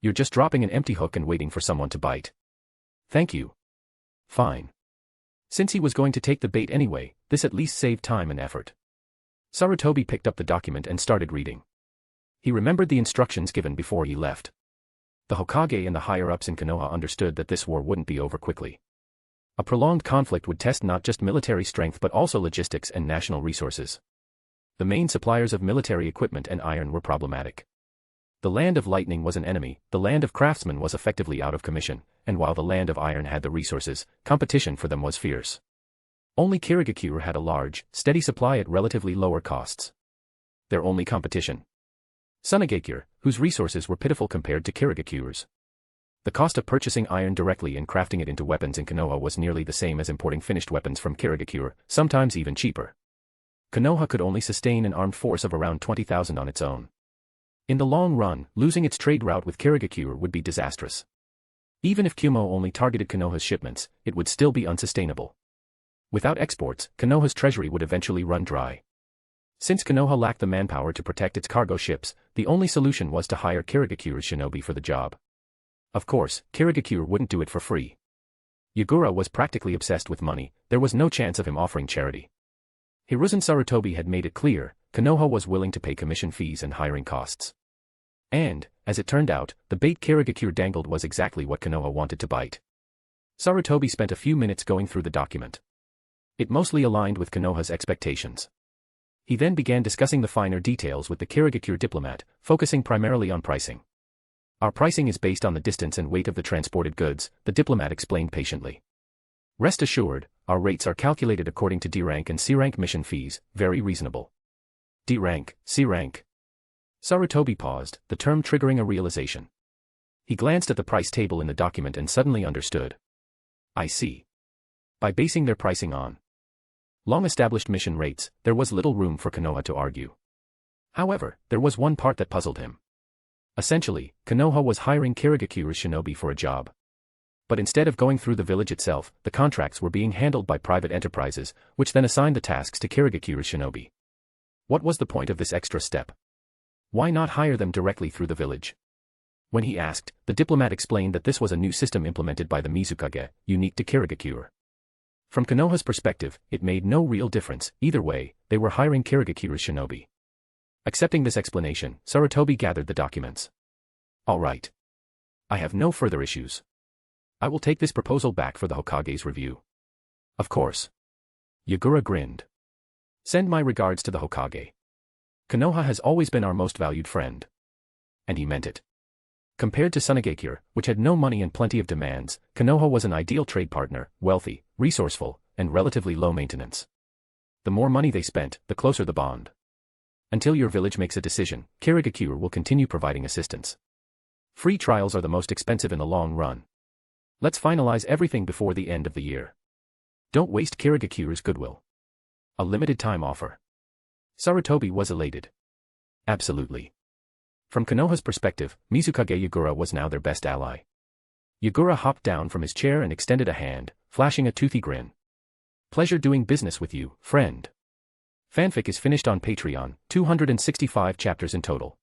[SPEAKER 3] You're just dropping an empty hook and waiting for someone to bite. Thank you. Fine. Since he was going to take the bait anyway, this at least saved time and effort. Sarutobi picked up the document and started reading. He remembered the instructions given before he left. The Hokage and the higher-ups in Konoha understood that this war wouldn't be over quickly. A prolonged conflict would test not just military strength but also logistics and national resources. The main suppliers of military equipment and iron were problematic. The land of lightning was an enemy, the land of craftsmen was effectively out of commission, and while the land of iron had the resources, competition for them was fierce. Only Kirigakure had a large, steady supply at relatively lower costs. Their only competition. Sunagakure, whose resources were pitiful compared to Kirigakure's. The cost of purchasing iron directly and crafting it into weapons in Konoha was nearly the same as importing finished weapons from Kirigakure, sometimes even cheaper. Konoha could only sustain an armed force of around 20,000 on its own. In the long run, losing its trade route with Kirigakure would be disastrous. Even if Kumo only targeted Konoha's shipments, it would still be unsustainable. Without exports, Konoha's treasury would eventually run dry. Since Konoha lacked the manpower to protect its cargo ships, the only solution was to hire Kirigakure's shinobi for the job. Of course, Kirigakure wouldn't do it for free. Yagura was practically obsessed with money, there was no chance of him offering charity. Hiruzen Sarutobi had made it clear, Konoha was willing to pay commission fees and hiring costs. And, as it turned out, the bait Kirigakure dangled was exactly what Konoha wanted to bite. Sarutobi spent a few minutes going through the document. It mostly aligned with Konoha's expectations. He then began discussing the finer details with the Kirigakure diplomat, focusing primarily on pricing. Our pricing is based on the distance and weight of the transported goods, the diplomat explained patiently. Rest assured, our rates are calculated according to D rank and C rank mission fees, very reasonable. D rank, C rank. Sarutobi paused, the term triggering a realization. He glanced at the price table in the document and suddenly understood. I see. By basing their pricing on long-established mission rates, there was little room for Konoha to argue. However, there was one part that puzzled him. Essentially, Konoha was hiring Kirigakure's shinobi for a job. But instead of going through the village itself, the contracts were being handled by private enterprises, which then assigned the tasks to Kirigakure's shinobi. What was the point of this extra step? Why not hire them directly through the village? When he asked, the diplomat explained that this was a new system implemented by the Mizukage, unique to Kirigakure. From Konoha's perspective, it made no real difference, either way, they were hiring Kirigakure's shinobi. Accepting this explanation, Sarutobi gathered the documents. All right. I have no further issues. I will take this proposal back for the Hokage's review. Of course. Yagura grinned. Send my regards to the Hokage. Konoha has always been our most valued friend. And he meant it. Compared to Sunagakure, which had no money and plenty of demands, Konoha was an ideal trade partner, wealthy, resourceful, and relatively low maintenance. The more money they spent, the closer the bond. Until your village makes a decision, Kirigakure will continue providing assistance. Free trials are the most expensive in the long run. Let's finalize everything before the end of the year. Don't waste Kirigakure's goodwill. A limited time offer. Sarutobi was elated. Absolutely. From Konoha's perspective, Mizukage Yagura was now their best ally. Yagura hopped down from his chair and extended a hand, flashing a toothy grin. Pleasure doing business with you, friend. Fanfic is finished on Patreon, 265 chapters in total.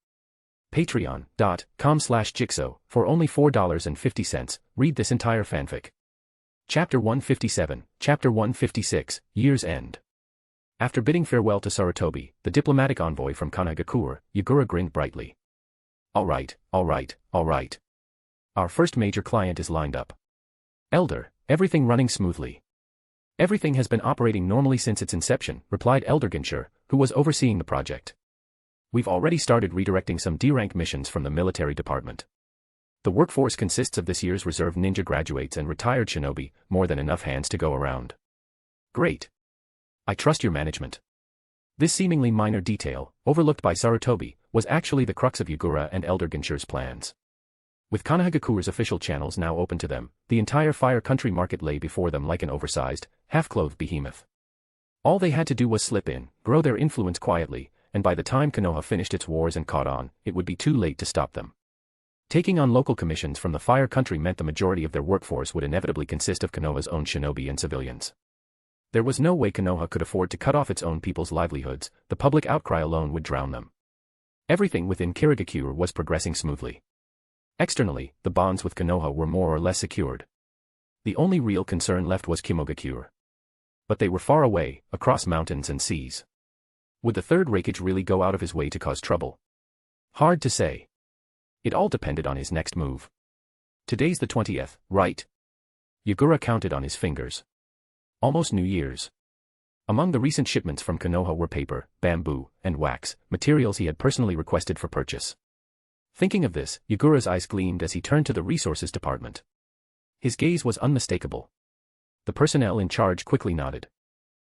[SPEAKER 3] Patreon.com/Jigsaw, for only $4.50, read this entire fanfic. Chapter 157, Chapter 156, Year's End. After bidding farewell to Sarutobi, the diplomatic envoy from Kirigakure, Yagura grinned brightly. All right. Our first major client is lined up. Elder, everything running smoothly. Everything has been operating normally since its inception, replied Elder Ginshur, who was overseeing the project. We've already started redirecting some D-rank missions from the military department. The workforce consists of this year's reserve ninja graduates and retired shinobi, more than enough hands to go around. Great. I trust your management. This seemingly minor detail, overlooked by Sarutobi, was actually the crux of Yagura and Elder Ginshur's plans. With Konohagakure's official channels now open to them, the entire Fire Country market lay before them like an oversized, half-clothed behemoth. All they had to do was slip in, grow their influence quietly, and by the time Konoha finished its wars and caught on, it would be too late to stop them. Taking on local commissions from the Fire Country meant the majority of their workforce would inevitably consist of Konoha's own shinobi and civilians. There was no way Konoha could afford to cut off its own people's livelihoods, the public outcry alone would drown them. Everything within Kirigakure was progressing smoothly. Externally, the bonds with Konoha were more or less secured. The only real concern left was Kimogakure. But they were far away, across mountains and seas. Would the third Rakage really go out of his way to cause trouble? Hard to say. It all depended on his next move. Today's the 20th, right? Yagura counted on his fingers. Almost New Year's. Among the recent shipments from Konoha were paper, bamboo, and wax, materials he had personally requested for purchase. Thinking of this, Yagura's eyes gleamed as he turned to the resources department. His gaze was unmistakable. The personnel in charge quickly nodded.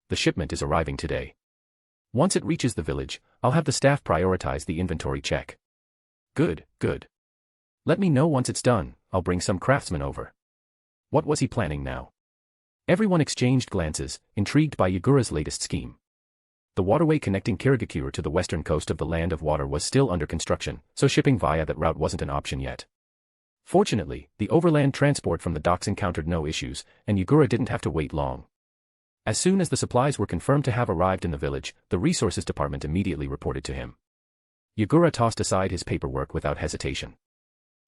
[SPEAKER 3] The shipment is arriving today. Once it reaches the village, I'll have the staff prioritize the inventory check. Good, good. Let me know once it's done, I'll bring some craftsmen over. What was he planning now? Everyone exchanged glances, intrigued by Yagura's latest scheme. The waterway connecting Kirigakure to the western coast of the Land of Water was still under construction, so shipping via that route wasn't an option yet. Fortunately, the overland transport from the docks encountered no issues, and Yagura didn't have to wait long. As soon as the supplies were confirmed to have arrived in the village, the resources department immediately reported to him. Yagura tossed aside his paperwork without hesitation.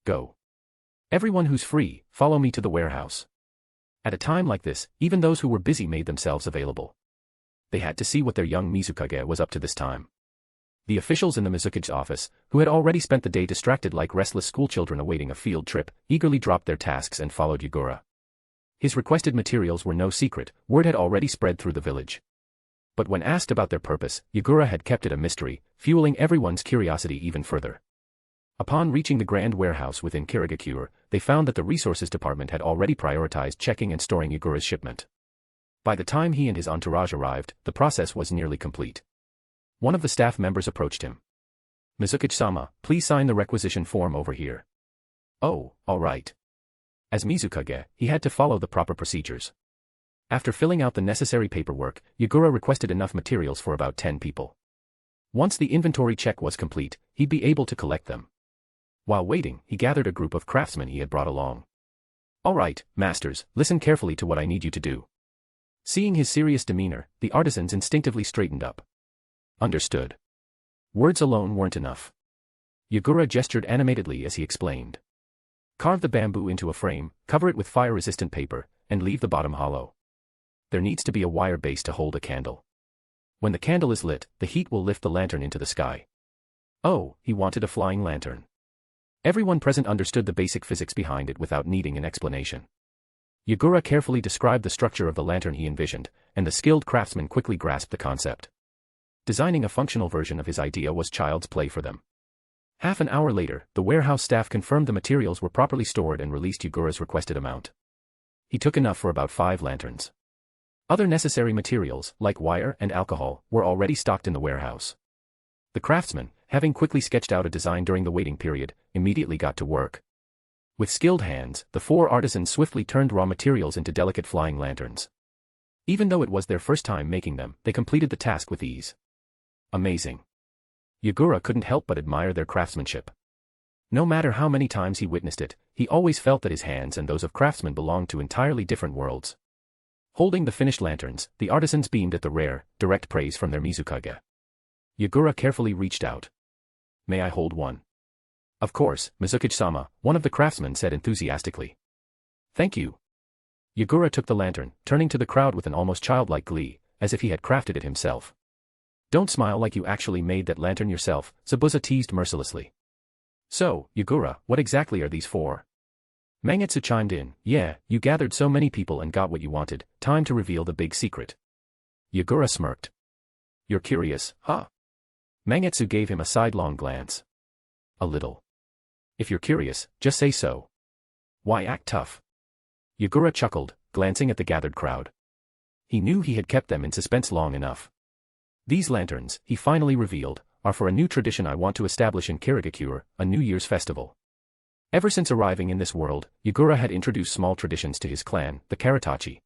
[SPEAKER 3] Go. Everyone who's free, follow me to the warehouse. At a time like this, even those who were busy made themselves available. They had to see what their young Mizukage was up to this time. The officials in the Mizukage office, who had already spent the day distracted like restless schoolchildren awaiting a field trip, eagerly dropped their tasks and followed Yagura. His requested materials were no secret, word had already spread through the village. But when asked about their purpose, Yagura had kept it a mystery, fueling everyone's curiosity even further. Upon reaching the grand warehouse within Kirigakure, they found that the resources department had already prioritized checking and storing Yagura's shipment. By the time he and his entourage arrived, the process was nearly complete. One of the staff members approached him. Mizukage-sama, please sign the requisition form over here. Oh, all right. As Mizukage, he had to follow the proper procedures. After filling out the necessary paperwork, Yagura requested enough materials for about 10 people. Once the inventory check was complete, he'd be able to collect them. While waiting, he gathered a group of craftsmen he had brought along. All right, masters, listen carefully to what I need you to do. Seeing his serious demeanor, the artisans instinctively straightened up. Understood. Words alone weren't enough. Yagura gestured animatedly as he explained. Carve the bamboo into a frame, cover it with fire-resistant paper, and leave the bottom hollow. There needs to be a wire base to hold a candle. When the candle is lit, the heat will lift the lantern into the sky. Oh, he wanted a flying lantern. Everyone present understood the basic physics behind it without needing an explanation. Yagura carefully described the structure of the lantern he envisioned, and the skilled craftsman quickly grasped the concept. Designing a functional version of his idea was child's play for them. Half an hour later, the warehouse staff confirmed the materials were properly stored and released Yagura's requested amount. He took enough for about 5 lanterns. Other necessary materials, like wire and alcohol, were already stocked in the warehouse. The craftsman, having quickly sketched out a design during the waiting period, immediately got to work. With skilled hands, the 4 artisans swiftly turned raw materials into delicate flying lanterns. Even though it was their first time making them, they completed the task with ease. Amazing. Yagura couldn't help but admire their craftsmanship. No matter how many times he witnessed it, he always felt that his hands and those of craftsmen belonged to entirely different worlds. Holding the finished lanterns, the artisans beamed at the rare, direct praise from their Mizukage. Yagura carefully reached out. May I hold one? Of course, Mizukage-sama, one of the craftsmen said enthusiastically. Thank you. Yagura took the lantern, turning to the crowd with an almost childlike glee, as if he had crafted it himself. Don't smile like you actually made that lantern yourself, Zabuza teased mercilessly. So, Yagura, what exactly are these for? Mangetsu chimed in, yeah, you gathered so many people and got what you wanted, time to reveal the big secret. Yagura smirked. You're curious, huh? Mangetsu gave him a sidelong glance. A little. If you're curious, just say so. Why act tough? Yagura chuckled, glancing at the gathered crowd. He knew he had kept them in suspense long enough. These lanterns, he finally revealed, are for a new tradition I want to establish in Kirigakure, a New Year's festival. Ever since arriving in this world, Yagura had introduced small traditions to his clan, the Karatachi.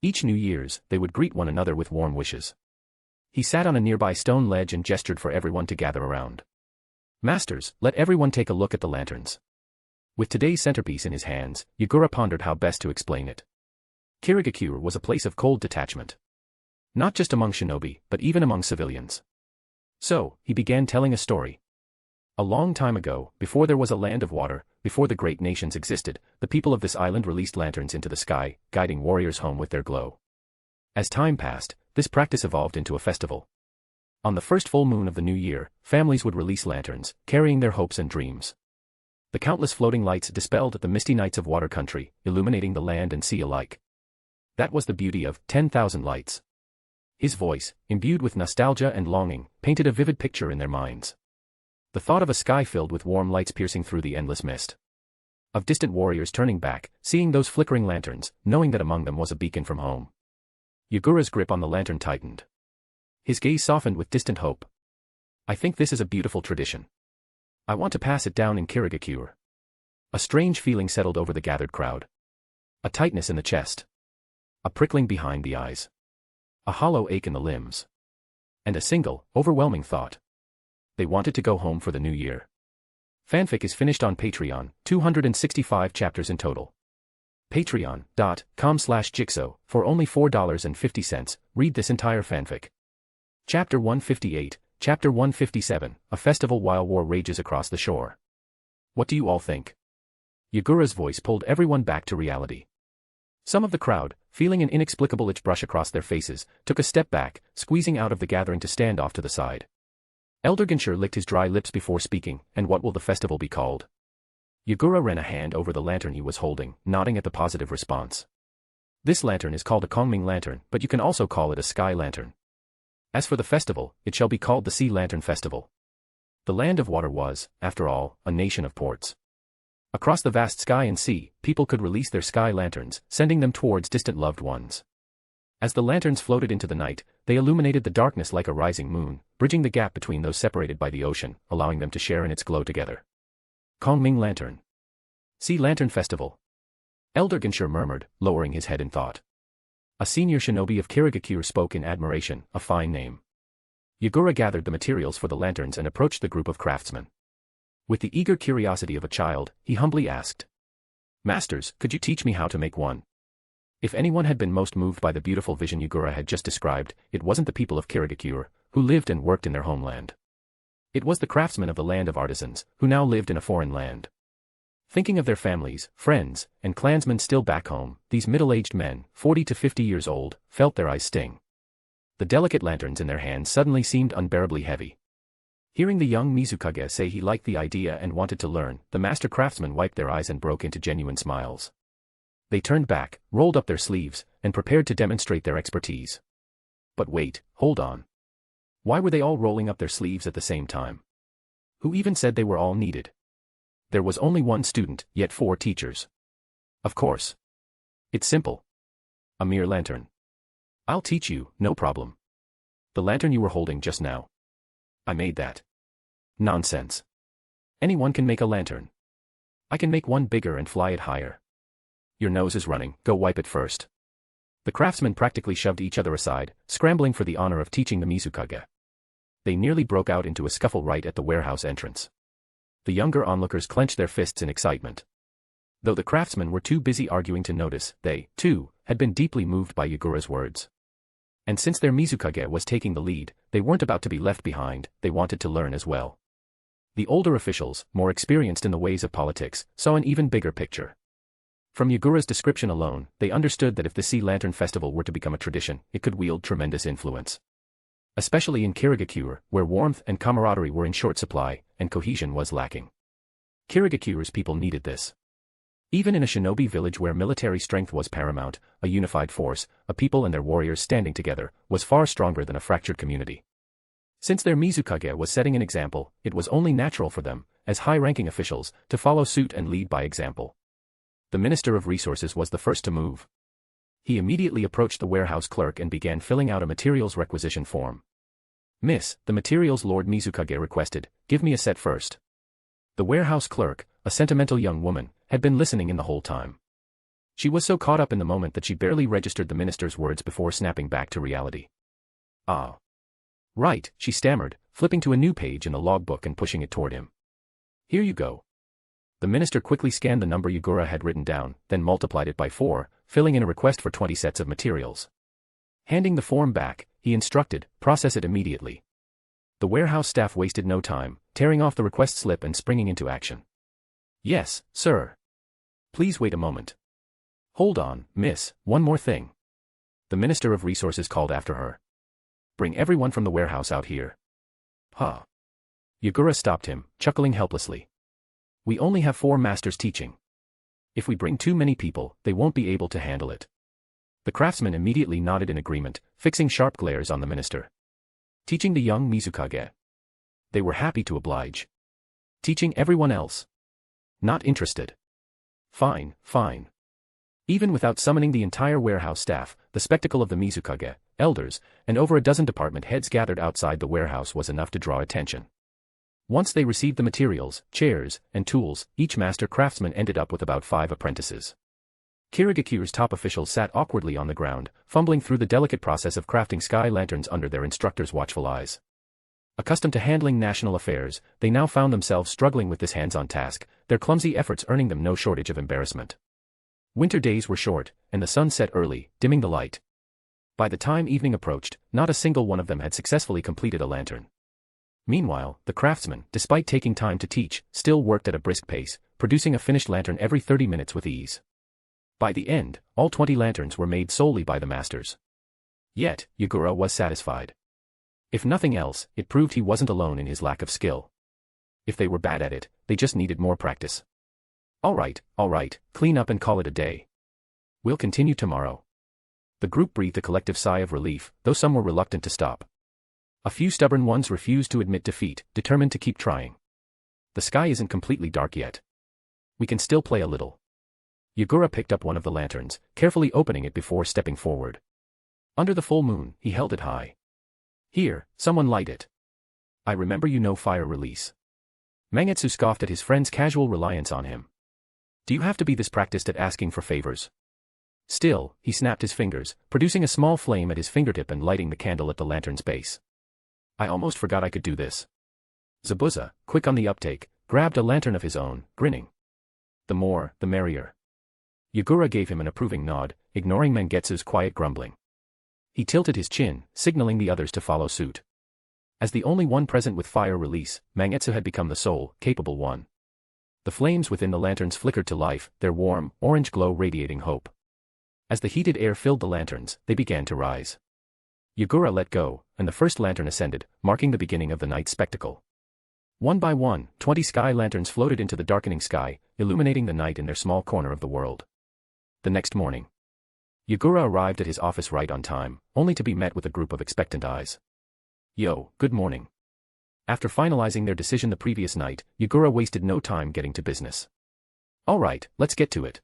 [SPEAKER 3] Each New Year's, they would greet one another with warm wishes. He sat on a nearby stone ledge and gestured for everyone to gather around. Masters, let everyone take a look at the lanterns. With today's centerpiece in his hands, Yagura pondered how best to explain it. Kirigakure was a place of cold detachment. Not just among shinobi, but even among civilians. So, he began telling a story. A long time ago, before there was a land of water, before the great nations existed, the people of this island released lanterns into the sky, guiding warriors home with their glow. As time passed, this practice evolved into a festival. On the first full moon of the new year, families would release lanterns, carrying their hopes and dreams. The countless floating lights dispelled the misty nights of water country, illuminating the land and sea alike. That was the beauty of 10,000 lights. His voice, imbued with nostalgia and longing, painted a vivid picture in their minds. The thought of a sky filled with warm lights piercing through the endless mist. Of distant warriors turning back, seeing those flickering lanterns, knowing that among them was a beacon from home. Yagura's grip on the lantern tightened. His gaze softened with distant hope. I think this is a beautiful tradition. I want to pass it down in Kirigakure. A strange feeling settled over the gathered crowd. A tightness in the chest. A prickling behind the eyes. A hollow ache in the limbs. And a single, overwhelming thought. They wanted to go home for the new year. Fanfic is finished on Patreon, 265 chapters in total. Patreon.com/Jigsaw, for only $4.50, read this entire fanfic. Chapter 158, Chapter 157, A Festival While War Rages Across the Shore. What do you all think? Yagura's voice pulled everyone back to reality. Some of the crowd, feeling an inexplicable itch brush across their faces, took a step back, squeezing out of the gathering to stand off to the side. Elder Ginshur licked his dry lips before speaking, and what will the festival be called? Yagura ran a hand over the lantern he was holding, nodding at the positive response. This lantern is called a Kongming lantern, but you can also call it a sky lantern. As for the festival, it shall be called the Sea Lantern Festival. The land of water was, after all, a nation of ports. Across the vast sky and sea, people could release their sky lanterns, sending them towards distant loved ones. As the lanterns floated into the night, they illuminated the darkness like a rising moon, bridging the gap between those separated by the ocean, allowing them to share in its glow together. Kongming Lantern. Sea Lantern Festival. Elder Ginshur murmured, lowering his head in thought. A senior shinobi of Kirigakure spoke in admiration, a fine name. Yagura gathered the materials for the lanterns and approached the group of craftsmen. With the eager curiosity of a child, he humbly asked. Masters, could you teach me how to make one? If anyone had been most moved by the beautiful vision Yagura had just described, it wasn't the people of Kirigakure, who lived and worked in their homeland. It was the craftsmen of the land of artisans, who now lived in a foreign land. Thinking of their families, friends, and clansmen still back home, these middle-aged men, 40 to 50 years old, felt their eyes sting. The delicate lanterns in their hands suddenly seemed unbearably heavy. Hearing the young Mizukage say he liked the idea and wanted to learn, the master craftsmen wiped their eyes and broke into genuine smiles. They turned back, rolled up their sleeves, and prepared to demonstrate their expertise. But wait, hold on. Why were they all rolling up their sleeves at the same time? Who even said they were all needed? There was only one student, yet 4 teachers. Of course. It's simple. A mere lantern. I'll teach you, no problem. The lantern you were holding just now. I made that. Nonsense. Anyone can make a lantern. I can make one bigger and fly it higher. Your nose is running, go wipe it first. The craftsmen practically shoved each other aside, scrambling for the honor of teaching the Mizukage. They nearly broke out into a scuffle right at the warehouse entrance. The younger onlookers clenched their fists in excitement. Though the craftsmen were too busy arguing to notice, they, too, had been deeply moved by Yagura's words. And since their Mizukage was taking the lead, they weren't about to be left behind, they wanted to learn as well. The older officials, more experienced in the ways of politics, saw an even bigger picture. From Yagura's description alone, they understood that if the Sea Lantern Festival were to become a tradition, it could wield tremendous influence. Especially in Kirigakure, where warmth and camaraderie were in short supply, and cohesion was lacking. Kirigakure's people needed this. Even in a shinobi village where military strength was paramount, a unified force, a people and their warriors standing together, was far stronger than a fractured community. Since their Mizukage was setting an example, it was only natural for them, as high-ranking officials, to follow suit and lead by example. The Minister of Resources was the first to move. He immediately approached the warehouse clerk and began filling out a materials requisition form. Miss, the materials Lord Mizukage requested, give me a set first. The warehouse clerk, a sentimental young woman, had been listening in the whole time. She was so caught up in the moment that she barely registered the minister's words before snapping back to reality. Ah. Right, she stammered, flipping to a new page in the logbook and pushing it toward him. Here you go. The minister quickly scanned the number Yagura had written down, then multiplied it by 4, filling in a request for 20 sets of materials. Handing the form back, he instructed, process it immediately. The warehouse staff wasted no time, tearing off the request slip and springing into action. Yes, sir. Please wait a moment. Hold on, miss, one more thing. The Minister of Resources called after her. Bring everyone from the warehouse out here. Huh. Yagura stopped him, chuckling helplessly. We only have 4 masters teaching. If we bring too many people, they won't be able to handle it. The craftsmen immediately nodded in agreement, fixing sharp glares on the minister. Teaching the young Mizukage. They were happy to oblige. Teaching everyone else. Not interested. Fine, fine. Even without summoning the entire warehouse staff, the spectacle of the Mizukage, elders, and over a dozen department heads gathered outside the warehouse was enough to draw attention. Once they received the materials, chairs, and tools, each master craftsman ended up with about 5 apprentices. Kirigakure's top officials sat awkwardly on the ground, fumbling through the delicate process of crafting sky lanterns under their instructor's watchful eyes. Accustomed to handling national affairs, they now found themselves struggling with this hands-on task, their clumsy efforts earning them no shortage of embarrassment. Winter days were short, and the sun set early, dimming the light. By the time evening approached, not a single one of them had successfully completed a lantern. Meanwhile, the craftsmen, despite taking time to teach, still worked at a brisk pace, producing a finished lantern every 30 minutes with ease. By the end, all 20 lanterns were made solely by the masters. Yet, Yagura was satisfied. If nothing else, it proved he wasn't alone in his lack of skill. If they were bad at it, they just needed more practice. All right, clean up and call it a day. We'll continue tomorrow. The group breathed a collective sigh of relief, though some were reluctant to stop. A few stubborn ones refused to admit defeat, determined to keep trying. The sky isn't completely dark yet. We can still play a little. Yagura picked up one of the lanterns, carefully opening it before stepping forward. Under the full moon, he held it high. Here, someone light it. I remember you know fire release. Mangetsu scoffed at his friend's casual reliance on him. Do you have to be this practiced at asking for favors? Still, he snapped his fingers, producing a small flame at his fingertip and lighting the candle at the lantern's base. I almost forgot I could do this. Zabuza, quick on the uptake, grabbed a lantern of his own, grinning. The more, the merrier. Yagura gave him an approving nod, ignoring Mangetsu's quiet grumbling. He tilted his chin, signaling the others to follow suit. As the only one present with fire release, Mangetsu had become the sole, capable one. The flames within the lanterns flickered to life, their warm, orange glow radiating hope. As the heated air filled the lanterns, they began to rise. Yagura let go, and the first lantern ascended, marking the beginning of the night spectacle. One by one, 20 sky lanterns floated into the darkening sky, illuminating the night in their small corner of the world. The next morning, Yagura arrived at his office right on time, only to be met with a group of expectant eyes. Yo, good morning. After finalizing their decision the previous night, Yagura wasted no time getting to business. Alright, let's get to it.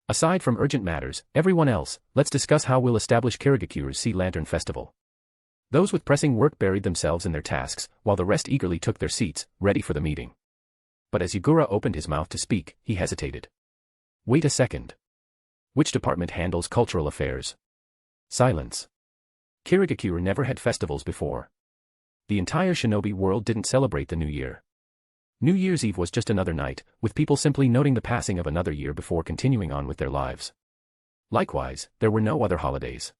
[SPEAKER 3] Aside from urgent matters, everyone else, let's discuss how we'll establish Kirigakure's Sea Lantern Festival. Those with pressing work buried themselves in their tasks, while the rest eagerly took their seats, ready for the meeting. But as Yagura opened his mouth to speak, he hesitated. Wait a second. Which department handles cultural affairs? Silence. Kirigakure never had festivals before. The entire shinobi world didn't celebrate the New Year. New Year's Eve was just another night, with people simply noting the passing of another year before continuing on with their lives. Likewise, there were no other holidays.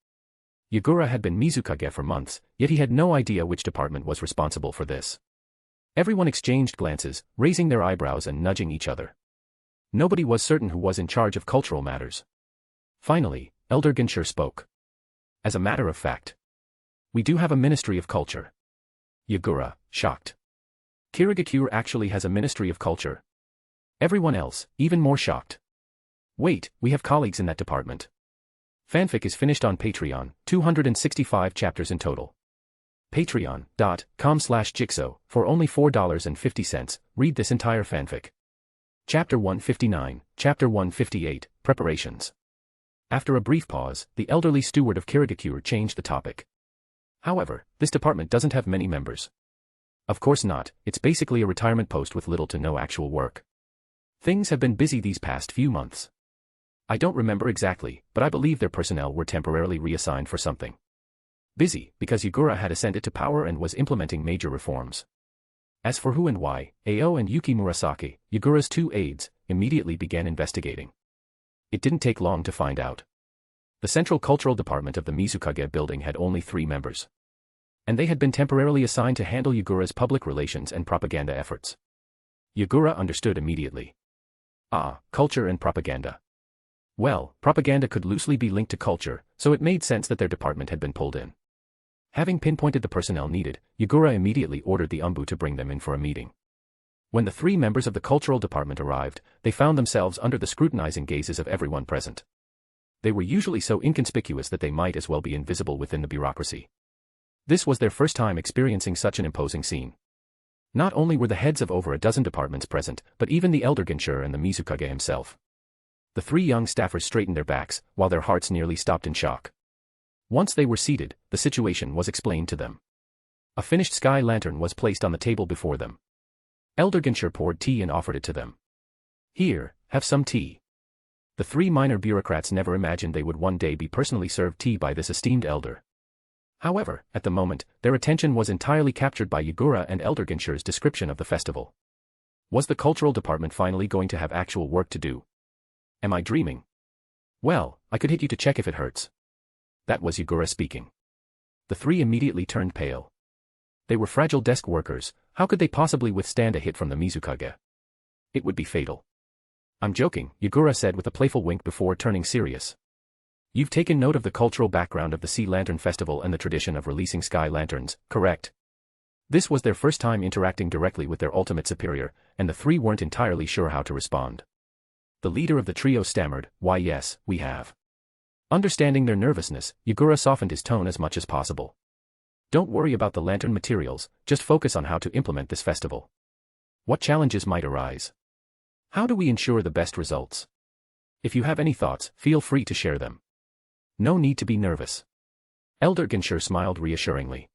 [SPEAKER 3] Yagura had been Mizukage for months, yet he had no idea which department was responsible for this. Everyone exchanged glances, raising their eyebrows and nudging each other. Nobody was certain who was in charge of cultural matters. Finally, Elder Genscher spoke. As a matter of fact, we do have a Ministry of Culture. Yagura, shocked. Kirigakure actually has a Ministry of Culture. Everyone else, even more shocked. Wait, we have colleagues in that department. Fanfic is finished on Patreon, 265 chapters in total. Patreon.com/Jigsaw, for only $4.50, read this entire fanfic. Chapter 159, Chapter 158, Preparations. After a brief pause, the elderly steward of Kirigakure changed the topic. However, this department doesn't have many members. Of course not, it's basically a retirement post with little to no actual work. Things have been busy these past few months. I don't remember exactly, but I believe their personnel were temporarily reassigned for something. Busy, because Yagura had ascended to power and was implementing major reforms. As for who and why, Ao and Yuki Murasaki, Yagura's 2 aides, immediately began investigating. It didn't take long to find out. The Central Cultural Department of the Mizukage building had only 3 members. And they had been temporarily assigned to handle Yagura's public relations and propaganda efforts. Yagura understood immediately. Ah, culture and propaganda. Well, propaganda could loosely be linked to culture, so it made sense that their department had been pulled in. Having pinpointed the personnel needed, Yagura immediately ordered the Anbu to bring them in for a meeting. When the 3 members of the cultural department arrived, they found themselves under the scrutinizing gazes of everyone present. They were usually so inconspicuous that they might as well be invisible within the bureaucracy. This was their first time experiencing such an imposing scene. Not only were the heads of over a dozen departments present, but even the elder Ginchur and the Mizukage himself. The three young staffers straightened their backs, while their hearts nearly stopped in shock. Once they were seated, the situation was explained to them. A finished sky lantern was placed on the table before them. Elder Ginchur poured tea and offered it to them. Here, have some tea. The three minor bureaucrats never imagined they would one day be personally served tea by this esteemed elder. However, at the moment, their attention was entirely captured by Yagura and Elder Ginchur's description of the festival. Was the cultural department finally going to have actual work to do? Am I dreaming? Well, I could hit you to check if it hurts. That was Yagura speaking. The three immediately turned pale. They were fragile desk workers, how could they possibly withstand a hit from the Mizukage? It would be fatal. I'm joking, Yagura said with a playful wink before turning serious. You've taken note of the cultural background of the Sea Lantern Festival and the tradition of releasing sky lanterns, correct? This was their first time interacting directly with their ultimate superior, and the three weren't entirely sure how to respond. The leader of the trio stammered, "Why yes, we have." Understanding their nervousness, Yagura softened his tone as much as possible. Don't worry about the lantern materials, just focus on how to implement this festival. What challenges might arise? How do we ensure the best results? If you have any thoughts, feel free to share them. No need to be nervous. Elder Ginchur smiled reassuringly.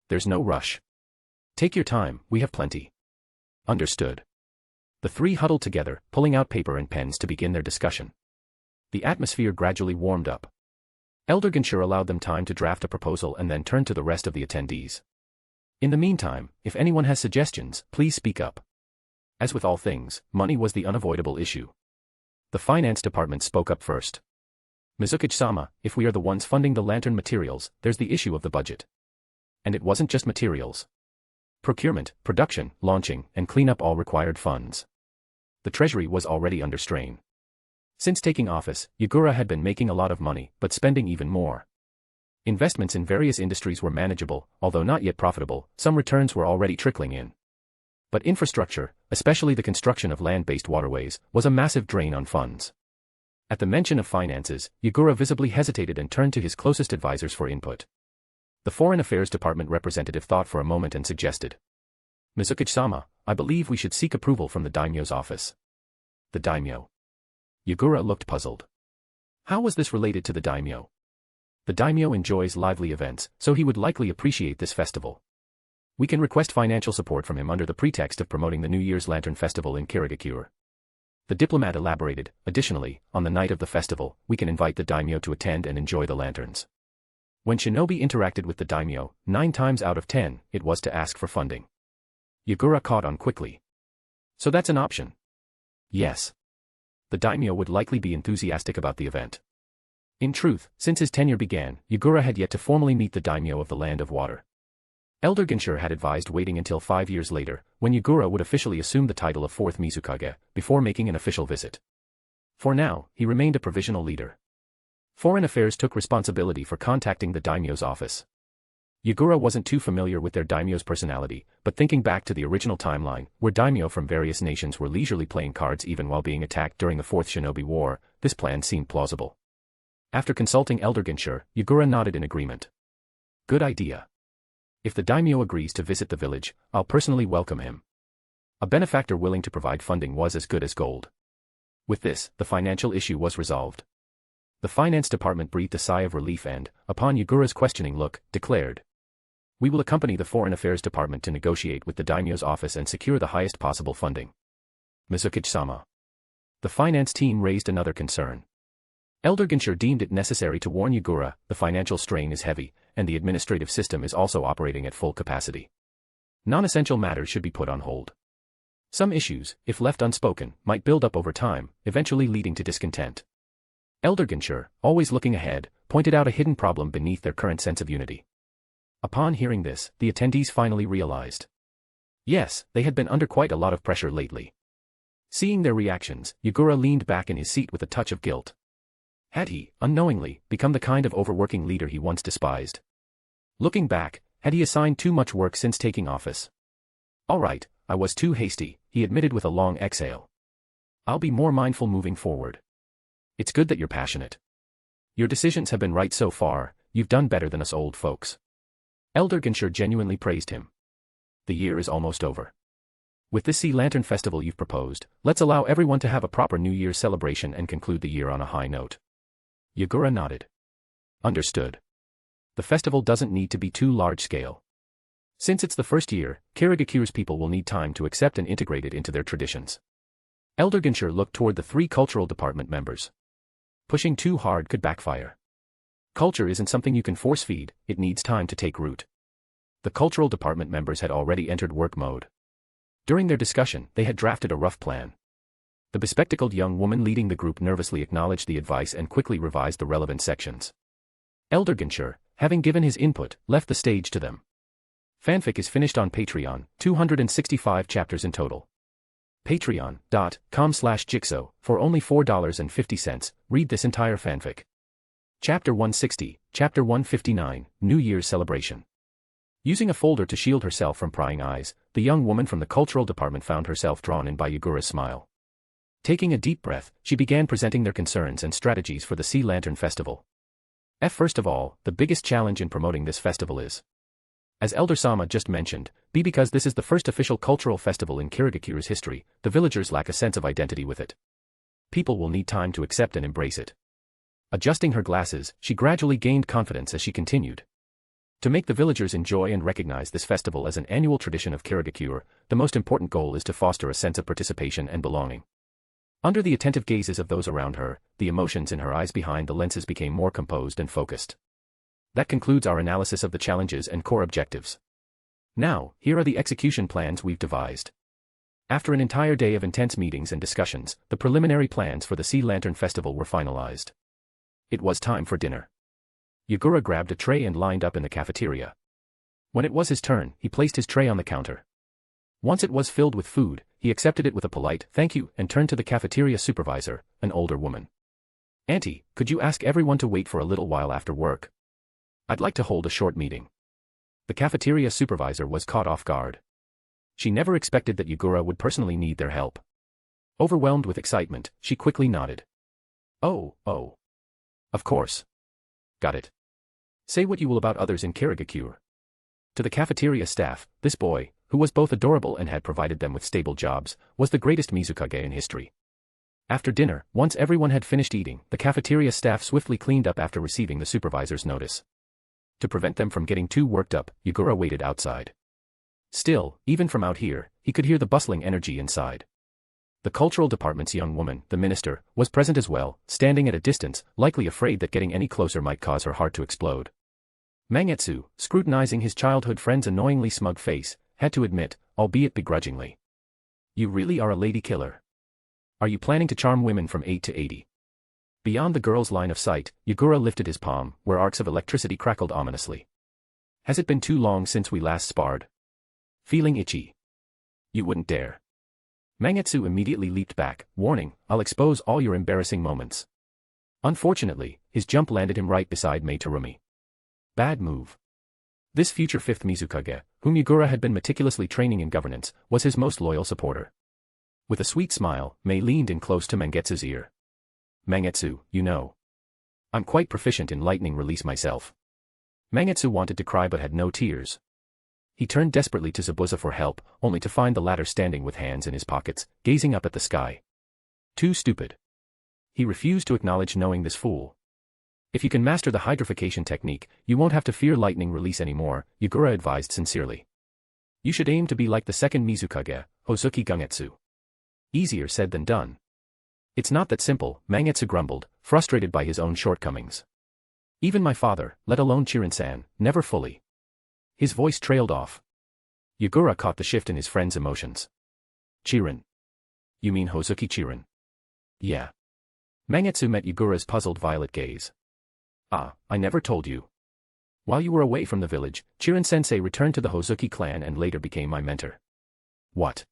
[SPEAKER 3] There's no rush. Take your time, we have plenty. Understood. The three huddled together, pulling out paper and pens to begin their discussion. The atmosphere gradually warmed up. Elder Ginchur allowed them time to draft a proposal and then turned to the rest of the attendees. In the meantime, if anyone has suggestions, please speak up. As with all things, money was the unavoidable issue. The finance department spoke up first. Mizukage-sama, if we are the ones funding the lantern materials, there's the issue of the budget. And it wasn't just materials. Procurement, production, launching, and cleanup all required funds. The treasury was already under strain. Since taking office, Yagura had been making a lot of money, but spending even more. Investments in various industries were manageable, although not yet profitable, some returns were already trickling in. But infrastructure, especially the construction of land-based waterways, was a massive drain on funds. At the mention of finances, Yagura visibly hesitated and turned to his closest advisors for input. The Foreign Affairs Department representative thought for a moment and suggested. Mizukage-sama, I believe we should seek approval from the daimyo's office. The daimyo. Yagura looked puzzled. How was this related to the daimyo? The daimyo enjoys lively events, so he would likely appreciate this festival. We can request financial support from him under the pretext of promoting the New Year's Lantern Festival in Kirigakure. The diplomat elaborated, additionally, on the night of the festival, we can invite the daimyo to attend and enjoy the lanterns. When Shinobi interacted with the daimyo, 9 times out of 10, it was to ask for funding. Yagura caught on quickly. So that's an option? Yes. The daimyo would likely be enthusiastic about the event. In truth, since his tenure began, Yagura had yet to formally meet the daimyo of the Land of Water. Elder Ginchur had advised waiting until 5 years later, when Yagura would officially assume the title of Fourth Mizukage, before making an official visit. For now, he remained a provisional leader. Foreign Affairs took responsibility for contacting the daimyo's office. Yagura wasn't too familiar with their daimyo's personality, but thinking back to the original timeline, where daimyo from various nations were leisurely playing cards even while being attacked during the Fourth Shinobi War, this plan seemed plausible. After consulting Elder Ginchur, Yagura nodded in agreement. Good idea. If the daimyo agrees to visit the village, I'll personally welcome him. A benefactor willing to provide funding was as good as gold. With this, the financial issue was resolved. The finance department breathed a sigh of relief and, upon Yagura's questioning look, declared. We will accompany the Foreign Affairs Department to negotiate with the daimyo's office and secure the highest possible funding. Mizukage-sama. The finance team raised another concern. Elder Ginchur deemed it necessary to warn Yagura, the financial strain is heavy, and the administrative system is also operating at full capacity. Non-essential matters should be put on hold. Some issues, if left unspoken, might build up over time, eventually leading to discontent. Elder Ginchur, always looking ahead, pointed out a hidden problem beneath their current sense of unity. Upon hearing this, the attendees finally realized. Yes, they had been under quite a lot of pressure lately. Seeing their reactions, Yagura leaned back in his seat with a touch of guilt. Had he, unknowingly, become the kind of overworking leader he once despised? Looking back, had he assigned too much work since taking office? All right, I was too hasty, he admitted with a long exhale. I'll be more mindful moving forward. It's good that you're passionate. Your decisions have been right so far, you've done better than us old folks. Elder Genshur genuinely praised him. The year is almost over. With this Sea Lantern Festival you've proposed, let's allow everyone to have a proper New Year's celebration and conclude the year on a high note. Yagura nodded. Understood. The festival doesn't need to be too large-scale. Since it's the first year, Kirigakure's people will need time to accept and integrate it into their traditions. Elder Genshur looked toward the 3 cultural department members. Pushing too hard could backfire. Culture isn't something you can force-feed, it needs time to take root. The cultural department members had already entered work mode. During their discussion, they had drafted a rough plan. The bespectacled young woman leading the group nervously acknowledged the advice and quickly revised the relevant sections. Elder Genshur, having given his input, left the stage to them. Fanfic is finished on Patreon, 265 chapters in total. Patreon.com/Jigsaw, for only $4.50, read this entire fanfic. Chapter 160, Chapter 159, New Year's Celebration. Using a folder to shield herself from prying eyes, the young woman from the cultural department found herself drawn in by Yagura's smile. Taking a deep breath, she began presenting their concerns and strategies for the Sea Lantern Festival. First of all, the biggest challenge in promoting this festival is, as Elder Sama just mentioned, because this is the first official cultural festival in Kirigakure's history, the villagers lack a sense of identity with it. People will need time to accept and embrace it. Adjusting her glasses, she gradually gained confidence as she continued. To make the villagers enjoy and recognize this festival as an annual tradition of Kirigakure, the most important goal is to foster a sense of participation and belonging. Under the attentive gazes of those around her, the emotions in her eyes behind the lenses became more composed and focused. That concludes our analysis of the challenges and core objectives. Now, here are the execution plans we've devised. After an entire day of intense meetings and discussions, the preliminary plans for the Sea Lantern Festival were finalized. It was time for dinner. Yagura grabbed a tray and lined up in the cafeteria. When it was his turn, he placed his tray on the counter. Once it was filled with food, he accepted it with a polite thank you and turned to the cafeteria supervisor, an older woman. "Auntie, could you ask everyone to wait for a little while after work? I'd like to hold a short meeting." The cafeteria supervisor was caught off guard. She never expected that Yagura would personally need their help. Overwhelmed with excitement, she quickly nodded. Oh. Of course. Got it. Say what you will about others in Kirigakure. To the cafeteria staff, this boy, who was both adorable and had provided them with stable jobs, was the greatest Mizukage in history. After dinner, once everyone had finished eating, the cafeteria staff swiftly cleaned up after receiving the supervisor's notice. To prevent them from getting too worked up, Yagura waited outside. Still, even from out here, he could hear the bustling energy inside. The cultural department's young woman, the minister, was present as well, standing at a distance, likely afraid that getting any closer might cause her heart to explode. Mangetsu, scrutinizing his childhood friend's annoyingly smug face, had to admit, albeit begrudgingly. "You really are a lady killer. Are you planning to charm women from 8 to 80? Beyond the girl's line of sight, Yagura lifted his palm, where arcs of electricity crackled ominously. "Has it been too long since we last sparred? Feeling itchy? You wouldn't dare." Mangetsu immediately leaped back, warning, "I'll expose all your embarrassing moments." Unfortunately, his jump landed him right beside Mei Terumi. Bad move. This future fifth Mizukage, whom Yagura had been meticulously training in governance, was his most loyal supporter. With a sweet smile, Mei leaned in close to Mangetsu's ear. "Mangetsu, you know, I'm quite proficient in lightning release myself." Mangetsu wanted to cry but had no tears. He turned desperately to Zabuza for help, only to find the latter standing with hands in his pockets, gazing up at the sky. Too stupid. He refused to acknowledge knowing this fool. "If you can master the hydrification technique, you won't have to fear lightning release anymore," Yagura advised sincerely. "You should aim to be like the second Mizukage, Hozuki Gungetsu." Easier said than done. "It's not that simple," Mangetsu grumbled, frustrated by his own shortcomings. "Even my father, let alone Chirin-san, never fully." His voice trailed off. Yagura caught the shift in his friend's emotions. "Chirin? You mean Hozuki Chirin?" "Yeah." Mangetsu met Yagura's puzzled violet gaze. "Ah, I never told you. While you were away from the village, Chirin-sensei returned to the Hozuki clan and later became my mentor." "What?"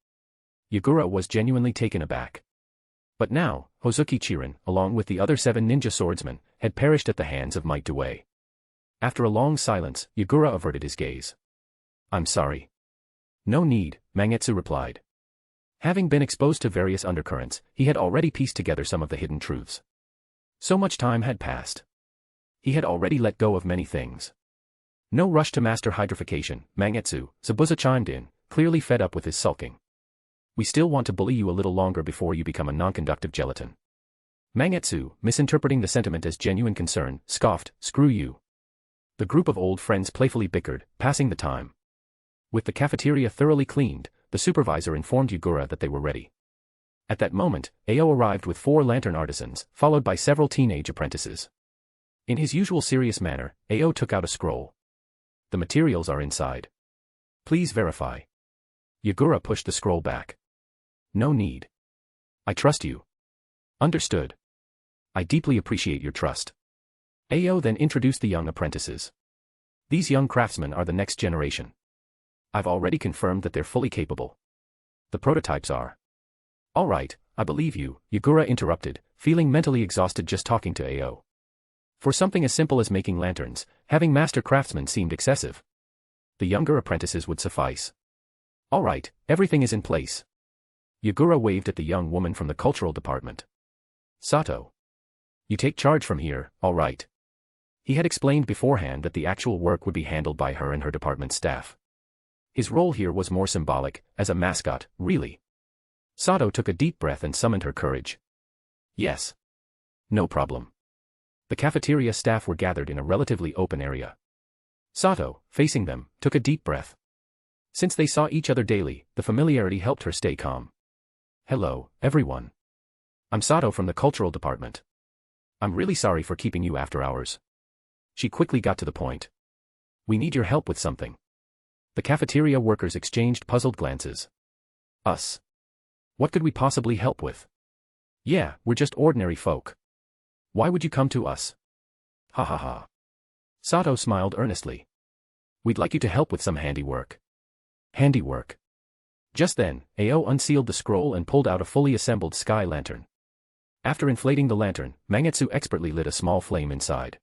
[SPEAKER 3] Yagura was genuinely taken aback. But now, Hozuki Chirin, along with the other 7 ninja swordsmen, had perished at the hands of Might Dewey. After a long silence, Yagura averted his gaze. "I'm sorry." "No need," Mangetsu replied. Having been exposed to various undercurrents, he had already pieced together some of the hidden truths. So much time had passed. He had already let go of many things. No rush to master hydrification, Mangetsu, Zabuza chimed in, clearly fed up with his sulking. We still want to bully you a little longer before you become a non-conductive gelatin. Mangetsu, misinterpreting the sentiment as genuine concern, scoffed, screw you. The group of old friends playfully bickered, passing the time. With the cafeteria thoroughly cleaned, the supervisor informed Yagura that they were ready. At that moment, Ao arrived with 4 lantern artisans, followed by several teenage apprentices. In his usual serious manner, Ao took out a scroll. The materials are inside. Please verify. Yagura pushed the scroll back. No need. I trust you. Understood. I deeply appreciate your trust. Ao then introduced the young apprentices. These young craftsmen are the next generation. I've already confirmed that they're fully capable. The prototypes are. All right, I believe you, Yagura interrupted, feeling mentally exhausted just talking to Ao. For something as simple as making lanterns, having master craftsmen seemed excessive. The younger apprentices would suffice. All right, everything is in place. Yagura waved at the young woman from the cultural department. Sato. You take charge from here, all right. He had explained beforehand that the actual work would be handled by her and her department staff. His role here was more symbolic, as a mascot, really. Sato took a deep breath and summoned her courage. Yes. No problem. The cafeteria staff were gathered in a relatively open area. Sato, facing them, took a deep breath. Since they saw each other daily, the familiarity helped her stay calm. Hello, everyone. I'm Sato from the cultural department. I'm really sorry for keeping you after hours. She quickly got to the point. We need your help with something. The cafeteria workers exchanged puzzled glances. Us. What could we possibly help with? Yeah, we're just ordinary folk. Why would you come to us? Ha ha ha. Sato smiled earnestly. We'd like you to help with some handiwork. Handiwork. Just then, Ao unsealed the scroll and pulled out a fully assembled sky lantern. After inflating the lantern, Mangetsu expertly lit a small flame inside.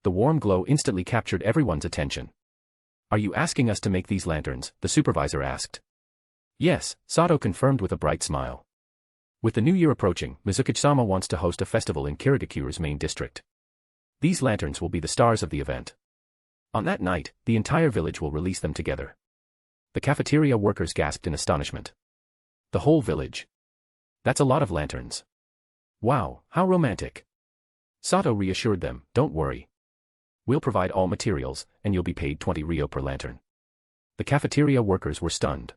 [SPEAKER 3] The warm glow instantly captured everyone's attention. Are you asking us to make these lanterns? The supervisor asked. Yes, Sato confirmed with a bright smile. With the new year approaching, Mizukage-sama wants to host a festival in Kirigakure's main district. These lanterns will be the stars of the event. On that night, the entire village will release them together. The cafeteria workers gasped in astonishment. The whole village. That's a lot of lanterns. Wow, how romantic. Sato reassured them, don't worry. We'll provide all materials, and you'll be paid 20 ryo per lantern. The cafeteria workers were stunned.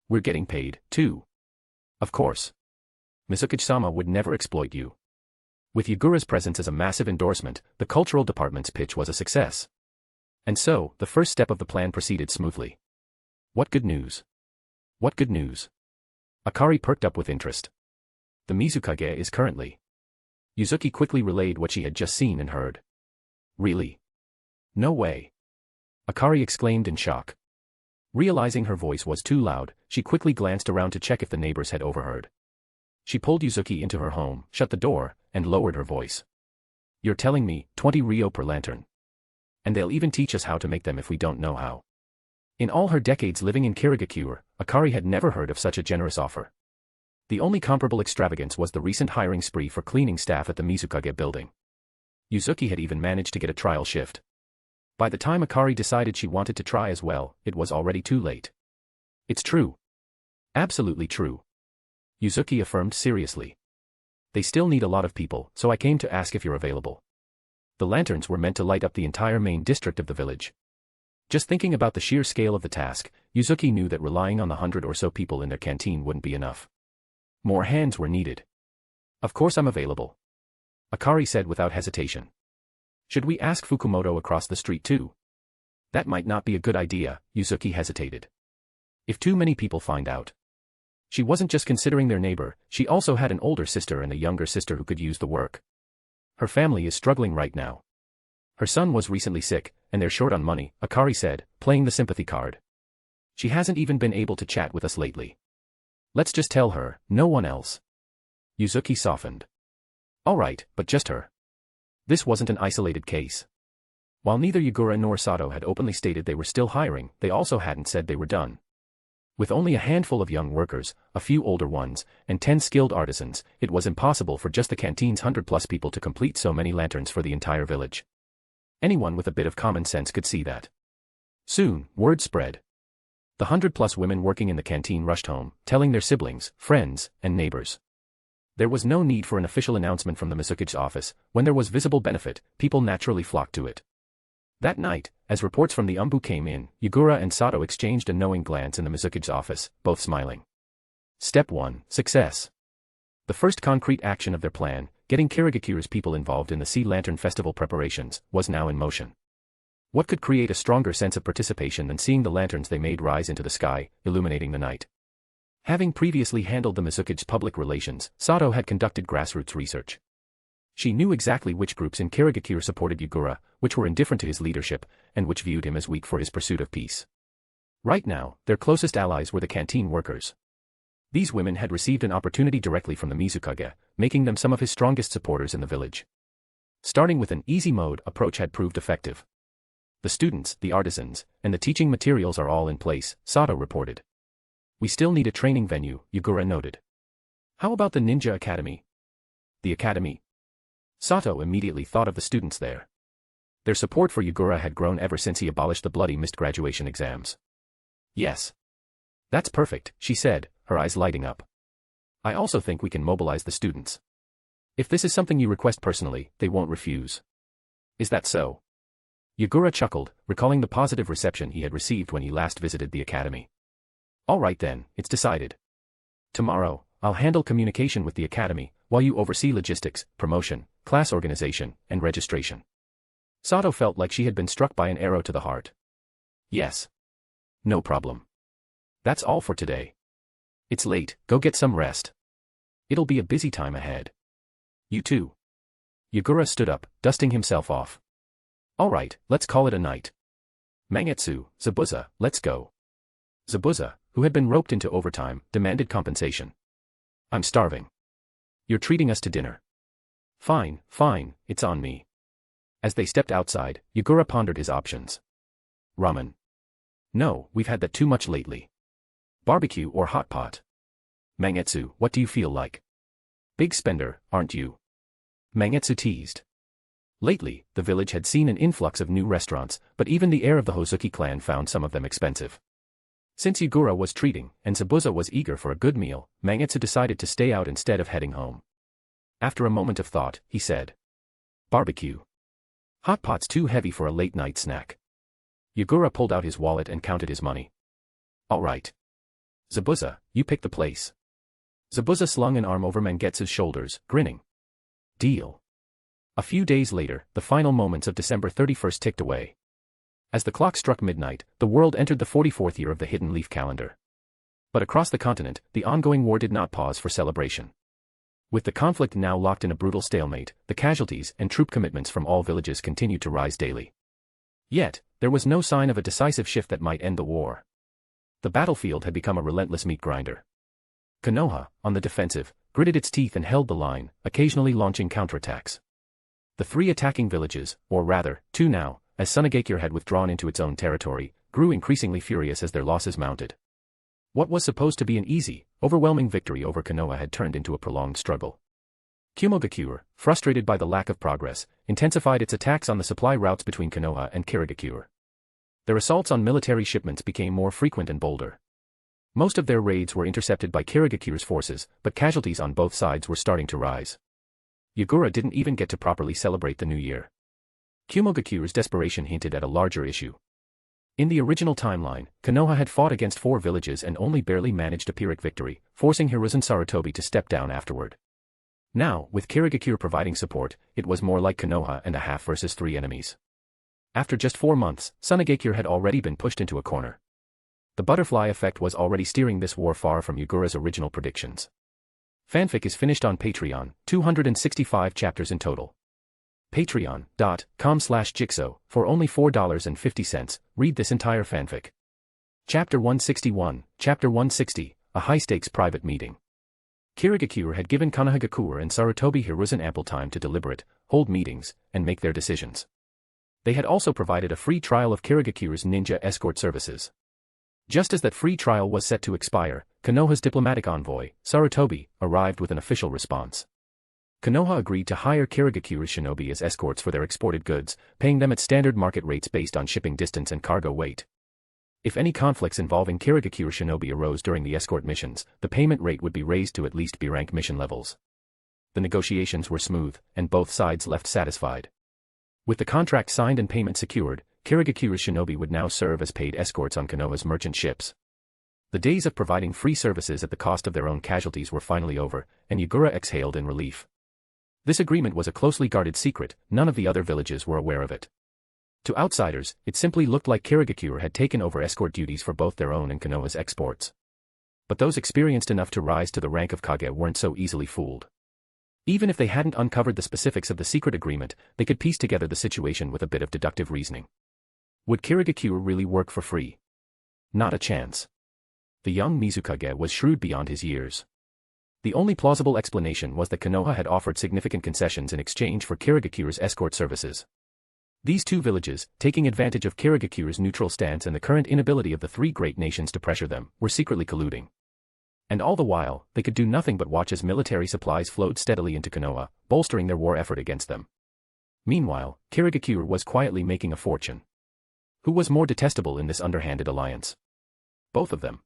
[SPEAKER 3] We're getting paid, too. Of course. Mizukage-sama would never exploit you. With Yagura's presence as a massive endorsement, the cultural department's pitch was a success. And so, the first step of the plan proceeded smoothly. What good news? What good news? Akari perked up with interest. The Mizukage is currently. Yuzuki quickly relayed what she had just seen and heard. Really? No way. Akari exclaimed in shock. Realizing her voice was too loud, she quickly glanced around to check if the neighbors had overheard. She pulled Yuzuki into her home, shut the door, and lowered her voice. You're telling me, 20 ryo per lantern. And they'll even teach us how to make them if we don't know how. In all her decades living in Kirigakure, Akari had never heard of such a generous offer. The only comparable extravagance was the recent hiring spree for cleaning staff at the Mizukage building. Yuzuki had even managed to get a trial shift. By the time Akari decided she wanted to try as well, it was already too late. It's true. Absolutely true. Yuzuki affirmed seriously. They still need a lot of people, so I came to ask if you're available. The lanterns were meant to light up the entire main district of the village. Just thinking about the sheer scale of the task, Yuzuki knew that relying on the 100 or so people in their canteen wouldn't be enough. More hands were needed. Of course I'm available. Akari said without hesitation. Should we ask Fukumoto across the street too? That might not be a good idea, Yuzuki hesitated. If too many people find out. She wasn't just considering their neighbor, she also had an older sister and a younger sister who could use the work. Her family is struggling right now. Her son was recently sick, and they're short on money, Akari said, playing the sympathy card. She hasn't even been able to chat with us lately. Let's just tell her, no one else. Yuzuki softened. All right, but just her. This wasn't an isolated case. While neither Yagura nor Sato had openly stated they were still hiring, they also hadn't said they were done. With only a handful of young workers, a few older ones, and 10 skilled artisans, it was impossible for just the canteen's 100+ people to complete so many lanterns for the entire village. Anyone with a bit of common sense could see that. Soon, word spread. The 100+ women working in the canteen rushed home, telling their siblings, friends, and neighbors. There was no need for an official announcement from the Mizukage's office. When there was visible benefit, people naturally flocked to it. That night, as reports from the Anbu came in, Yagura and Sato exchanged a knowing glance in the Mizukage's office, both smiling. Step 1. Success. The first concrete action of their plan, getting Kirigakure's people involved in the Sea Lantern Festival preparations, was now in motion. What could create a stronger sense of participation than seeing the lanterns they made rise into the sky, illuminating the night? Having previously handled the Mizukage's public relations, Sato had conducted grassroots research. She knew exactly which groups in Kirigakure supported Yagura, which were indifferent to his leadership, and which viewed him as weak for his pursuit of peace. Right now, their closest allies were the canteen workers. These women had received an opportunity directly from the Mizukage, making them some of his strongest supporters in the village. Starting with an easy mode approach had proved effective. The students, the artisans, and the teaching materials are all in place, Sato reported. We still need a training venue, Yagura noted. How about the Ninja Academy? The academy? Sato immediately thought of the students there. Their support for Yagura had grown ever since he abolished the bloody missed graduation exams. Yes. That's perfect, she said, her eyes lighting up. I also think we can mobilize the students. If this is something you request personally, they won't refuse. Is that so? Yagura chuckled, recalling the positive reception he had received when he last visited the academy. All right then, it's decided. Tomorrow, I'll handle communication with the academy, while you oversee logistics, promotion, class organization, and registration. Sato felt like she had been struck by an arrow to the heart. Yes. No problem. That's all for today. It's late, go get some rest. It'll be a busy time ahead. You too. Yagura stood up, dusting himself off. All right, let's call it a night. Mangetsu, Zabuza, let's go. Zabuza, who had been roped into overtime, demanded compensation. I'm starving. You're treating us to dinner. Fine, it's on me. As they stepped outside, Yagura pondered his options. Ramen. No, we've had that too much lately. Barbecue or hot pot. Mangetsu, what do you feel like? Big spender, aren't you? Mangetsu teased. Lately, the village had seen an influx of new restaurants, but even the heir of the Hozuki clan found some of them expensive. Since Yagura was treating, and Zabuza was eager for a good meal, Mangetsu decided to stay out instead of heading home. After a moment of thought, he said. Barbecue. Hot pot's too heavy for a late-night snack. Yagura pulled out his wallet and counted his money. All right. Zabuza, you pick the place. Zabuza slung an arm over Mangetsu's shoulders, grinning. Deal. A few days later, the final moments of December 31st ticked away. As the clock struck midnight, the world entered the 44th year of the Hidden Leaf calendar. But across the continent, the ongoing war did not pause for celebration. With the conflict now locked in a brutal stalemate, the casualties and troop commitments from all villages continued to rise daily. Yet, there was no sign of a decisive shift that might end the war. The battlefield had become a relentless meat grinder. Konoha, on the defensive, gritted its teeth and held the line, occasionally launching counterattacks. The 3 attacking villages, or rather, 2 now, as Sunagakure had withdrawn into its own territory, grew increasingly furious as their losses mounted. What was supposed to be an easy, overwhelming victory over Konoha had turned into a prolonged struggle. Kumogakure, frustrated by the lack of progress, intensified its attacks on the supply routes between Konoha and Kirigakure. Their assaults on military shipments became more frequent and bolder. Most of their raids were intercepted by Kirigakure's forces, but casualties on both sides were starting to rise. Yagura didn't even get to properly celebrate the new year. Kumogakure's desperation hinted at a larger issue. In the original timeline, Konoha had fought against 4 villages and only barely managed a Pyrrhic victory, forcing Hiruzen Sarutobi to step down afterward. Now, with Kirigakure providing support, it was more like Konoha and a half versus 3 enemies. After just 4 months, Sunagakure had already been pushed into a corner. The butterfly effect was already steering this war far from Yagura's original predictions. Fanfic is finished on Patreon, 265 chapters in total. Patreon.com/Jigsaw, for only $4.50, read this entire fanfic. Chapter 161, Chapter 160, a high-stakes private meeting. Kirigakure had given Konohagakure and Sarutobi Hiruzen ample time to deliberate, hold meetings, and make their decisions. They had also provided a free trial of Kirigakure's ninja escort services. Just as that free trial was set to expire, Konoha's diplomatic envoy, Sarutobi, arrived with an official response. Konoha agreed to hire Kirigakure shinobi as escorts for their exported goods, paying them at standard market rates based on shipping distance and cargo weight. If any conflicts involving Kirigakure shinobi arose during the escort missions, the payment rate would be raised to at least B-rank mission levels. The negotiations were smooth, and both sides left satisfied. With the contract signed and payment secured, Kirigakure shinobi would now serve as paid escorts on Konoha's merchant ships. The days of providing free services at the cost of their own casualties were finally over, and Yagura exhaled in relief. This agreement was a closely guarded secret, none of the other villages were aware of it. To outsiders, it simply looked like Kirigakure had taken over escort duties for both their own and Konoha's exports. But those experienced enough to rise to the rank of Kage weren't so easily fooled. Even if they hadn't uncovered the specifics of the secret agreement, they could piece together the situation with a bit of deductive reasoning. Would Kirigakure really work for free? Not a chance. The young Mizukage was shrewd beyond his years. The only plausible explanation was that Konoha had offered significant concessions in exchange for Kirigakure's escort services. These two villages, taking advantage of Kirigakure's neutral stance and the current inability of the three great nations to pressure them, were secretly colluding. And all the while, they could do nothing but watch as military supplies flowed steadily into Konoha, bolstering their war effort against them. Meanwhile, Kirigakure was quietly making a fortune. Who was more detestable in this underhanded alliance? Both of them.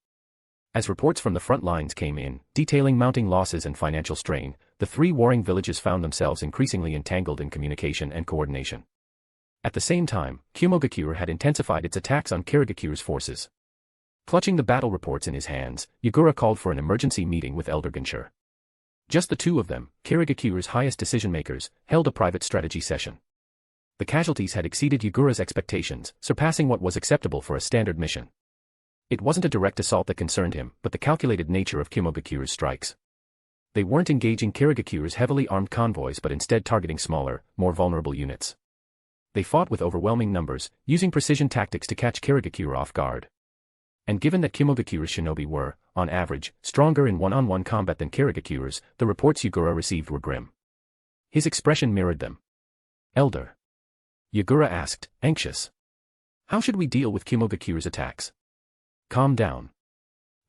[SPEAKER 3] As reports from the front lines came in, detailing mounting losses and financial strain, the three warring villages found themselves increasingly entangled in communication and coordination. At the same time, Kumogakure had intensified its attacks on Kirigakure's forces. Clutching the battle reports in his hands, Yagura called for an emergency meeting with Elder Ginshur. Just the two of them, Kirigakure's highest decision-makers, held a private strategy session. The casualties had exceeded Yagura's expectations, surpassing what was acceptable for a standard mission. It wasn't a direct assault that concerned him, but the calculated nature of Kumogakure's strikes. They weren't engaging Kirigakure's heavily armed convoys but instead targeting smaller, more vulnerable units. They fought with overwhelming numbers, using precision tactics to catch Kirigakure off guard. And given that Kumogakure's shinobi were, on average, stronger in one-on-one combat than Kirigakure's, the reports Yagura received were grim. His expression mirrored them. "Elder?" Yagura asked, anxious. "How should we deal with Kumogakure's attacks?" "Calm down.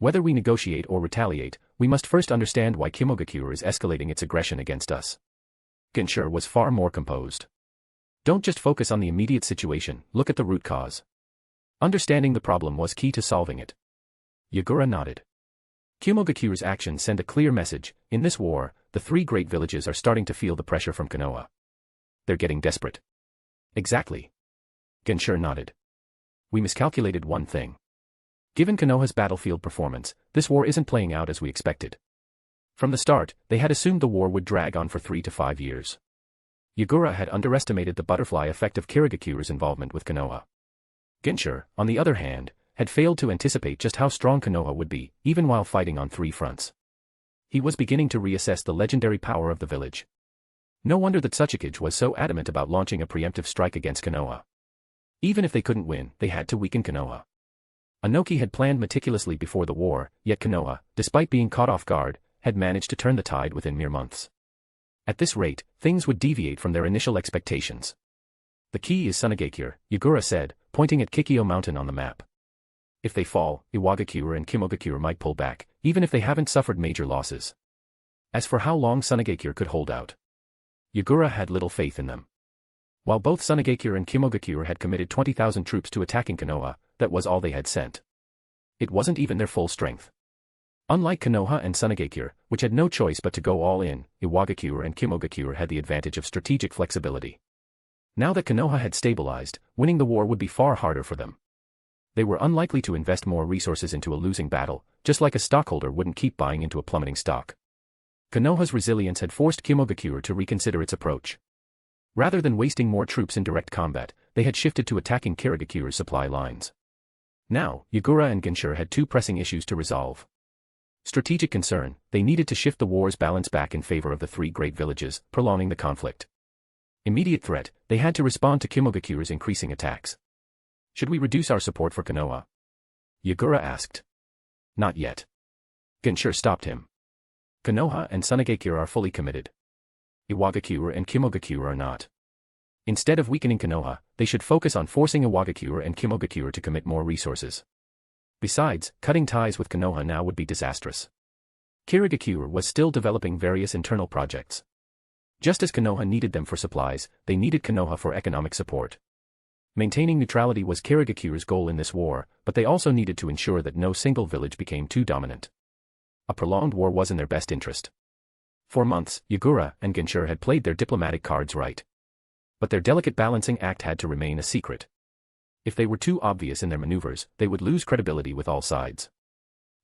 [SPEAKER 3] Whether we negotiate or retaliate, we must first understand why Kumogakure is escalating its aggression against us." Ginshur was far more composed. "Don't just focus on the immediate situation, look at the root cause. Understanding the problem was key to solving it." Yagura nodded. Kumogakure's actions send a clear message: in this war, the three great villages are starting to feel the pressure from Konoha. They're getting desperate. "Exactly." Ginshur nodded. "We miscalculated one thing. Given Konoha's battlefield performance, this war isn't playing out as we expected. From the start, they had assumed the war would drag on for 3 to 5 years. Yagura had underestimated the butterfly effect of Kirigakure's involvement with Konoha. Ginshur, on the other hand, had failed to anticipate just how strong Konoha would be, even while fighting on 3 fronts. He was beginning to reassess the legendary power of the village. No wonder that Tsuchikage was so adamant about launching a preemptive strike against Konoha. Even if they couldn't win, they had to weaken Konoha. Anoki had planned meticulously before the war, yet Konoha, despite being caught off guard, had managed to turn the tide within mere months. At this rate, things would deviate from their initial expectations. "The key is Sunagakure," Yagura said, pointing at Kikyo Mountain on the map. "If they fall, Iwagakure and Kumogakure might pull back, even if they haven't suffered major losses. As for how long Sunagakure could hold out, Yagura had little faith in them. While both Sunagakure and Kumogakure had committed 20,000 troops to attacking Konoha, that was all they had sent. It wasn't even their full strength. Unlike Konoha and Sunagakure, which had no choice but to go all in, Iwagakure and Kumogakure had the advantage of strategic flexibility. Now that Konoha had stabilized, winning the war would be far harder for them. They were unlikely to invest more resources into a losing battle, just like a stockholder wouldn't keep buying into a plummeting stock. Konoha's resilience had forced Kumogakure to reconsider its approach. Rather than wasting more troops in direct combat, they had shifted to attacking Kirigakure's supply lines. Now, Yagura and Ginshur had 2 pressing issues to resolve. Strategic concern: they needed to shift the war's balance back in favor of the 3 great villages, prolonging the conflict. Immediate threat: they had to respond to Kumogakure's increasing attacks. "Should we reduce our support for Konoha?" Yagura asked. "Not yet." Ginshur stopped him. "Konoha and Sunagakure are fully committed. Iwagakure and Kumogakure are not. Instead of weakening Konoha, they should focus on forcing Iwagakure and Kumogakure to commit more resources. Besides, cutting ties with Konoha now would be disastrous. Kirigakure was still developing various internal projects. Just as Konoha needed them for supplies, they needed Konoha for economic support. Maintaining neutrality was Kirigakure's goal in this war, but they also needed to ensure that no single village became too dominant. A prolonged war was in their best interest. For months, Yagura and Ginshur had played their diplomatic cards right. But their delicate balancing act had to remain a secret. If they were too obvious in their maneuvers, they would lose credibility with all sides.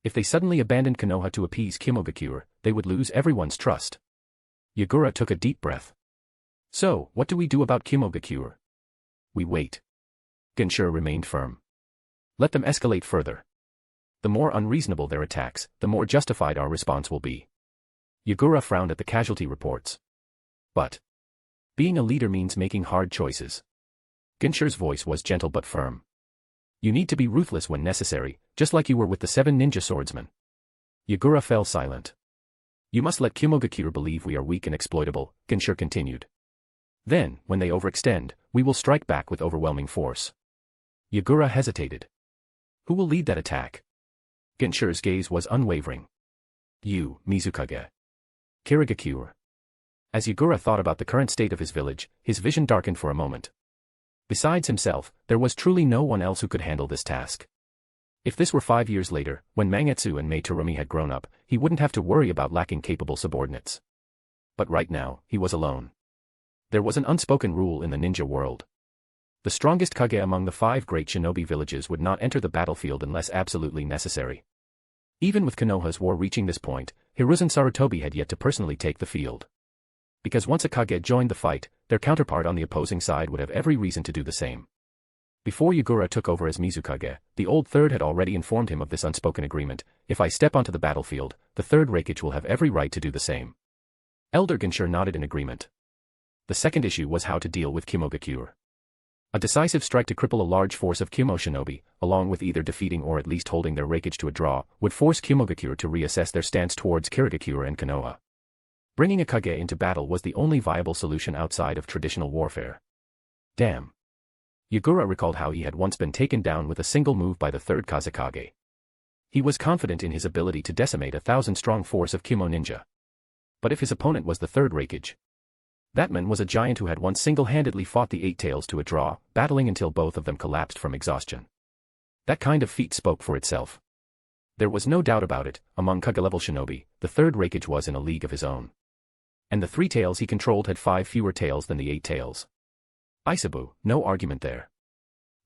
[SPEAKER 3] If they suddenly abandoned Konoha to appease Kirigakure, they would lose everyone's trust. Yagura took a deep breath. So, what do we do about Kirigakure? We wait. Ginshur remained firm. Let them escalate further. The more unreasonable their attacks, the more justified our response will be. Yagura frowned at the casualty reports. But being a leader means making hard choices. Ginshur's voice was gentle but firm. You need to be ruthless when necessary, just like you were with the 7 ninja swordsmen. Yagura fell silent. You must let Kirigakure believe we are weak and exploitable, Ginshur continued. Then, when they overextend, we will strike back with overwhelming force. Yagura hesitated. Who will lead that attack? Ginshur's gaze was unwavering. You, Mizukage. Kirigakure. As Yagura thought about the current state of his village, his vision darkened for a moment. Besides himself, there was truly no one else who could handle this task. If this were 5 years later, when Mangetsu and Mei Terumi had grown up, he wouldn't have to worry about lacking capable subordinates. But right now, he was alone. There was an unspoken rule in the ninja world. The strongest kage among the 5 great shinobi villages would not enter the battlefield unless absolutely necessary. Even with Konoha's war reaching this point, Hiruzen Sarutobi had yet to personally take the field. Because once a kage joined the fight, their counterpart on the opposing side would have every reason to do the same. Before Yagura took over as Mizukage, the old third had already informed him of this unspoken agreement: if I step onto the battlefield, the third Rakage will have every right to do the same. Elder Ginshur nodded in agreement. The second issue was how to deal with Kirigakure. A decisive strike to cripple a large force of Kimo shinobi, along with either defeating or at least holding their Rakage to a draw, would force Kirigakure to reassess their stance towards Kirigakure and Konoha. Bringing a kage into battle was the only viable solution outside of traditional warfare. Damn. Yagura recalled how he had once been taken down with a single move by the third Kazekage. He was confident in his ability to decimate a 1,000-strong force of Kimo ninja. But if his opponent was the third Rakage, that man was a giant who had once single-handedly fought the Eight Tails to a draw, battling until both of them collapsed from exhaustion. That kind of feat spoke for itself. There was no doubt about it, among kage-level shinobi, the third Rakage was in a league of his own. And the 3 tails he controlled had 5 fewer tails than the 8 tails. Isabu, no argument there.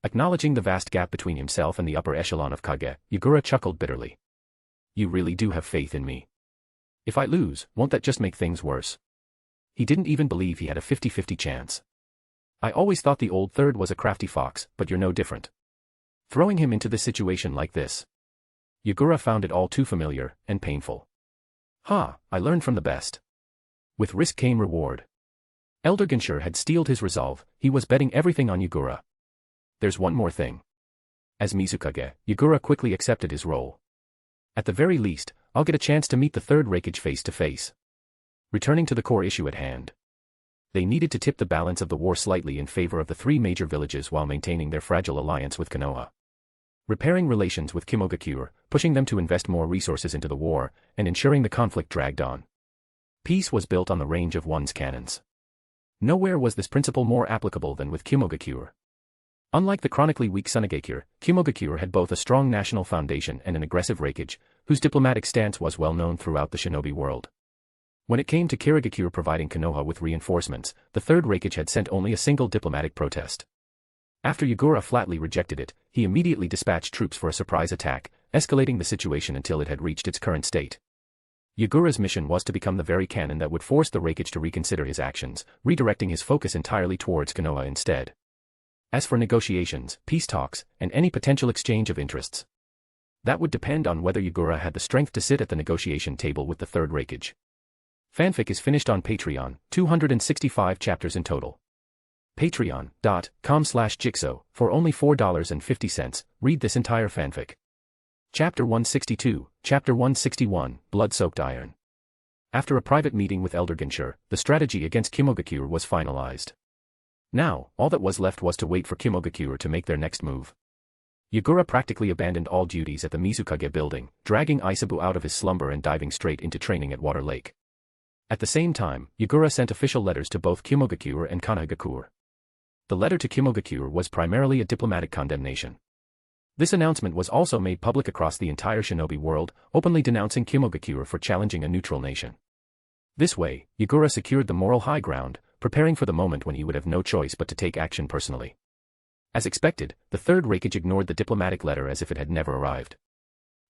[SPEAKER 3] Acknowledging the vast gap between himself and the upper echelon of kage, Yagura chuckled bitterly. You really do have faith in me. If I lose, won't that just make things worse? He didn't even believe he had a 50-50 chance. I always thought the old third was a crafty fox, but you're no different. Throwing him into this situation like this. Yagura found it all too familiar and painful. I learned from the best. With risk came reward. Elder Ginshur had steeled his resolve, he was betting everything on Yagura. There's one more thing. As Mizukage, Yagura quickly accepted his role. At the very least, I'll get a chance to meet the third Rakage face to face. Returning to the core issue at hand. They needed to tip the balance of the war slightly in favor of the 3 major villages while maintaining their fragile alliance with Konoha. Repairing relations with Kirigakure, pushing them to invest more resources into the war, and ensuring the conflict dragged on. Peace was built on the range of one's cannons. Nowhere was this principle more applicable than with Kirigakure. Unlike the chronically weak Sunagakure, Kirigakure had both a strong national foundation and an aggressive Rakage, whose diplomatic stance was well known throughout the shinobi world. When it came to Kirigakure providing Konoha with reinforcements, the third Rakage had sent only a single diplomatic protest. After Yagura flatly rejected it, he immediately dispatched troops for a surprise attack, escalating the situation until it had reached its current state. Yagura's mission was to become the very cannon that would force the Rakage to reconsider his actions, redirecting his focus entirely towards Konoha instead. As for negotiations, peace talks, and any potential exchange of interests, that would depend on whether Yagura had the strength to sit at the negotiation table with the third Rakage. Fanfic is finished on Patreon, 265 chapters in total. Patreon.com/Jigsaw, for only $4.50, read this entire fanfic. Chapter 162, Chapter 161, Blood-Soaked Iron. After a private meeting with Elder Ginshur, the strategy against Kirigakure was finalized. Now, all that was left was to wait for Kirigakure to make their next move. Yagura practically abandoned all duties at the Mizukage building, dragging Isabu out of his slumber and diving straight into training at Water Lake. At the same time, Yagura sent official letters to both Kirigakure and Konoha. The letter to Kirigakure was primarily a diplomatic condemnation. This announcement was also made public across the entire shinobi world, openly denouncing Kirigakure for challenging a neutral nation. This way, Yagura secured the moral high ground, preparing for the moment when he would have no choice but to take action personally. As expected, the Third Rakage ignored the diplomatic letter as if it had never arrived.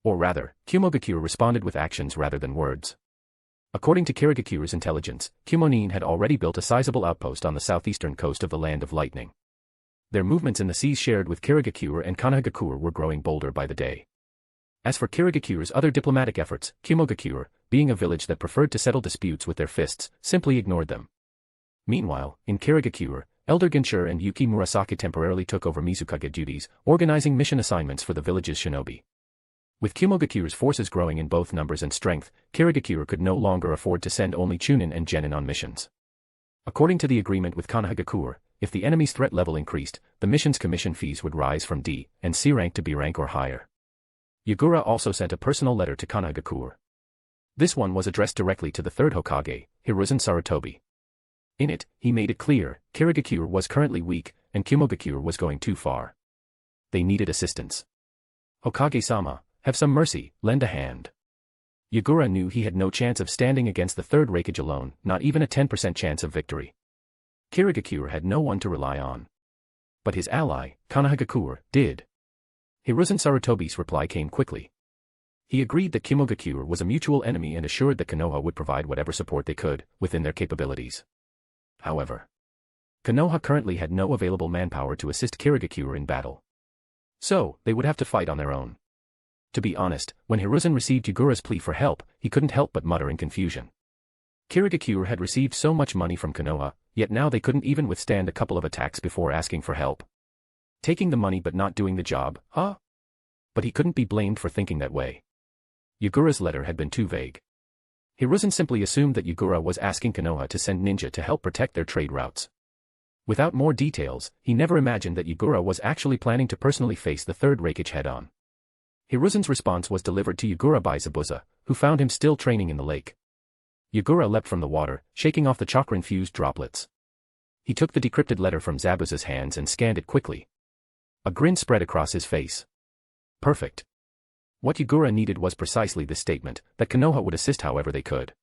[SPEAKER 3] Or rather, Kirigakure responded with actions rather than words. According to Kirigakure's intelligence, Jonin had already built a sizable outpost on the southeastern coast of the Land of Lightning. Their movements in the seas shared with Kirigakure and Konoha were growing bolder by the day. As for Kirigakure's other diplomatic efforts, Kirigakure, being a village that preferred to settle disputes with their fists, simply ignored them. Meanwhile, in Kirigakure, Elder Ginshur and Yuki Murasaki temporarily took over Mizukage duties, organizing mission assignments for the village's shinobi. With Kirigakure's forces growing in both numbers and strength, Kirigakure could no longer afford to send only Chunin and Genin on missions. According to the agreement with Konoha, if the enemy's threat level increased, the mission's commission fees would rise from D and C rank to B rank or higher. Yagura also sent a personal letter to Konoha. This one was addressed directly to the third Hokage, Hiruzen Sarutobi. In it, he made it clear, Kirigakure was currently weak, and Kirigakure was going too far. They needed assistance. Hokage-sama, have some mercy, lend a hand. Yagura knew he had no chance of standing against the Third Rakage alone, not even a 10% chance of victory. Kirigakure had no one to rely on. But his ally, Konoha, did. Hiruzen Sarutobi's reply came quickly. He agreed that Kirigakure was a mutual enemy and assured that Konoha would provide whatever support they could, within their capabilities. However, Konoha currently had no available manpower to assist Kirigakure in battle. So, they would have to fight on their own. To be honest, when Hiruzen received Yagura's plea for help, he couldn't help but mutter in confusion. Kirigakure had received so much money from Konoha, yet now they couldn't even withstand a couple of attacks before asking for help. Taking the money but not doing the job, huh? But he couldn't be blamed for thinking that way. Yagura's letter had been too vague. Hiruzen simply assumed that Yagura was asking Konoha to send ninja to help protect their trade routes. Without more details, he never imagined that Yagura was actually planning to personally face the Third Rakage head-on. Hiruzen's response was delivered to Yagura by Zabuza, who found him still training in the lake. Yagura leapt from the water, shaking off the chakra-infused droplets. He took the decrypted letter from Zabuza's hands and scanned it quickly. A grin spread across his face. Perfect. What Yagura needed was precisely this statement, that Konoha would assist however they could.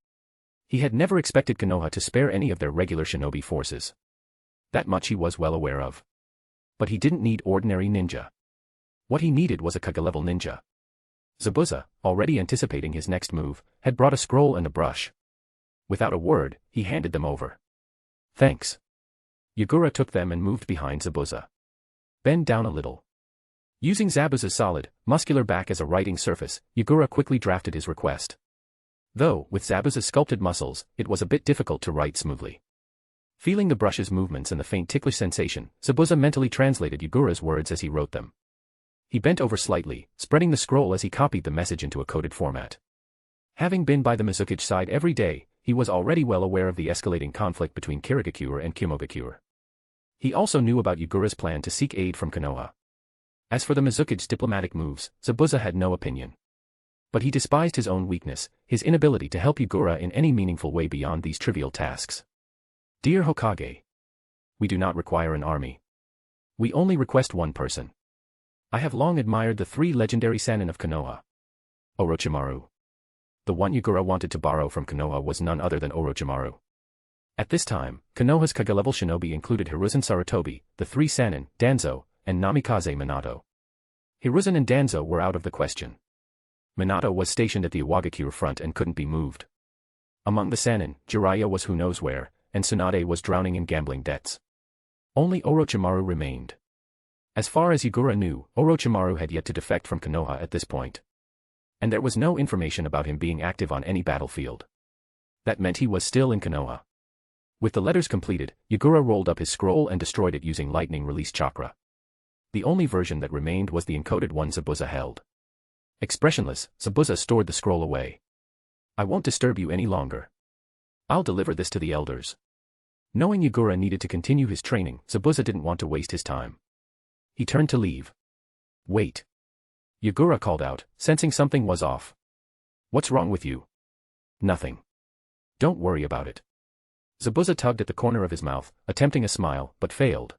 [SPEAKER 3] He had never expected Konoha to spare any of their regular shinobi forces. That much he was well aware of. But he didn't need ordinary ninja. What he needed was a Kage-level ninja. Zabuza, already anticipating his next move, had brought a scroll and a brush. Without a word, he handed them over. Thanks. Yagura took them and moved behind Zabuza. Bend down a little. Using Zabuza's solid, muscular back as a writing surface, Yagura quickly drafted his request. Though, with Zabuza's sculpted muscles, it was a bit difficult to write smoothly. Feeling the brush's movements and the faint ticklish sensation, Zabuza mentally translated Yagura's words as he wrote them. He bent over slightly, spreading the scroll as he copied the message into a coded format. Having been by the Mizukage side every day, he was already well aware of the escalating conflict between Kirigakure and Kirigakure. He also knew about Yagura's plan to seek aid from Konoha. As for the Mizukage's diplomatic moves, Zabuza had no opinion. But he despised his own weakness, his inability to help Yagura in any meaningful way beyond these trivial tasks. Dear Hokage, we do not require an army. We only request one person. I have long admired the three legendary Sannin of Konoha. Orochimaru. The one Yagura wanted to borrow from Konoha was none other than Orochimaru. At this time, Konoha's Kage-level shinobi included Hiruzen Sarutobi, the three Sannin, Danzo, and Namikaze Minato. Hiruzen and Danzo were out of the question. Minato was stationed at the Iwagakure front and couldn't be moved. Among the Sannin, Jiraiya was who knows where, and Tsunade was drowning in gambling debts. Only Orochimaru remained. As far as Yagura knew, Orochimaru had yet to defect from Konoha at this point. And there was no information about him being active on any battlefield. That meant he was still in Konoha. With the letters completed, Yagura rolled up his scroll and destroyed it using lightning release chakra. The only version that remained was the encoded one Zabuza held. Expressionless, Zabuza stored the scroll away. I won't disturb you any longer. I'll deliver this to the elders. Knowing Yagura needed to continue his training, Zabuza didn't want to waste his time. He turned to leave. Wait. Yagura called out, sensing something was off. What's wrong with you? Nothing. Don't worry about it. Zabuza tugged at the corner of his mouth, attempting a smile, but failed.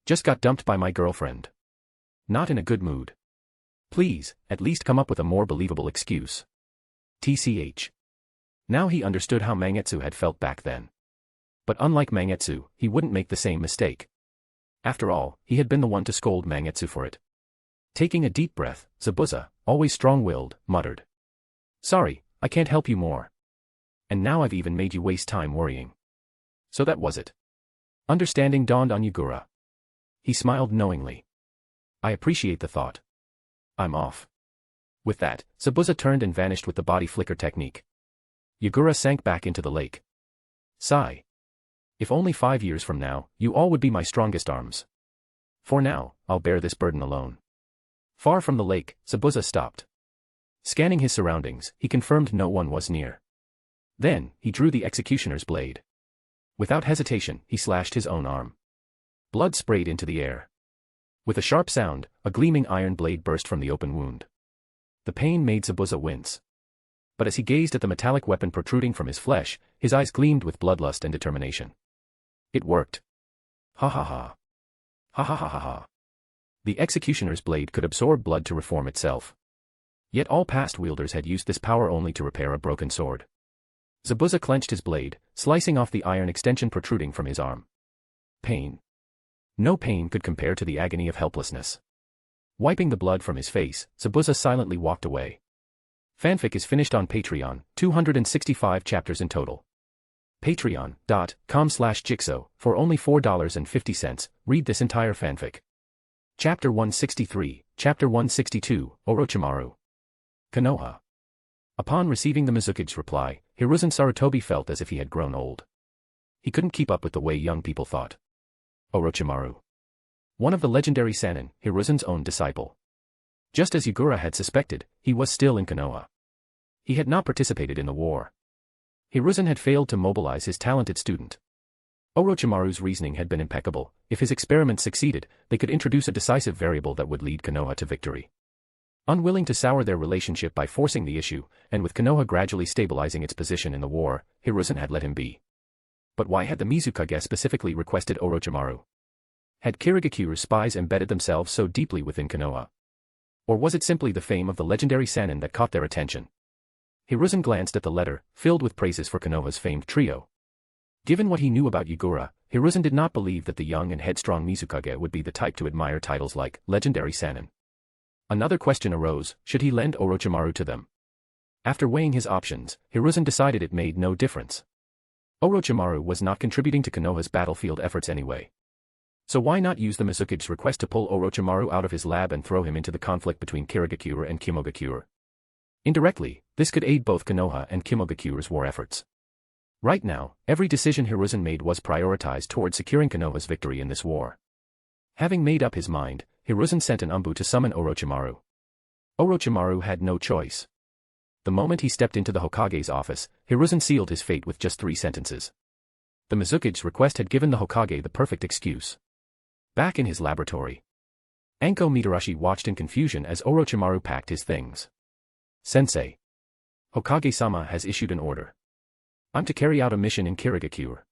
[SPEAKER 3] Just got dumped by my girlfriend. Not in a good mood. Please, at least come up with a more believable excuse. TCH. Now he understood how Mangetsu had felt back then. But unlike Mangetsu, he wouldn't make the same mistake. After all, he had been the one to scold Mangetsu for it. Taking a deep breath, Zabuza, always strong-willed, muttered. Sorry, I can't help you more. And now I've even made you waste time worrying. So that was it. Understanding dawned on Yagura. He smiled knowingly. I appreciate the thought. I'm off. With that, Zabuza turned and vanished with the body flicker technique. Yagura sank back into the lake. Sigh. If only 5 years from now, you all would be my strongest arms. For now, I'll bear this burden alone. Far from the lake, Zabuza stopped. Scanning his surroundings, he confirmed no one was near. Then, he drew the executioner's blade. Without hesitation, he slashed his own arm. Blood sprayed into the air. With a sharp sound, a gleaming iron blade burst from the open wound. The pain made Zabuza wince. But as he gazed at the metallic weapon protruding from his flesh, his eyes gleamed with bloodlust and determination. It worked. Ha ha ha. Ha ha ha ha ha. The executioner's blade could absorb blood to reform itself. Yet all past wielders had used this power only to repair a broken sword. Zabuza clenched his blade, slicing off the iron extension protruding from his arm. Pain. No pain could compare to the agony of helplessness. Wiping the blood from his face, Zabuza silently walked away. Fanfic is finished on Patreon, 265 chapters in total. Patreon.com/Jigsaw, for only $4.50, read this entire fanfic. Chapter 163, Chapter 162, Orochimaru. Konoha. Upon receiving the Mizukage's reply, Hiruzen Sarutobi felt as if he had grown old. He couldn't keep up with the way young people thought. Orochimaru. One of the legendary Sannin, Hiruzen's own disciple. Just as Yagura had suspected, he was still in Konoha. He had not participated in the war. Hiruzen had failed to mobilize his talented student. Orochimaru's reasoning had been impeccable. If his experiments succeeded, they could introduce a decisive variable that would lead Konoha to victory. Unwilling to sour their relationship by forcing the issue, and with Konoha gradually stabilizing its position in the war, Hiruzen had let him be. But why had the Mizukage specifically requested Orochimaru? Had Kirigakure's spies embedded themselves so deeply within Konoha? Or was it simply the fame of the legendary Sannin that caught their attention? Hiruzen glanced at the letter, filled with praises for Konoha's famed trio. Given what he knew about Yagura, Hiruzen did not believe that the young and headstrong Mizukage would be the type to admire titles like Legendary Sannin. Another question arose, should he lend Orochimaru to them? After weighing his options, Hiruzen decided it made no difference. Orochimaru was not contributing to Konoha's battlefield efforts anyway. So why not use the Mizukage's request to pull Orochimaru out of his lab and throw him into the conflict between Kirigakure and Kimogakure? Indirectly, this could aid both Konoha and Kimogakure's war efforts. Right now, every decision Hiruzen made was prioritized toward securing Konoha's victory in this war. Having made up his mind, Hiruzen sent an Anbu to summon Orochimaru. Orochimaru had no choice. The moment he stepped into the Hokage's office, Hiruzen sealed his fate with just 3 sentences. The Mizukage's request had given the Hokage the perfect excuse. Back in his laboratory, Anko Mitarashi watched in confusion as Orochimaru packed his things. Sensei. Hokage-sama has issued an order. I'm to carry out a mission in Kirigakure.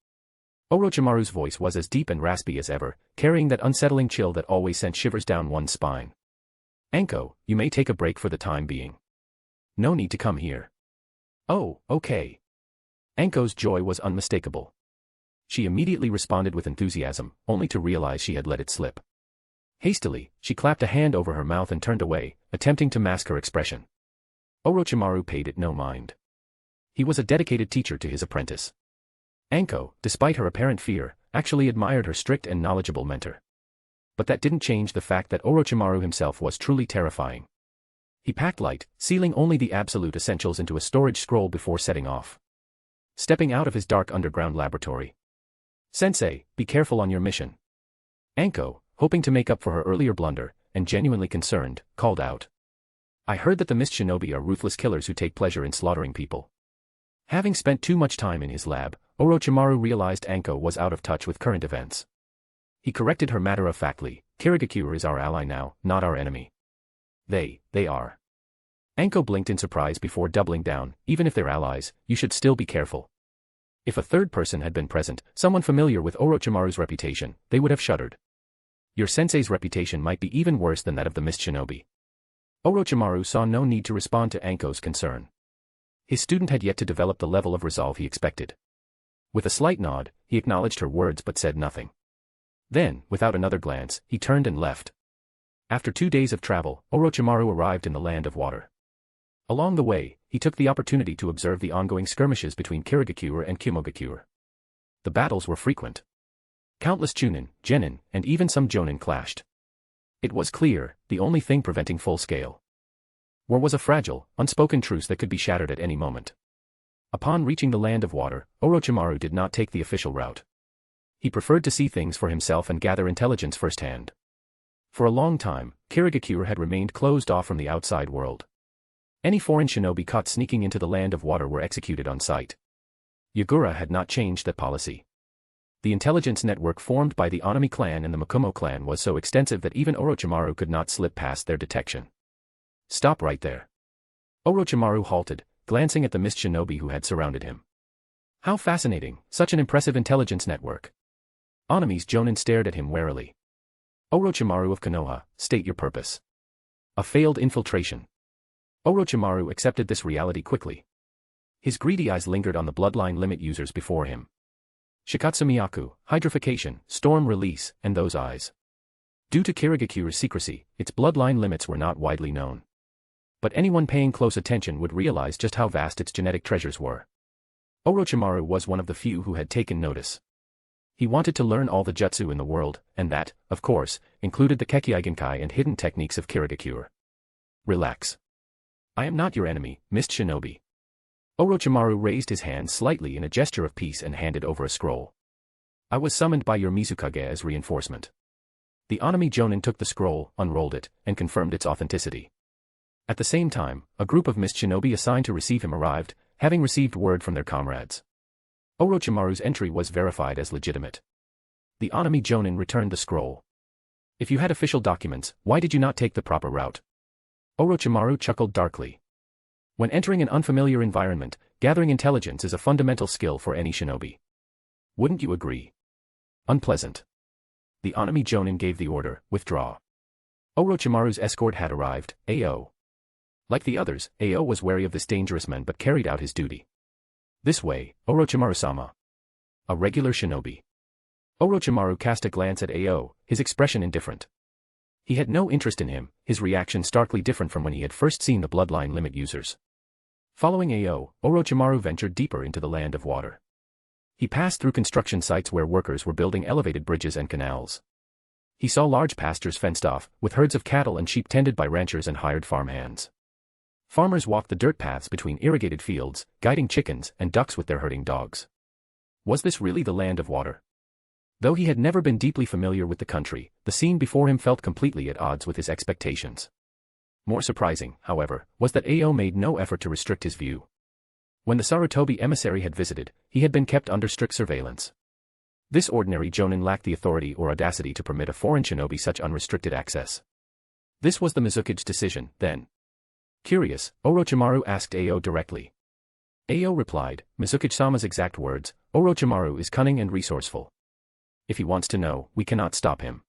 [SPEAKER 3] Orochimaru's voice was as deep and raspy as ever, carrying that unsettling chill that always sent shivers down one's spine. Anko, you may take a break for the time being. No need to come here. Oh, okay. Anko's joy was unmistakable. She immediately responded with enthusiasm, only to realize she had let it slip. Hastily, she clapped a hand over her mouth and turned away, attempting to mask her expression. Orochimaru paid it no mind. He was a dedicated teacher to his apprentice. Anko, despite her apparent fear, actually admired her strict and knowledgeable mentor. But that didn't change the fact that Orochimaru himself was truly terrifying. He packed light, sealing only the absolute essentials into a storage scroll before setting off. Stepping out of his dark underground laboratory. Sensei, be careful on your mission. Anko, hoping to make up for her earlier blunder, and genuinely concerned, called out. I heard that the Mist Shinobi are ruthless killers who take pleasure in slaughtering people. Having spent too much time in his lab, Orochimaru realized Anko was out of touch with current events. He corrected her matter-of-factly, Kirigakure is our ally now, not our enemy. They are. Anko blinked in surprise before doubling down. Even if they're allies, you should still be careful. If a third person had been present, someone familiar with Orochimaru's reputation, they would have shuddered. Your sensei's reputation might be even worse than that of the Mist Shinobi. Orochimaru saw no need to respond to Anko's concern. His student had yet to develop the level of resolve he expected. With a slight nod, he acknowledged her words but said nothing. Then, without another glance, he turned and left. After 2 days of travel, Orochimaru arrived in the Land of Water. Along the way, he took the opportunity to observe the ongoing skirmishes between Kirigakure and Kimogakure. The battles were frequent. Countless Chunin, Genin, and even some Jonin clashed. It was clear, the only thing preventing full-scale war was a fragile, unspoken truce that could be shattered at any moment. Upon reaching the Land of Water, Orochimaru did not take the official route. He preferred to see things for himself and gather intelligence firsthand. For a long time, Kirigakure had remained closed off from the outside world. Any foreign shinobi caught sneaking into the Land of Water were executed on sight. Yagura had not changed that policy. The intelligence network formed by the Onami clan and the Makumo clan was so extensive that even Orochimaru could not slip past their detection. Stop right there. Orochimaru halted, glancing at the Mist Shinobi who had surrounded him. How fascinating, such an impressive intelligence network. Onami's Jonin stared at him warily. Orochimaru of Konoha, state your purpose. A failed infiltration. Orochimaru accepted this reality quickly. His greedy eyes lingered on the bloodline limit users before him. Shikatsumiyaku, hydrification, storm release, and those eyes. Due to Kirigakure's secrecy, its bloodline limits were not widely known. But anyone paying close attention would realize just how vast its genetic treasures were. Orochimaru was one of the few who had taken notice. He wanted to learn all the jutsu in the world, and that, of course, included the Kekkeigenkai and hidden techniques of Kirigakure. Relax. I am not your enemy, Mist Shinobi. Orochimaru raised his hand slightly in a gesture of peace and handed over a scroll. I was summoned by your Mizukage as reinforcement. The Onami Jonin took the scroll, unrolled it, and confirmed its authenticity. At the same time, a group of Mist Shinobi assigned to receive him arrived, having received word from their comrades. Orochimaru's entry was verified as legitimate. The Onami Jonin returned the scroll. If you had official documents, why did you not take the proper route? Orochimaru chuckled darkly. When entering an unfamiliar environment, gathering intelligence is a fundamental skill for any shinobi. Wouldn't you agree? Unpleasant. The Onami Jonin gave the order, withdraw. Orochimaru's escort had arrived, Ao. Like the others, Ao was wary of this dangerous man but carried out his duty. This way, Orochimaru-sama. A regular shinobi. Orochimaru cast a glance at Ao, his expression indifferent. He had no interest in him, his reaction starkly different from when he had first seen the bloodline limit users. Following Ao, Orochimaru ventured deeper into the Land of Water. He passed through construction sites where workers were building elevated bridges and canals. He saw large pastures fenced off, with herds of cattle and sheep tended by ranchers and hired farmhands. Farmers walked the dirt paths between irrigated fields, guiding chickens and ducks with their herding dogs. Was this really the Land of Water? Though he had never been deeply familiar with the country, the scene before him felt completely at odds with his expectations. More surprising, however, was that Ao made no effort to restrict his view. When the Sarutobi emissary had visited, he had been kept under strict surveillance. This ordinary Jonin lacked the authority or audacity to permit a foreign shinobi such unrestricted access. This was the Mizukage's decision, then. Curious, Orochimaru asked Ao directly. Ao replied, Mizukage-sama's exact words, Orochimaru is cunning and resourceful. If he wants to know, we cannot stop him.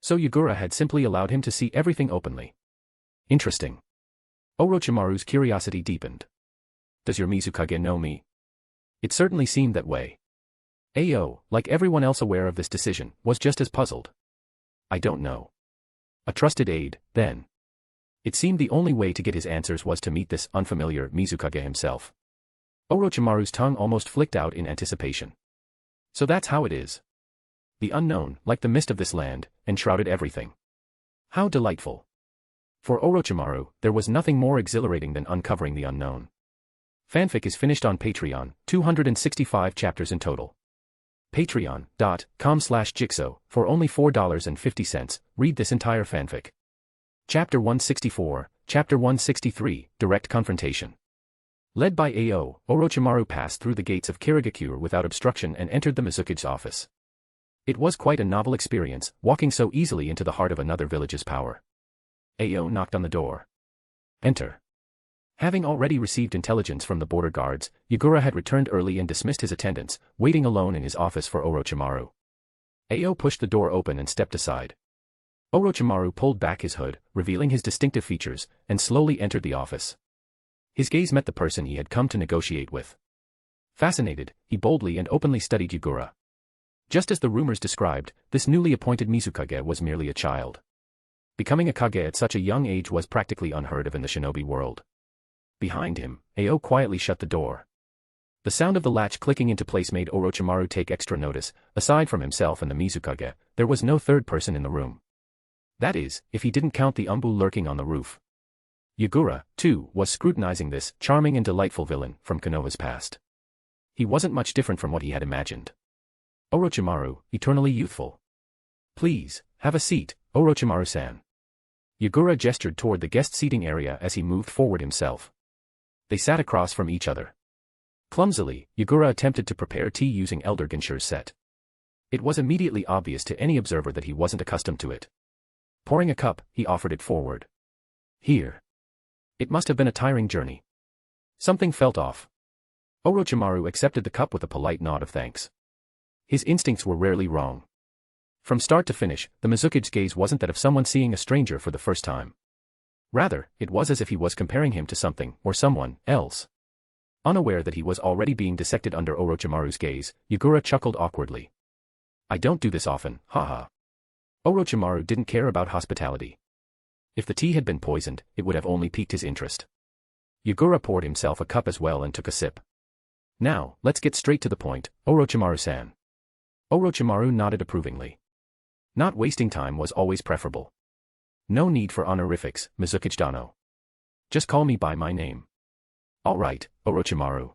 [SPEAKER 3] So Yagura had simply allowed him to see everything openly. Interesting. Orochimaru's curiosity deepened. Does your Mizukage know me? It certainly seemed that way. Ao, like everyone else aware of this decision, was just as puzzled. I don't know. A trusted aide, then. It seemed the only way to get his answers was to meet this unfamiliar Mizukage himself. Orochimaru's tongue almost flicked out in anticipation. So that's how it is. The unknown, like the mist of this land, enshrouded everything. How delightful. For Orochimaru, there was nothing more exhilarating than uncovering the unknown. Fanfic is finished on Patreon, 265 chapters in total. Patreon.com/Jigsaw, for only $4.50, read this entire fanfic. Chapter 164, Chapter 163, Direct Confrontation. Led by Ao, Orochimaru passed through the gates of Kirigakure without obstruction and entered the Mizukage's office. It was quite a novel experience, walking so easily into the heart of another village's power. Ao knocked on the door. Enter. Having already received intelligence from the border guards, Yagura had returned early and dismissed his attendants, waiting alone in his office for Orochimaru. Ao pushed the door open and stepped aside. Orochimaru pulled back his hood, revealing his distinctive features, and slowly entered the office. His gaze met the person he had come to negotiate with. Fascinated, he boldly and openly studied Yagura. Just as the rumors described, this newly appointed Mizukage was merely a child. Becoming a Kage at such a young age was practically unheard of in the shinobi world. Behind him, Ao quietly shut the door. The sound of the latch clicking into place made Orochimaru take extra notice. Aside from himself and the Mizukage, there was no third person in the room. That is, if he didn't count the Anbu lurking on the roof. Yagura, too, was scrutinizing this charming and delightful villain from Konoha's past. He wasn't much different from what he had imagined. Orochimaru, eternally youthful. Please, have a seat, Orochimaru-san. Yagura gestured toward the guest seating area as he moved forward himself. They sat across from each other. Clumsily, Yagura attempted to prepare tea using Elder Genshiro's set. It was immediately obvious to any observer that he wasn't accustomed to it. Pouring a cup, he offered it forward. Here. It must have been a tiring journey. Something felt off. Orochimaru accepted the cup with a polite nod of thanks. His instincts were rarely wrong. From start to finish, the Mizukage's gaze wasn't that of someone seeing a stranger for the first time. Rather, it was as if he was comparing him to something or someone else. Unaware that he was already being dissected under Orochimaru's gaze, Yagura chuckled awkwardly. I don't do this often, haha. Orochimaru didn't care about hospitality. If the tea had been poisoned, it would have only piqued his interest. Yagura poured himself a cup as well and took a sip. Now, let's get straight to the point, Orochimaru-san. Orochimaru nodded approvingly. Not wasting time was always preferable. No need for honorifics, Mizukage Dano. Just call me by my name. All right, Orochimaru.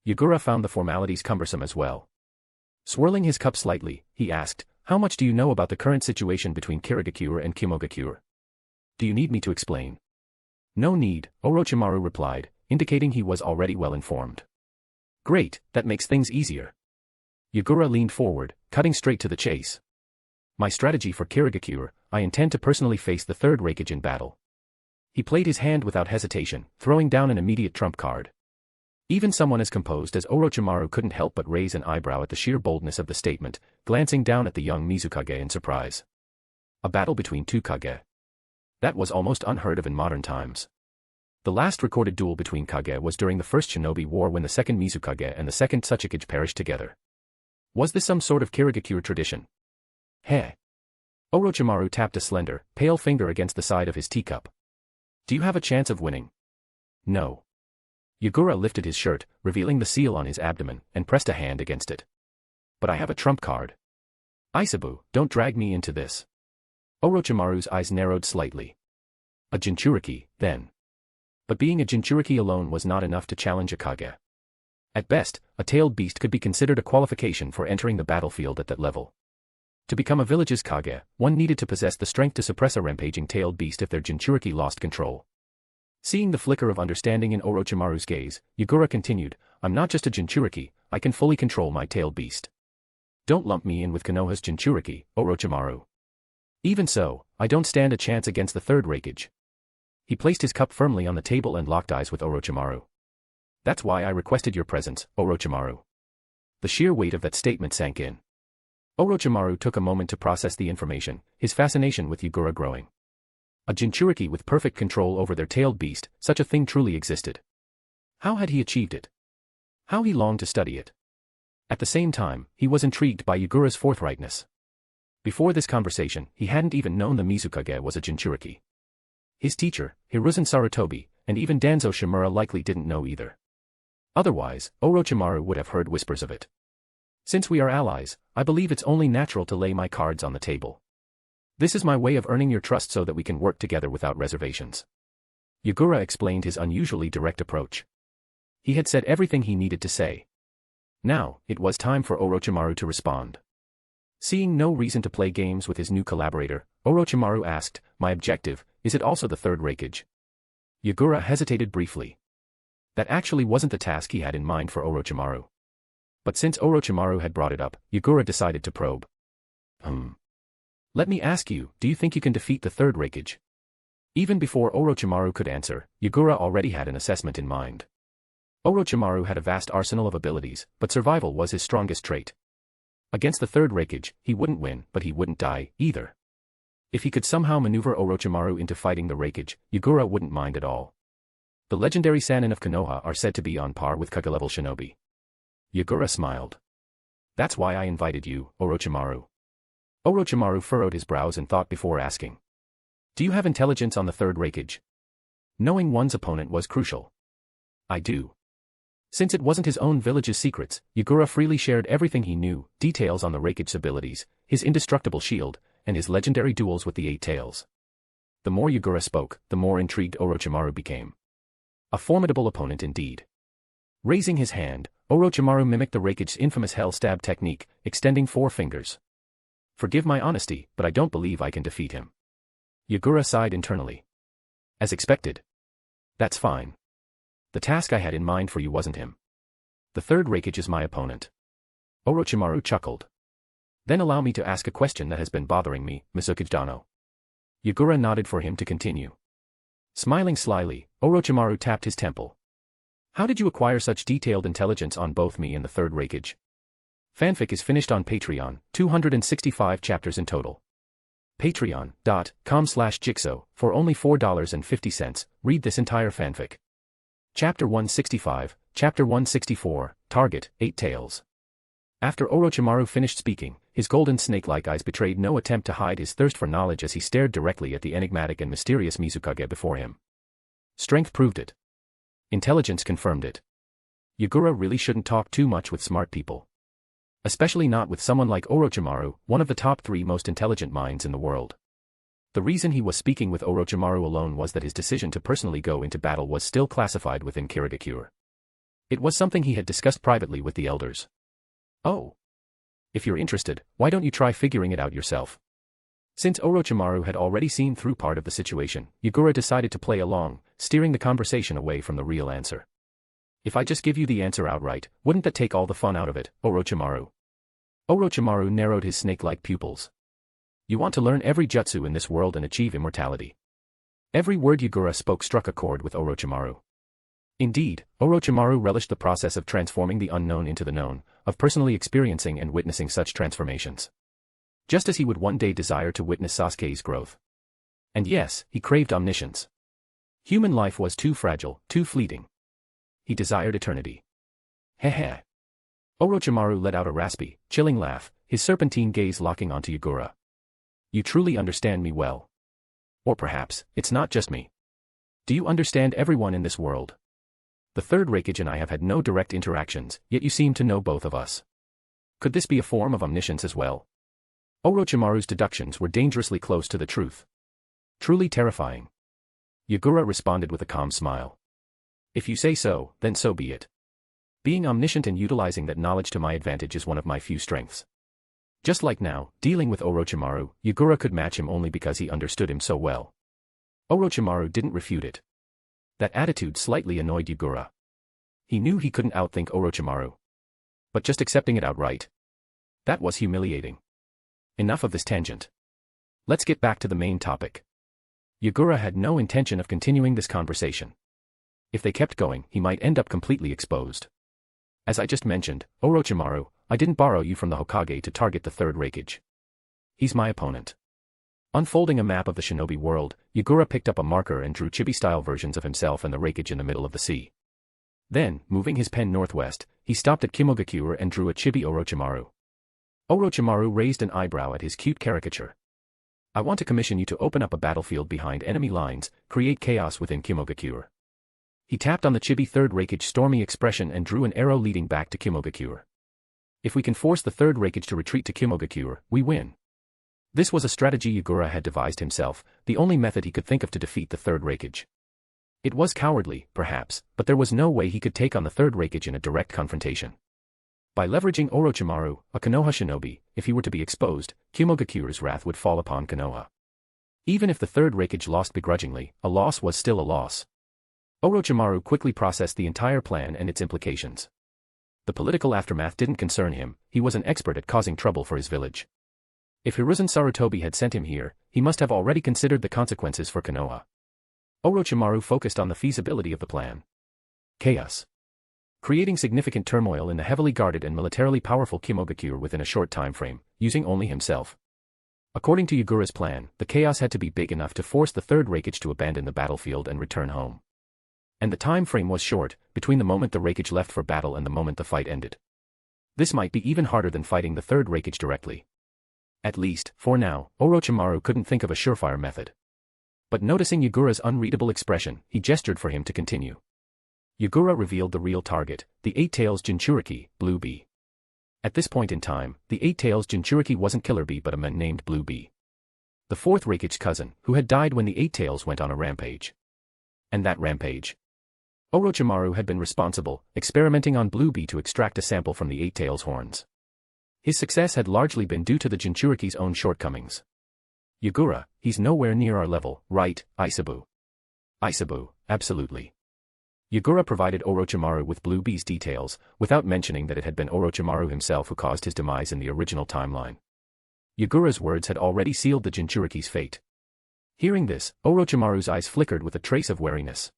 [SPEAKER 3] Yagura found the formalities cumbersome as well. Swirling his cup slightly, he asked, how much do you know about the current situation between Kirigakure and Kimogakure? Do you need me to explain? No need, Orochimaru replied, indicating he was already well informed. Great, that makes things easier. Yagura leaned forward, cutting straight to the chase. My strategy for Kirigakure, I intend to personally face the third Rakage in battle. He played his hand without hesitation, throwing down an immediate trump card. Even someone as composed as Orochimaru couldn't help but raise an eyebrow at the sheer boldness of the statement, glancing down at the young Mizukage in surprise. A battle between two Kage. That was almost unheard of in modern times. The last recorded duel between Kage was during the First Shinobi War when the second Mizukage and the second Tsuchikage perished together. Was this some sort of Kirigakure tradition? Heh. Orochimaru tapped a slender, pale finger against the side of his teacup. Do you have a chance of winning? No. Yagura lifted his shirt, revealing the seal on his abdomen, and pressed a hand against it. But I have a trump card. Isabu, don't drag me into this. Orochimaru's eyes narrowed slightly. A Jinchuriki, then. But being a Jinchuriki alone was not enough to challenge a Kage. At best, a tailed beast could be considered a qualification for entering the battlefield at that level. To become a village's Kage, one needed to possess the strength to suppress a rampaging tailed beast if their Jinchuriki lost control. Seeing the flicker of understanding in Orochimaru's gaze, Yagura continued, I'm not just a Jinchuriki, I can fully control my tailed beast. Don't lump me in with Konoha's Jinchuriki, Orochimaru. Even so, I don't stand a chance against the third Rakage. He placed his cup firmly on the table and locked eyes with Orochimaru. That's why I requested your presence, Orochimaru. The sheer weight of that statement sank in. Orochimaru took a moment to process the information, his fascination with Yagura growing. A Jinchuriki with perfect control over their tailed beast, such a thing truly existed. How had he achieved it? How he longed to study it. At the same time, he was intrigued by Yagura's forthrightness. Before this conversation, he hadn't even known the Mizukage was a Jinchuriki. His teacher, Hiruzen Sarutobi, and even Danzo Shimura likely didn't know either. Otherwise, Orochimaru would have heard whispers of it. Since we are allies, I believe it's only natural to lay my cards on the table. This is my way of earning your trust so that we can work together without reservations. Yagura explained his unusually direct approach. He had said everything he needed to say. Now, it was time for Orochimaru to respond. Seeing no reason to play games with his new collaborator, Orochimaru asked, my objective, is it also the third Rakage? Yagura hesitated briefly. That actually wasn't the task he had in mind for Orochimaru. But since Orochimaru had brought it up, Yagura decided to probe. Let me ask you, do you think you can defeat the third Rakage? Even before Orochimaru could answer, Yagura already had an assessment in mind. Orochimaru had a vast arsenal of abilities, but survival was his strongest trait. Against the third Rakage, he wouldn't win, but he wouldn't die, either. If he could somehow maneuver Orochimaru into fighting the Rakage, Yagura wouldn't mind at all. The legendary Sannin of Konoha are said to be on par with Kage-level shinobi. Yagura smiled. That's why I invited you, Orochimaru. Orochimaru furrowed his brows and thought before asking. Do you have intelligence on the third Rakage? Knowing one's opponent was crucial. I do. Since it wasn't his own village's secrets, Yagura freely shared everything he knew, details on the Rakage's abilities, his indestructible shield, and his legendary duels with the Eight Tails. The more Yagura spoke, the more intrigued Orochimaru became. A formidable opponent indeed. Raising his hand, Orochimaru mimicked the Rakage's infamous Hell Stab technique, extending 4 fingers. Forgive my honesty, but I don't believe I can defeat him. Yagura sighed internally. As expected. That's fine. The task I had in mind for you wasn't him. The third Rakage is my opponent. Orochimaru chuckled. Then allow me to ask a question that has been bothering me, Mizukage Dano. Yagura nodded for him to continue. Smiling slyly, Orochimaru tapped his temple. How did you acquire such detailed intelligence on both me and the third Rakage? Fanfic is finished on Patreon, 265 chapters in total. Patreon.com/Jigsaw, for only $4.50, read this entire fanfic. Chapter 165, Chapter 164, Target, Eight Tails. After Orochimaru finished speaking, his golden snake-like eyes betrayed no attempt to hide his thirst for knowledge as he stared directly at the enigmatic and mysterious Mizukage before him. Strength proved it. Intelligence confirmed it. Yagura really shouldn't talk too much with smart people. Especially not with someone like Orochimaru, one of the top 3 most intelligent minds in the world. The reason he was speaking with Orochimaru alone was that his decision to personally go into battle was still classified within Kirigakure. It was something he had discussed privately with the elders. Oh. If you're interested, why don't you try figuring it out yourself? Since Orochimaru had already seen through part of the situation, Yagura decided to play along, steering the conversation away from the real answer. If I just give you the answer outright, wouldn't that take all the fun out of it, Orochimaru? Orochimaru narrowed his snake-like pupils. You want to learn every jutsu in this world and achieve immortality. Every word Yagura spoke struck a chord with Orochimaru. Indeed, Orochimaru relished the process of transforming the unknown into the known, of personally experiencing and witnessing such transformations. Just as he would one day desire to witness Sasuke's growth. And yes, he craved omniscience. Human life was too fragile, too fleeting. He desired eternity. Heh. Orochimaru let out a raspy, chilling laugh, his serpentine gaze locking onto Yagura. You truly understand me well. Or perhaps, it's not just me. Do you understand everyone in this world? The third Rakage and I have had no direct interactions, yet you seem to know both of us. Could this be a form of omniscience as well? Orochimaru's deductions were dangerously close to the truth. Truly terrifying. Yagura responded with a calm smile. If you say so, then so be it. Being omniscient and utilizing that knowledge to my advantage is one of my few strengths. Just like now, dealing with Orochimaru, Yagura could match him only because he understood him so well. Orochimaru didn't refute it. That attitude slightly annoyed Yagura. He knew he couldn't outthink Orochimaru. But just accepting it outright? That was humiliating. Enough of this tangent. Let's get back to the main topic. Yagura had no intention of continuing this conversation. If they kept going, he might end up completely exposed. As I just mentioned, Orochimaru, I didn't borrow you from the Hokage to target the third Rakage. He's my opponent. Unfolding a map of the shinobi world, Yagura picked up a marker and drew chibi-style versions of himself and the Rakage in the middle of the sea. Then, moving his pen northwest, he stopped at Kirigakure and drew a chibi Orochimaru. Orochimaru raised an eyebrow at his cute caricature. I want to commission you to open up a battlefield behind enemy lines, create chaos within Kirigakure. He tapped on the chibi third Rakage's stormy expression and drew an arrow leading back to Kirigakure. If we can force the third Rakage to retreat to Kirigakure, we win. This was a strategy Yagura had devised himself, the only method he could think of to defeat the third Rakage. It was cowardly, perhaps, but there was no way he could take on the third Rakage in a direct confrontation. By leveraging Orochimaru, a Konoha shinobi, if he were to be exposed, Kimogakure's wrath would fall upon Konoha. Even if the third Rakage lost begrudgingly, a loss was still a loss. Orochimaru quickly processed the entire plan and its implications. The political aftermath didn't concern him, he was an expert at causing trouble for his village. If Hiruzen Sarutobi had sent him here, he must have already considered the consequences for Konoha. Orochimaru focused on the feasibility of the plan. Chaos. Creating significant turmoil in the heavily guarded and militarily powerful Kirigakure within a short time frame, using only himself. According to Yagura's plan, the chaos had to be big enough to force the third Rakage to abandon the battlefield and return home. And the time frame was short, between the moment the Rakage left for battle and the moment the fight ended. This might be even harder than fighting the third Rakage directly. At least, for now, Orochimaru couldn't think of a surefire method. But noticing Yagura's unreadable expression, he gestured for him to continue. Yagura revealed the real target, the Eight-Tails Jinchuriki, Blue Bee. At this point in time, the Eight-Tails Jinchuriki wasn't Killer Bee but a man named Blue Bee. The fourth Rakage's cousin, who had died when the Eight-Tails went on a rampage. And that rampage? Orochimaru had been responsible, experimenting on Blue Bee to extract a sample from the Eight-Tails' horns. His success had largely been due to the Jinchuriki's own shortcomings. Yagura, he's nowhere near our level, right, Isabu? Isabu, absolutely. Yagura provided Orochimaru with Blue Bee's details, without mentioning that it had been Orochimaru himself who caused his demise in the original timeline. Yagura's words had already sealed the Jinchuriki's fate. Hearing this, Orochimaru's eyes flickered with a trace of wariness.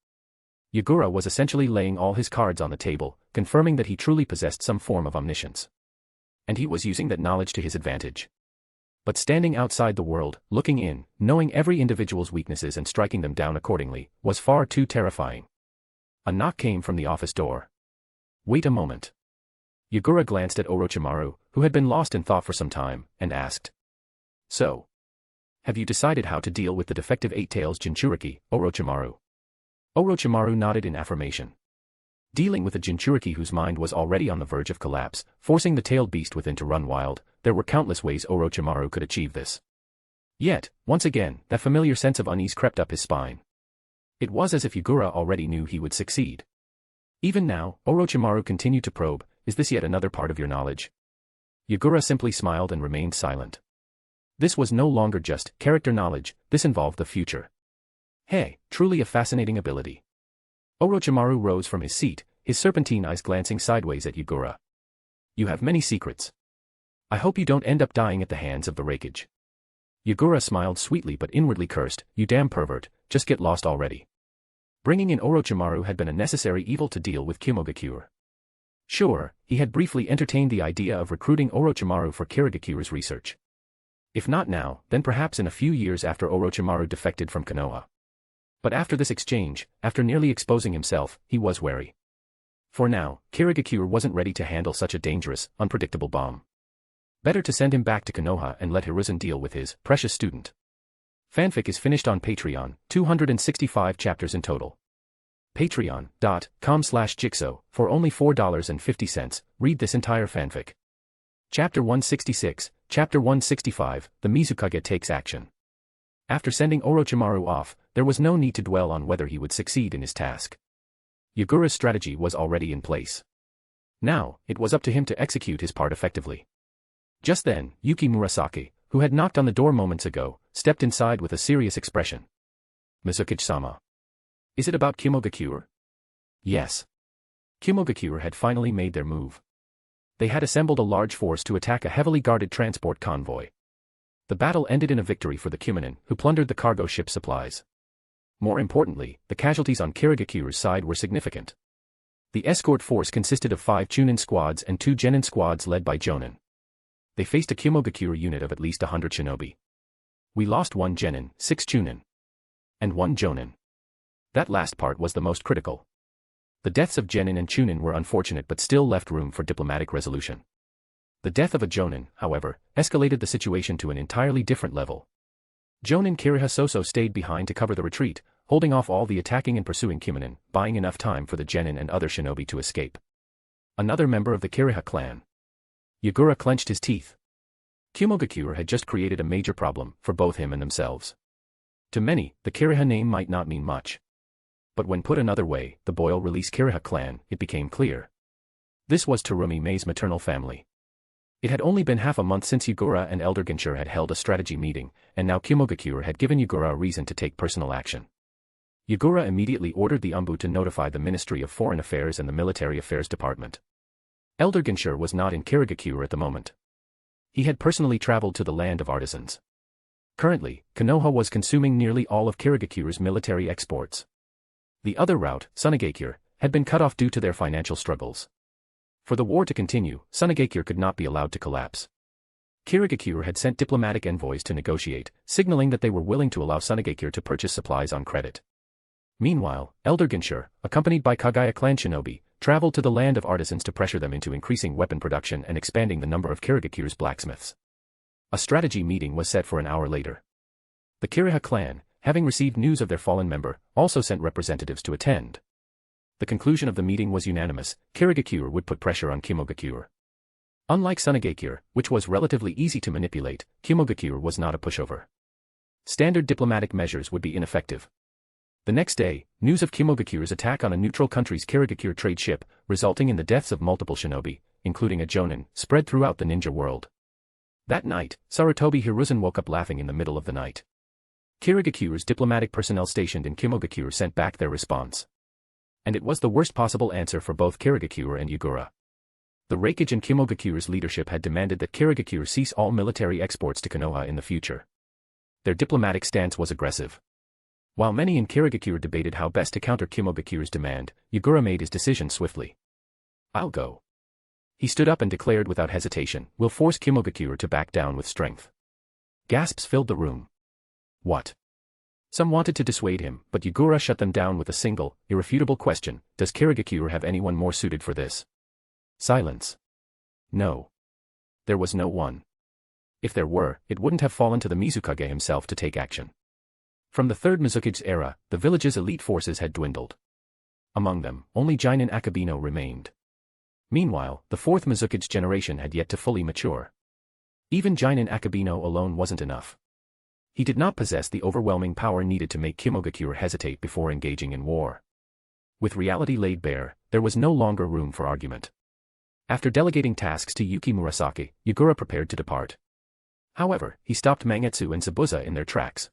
[SPEAKER 3] Yagura was essentially laying all his cards on the table, confirming that he truly possessed some form of omniscience. And he was using that knowledge to his advantage. But standing outside the world, looking in, knowing every individual's weaknesses and striking them down accordingly, was far too terrifying. A knock came from the office door. Wait a moment. Yagura glanced at Orochimaru, who had been lost in thought for some time, and asked. So. Have you decided how to deal with the defective Eight-Tails Jinchuriki, Orochimaru? Orochimaru nodded in affirmation. Dealing with a Jinchuriki whose mind was already on the verge of collapse, forcing the tailed beast within to run wild, there were countless ways Orochimaru could achieve this. Yet, once again, that familiar sense of unease crept up his spine. It was as if Yagura already knew he would succeed. Even now, Orochimaru continued to probe, is this yet another part of your knowledge? Yagura simply smiled and remained silent. This was no longer just character knowledge, this involved the future. Hey, truly a fascinating ability. Orochimaru rose from his seat, his serpentine eyes glancing sideways at Yagura. You have many secrets. I hope you don't end up dying at the hands of the Rakage. Yagura smiled sweetly but inwardly cursed, you damn pervert, just get lost already. Bringing in Orochimaru had been a necessary evil to deal with Kirigakure. Sure, he had briefly entertained the idea of recruiting Orochimaru for Kirigakure's research. If not now, then perhaps in a few years after Orochimaru defected from Konoha. But after this exchange, after nearly exposing himself, he was wary. For now, Kirigakure wasn't ready to handle such a dangerous, unpredictable bomb. Better to send him back to Konoha and let Hiruzen deal with his precious student. Fanfic is finished on Patreon, 265 chapters in total. Patreon.com/Jigsaw, for only $4.50, read this entire fanfic. Chapter 166, Chapter 165, The Mizukage Takes Action. After sending Orochimaru off, there was no need to dwell on whether he would succeed in his task. Yagura's strategy was already in place. Now, it was up to him to execute his part effectively. Just then, Yuki Murasaki, who had knocked on the door moments ago, stepped inside with a serious expression. Mizukage-sama. Is it about Kirigakure? Yes. Kirigakure had finally made their move. They had assembled a large force to attack a heavily guarded transport convoy. The battle ended in a victory for the Kuminen, who plundered the cargo ship supplies. More importantly, the casualties on Kirigakure's side were significant. The escort force consisted of 5 Chunin squads and 2 Genin squads led by Jonin. They faced a Kirigakure unit of at least 100 shinobi. We lost 1 Genin, 6 Chunin, and 1 Jonin. That last part was the most critical. The deaths of Genin and Chunin were unfortunate but still left room for diplomatic resolution. The death of a Jonin, however, escalated the situation to an entirely different level. Jonin Kiriha Soso stayed behind to cover the retreat, holding off all the attacking and pursuing Kuminen, buying enough time for the Genin and other shinobi to escape. Another member of the Kiriha clan. Yagura clenched his teeth. Kirigakure had just created a major problem for both him and themselves. To many, the Kiriha name might not mean much. But when put another way, the Boil-release Kiriha clan, it became clear. This was Terumi Mei's maternal family. It had only been half a month since Yagura and Elder Ginshur had held a strategy meeting, and now Kirigakure had given Yagura a reason to take personal action. Yagura immediately ordered the Anbu to notify the Ministry of Foreign Affairs and the Military Affairs Department. Elder Ginshur was not in Kirigakure at the moment. He had personally traveled to the land of artisans. Currently, Konoha was consuming nearly all of Kirigakure's military exports. The other route, Sunigakure, had been cut off due to their financial struggles. For the war to continue, Sunigakure could not be allowed to collapse. Kirigakure had sent diplomatic envoys to negotiate, signaling that they were willing to allow Sunigakure to purchase supplies on credit. Meanwhile, Elder Ginshur, accompanied by Kagaya clan shinobi, traveled to the land of artisans to pressure them into increasing weapon production and expanding the number of Kirigakure's blacksmiths. A strategy meeting was set for an hour later. The Kiriha clan, having received news of their fallen member, also sent representatives to attend. The conclusion of the meeting was unanimous: Kirigakure would put pressure on Kimogakure. Unlike Sunigakure, which was relatively easy to manipulate, Kimogakure was not a pushover. Standard diplomatic measures would be ineffective. The next day, news of Kimogakure's attack on a neutral country's Kirigakure trade ship, resulting in the deaths of multiple shinobi, including a Jonin, spread throughout the ninja world. That night, Sarutobi Hiruzen woke up laughing in the middle of the night. Kirigakure's diplomatic personnel stationed in Kimogakure sent back their response. And it was the worst possible answer for both Kirigakure and Yagura. The Rakage and Kimogakure's leadership had demanded that Kirigakure cease all military exports to Konoha in the future. Their diplomatic stance was aggressive. While many in Kirigakure debated how best to counter Kimogakure's demand, Yagura made his decision swiftly. "I'll go." He stood up and declared without hesitation, "We'll force Kimogakure to back down with strength." Gasps filled the room. What? Some wanted to dissuade him, but Yagura shut them down with a single, irrefutable question: does Kirigakure have anyone more suited for this? Silence. No. There was no one. If there were, it wouldn't have fallen to the Mizukage himself to take action. From the Third Mizukage era, the village's elite forces had dwindled. Among them, only Jonin Akabino remained. Meanwhile, the Fourth Mizukage generation had yet to fully mature. Even Jonin Akabino alone wasn't enough. He did not possess the overwhelming power needed to make Kimogakure hesitate before engaging in war. With reality laid bare, there was no longer room for argument. After delegating tasks to Yuki Murasaki, Yagura prepared to depart. However, he stopped Mangetsu and Zabuza in their tracks.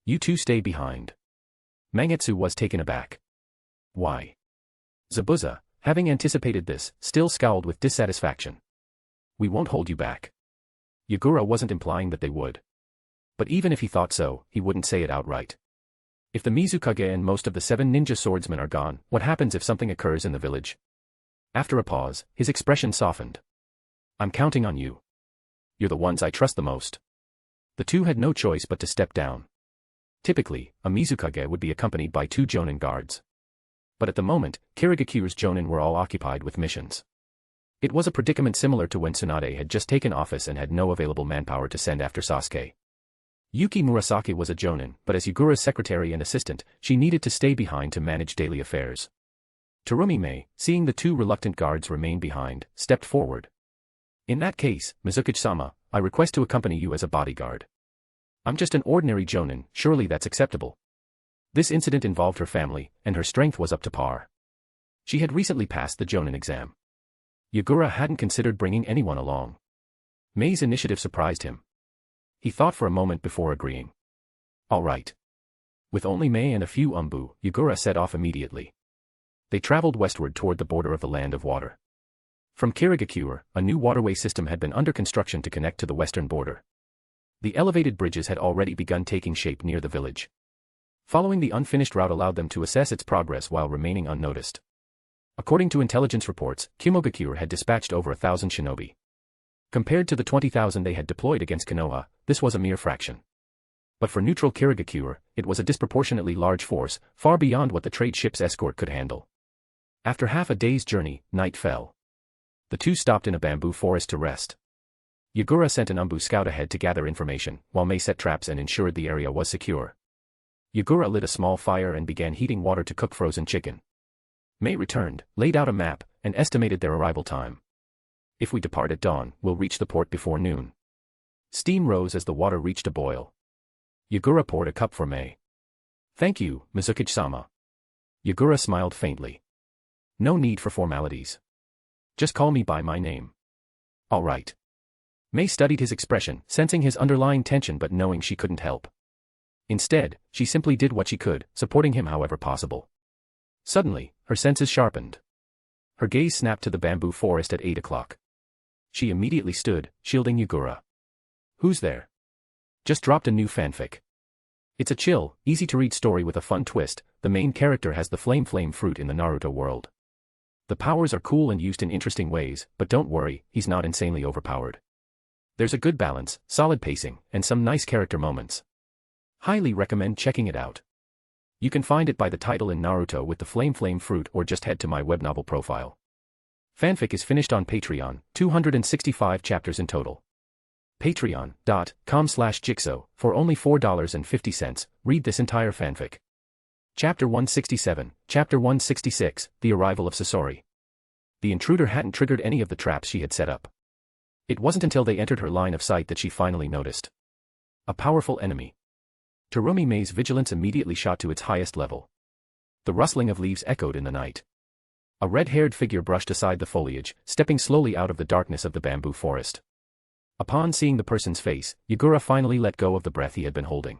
[SPEAKER 3] "You two stay behind." Mangetsu was taken aback. Why? Zabuza, having anticipated this, still scowled with dissatisfaction. "We won't hold you back." Yagura wasn't implying that they would. But even if he thought so, he wouldn't say it outright. If the Mizukage and most of the 7 ninja swordsmen are gone, what happens if something occurs in the village? After a pause, his expression softened. "I'm counting on you. You're the ones I trust the most." The two had no choice but to step down. Typically, a Mizukage would be accompanied by 2 Jonin guards. But at the moment, Kirigakure's Jonin were all occupied with missions. It was a predicament similar to when Tsunade had just taken office and had no available manpower to send after Sasuke. Yuki Murasaki was a Jonin, but as Yagura's secretary and assistant, she needed to stay behind to manage daily affairs. Terumi Mei, seeing the 2 reluctant guards remain behind, stepped forward. "In that case, Mizukage-sama, I request to accompany you as a bodyguard. I'm just an ordinary Jonin, surely that's acceptable." This incident involved her family, and her strength was up to par. She had recently passed the Jonin exam. Yagura hadn't considered bringing anyone along. Mei's initiative surprised him. He thought for a moment before agreeing. All right. With only Mei and a few Anbu, Yagura set off immediately. They traveled westward toward the border of the Land of Water. From Kirigakure, a new waterway system had been under construction to connect to the western border. The elevated bridges had already begun taking shape near the village. Following the unfinished route allowed them to assess its progress while remaining unnoticed. According to intelligence reports, Kimogakure had dispatched over 1,000 shinobi. Compared to the 20,000 they had deployed against Konoha, this was a mere fraction. But for neutral Kirigakure, it was a disproportionately large force, far beyond what the trade ship's escort could handle. After half a day's journey, night fell. The two stopped in a bamboo forest to rest. Yagura sent an Anbu scout ahead to gather information, while Mei set traps and ensured the area was secure. Yagura lit a small fire and began heating water to cook frozen chicken. Mei returned, laid out a map, and estimated their arrival time. "If we depart at dawn, we'll reach the port before noon." Steam rose as the water reached a boil. Yagura poured a cup for Mei. "Thank you, Mizukage-sama." Yagura smiled faintly. "No need for formalities. Just call me by my name." "All right." Mei studied his expression, sensing his underlying tension but knowing she couldn't help. Instead, she simply did what she could, supporting him however possible. Suddenly, her senses sharpened. Her gaze snapped to the bamboo forest at 8 o'clock. She immediately stood, shielding Yagura. "Who's there?" Just dropped a new fanfic. It's a chill, easy-to-read story with a fun twist. The main character has the flame fruit in the Naruto world. The powers are cool and used in interesting ways, but don't worry, he's not insanely overpowered. There's a good balance, solid pacing, and some nice character moments. Highly recommend checking it out. You can find it by the title in Naruto with the flame fruit or just head to my web novel profile. Fanfic is finished on Patreon, 265 chapters in total. Patreon.com/Jigsaw, for only $4.50, read this entire fanfic. Chapter 167, Chapter 166, The Arrival of Sasori. The intruder hadn't triggered any of the traps she had set up. It wasn't until they entered her line of sight that she finally noticed. A powerful enemy. Terumi Mei's vigilance immediately shot to its highest level. The rustling of leaves echoed in the night. A red-haired figure brushed aside the foliage, stepping slowly out of the darkness of the bamboo forest. Upon seeing the person's face, Yagura finally let go of the breath he had been holding.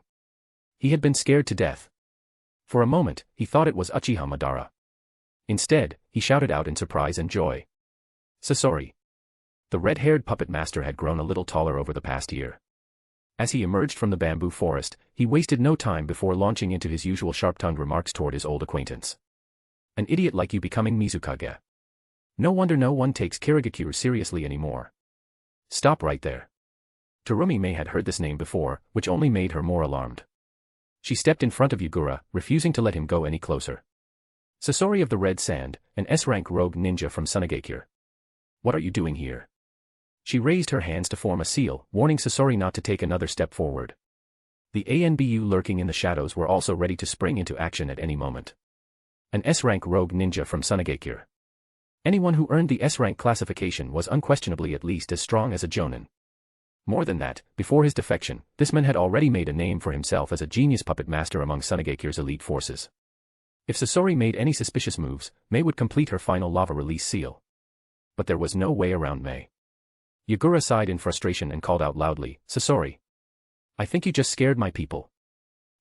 [SPEAKER 3] He had been scared to death. For a moment, he thought it was Uchiha Madara. Instead, he shouted out in surprise and joy. Sasori. The red-haired puppet master had grown a little taller over the past year. As he emerged from the bamboo forest, he wasted no time before launching into his usual sharp-tongued remarks toward his old acquaintance. An idiot like you becoming Mizukage. No wonder no one takes Kirigakure seriously anymore. Stop right there. Terumi Mei had heard this name before, which only made her more alarmed. She stepped in front of Yagura, refusing to let him go any closer. Sasori of the Red Sand, an S-rank rogue ninja from Sunagakure. What are you doing here? She raised her hands to form a seal, warning Sasori not to take another step forward. The Anbu lurking in the shadows were also ready to spring into action at any moment. An S-rank rogue ninja from Sunagakure. Anyone who earned the S-rank classification was unquestionably at least as strong as a Jonin. More than that, before his defection, this man had already made a name for himself as a genius puppet master among Sunagakure's elite forces. If Sasori made any suspicious moves, Mei would complete her final lava release seal. But there was no way around Mei. Yagura sighed in frustration and called out loudly, Sasori. I think you just scared my people.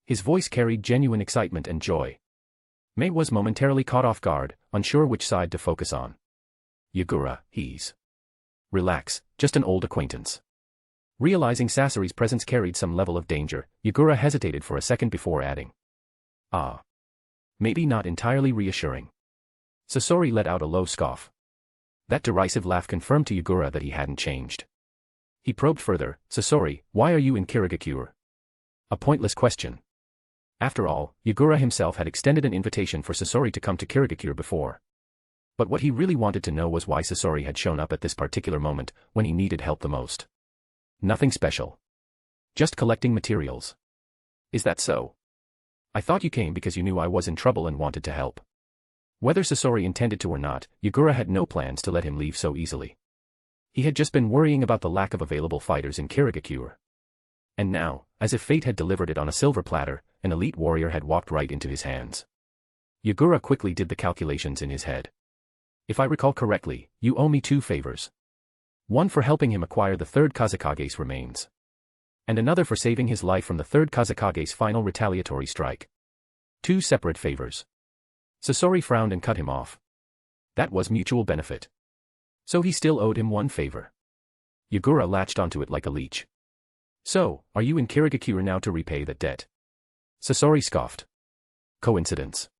[SPEAKER 3] His voice carried genuine excitement and joy. Mei was momentarily caught off guard, unsure which side to focus on. Yagura, he's... Relax, just an old acquaintance. Realizing Sasori's presence carried some level of danger, Yagura hesitated for a second before adding. Ah. Maybe not entirely reassuring. Sasori let out a low scoff. That derisive laugh confirmed to Yagura that he hadn't changed. He probed further, Sasori, why are you in Kirigakure? A pointless question. After all, Yagura himself had extended an invitation for Sasori to come to Kirigakure before. But what he really wanted to know was why Sasori had shown up at this particular moment, when he needed help the most. Nothing special. Just collecting materials. Is that so? I thought you came because you knew I was in trouble and wanted to help. Whether Sasori intended to or not, Yagura had no plans to let him leave so easily. He had just been worrying about the lack of available fighters in Kirigakure. And now, as if fate had delivered it on a silver platter, an elite warrior had walked right into his hands. Yagura quickly did the calculations in his head. If I recall correctly, you owe me 2 favors. One for helping him acquire the Third Kazakage's remains. And another for saving his life from the Third Kazakage's final retaliatory strike. 2 separate favors. Sasori frowned and cut him off. That was mutual benefit. So he still owed him 1 favor. Yagura latched onto it like a leech. So, are you in Kirigakure now to repay that debt? Sasori scoffed. Coincidence.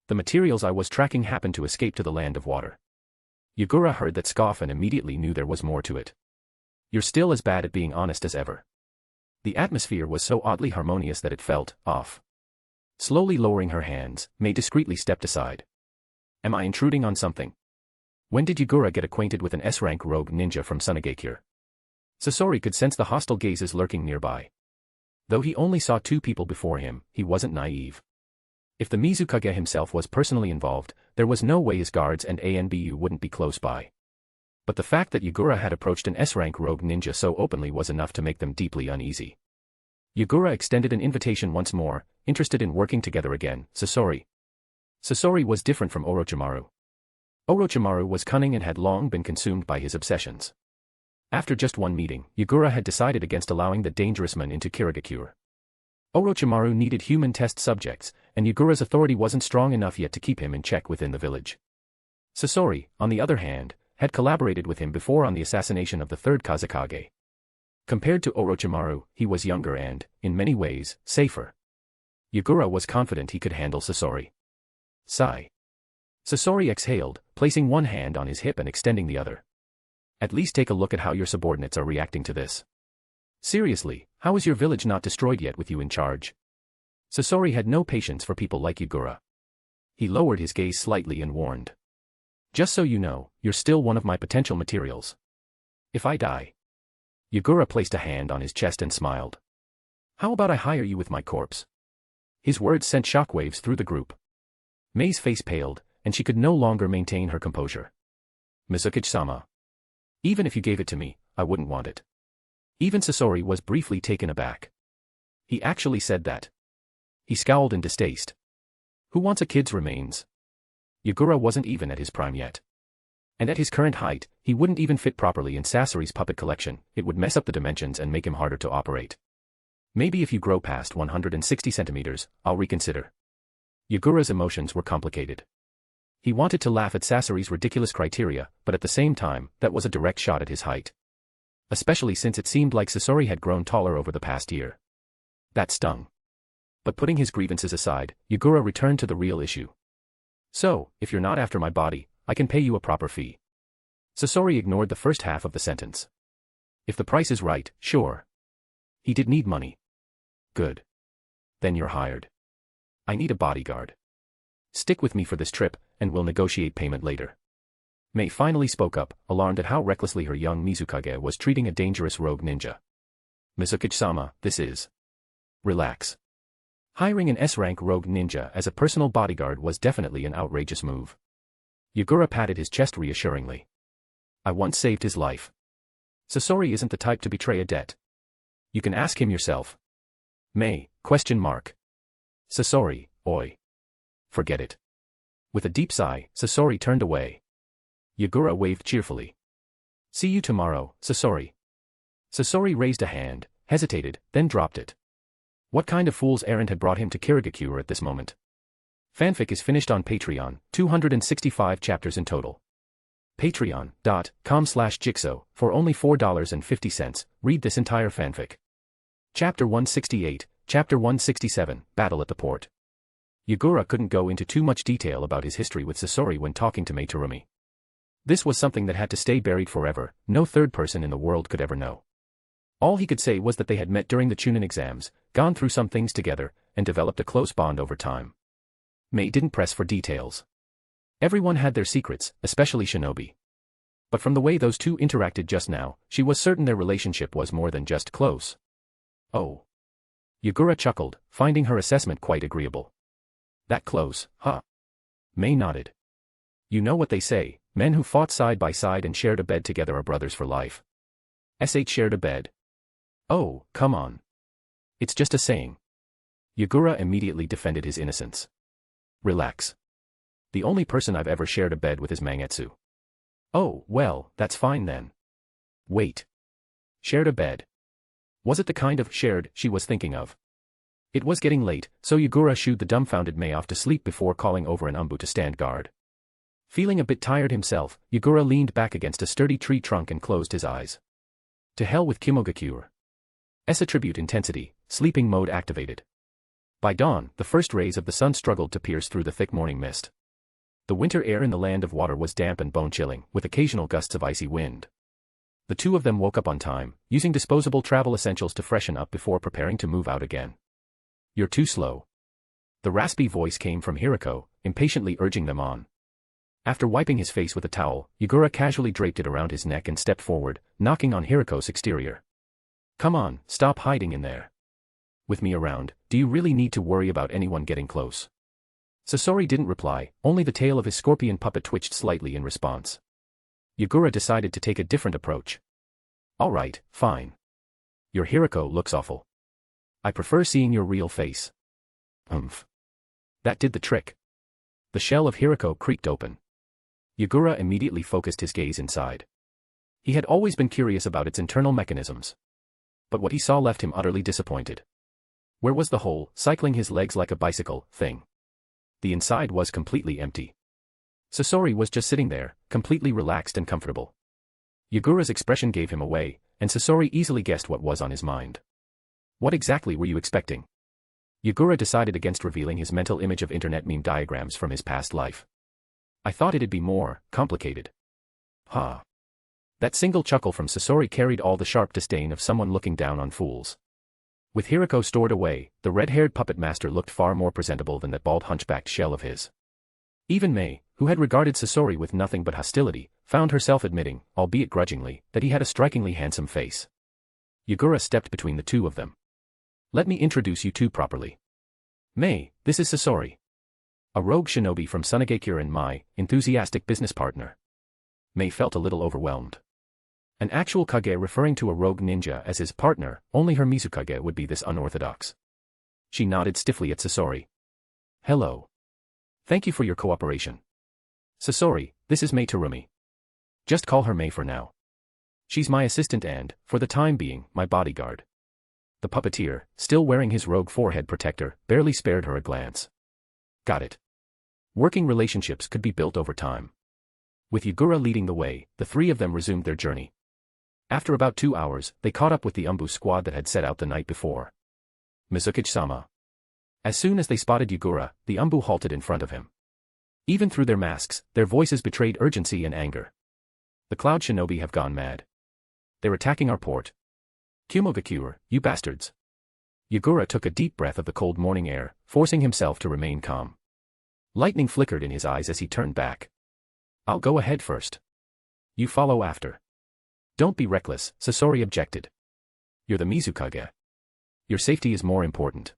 [SPEAKER 3] The materials I was tracking happened to escape to the land of water. Yagura heard that scoff and immediately knew there was more to it. You're still as bad at being honest as ever. The atmosphere was so oddly harmonious that it felt off. Slowly lowering her hands, Mei discreetly stepped aside. Am I intruding on something? When did Yagura get acquainted with an S-rank rogue ninja from Sunagakure? Sasori could sense the hostile gazes lurking nearby. Though he only saw 2 people before him, he wasn't naive. If the Mizukage himself was personally involved, there was no way his guards and Anbu wouldn't be close by. But the fact that Yagura had approached an S-rank rogue ninja so openly was enough to make them deeply uneasy. Yagura extended an invitation once more, interested in working together again, Sasori. Sasori was different from Orochimaru. Orochimaru was cunning and had long been consumed by his obsessions. After just one meeting, Yagura had decided against allowing the dangerous man into Kirigakure. Orochimaru needed human test subjects, and Yagura's authority wasn't strong enough yet to keep him in check within the village. Sasori, on the other hand, had collaborated with him before on the assassination of the Third Kazakage. Compared to Orochimaru, he was younger and, in many ways, safer. Yagura was confident he could handle Sasori. Sigh. Sasori exhaled, placing one hand on his hip and extending the other. At least take a look at how your subordinates are reacting to this. Seriously, how is your village not destroyed yet with you in charge? Sasori had no patience for people like Yagura. He lowered his gaze slightly and warned. Just so you know, you're still one of my potential materials. If I die. Yagura placed a hand on his chest and smiled. How about I hire you with my corpse? His words sent shockwaves through the group. Mei's face paled, and she could no longer maintain her composure. Mizukage-sama. Even if you gave it to me, I wouldn't want it. Even Sasori was briefly taken aback. He actually said that. He scowled in distaste. Who wants a kid's remains? Yagura wasn't even at his prime yet. And at his current height, he wouldn't even fit properly in Sasori's puppet collection. It would mess up the dimensions and make him harder to operate. Maybe if you grow past 160 centimeters, I'll reconsider. Yagura's emotions were complicated. He wanted to laugh at Sasori's ridiculous criteria, but at the same time, that was a direct shot at his height. Especially since it seemed like Sasori had grown taller over the past year. That stung. But putting his grievances aside, Yagura returned to the real issue. So, if you're not after my body, I can pay you a proper fee. Sasori ignored the first half of the sentence. If the price is right, sure. He did need money. Good. Then you're hired. I need a bodyguard. Stick with me for this trip, and we'll negotiate payment later. Mei finally spoke up, alarmed at how recklessly her young Mizukage was treating a dangerous rogue ninja. Mizukage-sama, this is. Relax. Hiring an S-rank rogue ninja as a personal bodyguard was definitely an outrageous move. Yagura patted his chest reassuringly. I once saved his life. Sasori isn't the type to betray a debt. You can ask him yourself. Mei, ? Sasori, oi. Forget it. With a deep sigh, Sasori turned away. Yagura waved cheerfully. See you tomorrow, Sasori. Sasori raised a hand, hesitated, then dropped it. What kind of fool's errand had brought him to Kirigakure at this moment? Fanfic is finished on Patreon, 265 chapters in total. Patreon.com/Jigsaw, for only $4.50, read this entire fanfic. Chapter 168, Chapter 167, Battle at the Port. Yagura couldn't go into too much detail about his history with Sasori when talking to Mei Terumi. This was something that had to stay buried forever, no third person in the world could ever know. All he could say was that they had met during the Chunin exams, gone through some things together, and developed a close bond over time. Mei didn't press for details. Everyone had their secrets, especially Shinobi. But from the way those two interacted just now, she was certain their relationship was more than just close. Oh. Yagura chuckled, finding her assessment quite agreeable. That close, huh? Mei nodded. You know what they say, men who fought side by side and shared a bed together are brothers for life. Shared a bed? Oh, come on. It's just a saying. Yagura immediately defended his innocence. Relax. The only person I've ever shared a bed with is Mangetsu. Oh, well, that's fine then. Wait. Shared a bed. Was it the kind of shared she was thinking of? It was getting late, so Yagura shooed the dumbfounded Mei off to sleep before calling over an Anbu to stand guard. Feeling a bit tired himself, Yagura leaned back against a sturdy tree trunk and closed his eyes. To hell with Kirigakure. Attribute intensity, sleeping mode activated. By dawn, the first rays of the sun struggled to pierce through the thick morning mist. The winter air in the land of water was damp and bone-chilling, with occasional gusts of icy wind. The two of them woke up on time, using disposable travel essentials to freshen up before preparing to move out again. You're too slow. The raspy voice came from Hirako, impatiently urging them on. After wiping his face with a towel, Yagura casually draped it around his neck and stepped forward, knocking on Hirako's exterior. Come on, stop hiding in there. With me around, do you really need to worry about anyone getting close? Sasori didn't reply, only the tail of his scorpion puppet twitched slightly in response. Yagura decided to take a different approach. Alright, fine. Your Hirako looks awful. I prefer seeing your real face. That did the trick. The shell of Hirako creaked open. Yagura immediately focused his gaze inside. He had always been curious about its internal mechanisms. But what he saw left him utterly disappointed. Where was the whole, cycling his legs like a bicycle, thing? The inside was completely empty. Sasori was just sitting there, completely relaxed and comfortable. Yagura's expression gave him away, and Sasori easily guessed what was on his mind. What exactly were you expecting? Yagura decided against revealing his mental image of internet meme diagrams from his past life. I thought it'd be more complicated. Ha. That single chuckle from Sasori carried all the sharp disdain of someone looking down on fools. With Hirako stored away, the red-haired puppet master looked far more presentable than that bald hunchbacked shell of his. Even Mei, who had regarded Sasori with nothing but hostility, found herself admitting, albeit grudgingly, that he had a strikingly handsome face. Yagura stepped between the two of them. Let me introduce you two properly. Mei, this is Sasori. A rogue shinobi from Sunagakure and my enthusiastic business partner. Mei felt a little overwhelmed. An actual Kage referring to a rogue ninja as his partner, only her Mizukage would be this unorthodox. She nodded stiffly at Sasori. Hello. Thank you for your cooperation. Sasori, this is Mei Terumi. Just call her Mei for now. She's my assistant and, for the time being, my bodyguard. The puppeteer, still wearing his rogue forehead protector, barely spared her a glance. Got it. Working relationships could be built over time. With Yagura leading the way, the three of them resumed their journey. After about 2 hours, they caught up with the Anbu squad that had set out the night before. Mizukage-sama. As soon as they spotted Yagura, the Anbu halted in front of him. Even through their masks, their voices betrayed urgency and anger. The Cloud Shinobi have gone mad. They're attacking our port. Kirigakure, you bastards. Yagura took a deep breath of the cold morning air, forcing himself to remain calm. Lightning flickered in his eyes as he turned back. I'll go ahead first. You follow after. Don't be reckless, Sasori objected. You're the Mizukage. Your safety is more important.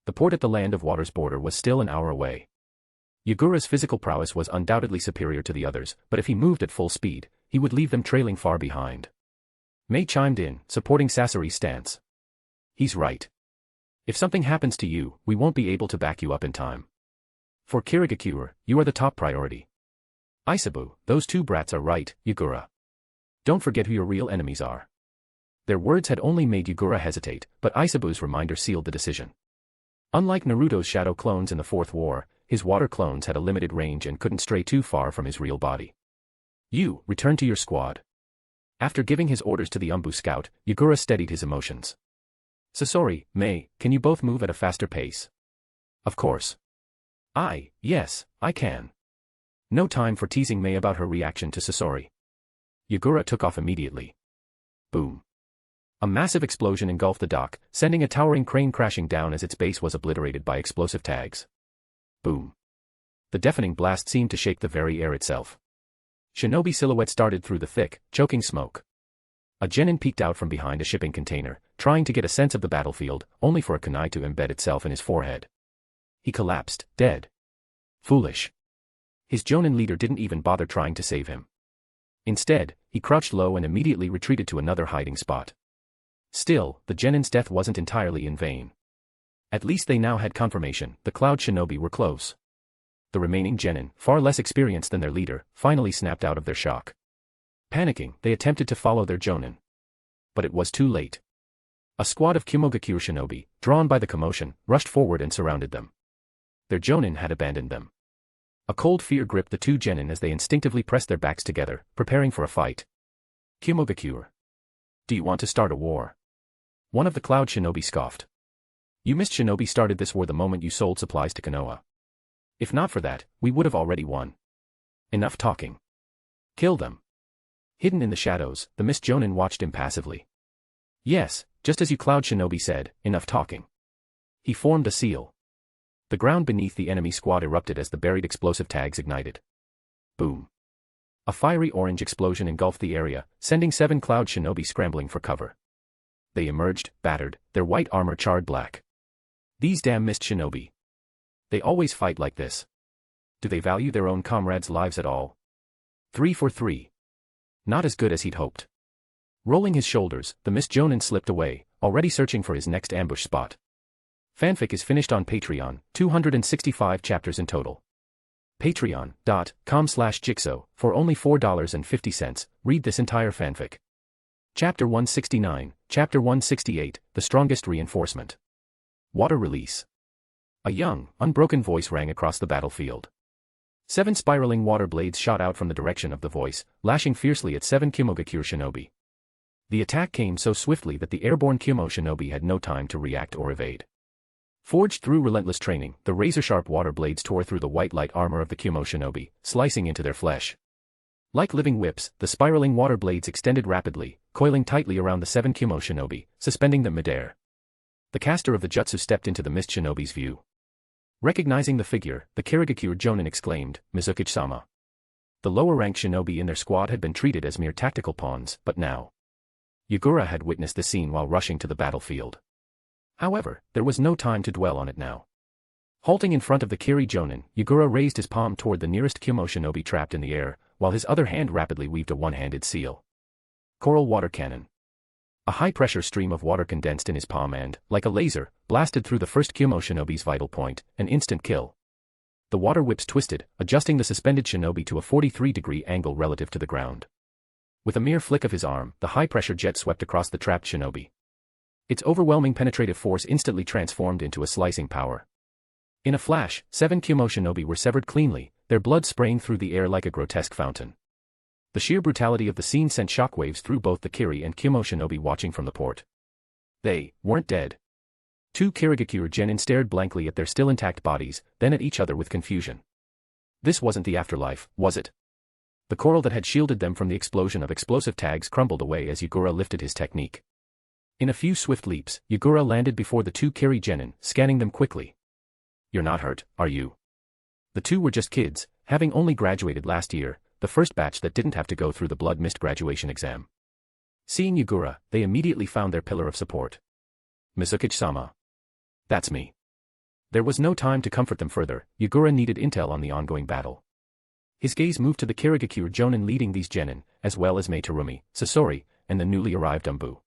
[SPEAKER 3] The port at the Land of Water's border was still an hour away. Yagura's physical prowess was undoubtedly superior to the others, but if he moved at full speed, he would leave them trailing far behind. Mei chimed in, supporting Sasori's stance. He's right. If something happens to you, we won't be able to back you up in time. For Kirigakure, you are the top priority. Isabu, those two brats are right, Yagura. Don't forget who your real enemies are. Their words had only made Yagura hesitate, but Isabu's reminder sealed the decision. Unlike Naruto's shadow clones in the Fourth War, his water clones had a limited range and couldn't stray too far from his real body. You, return to your squad. After giving his orders to the Anbu scout, Yagura steadied his emotions. Sasori, Mei, can you both move at a faster pace? Of course. Yes, I can. No time for teasing Mei about her reaction to Sasori. Yagura took off immediately. Boom. A massive explosion engulfed the dock, sending a towering crane crashing down as its base was obliterated by explosive tags. Boom. The deafening blast seemed to shake the very air itself. Shinobi silhouettes darted through the thick, choking smoke. A Jonin peeked out from behind a shipping container, trying to get a sense of the battlefield, only for a kunai to embed itself in his forehead. He collapsed, dead. Foolish. His Jonin leader didn't even bother trying to save him. Instead, he crouched low and immediately retreated to another hiding spot. Still, the Jonin's death wasn't entirely in vain. At least they now had confirmation, the Cloud Shinobi were close. The remaining Jonin, far less experienced than their leader, finally snapped out of their shock. Panicking, they attempted to follow their Jonin. But it was too late. A squad of Kirigakure shinobi, drawn by the commotion, rushed forward and surrounded them. Their Jonin had abandoned them. A cold fear gripped the two Jonin as they instinctively pressed their backs together, preparing for a fight. Kirigakure. Do you want to start a war? One of the Cloud Shinobi scoffed. You missed Shinobi started this war the moment you sold supplies to Konoha. If not for that, we would have already won. Enough talking. Kill them. Hidden in the shadows, the Mist Jonin watched impassively. Yes, just as you Cloud Shinobi said, enough talking. He formed a seal. The ground beneath the enemy squad erupted as the buried explosive tags ignited. Boom. A fiery orange explosion engulfed the area, sending 7 Cloud Shinobi scrambling for cover. They emerged, battered, their white armor charred black. These damn Mist Shinobi. They always fight like this. Do they value their own comrades' lives at all? 3 for 3. Not as good as he'd hoped. Rolling his shoulders, the Mist Jonin slipped away, already searching for his next ambush spot. Fanfic is finished on Patreon, 265 chapters in total. Patreon.com/Jigsaw, for only $4.50, read this entire fanfic. Chapter 169, Chapter 168, The Strongest Reinforcement. Water Release. A young, unbroken voice rang across the battlefield. 7 spiraling water blades shot out from the direction of the voice, lashing fiercely at 7 Kirigakure shinobi. The attack came so swiftly that the airborne Kyumo shinobi had no time to react or evade. Forged through relentless training, the razor-sharp water blades tore through the white light armor of the Kyumo shinobi, slicing into their flesh. Like living whips, the spiraling water blades extended rapidly, coiling tightly around the 7 Kyumo shinobi, suspending them midair. The caster of the jutsu stepped into the mist shinobi's view. Recognizing the figure, the Kirigakure Jonin exclaimed, "Mizukage-sama." The lower-ranked shinobi in their squad had been treated as mere tactical pawns, but now Yagura had witnessed the scene while rushing to the battlefield. However, there was no time to dwell on it now. Halting in front of the Kiri Jonin, Yagura raised his palm toward the nearest Kyumo shinobi trapped in the air, while his other hand rapidly weaved a one-handed seal. Coral water cannon. A high-pressure stream of water condensed in his palm and, like a laser, blasted through the first Kyumo shinobi's vital point, an instant kill. The water whips twisted, adjusting the suspended shinobi to a 43-degree angle relative to the ground. With a mere flick of his arm, the high-pressure jet swept across the trapped shinobi. Its overwhelming penetrative force instantly transformed into a slicing power. In a flash, 7 Kyumo shinobi were severed cleanly, their blood spraying through the air like a grotesque fountain. The sheer brutality of the scene sent shockwaves through both the Kiri and Kyumo shinobi watching from the port. They weren't dead. 2 Kirigakure genin stared blankly at their still intact bodies, then at each other with confusion. This wasn't the afterlife, was it? The coral that had shielded them from the explosion of explosive tags crumbled away as Yagura lifted his technique. In a few swift leaps, Yagura landed before the 2 Kiri genin, scanning them quickly. "You're not hurt, are you?" The 2 were just kids, having only graduated last year, the first batch that didn't have to go through the blood mist graduation exam. Seeing Yagura, they immediately found their pillar of support. "Mizukage-sama." "That's me." There was no time to comfort them further, Yagura needed intel on the ongoing battle. His gaze moved to the Kirigakure Jonin leading these genin, as well as Mei Terumi, Sasori, and the newly arrived Anbu.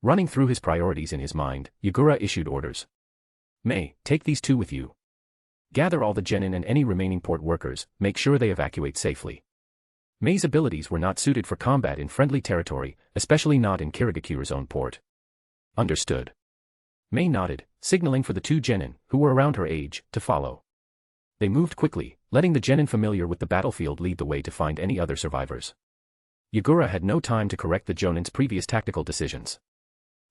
[SPEAKER 3] Running through his priorities in his mind, Yagura issued orders. "Mei, take these 2 with you. Gather all the genin and any remaining port workers, make sure they evacuate safely." Mei's abilities were not suited for combat in friendly territory, especially not in Kirigakure's own port. "Understood." Mei nodded, signaling for the 2 genin, who were around her age, to follow. They moved quickly, letting the genin familiar with the battlefield lead the way to find any other survivors. Yagura had no time to correct the Jonin's previous tactical decisions.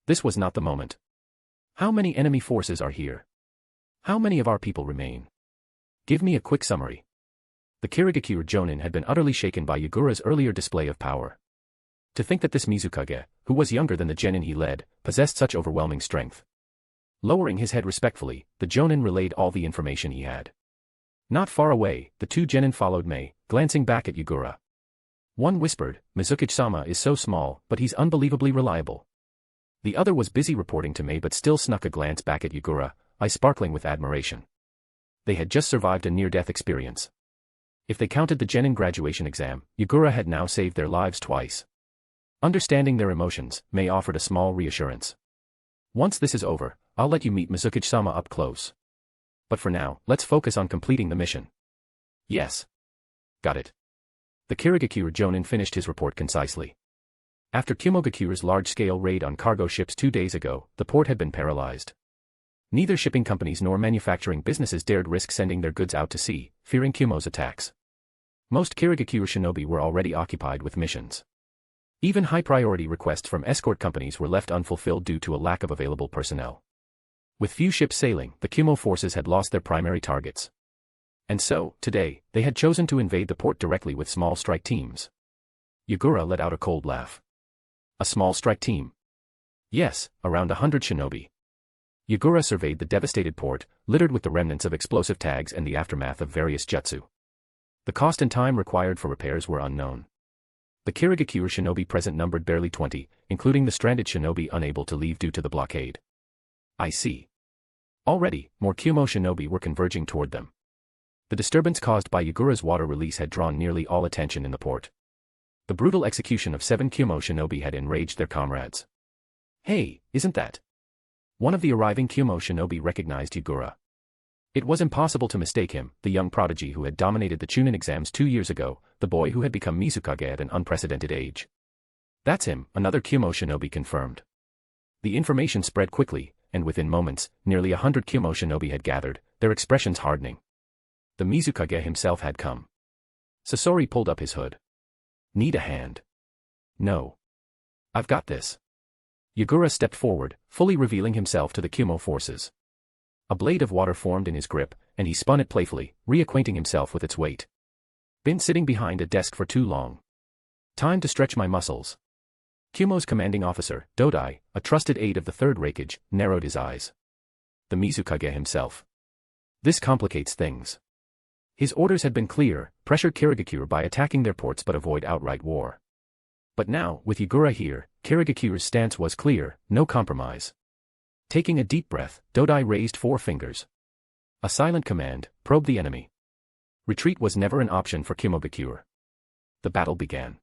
[SPEAKER 3] This was not the moment. "How many enemy forces are here? How many of our people remain? Give me a quick summary." The Kirigakure Jonin had been utterly shaken by Yagura's earlier display of power. To think that this Mizukage, who was younger than the genin he led, possessed such overwhelming strength. Lowering his head respectfully, the Jonin relayed all the information he had. Not far away, the 2 genin followed Mei, glancing back at Yagura. One whispered, "Mizukage-sama is so small, but he's unbelievably reliable." The other was busy reporting to Mei but still snuck a glance back at Yagura, eyes sparkling with admiration. They had just survived a near-death experience. If they counted the genin graduation exam, Yagura had now saved their lives twice. Understanding their emotions, Mei offered a small reassurance. "Once this is over, I'll let you meet Mizukage-sama up close. But for now, let's focus on completing the mission." "Yes." "Got it." The Kirigakure Jonin finished his report concisely. After Kumogakure's large-scale raid on cargo ships 2 days ago, the port had been paralyzed. Neither shipping companies nor manufacturing businesses dared risk sending their goods out to sea, fearing Kumo's attacks. Most Kirigakure shinobi were already occupied with missions. Even high-priority requests from escort companies were left unfulfilled due to a lack of available personnel. With few ships sailing, the Kumo forces had lost their primary targets. And so, today, they had chosen to invade the port directly with small strike teams. Yagura let out a cold laugh. "A small strike team?" "Yes, around 100 shinobi." Yagura surveyed the devastated port, littered with the remnants of explosive tags and the aftermath of various jutsu. The cost and time required for repairs were unknown. The Kirigakure shinobi present numbered barely 20, including the stranded shinobi unable to leave due to the blockade. "I see." Already, more Kumo shinobi were converging toward them. The disturbance caused by Yagura's water release had drawn nearly all attention in the port. The brutal execution of 7 Kumo shinobi had enraged their comrades. "Hey, isn't that?" One of the arriving Kumo shinobi recognized Yagura. It was impossible to mistake him, the young prodigy who had dominated the Chunin exams 2 years ago, the boy who had become Mizukage at an unprecedented age. "That's him," another Kumo shinobi confirmed. The information spread quickly, and within moments, nearly 100 Kumo shinobi had gathered, their expressions hardening. The Mizukage himself had come. Sasori pulled up his hood. "Need a hand?" "No." I've got this. Yagura stepped forward, fully revealing himself to the Kumo forces. A blade of water formed in his grip, and he spun it playfully, reacquainting himself with its weight. Been sitting behind a desk for too long. Time to stretch my muscles. Kumo's commanding officer, Dodai, a trusted aide of the Third Rakage, narrowed his eyes. The Mizukage himself. This complicates things. His orders had been clear: pressure Kirigakure by attacking their ports but avoid outright war. But now, with Yagura here, Kirigakure's stance was clear: no compromise. Taking a deep breath, Dodai raised 4 fingers. A silent command: probe the enemy. Retreat was never an option for Kirigakure. The battle began.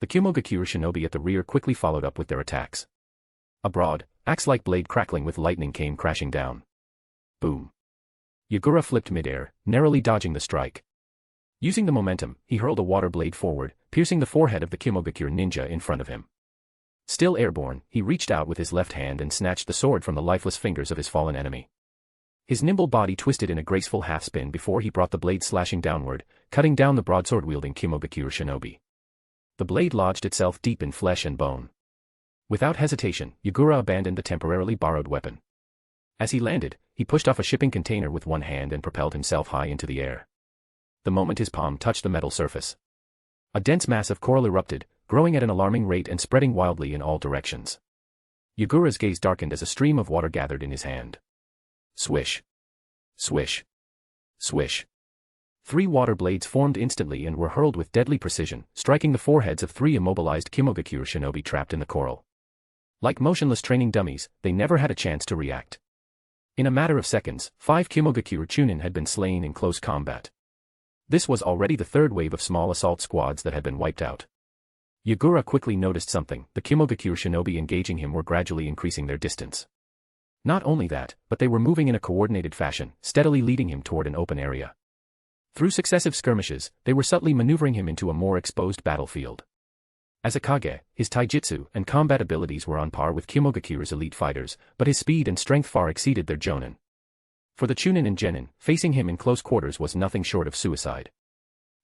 [SPEAKER 3] The Kirigakure shinobi at the rear quickly followed up with their attacks. A broad, axe-like blade crackling with lightning came crashing down. Boom. Yagura flipped midair, narrowly dodging the strike. Using the momentum, he hurled a water blade forward, piercing the forehead of the Kirigakure ninja in front of him. Still airborne, he reached out with his left hand and snatched the sword from the lifeless fingers of his fallen enemy. His nimble body twisted in a graceful half-spin before he brought the blade slashing downward, cutting down the broadsword-wielding Kirigakure shinobi. The blade lodged itself deep in flesh and bone. Without hesitation, Yagura abandoned the temporarily borrowed weapon. As he landed, he pushed off a shipping container with one hand and propelled himself high into the air. The moment his palm touched the metal surface, a dense mass of coral erupted, growing at an alarming rate and spreading wildly in all directions. Yagura's gaze darkened as a stream of water gathered in his hand. Swish. Swish. Swish. 3 water blades formed instantly and were hurled with deadly precision, striking the foreheads of 3 immobilized Kirigakure shinobi trapped in the coral. Like motionless training dummies, they never had a chance to react. In a matter of seconds, 5 Kirigakure chunin had been slain in close combat. This was already the 3rd wave of small assault squads that had been wiped out. Yagura quickly noticed something: the Kirigakure shinobi engaging him were gradually increasing their distance. Not only that, but they were moving in a coordinated fashion, steadily leading him toward an open area. Through successive skirmishes, they were subtly maneuvering him into a more exposed battlefield. As a Kage, his taijutsu and combat abilities were on par with Kirigakure's elite fighters, but his speed and strength far exceeded their Jonin. For the Chunin and Genin, facing him in close quarters was nothing short of suicide.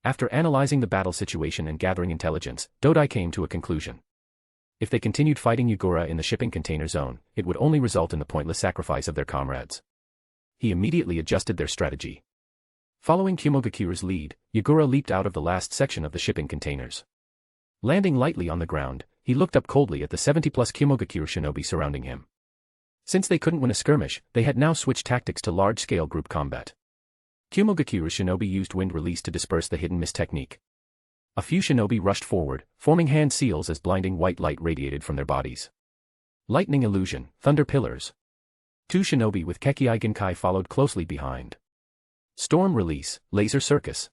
[SPEAKER 3] After analyzing the battle situation and gathering intelligence, Dodai came to a conclusion. If they continued fighting Yagura in the shipping container zone, it would only result in the pointless sacrifice of their comrades. He immediately adjusted their strategy. Following Kirigakure's lead, Yagura leaped out of the last section of the shipping containers. Landing lightly on the ground, he looked up coldly at the 70-plus Kirigakure shinobi surrounding him. Since they couldn't win a skirmish, they had now switched tactics to large-scale group combat. Kirigakure shinobi used wind release to disperse the hidden miss technique. A few shinobi rushed forward, forming hand seals as blinding white light radiated from their bodies. Lightning illusion, thunder pillars. 2 shinobi with Kekkai Genkai followed closely behind. Storm release, laser circus.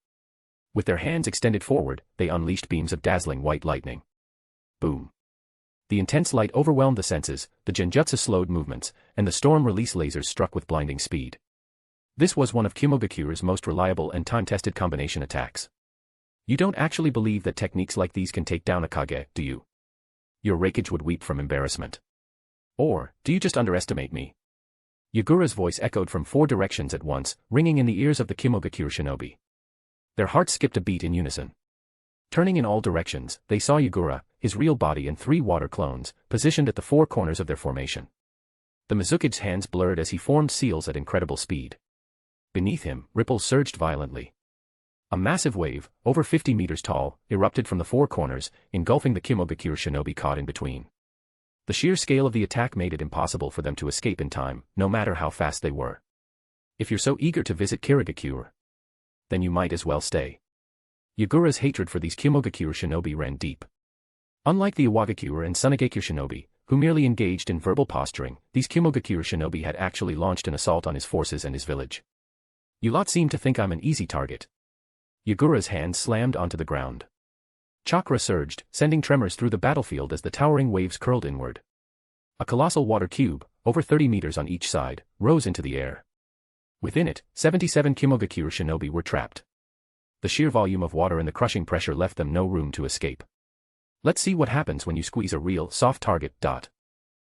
[SPEAKER 3] With their hands extended forward, they unleashed beams of dazzling white lightning. Boom. The intense light overwhelmed the senses, the genjutsu slowed movements, and the storm release lasers struck with blinding speed. This was one of Kirigakure's most reliable and time-tested combination attacks. You don't actually believe that techniques like these can take down a Kage, do you? Your Rakage would weep from embarrassment. Or, do you just underestimate me? Yagura's voice echoed from 4 directions at once, ringing in the ears of the Kirigakure shinobi. Their hearts skipped a beat in unison. Turning in all directions, they saw Yagura, his real body and 3 water clones, positioned at the 4 corners of their formation. The Mizukage's hands blurred as he formed seals at incredible speed. Beneath him, ripples surged violently. A massive wave, over 50 meters tall, erupted from the 4 corners, engulfing the Kirigakure shinobi caught in between. The sheer scale of the attack made it impossible for them to escape in time, no matter how fast they were. If you're so eager to visit Kirigakure, then you might as well stay. Yagura's hatred for these Kirigakure shinobi ran deep. Unlike the Iwagakure and Sunigakure shinobi, who merely engaged in verbal posturing, these Kirigakure shinobi had actually launched an assault on his forces and his village. You lot seem to think I'm an easy target. Yagura's hand slammed onto the ground. Chakra surged, sending tremors through the battlefield as the towering waves curled inward. A colossal water cube, over 30 meters on each side, rose into the air. Within it, 77 Kirigakure shinobi were trapped. The sheer volume of water and the crushing pressure left them no room to escape. Let's see what happens when you squeeze a real, soft target.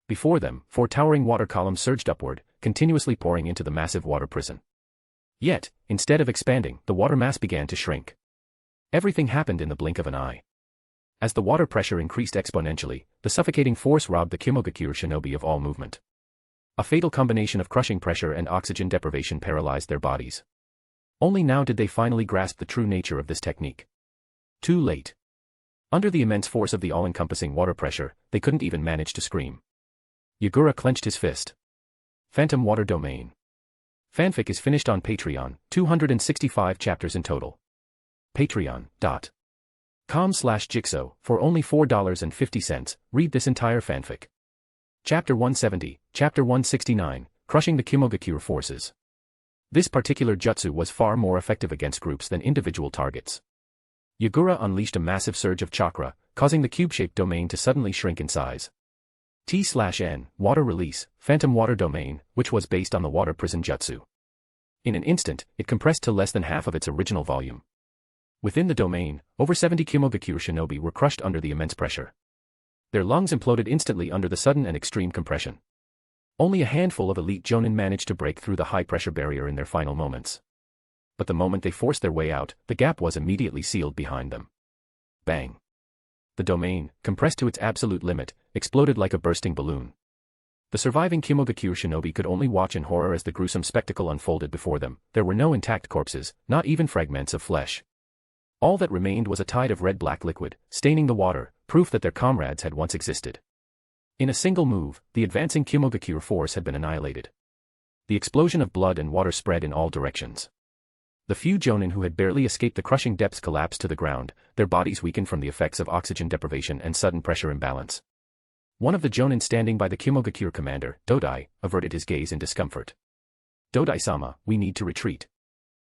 [SPEAKER 3] Before them, 4 towering water columns surged upward, continuously pouring into the massive water prison. Yet, instead of expanding, the water mass began to shrink. Everything happened in the blink of an eye. As the water pressure increased exponentially, the suffocating force robbed the Kirigakure shinobi of all movement. A fatal combination of crushing pressure and oxygen deprivation paralyzed their bodies. Only now did they finally grasp the true nature of this technique. Too late. Under the immense force of the all-encompassing water pressure, they couldn't even manage to scream. Yagura clenched his fist. Phantom Water Domain. Fanfic is finished on Patreon, 265 chapters in total. Patreon.com/Jigsaw, for only $4.50, read this entire fanfic. Chapter 170, Chapter 169, Crushing the Kirigakure Forces. This particular jutsu was far more effective against groups than individual targets. Yagura unleashed a massive surge of chakra, causing the cube-shaped domain to suddenly shrink in size. T/N, Water Release, Phantom Water Domain, which was based on the Water Prison Jutsu. In an instant, it compressed to less than half of its original volume. Within the domain, over 70 Kirigakure shinobi were crushed under the immense pressure. Their lungs imploded instantly under the sudden and extreme compression. Only a handful of elite Jonin managed to break through the high-pressure barrier in their final moments. But the moment they forced their way out, the gap was immediately sealed behind them. Bang. The domain, compressed to its absolute limit, exploded like a bursting balloon. The surviving Kirigakure shinobi could only watch in horror as the gruesome spectacle unfolded before them. There were no intact corpses, not even fragments of flesh. All that remained was a tide of red-black liquid, staining the water, proof that their comrades had once existed. In a single move, the advancing Kirigakure force had been annihilated. The explosion of blood and water spread in all directions. The few Jonin who had barely escaped the crushing depths collapsed to the ground, their bodies weakened from the effects of oxygen deprivation and sudden pressure imbalance. One of the Jonin standing by the Kirigakure commander, Dodai, averted his gaze in discomfort. "Dodai-sama, we need to retreat."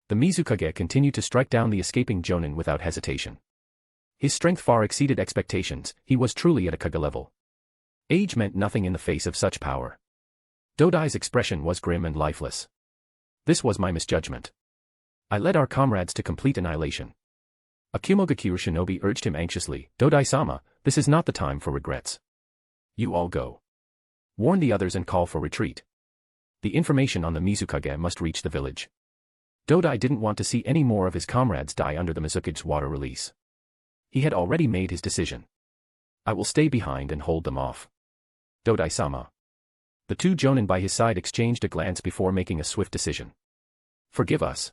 [SPEAKER 3] The Mizukage continued to strike down the escaping Jonin without hesitation. His strength far exceeded expectations, he was truly at a Kage level. Age meant nothing in the face of such power. Dodai's expression was grim and lifeless. "This was my misjudgment. I led our comrades to complete annihilation." A Kirigakure shinobi urged him anxiously, "Dodai-sama, this is not the time for regrets. You all go. Warn the others and call for retreat. The information on the Mizukage must reach the village." Dodai didn't want to see any more of his comrades die under the Mizukage's water release. He had already made his decision. "I will stay behind and hold them off." "Dodai-sama." The two Jonin by his side exchanged a glance before making a swift decision. "Forgive us."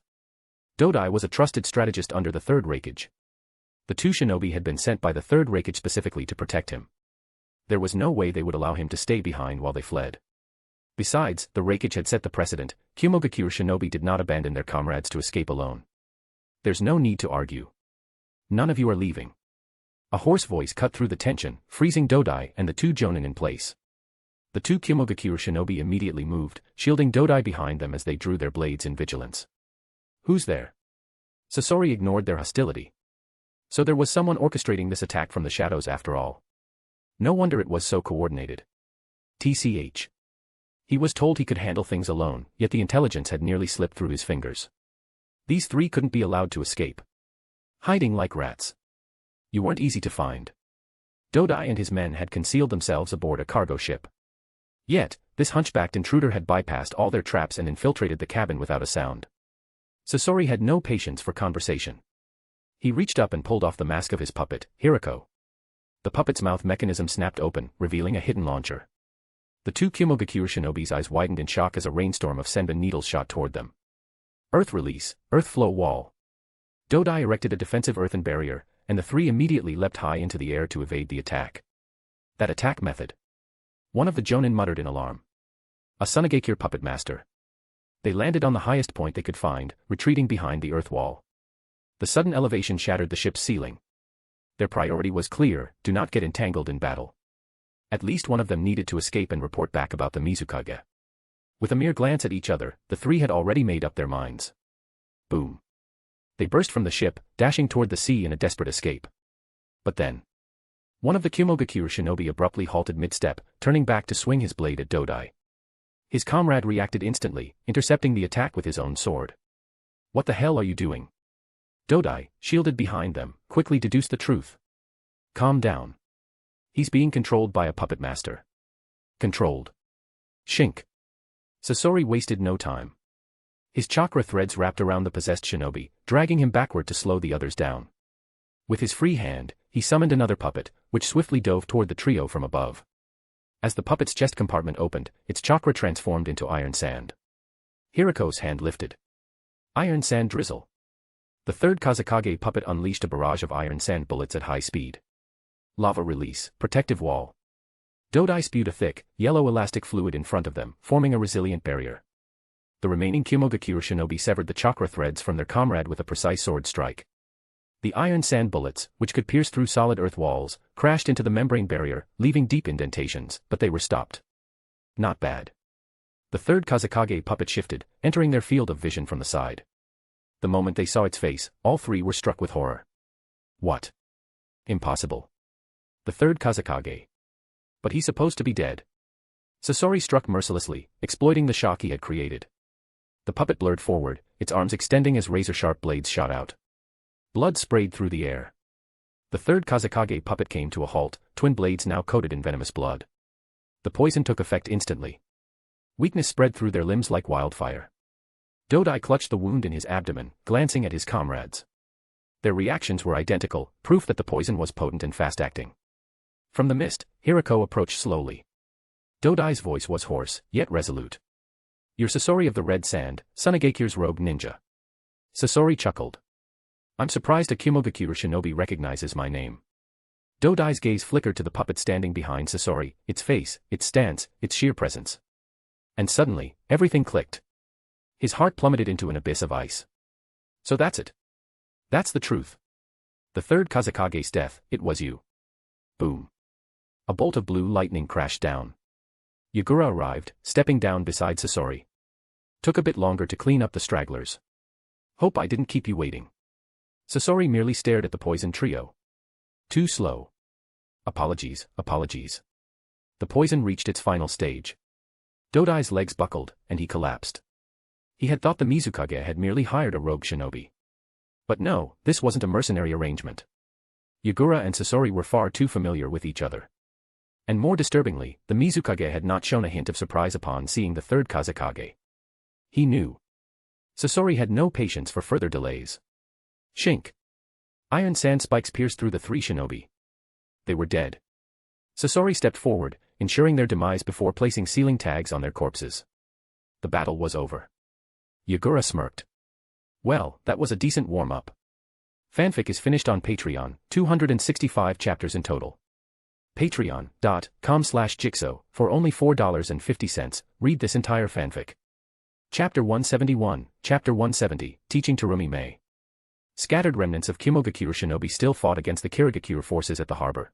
[SPEAKER 3] Dodai was a trusted strategist under the Third Rakage. The two shinobi had been sent by the Third Rakage specifically to protect him. There was no way they would allow him to stay behind while they fled. Besides, the Rakage had set the precedent, Kirigakure shinobi did not abandon their comrades to escape alone. "There's no need to argue. None of you are leaving." A hoarse voice cut through the tension, freezing Dodai and the two Jonin in place. The two Kirigakure shinobi immediately moved, shielding Dodai behind them as they drew their blades in vigilance. "Who's there?" Sasori ignored their hostility. So there was someone orchestrating this attack from the shadows after all. No wonder it was so coordinated. TCH. He was told he could handle things alone, yet the intelligence had nearly slipped through his fingers. These three couldn't be allowed to escape. Hiding like rats. You weren't easy to find. Dodai and his men had concealed themselves aboard a cargo ship. Yet, this hunchbacked intruder had bypassed all their traps and infiltrated the cabin without a sound. Sasori had no patience for conversation. He reached up and pulled off the mask of his puppet, Hirako. The puppet's mouth mechanism snapped open, revealing a hidden launcher. The two Kirigakure shinobi's eyes widened in shock as a rainstorm of senbon needles shot toward them. Earth release, earth flow wall. Dodai erected a defensive earthen barrier, and the three immediately leapt high into the air to evade the attack. That attack method. One of the Jonin muttered in alarm. A Sunagakure puppet master. They landed on the highest point they could find, retreating behind the earth wall. The sudden elevation shattered the ship's ceiling. Their priority was clear: do not get entangled in battle. At least one of them needed to escape and report back about the Mizukage. With a mere glance at each other, the three had already made up their minds. Boom. They burst from the ship, dashing toward the sea in a desperate escape. But then, one of the Kirigakure shinobi abruptly halted mid-step, turning back to swing his blade at Dodai. His comrade reacted instantly, intercepting the attack with his own sword. "What the hell are you doing?" Dodai, shielded behind them, quickly deduced the truth. "Calm down. He's being controlled by a puppet master." "Controlled?" "Shink." Sasori wasted no time. His chakra threads wrapped around the possessed shinobi, dragging him backward to slow the others down. With his free hand, he summoned another puppet, which swiftly dove toward the trio from above. As the puppet's chest compartment opened, its chakra transformed into iron sand. Hirako's hand lifted. Iron sand drizzle. The third Kazekage puppet unleashed a barrage of iron sand bullets at high speed. Lava release, protective wall. Dodai spewed a thick, yellow elastic fluid in front of them, forming a resilient barrier. The remaining Kirigakure shinobi severed the chakra threads from their comrade with a precise sword strike. The iron sand bullets, which could pierce through solid earth walls, crashed into the membrane barrier, leaving deep indentations, but they were stopped. Not bad. The third Kazekage puppet shifted, entering their field of vision from the side. The moment they saw its face, all three were struck with horror. What? Impossible. The third Kazekage. But he's supposed to be dead. Sasori struck mercilessly, exploiting the shock he had created. The puppet blurred forward, its arms extending as razor-sharp blades shot out. Blood sprayed through the air. The third Kazekage puppet came to a halt, twin blades now coated in venomous blood. The poison took effect instantly. Weakness spread through their limbs like wildfire. Dodai clutched the wound in his abdomen, glancing at his comrades. Their reactions were identical, proof that the poison was potent and fast-acting. From the mist, Hirako approached slowly. Dodai's voice was hoarse, yet resolute. "You're Sasori of the Red Sand, Sunegakure's rogue ninja." Sasori chuckled. "I'm surprised a Kirigakure shinobi recognizes my name." Dodai's gaze flickered to the puppet standing behind Sasori, its face, its stance, its sheer presence. And suddenly, everything clicked. His heart plummeted into an abyss of ice. "So that's it. That's the truth. The third Kazekage's death, it was you." Boom. A bolt of blue lightning crashed down. Yagura arrived, stepping down beside Sasori. "Took a bit longer to clean up the stragglers. Hope I didn't keep you waiting." Sasori merely stared at the poisoned trio. "Too slow. Apologies, apologies." The poison reached its final stage. Dodai's legs buckled, and he collapsed. He had thought the Mizukage had merely hired a rogue shinobi. But no, this wasn't a mercenary arrangement. Yagura and Sasori were far too familiar with each other. And more disturbingly, the Mizukage had not shown a hint of surprise upon seeing the third Kazekage. He knew. Sasori had no patience for further delays. Shink. Iron sand spikes pierced through the three shinobi. They were dead. Sasori stepped forward, ensuring their demise before placing sealing tags on their corpses. The battle was over. Yagura smirked. "Well, that was a decent warm-up." Fanfic is finished on Patreon, 265 chapters in total. Patreon.com/Jigsaw, for only $4.50, read this entire fanfic. Chapter 171, Chapter 170, Teaching Terumi Mei. Scattered remnants of Kirigakure shinobi still fought against the Kirigakure forces at the harbor.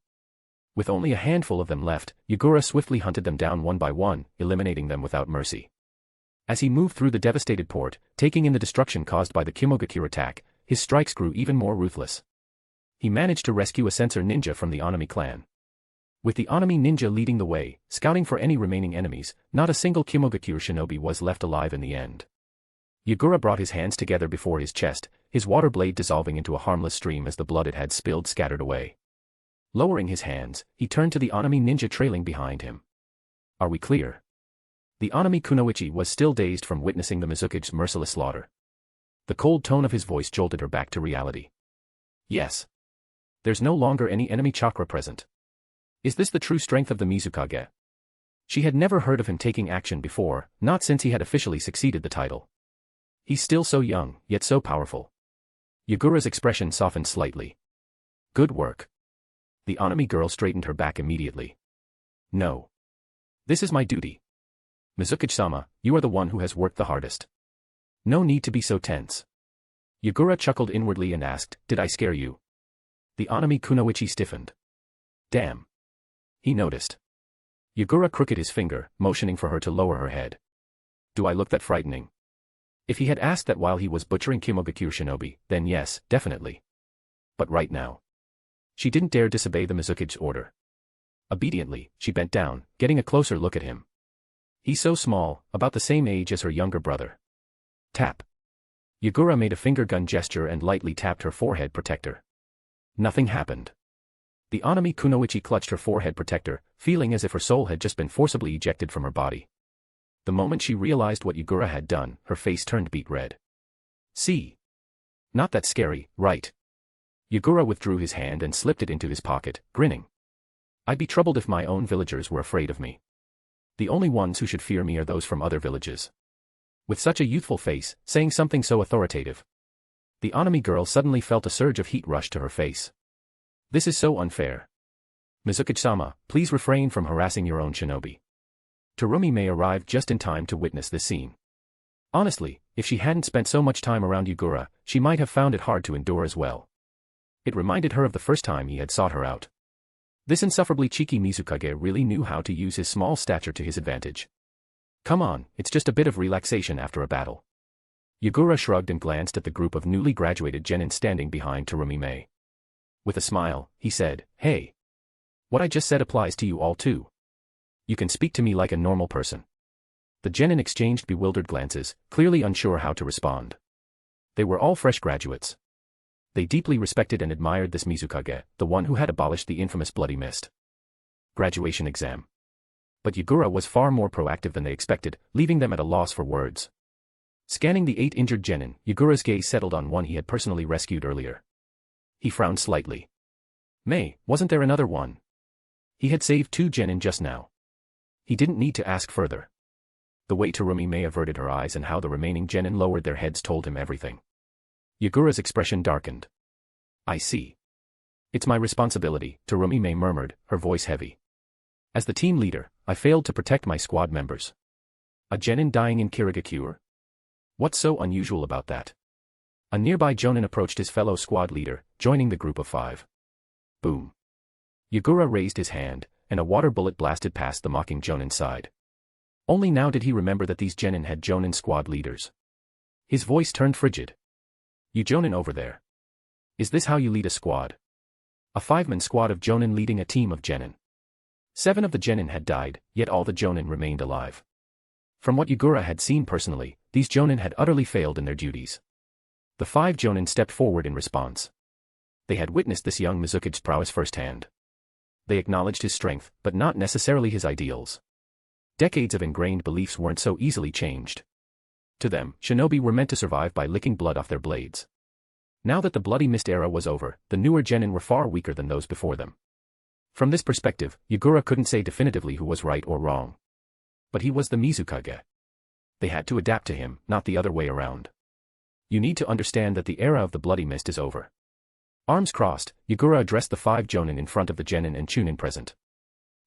[SPEAKER 3] With only a handful of them left, Yagura swiftly hunted them down one by one, eliminating them without mercy. As he moved through the devastated port, taking in the destruction caused by the Kirigakure attack, his strikes grew even more ruthless. He managed to rescue a censor ninja from the Onami clan. With the Onami ninja leading the way, scouting for any remaining enemies, not a single Kirigakure shinobi was left alive in the end. Yagura brought his hands together before his chest, his water blade dissolving into a harmless stream as the blood it had spilled scattered away. Lowering his hands, he turned to the Onami ninja trailing behind him. "Are we clear?" The Onami kunoichi was still dazed from witnessing the Mizukage's merciless slaughter. The cold tone of his voice jolted her back to reality. "Yes. There's no longer any enemy chakra present. Is this the true strength of the Mizukage?" She had never heard of him taking action before, not since he had officially succeeded the title. He's still so young, yet so powerful. Yagura's expression softened slightly. "Good work." The Onami girl straightened her back immediately. "No. This is my duty. Mizukage-sama, you are the one who has worked the hardest. No need to be so tense." Yagura chuckled inwardly and asked, "Did I scare you?" The Onami kunoichi stiffened. "Damn." He noticed. Yagura crooked his finger, motioning for her to lower her head. "Do I look that frightening?" If he had asked that while he was butchering Kirigakure shinobi, then yes, definitely. But right now. She didn't dare disobey the Mizukage's order. Obediently, she bent down, getting a closer look at him. He's so small, about the same age as her younger brother. Tap. Yagura made a finger gun gesture and lightly tapped her forehead protector. Nothing happened. The Onami kunoichi clutched her forehead protector, feeling as if her soul had just been forcibly ejected from her body. The moment she realized what Yagura had done, her face turned beet red. "See? Not that scary, right?" Yagura withdrew his hand and slipped it into his pocket, grinning. I'd be troubled if my own villagers were afraid of me. The only ones who should fear me are those from other villages. With such a youthful face, saying something so authoritative. The Anami girl suddenly felt a surge of heat rush to her face. This is so unfair. Mizukage-sama, please refrain from harassing your own shinobi. Terumi-mei arrived just in time to witness this scene. Honestly, if she hadn't spent so much time around Yagura, she might have found it hard to endure as well. It reminded her of the first time he had sought her out. This insufferably cheeky Mizukage really knew how to use his small stature to his advantage. Come on, it's just a bit of relaxation after a battle. Yagura shrugged and glanced at the group of newly graduated genin standing behind Terumi-mei. With a smile, he said, Hey. What I just said applies to you all too. You can speak to me like a normal person. The genin exchanged bewildered glances, clearly unsure how to respond. They were all fresh graduates. They deeply respected and admired this Mizukage, the one who had abolished the infamous Bloody Mist graduation exam. But Yagura was far more proactive than they expected, leaving them at a loss for words. Scanning the 8 injured genin, Yagura's gaze settled on one he had personally rescued earlier. He frowned slightly. Mei, wasn't there another one? He had saved 2 genin just now. He didn't need to ask further. The way Terumi-mei averted her eyes and how the remaining genin lowered their heads told him everything. Yagura's expression darkened. I see. It's my responsibility, Terumi-mei murmured, her voice heavy. As the team leader, I failed to protect my squad members. A genin dying in Kirigakure? What's so unusual about that? A nearby Jonin approached his fellow squad leader, joining the group of 5. Boom. Yagura raised his hand, and a water bullet blasted past the mocking Jonin's side. Only now did he remember that these genin had Jonin squad leaders. His voice turned frigid. You Jonin over there. Is this how you lead a squad? A 5-man squad of Jonin leading a team of genin. 7 of the genin had died, yet all the Jonin remained alive. From what Yagura had seen personally, these Jonin had utterly failed in their duties. The 5 Jonin stepped forward in response. They had witnessed this young Mizukage's prowess firsthand. They acknowledged his strength, but not necessarily his ideals. Decades of ingrained beliefs weren't so easily changed. To them, shinobi were meant to survive by licking blood off their blades. Now that the Bloody Mist era was over, the newer genin were far weaker than those before them. From this perspective, Yagura couldn't say definitively who was right or wrong. But he was the Mizukage. They had to adapt to him, not the other way around. You need to understand that the era of the Bloody Mist is over. Arms crossed, Yagura addressed the 5 Jonin in front of the genin and Chunin present.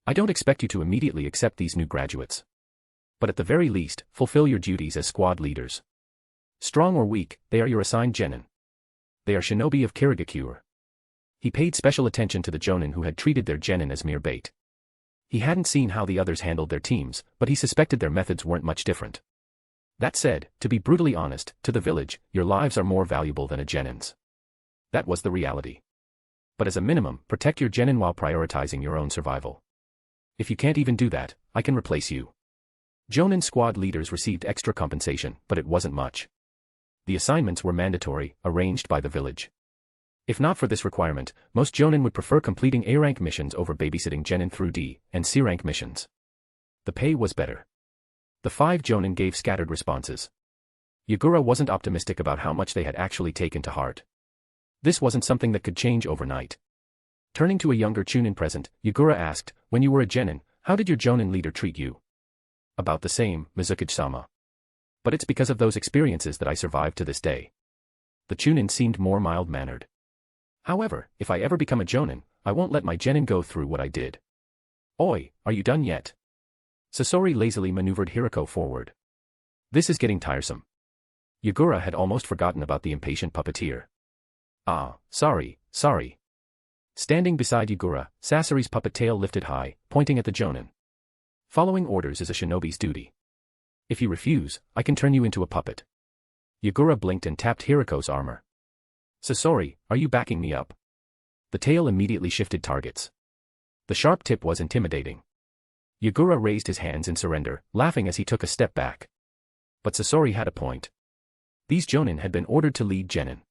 [SPEAKER 3] I don't expect you to immediately accept these new graduates. But at the very least, fulfill your duties as squad leaders. Strong or weak, they are your assigned genin. They are shinobi of Kirigakure. He paid special attention to the Jonin who had treated their genin as mere bait. He hadn't seen how the others handled their teams, but he suspected their methods weren't much different. That said, to be brutally honest, to the village, your lives are more valuable than a genin's. That was the reality. But as a minimum, protect your genin while prioritizing your own survival. If you can't even do that, I can replace you. Jonin squad leaders received extra compensation, but it wasn't much. The assignments were mandatory, arranged by the village. If not for this requirement, most Jonin would prefer completing A-rank missions over babysitting genin through D and C-rank missions. The pay was better. The 5 Jonin gave scattered responses. Yagura wasn't optimistic about how much they had actually taken to heart. This wasn't something that could change overnight. Turning to a younger Chunin present, Yagura asked, when you were a genin, how did your Jonin leader treat you? About the same, Mizukage-sama. But it's because of those experiences that I survived to this day. The Chunin seemed more mild-mannered. However, if I ever become a Jonin, I won't let my genin go through what I did. Oi, are you done yet? Sasori lazily maneuvered Hirako forward. This is getting tiresome. Yagura had almost forgotten about the impatient puppeteer. Ah, sorry. Standing beside Yagura, Sasori's puppet tail lifted high, pointing at the Jonin. Following orders is a shinobi's duty. If you refuse, I can turn you into a puppet. Yagura blinked and tapped Hirako's armor. Sasori, are you backing me up? The tail immediately shifted targets. The sharp tip was intimidating. Yagura raised his hands in surrender, laughing as he took a step back. But Sasori had a point. These Jonin had been ordered to lead genin.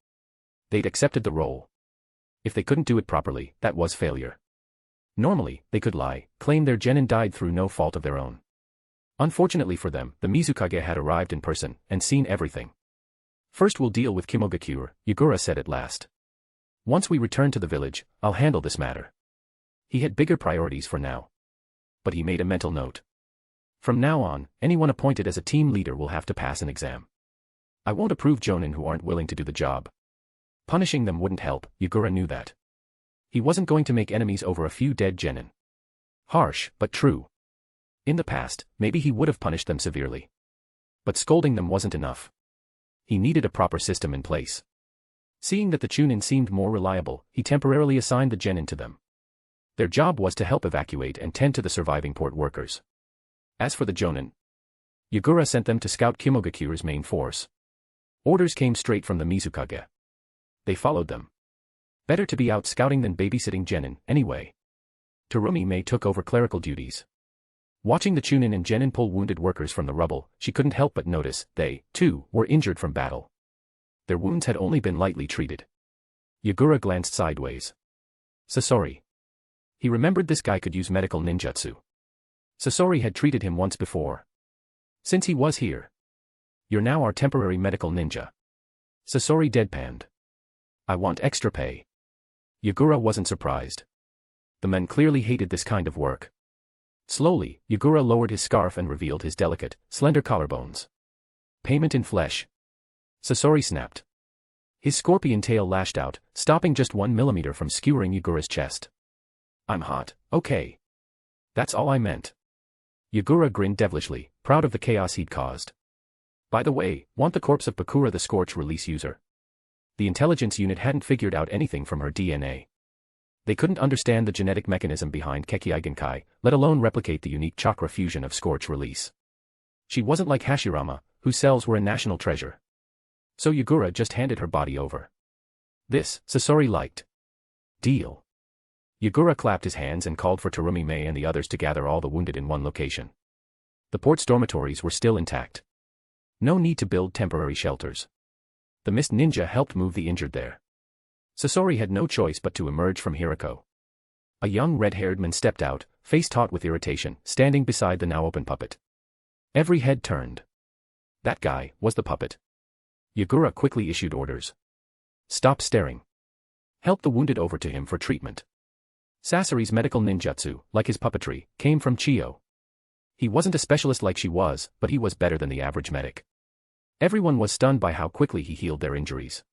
[SPEAKER 3] They'd accepted the role. If they couldn't do it properly, that was failure. Normally, they could lie, claim their genin died through no fault of their own. Unfortunately for them, the Mizukage had arrived in person, and seen everything. First we'll deal with Kirigakure, Yagura said at last. Once we return to the village, I'll handle this matter. He had bigger priorities for now. But he made a mental note. From now on, anyone appointed as a team leader will have to pass an exam. I won't approve Jonin who aren't willing to do the job. Punishing them wouldn't help, Yagura knew that. He wasn't going to make enemies over a few dead genin. Harsh, but true. In the past, maybe he would have punished them severely. But scolding them wasn't enough. He needed a proper system in place. Seeing that the Chunin seemed more reliable, he temporarily assigned the genin to them. Their job was to help evacuate and tend to the surviving port workers. As for the Jonin, Yagura sent them to scout Kimogakure's main force. Orders came straight from the Mizukage. They followed them. Better to be out scouting than babysitting genin, anyway. Terumi Mei took over clerical duties. Watching the Chunin and genin pull wounded workers from the rubble, she couldn't help but notice they, too, were injured from battle. Their wounds had only been lightly treated. Yagura glanced sideways. Sasori. He remembered this guy could use medical ninjutsu. Sasori had treated him once before. Since he was here. You're now our temporary medical ninja. Sasori deadpanned. I want extra pay. Yagura wasn't surprised. The men clearly hated this kind of work. Slowly, Yagura lowered his scarf and revealed his delicate, slender collarbones. Payment in flesh. Sasori snapped. His scorpion tail lashed out, stopping just 1 millimeter from skewering Yagura's chest. I'm hot, okay. That's all I meant. Yagura grinned devilishly, proud of the chaos he'd caused. By the way, want the corpse of Bakura the Scorch release user? The intelligence unit hadn't figured out anything from her DNA. They couldn't understand the genetic mechanism behind Kekkei, let alone replicate the unique chakra fusion of Scorch release. She wasn't like Hashirama, whose cells were a national treasure. So Yagura just handed her body over. This, Sasori liked. Deal. Yagura clapped his hands and called for Terumi Mei and the others to gather all the wounded in one location. The port's dormitories were still intact. No need to build temporary shelters. The Mist Ninja helped move the injured there. Sasori had no choice but to emerge from Hirako. A young red-haired man stepped out, face taut with irritation, standing beside the now-open puppet. Every head turned. That guy was the puppet. Yagura quickly issued orders. Stop staring. Help the wounded over to him for treatment. Sasori's medical ninjutsu, like his puppetry, came from Chiyo. He wasn't a specialist like she was, but he was better than the average medic. Everyone was stunned by how quickly he healed their injuries.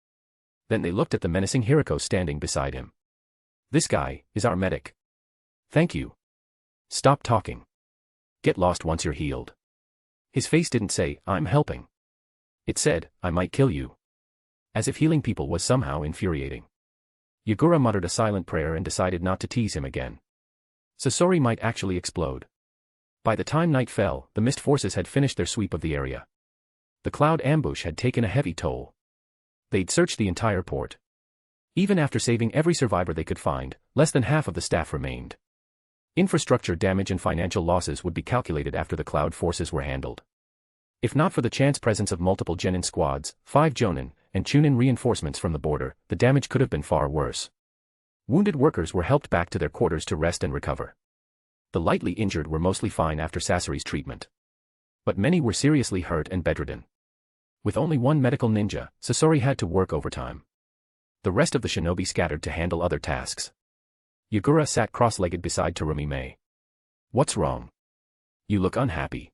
[SPEAKER 3] Then they looked at the menacing Hirako standing beside him. This guy is our medic. Thank you. Stop talking. Get lost once you're healed. His face didn't say, I'm helping. It said, I might kill you. As if healing people was somehow infuriating. Yagura muttered a silent prayer and decided not to tease him again. Sasori might actually explode. By the time night fell, the mist forces had finished their sweep of the area. The cloud ambush had taken a heavy toll. They'd searched the entire port. Even after saving every survivor they could find, less than half of the staff remained. Infrastructure damage and financial losses would be calculated after the cloud forces were handled. If not for the chance presence of multiple genin squads, 5 Jonin, and Chunin reinforcements from the border, the damage could have been far worse. Wounded workers were helped back to their quarters to rest and recover. The lightly injured were mostly fine after Sasori's treatment. But many were seriously hurt and bedridden. With only one medical ninja, Sasori had to work overtime. The rest of the shinobi scattered to handle other tasks. Yagura sat cross-legged beside Terumi Mei. What's wrong? You look unhappy.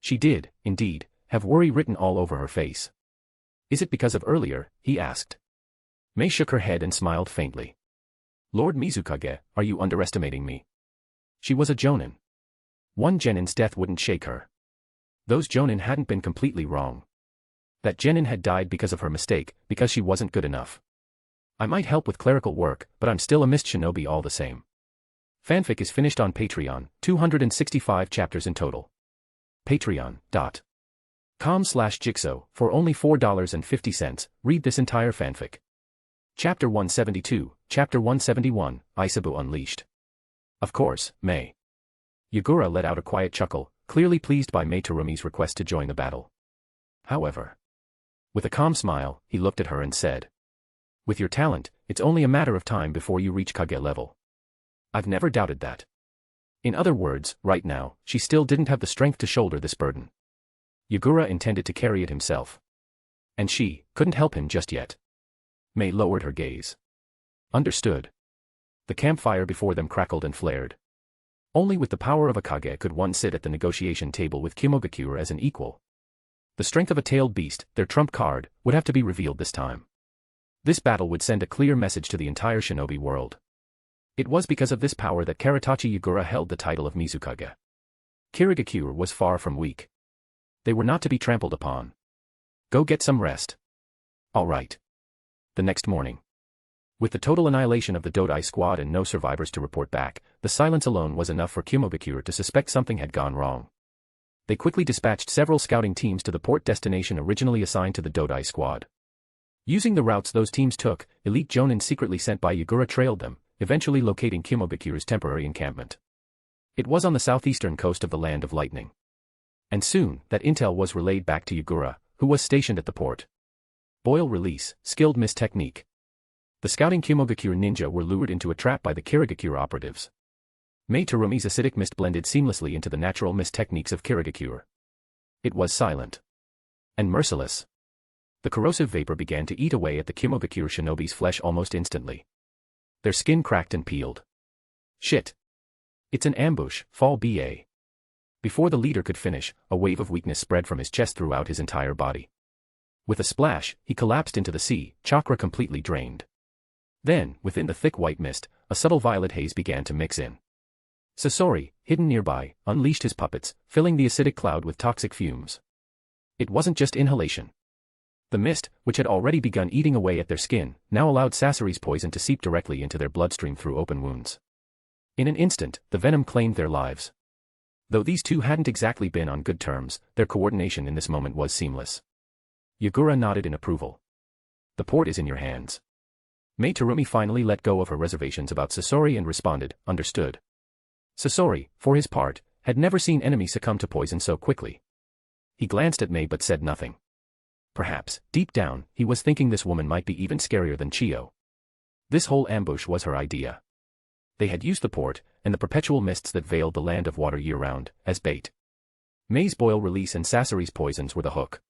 [SPEAKER 3] She did, indeed, have worry written all over her face. Is it because of earlier? He asked. Mei shook her head and smiled faintly. Lord Mizukage, are you underestimating me? She was a Jonin. One genin's death wouldn't shake her. Those Jonin hadn't been completely wrong. That genin had died because of her mistake, because she wasn't good enough. I might help with clerical work, but I'm still a mist shinobi all the same. Fanfic is finished on Patreon, 265 chapters in total. Patreon.com/Jigsaw, for only $4.50, read this entire fanfic. Chapter 172, Chapter 171, Isabu Unleashed. Of course, Mei. Yagura let out a quiet chuckle, clearly pleased by Mei Terumi's request to join the battle. However, with a calm smile, he looked at her and said, with your talent, it's only a matter of time before you reach Kage level. I've never doubted that. In other words, right now, she still didn't have the strength to shoulder this burden. Yagura intended to carry it himself. And she couldn't help him just yet. Mei lowered her gaze. Understood. The campfire before them crackled and flared. Only with the power of a Kage could one sit at the negotiation table with Kirigakure as an equal. The strength of a tailed beast, their trump card, would have to be revealed this time. This battle would send a clear message to the entire shinobi world. It was because of this power that Karatachi Yagura held the title of Mizukage. Kirigakure was far from weak. They were not to be trampled upon. Go get some rest. All right. The next morning. With the total annihilation of the Dodai squad and no survivors to report back, the silence alone was enough for Kirigakure to suspect something had gone wrong. They quickly dispatched several scouting teams to the port destination originally assigned to the Dodai squad. Using the routes those teams took, elite Jonin secretly sent by Yagura trailed them, eventually locating Kirigakure's temporary encampment. It was on the southeastern coast of the Land of Lightning. And soon, that intel was relayed back to Yagura, who was stationed at the port. Boil release, skilled mist technique. The scouting Kirigakure ninja were lured into a trap by the Kirigakure operatives. Mei Terumi's acidic mist blended seamlessly into the natural mist techniques of Kirigakure. It was silent. And merciless. The corrosive vapor began to eat away at the Kirigakure shinobi's flesh almost instantly. Their skin cracked and peeled. Shit. It's an ambush, fall BA. Before the leader could finish, a wave of weakness spread from his chest throughout his entire body. With a splash, he collapsed into the sea, chakra completely drained. Then, within the thick white mist, a subtle violet haze began to mix in. Sasori, hidden nearby, unleashed his puppets, filling the acidic cloud with toxic fumes. It wasn't just inhalation. The mist, which had already begun eating away at their skin, now allowed Sasori's poison to seep directly into their bloodstream through open wounds. In an instant, the venom claimed their lives. Though these two hadn't exactly been on good terms, their coordination in this moment was seamless. Yagura nodded in approval. The port is in your hands. Mei Terumi finally let go of her reservations about Sasori and responded, understood. Sasori, for his part, had never seen enemies succumb to poison so quickly. He glanced at Mei but said nothing. Perhaps, deep down, he was thinking this woman might be even scarier than Chiyo. This whole ambush was her idea. They had used the port, and the perpetual mists that veiled the land of water year-round, as bait. Mei's boil release and Sasori's poisons were the hook.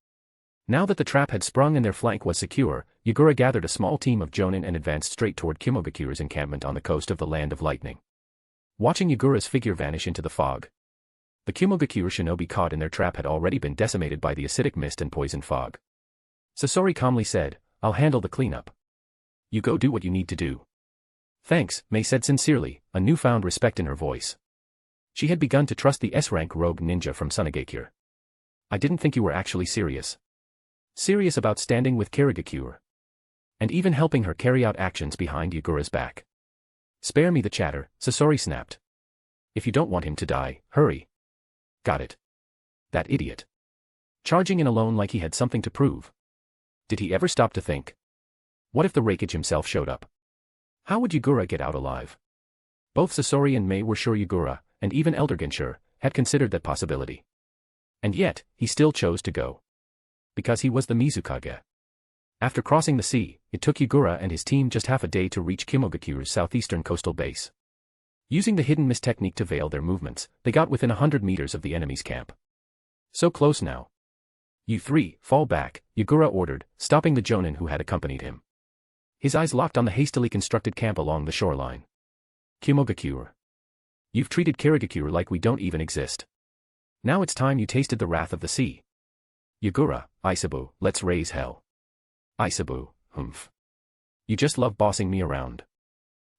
[SPEAKER 3] Now that the trap had sprung and their flank was secure, Yagura gathered a small team of Jonin and advanced straight toward Kirigakure's encampment on the coast of the Land of Lightning. Watching Yagura's figure vanish into the fog. The Kirigakure shinobi caught in their trap had already been decimated by the acidic mist and poison fog. Sasori calmly said, I'll handle the cleanup. You go do what you need to do. Thanks, Mei said sincerely, a newfound respect in her voice. She had begun to trust the S-rank rogue ninja from Sunagakure. I didn't think you were actually serious. Serious about standing with Kirigakure. And even helping her carry out actions behind Yagura's back. Spare me the chatter, Sasori snapped. If you don't want him to die, hurry. Got it. That idiot. Charging in alone like he had something to prove. Did he ever stop to think? What if the Rakage himself showed up? How would Yagura get out alive? Both Sasori and Mei were sure Yagura, and even Elder Genshur, had considered that possibility. And yet, he still chose to go. Because he was the Mizukage. After crossing the sea, it took Yagura and his team just half a day to reach Kirigakure's southeastern coastal base. Using the hidden mist technique to veil their movements, they got within 100 meters of the enemy's camp. So close now. You three, fall back, Yagura ordered, stopping the Jonin who had accompanied him. His eyes locked on the hastily constructed camp along the shoreline. Kirigakure. You've treated Kirigakure like we don't even exist. Now it's time you tasted the wrath of the sea. Yagura, Isabu, let's raise hell. Isabu, humph. You just love bossing me around.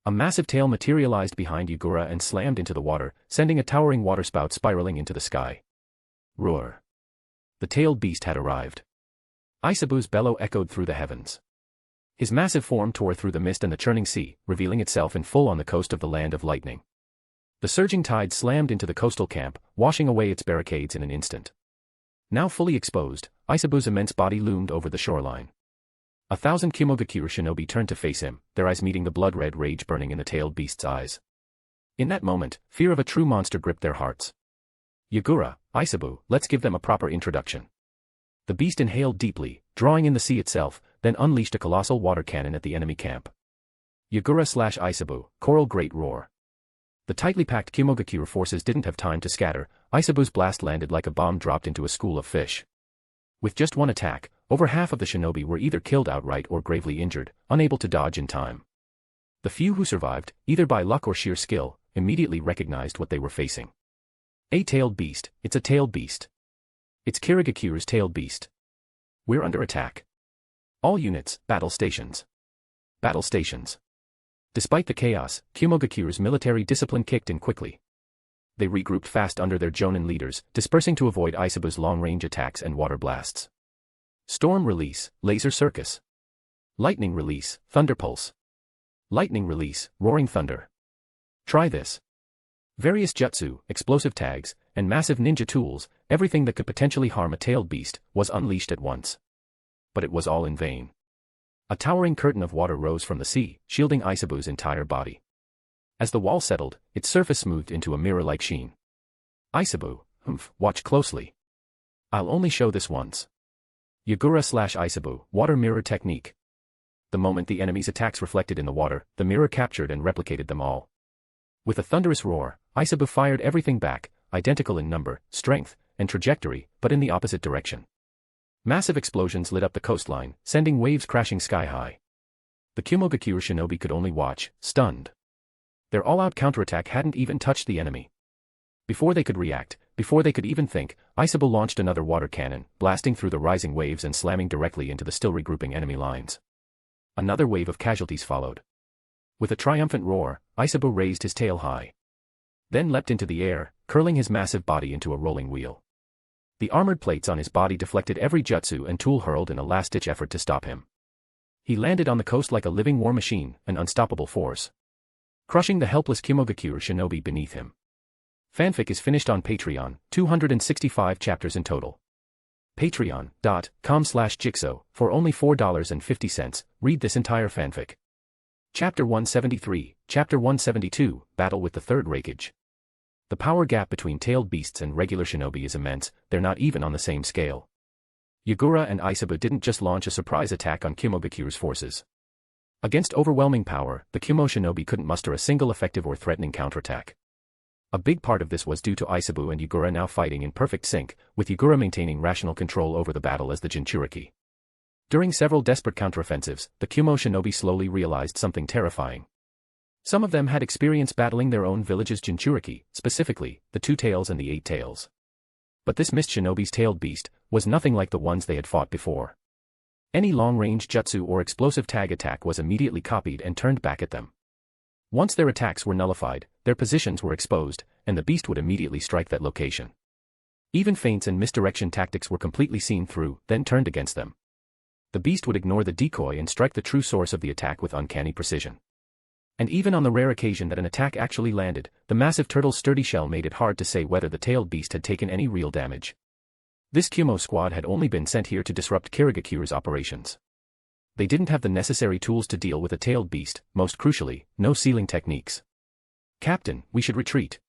[SPEAKER 3] A massive tail materialized behind Yagura and slammed into the water, sending a towering waterspout spiraling into the sky. Roar. The tailed beast had arrived. Isabu's bellow echoed through the heavens. His massive form tore through the mist and the churning sea, revealing itself in full on the coast of the Land of Lightning. The surging tide slammed into the coastal camp, washing away its barricades in an instant. Now fully exposed, Isabu's immense body loomed over the shoreline. 1,000 Kirigakure shinobi turned to face him, their eyes meeting the blood-red rage burning in the tailed beast's eyes. In that moment, fear of a true monster gripped their hearts. Yagura, Isabu, let's give them a proper introduction. The beast inhaled deeply, drawing in the sea itself, then unleashed a colossal water cannon at the enemy camp. Yagura/Isabu, choral great roar. The tightly packed Kirigakure forces didn't have time to scatter. Isabu's blast landed like a bomb dropped into a school of fish. With just one attack, over half of the shinobi were either killed outright or gravely injured, unable to dodge in time. The few who survived, either by luck or sheer skill, immediately recognized what they were facing. A tailed beast, it's a tailed beast. It's Kirigakure's tailed beast. We're under attack. All units, battle stations. Battle stations. Despite the chaos, Kumogakure's military discipline kicked in quickly. They regrouped fast under their Jonin leaders, dispersing to avoid Isabu's long-range attacks and water blasts. Storm release, laser circus. Lightning release, thunder pulse. Lightning release, roaring thunder. Try this. Various jutsu, explosive tags, and massive ninja tools, everything that could potentially harm a tailed beast, was unleashed at once. But it was all in vain. A towering curtain of water rose from the sea, shielding Isabu's entire body. As the wall settled, its surface smoothed into a mirror-like sheen. Isabu, watch closely. I'll only show this once. Yagura/Isabu, water mirror technique. The moment the enemy's attacks reflected in the water, the mirror captured and replicated them all. With a thunderous roar, Isabu fired everything back, identical in number, strength, and trajectory, but in the opposite direction. Massive explosions lit up the coastline, sending waves crashing sky-high. The Kumogakure shinobi could only watch, stunned. Their all-out counterattack hadn't even touched the enemy. Before they could react, before they could even think, Isabu launched another water cannon, blasting through the rising waves and slamming directly into the still regrouping enemy lines. Another wave of casualties followed. With a triumphant roar, Isabu raised his tail high. Then leapt into the air, curling his massive body into a rolling wheel. The armored plates on his body deflected every jutsu and tool hurled in a last-ditch effort to stop him. He landed on the coast like a living war machine, an unstoppable force, crushing the helpless Kumogakure shinobi beneath him. Fanfic is finished on Patreon, 265 chapters in total. Patreon.com/Jigsaw, for only $4.50, read this entire fanfic. Chapter 173, Chapter 172, Battle with the Third Rakage. The power gap between tailed beasts and regular shinobi is immense, they're not even on the same scale. Yagura and Isabu didn't just launch a surprise attack on Kumogakure's forces. Against overwhelming power, the Kumo shinobi couldn't muster a single effective or threatening counterattack. A big part of this was due to Isabu and Yagura now fighting in perfect sync, with Yagura maintaining rational control over the battle as the Jinchuriki. During several desperate counteroffensives, the Kumo shinobi slowly realized something terrifying. Some of them had experience battling their own village's Jinchuriki, specifically, the Two Tails and the Eight Tails. But this mist shinobi's tailed beast was nothing like the ones they had fought before. Any long-range jutsu or explosive tag attack was immediately copied and turned back at them. Once their attacks were nullified, their positions were exposed, and the beast would immediately strike that location. Even feints and misdirection tactics were completely seen through, then turned against them. The beast would ignore the decoy and strike the true source of the attack with uncanny precision. And even on the rare occasion that an attack actually landed, the massive turtle's sturdy shell made it hard to say whether the tailed beast had taken any real damage. This Kumo squad had only been sent here to disrupt Kirigakure's operations. They didn't have the necessary tools to deal with a tailed beast, most crucially, no sealing techniques. Captain, we should retreat.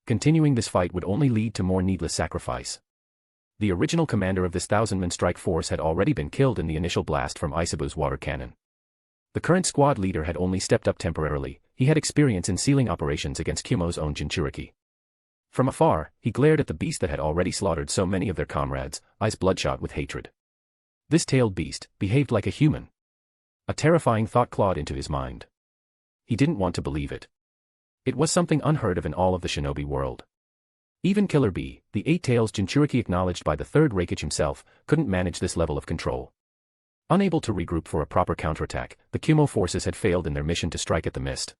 [SPEAKER 3] Continuing this fight would only lead to more needless sacrifice. The original commander of this 1,000-man strike force had already been killed in the initial blast from Isabu's water cannon. The current squad leader had only stepped up temporarily, he had experience in sealing operations against Kumo's own Jinchuriki. From afar, he glared at the beast that had already slaughtered so many of their comrades, eyes bloodshot with hatred. This tailed beast behaved like a human. A terrifying thought clawed into his mind. He didn't want to believe it. It was something unheard of in all of the shinobi world. Even Killer Bee, the Eight Tails Jinchuriki acknowledged by the Third Rakage himself, couldn't manage this level of control. Unable to regroup for a proper counterattack, the Kumo forces had failed in their mission to strike at the mist.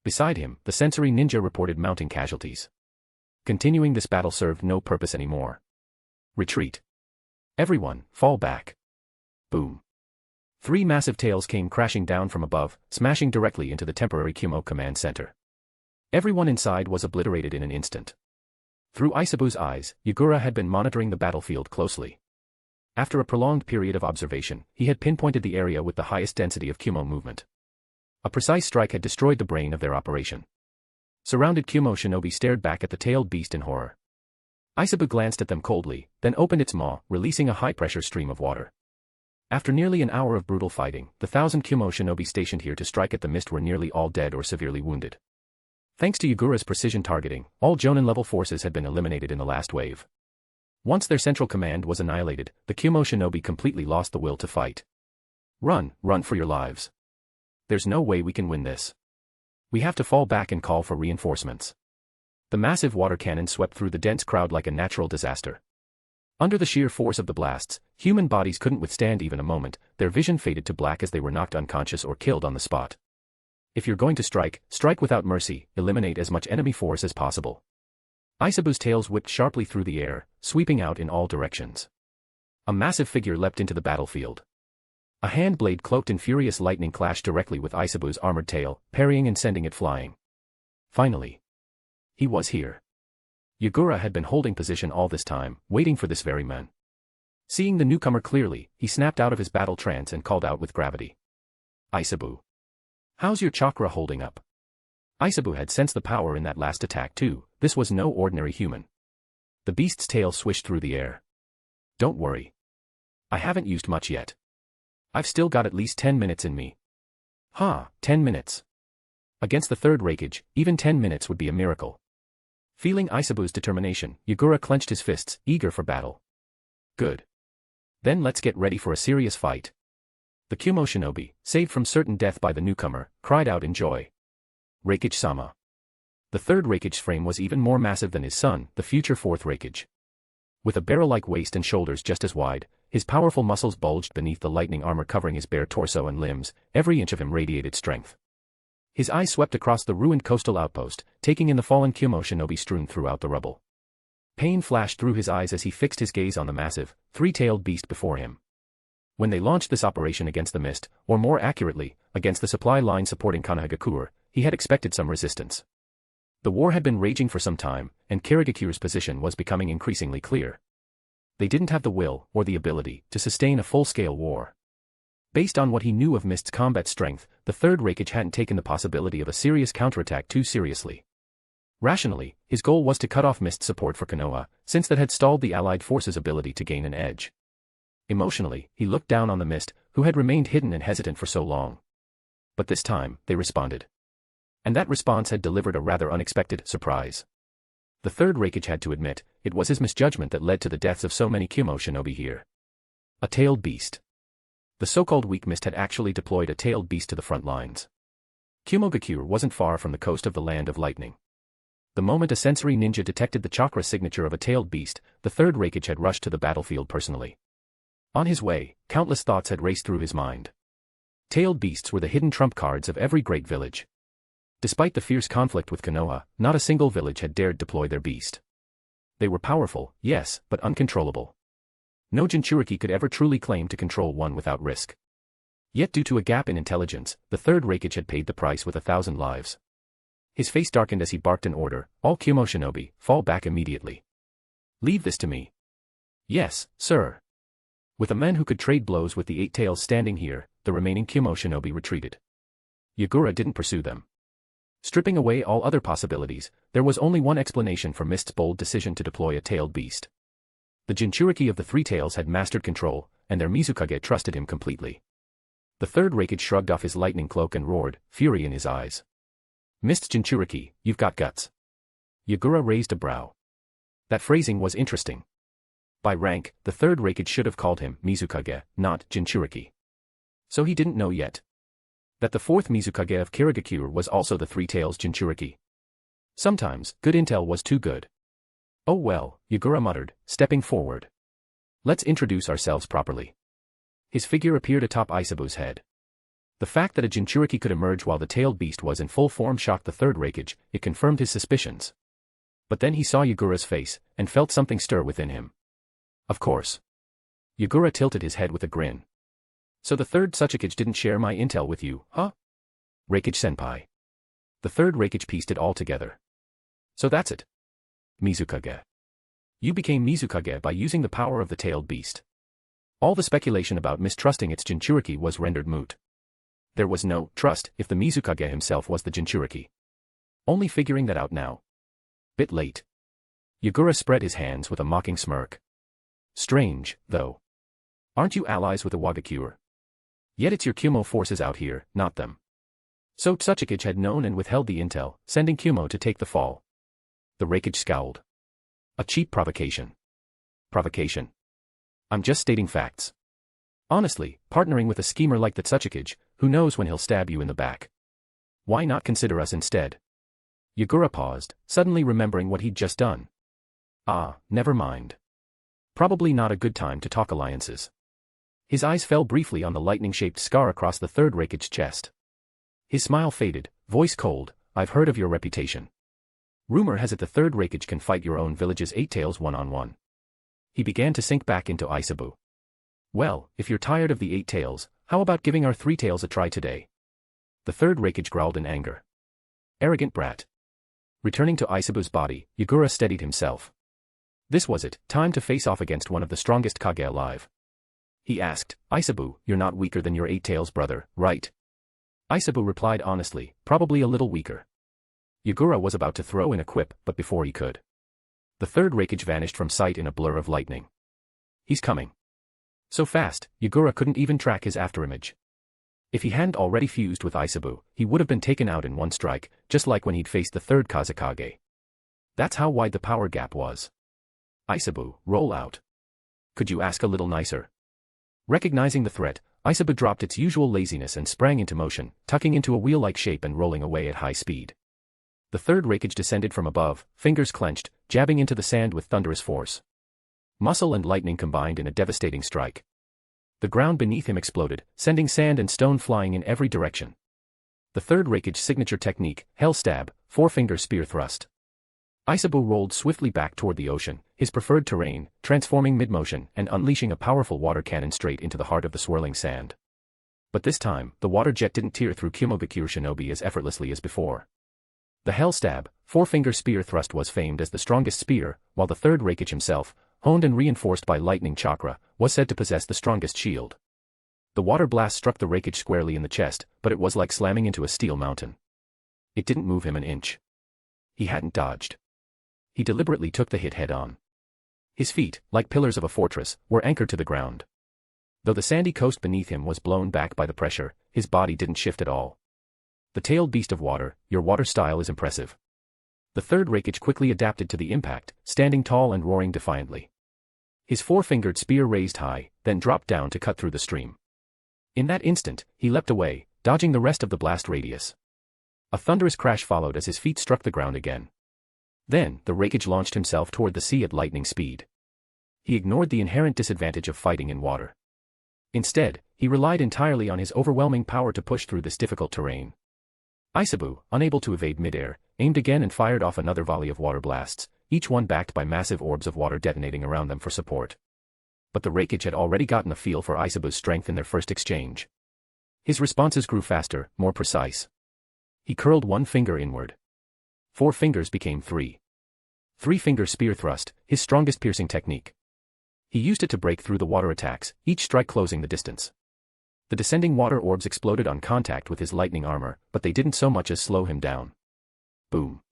[SPEAKER 3] Beside him, the sensory ninja reported mounting casualties. Continuing this battle served no purpose anymore. Retreat. Everyone, fall back. Boom. 3 massive tails came crashing down from above, smashing directly into the temporary Kumo command center. Everyone inside was obliterated in an instant. Through Isabu's eyes, Yagura had been monitoring the battlefield closely. After a prolonged period of observation, he had pinpointed the area with the highest density of Kumo movement. A precise strike had destroyed the brain of their operation. Surrounded Kumo shinobi stared back at the tailed beast in horror. Isabu glanced at them coldly, then opened its maw, releasing a high-pressure stream of water. After nearly an hour of brutal fighting, the 1,000 Kumo shinobi stationed here to strike at the mist were nearly all dead or severely wounded. Thanks to Yagura's precision targeting, all Jonin-level forces had been eliminated in the last wave. Once their central command was annihilated, the Kumo shinobi completely lost the will to fight. Run, run for your lives. There's no way we can win this. We have to fall back and call for reinforcements. The massive water cannon swept through the dense crowd like a natural disaster. Under the sheer force of the blasts, human bodies couldn't withstand even a moment, their vision faded to black as they were knocked unconscious or killed on the spot. If you're going to strike, strike without mercy, eliminate as much enemy force as possible. Aisabu's tails whipped sharply through the air, sweeping out in all directions. A massive figure leapt into the battlefield. A hand blade cloaked in furious lightning clashed directly with Aisabu's armored tail, parrying and sending it flying. Finally. He was here. Yagura had been holding position all this time, waiting for this very man. Seeing the newcomer clearly, he snapped out of his battle trance and called out with gravity. Aisabu. How's your chakra holding up? Aisabu had sensed the power in that last attack too, this was no ordinary human. The beast's tail swished through the air. Don't worry. I haven't used much yet. I've still got at least 10 minutes in me. 10 minutes. Against the third Rakage, even 10 minutes would be a miracle. Feeling Aisabu's determination, Yagura clenched his fists, eager for battle. Good. Then let's get ready for a serious fight. The Kumo shinobi, saved from certain death by the newcomer, cried out in joy. Rakage-sama. The third Rakage's frame was even more massive than his son, the future fourth Rakage. With a barrel-like waist and shoulders just as wide, his powerful muscles bulged beneath the lightning armor covering his bare torso and limbs, every inch of him radiated strength. His eyes swept across the ruined coastal outpost, taking in the fallen Kumo shinobi strewn throughout the rubble. Pain flashed through his eyes as he fixed his gaze on the massive, three-tailed beast before him. When they launched this operation against the mist, or more accurately, against the supply line supporting Hijacking, he had expected some resistance. The war had been raging for some time, and Kirigakure's position was becoming increasingly clear. They didn't have the will, or the ability, to sustain a full-scale war. Based on what he knew of Mist's combat strength, the third Rakage hadn't taken the possibility of a serious counterattack too seriously. Rationally, his goal was to cut off Mist's support for Konoha, since that had stalled the Allied forces' ability to gain an edge. Emotionally, he looked down on the Mist, who had remained hidden and hesitant for so long. But this time, they responded. And that response had delivered a rather unexpected surprise. The third Rakage had to admit, it was his misjudgment that led to the deaths of so many Kumo shinobi here. A tailed beast. The so-called weak Mist had actually deployed a tailed beast to the front lines. Kirigakure wasn't far from the coast of the Land of Lightning. The moment a sensory ninja detected the chakra signature of a tailed beast, the third Rakage had rushed to the battlefield personally. On his way, countless thoughts had raced through his mind. Tailed beasts were the hidden trump cards of every great village. Despite the fierce conflict with Konoha, not a single village had dared deploy their beast. They were powerful, yes, but uncontrollable. No Jinchuriki could ever truly claim to control one without risk. Yet due to a gap in intelligence, the third Rakage had paid the price with 1,000 lives. His face darkened as he barked an order, all Kumo shinobi, fall back immediately. Leave this to me. Yes, sir. With a man who could trade blows with the eight tails standing here, the remaining Kumo shinobi retreated. Yagura didn't pursue them. Stripping away all other possibilities, there was only one explanation for Mist's bold decision to deploy a tailed beast. The Jinchuriki of the Three Tails had mastered control, and their Mizukage trusted him completely. The third Rakage shrugged off his lightning cloak and roared, fury in his eyes. Mist Jinchuriki, you've got guts. Yagura raised a brow. That phrasing was interesting. By rank, the third Rakage should have called him Mizukage, not Jinchuriki. So he didn't know yet that the fourth Mizukage of Kirigakure was also the Three-Tails Jinchuriki. Sometimes, good intel was too good. Oh well, Yagura muttered, stepping forward. Let's introduce ourselves properly. His figure appeared atop Aisabu's head. The fact that a Jinchuriki could emerge while the tailed beast was in full form shocked the third Rakage, it confirmed his suspicions. But then he saw Yagura's face, and felt something stir within him. Of course. Yagura tilted his head with a grin. So the third Tsuchikage didn't share my intel with you, huh? Rakage-senpai. The third Rakage pieced it all together. So that's it. Mizukage. You became Mizukage by using the power of the tailed beast. All the speculation about mistrusting its Jinchuriki was rendered moot. There was no trust if the Mizukage himself was the Jinchuriki. Only figuring that out now. Bit late. Yagura spread his hands with a mocking smirk. Strange, though. Aren't you allies with the Wagakure? Yet it's your Kumo forces out here, not them. So Tsuchikage had known and withheld the intel, sending Kumo to take the fall. The Rakage scowled. A cheap provocation. Provocation. I'm just stating facts. Honestly, partnering with a schemer like the Tsuchikage, who knows when he'll stab you in the back? Why not consider us instead? Yagura paused, suddenly remembering what he'd just done. Ah, never mind. Probably not a good time to talk alliances. His eyes fell briefly on the lightning-shaped scar across the third Rakage's chest. His smile faded, voice cold. I've heard of your reputation. Rumor has it the third Rakage can fight your own village's 8-tails one-on-one. He began to sink back into Isabu. Well, if you're tired of the 8-tails, how about giving our 3-tails a try today? The third Rakage growled in anger. Arrogant brat. Returning to Isabu's body, Yagura steadied himself. This was it, time to face off against one of the strongest Kage alive. He asked, Isabu, you're not weaker than your 8-tails brother, right? Isabu replied honestly, probably a little weaker. Yagura was about to throw in a quip, but before he could, the third Rakage vanished from sight in a blur of lightning. He's coming. So fast, Yagura couldn't even track his afterimage. If he hadn't already fused with Isabu, he would have been taken out in one strike, just like when he'd faced the third Kazekage. That's how wide the power gap was. Isabu, roll out. Could you ask a little nicer? Recognizing the threat, Isabu dropped its usual laziness and sprang into motion, tucking into a wheel-like shape and rolling away at high speed. The third Rakage descended from above, fingers clenched, jabbing into the sand with thunderous force. Muscle and lightning combined in a devastating strike. The ground beneath him exploded, sending sand and stone flying in every direction. The third Rakage's signature technique, Hell Stab, four-finger spear thrust. Isabu rolled swiftly back toward the ocean, his preferred terrain, transforming mid-motion and unleashing a powerful water cannon straight into the heart of the swirling sand. But this time, the water jet didn't tear through Kirigakure shinobi as effortlessly as before. The Hell Stab, four-finger spear thrust was famed as the strongest spear, while the third Rakage himself, honed and reinforced by lightning chakra, was said to possess the strongest shield. The water blast struck the Rakage squarely in the chest, but it was like slamming into a steel mountain. It didn't move him an inch. He hadn't dodged. He deliberately took the hit head-on. His feet, like pillars of a fortress, were anchored to the ground. Though the sandy coast beneath him was blown back by the pressure, his body didn't shift at all. The tailed beast of water, your water style is impressive. The third Rakage quickly adapted to the impact, standing tall and roaring defiantly. His four-fingered spear raised high, then dropped down to cut through the stream. In that instant, he leapt away, dodging the rest of the blast radius. A thunderous crash followed as his feet struck the ground again. Then, the Rakage launched himself toward the sea at lightning speed. He ignored the inherent disadvantage of fighting in water. Instead, he relied entirely on his overwhelming power to push through this difficult terrain. Isabu, unable to evade midair, aimed again and fired off another volley of water blasts, each one backed by massive orbs of water detonating around them for support. But the Rakage had already gotten a feel for Isabu's strength in their first exchange. His responses grew faster, more precise. He curled one finger inward. 4 fingers became 3. 3-finger spear thrust, his strongest piercing technique. He used it to break through the water attacks, each strike closing the distance. The descending water orbs exploded on contact with his lightning armor, but they didn't so much as slow him down. Boom.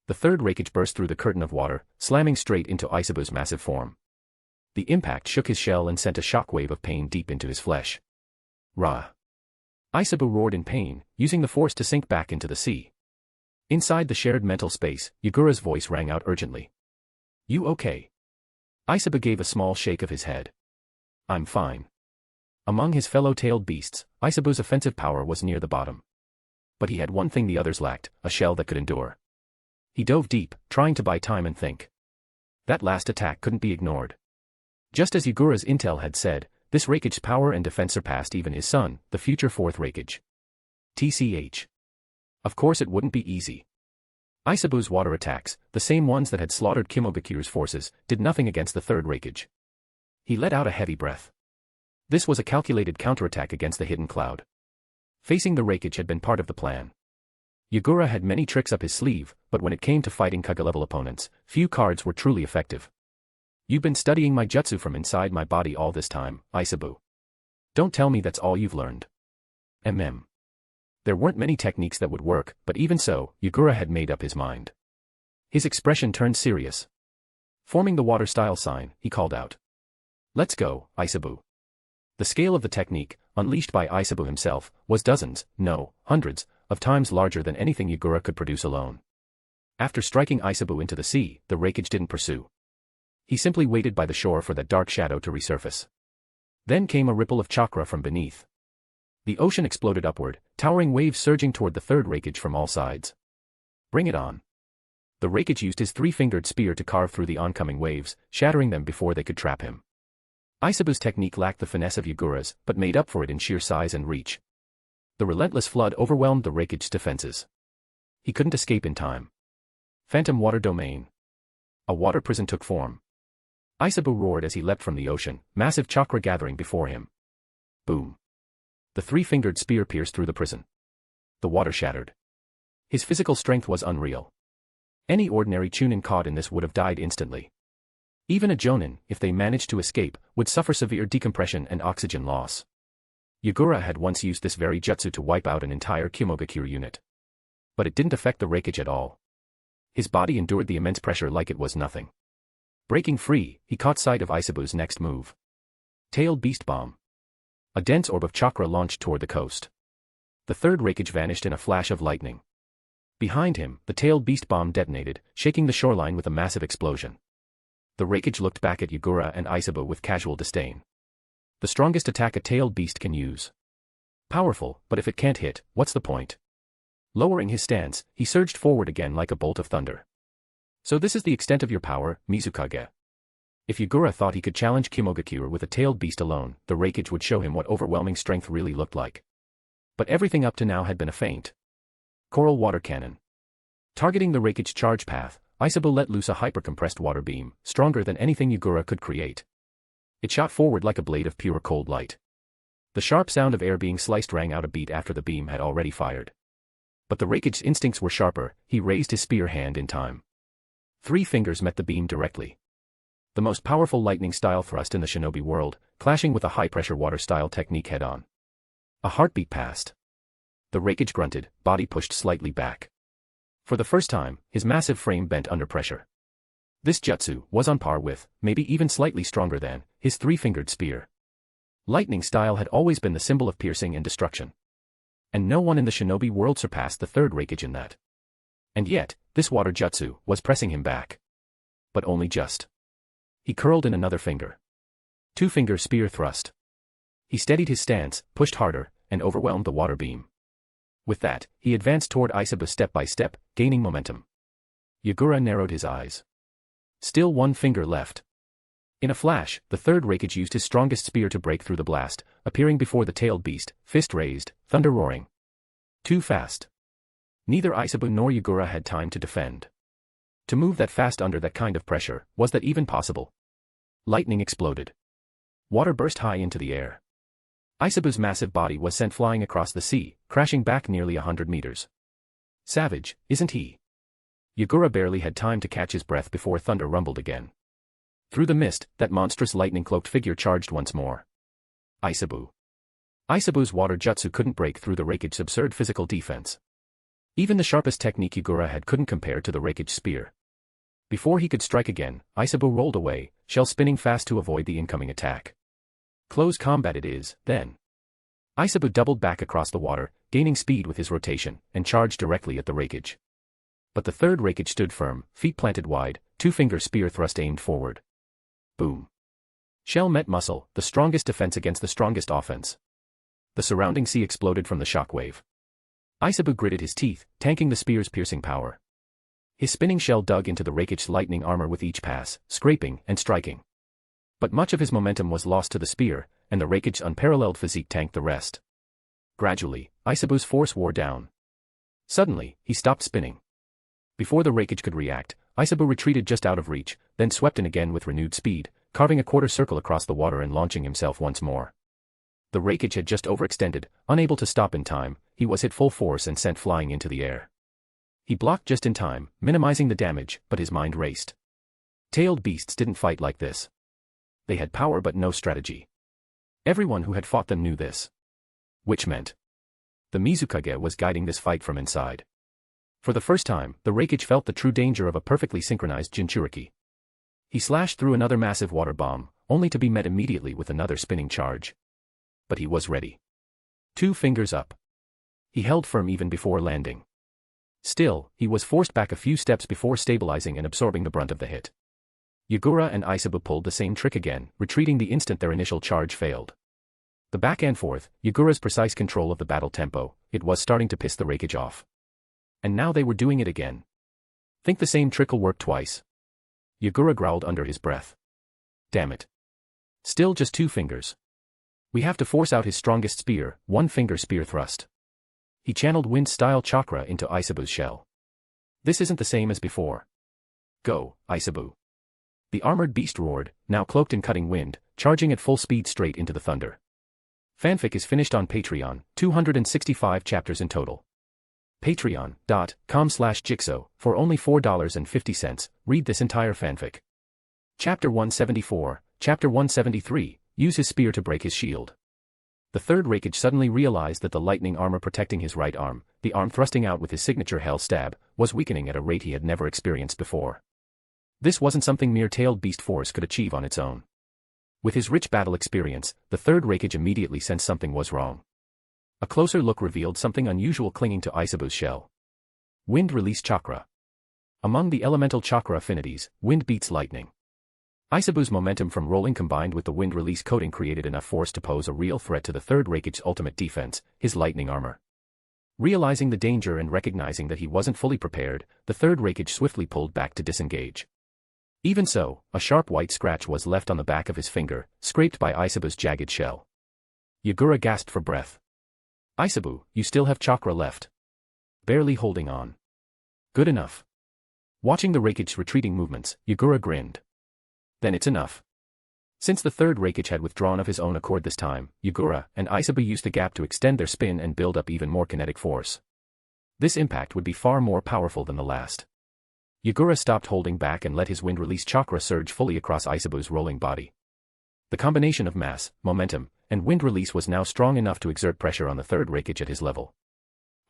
[SPEAKER 3] The third Rakage burst through the curtain of water, slamming straight into Isabu's massive form. The impact shook his shell and sent a shockwave of pain deep into his flesh. Rah! Isabu roared in pain, using the force to sink back into the sea. Inside the shared mental space, Yagura's voice rang out urgently. You okay? Isabu gave a small shake of his head. I'm fine. Among his fellow tailed beasts, Isabu's offensive power was near the bottom. But he had one thing the others lacked, a shell that could endure. He dove deep, trying to buy time and think. That last attack couldn't be ignored. Just as Yagura's intel had said, this Rakage's power and defense surpassed even his son, the future fourth Rakage. TCH. Of course it wouldn't be easy. Isabu's water attacks, the same ones that had slaughtered Kimogakure's forces, did nothing against the third Rakage. He let out a heavy breath. This was a calculated counterattack against the hidden cloud. Facing the Rakage had been part of the plan. Yagura had many tricks up his sleeve, but when it came to fighting Kage-level opponents, few cards were truly effective. You've been studying my jutsu from inside my body all this time, Isabu. Don't tell me that's all you've learned. There weren't many techniques that would work, but even so, Yagura had made up his mind. His expression turned serious. Forming the water-style sign, he called out. Let's go, Isabu. The scale of the technique, unleashed by Isabu himself, was dozens, no, hundreds, of times larger than anything Yagura could produce alone. After striking Isabu into the sea, the Rakage didn't pursue. He simply waited by the shore for that dark shadow to resurface. Then came a ripple of chakra from beneath. The ocean exploded upward, towering waves surging toward the third Rakage from all sides. Bring it on. The Rakage used his three-fingered spear to carve through the oncoming waves, shattering them before they could trap him. Aisabu's technique lacked the finesse of Yagura's, but made up for it in sheer size and reach. The relentless flood overwhelmed the Rakage's defenses. He couldn't escape in time. Phantom water domain. A water prison took form. Aisabu roared as he leapt from the ocean, massive chakra gathering before him. Boom. The three-fingered spear pierced through the prison. The water shattered. His physical strength was unreal. Any ordinary Chunin caught in this would have died instantly. Even a Jonin, if they managed to escape, would suffer severe decompression and oxygen loss. Yagura had once used this very jutsu to wipe out an entire Kirigakure unit. But it didn't affect the Rakage at all. His body endured the immense pressure like it was nothing. Breaking free, he caught sight of Aisabu's next move. Tailed Beast Bomb. A dense orb of chakra launched toward the coast. The third Rakage vanished in a flash of lightning. Behind him, the tailed beast bomb detonated, shaking the shoreline with a massive explosion. The Rakage looked back at Yagura and Aisabu with casual disdain. The strongest attack a tailed beast can use. Powerful, but if it can't hit, what's the point? Lowering his stance, he surged forward again like a bolt of thunder. So this is the extent of your power, Mizukage. If Yagura thought he could challenge Kirigakure with a tailed beast alone, the Rakage would show him what overwhelming strength really looked like. But everything up to now had been a feint. Coral Water Cannon. Targeting the Rakage's charge path, Aisabu let loose a hyper-compressed water beam, stronger than anything Yagura could create. It shot forward like a blade of pure cold light. The sharp sound of air being sliced rang out a beat after the beam had already fired. But the Rakage's instincts were sharper, he raised his spear hand in time. 3 fingers met the beam directly. The most powerful lightning-style thrust in the shinobi world, clashing with a high-pressure water-style technique head-on. A heartbeat passed. The Rakage grunted, body pushed slightly back. For the first time, his massive frame bent under pressure. This jutsu was on par with, maybe even slightly stronger than, his three-fingered spear. Lightning style had always been the symbol of piercing and destruction. And no one in the shinobi world surpassed the third Rakage in that. And yet, this water jutsu was pressing him back. But only just. He curled in another finger. 2-finger spear thrust. He steadied his stance, pushed harder, and overwhelmed the water beam. With that, he advanced toward Aisabu step by step, gaining momentum. Yagura narrowed his eyes. Still 1 finger left. In a flash, the third Rakage used his strongest spear to break through the blast, appearing before the tailed beast, fist raised, thunder roaring. Too fast. Neither Aisabu nor Yagura had time to defend. To move that fast under that kind of pressure, was that even possible? Lightning exploded. Water burst high into the air. Aisabu's massive body was sent flying across the sea, crashing back nearly 100 meters. Savage, isn't he? Yagura barely had time to catch his breath before thunder rumbled again. Through the mist, that monstrous lightning-cloaked figure charged once more. Aisabu. Aisabu's water jutsu couldn't break through the Rakage's absurd physical defense. Even the sharpest technique Yagura had couldn't compare to the Rakage's spear. Before he could strike again, Aisabu rolled away, shell spinning fast to avoid the incoming attack. Close combat it is, then. Aisabu doubled back across the water, gaining speed with his rotation, and charged directly at the Rakage. But the third Rakage stood firm, feet planted wide, 2-finger spear thrust aimed forward. Boom. Shell met muscle, the strongest defense against the strongest offense. The surrounding sea exploded from the shockwave. Aisabu gritted his teeth, tanking the spear's piercing power. His spinning shell dug into the Rakage's lightning armor with each pass, scraping and striking. But much of his momentum was lost to the spear, and the Rakage's unparalleled physique tanked the rest. Gradually, Aisabu's force wore down. Suddenly, he stopped spinning. Before the Rakage could react, Aisabu retreated just out of reach, then swept in again with renewed speed, carving a quarter circle across the water and launching himself once more. The Rakage had just overextended, unable to stop in time, he was hit full force and sent flying into the air. He blocked just in time, minimizing the damage, but his mind raced. Tailed beasts didn't fight like this. They had power but no strategy. Everyone who had fought them knew this. Which meant the Mizukage was guiding this fight from inside. For the first time, the Rakage felt the true danger of a perfectly synchronized Jinchuriki. He slashed through another massive water bomb, only to be met immediately with another spinning charge. But he was ready. 2 fingers up. He held firm even before landing. Still, he was forced back a few steps before stabilizing and absorbing the brunt of the hit. Yagura and Aisabu pulled the same trick again, retreating the instant their initial charge failed. The back and forth, Yagura's precise control of the battle tempo, it was starting to piss the Rakage off. And now they were doing it again. Think the same trick'll work twice? Yagura growled under his breath. Damn it. Still just 2 fingers. We have to force out his strongest spear, 1-finger spear thrust. He channeled wind-style chakra into Aisabu's shell. This isn't the same as before. Go, Aisabu. The armored beast roared, now cloaked in cutting wind, charging at full speed straight into the thunder. Fanfic is finished on Patreon, 265 chapters in total. Patreon.com/Jigsaw, for only $4.50, read this entire fanfic. Chapter 174, Chapter 173, use his spear to break his shield. The third Rakage suddenly realized that the lightning armor protecting his right arm, the arm thrusting out with his signature hell stab, was weakening at a rate he had never experienced before. This wasn't something mere tailed beast force could achieve on its own. With his rich battle experience, the third Rakage immediately sensed something was wrong. A closer look revealed something unusual clinging to Aisabu's shell. Wind release chakra. Among the elemental chakra affinities, wind beats lightning. Aisabu's momentum from rolling combined with the wind release coating created enough force to pose a real threat to the third Rakage's ultimate defense, his lightning armor. Realizing the danger and recognizing that he wasn't fully prepared, the third Rakage swiftly pulled back to disengage. Even so, a sharp white scratch was left on the back of his finger, scraped by Aisabu's jagged shell. Yagura gasped for breath. Aisabu, you still have chakra left. Barely holding on. Good enough. Watching the Rakage's retreating movements, Yagura grinned. Then it's enough. Since the third Rakage had withdrawn of his own accord this time, Yagura and Aisabu used the gap to extend their spin and build up even more kinetic force. This impact would be far more powerful than the last. Yagura stopped holding back and let his wind release chakra surge fully across Aisabu's rolling body. The combination of mass, momentum, and wind release was now strong enough to exert pressure on the third Rakage at his level.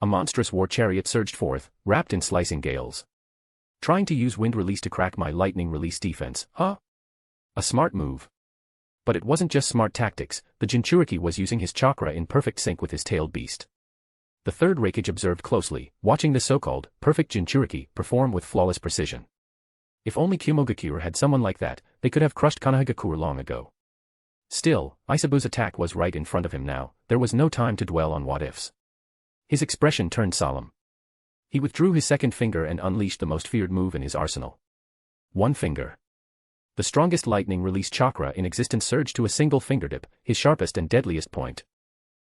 [SPEAKER 3] A monstrous war chariot surged forth, wrapped in slicing gales. Trying to use wind release to crack my lightning release defense, huh? A smart move. But it wasn't just smart tactics, the Jinchuriki was using his chakra in perfect sync with his tailed beast. The third Rakage observed closely, watching the so-called perfect Jinchuriki perform with flawless precision. If only Kirigakure had someone like that, they could have crushed Konoha long ago. Still, Aisabu's attack was right in front of him now, there was no time to dwell on what-ifs. His expression turned solemn. He withdrew his second finger and unleashed the most feared move in his arsenal. 1 finger. The strongest lightning release chakra in existence surged to a single fingertip, his sharpest and deadliest point.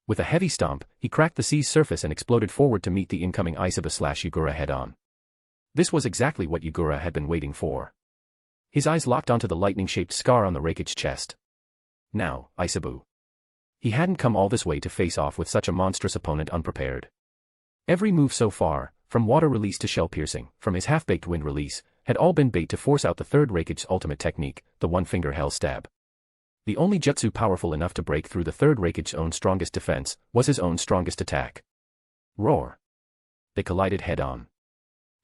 [SPEAKER 3] With a heavy stomp, he cracked the sea's surface and exploded forward to meet the incoming Aisabu/Yagura head-on. This was exactly what Yagura had been waiting for. His eyes locked onto the lightning-shaped scar on the Rakage's chest. Now, Aisabu. He hadn't come all this way to face off with such a monstrous opponent unprepared. Every move so far, from water release to shell piercing, from his half-baked wind release, had all been bait to force out the third Rakage's ultimate technique, the 1-finger hell stab. The only jutsu powerful enough to break through the third Rakage's own strongest defense, was his own strongest attack. Roar. They collided head-on.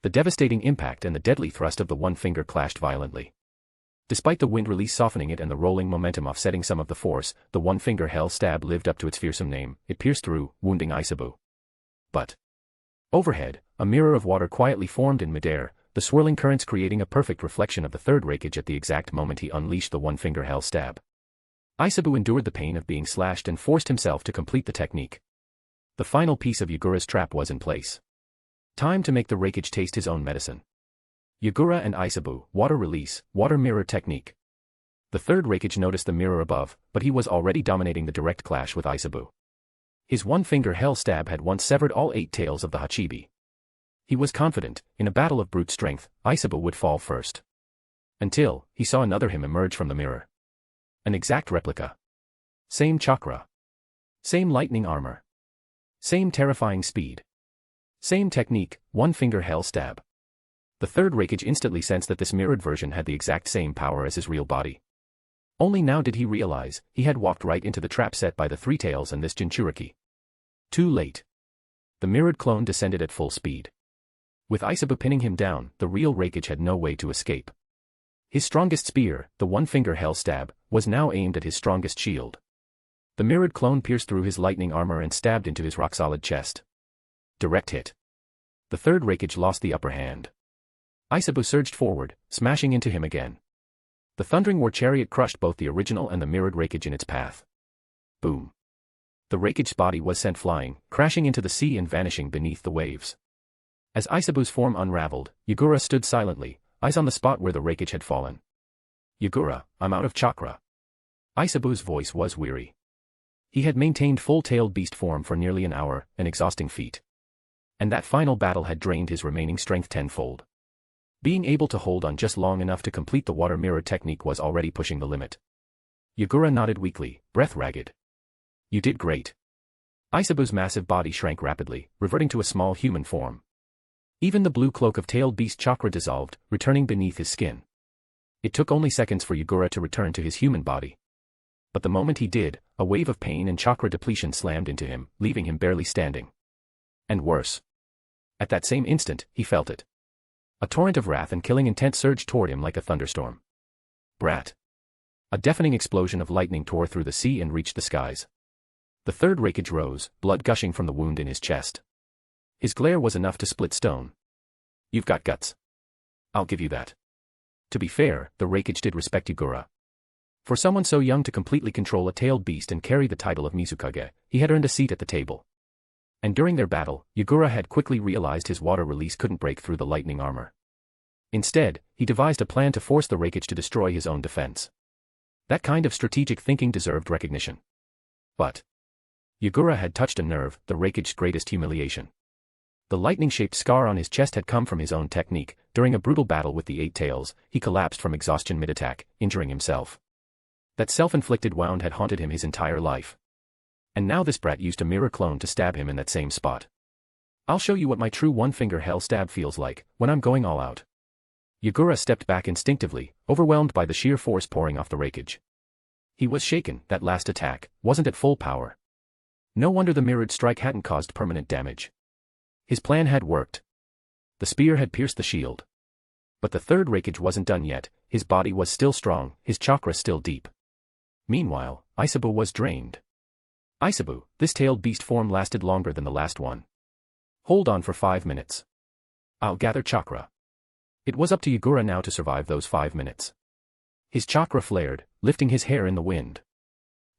[SPEAKER 3] The devastating impact and the deadly thrust of the 1-finger clashed violently. Despite the wind release softening it and the rolling momentum offsetting some of the force, the 1-finger hell stab lived up to its fearsome name, it pierced through, wounding Aisabu. But overhead, a mirror of water quietly formed in midair, the swirling currents creating a perfect reflection of the third Rakage at the exact moment he unleashed the 1-finger hell stab. Aisabu endured the pain of being slashed and forced himself to complete the technique. The final piece of Yagura's trap was in place. Time to make the Rakage taste his own medicine. Yagura and Aisabu, water release, water mirror technique. The third Rakage noticed the mirror above, but he was already dominating the direct clash with Aisabu. His 1-finger hell stab had once severed all 8 tails of the Hachibi. He was confident, in a battle of brute strength, Aisabu would fall first. Until, he saw another him emerge from the mirror. An exact replica. Same chakra. Same lightning armor. Same terrifying speed. Same technique, 1-finger hell stab. The third Rakage instantly sensed that this mirrored version had the exact same power as his real body. Only now did he realize, he had walked right into the trap set by the Three-Tails and this Jinchuriki. Too late. The mirrored clone descended at full speed. With Aisabu pinning him down, the real Rakage had no way to escape. His strongest spear, the 1-finger hell stab, was now aimed at his strongest shield. The mirrored clone pierced through his lightning armor and stabbed into his rock-solid chest. Direct hit. The third Rakage lost the upper hand. Aisabu surged forward, smashing into him again. The thundering war chariot crushed both the original and the mirrored Rakage in its path. Boom. The Rakage's body was sent flying, crashing into the sea and vanishing beneath the waves. As Isabu's form unraveled, Yagura stood silently, eyes on the spot where the Rakage had fallen. Yagura, I'm out of chakra. Isabu's voice was weary. He had maintained full-tailed beast form for nearly an hour, an exhausting feat. And that final battle had drained his remaining strength tenfold. Being able to hold on just long enough to complete the water mirror technique was already pushing the limit. Yagura nodded weakly, breath ragged. You did great. Isabu's massive body shrank rapidly, reverting to a small human form. Even the blue cloak of tailed beast chakra dissolved, returning beneath his skin. It took only seconds for Yagura to return to his human body. But the moment he did, a wave of pain and chakra depletion slammed into him, leaving him barely standing. And worse. At that same instant, he felt it. A torrent of wrath and killing intent surged toward him like a thunderstorm. Brat. A deafening explosion of lightning tore through the sea and reached the skies. The third Rakage rose, blood gushing from the wound in his chest. His glare was enough to split stone. You've got guts. I'll give you that. To be fair, the Rakage did respect Yagura. For someone so young to completely control a tailed beast and carry the title of Mizukage, he had earned a seat at the table. And during their battle, Yagura had quickly realized his water release couldn't break through the lightning armor. Instead, he devised a plan to force the Rakage to destroy his own defense. That kind of strategic thinking deserved recognition. But Yagura had touched a nerve, the Rakage's greatest humiliation. The lightning-shaped scar on his chest had come from his own technique. During a brutal battle with the Eight Tails, he collapsed from exhaustion mid-attack, injuring himself. That self-inflicted wound had haunted him his entire life. And now this brat used a mirror clone to stab him in that same spot. I'll show you what my true one-finger hell stab feels like, when I'm going all out. Yagura stepped back instinctively, overwhelmed by the sheer force pouring off the Rakage. He was shaken. That last attack wasn't at full power. No wonder the mirrored strike hadn't caused permanent damage. His plan had worked. The spear had pierced the shield. But the third Rakage wasn't done yet. His body was still strong, his chakra still deep. Meanwhile, Isabu was drained. Isabu, this tailed beast form lasted longer than the last one. Hold on for 5 minutes. I'll gather chakra. It was up to Yagura now to survive those 5 minutes. His chakra flared, lifting his hair in the wind.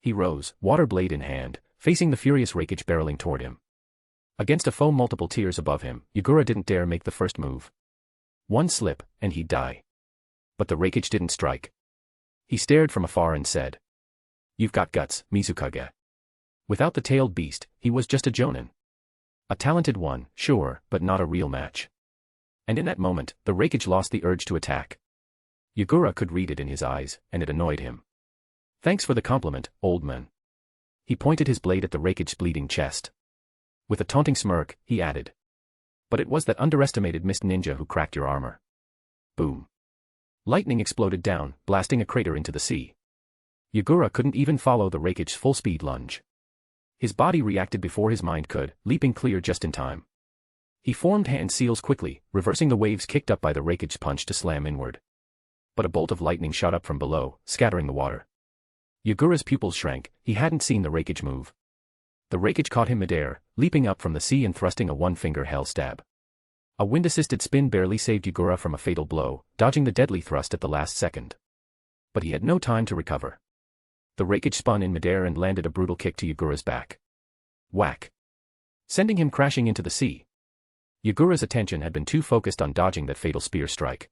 [SPEAKER 3] He rose, water blade in hand, facing the furious Rakage barreling toward him. Against a foe multiple tiers above him, Yagura didn't dare make the first move. One slip, and he'd die. But the Rakage didn't strike. He stared from afar and said, "You've got guts, Mizukage." Without the tailed beast, he was just a Jonin. A talented one, sure, but not a real match. And in that moment, the Rakage lost the urge to attack. Yagura could read it in his eyes, and it annoyed him. Thanks for the compliment, old man. He pointed his blade at the Rakage's bleeding chest. With a taunting smirk, he added, "But it was that underestimated mist ninja who cracked your armor." Boom. Lightning exploded down, blasting a crater into the sea. Yagura couldn't even follow the Rakage's full-speed lunge. His body reacted before his mind could, leaping clear just in time. He formed hand seals quickly, reversing the waves kicked up by the Rakage's punch to slam inward. But a bolt of lightning shot up from below, scattering the water. Yagura's pupils shrank. He hadn't seen the Rakage move. The Rakage caught him midair, leaping up from the sea and thrusting a one-finger hell stab. A wind-assisted spin barely saved Yagura from a fatal blow, dodging the deadly thrust at the last second. But he had no time to recover. The Rakage spun in midair and landed a brutal kick to Yagura's back. Whack! Sending him crashing into the sea. Yagura's attention had been too focused on dodging that fatal spear strike.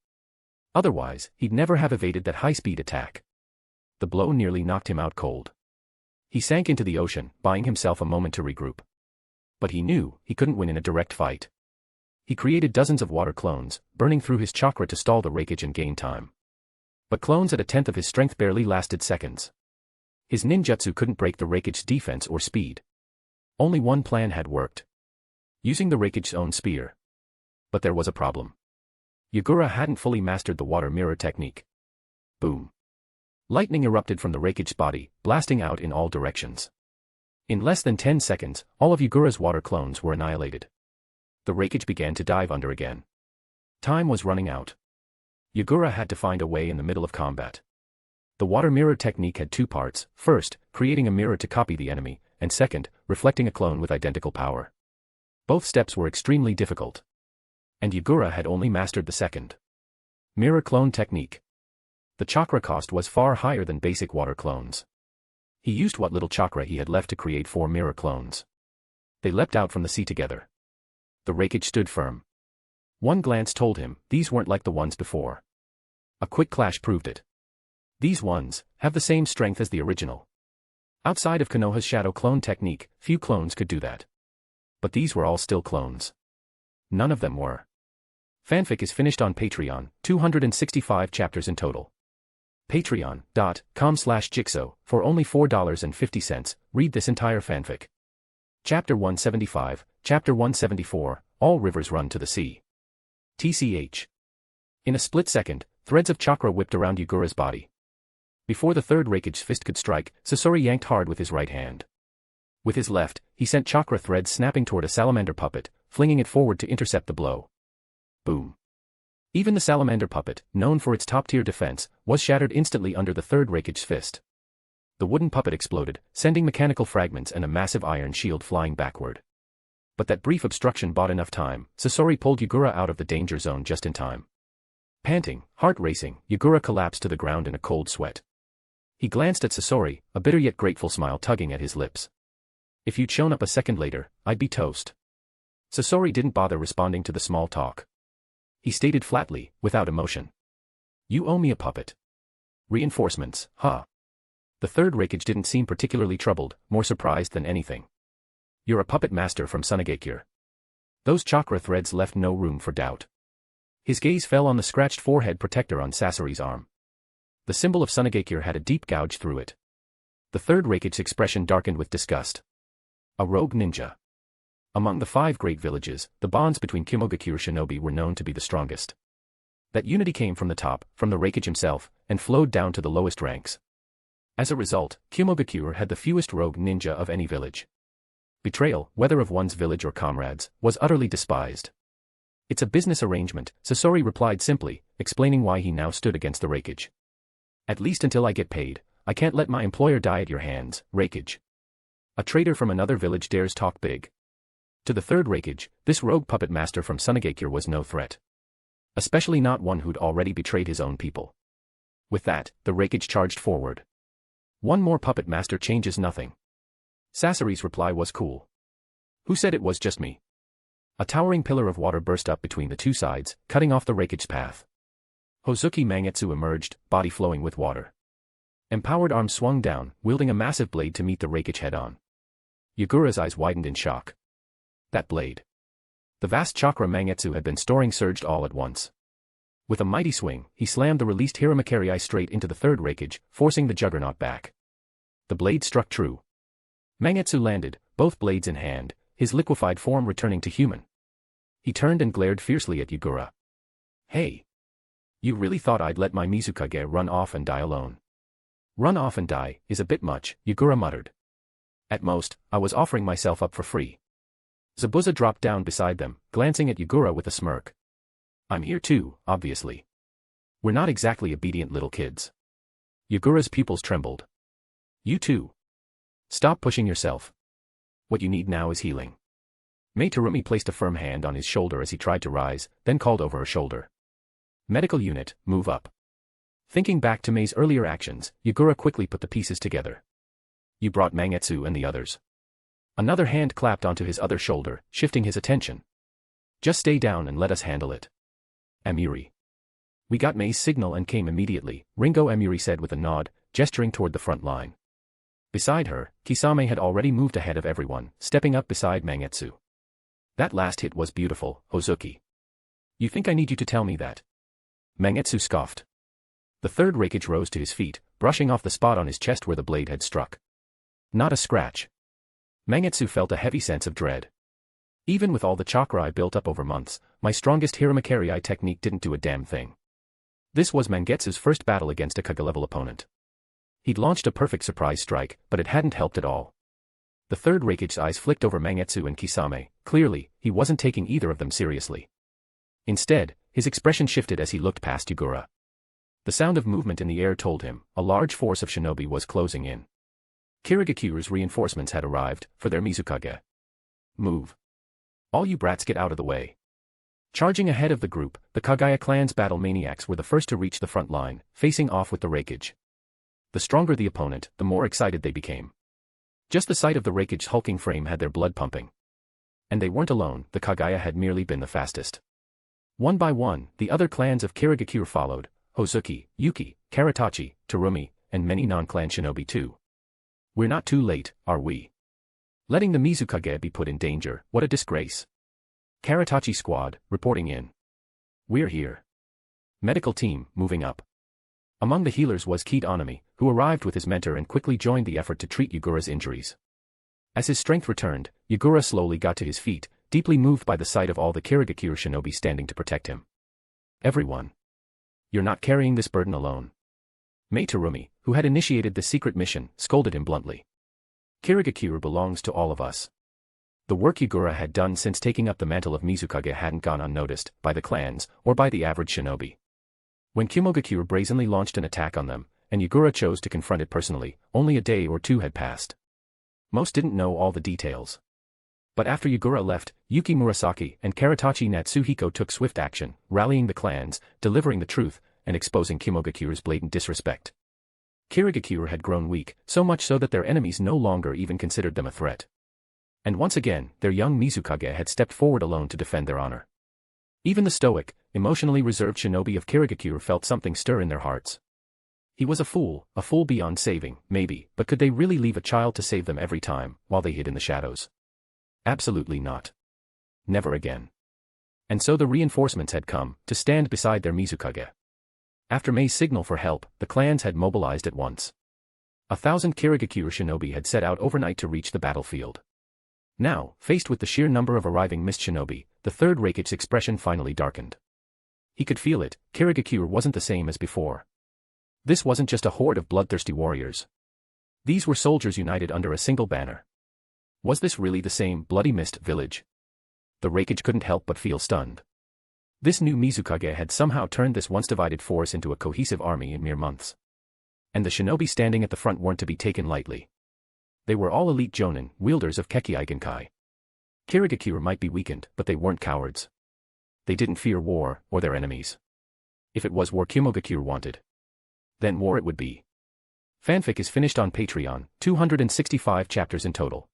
[SPEAKER 3] Otherwise, he'd never have evaded that high-speed attack. The blow nearly knocked him out cold. He sank into the ocean, buying himself a moment to regroup. But he knew he couldn't win in a direct fight. He created dozens of water clones, burning through his chakra to stall the Rakage and gain time. But clones at a tenth of his strength barely lasted seconds. His ninjutsu couldn't break the Rakage's defense or speed. Only one plan had worked. Using the Rakage's own spear. But there was a problem. Yagura hadn't fully mastered the water mirror technique. Boom. Lightning erupted from the Rakage's body, blasting out in all directions. In less than 10 seconds, all of Yagura's water clones were annihilated. The Rakage began to dive under again. Time was running out. Yagura had to find a way in the middle of combat. The water mirror technique had two parts: first, creating a mirror to copy the enemy, and second, reflecting a clone with identical power. Both steps were extremely difficult. And Yagura had only mastered the second. Mirror clone technique. The chakra cost was far higher than basic water clones. He used what little chakra he had left to create 4 mirror clones. They leapt out from the sea together. The Rakage stood firm. One glance told him these weren't like the ones before. A quick clash proved it. These ones have the same strength as the original. Outside of Konoha's shadow clone technique, few clones could do that. But these were all still clones. None of them were. Fanfic is finished on Patreon, 265 chapters in total. Patreon.com/Jigsaw, for only $4.50, read this entire fanfic. Chapter 175, Chapter 174, All Rivers Run to the Sea. TCH. In a split second, threads of chakra whipped around Yagura's body. Before the third Rakage's fist could strike, Sasori yanked hard with his right hand. With his left, he sent chakra threads snapping toward a salamander puppet, flinging it forward to intercept the blow. Boom. Even the salamander puppet, known for its top-tier defense, was shattered instantly under the third Rakage's fist. The wooden puppet exploded, sending mechanical fragments and a massive iron shield flying backward. But that brief obstruction bought enough time. Sasori pulled Yagura out of the danger zone just in time. Panting, heart racing, Yagura collapsed to the ground in a cold sweat. He glanced at Sasori, a bitter yet grateful smile tugging at his lips. If you'd shown up a second later, I'd be toast. Sasori didn't bother responding to the small talk. He stated flatly, without emotion. You owe me a puppet. Reinforcements, huh? The third Rakage didn't seem particularly troubled, more surprised than anything. You're a puppet master from Sunigakure. Those chakra threads left no room for doubt. His gaze fell on the scratched forehead protector on Sasori's arm. The symbol of Sunigakure had a deep gouge through it. The third Rakage's expression darkened with disgust. A rogue ninja. Among the 5 great villages, the bonds between Kirigakure shinobi were known to be the strongest. That unity came from the top, from the Rakage himself, and flowed down to the lowest ranks. As a result, Kirigakure had the fewest rogue ninja of any village. Betrayal, whether of one's village or comrades, was utterly despised. It's a business arrangement, Sasori replied simply, explaining why he now stood against the Rakage. At least until I get paid, I can't let my employer die at your hands, Rakage. A traitor from another village dares talk big. To the third Rakage, this rogue puppet master from Sunigakure was no threat. Especially not one who'd already betrayed his own people. With that, the Rakage charged forward. One more puppet master changes nothing. Sasori's reply was cool. Who said it was just me? A towering pillar of water burst up between the two sides, cutting off the Rakage's path. Hozuki Mangetsu emerged, body flowing with water. Empowered arms swung down, wielding a massive blade to meet the Rakage head-on. Yagura's eyes widened in shock. That blade. The vast chakra Mangetsu had been storing surged all at once. With a mighty swing, he slammed the released Hiramakari straight into the third Rakage, forcing the juggernaut back. The blade struck true. Mangetsu landed, both blades in hand, his liquefied form returning to human. He turned and glared fiercely at Yagura. Hey! You really thought I'd let my Mizukage run off and die alone? Run off and die is a bit much, Yagura muttered. At most, I was offering myself up for free. Zabuza dropped down beside them, glancing at Yagura with a smirk. I'm here too, obviously. We're not exactly obedient little kids. Yagura's pupils trembled. You too. Stop pushing yourself. What you need now is healing. Mei Terumi placed a firm hand on his shoulder as he tried to rise, then called over her shoulder. Medical unit, move up. Thinking back to Mei's earlier actions, Yagura quickly put the pieces together. You brought Mangetsu and the others. Another hand clapped onto his other shoulder, shifting his attention. Just stay down and let us handle it. Amiri. We got Mei's signal and came immediately, Ringo Amiri said with a nod, gesturing toward the front line. Beside her, Kisame had already moved ahead of everyone, stepping up beside Mangetsu. That last hit was beautiful, Hozuki. You think I need you to tell me that? Mangetsu scoffed. The third Rakage rose to his feet, brushing off the spot on his chest where the blade had struck. Not a scratch. Mangetsu felt a heavy sense of dread. Even with all the chakra I built up over months, my strongest Hiramakari technique didn't do a damn thing. This was Mangetsu's first battle against a Kage-level opponent. He'd launched a perfect surprise strike, but it hadn't helped at all. The third Rakage's eyes flicked over Mangetsu and Kisame. Clearly, he wasn't taking either of them seriously. Instead, his expression shifted as he looked past Yagura. The sound of movement in the air told him, a large force of shinobi was closing in. Kirigakure's reinforcements had arrived, for their Mizukage. Move. All you brats get out of the way. Charging ahead of the group, the Kagaya clan's battle maniacs were the first to reach the front line, facing off with the Rakage. The stronger the opponent, the more excited they became. Just the sight of the Rakage's hulking frame had their blood pumping. And they weren't alone, the Kagaya had merely been the fastest. One by one, the other clans of Kirigakure followed, Hozuki, Yuki, Karatachi, Terumi, and many non-clan shinobi too. We're not too late, are we? Letting the Mizukage be put in danger, what a disgrace. Karatachi squad, reporting in. We're here. Medical team, moving up. Among the healers was Kid Onami, who arrived with his mentor and quickly joined the effort to treat Yagura's injuries. As his strength returned, Yagura slowly got to his feet, deeply moved by the sight of all the Kirigakure shinobi standing to protect him. Everyone. You're not carrying this burden alone. Mei Terumi, who had initiated the secret mission, scolded him bluntly. Kirigakure belongs to all of us. The work Yagura had done since taking up the mantle of Mizukage hadn't gone unnoticed, by the clans, or by the average shinobi. When Kirigakure brazenly launched an attack on them, and Yagura chose to confront it personally, only a day or two had passed. Most didn't know all the details. But after Yagura left, Yuki Murasaki and Karatachi Natsuhiko took swift action, rallying the clans, delivering the truth, and exposing Kimogakure's blatant disrespect. Kirigakure had grown weak, so much so that their enemies no longer even considered them a threat. And once again, their young Mizukage had stepped forward alone to defend their honor. Even the stoic, emotionally reserved shinobi of Kirigakure felt something stir in their hearts. He was a fool beyond saving, maybe, but could they really leave a child to save them every time, while they hid in the shadows? Absolutely not. Never again. And so the reinforcements had come, to stand beside their Mizukage. After Mei's signal for help, the clans had mobilized at once. 1,000 Kirigakure shinobi had set out overnight to reach the battlefield. Now, faced with the sheer number of arriving mist shinobi, the third Rakage's expression finally darkened. He could feel it, Kirigakure wasn't the same as before. This wasn't just a horde of bloodthirsty warriors. These were soldiers united under a single banner. Was this really the same bloody mist village? The Rakage couldn't help but feel stunned. This new Mizukage had somehow turned this once divided force into a cohesive army in mere months. And the shinobi standing at the front weren't to be taken lightly. They were all elite Jonin, wielders of Kekkei. Kirigakure might be weakened, but they weren't cowards. They didn't fear war, or their enemies. If it was war Kimogakuure wanted, then war it would be. Fanfic is finished on Patreon, 265 chapters in total.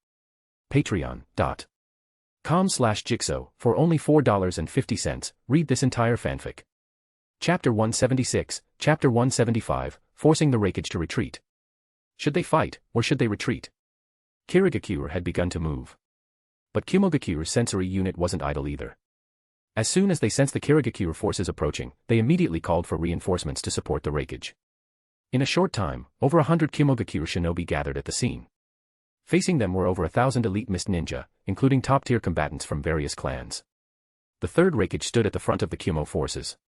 [SPEAKER 3] Patreon.com/Jigsaw, for only $4.50, read this entire fanfic. Chapter 176, Chapter 175, Forcing the Rakage to Retreat. Should they fight, or should they retreat? Kirigakure had begun to move. But Kimogakure's sensory unit wasn't idle either. As soon as they sensed the Kirigakure forces approaching, they immediately called for reinforcements to support the Rakage. In a short time, over 100 Kimogakure shinobi gathered at the scene. Facing them were over 1,000 elite mist ninja, including top-tier combatants from various clans. The third Rakage stood at the front of the Kimo forces.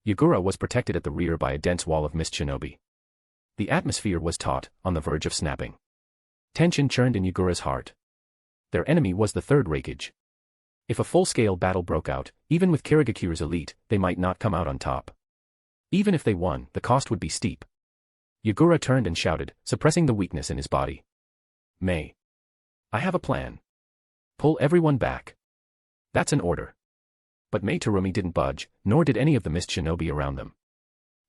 [SPEAKER 3] Yagura was protected at the rear by a dense wall of mist shinobi. The atmosphere was taut, on the verge of snapping. Tension churned in Yagura's heart. Their enemy was the third Rakage. If a full-scale battle broke out, even with Kirigakure's elite, they might not come out on top. Even if they won, the cost would be steep. Yagura turned and shouted, suppressing the weakness in his body. Mei. I have a plan. Pull everyone back. That's an order. But Mei Terumi didn't budge, nor did any of the mist shinobi around them.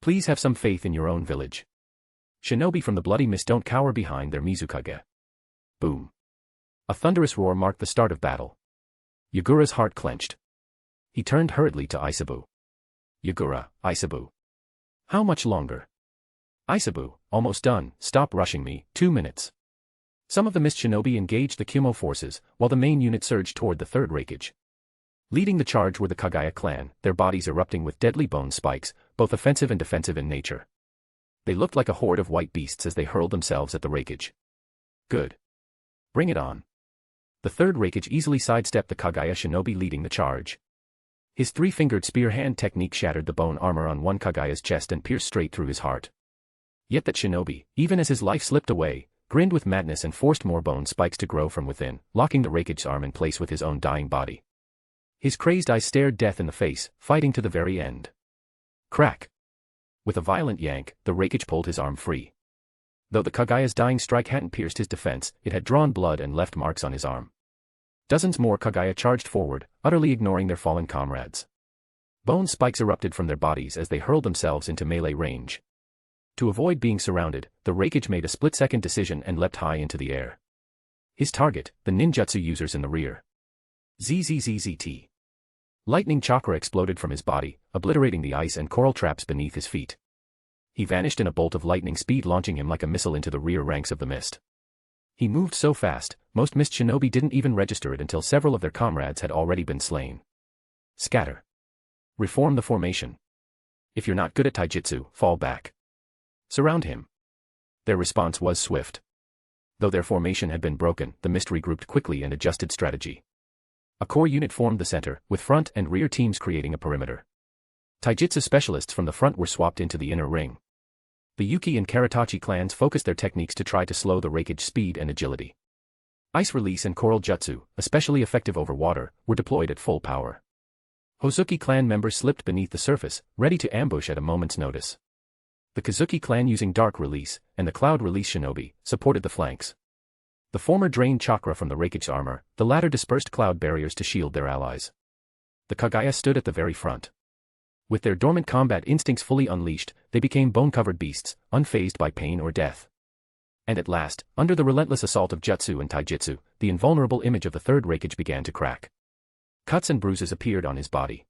[SPEAKER 3] Please have some faith in your own village. Shinobi from the bloody mist don't cower behind their Mizukage. Boom. A thunderous roar marked the start of battle. Yagura's heart clenched. He turned hurriedly to Isabu. Yagura, Isabu. How much longer? Isabu, almost done, stop rushing me, 2 minutes. Some of the mist shinobi engaged the Kimo forces, while the main unit surged toward the third Rakage. Leading the charge were the Kagaya clan, their bodies erupting with deadly bone spikes, both offensive and defensive in nature. They looked like a horde of white beasts as they hurled themselves at the Rakage. Good. Bring it on. The third Rakage easily sidestepped the Kagaya shinobi leading the charge. His three-fingered spear hand technique shattered the bone armor on one Kagaya's chest and pierced straight through his heart. Yet that shinobi, even as his life slipped away, grinned with madness and forced more bone spikes to grow from within, locking the Rakage's arm in place with his own dying body. His crazed eyes stared death in the face, fighting to the very end. Crack! With a violent yank, the Rakage pulled his arm free. Though the Kagaya's dying strike hadn't pierced his defense, it had drawn blood and left marks on his arm. Dozens more Kagaya charged forward, utterly ignoring their fallen comrades. Bone spikes erupted from their bodies as they hurled themselves into melee range. To avoid being surrounded, the Rakage made a split-second decision and leapt high into the air. His target, the ninjutsu users in the rear. ZZZZT. Lightning chakra exploded from his body, obliterating the ice and coral traps beneath his feet. He vanished in a bolt of lightning speed, launching him like a missile into the rear ranks of the mist. He moved so fast, most mist shinobi didn't even register it until several of their comrades had already been slain. Scatter. Reform the formation. If you're not good at taijutsu, fall back. Surround him. Their response was swift. Though their formation had been broken, the mist regrouped quickly and adjusted strategy. A core unit formed the center, with front and rear teams creating a perimeter. Taijutsu specialists from the front were swapped into the inner ring. The Yuki and Karatachi clans focused their techniques to try to slow the Rakage's speed and agility. Ice release and coral jutsu, especially effective over water, were deployed at full power. Hozuki clan members slipped beneath the surface, ready to ambush at a moment's notice. The Kazuki clan, using dark release, and the cloud release shinobi, supported the flanks. The former drained chakra from the Rakage's armor, the latter dispersed cloud barriers to shield their allies. The Kaguya stood at the very front. With their dormant combat instincts fully unleashed, they became bone-covered beasts, unfazed by pain or death. And at last, under the relentless assault of jutsu and taijutsu, the invulnerable image of the third Rakage began to crack. Cuts and bruises appeared on his body.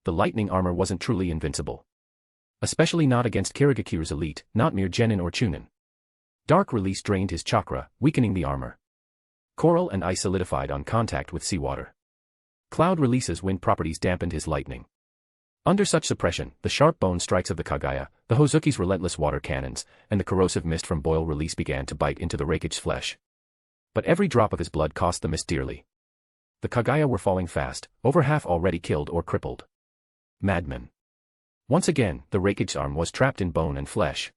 [SPEAKER 3] The lightning armor wasn't truly invincible. Especially not against Kirigakure's elite, not mere genin or chunin. Dark release drained his chakra, weakening the armor. Coral and ice solidified on contact with seawater. Cloud release's wind properties dampened his lightning. Under such suppression, the sharp bone strikes of the Kaguya, the Hozuki's relentless water cannons, and the corrosive mist from boil release began to bite into the Rakage's flesh. But every drop of his blood cost the mist dearly. The Kaguya were falling fast, over half already killed or crippled. Madmen. Once again, the Rakage's arm was trapped in bone and flesh.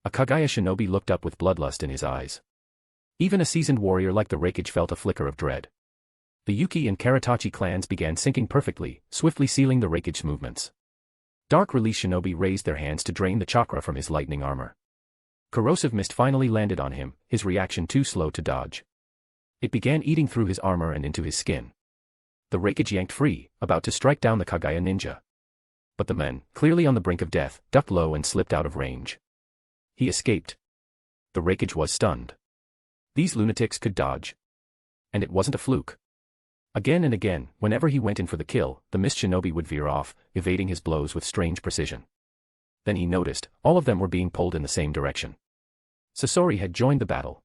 [SPEAKER 3] A Kaguya shinobi looked up with bloodlust in his eyes. Even a seasoned warrior like the Rakage felt a flicker of dread. The Yuki and Karatachi clans began syncing perfectly, swiftly sealing the Rakage's movements. Dark release shinobi raised their hands to drain the chakra from his lightning armor. Corrosive mist finally landed on him, his reaction too slow to dodge. It began eating through his armor and into his skin. The Rakage yanked free, about to strike down the Kaguya ninja. But the men, clearly on the brink of death, ducked low and slipped out of range. He escaped. The Rakage was stunned. These lunatics could dodge. And it wasn't a fluke. Again and again, whenever he went in for the kill, the mist shinobi would veer off, evading his blows with strange precision. Then he noticed, all of them were being pulled in the same direction. Sasori had joined the battle.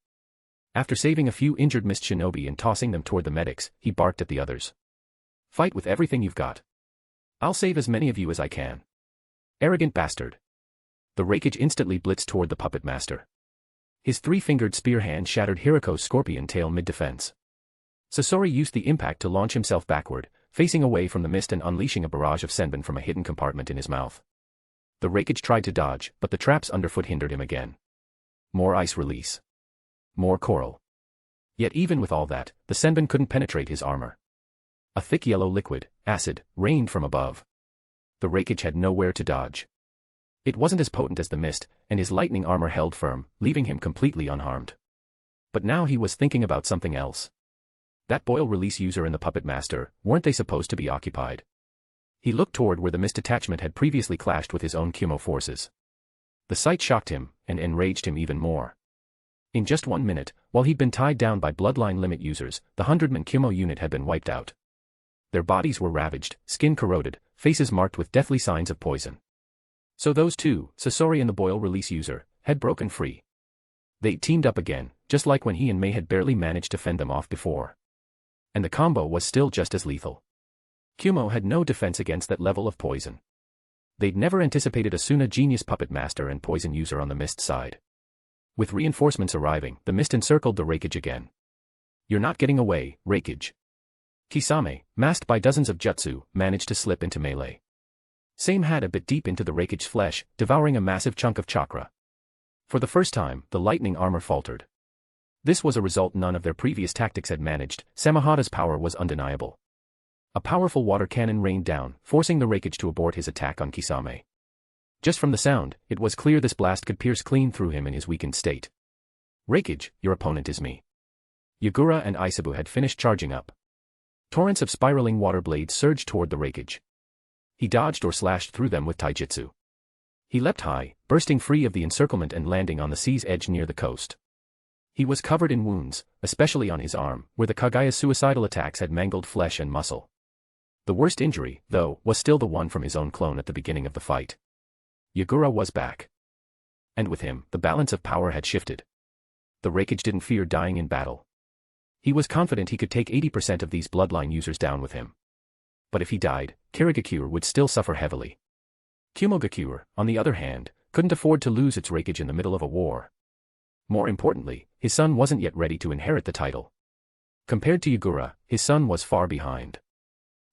[SPEAKER 3] After saving a few injured mist shinobi and tossing them toward the medics, he barked at the others. Fight with everything you've got. I'll save as many of you as I can. Arrogant bastard. The Rakage instantly blitzed toward the puppet master. His three-fingered spear hand shattered Hiriko's scorpion tail mid-defense. Sasori used the impact to launch himself backward, facing away from the mist and unleashing a barrage of senbon from a hidden compartment in his mouth. The Rakage tried to dodge, but the traps underfoot hindered him again. More ice release. More coral. Yet even with all that, the senbon couldn't penetrate his armor. A thick yellow liquid, acid, rained from above. The Rakage had nowhere to dodge. It wasn't as potent as the mist, and his lightning armor held firm, leaving him completely unharmed. But now he was thinking about something else. That boil release user and the puppet master, weren't they supposed to be occupied? He looked toward where the mist attachment had previously clashed with his own Kumo forces. The sight shocked him, and enraged him even more. In just 1 minute, while he'd been tied down by bloodline limit users, the 100-man Kumo unit had been wiped out. Their bodies were ravaged, skin corroded, faces marked with deathly signs of poison. So those two, Sasori and the boil release user, had broken free. They'd teamed up again, just like when he and Mei had barely managed to fend them off before. And the combo was still just as lethal. Kumo had no defense against that level of poison. They'd never anticipated a Suna genius puppet master and poison user on the mist side. With reinforcements arriving, the mist encircled the Rakage again. You're not getting away, Rakage. Kisame, masked by dozens of jutsu, managed to slip into melee. Same had a bit deep into the Rakage's flesh, devouring a massive chunk of chakra. For the first time, the lightning armor faltered. This was a result none of their previous tactics had managed. Samahada's power was undeniable. A powerful water cannon rained down, forcing the Rakage to abort his attack on Kisame. Just from the sound, it was clear this blast could pierce clean through him in his weakened state. Rakage, your opponent is me. Yagura and Isabu had finished charging up. Torrents of spiraling water blades surged toward the Rakage. He dodged or slashed through them with taijutsu. He leapt high, bursting free of the encirclement and landing on the sea's edge near the coast. He was covered in wounds, especially on his arm, where the Kagaya's suicidal attacks had mangled flesh and muscle. The worst injury, though, was still the one from his own clone at the beginning of the fight. Yagura was back. And with him, the balance of power had shifted. The Rakage didn't fear dying in battle. He was confident he could take 80% of these bloodline users down with him. But if he died, Kirigakure would still suffer heavily. Kumogakure, on the other hand, couldn't afford to lose its Rakage in the middle of a war. More importantly, his son wasn't yet ready to inherit the title. Compared to Yagura, his son was far behind.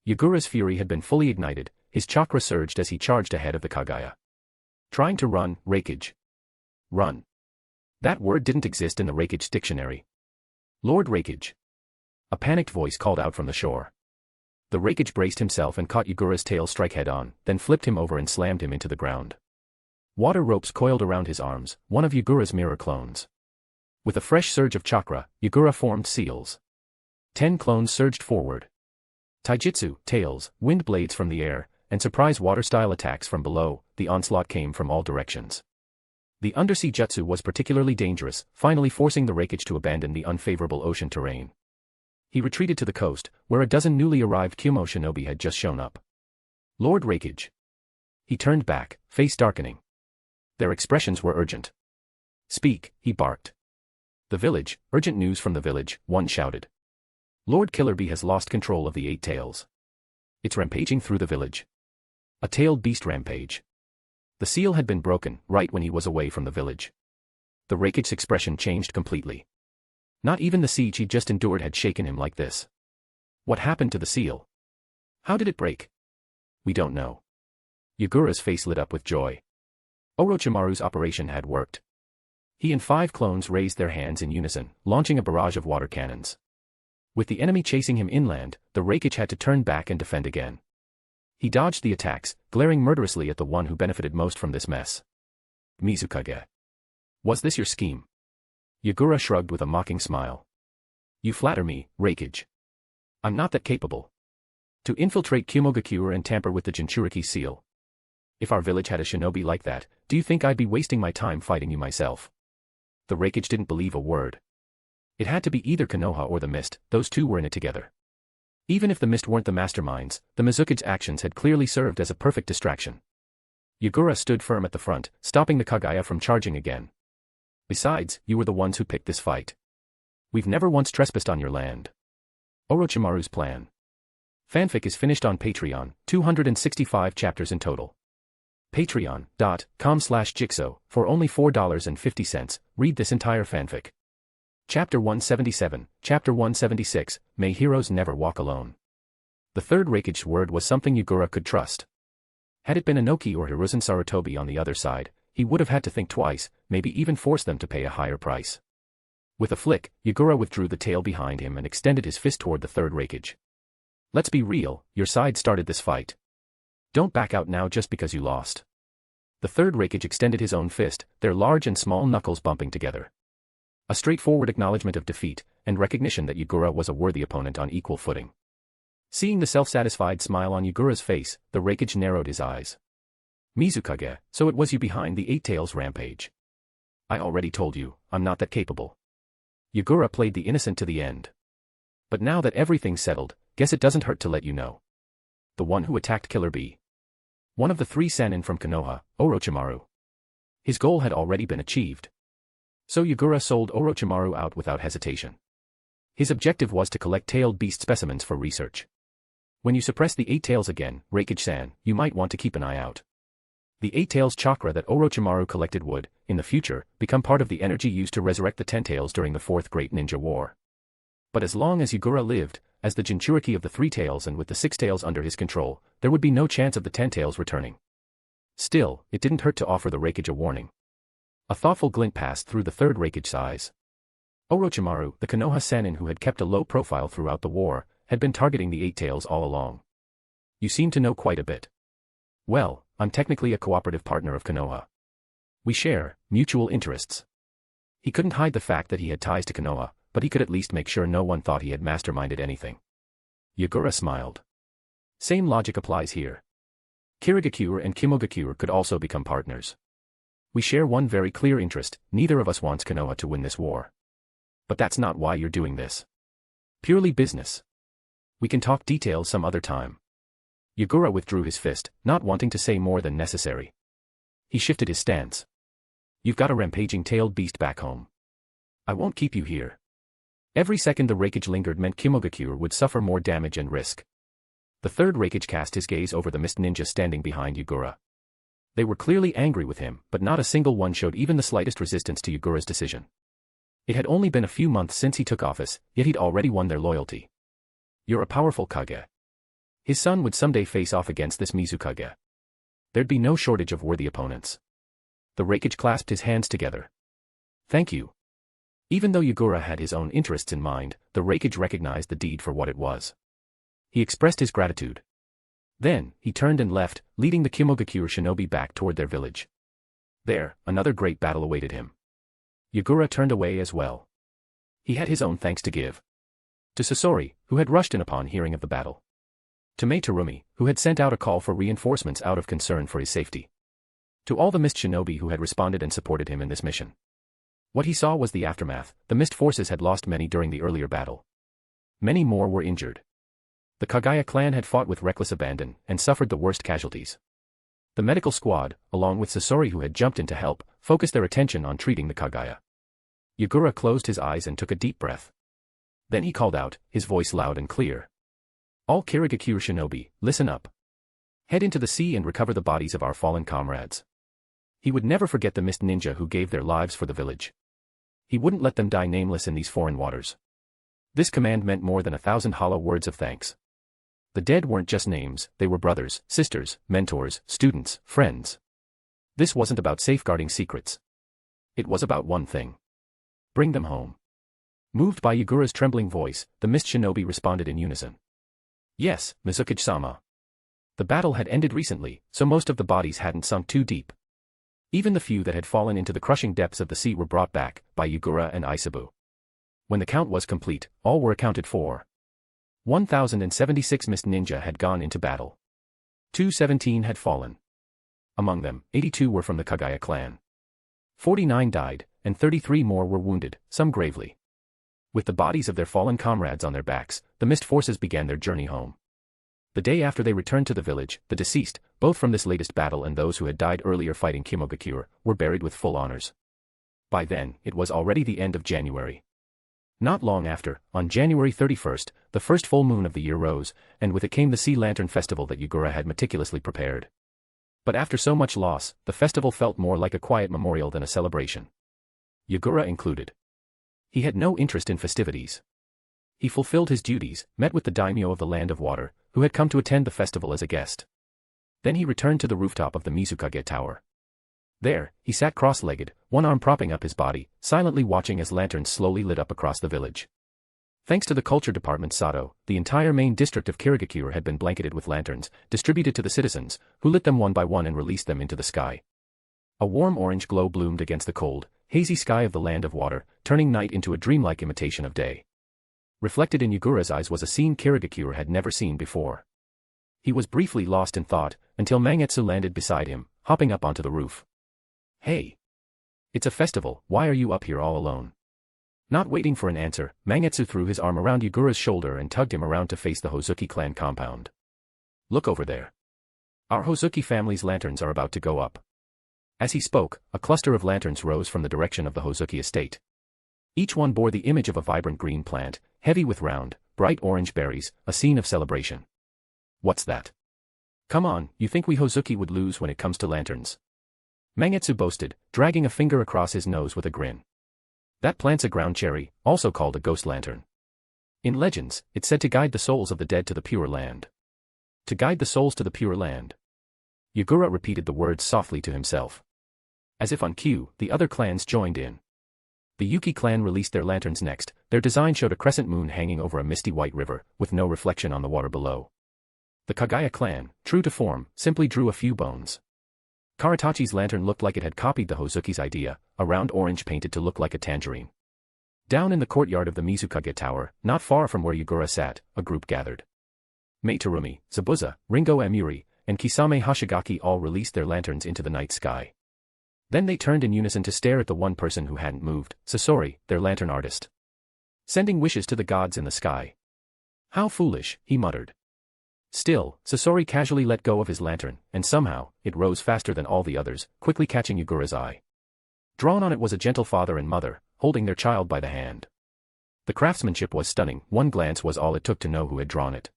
[SPEAKER 3] Yagura's fury had been fully ignited, his chakra surged as he charged ahead of the Kagaya. Trying to run, Rakage. Run. That word didn't exist in the Rakage dictionary. Lord Rakage. A panicked voice called out from the shore. The Rakage braced himself and caught Yagura's tail strike head-on, then flipped him over and slammed him into the ground. Water ropes coiled around his arms, one of Yagura's mirror clones. With a fresh surge of chakra, Yagura formed seals. 10 clones surged forward. Taijutsu, tails, wind blades from the air, and surprise water-style attacks from below, the onslaught came from all directions. The undersea jutsu was particularly dangerous, finally forcing the Rakage to abandon the unfavorable ocean terrain. He retreated to the coast, where a dozen newly arrived Kumo shinobi had just shown up. Lord Rakage. He turned back, face darkening. Their expressions were urgent. Speak, he barked. The village, urgent news from the village, one shouted. Lord Killerbee has lost control of the 8 tails. It's rampaging through the village. A tailed beast rampage. The seal had been broken, right when he was away from the village. The Rakage's expression changed completely. Not even the siege he'd just endured had shaken him like this. What happened to the seal? How did it break? We don't know. Yagura's face lit up with joy. Orochimaru's operation had worked. He and 5 clones raised their hands in unison, launching a barrage of water cannons. With the enemy chasing him inland, the Rakage had to turn back and defend again. He dodged the attacks, glaring murderously at the one who benefited most from this mess. Mizukage. Was this your scheme? Yagura shrugged with a mocking smile. You flatter me, Rakage. I'm not that capable. To infiltrate Kumogakure and tamper with the Jinchuriki seal. If our village had a shinobi like that, do you think I'd be wasting my time fighting you myself? The Rakage didn't believe a word. It had to be either Konoha or the Mist, those two were in it together. Even if the Mist weren't the masterminds, the Mizukage's actions had clearly served as a perfect distraction. Yagura stood firm at the front, stopping the Kagaya from charging again. Besides, you were the ones who picked this fight. We've never once trespassed on your land. Orochimaru's plan. Fanfic is finished on Patreon, 265 chapters in total. Patreon.com/Jigsaw, for only $4.50, read this entire fanfic. Chapter 177, Chapter 176, May Heroes Never Walk Alone. The third Rakage's word was something Yagura could trust. Had it been Inoki or Hiruzen Sarutobi on the other side, he would have had to think twice, maybe even force them to pay a higher price. With a flick, Yagura withdrew the tail behind him and extended his fist toward the third Rakage. Let's be real, your side started this fight. Don't back out now just because you lost. The third Rakage extended his own fist, their large and small knuckles bumping together. A straightforward acknowledgement of defeat, and recognition that Yagura was a worthy opponent on equal footing. Seeing the self-satisfied smile on Yagura's face, the Rakage narrowed his eyes. Mizukage, so it was you behind the 8 tails rampage. I already told you, I'm not that capable. Yagura played the innocent to the end. But now that everything's settled, guess it doesn't hurt to let you know. The one who attacked Killer Bee. One of the 3 Sannin from Konoha, Orochimaru. His goal had already been achieved. So Yagura sold Orochimaru out without hesitation. His objective was to collect tailed beast specimens for research. When you suppress the 8 tails again, Rakage-san, you might want to keep an eye out. The 8 tails chakra that Orochimaru collected would, in the future, become part of the energy used to resurrect the 10 tails during the 4th Great Ninja War. But as long as Yagura lived, as the Jinchuriki of the 3 tails and with the 6 tails under his control, there would be no chance of the 10 tails returning. Still, it didn't hurt to offer the Rakage a warning. A thoughtful glint passed through the third Rakage's eyes. Orochimaru, the Konoha Sannin who had kept a low profile throughout the war, had been targeting the 8 tails all along. You seem to know quite a bit. Well, I'm technically a cooperative partner of Konoha. We share mutual interests. He couldn't hide the fact that he had ties to Konoha, but he could at least make sure no one thought he had masterminded anything. Yagura smiled. Same logic applies here. Kirigakure and Kimogakure could also become partners. We share one very clear interest: neither of us wants Konoha to win this war. But that's not why you're doing this. Purely business. We can talk details some other time. Yagura withdrew his fist, not wanting to say more than necessary. He shifted his stance. You've got a rampaging tailed beast back home. I won't keep you here. Every second the Rakage lingered meant Kimogakure would suffer more damage and risk. The third Rakage cast his gaze over the mist ninja standing behind Yagura. They were clearly angry with him, but not a single one showed even the slightest resistance to Yagura's decision. It had only been a few months since he took office, yet he'd already won their loyalty. You're a powerful Kage. His son would someday face off against this Mizukage. There'd be no shortage of worthy opponents. The Rakage clasped his hands together. Thank you. Even though Yagura had his own interests in mind, the Rakage recognized the deed for what it was. He expressed his gratitude. Then, he turned and left, leading the Kimogakure shinobi back toward their village. There, another great battle awaited him. Yagura turned away as well. He had his own thanks to give. To Sasori, who had rushed in upon hearing of the battle. To Mei Terumi, who had sent out a call for reinforcements out of concern for his safety. To all the Mist shinobi who had responded and supported him in this mission. What he saw was the aftermath. The Mist forces had lost many during the earlier battle. Many more were injured. The Kagaya clan had fought with reckless abandon and suffered the worst casualties. The medical squad, along with Sasori who had jumped in to help, focused their attention on treating the Kagaya. Yagura closed his eyes and took a deep breath. Then he called out, his voice loud and clear. All Kirigakure shinobi, listen up. Head into the sea and recover the bodies of our fallen comrades. He would never forget the Mist ninja who gave their lives for the village. He wouldn't let them die nameless in these foreign waters. This command meant more than 1,000 hollow words of thanks. The dead weren't just names, they were brothers, sisters, mentors, students, friends. This wasn't about safeguarding secrets. It was about one thing. Bring them home. Moved by Yagura's trembling voice, the Mist shinobi responded in unison. Yes, Mizukage-sama. The battle had ended recently, so most of the bodies hadn't sunk too deep. Even the few that had fallen into the crushing depths of the sea were brought back, by Yagura and Isabu. When the count was complete, all were accounted for. 1,076 Mist ninja had gone into battle. 217 had fallen. Among them, 82 were from the Kagaya clan. 49 died, and 33 more were wounded, some gravely. With the bodies of their fallen comrades on their backs, the Mist forces began their journey home. The day after they returned to the village, the deceased, both from this latest battle and those who had died earlier fighting Kimogakure, were buried with full honors. By then, it was already the end of January. Not long after, on January 31st, the first full moon of the year rose, and with it came the Sea Lantern Festival that Yagura had meticulously prepared. But after so much loss, the festival felt more like a quiet memorial than a celebration. Yagura included. He had no interest in festivities. He fulfilled his duties, met with the daimyo of the Land of Water, who had come to attend the festival as a guest. Then he returned to the rooftop of the Mizukage Tower. There, he sat cross-legged, one arm propping up his body, silently watching as lanterns slowly lit up across the village. Thanks to the culture department Sato, the entire main district of Kirigakure had been blanketed with lanterns, distributed to the citizens, who lit them one by one and released them into the sky. A warm orange glow bloomed against the cold, hazy sky of the Land of Water, turning night into a dreamlike imitation of day. Reflected in Yagura's eyes was a scene Kirigakure had never seen before. He was briefly lost in thought, until Mangetsu landed beside him, hopping up onto the roof. Hey! It's a festival, why are you up here all alone? Not waiting for an answer, Mangetsu threw his arm around Yagura's shoulder and tugged him around to face the Hozuki clan compound. Look over there. Our Hozuki family's lanterns are about to go up. As he spoke, a cluster of lanterns rose from the direction of the Hozuki estate. Each one bore the image of a vibrant green plant, heavy with round, bright orange berries, a scene of celebration. What's that? Come on, you think we Hozuki would lose when it comes to lanterns? Mangetsu boasted, dragging a finger across his nose with a grin. That plant's a ground cherry, also called a ghost lantern. In legends, it's said to guide the souls of the dead to the pure land. To guide the souls to the pure land. Yagura repeated the words softly to himself. As if on cue, the other clans joined in. The Yuki clan released their lanterns next. Their design showed a crescent moon hanging over a misty white river, with no reflection on the water below. The Kagaya clan, true to form, simply drew a few bones. Karatachi's lantern looked like it had copied the Hozuki's idea, a round orange painted to look like a tangerine. Down in the courtyard of the Mizukage Tower, not far from where Yagura sat, a group gathered. Mei Terumi, Zabuza, Ringo Amuri, and Kisame Hoshigaki all released their lanterns into the night sky. Then they turned in unison to stare at the one person who hadn't moved, Sasori, their lantern artist. Sending wishes to the gods in the sky. How foolish, he muttered. Still, Sasori casually let go of his lantern, and somehow, it rose faster than all the others, quickly catching Yagura's eye. Drawn on it was a gentle father and mother, holding their child by the hand. The craftsmanship was stunning, one glance was all it took to know who had drawn it.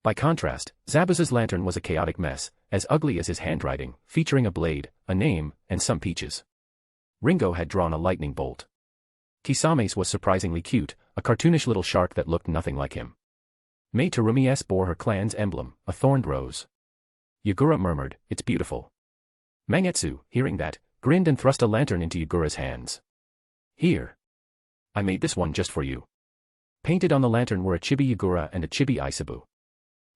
[SPEAKER 3] By contrast, Zabuza's lantern was a chaotic mess, as ugly as his handwriting, featuring a blade, a name, and some peaches. Ringo had drawn a lightning bolt. Kisame's was surprisingly cute, a cartoonish little shark that looked nothing like him. Mei Terumi's bore her clan's emblem, a thorned rose. Yagura murmured, "It's beautiful." Mangetsu, hearing that, grinned and thrust a lantern into Yagura's hands. "Here. I made this one just for you." Painted on the lantern were a chibi Yagura and a chibi Isabu.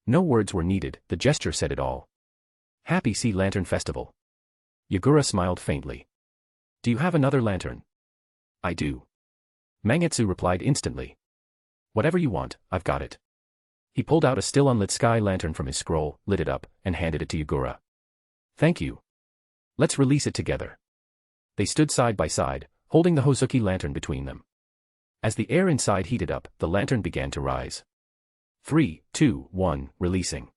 [SPEAKER 3] No words were needed, the gesture said it all. "Happy Sea Lantern Festival." Yagura smiled faintly. "Do you have another lantern?" "I do." Mangetsu replied instantly. "Whatever you want, I've got it." He pulled out a still unlit sky lantern from his scroll, lit it up, and handed it to Yagura. "Thank you. Let's release it together." They stood side by side, holding the Hozuki lantern between them. As the air inside heated up, the lantern began to rise. 3, 2, 1, releasing.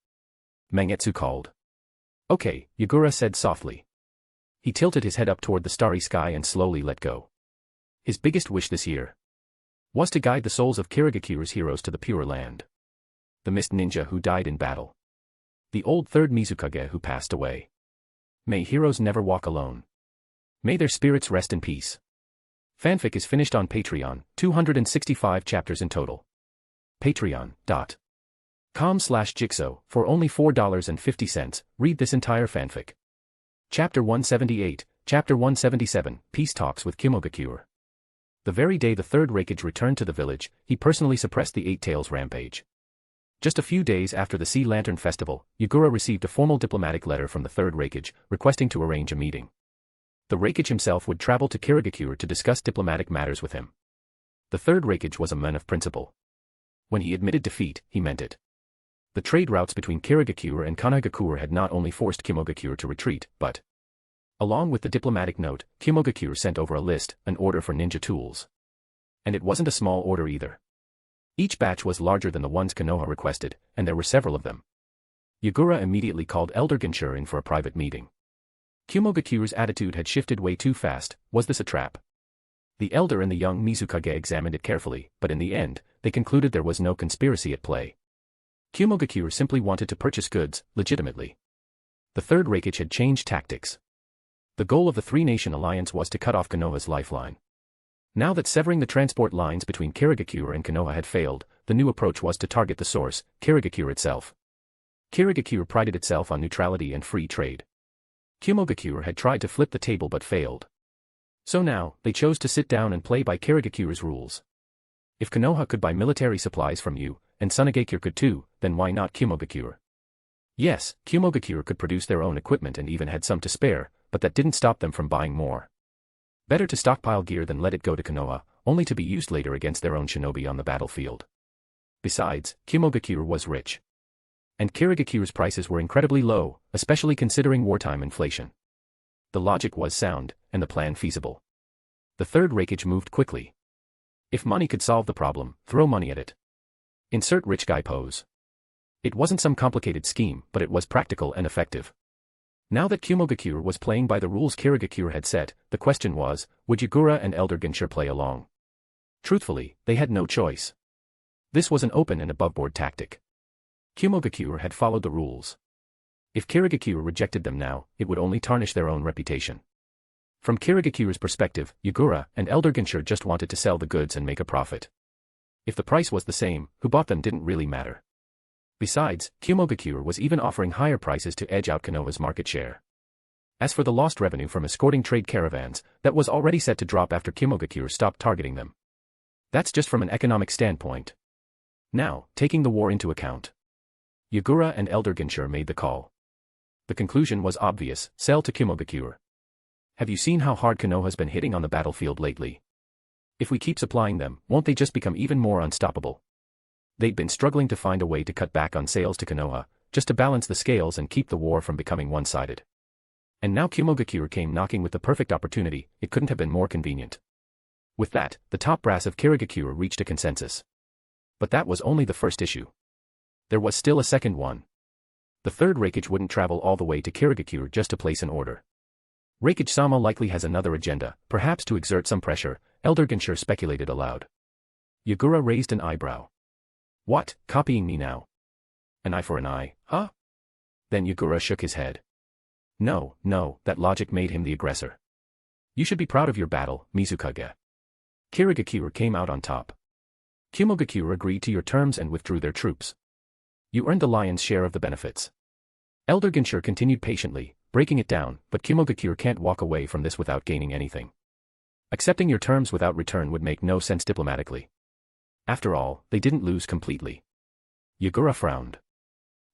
[SPEAKER 3] Mangetsu called. "Okay," Yagura said softly. He tilted his head up toward the starry sky and slowly let go. His biggest wish this year was to guide the souls of Kirigakure's heroes to the pure land. The mist ninja who died in battle. The old Third Mizukage who passed away. May heroes never walk alone. May their spirits rest in peace. Fanfic is finished on Patreon, 265 chapters in total. Patreon.com/Jigsaw, for only $4.50, read this entire fanfic. Chapter 178, Chapter 177, Peace Talks with Kirigakure. The very day the Third Rakage returned to the village, he personally suppressed the Eight-Tails rampage. Just a few days after the Sea Lantern Festival, Yagura received a formal diplomatic letter from the Third Rakage, requesting to arrange a meeting. The Rakage himself would travel to Kirigakure to discuss diplomatic matters with him. The Third Rakage was a man of principle. When he admitted defeat, he meant it. The trade routes between Kirigakure and Konogakure had not only forced Kirigakure to retreat, but, along with the diplomatic note, Kirigakure sent over a list, an order for ninja tools. And it wasn't a small order either. Each batch was larger than the ones Konoha requested, and there were several of them. Yagura immediately called Elder Ginshur in for a private meeting. Kirigakure's attitude had shifted way too fast. Was this a trap? The elder and the young Mizukage examined it carefully, but in the end, they concluded there was no conspiracy at play. Kirigakure simply wanted to purchase goods, legitimately. The Third Rakage had changed tactics. The goal of the three-nation alliance was to cut off Konoha's lifeline. Now that severing the transport lines between Kirigakure and Konoha had failed, the new approach was to target the source, Kirigakure itself. Kirigakure prided itself on neutrality and free trade. Kirigakure had tried to flip the table but failed. So now, they chose to sit down and play by Kirigakure's rules. If Konoha could buy military supplies from you, and Sunagakure could too, then why not Kirigakure? Yes, Kirigakure could produce their own equipment and even had some to spare, but that didn't stop them from buying more. Better to stockpile gear than let it go to Konoha, only to be used later against their own shinobi on the battlefield. Besides, Kirigakure was rich. And Kirigakure's prices were incredibly low, especially considering wartime inflation. The logic was sound, and the plan feasible. The Third Rakage moved quickly. If money could solve the problem, throw money at it. Insert rich guy pose. It wasn't some complicated scheme, but it was practical and effective. Now that Kirigakure was playing by the rules Kirigakure had set, the question was, would Yagura and Elder Ginshur play along? Truthfully, they had no choice. This was an open and aboveboard tactic. Kirigakure had followed the rules. If Kirigakure rejected them now, it would only tarnish their own reputation. From Kirigakure's perspective, Yagura and Elder Ginshur just wanted to sell the goods and make a profit. If the price was the same, who bought them didn't really matter. Besides, Kirigakure was even offering higher prices to edge out Konoha's market share. As for the lost revenue from escorting trade caravans, that was already set to drop after Kirigakure stopped targeting them. That's just from an economic standpoint. Now, taking the war into account, Yagura and Elder Ginshur made the call. The conclusion was obvious: sell to Kirigakure. Have you seen how hard Konoha's been hitting on the battlefield lately? If we keep supplying them, won't they just become even more unstoppable? They'd been struggling to find a way to cut back on sales to Konoha, just to balance the scales and keep the war from becoming one-sided. And now Kirigakure came knocking with the perfect opportunity. It couldn't have been more convenient. With that, the top brass of Kirigakure reached a consensus. But that was only the first issue. There was still a second one. The third Rakage wouldn't travel all the way to Kirigakure just to place an order. Rakage-sama likely has another agenda, perhaps to exert some pressure, Elder Genshin speculated aloud. Yagura raised an eyebrow. What, copying me now? An eye for an eye, huh? Then Yagura shook his head. No, that logic made him the aggressor. You should be proud of your battle, Mizukage. Kirigakure came out on top. Kirigakure agreed to your terms and withdrew their troops. You earned the lion's share of the benefits. Elder Genshin continued patiently, breaking it down, but Kirigakure can't walk away from this without gaining anything. Accepting your terms without return would make no sense diplomatically. After all, they didn't lose completely. Yagura frowned.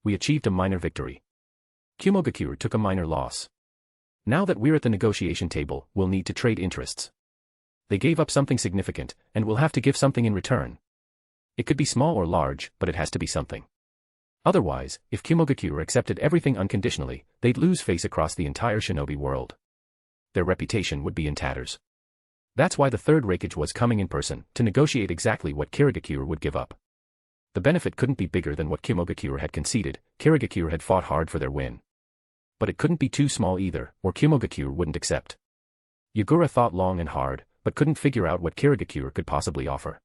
[SPEAKER 3] We achieved a minor victory. Kirigakure took a minor loss. Now that we're at the negotiation table, we'll need to trade interests. They gave up something significant, and we'll have to give something in return. It could be small or large, but it has to be something. Otherwise, if Kirigakure accepted everything unconditionally, they'd lose face across the entire shinobi world. Their reputation would be in tatters. That's why the third Rakage was coming in person, to negotiate exactly what Kirigakure would give up. The benefit couldn't be bigger than what Kirigakure had conceded. Kirigakure had fought hard for their win. But it couldn't be too small either, or Kirigakure wouldn't accept. Yagura thought long and hard, but couldn't figure out what Kirigakure could possibly offer.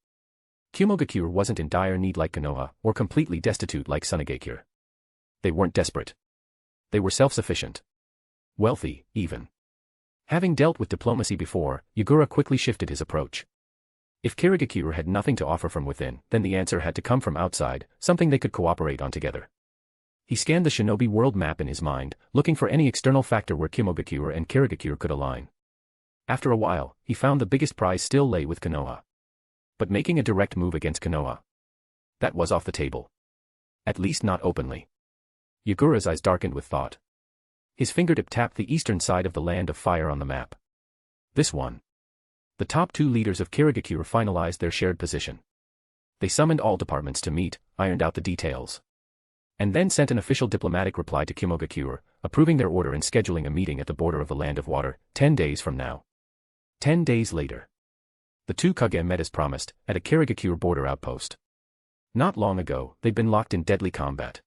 [SPEAKER 3] Kirigakure wasn't in dire need like Konoha, or completely destitute like Sunagakure. They weren't desperate. They were self-sufficient. Wealthy, even. Having dealt with diplomacy before, Yagura quickly shifted his approach. If Kirigakure had nothing to offer from within, then the answer had to come from outside, something they could cooperate on together. He scanned the shinobi world map in his mind, looking for any external factor where Kirigakure and Kirigakure could align. After a while, he found the biggest prize still lay with Konoha. But making a direct move against Konoha, that was off the table. At least not openly. Yagura's eyes darkened with thought. His fingertip tapped the eastern side of the land of fire on the map. This one. The top two leaders of Kirigakure finalized their shared position. They summoned all departments to meet, ironed out the details. And then sent an official diplomatic reply to Kirigakure, approving their order and scheduling a meeting at the border of the Land of Water, 10 days from now. 10 days later. The two Kage met as promised, at a Kirigakure border outpost. Not long ago, they'd been locked in deadly combat.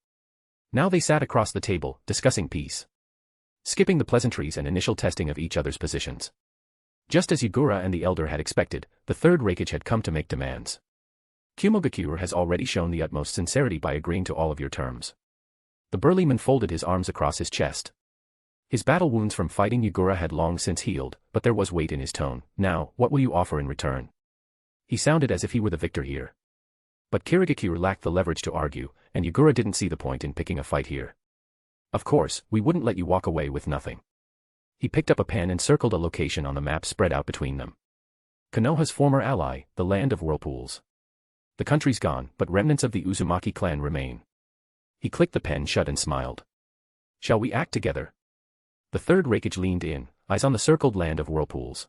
[SPEAKER 3] Now they sat across the table, discussing peace. Skipping the pleasantries and initial testing of each other's positions. Just as Yagura and the Elder had expected, the third Rakage had come to make demands. Kirigakure has already shown the utmost sincerity by agreeing to all of your terms. The burly man folded his arms across his chest. His battle wounds from fighting Yagura had long since healed, but there was weight in his tone. Now, what will you offer in return? He sounded as if he were the victor here. But Kirigakure lacked the leverage to argue, and Yagura didn't see the point in picking a fight here. Of course, we wouldn't let you walk away with nothing. He picked up a pen and circled a location on the map spread out between them. Konoha's former ally, the land of Whirlpools. The country's gone, but remnants of the Uzumaki clan remain. He clicked the pen shut and smiled. Shall we act together? The third Rakage leaned in, eyes on the circled land of Whirlpools.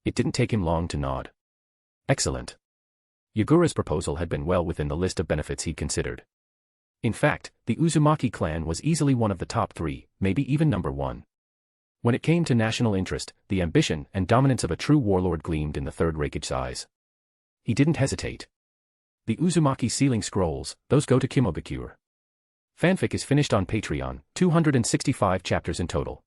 [SPEAKER 3] It didn't take him long to nod. Excellent. Yagura's proposal had been well within the list of benefits he'd considered. In fact, the Uzumaki clan was easily one of the top 3, maybe even number 1. When it came to national interest, the ambition and dominance of a true warlord gleamed in the third Rakage's eyes. He didn't hesitate. The Uzumaki sealing scrolls, those go to Kirigakure. Fanfic is finished on Patreon, 265 chapters in total.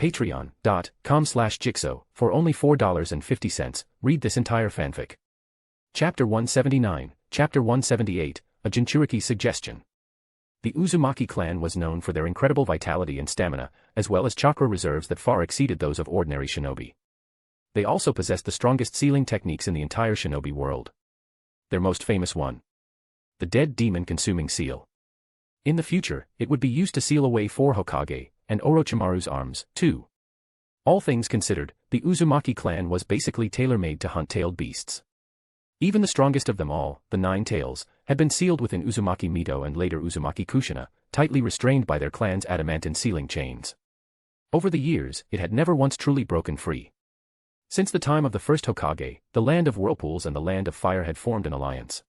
[SPEAKER 3] Patreon.com/Jigsaw, for only $4.50, read this entire fanfic. Chapter 179, Chapter 178, a Jinchuriki suggestion. The Uzumaki clan was known for their incredible vitality and stamina, as well as chakra reserves that far exceeded those of ordinary shinobi. They also possessed the strongest sealing techniques in the entire shinobi world. Their most famous one. The dead demon consuming seal. In the future, it would be used to seal away 4 Hokage, and Orochimaru's arms, too. All things considered, the Uzumaki clan was basically tailor-made to hunt tailed beasts. Even the strongest of them all, the 9 tails, had been sealed within Uzumaki Mito and later Uzumaki Kushina, tightly restrained by their clan's adamantine sealing chains. Over the years, it had never once truly broken free. Since the time of the first Hokage, the land of Whirlpools and the land of fire had formed an alliance.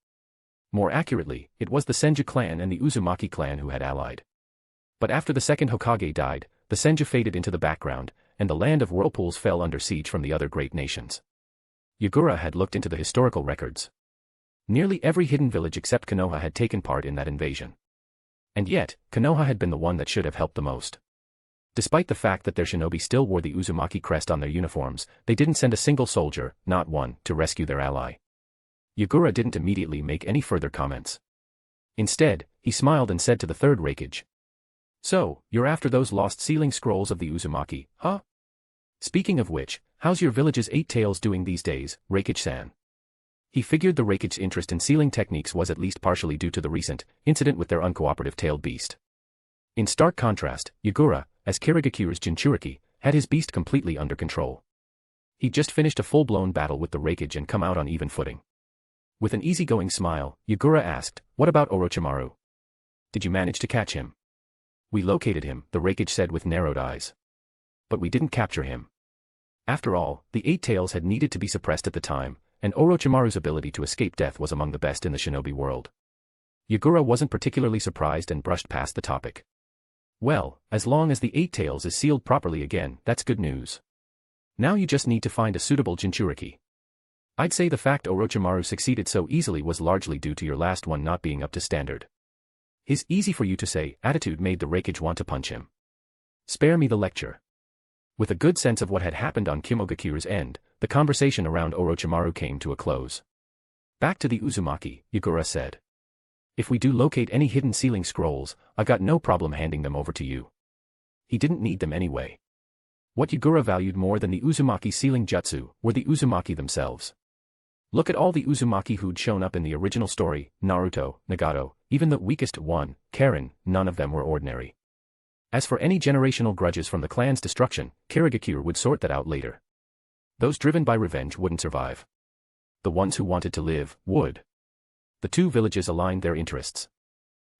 [SPEAKER 3] More accurately, it was the Senju clan and the Uzumaki clan who had allied. But after the second Hokage died, the Senju faded into the background, and the land of Whirlpools fell under siege from the other great nations. Yagura had looked into the historical records. Nearly every hidden village except Konoha had taken part in that invasion. And yet, Konoha had been the one that should have helped the most. Despite the fact that their shinobi still wore the Uzumaki crest on their uniforms, they didn't send a single soldier, not one, to rescue their ally. Yagura didn't immediately make any further comments. Instead, he smiled and said to the third Rakage. So, you're after those lost sealing scrolls of the Uzumaki, huh? Speaking of which, how's your village's 8-tails doing these days, Rakage-san? He figured the Rakage's interest in sealing techniques was at least partially due to the recent incident with their uncooperative tailed beast. In stark contrast, Yagura, as Kirigakure's Jinchuriki, had his beast completely under control. He'd just finished a full-blown battle with the Rakage and come out on even footing. With an easygoing smile, Yagura asked, "What about Orochimaru? Did you manage to catch him?" "We located him," the Rakage said with narrowed eyes. "But we didn't capture him. After all, the 8-tails had needed to be suppressed at the time, and Orochimaru's ability to escape death was among the best in the shinobi world." Yagura wasn't particularly surprised and brushed past the topic. "Well, as long as the 8-tails is sealed properly again, that's good news. Now you just need to find a suitable Jinchuriki. I'd say the fact Orochimaru succeeded so easily was largely due to your last one not being up to standard." His easy-for-you-to-say attitude made the Rakage want to punch him. "Spare me the lecture." With a good sense of what had happened on Kimogakure's end, the conversation around Orochimaru came to a close. "Back to the Uzumaki," Yagura said. "If we do locate any hidden sealing scrolls, I got no problem handing them over to you." He didn't need them anyway. What Yagura valued more than the Uzumaki sealing jutsu were the Uzumaki themselves. Look at all the Uzumaki who'd shown up in the original story, Naruto, Nagato, even the weakest one, Karen, none of them were ordinary. As for any generational grudges from the clan's destruction, Kirigakure would sort that out later. Those driven by revenge wouldn't survive. The ones who wanted to live, would. The two villages aligned their interests.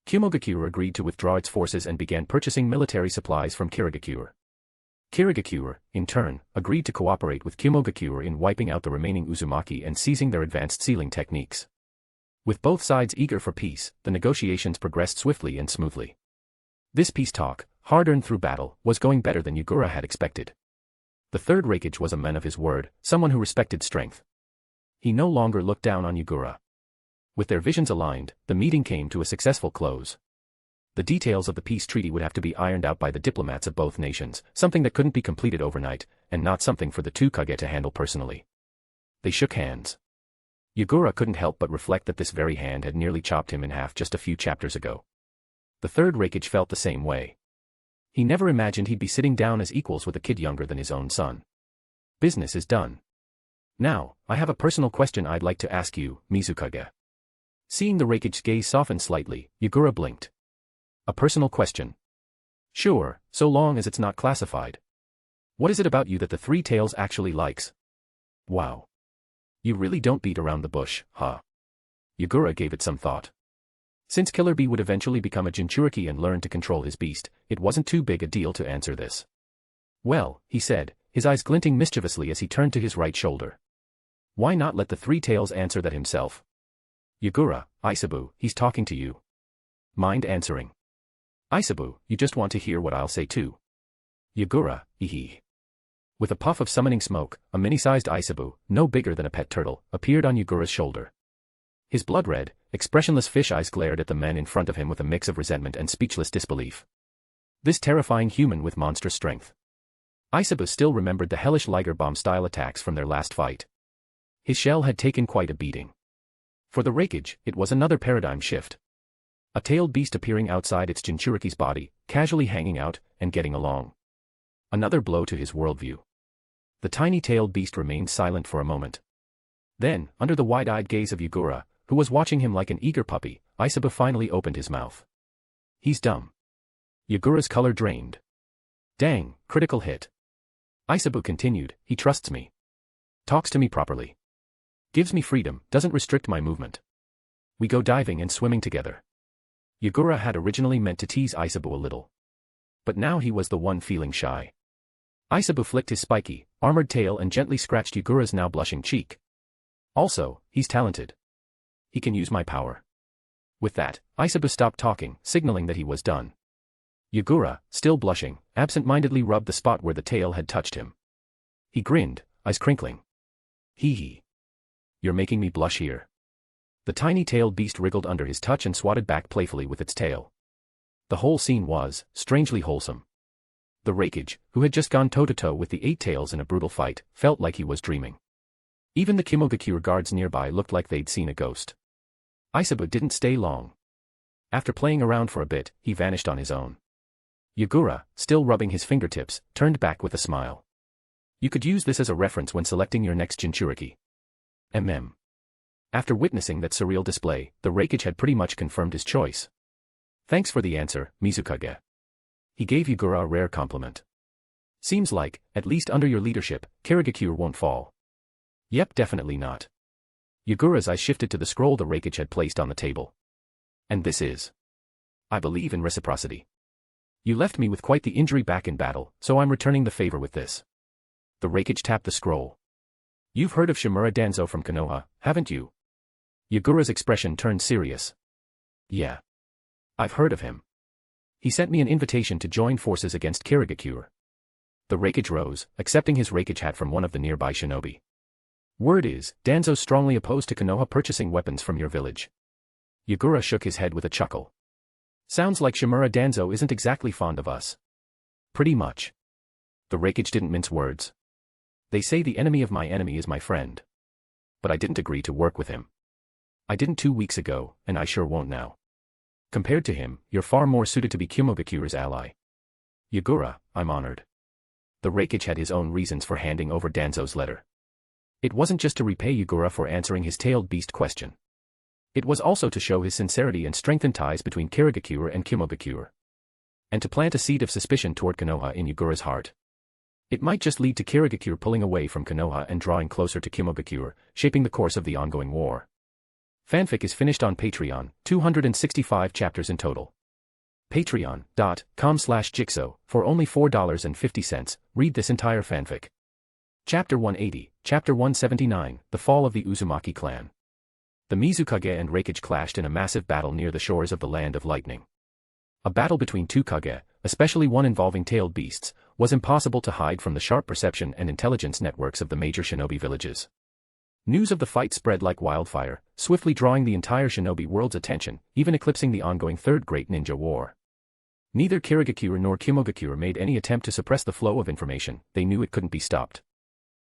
[SPEAKER 3] Kimogakuure agreed to withdraw its forces and began purchasing military supplies from Kirigakure. Kirigakure, in turn, agreed to cooperate with Kimogakuure in wiping out the remaining Uzumaki and seizing their advanced sealing techniques. With both sides eager for peace, the negotiations progressed swiftly and smoothly. This peace talk, hard-earned through battle, was going better than Yagura had expected. The third Rakage was a man of his word, someone who respected strength. He no longer looked down on Yagura. With their visions aligned, the meeting came to a successful close. The details of the peace treaty would have to be ironed out by the diplomats of both nations, something that couldn't be completed overnight, and not something for the two Kage to handle personally. They shook hands. Yagura couldn't help but reflect that this very hand had nearly chopped him in half just a few chapters ago. The third Rakage felt the same way. He never imagined he'd be sitting down as equals with a kid younger than his own son. Business is done. Now, I have a personal question I'd like to ask you, Mizukage. Seeing the Rakage's gaze soften slightly, Yagura blinked. A personal question. Sure, so long as it's not classified. What is it about you that the Three-Tails actually likes? Wow. You really don't beat around the bush, huh? Yagura gave it some thought. Since Killer Bee would eventually become a Jinchuriki and learn to control his beast, it wasn't too big a deal to answer this. Well, he said, his eyes glinting mischievously as he turned to his right shoulder. Why not let the Three-Tails answer that himself? Yagura, Isabu, he's talking to you. Mind answering? Isabu, you just want to hear what I'll say too. Yagura, eehee. With a puff of summoning smoke, a mini-sized Isabu, no bigger than a pet turtle, appeared on Yagura's shoulder. His blood-red, expressionless fish eyes glared at the men in front of him with a mix of resentment and speechless disbelief. This terrifying human with monstrous strength. Isabu still remembered the hellish Liger Bomb-style attacks from their last fight. His shell had taken quite a beating. For the Rakage, it was another paradigm shift. A tailed beast appearing outside its Jinchuriki's body, casually hanging out, and getting along. Another blow to his worldview. The tiny tailed beast remained silent for a moment. Then, under the wide-eyed gaze of Yagura, who was watching him like an eager puppy, Isabu finally opened his mouth. He's dumb. Yagura's color drained. Dang, critical hit. Isabu continued, he trusts me. Talks to me properly. Gives me freedom, doesn't restrict my movement. We go diving and swimming together. Yagura had originally meant to tease Isabu a little. But now he was the one feeling shy. Isabu flicked his spiky, armored tail and gently scratched Yagura's now blushing cheek. Also, he's talented. He can use my power. With that, Isabu stopped talking, signaling that he was done. Yagura, still blushing, absent-mindedly rubbed the spot where the tail had touched him. He grinned, eyes crinkling. Hee hee. You're making me blush here. The tiny-tailed beast wriggled under his touch and swatted back playfully with its tail. The whole scene was, strangely wholesome. The Rakage, who had just gone toe-to-toe with the Eight Tails in a brutal fight, felt like he was dreaming. Even the Kirigakure guards nearby looked like they'd seen a ghost. Isabu didn't stay long. After playing around for a bit, he vanished on his own. Yagura, still rubbing his fingertips, turned back with a smile. You could use this as a reference when selecting your next Jinchuriki. After witnessing that surreal display, the Rakage had pretty much confirmed his choice. Thanks for the answer, Mizukage. He gave Yagura a rare compliment. Seems like, at least under your leadership, Kirigakure won't fall. Yep, definitely not. Yagura's eyes shifted to the scroll the Rakage had placed on the table. And this is. I believe in reciprocity. You left me with quite the injury back in battle, so I'm returning the favor with this. The Rakage tapped the scroll. You've heard of Shimura Danzo from Konoha, haven't you? Yagura's expression turned serious. Yeah. I've heard of him. He sent me an invitation to join forces against Kirigakure. The Rakage rose, accepting his Rakage hat from one of the nearby shinobi. Word is, Danzo's strongly opposed to Konoha purchasing weapons from your village. Yagura shook his head with a chuckle. Sounds like Shimura Danzo isn't exactly fond of us. Pretty much. The Rakage didn't mince words. They say the enemy of my enemy is my friend. But I didn't agree to work with him. I didn't 2 weeks ago, and I sure won't now. Compared to him, you're far more suited to be Kimogakure's ally. Yagura, I'm honored. The Rakage had his own reasons for handing over Danzo's letter. It wasn't just to repay Yagura for answering his tailed beast question. It was also to show his sincerity and strengthen ties between Kirigakure and Kimogakure. And to plant a seed of suspicion toward Konoha in Yagura's heart. It might just lead to Kirigakure pulling away from Konoha and drawing closer to Kimogakure, shaping the course of the ongoing war. Fanfic is finished on Patreon, 265 chapters in total. Patreon.com/Jigsaw, for only $4.50, read this entire fanfic. Chapter 180, Chapter 179, The Fall of the Uzumaki Clan. The Mizukage and Rakage clashed in a massive battle near the shores of the Land of Lightning. A battle between two Kage, especially one involving tailed beasts, was impossible to hide from the sharp perception and intelligence networks of the major shinobi villages. News of the fight spread like wildfire, swiftly drawing the entire shinobi world's attention, even eclipsing the ongoing Third Great Ninja War. Neither Kirigakure nor Kimogakure made any attempt to suppress the flow of information, they knew it couldn't be stopped.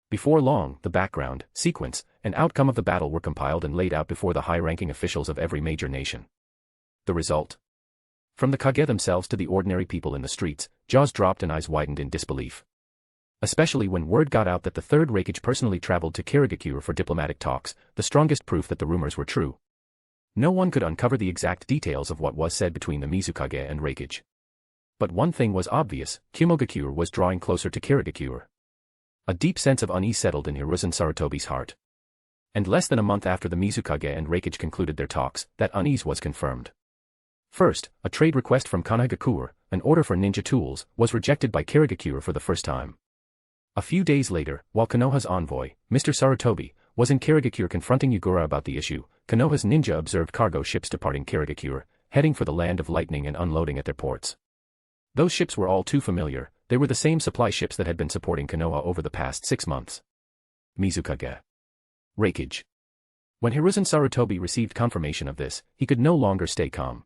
[SPEAKER 3] Before long, the background, sequence, and outcome of the battle were compiled and laid out before the high-ranking officials of every major nation. The result? From the Kage themselves to the ordinary people in the streets, jaws dropped and eyes widened in disbelief. Especially when word got out that the Third Rakage personally traveled to Kirigakure for diplomatic talks, the strongest proof that the rumors were true. No one could uncover the exact details of what was said between the Mizukage and Rakage. But one thing was obvious, Kimogakure was drawing closer to Kirigakure. A deep sense of unease settled in Hiruzen Sarutobi's heart. And less than a month after the Mizukage and Rakage concluded their talks, that unease was confirmed. First, a trade request from Kirigakure, an order for ninja tools, was rejected by Kirigakure for the first time. A few days later, while Konoha's envoy, Mr. Sarutobi, was in Kirigakure confronting Yagura about the issue, Konoha's ninja observed cargo ships departing Kirigakure, heading for the Land of Lightning and unloading at their ports. Those ships were all too familiar, they were the same supply ships that had been supporting Konoha over the past 6 months. Mizukage. Rakage. When Hiruzen Sarutobi received confirmation of this, he could no longer stay calm.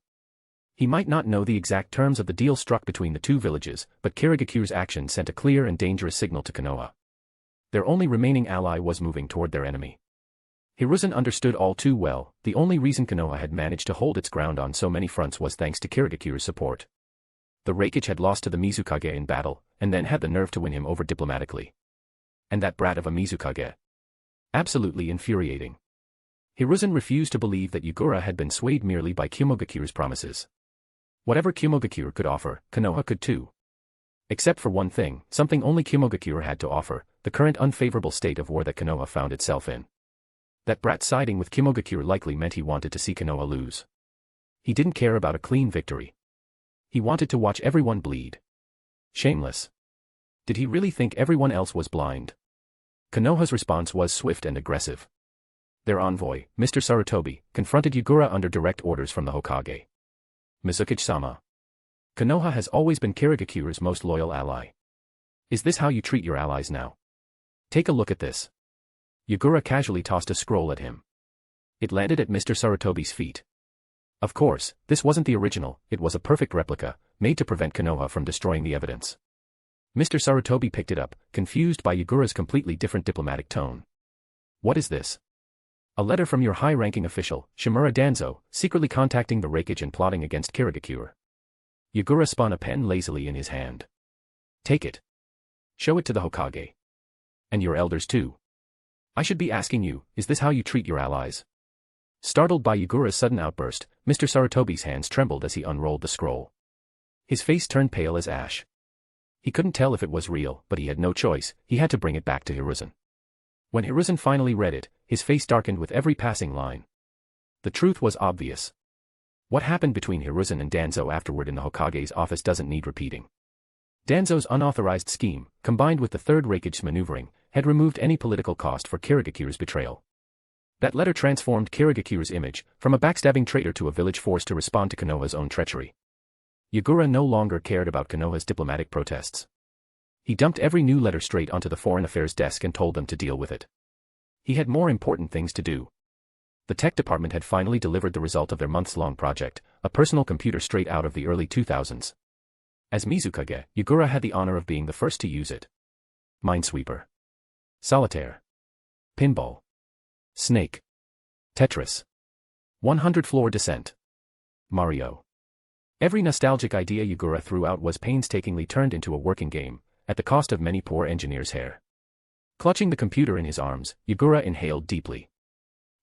[SPEAKER 3] He might not know the exact terms of the deal struck between the two villages, but Kirigakure's action sent a clear and dangerous signal to Konoha. Their only remaining ally was moving toward their enemy. Hiruzen understood all too well, the only reason Konoha had managed to hold its ground on so many fronts was thanks to Kirigakure's support. The Rakage had lost to the Mizukage in battle, and then had the nerve to win him over diplomatically. And that brat of a Mizukage. Absolutely infuriating. Hiruzen refused to believe that Yagura had been swayed merely by Kimogakure's promises. Whatever Kimogakure could offer, Konoha could too. Except for one thing, something only Kimogakure had to offer, the current unfavorable state of war that Konoha found itself in. That brat siding with Kimogakure likely meant he wanted to see Konoha lose. He didn't care about a clean victory. He wanted to watch everyone bleed. Shameless. Did he really think everyone else was blind? Konoha's response was swift and aggressive. Their envoy, Mr. Sarutobi, confronted Yagura under direct orders from the Hokage. Mizukage-sama. Konoha has always been Kirigakure's most loyal ally. Is this how you treat your allies now? Take a look at this. Yagura casually tossed a scroll at him. It landed at Mr. Sarutobi's feet. Of course, this wasn't the original, it was a perfect replica, made to prevent Konoha from destroying the evidence. Mr. Sarutobi picked it up, confused by Yagura's completely different diplomatic tone. What is this? A letter from your high-ranking official, Shimura Danzo, secretly contacting the Rakage and plotting against Kirigakure. Yagura spun a pen lazily in his hand. Take it. Show it to the Hokage. And your elders too. I should be asking you, is this how you treat your allies? Startled by Yagura's sudden outburst, Mr. Sarutobi's hands trembled as he unrolled the scroll. His face turned pale as ash. He couldn't tell if it was real, but he had no choice, he had to bring it back to Hiruzen. When Hiruzen finally read it, his face darkened with every passing line. The truth was obvious. What happened between Hiruzen and Danzo afterward in the Hokage's office doesn't need repeating. Danzo's unauthorized scheme, combined with the Third Rakage's maneuvering, had removed any political cost for Kirigakure's betrayal. That letter transformed Kirigakure's image, from a backstabbing traitor to a village forced to respond to Konoha's own treachery. Yagura no longer cared about Konoha's diplomatic protests. He dumped every new letter straight onto the foreign affairs desk and told them to deal with it. He had more important things to do. The tech department had finally delivered the result of their months-long project, a personal computer straight out of the early 2000s. As Mizukage, Yagura had the honor of being the first to use it. Minesweeper. Solitaire. Pinball. Snake. Tetris. 100-floor descent. Mario. Every nostalgic idea Yagura threw out was painstakingly turned into a working game, at the cost of many poor engineers' hair. Clutching the computer in his arms, Yagura inhaled deeply.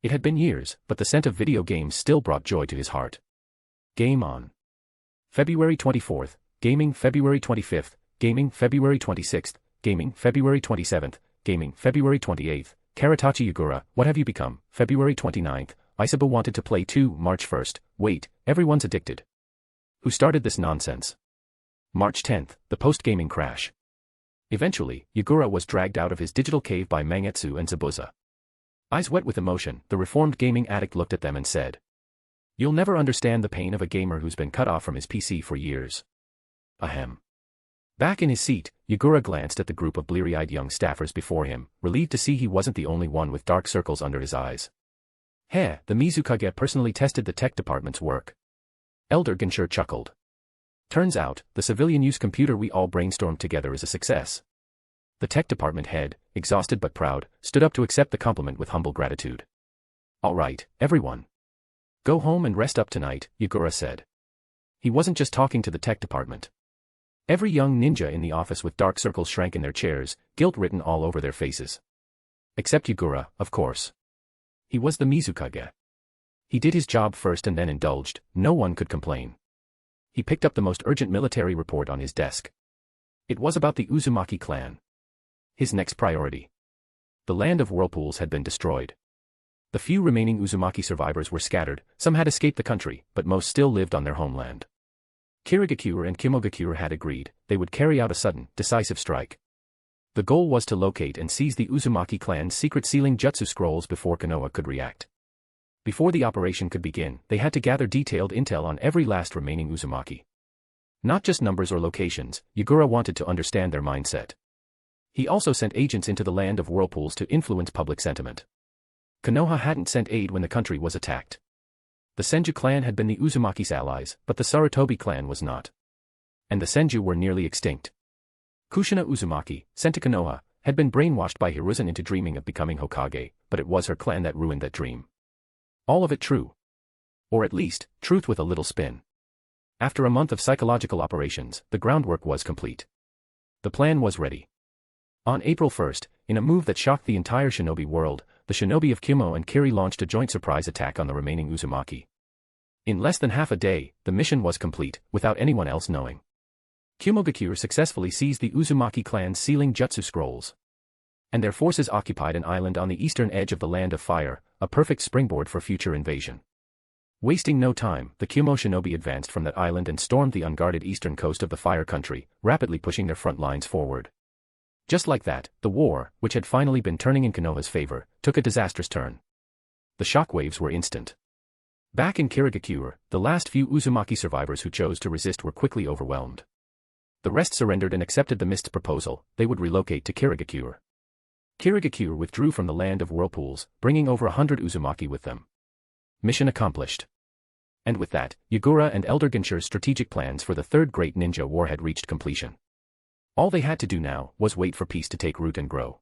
[SPEAKER 3] It had been years, but the scent of video games still brought joy to his heart. Game on. February 24th, Gaming February 25th, Gaming February 26th, Gaming February 27th, Gaming February 28th, Karatachi Yagura, what have you become? February 29th, Isabu wanted to play too, March 1st, wait, everyone's addicted. Who started this nonsense? March 10th, the post-gaming crash. Eventually, Yagura was dragged out of his digital cave by Mangetsu and Zabuza. Eyes wet with emotion, the reformed gaming addict looked at them and said, "You'll never understand the pain of a gamer who's been cut off from his PC for years." Ahem. Back in his seat, Yagura glanced at the group of bleary-eyed young staffers before him, relieved to see he wasn't the only one with dark circles under his eyes. Heh, the Mizukage personally tested the tech department's work. Elder Genshur chuckled. Turns out, the civilian-use computer we all brainstormed together is a success. The tech department head, exhausted but proud, stood up to accept the compliment with humble gratitude. All right, everyone. Go home and rest up tonight, Yagura said. He wasn't just talking to the tech department. Every young ninja in the office with dark circles shrank in their chairs, guilt written all over their faces. Except Yagura, of course. He was the Mizukage. He did his job first and then indulged, no one could complain. He picked up the most urgent military report on his desk. It was about the Uzumaki clan. His next priority. The land of Whirlpools had been destroyed. The few remaining Uzumaki survivors were scattered, some had escaped the country, but most still lived on their homeland. Kirigakure and Kimogakure had agreed, they would carry out a sudden, decisive strike. The goal was to locate and seize the Uzumaki clan's secret sealing jutsu scrolls before Konoha could react. Before the operation could begin, they had to gather detailed intel on every last remaining Uzumaki. Not just numbers or locations, Yagura wanted to understand their mindset. He also sent agents into the land of Whirlpools to influence public sentiment. Konoha hadn't sent aid when the country was attacked. The Senju clan had been the Uzumaki's allies, but the Sarutobi clan was not. And the Senju were nearly extinct. Kushina Uzumaki, sent to Konoha, had been brainwashed by Hiruzen into dreaming of becoming Hokage, but it was her clan that ruined that dream. All of it true. Or at least, truth with a little spin. After a month of psychological operations, the groundwork was complete. The plan was ready. On April 1st, in a move that shocked the entire shinobi world, the shinobi of Kimo and Kiri launched a joint surprise attack on the remaining Uzumaki. In less than half a day, the mission was complete, without anyone else knowing. Kimogakure successfully seized the Uzumaki clan's sealing jutsu scrolls. And their forces occupied an island on the eastern edge of the Land of Fire, a perfect springboard for future invasion. Wasting no time, the Kimo shinobi advanced from that island and stormed the unguarded eastern coast of the Fire Country, rapidly pushing their front lines forward. Just like that, the war, which had finally been turning in Konoha's favor, took a disastrous turn. The shockwaves were instant. Back in Kirigakure, the last few Uzumaki survivors who chose to resist were quickly overwhelmed. The rest surrendered and accepted the Mist's proposal. They would relocate to Kirigakure. Kirigakure withdrew from the land of Whirlpools, bringing over 100 Uzumaki with them. Mission accomplished. And with that, Yagura and Elder Genshiro's strategic plans for the Third Great Ninja War had reached completion. All they had to do now was wait for peace to take root and grow.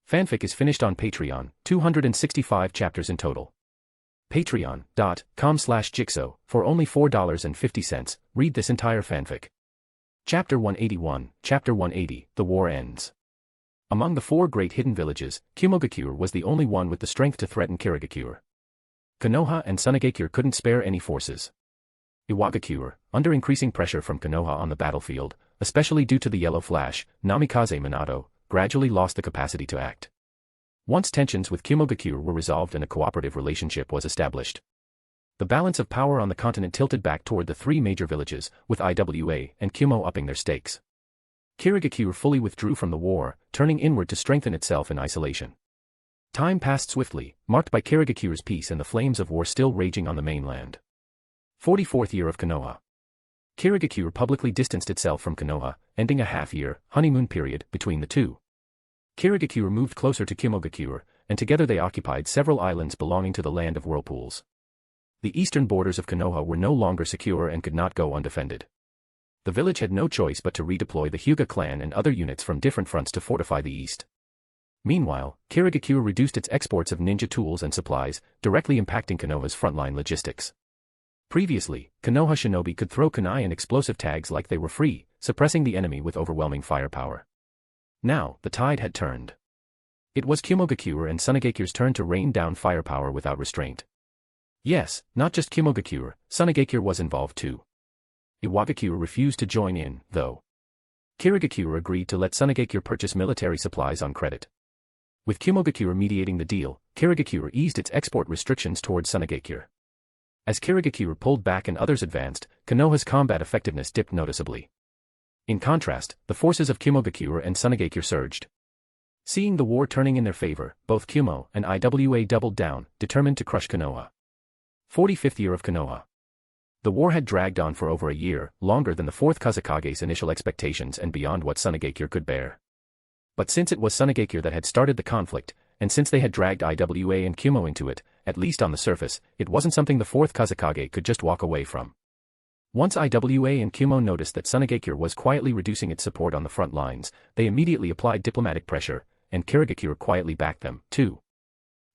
[SPEAKER 3] Fanfic is finished on Patreon, 265 chapters in total. Patreon.com/Jigsaw, for only $4.50, read this entire fanfic. Chapter 181, Chapter 180, The War Ends. Among the 4 great hidden villages, Kirigakure was the only one with the strength to threaten Kirigakure. Konoha and Sunagakure couldn't spare any forces. Iwagakure, under increasing pressure from Konoha on the battlefield, especially due to the yellow flash, Namikaze Minato, gradually lost the capacity to act. Once tensions with Kirigakure were resolved and a cooperative relationship was established, the balance of power on the continent tilted back toward the 3 major villages, with Iwa and Kumo upping their stakes. Kirigakure fully withdrew from the war, turning inward to strengthen itself in isolation. Time passed swiftly, marked by Kirigakure's peace and the flames of war still raging on the mainland. 44th year of Konoha. Kirigakure publicly distanced itself from Konoha, ending a half-year, honeymoon period, between the two. Kirigakure moved closer to Kirigakure, and together they occupied several islands belonging to the land of Whirlpools. The eastern borders of Konoha were no longer secure and could not go undefended. The village had no choice but to redeploy the Hyuga clan and other units from different fronts to fortify the east. Meanwhile, Kirigakure reduced its exports of ninja tools and supplies, directly impacting Konoha's frontline logistics. Previously, Konoha shinobi could throw kunai and explosive tags like they were free, suppressing the enemy with overwhelming firepower. Now, the tide had turned. It was Kirigakure and Sunagakure's turn to rain down firepower without restraint. Yes, not just Kirigakure, Sunagakure was involved too. Iwagakure refused to join in, though. Kirigakure agreed to let Sunagakure purchase military supplies on credit. With Kirigakure mediating the deal, Kirigakure eased its export restrictions towards Sunagakure. As Kirigakure pulled back and others advanced, Konoha's combat effectiveness dipped noticeably. In contrast, the forces of Kirigakure and Sunagakure surged. Seeing the war turning in their favor, both Kumo and Iwa doubled down, determined to crush Konoha. 45th year of Konoha. The war had dragged on for over a year, longer than the Fourth Mizukagae's initial expectations and beyond what Sunagakure could bear. But since it was Sunagakure that had started the conflict, and since they had dragged Iwa and Kumo into it, at least on the surface, it wasn't something the Fourth Mizukage could just walk away from. Once Iwa and Kumo noticed that Sunagakure was quietly reducing its support on the front lines, they immediately applied diplomatic pressure, and Kirigakure quietly backed them, too.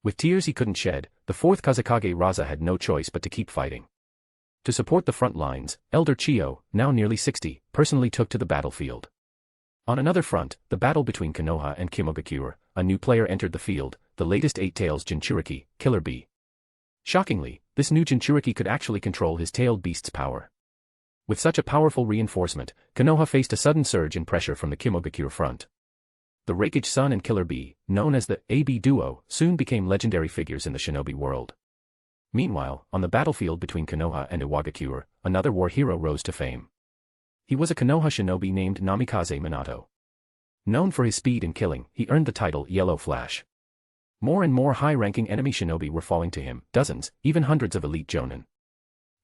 [SPEAKER 3] With tears he couldn't shed, the Fourth Mizukage Raza had no choice but to keep fighting. To support the front lines, Elder Chiyo, now nearly 60, personally took to the battlefield. On another front, the battle between Konoha and Kirigakure, a new player entered the field, the latest Eight-Tails Jinchuriki, Killer Bee. Shockingly, this new Jinchuriki could actually control his tailed beast's power. With such a powerful reinforcement, Konoha faced a sudden surge in pressure from the Kirigakure front. The Rakage Sun and Killer Bee, known as the AB Duo, soon became legendary figures in the shinobi world. Meanwhile, on the battlefield between Konoha and Iwagakure, another war hero rose to fame. He was a Konoha shinobi named Namikaze Minato. Known for his speed and killing, he earned the title Yellow Flash. More and more high-ranking enemy shinobi were falling to him, dozens, even hundreds of elite Jonin.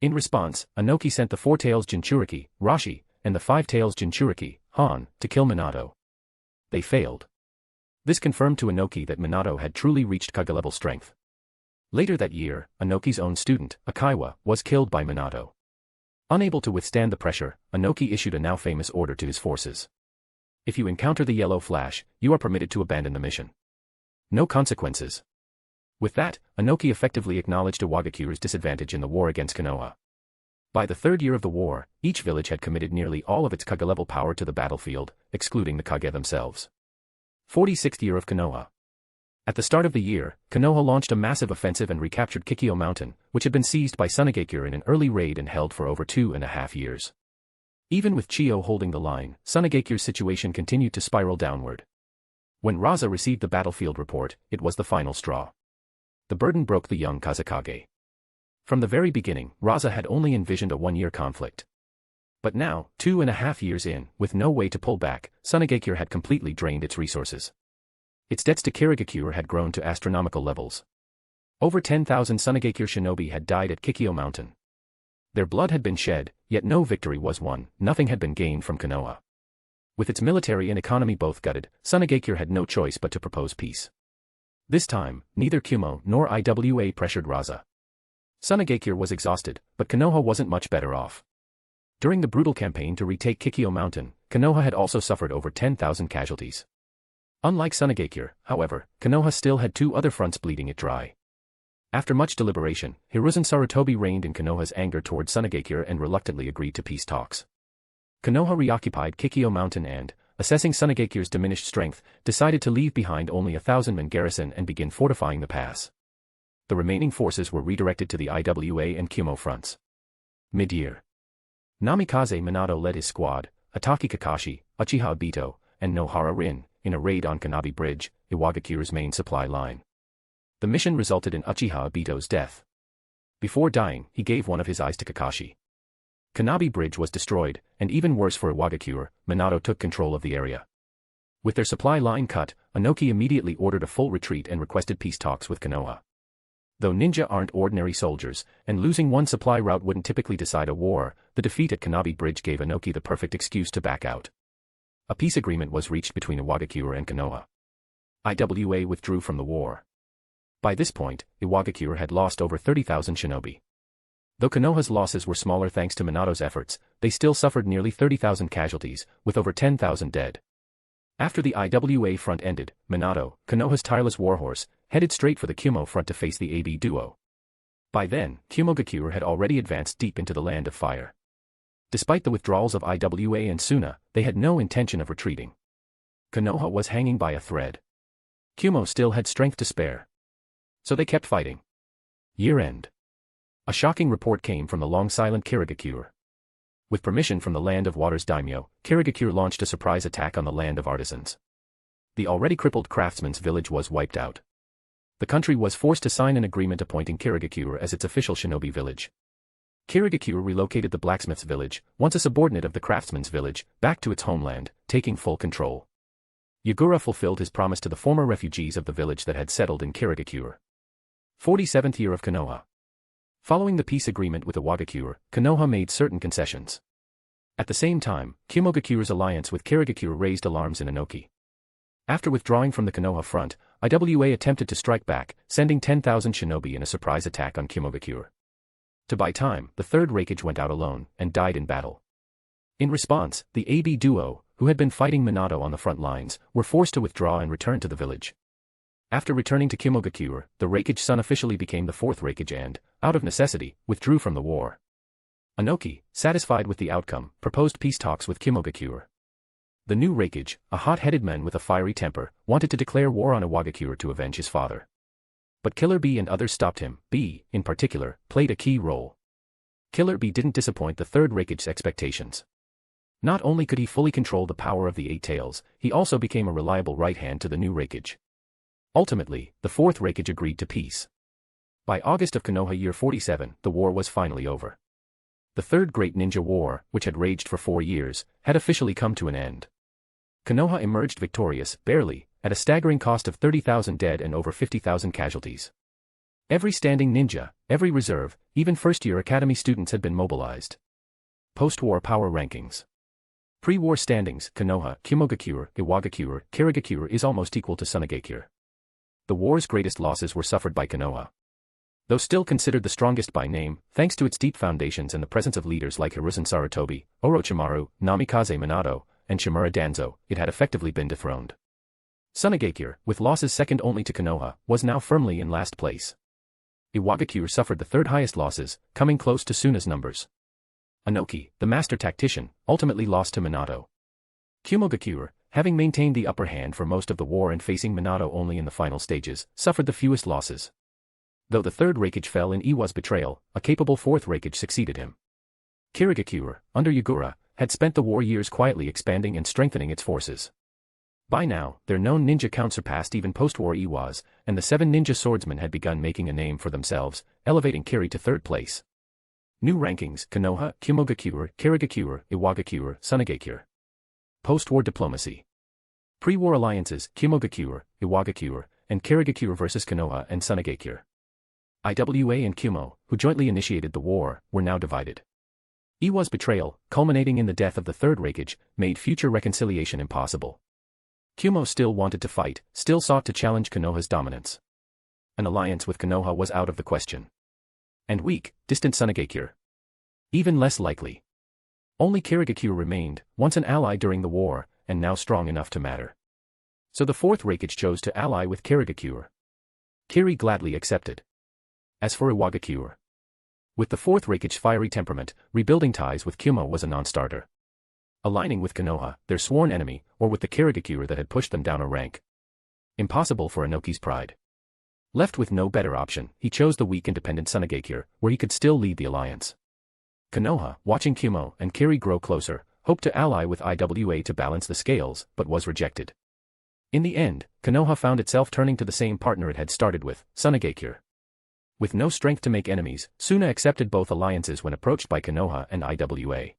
[SPEAKER 3] In response, Inoki sent the Four-Tails Jinchuriki, Rashi, and the Five-Tails Jinchuriki, Han, to kill Minato. They failed. This confirmed to Inoki that Minato had truly reached Kage-level strength. Later that year, Inoki's own student, Akaiwa, was killed by Minato. Unable to withstand the pressure, Inoki issued a now famous order to his forces. If you encounter the Yellow Flash, you are permitted to abandon the mission. No consequences. With that, Inoki effectively acknowledged Iwagakure's disadvantage in the war against Konoha. By the 3rd year of the war, each village had committed nearly all of its Kage-level power to the battlefield, excluding the Kage themselves. 46th year of Konoha. At the start of the year, Konoha launched a massive offensive and recaptured Kikyo Mountain, which had been seized by Sunagakure in an early raid and held for over 2.5 years. Even with Chiyo holding the line, Sunagakure's situation continued to spiral downward. When Raza received the battlefield report, it was the final straw. The burden broke the young Kazekage. From the very beginning, Raza had only envisioned a 1-year conflict. But now, 2.5 years in, with no way to pull back, Sunagakure had completely drained its resources. Its debts to Kirigakure had grown to astronomical levels. Over 10,000 Sunagakure shinobi had died at Kikyo Mountain. Their blood had been shed, yet no victory was won, nothing had been gained from Konoha. With its military and economy both gutted, Sunagakure had no choice but to propose peace. This time, neither Kumo nor Iwa pressured Raza. Sunagakure was exhausted, but Konoha wasn't much better off. During the brutal campaign to retake Kikyo Mountain, Konoha had also suffered over 10,000 casualties. Unlike Sunagakure, however, Konoha still had two other fronts bleeding it dry. After much deliberation, Hiruzen Sarutobi reined in Konoha's anger toward Sunagakure and reluctantly agreed to peace talks. Konoha reoccupied Kikyo Mountain and, assessing Sunagakure's diminished strength, decided to leave behind only 1,000-man garrison and begin fortifying the pass. The remaining forces were redirected to the Iwa and Kumo fronts. Mid-year. Namikaze Minato led his squad, Ataki Kakashi, Uchiha Obito, and Nohara Rin, in a raid on Kanabi Bridge, Iwagakure's main supply line. The mission resulted in Uchiha Obito's death. Before dying, he gave one of his eyes to Kakashi. Kanabi Bridge was destroyed, and even worse for Iwagakure, Minato took control of the area. With their supply line cut, Inoki immediately ordered a full retreat and requested peace talks with Konoha. Though ninja aren't ordinary soldiers, and losing one supply route wouldn't typically decide a war, the defeat at Kanabi Bridge gave Inoki the perfect excuse to back out. A peace agreement was reached between Iwagakure and Konoha. Iwa withdrew from the war. By this point, Iwagakure had lost over 30,000 shinobi. Though Konoha's losses were smaller thanks to Minato's efforts, they still suffered nearly 30,000 casualties, with over 10,000 dead. After the Iwa front ended, Minato, Konoha's tireless warhorse, headed straight for the Kumo front to face the AB duo. By then, Kumogakure had already advanced deep into the Land of Fire. Despite the withdrawals of Iwa and Suna, they had no intention of retreating. Konoha was hanging by a thread. Kumo still had strength to spare. So they kept fighting. Year-end. A shocking report came from the long-silent Kirigakure. With permission from the Land of Water's daimyo, Kirigakure launched a surprise attack on the Land of Artisans. The already crippled craftsman's village was wiped out. The country was forced to sign an agreement appointing Kirigakure as its official shinobi village. Kirigakure relocated the blacksmith's village, once a subordinate of the craftsman's village, back to its homeland, taking full control. Yagura fulfilled his promise to the former refugees of the village that had settled in Kirigakure. 47th year of Konoha. Following the peace agreement with Iwagakure, Konoha made certain concessions. At the same time, Kumogakure's alliance with Kirigakure raised alarms in Inoki. After withdrawing from the Konoha front, Iwa attempted to strike back, sending 10,000 shinobi in a surprise attack on Kumogakure. To buy time, the third Rakage went out alone, and died in battle. In response, the AB duo, who had been fighting Minato on the front lines, were forced to withdraw and return to the village. After returning to Kumogakure, the Rakage son officially became the fourth Rakage and, out of necessity, withdrew from the war. Inoki, satisfied with the outcome, proposed peace talks with Kumogakure. The new Rakage, a hot-headed man with a fiery temper, wanted to declare war on Iwagakure to avenge his father. But Killer Bee and others stopped him. Bee, in particular, played a key role. Killer Bee didn't disappoint the third Rakage's expectations. Not only could he fully control the power of the Eight Tails, he also became a reliable right hand to the new Rakage. Ultimately, the fourth Rakage agreed to peace. By August of Konoha year 47, the war was finally over. The Third Great Ninja War, which had raged for 4 years, had officially come to an end. Konoha emerged victorious, barely, at a staggering cost of 30,000 dead and over 50,000 casualties. Every standing ninja, every reserve, even first-year academy students had been mobilized. Post-war power rankings. Pre-war standings: Konoha, Kumogakure, Iwagakure, Kirigakure is almost equal to Sunagakure. The war's greatest losses were suffered by Konoha. Though still considered the strongest by name, thanks to its deep foundations and the presence of leaders like Hiruzen Sarutobi, Orochimaru, Namikaze Minato, and Shimura Danzo, it had effectively been dethroned. Sunagakure, with losses second only to Konoha, was now firmly in last place. Iwagakure suffered the third highest losses, coming close to Suna's numbers. Inoki, the master tactician, ultimately lost to Minato. Kumogakure, having maintained the upper hand for most of the war and facing Minato only in the final stages, suffered the fewest losses. Though the third Rakage fell in Iwa's betrayal, a capable fourth Rakage succeeded him. Kirigakure, under Yagura, had spent the war years quietly expanding and strengthening its forces. By now, their known ninja count surpassed even post-war Iwas, and the 7 ninja swordsmen had begun making a name for themselves, elevating Kiri to third place. New rankings: Konoha, Kumogakure, Kirigakure, Iwagakure, Sunagakure. Post-war diplomacy. Pre-war alliances: Kumogakure, Iwagakure, and Kirigakure versus Konoha and Sunagakure. IWA and Kumo, who jointly initiated the war, were now divided. Iwa's betrayal, culminating in the death of the third Rakage, made future reconciliation impossible. Kumo still wanted to fight, still sought to challenge Konoha's dominance. An alliance with Konoha was out of the question. And weak, distant Sunagakure. Even less likely. Only Kirigakure remained, once an ally during the war, and now strong enough to matter. So the fourth Rakage chose to ally with Kirigakure. Kiri gladly accepted. As for Iwagakure, with the fourth Rakage's fiery temperament, rebuilding ties with Kumo was a non-starter. Aligning with Konoha, their sworn enemy, or with the Kirigakure that had pushed them down a rank. Impossible for Inoki's pride. Left with no better option, he chose the weak independent Sunagakure, where he could still lead the alliance. Konoha, watching Kumo and Kiri grow closer, hoped to ally with IWA to balance the scales, but was rejected. In the end, Konoha found itself turning to the same partner it had started with, Sunagakure. With no strength to make enemies, Suna accepted both alliances when approached by Konoha and IWA.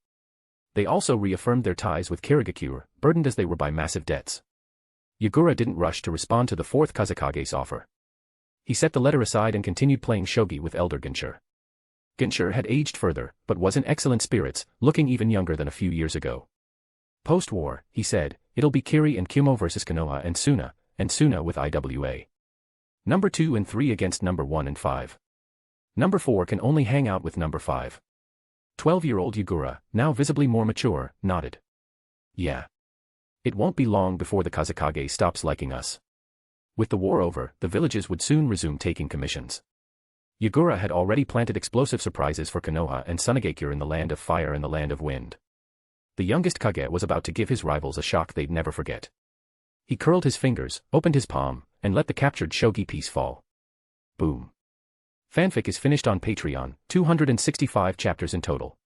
[SPEAKER 3] They also reaffirmed their ties with Kirigakure, burdened as they were by massive debts. Yagura didn't rush to respond to the fourth Kazakage's offer. He set the letter aside and continued playing shogi with elder Ginchur. Ginchur had aged further, but was in excellent spirits, looking even younger than a few years ago. Post-war, he said, it'll be Kiri and Kumo versus Konoha and Suna with IWA. Number 2 and 3 against number 1 and 5. Number 4 can only hang out with number 5. 12-year-old Yagura, now visibly more mature, nodded. Yeah. It won't be long before the Kazakage stops liking us. With the war over, the villages would soon resume taking commissions. Yagura had already planted explosive surprises for Konoha and Sunagakure in the land of fire and the land of wind. The youngest Kage was about to give his rivals a shock they'd never forget. He curled his fingers, opened his palm, and let the captured shogi piece fall. Boom. Fanfic is finished on Patreon, 265 chapters in total.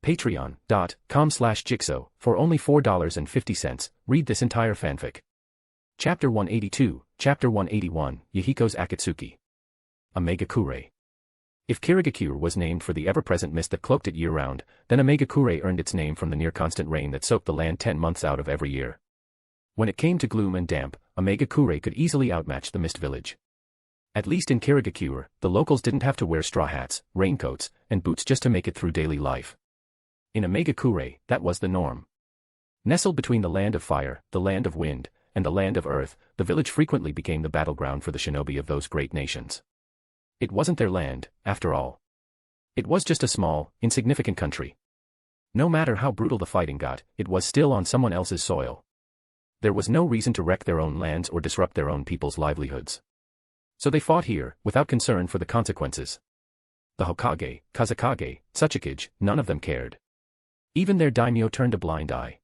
[SPEAKER 3] Patreon.com/Jigsaw, for only $4.50, read this entire fanfic. Chapter 182, Chapter 181, Yahiko's Akatsuki. Amegakure. If Kirigakure was named for the ever-present mist that cloaked it year-round, then Amegakure earned its name from the near-constant rain that soaked the land 10 months out of every year. When it came to gloom and damp, Amegakure could easily outmatch the mist village. At least in Kirigakure, the locals didn't have to wear straw hats, raincoats, and boots just to make it through daily life. In Amegakure, that was the norm. Nestled between the land of fire, the land of wind, and the land of earth, the village frequently became the battleground for the shinobi of those great nations. It wasn't their land, after all. It was just a small, insignificant country. No matter how brutal the fighting got, it was still on someone else's soil. There was no reason to wreck their own lands or disrupt their own people's livelihoods. So they fought here, without concern for the consequences. The Hokage, Kazakage, Tsuchikage, none of them cared. Even their daimyo turned a blind eye.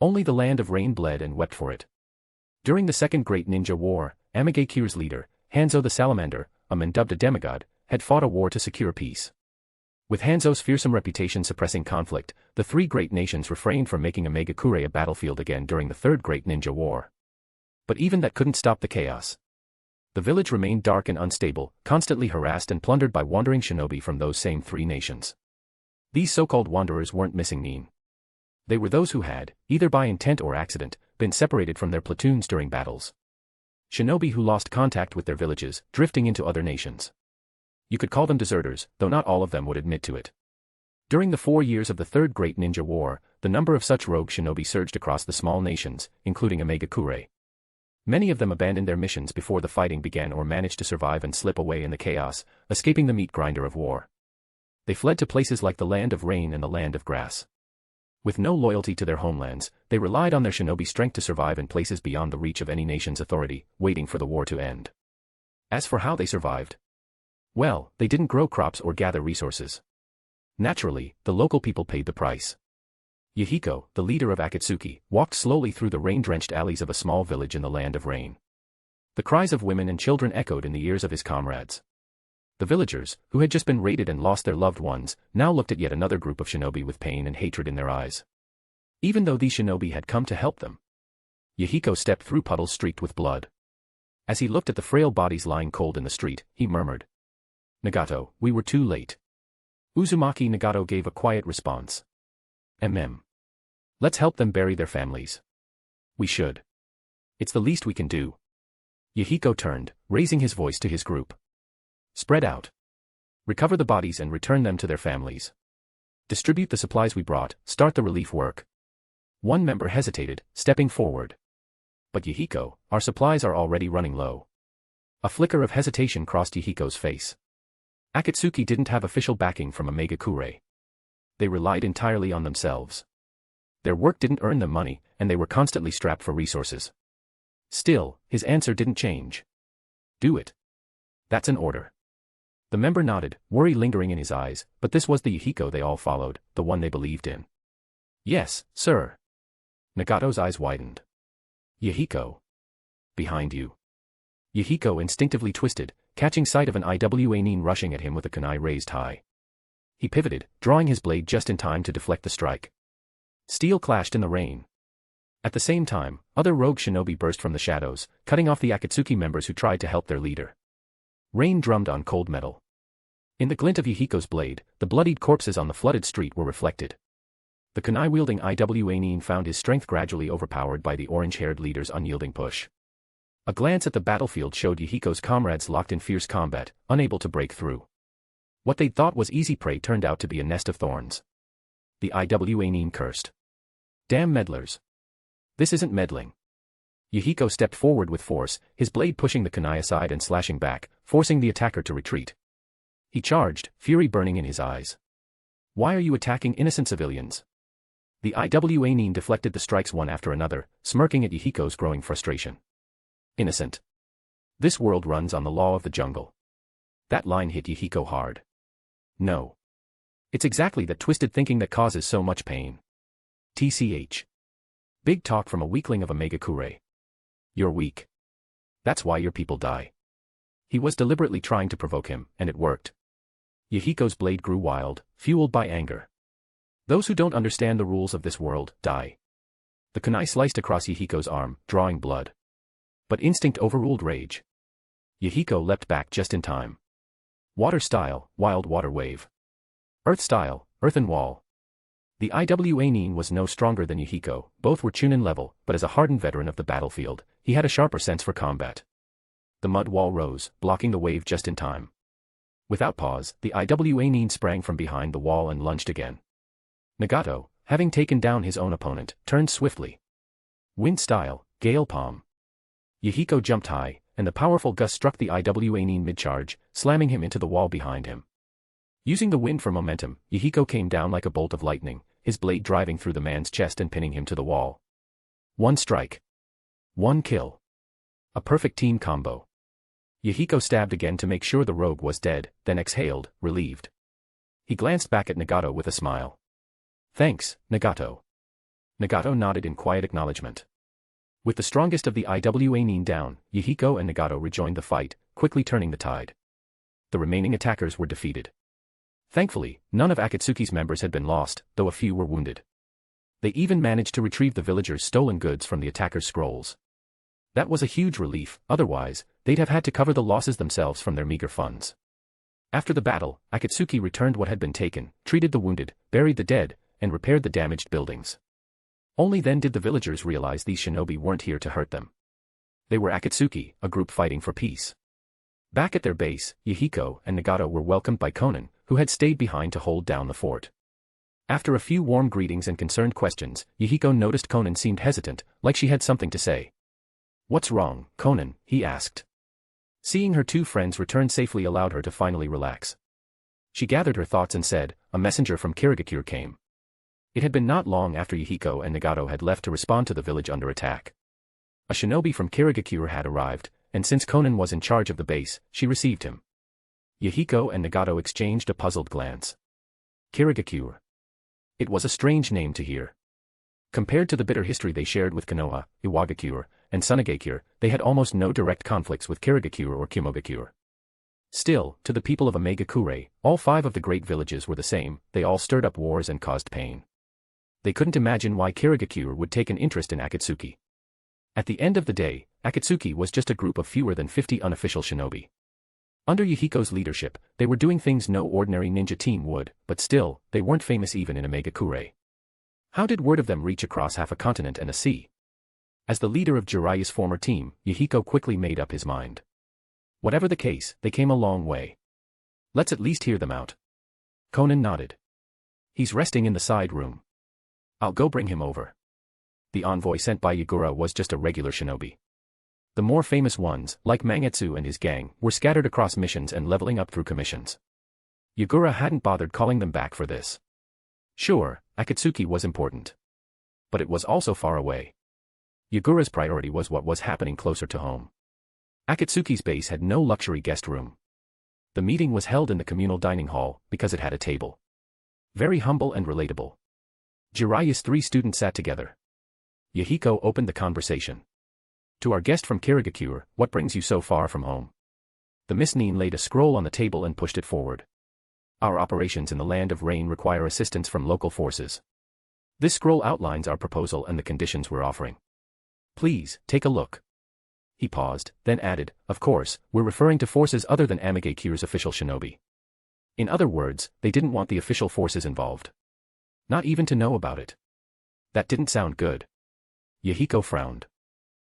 [SPEAKER 3] Only the land of rain bled and wept for it. During the Second Great Ninja War, Amegakure's leader, Hanzo the Salamander, a man dubbed a demigod, had fought a war to secure peace. With Hanzo's fearsome reputation suppressing conflict, the three great nations refrained from making Amegakure a battlefield again during the Third Great Ninja War. But even that couldn't stop the chaos. The village remained dark and unstable, constantly harassed and plundered by wandering shinobi from those same three nations. These so-called wanderers weren't missing nin. They were those who had, either by intent or accident, been separated from their platoons during battles. Shinobi who lost contact with their villages, drifting into other nations. You could call them deserters, though not all of them would admit to it. During the 4 years of the Third Great Ninja War, the number of such rogue shinobi surged across the small nations, including Amegakure. Many of them abandoned their missions before the fighting began or managed to survive and slip away in the chaos, escaping the meat grinder of war. They fled to places like the land of rain and the land of grass. With no loyalty to their homelands, they relied on their shinobi strength to survive in places beyond the reach of any nation's authority, waiting for the war to end. As for how they survived, well, they didn't grow crops or gather resources. Naturally, the local people paid the price. Yahiko, the leader of Akatsuki, walked slowly through the rain-drenched alleys of a small village in the land of rain. The cries of women and children echoed in the ears of his comrades. The villagers, who had just been raided and lost their loved ones, now looked at yet another group of shinobi with pain and hatred in their eyes. Even though these shinobi had come to help them. Yahiko stepped through puddles streaked with blood. As he looked at the frail bodies lying cold in the street, he murmured, "Nagato, we were too late." Uzumaki Nagato gave a quiet response. Let's help them bury their families. We should. It's the least we can do. Yahiko turned, raising his voice to his group. Spread out. Recover the bodies and return them to their families. Distribute the supplies we brought, start the relief work. One member hesitated, stepping forward. But Yahiko, our supplies are already running low. A flicker of hesitation crossed Yahiko's face. Akatsuki didn't have official backing from Megakure. They relied entirely on themselves. Their work didn't earn them money, and they were constantly strapped for resources. Still, his answer didn't change. Do it. That's an order. The member nodded, worry lingering in his eyes, but this was the Yahiko they all followed, the one they believed in. Yes, sir. Nagato's eyes widened. Yahiko. Behind you. Yahiko instinctively twisted, catching sight of an Iwa-nin rushing at him with a kunai raised high. He pivoted, drawing his blade just in time to deflect the strike. Steel clashed in the rain. At the same time, other rogue shinobi burst from the shadows, cutting off the Akatsuki members who tried to help their leader. Rain drummed on cold metal. In the glint of Yahiko's blade, the bloodied corpses on the flooded street were reflected. The kunai-wielding Iwa-nin found his strength gradually overpowered by the orange-haired leader's unyielding push. A glance at the battlefield showed Yahiko's comrades locked in fierce combat, unable to break through. What they'd thought was easy prey turned out to be a nest of thorns. The Iwa-nin cursed. Damn meddlers. This isn't meddling. Yahiko stepped forward with force, his blade pushing the kunai aside and slashing back, forcing the attacker to retreat. He charged, fury burning in his eyes. Why are you attacking innocent civilians? The Iwa-nin deflected the strikes one after another, smirking at Yahiko's growing frustration. Innocent. This world runs on the law of the jungle. That line hit Yahiko hard. No. It's exactly that twisted thinking that causes so much pain. TCH. Big talk from a weakling of a Megakure. You're weak. That's why your people die. He was deliberately trying to provoke him, and it worked. Yahiko's blade grew wild, fueled by anger. Those who don't understand the rules of this world, die. The kunai sliced across Yahiko's arm, drawing blood. But instinct overruled rage. Yahiko leapt back just in time. Water style, wild water wave. Earth style, earthen wall. The Iwa-nin was no stronger than Yahiko, both were Chunin level, but as a hardened veteran of the battlefield, he had a sharper sense for combat. The mud wall rose, blocking the wave just in time. Without pause, the Iwa-nin sprang from behind the wall and lunged again. Nagato, having taken down his own opponent, turned swiftly. Wind style, gale palm. Yahiko jumped high, and the powerful gust struck the Iwa-nin mid-charge, slamming him into the wall behind him. Using the wind for momentum, Yahiko came down like a bolt of lightning, his blade driving through the man's chest and pinning him to the wall. One strike. One kill. A perfect team combo. Yahiko stabbed again to make sure the rogue was dead, then exhaled, relieved. He glanced back at Nagato with a smile. Thanks, Nagato. Nagato nodded in quiet acknowledgement. With the strongest of the Iwa-nin down, Yahiko and Nagato rejoined the fight, quickly turning the tide. The remaining attackers were defeated. Thankfully, none of Akatsuki's members had been lost, though a few were wounded. They even managed to retrieve the villagers' stolen goods from the attackers' scrolls. That was a huge relief, otherwise, they'd have had to cover the losses themselves from their meager funds. After the battle, Akatsuki returned what had been taken, treated the wounded, buried the dead, and repaired the damaged buildings. Only then did the villagers realize these shinobi weren't here to hurt them. They were Akatsuki, a group fighting for peace. Back at their base, Yahiko and Nagato were welcomed by Konan, who had stayed behind to hold down the fort. After a few warm greetings and concerned questions, Yahiko noticed Konan seemed hesitant, like she had something to say. "What's wrong, Konan?" he asked. Seeing her two friends return safely allowed her to finally relax. She gathered her thoughts and said, "A messenger from Kirigakure came." It had been not long after Yahiko and Nagato had left to respond to the village under attack. A shinobi from Kirigakure had arrived, and since Konan was in charge of the base, she received him. Yahiko and Nagato exchanged a puzzled glance. Kirigakure. It was a strange name to hear. Compared to the bitter history they shared with Konoha, Iwagakure, and Sunagakure, they had almost no direct conflicts with Kirigakure or Kimogakure. Still, to the people of Megakure, all 5 of the great villages were the same, they all stirred up wars and caused pain. They couldn't imagine why Kirigakure would take an interest in Akatsuki. At the end of the day, Akatsuki was just a group of fewer than 50 unofficial shinobi. Under Yahiko's leadership, they were doing things no ordinary ninja team would, but still, they weren't famous even in Megakure. How did word of them reach across half a continent and a sea? As the leader of Jiraiya's former team, Yahiko quickly made up his mind. Whatever the case, they came a long way. Let's at least hear them out. Conan nodded. He's resting in the side room. I'll go bring him over. The envoy sent by Yagura was just a regular shinobi. The more famous ones, like Mangetsu and his gang, were scattered across missions and leveling up through commissions. Yagura hadn't bothered calling them back for this. Sure, Akatsuki was important. But it was also far away. Yagura's priority was what was happening closer to home. Akatsuki's base had no luxury guest room. The meeting was held in the communal dining hall because it had a table. Very humble and relatable. Jiraiya's 3 students sat together. Yahiko opened the conversation. To our guest from Kirigakure, what brings you so far from home? The Miss Nin laid a scroll on the table and pushed it forward. Our operations in the Land of Rain require assistance from local forces. This scroll outlines our proposal and the conditions we're offering. Please, take a look. He paused, then added, of course, we're referring to forces other than Amagakure's official shinobi. In other words, they didn't want the official forces involved. Not even to know about it. That didn't sound good. Yahiko frowned.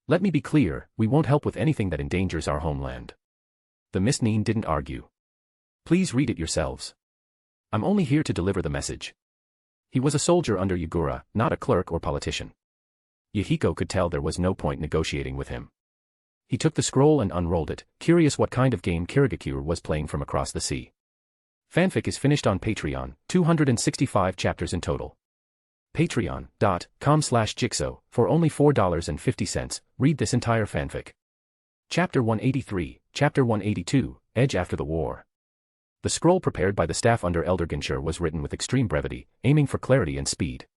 [SPEAKER 3] Let me be clear, we won't help with anything that endangers our homeland. The Miss Nin didn't argue. Please read it yourselves. I'm only here to deliver the message. He was a soldier under Yagura, not a clerk or politician. Yahiko could tell there was no point negotiating with him. He took the scroll and unrolled it, curious what kind of game Kirigakure was playing from across the sea. Fanfic is finished on Patreon, 265 chapters in total. Patreon.com/Jigsaw, for only $4.50, read this entire fanfic. Chapter 183, Chapter 182, Edge After the War. The scroll prepared by the staff under Elder Ginshur was written with extreme brevity, aiming for clarity and speed.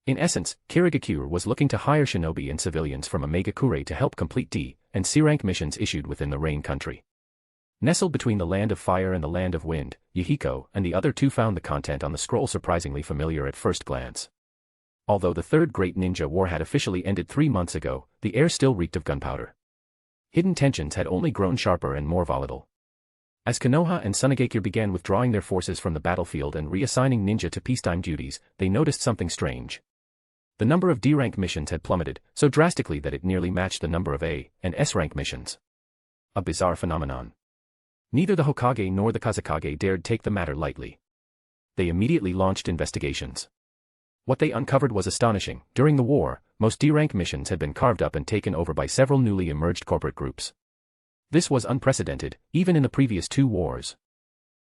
[SPEAKER 3] In essence, Kirigakure was looking to hire shinobi and civilians from Amagakure to help complete D and C-rank missions issued within the Rain country. Nestled between the Land of Fire and the Land of Wind, Yahiko and the other 2 found the content on the scroll surprisingly familiar at first glance. Although the Third Great Ninja War had officially ended 3 months ago, the air still reeked of gunpowder. Hidden tensions had only grown sharper and more volatile. As Konoha and Sunagakure began withdrawing their forces from the battlefield and reassigning ninja to peacetime duties, they noticed something strange. The number of D-rank missions had plummeted, so drastically that it nearly matched the number of A and S-rank missions. A bizarre phenomenon. Neither the Hokage nor the Kazekage dared take the matter lightly. They immediately launched investigations. What they uncovered was astonishing. During the war, most D-rank missions had been carved up and taken over by several newly emerged corporate groups. This was unprecedented, even in the previous 2 wars.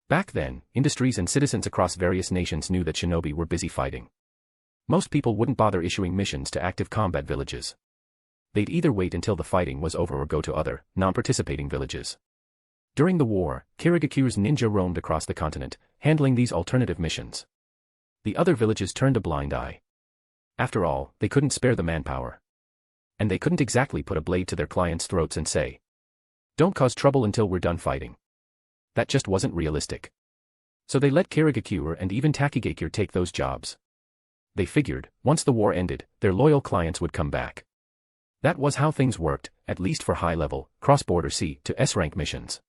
[SPEAKER 3] Back then, industries and citizens across various nations knew that shinobi were busy fighting. Most people wouldn't bother issuing missions to active combat villages. They'd either wait until the fighting was over or go to other, non-participating villages. During the war, Kirigakure's ninja roamed across the continent, handling these alternative missions. The other villages turned a blind eye. After all, they couldn't spare the manpower. And they couldn't exactly put a blade to their clients' throats and say, "Don't cause trouble until we're done fighting." That just wasn't realistic. So they let Kirigakure and even Takigakure take those jobs. They figured, once the war ended, their loyal clients would come back. That was how things worked, at least for high-level, cross-border C to S-rank missions.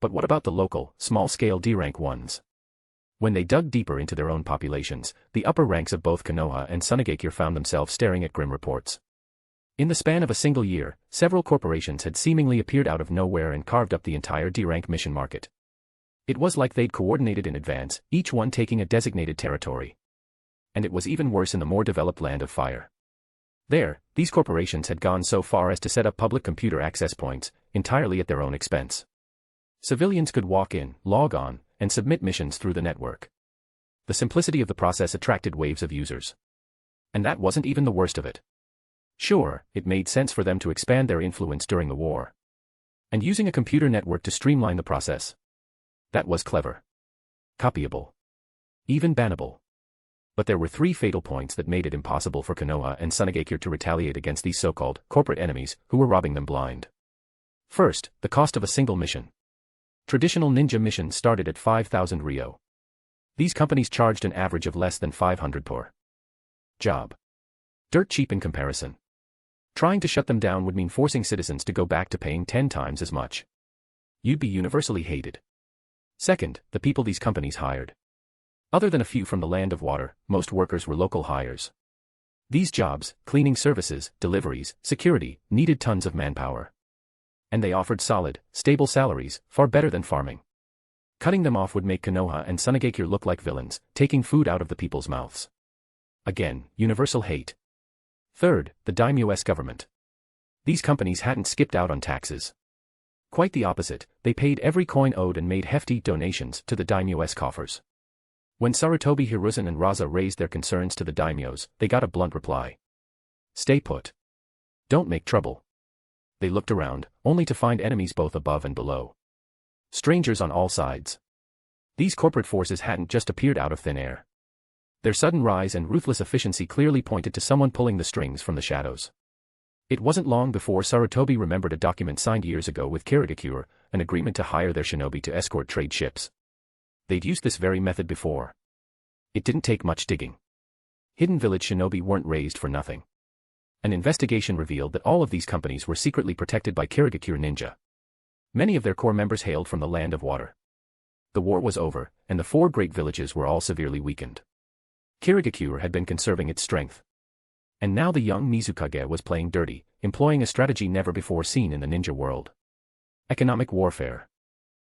[SPEAKER 3] But what about the local, small-scale D-rank ones? When they dug deeper into their own populations, the upper ranks of both Konoha and Sunagakure found themselves staring at grim reports. In the span of a single year, several corporations had seemingly appeared out of nowhere and carved up the entire D-rank mission market. It was like they'd coordinated in advance, each one taking a designated territory. And it was even worse in the more developed Land of Fire. There, these corporations had gone so far as to set up public computer access points, entirely at their own expense. Civilians could walk in, log on, and submit missions through the network. The simplicity of the process attracted waves of users. And that wasn't even the worst of it. Sure, it made sense for them to expand their influence during the war. And using a computer network to streamline the process. That was clever. Copyable. Even bannable. But there were 3 fatal points that made it impossible for Konoha and Sunagakure to retaliate against these so-called corporate enemies who were robbing them blind. First, the cost of a single mission. Traditional ninja missions started at 5,000 ryo. These companies charged an average of less than 500 per job. Dirt cheap in comparison. Trying to shut them down would mean forcing citizens to go back to paying 10 times as much. You'd be universally hated. Second, the people these companies hired. Other than a few from the Land of Water, most workers were local hires. These jobs, cleaning services, deliveries, security, needed tons of manpower. And they offered solid, stable salaries, far better than farming. Cutting them off would make Konoha and Sunagakure look like villains, taking food out of the people's mouths. Again, universal hate. Third, the daimyo-esque government. These companies hadn't skipped out on taxes. Quite the opposite, they paid every coin owed and made hefty donations to the daimyo-esque coffers. When Sarutobi Hiruzen and Raza raised their concerns to the daimyos, they got a blunt reply. Stay put. Don't make trouble. They looked around, only to find enemies both above and below. Strangers on all sides. These corporate forces hadn't just appeared out of thin air. Their sudden rise and ruthless efficiency clearly pointed to someone pulling the strings from the shadows. It wasn't long before Sarutobi remembered a document signed years ago with Kirigakure, an agreement to hire their shinobi to escort trade ships. They'd used this very method before. It didn't take much digging. Hidden village shinobi weren't raised for nothing. An investigation revealed that all of these companies were secretly protected by Kirigakure ninja. Many of their core members hailed from the land of water. The war was over, and the 4 great villages were all severely weakened. Kirigakure had been conserving its strength. And now the young Mizukage was playing dirty, employing a strategy never before seen in the ninja world. Economic warfare.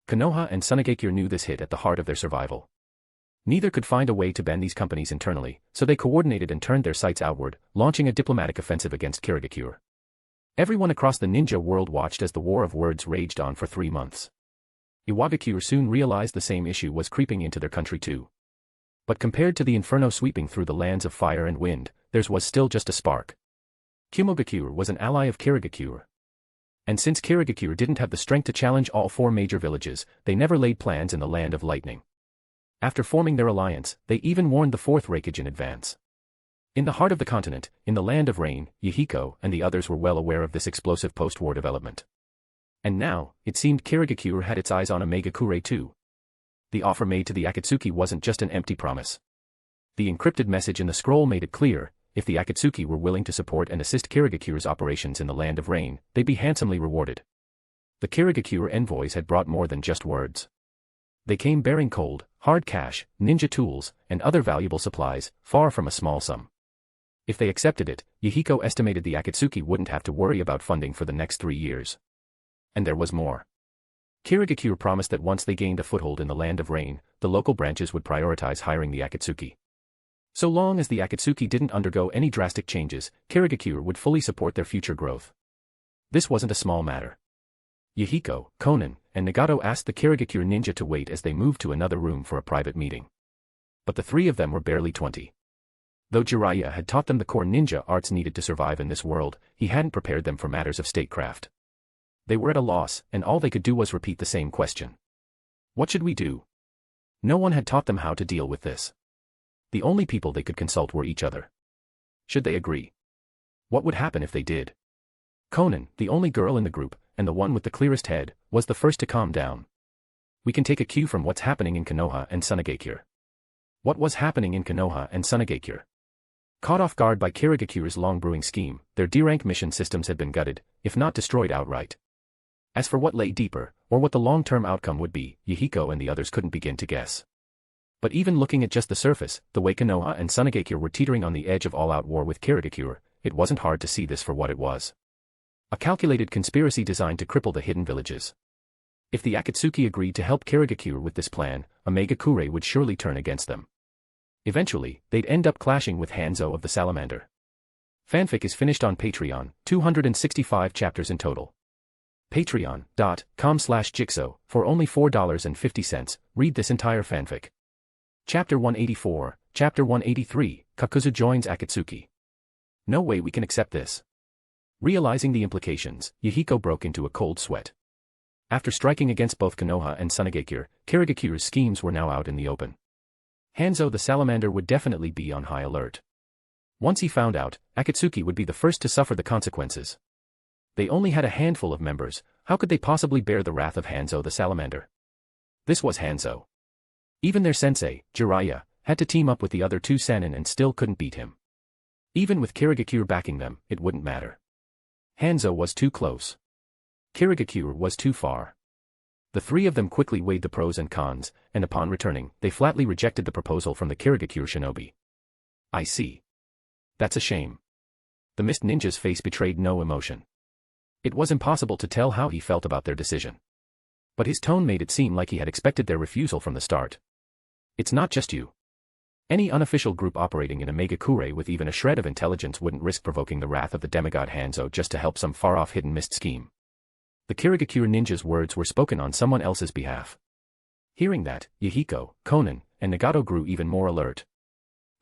[SPEAKER 3] Konoha and Sunagakure knew this hit at the heart of their survival. Neither could find a way to bend these companies internally, so they coordinated and turned their sights outward, launching a diplomatic offensive against Kirigakure. Everyone across the ninja world watched as the war of words raged on for 3 months. Iwagakure soon realized the same issue was creeping into their country too. But compared to the inferno sweeping through the lands of fire and wind, theirs was still just a spark. Kumogakure was an ally of Kirigakure. And since Kirigakure didn't have the strength to challenge all 4 major villages, they never laid plans in the land of lightning. After forming their alliance, they even warned the 4th Rakage in advance. In the heart of the continent, in the land of rain, Yahiko and the others were well aware of this explosive post-war development. And now, it seemed Kirigakure had its eyes on Omegakure too. The offer made to the Akatsuki wasn't just an empty promise. The encrypted message in the scroll made it clear, if the Akatsuki were willing to support and assist Kirigakure's operations in the land of rain, they'd be handsomely rewarded. The Kirigakure envoys had brought more than just words. They came bearing cold, hard cash, ninja tools, and other valuable supplies, far from a small sum. If they accepted it, Yahiko estimated the Akatsuki wouldn't have to worry about funding for the next 3 years. And there was more. Kirigakure promised that once they gained a foothold in the land of rain, the local branches would prioritize hiring the Akatsuki. So long as the Akatsuki didn't undergo any drastic changes, Kirigakure would fully support their future growth. This wasn't a small matter. Yahiko, Konan, and Nagato asked the Kirigakure ninja to wait as they moved to another room for a private meeting. But the 3 of them were barely 20. Though Jiraiya had taught them the core ninja arts needed to survive in this world, he hadn't prepared them for matters of statecraft. They were at a loss, and all they could do was repeat the same question. What should we do? No one had taught them how to deal with this. The only people they could consult were each other. Should they agree? What would happen if they did? Konan, the only girl in the group, and the one with the clearest head, was the first to calm down. We can take a cue from what's happening in Konoha and Sunagakure. What was happening in Konoha and Sunagakure? Caught off guard by Kirigakure's long-brewing scheme, their D-rank mission systems had been gutted, if not destroyed outright. As for what lay deeper, or what the long-term outcome would be, Yahiko and the others couldn't begin to guess. But even looking at just the surface, the way Konoha and Sunagakure were teetering on the edge of all-out war with Kirigakure, it wasn't hard to see this for what it was. A calculated conspiracy designed to cripple the hidden villages. If the Akatsuki agreed to help Kirigakure with this plan, Omegakure would surely turn against them. Eventually, they'd end up clashing with Hanzo of the Salamander. Fanfic is finished on Patreon, 265 chapters in total. Patreon.com/Jigsaw, for only $4.50, read this entire fanfic. Chapter 184, Chapter 183, Kakuzu joins Akatsuki. No way we can accept this. Realizing the implications, Yahiko broke into a cold sweat. After striking against both Konoha and Sunagakure, Kirigakure's schemes were now out in the open. Hanzo the Salamander would definitely be on high alert. Once he found out, Akatsuki would be the first to suffer the consequences. They only had a handful of members, how could they possibly bear the wrath of Hanzo the Salamander? This was Hanzo. Even their sensei, Jiraiya, had to team up with the other 2 Sannin and still couldn't beat him. Even with Kirigakure backing them, it wouldn't matter. Hanzo was too close. Kirigakure was too far. The 3 of them quickly weighed the pros and cons, and upon returning, they flatly rejected the proposal from the Kirigakure shinobi. I see. That's a shame. The Mist Ninja's face betrayed no emotion. It was impossible to tell how he felt about their decision. But his tone made it seem like he had expected their refusal from the start. It's not just you. Any unofficial group operating in a Megakure with even a shred of intelligence wouldn't risk provoking the wrath of the demigod Hanzo just to help some far-off hidden mist scheme. The Kirigakure ninja's words were spoken on someone else's behalf. Hearing that, Yahiko, Konan, and Nagato grew even more alert.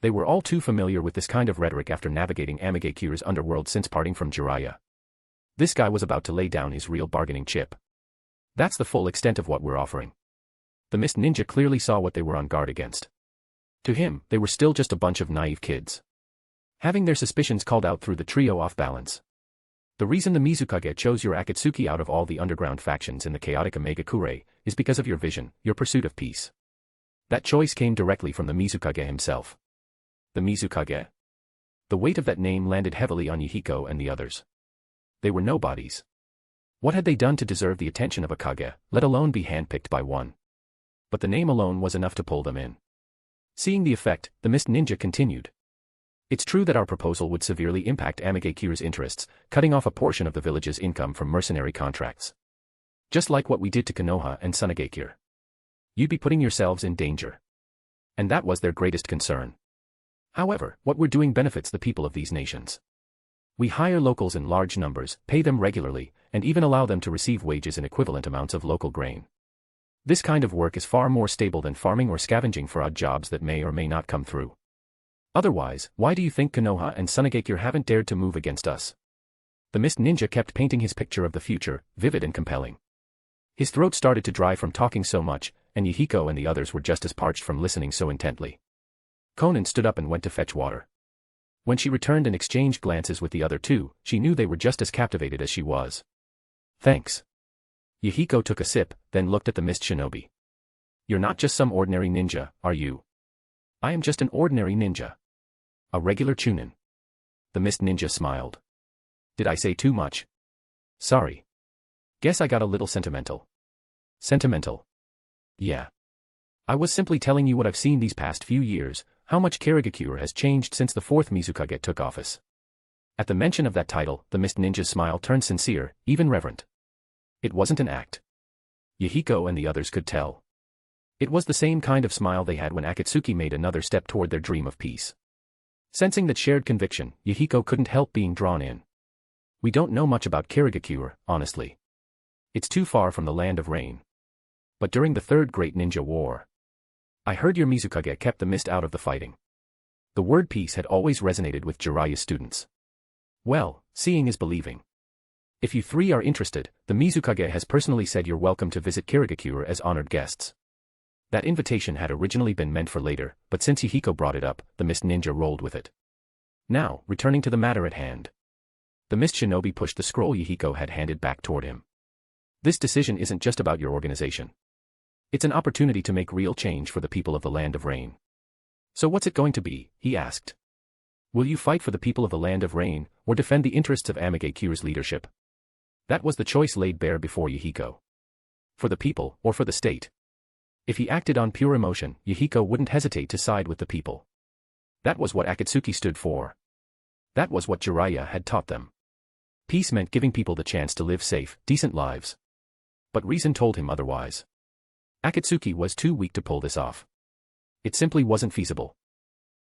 [SPEAKER 3] They were all too familiar with this kind of rhetoric after navigating Amagakure's underworld since parting from Jiraiya. This guy was about to lay down his real bargaining chip. That's the full extent of what we're offering. The Mist Ninja clearly saw what they were on guard against. To him, they were still just a bunch of naive kids. Having their suspicions called out through the trio off balance. The reason the Mizukage chose your Akatsuki out of all the underground factions in the chaotic Megakure is because of your vision, your pursuit of peace. That choice came directly from the Mizukage himself. The Mizukage? The weight of that name landed heavily on Yahiko and the others. They were nobodies. What had they done to deserve the attention of a Kage, let alone be handpicked by one? But the name alone was enough to pull them in. Seeing the effect, the Mist Ninja continued. It's true that our proposal would severely impact Amagakure's interests, cutting off a portion of the village's income from mercenary contracts. Just like what we did to Konoha and Sunagakure. You'd be putting yourselves in danger. And that was their greatest concern. However, what we're doing benefits the people of these nations. We hire locals in large numbers, pay them regularly, and even allow them to receive wages in equivalent amounts of local grain. This kind of work is far more stable than farming or scavenging for odd jobs that may or may not come through. Otherwise, why do you think Konoha and Sunagakure haven't dared to move against us? The Mist Ninja kept painting his picture of the future, vivid and compelling. His throat started to dry from talking so much, and Yahiko and the others were just as parched from listening so intently. Konan stood up and went to fetch water. When she returned and exchanged glances with the other two, she knew they were just as captivated as she was. Thanks. Yahiko took a sip, then looked at the Mist Shinobi. You're not just some ordinary ninja, are you? I am just an ordinary ninja. A regular chunin. The Mist Ninja smiled. Did I say too much? Sorry. Guess I got a little sentimental. Sentimental? Yeah. I was simply telling you what I've seen these past few years, how much Kirigakure has changed since the Fourth Mizukage took office. At the mention of that title, the Mist Ninja's smile turned sincere, even reverent. It wasn't an act. Yahiko and the others could tell. It was the same kind of smile they had when Akatsuki made another step toward their dream of peace. Sensing that shared conviction, Yahiko couldn't help being drawn in. We don't know much about Kirigakure, honestly. It's too far from the land of rain. But during the Third Great Ninja War, I heard your Mizukage kept the mist out of the fighting. The word peace had always resonated with Jiraiya's students. Well, seeing is believing. If you three are interested, the Mizukage has personally said you're welcome to visit Kirigakure as honored guests. That invitation had originally been meant for later, but since Yahiko brought it up, the Mist Ninja rolled with it. Now, returning to the matter at hand. The Mist Shinobi pushed the scroll Yahiko had handed back toward him. This decision isn't just about your organization. It's an opportunity to make real change for the people of the Land of Rain. So what's it going to be? He asked. Will you fight for the people of the Land of Rain, or defend the interests of Amagakure's leadership? That was the choice laid bare before Yahiko. For the people, or for the state? If he acted on pure emotion, Yahiko wouldn't hesitate to side with the people. That was what Akatsuki stood for. That was what Jiraiya had taught them. Peace meant giving people the chance to live safe, decent lives. But reason told him otherwise. Akatsuki was too weak to pull this off. It simply wasn't feasible.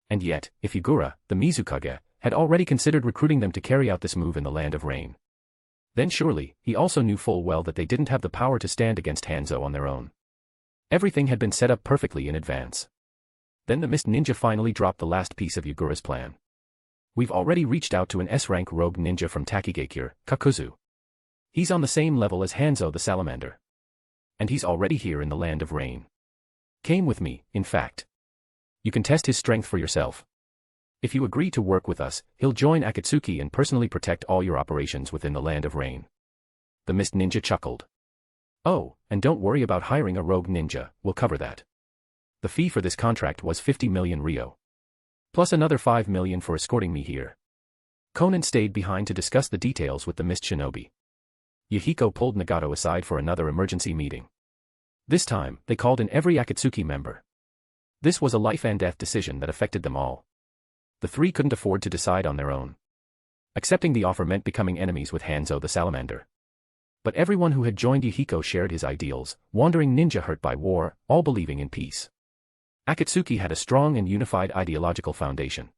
[SPEAKER 3] And yet, if Yagura, the Mizukage, had already considered recruiting them to carry out this move in the Land of Rain, then surely, he also knew full well that they didn't have the power to stand against Hanzo on their own. Everything had been set up perfectly in advance. Then the Mist Ninja finally dropped the last piece of Yagura's plan. We've already reached out to an S-rank rogue ninja from Takigakure, Kakuzu. He's on the same level as Hanzo the Salamander. And he's already here in the Land of Rain. Came with me, in fact. You can test his strength for yourself. If you agree to work with us, he'll join Akatsuki and personally protect all your operations within the Land of Rain. The Mist Ninja chuckled. Oh, and don't worry about hiring a rogue ninja, we'll cover that. The fee for this contract was 50 million ryo. Plus another 5 million for escorting me here. Konan stayed behind to discuss the details with the Mist Shinobi. Yahiko pulled Nagato aside for another emergency meeting. This time, they called in every Akatsuki member. This was a life and death decision that affected them all. The three couldn't afford to decide on their own. Accepting the offer meant becoming enemies with Hanzo the Salamander. But everyone who had joined Yahiko shared his ideals, wandering ninja hurt by war, all believing in peace. Akatsuki had a strong and unified ideological foundation.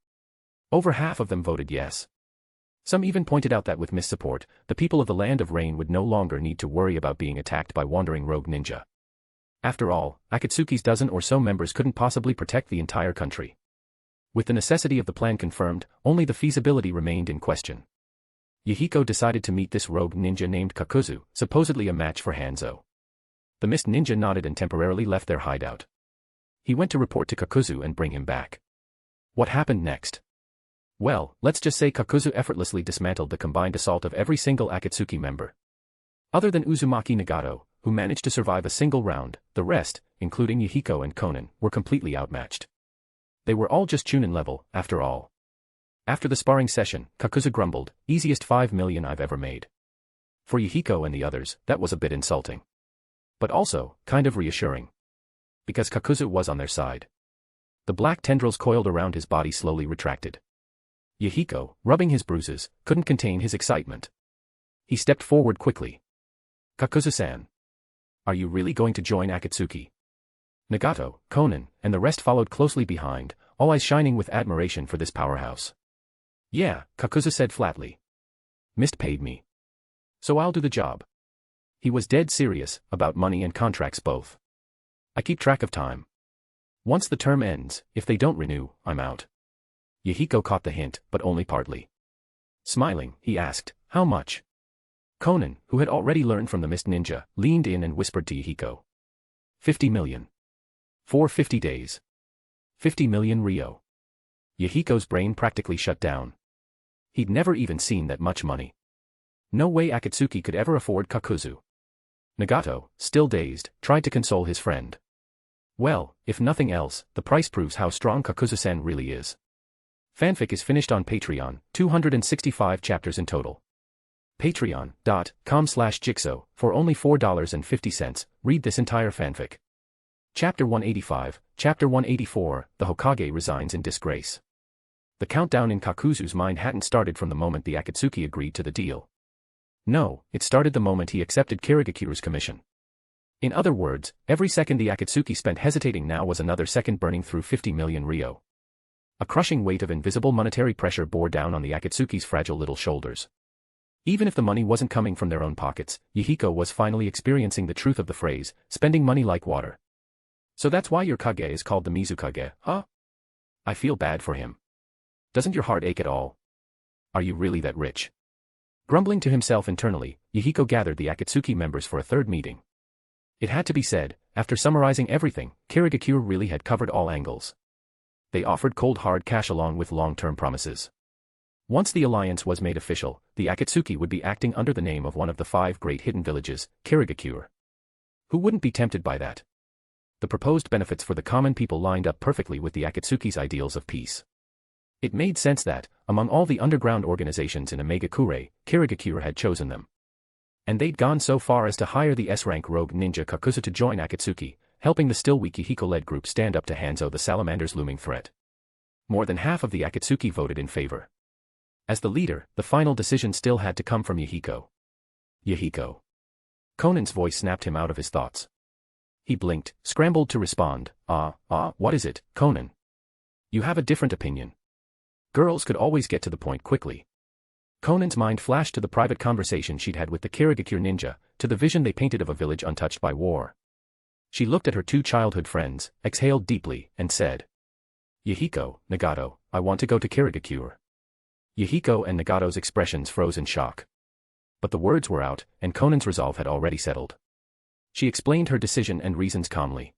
[SPEAKER 3] Over half of them voted yes. Some even pointed out that with Miss support, the people of the Land of Rain would no longer need to worry about being attacked by wandering rogue ninja. After all, Akatsuki's dozen or so members couldn't possibly protect the entire country. With the necessity of the plan confirmed, only the feasibility remained in question. Yahiko decided to meet this rogue ninja named Kakuzu, supposedly a match for Hanzo. The mist ninja nodded and temporarily left their hideout. He went to report to Kakuzu and bring him back. What happened next? Well, let's just say Kakuzu effortlessly dismantled the combined assault of every single Akatsuki member. Other than Uzumaki Nagato, who managed to survive a single round, the rest, including Yahiko and Konan, were completely outmatched. They were all just Chunin level, after all. After the sparring session, Kakuzu grumbled, "Easiest 5 million I've ever made." For Yahiko and the others, that was a bit insulting. But also, kind of reassuring. Because Kakuzu was on their side. The black tendrils coiled around his body slowly retracted. Yahiko, rubbing his bruises, couldn't contain his excitement. He stepped forward quickly. "Kakuzu-san. Are you really going to join Akatsuki?" Nagato, Konan, and the rest followed closely behind, all eyes shining with admiration for this powerhouse. "Yeah," Kakuzu said flatly. "Mist paid me. So I'll do the job." He was dead serious, about money and contracts both. "I keep track of time. Once the term ends, if they don't renew, I'm out." Yahiko caught the hint, but only partly. Smiling, he asked, "How much?" Konan, who had already learned from the mist ninja, leaned in and whispered to Yahiko. 50 million. For 50 days. 50 million Ryo. Yahiko's brain practically shut down. He'd never even seen that much money. No way Akatsuki could ever afford Kakuzu. Nagato, still dazed, tried to console his friend. "Well, if nothing else, the price proves how strong Kakuzu-san really is." Fanfic is finished on Patreon, 265 chapters in total. Patreon.com/Jigsaw, for only $4.50, read this entire fanfic. Chapter 185, Chapter 184, The Hokage resigns in disgrace. The countdown in Kakuzu's mind hadn't started from the moment the Akatsuki agreed to the deal. No, it started the moment he accepted Kirigakure's commission. In other words, every second the Akatsuki spent hesitating now was another second burning through 50 million Ryo. A crushing weight of invisible monetary pressure bore down on the Akatsuki's fragile little shoulders. Even if the money wasn't coming from their own pockets, Yahiko was finally experiencing the truth of the phrase, spending money like water. "So that's why your Kage is called the Mizukage, huh? I feel bad for him. Doesn't your heart ache at all? Are you really that rich?" Grumbling to himself internally, Yahiko gathered the Akatsuki members for a third meeting. It had to be said, after summarizing everything, Kirigakure really had covered all angles. They offered cold hard cash along with long-term promises. Once the alliance was made official, the Akatsuki would be acting under the name of one of the 5 great hidden villages, Kirigakure. Who wouldn't be tempted by that? The proposed benefits for the common people lined up perfectly with the Akatsuki's ideals of peace. It made sense that, among all the underground organizations in Omegakure, Kirigakure had chosen them. And they'd gone so far as to hire the S-rank rogue ninja Kakuzu to join Akatsuki, helping the still weak Yahiko-led group stand up to Hanzo the Salamander's looming threat. More than half of the Akatsuki voted in favor. As the leader, the final decision still had to come from Yahiko. Yahiko. Konan's voice snapped him out of his thoughts. He blinked, scrambled to respond, what is it, Konan? You have a different opinion. Girls could always get to the point quickly. Konan's mind flashed to the private conversation she'd had with the Kirigakure ninja, to the vision they painted of a village untouched by war. She looked at her 2 childhood friends, exhaled deeply, and said, "Yahiko, Nagato, I want to go to Kirigakure." Yahiko and Nagato's expressions froze in shock. But the words were out, and Konan's resolve had already settled. She explained her decision and reasons calmly.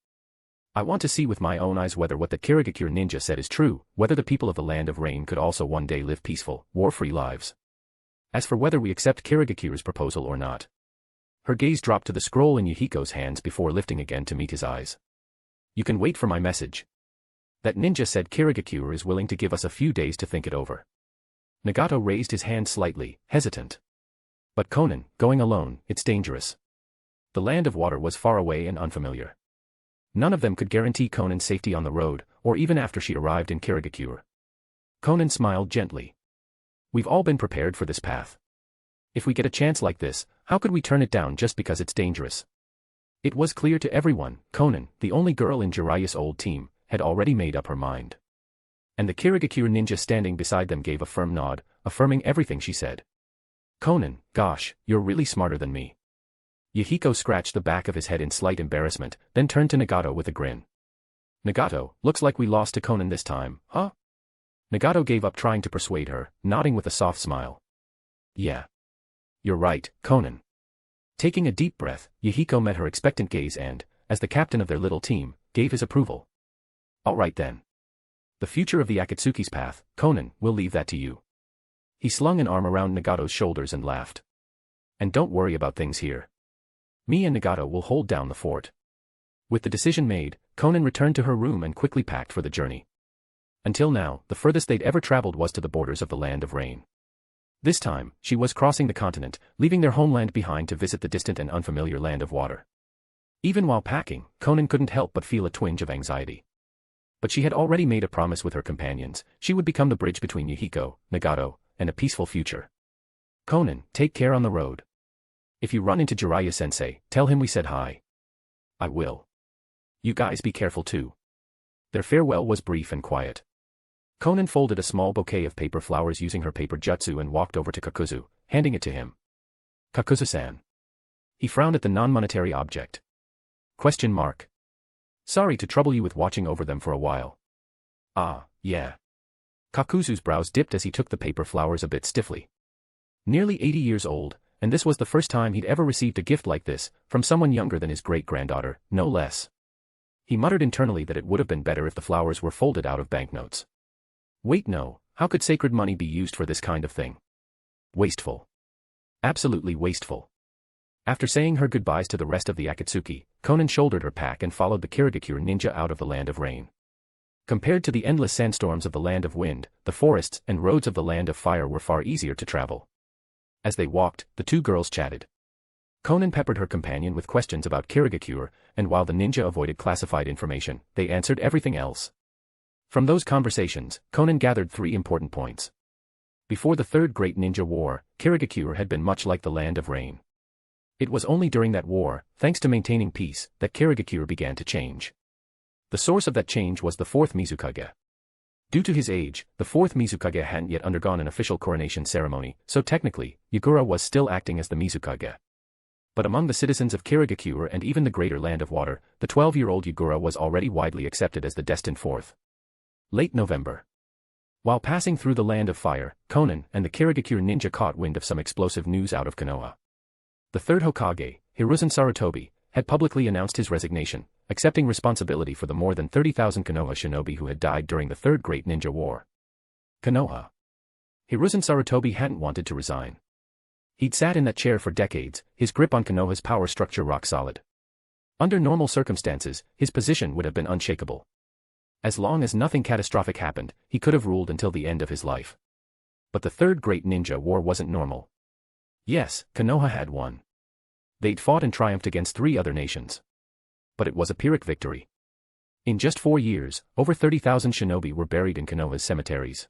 [SPEAKER 3] "I want to see with my own eyes whether what the Kirigakure ninja said is true, whether the people of the Land of Rain could also one day live peaceful, war-free lives. As for whether we accept Kirigakure's proposal or not." Her gaze dropped to the scroll in Yahiko's hands before lifting again to meet his eyes. "You can wait for my message. That ninja said Kirigakure is willing to give us a few days to think it over." Nagato raised his hand slightly, hesitant. "But Konan, going alone, it's dangerous." The land of water was far away and unfamiliar. None of them could guarantee Konan's safety on the road, or even after she arrived in Kirigakure. Konan smiled gently. "We've all been prepared for this path. If we get a chance like this, how could we turn it down just because it's dangerous? It was clear to everyone, Konan, the only girl in Jiraiya's old team, had already made up her mind. And the Kirigakure ninja standing beside them gave a firm nod, affirming everything she said. Konan, gosh, you're really smarter than me. Yahiko scratched the back of his head in slight embarrassment, then turned to Nagato with a grin. Nagato, looks like we lost to Konan this time, huh? Nagato gave up trying to persuade her, nodding with a soft smile. Yeah. You're right, Konan. Taking a deep breath, Yahiko met her expectant gaze and, as the captain of their little team, gave his approval. All right then. The future of the Akatsuki's path, Konan, we'll leave that to you. He slung an arm around Nagato's shoulders and laughed. And don't worry about things here. Me and Nagato will hold down the fort. With the decision made, Konan returned to her room and quickly packed for the journey. Until now, the furthest they'd ever traveled was to the borders of the Land of Rain. This time, she was crossing the continent, leaving their homeland behind to visit the distant and unfamiliar Land of Water. Even while packing, Konan couldn't help but feel a twinge of anxiety. But she had already made a promise with her companions, she would become the bridge between Yahiko, Nagato, and a peaceful future. Konan, take care on the road. If you run into Jiraiya-sensei, tell him we said hi. I will. You guys be careful too. Their farewell was brief and quiet. Konan folded a small bouquet of paper flowers using her paper jutsu and walked over to Kakuzu, handing it to him. Kakuzu-san. He frowned at the non-monetary object. Question mark. Sorry to trouble you with watching over them for a while. Ah, yeah. Kakuzu's brows dipped as he took the paper flowers a bit stiffly. Nearly 80 years old, and this was the first time he'd ever received a gift like this, from someone younger than his great-granddaughter, no less. He muttered internally that it would have been better if the flowers were folded out of banknotes. Wait, no, how could sacred money be used for this kind of thing? Wasteful. Absolutely wasteful. After saying her goodbyes to the rest of the Akatsuki, Konan shouldered her pack and followed the Kirigakure ninja out of the Land of Rain. Compared to the endless sandstorms of the Land of Wind, the forests and roads of the Land of Fire were far easier to travel. As they walked, the two girls chatted. Konan peppered her companion with questions about Kirigakure, and while the ninja avoided classified information, they answered everything else. From those conversations, Konan gathered 3 important points. Before the Third Great Ninja War, Kirigakure had been much like the Land of Rain. It was only during that war, thanks to maintaining peace, that Kirigakure began to change. The source of that change was the Fourth Mizukage. Due to his age, the Fourth Mizukage hadn't yet undergone an official coronation ceremony, so technically, Yagura was still acting as the Mizukage. But among the citizens of Kirigakure and even the greater Land of Water, the 12-year-old Yagura was already widely accepted as the destined fourth. Late November. While passing through the Land of Fire, Konan and the Kirigakure ninja caught wind of some explosive news out of Konoha. The third Hokage, Hiruzen Sarutobi, had publicly announced his resignation, accepting responsibility for the more than 30,000 Konoha shinobi who had died during the Third Great Ninja War. Konoha. Hiruzen Sarutobi hadn't wanted to resign. He'd sat in that chair for decades, his grip on Konoha's power structure rock solid. Under normal circumstances, his position would have been unshakable. As long as nothing catastrophic happened, he could have ruled until the end of his life. But the Third Great Ninja War wasn't normal. Yes, Konoha had won. They'd fought and triumphed against 3 other nations. But it was a Pyrrhic victory. In just 4 years, over 30,000 shinobi were buried in Konoha's cemeteries.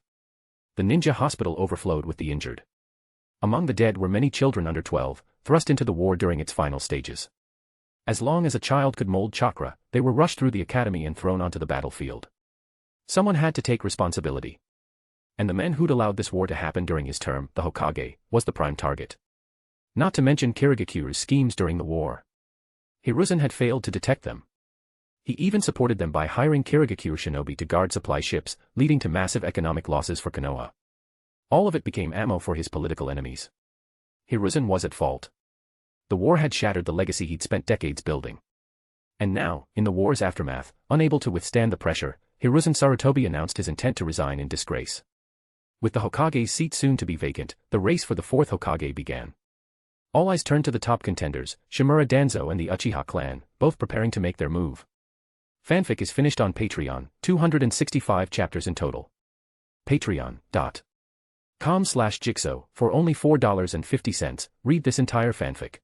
[SPEAKER 3] The ninja hospital overflowed with the injured. Among the dead were many children under 12, thrust into the war during its final stages. As long as a child could mold chakra, they were rushed through the academy and thrown onto the battlefield. Someone had to take responsibility. And the man who'd allowed this war to happen during his term, the Hokage, was the prime target. Not to mention Kirigakure's schemes during the war. Hiruzen had failed to detect them. He even supported them by hiring Kirigakure shinobi to guard supply ships, leading to massive economic losses for Konoha. All of it became ammo for his political enemies. Hiruzen was at fault. The war had shattered the legacy he'd spent decades building. And now, in the war's aftermath, unable to withstand the pressure, Hiruzen Sarutobi announced his intent to resign in disgrace. With the Hokage's seat soon to be vacant, the race for the fourth Hokage began. All eyes turned to the top contenders, Shimura Danzo and the Uchiha clan, both preparing to make their move. Fanfic is finished on Patreon, 265 chapters in total. Patreon.com/Jigsaw, for only $4.50, read this entire fanfic.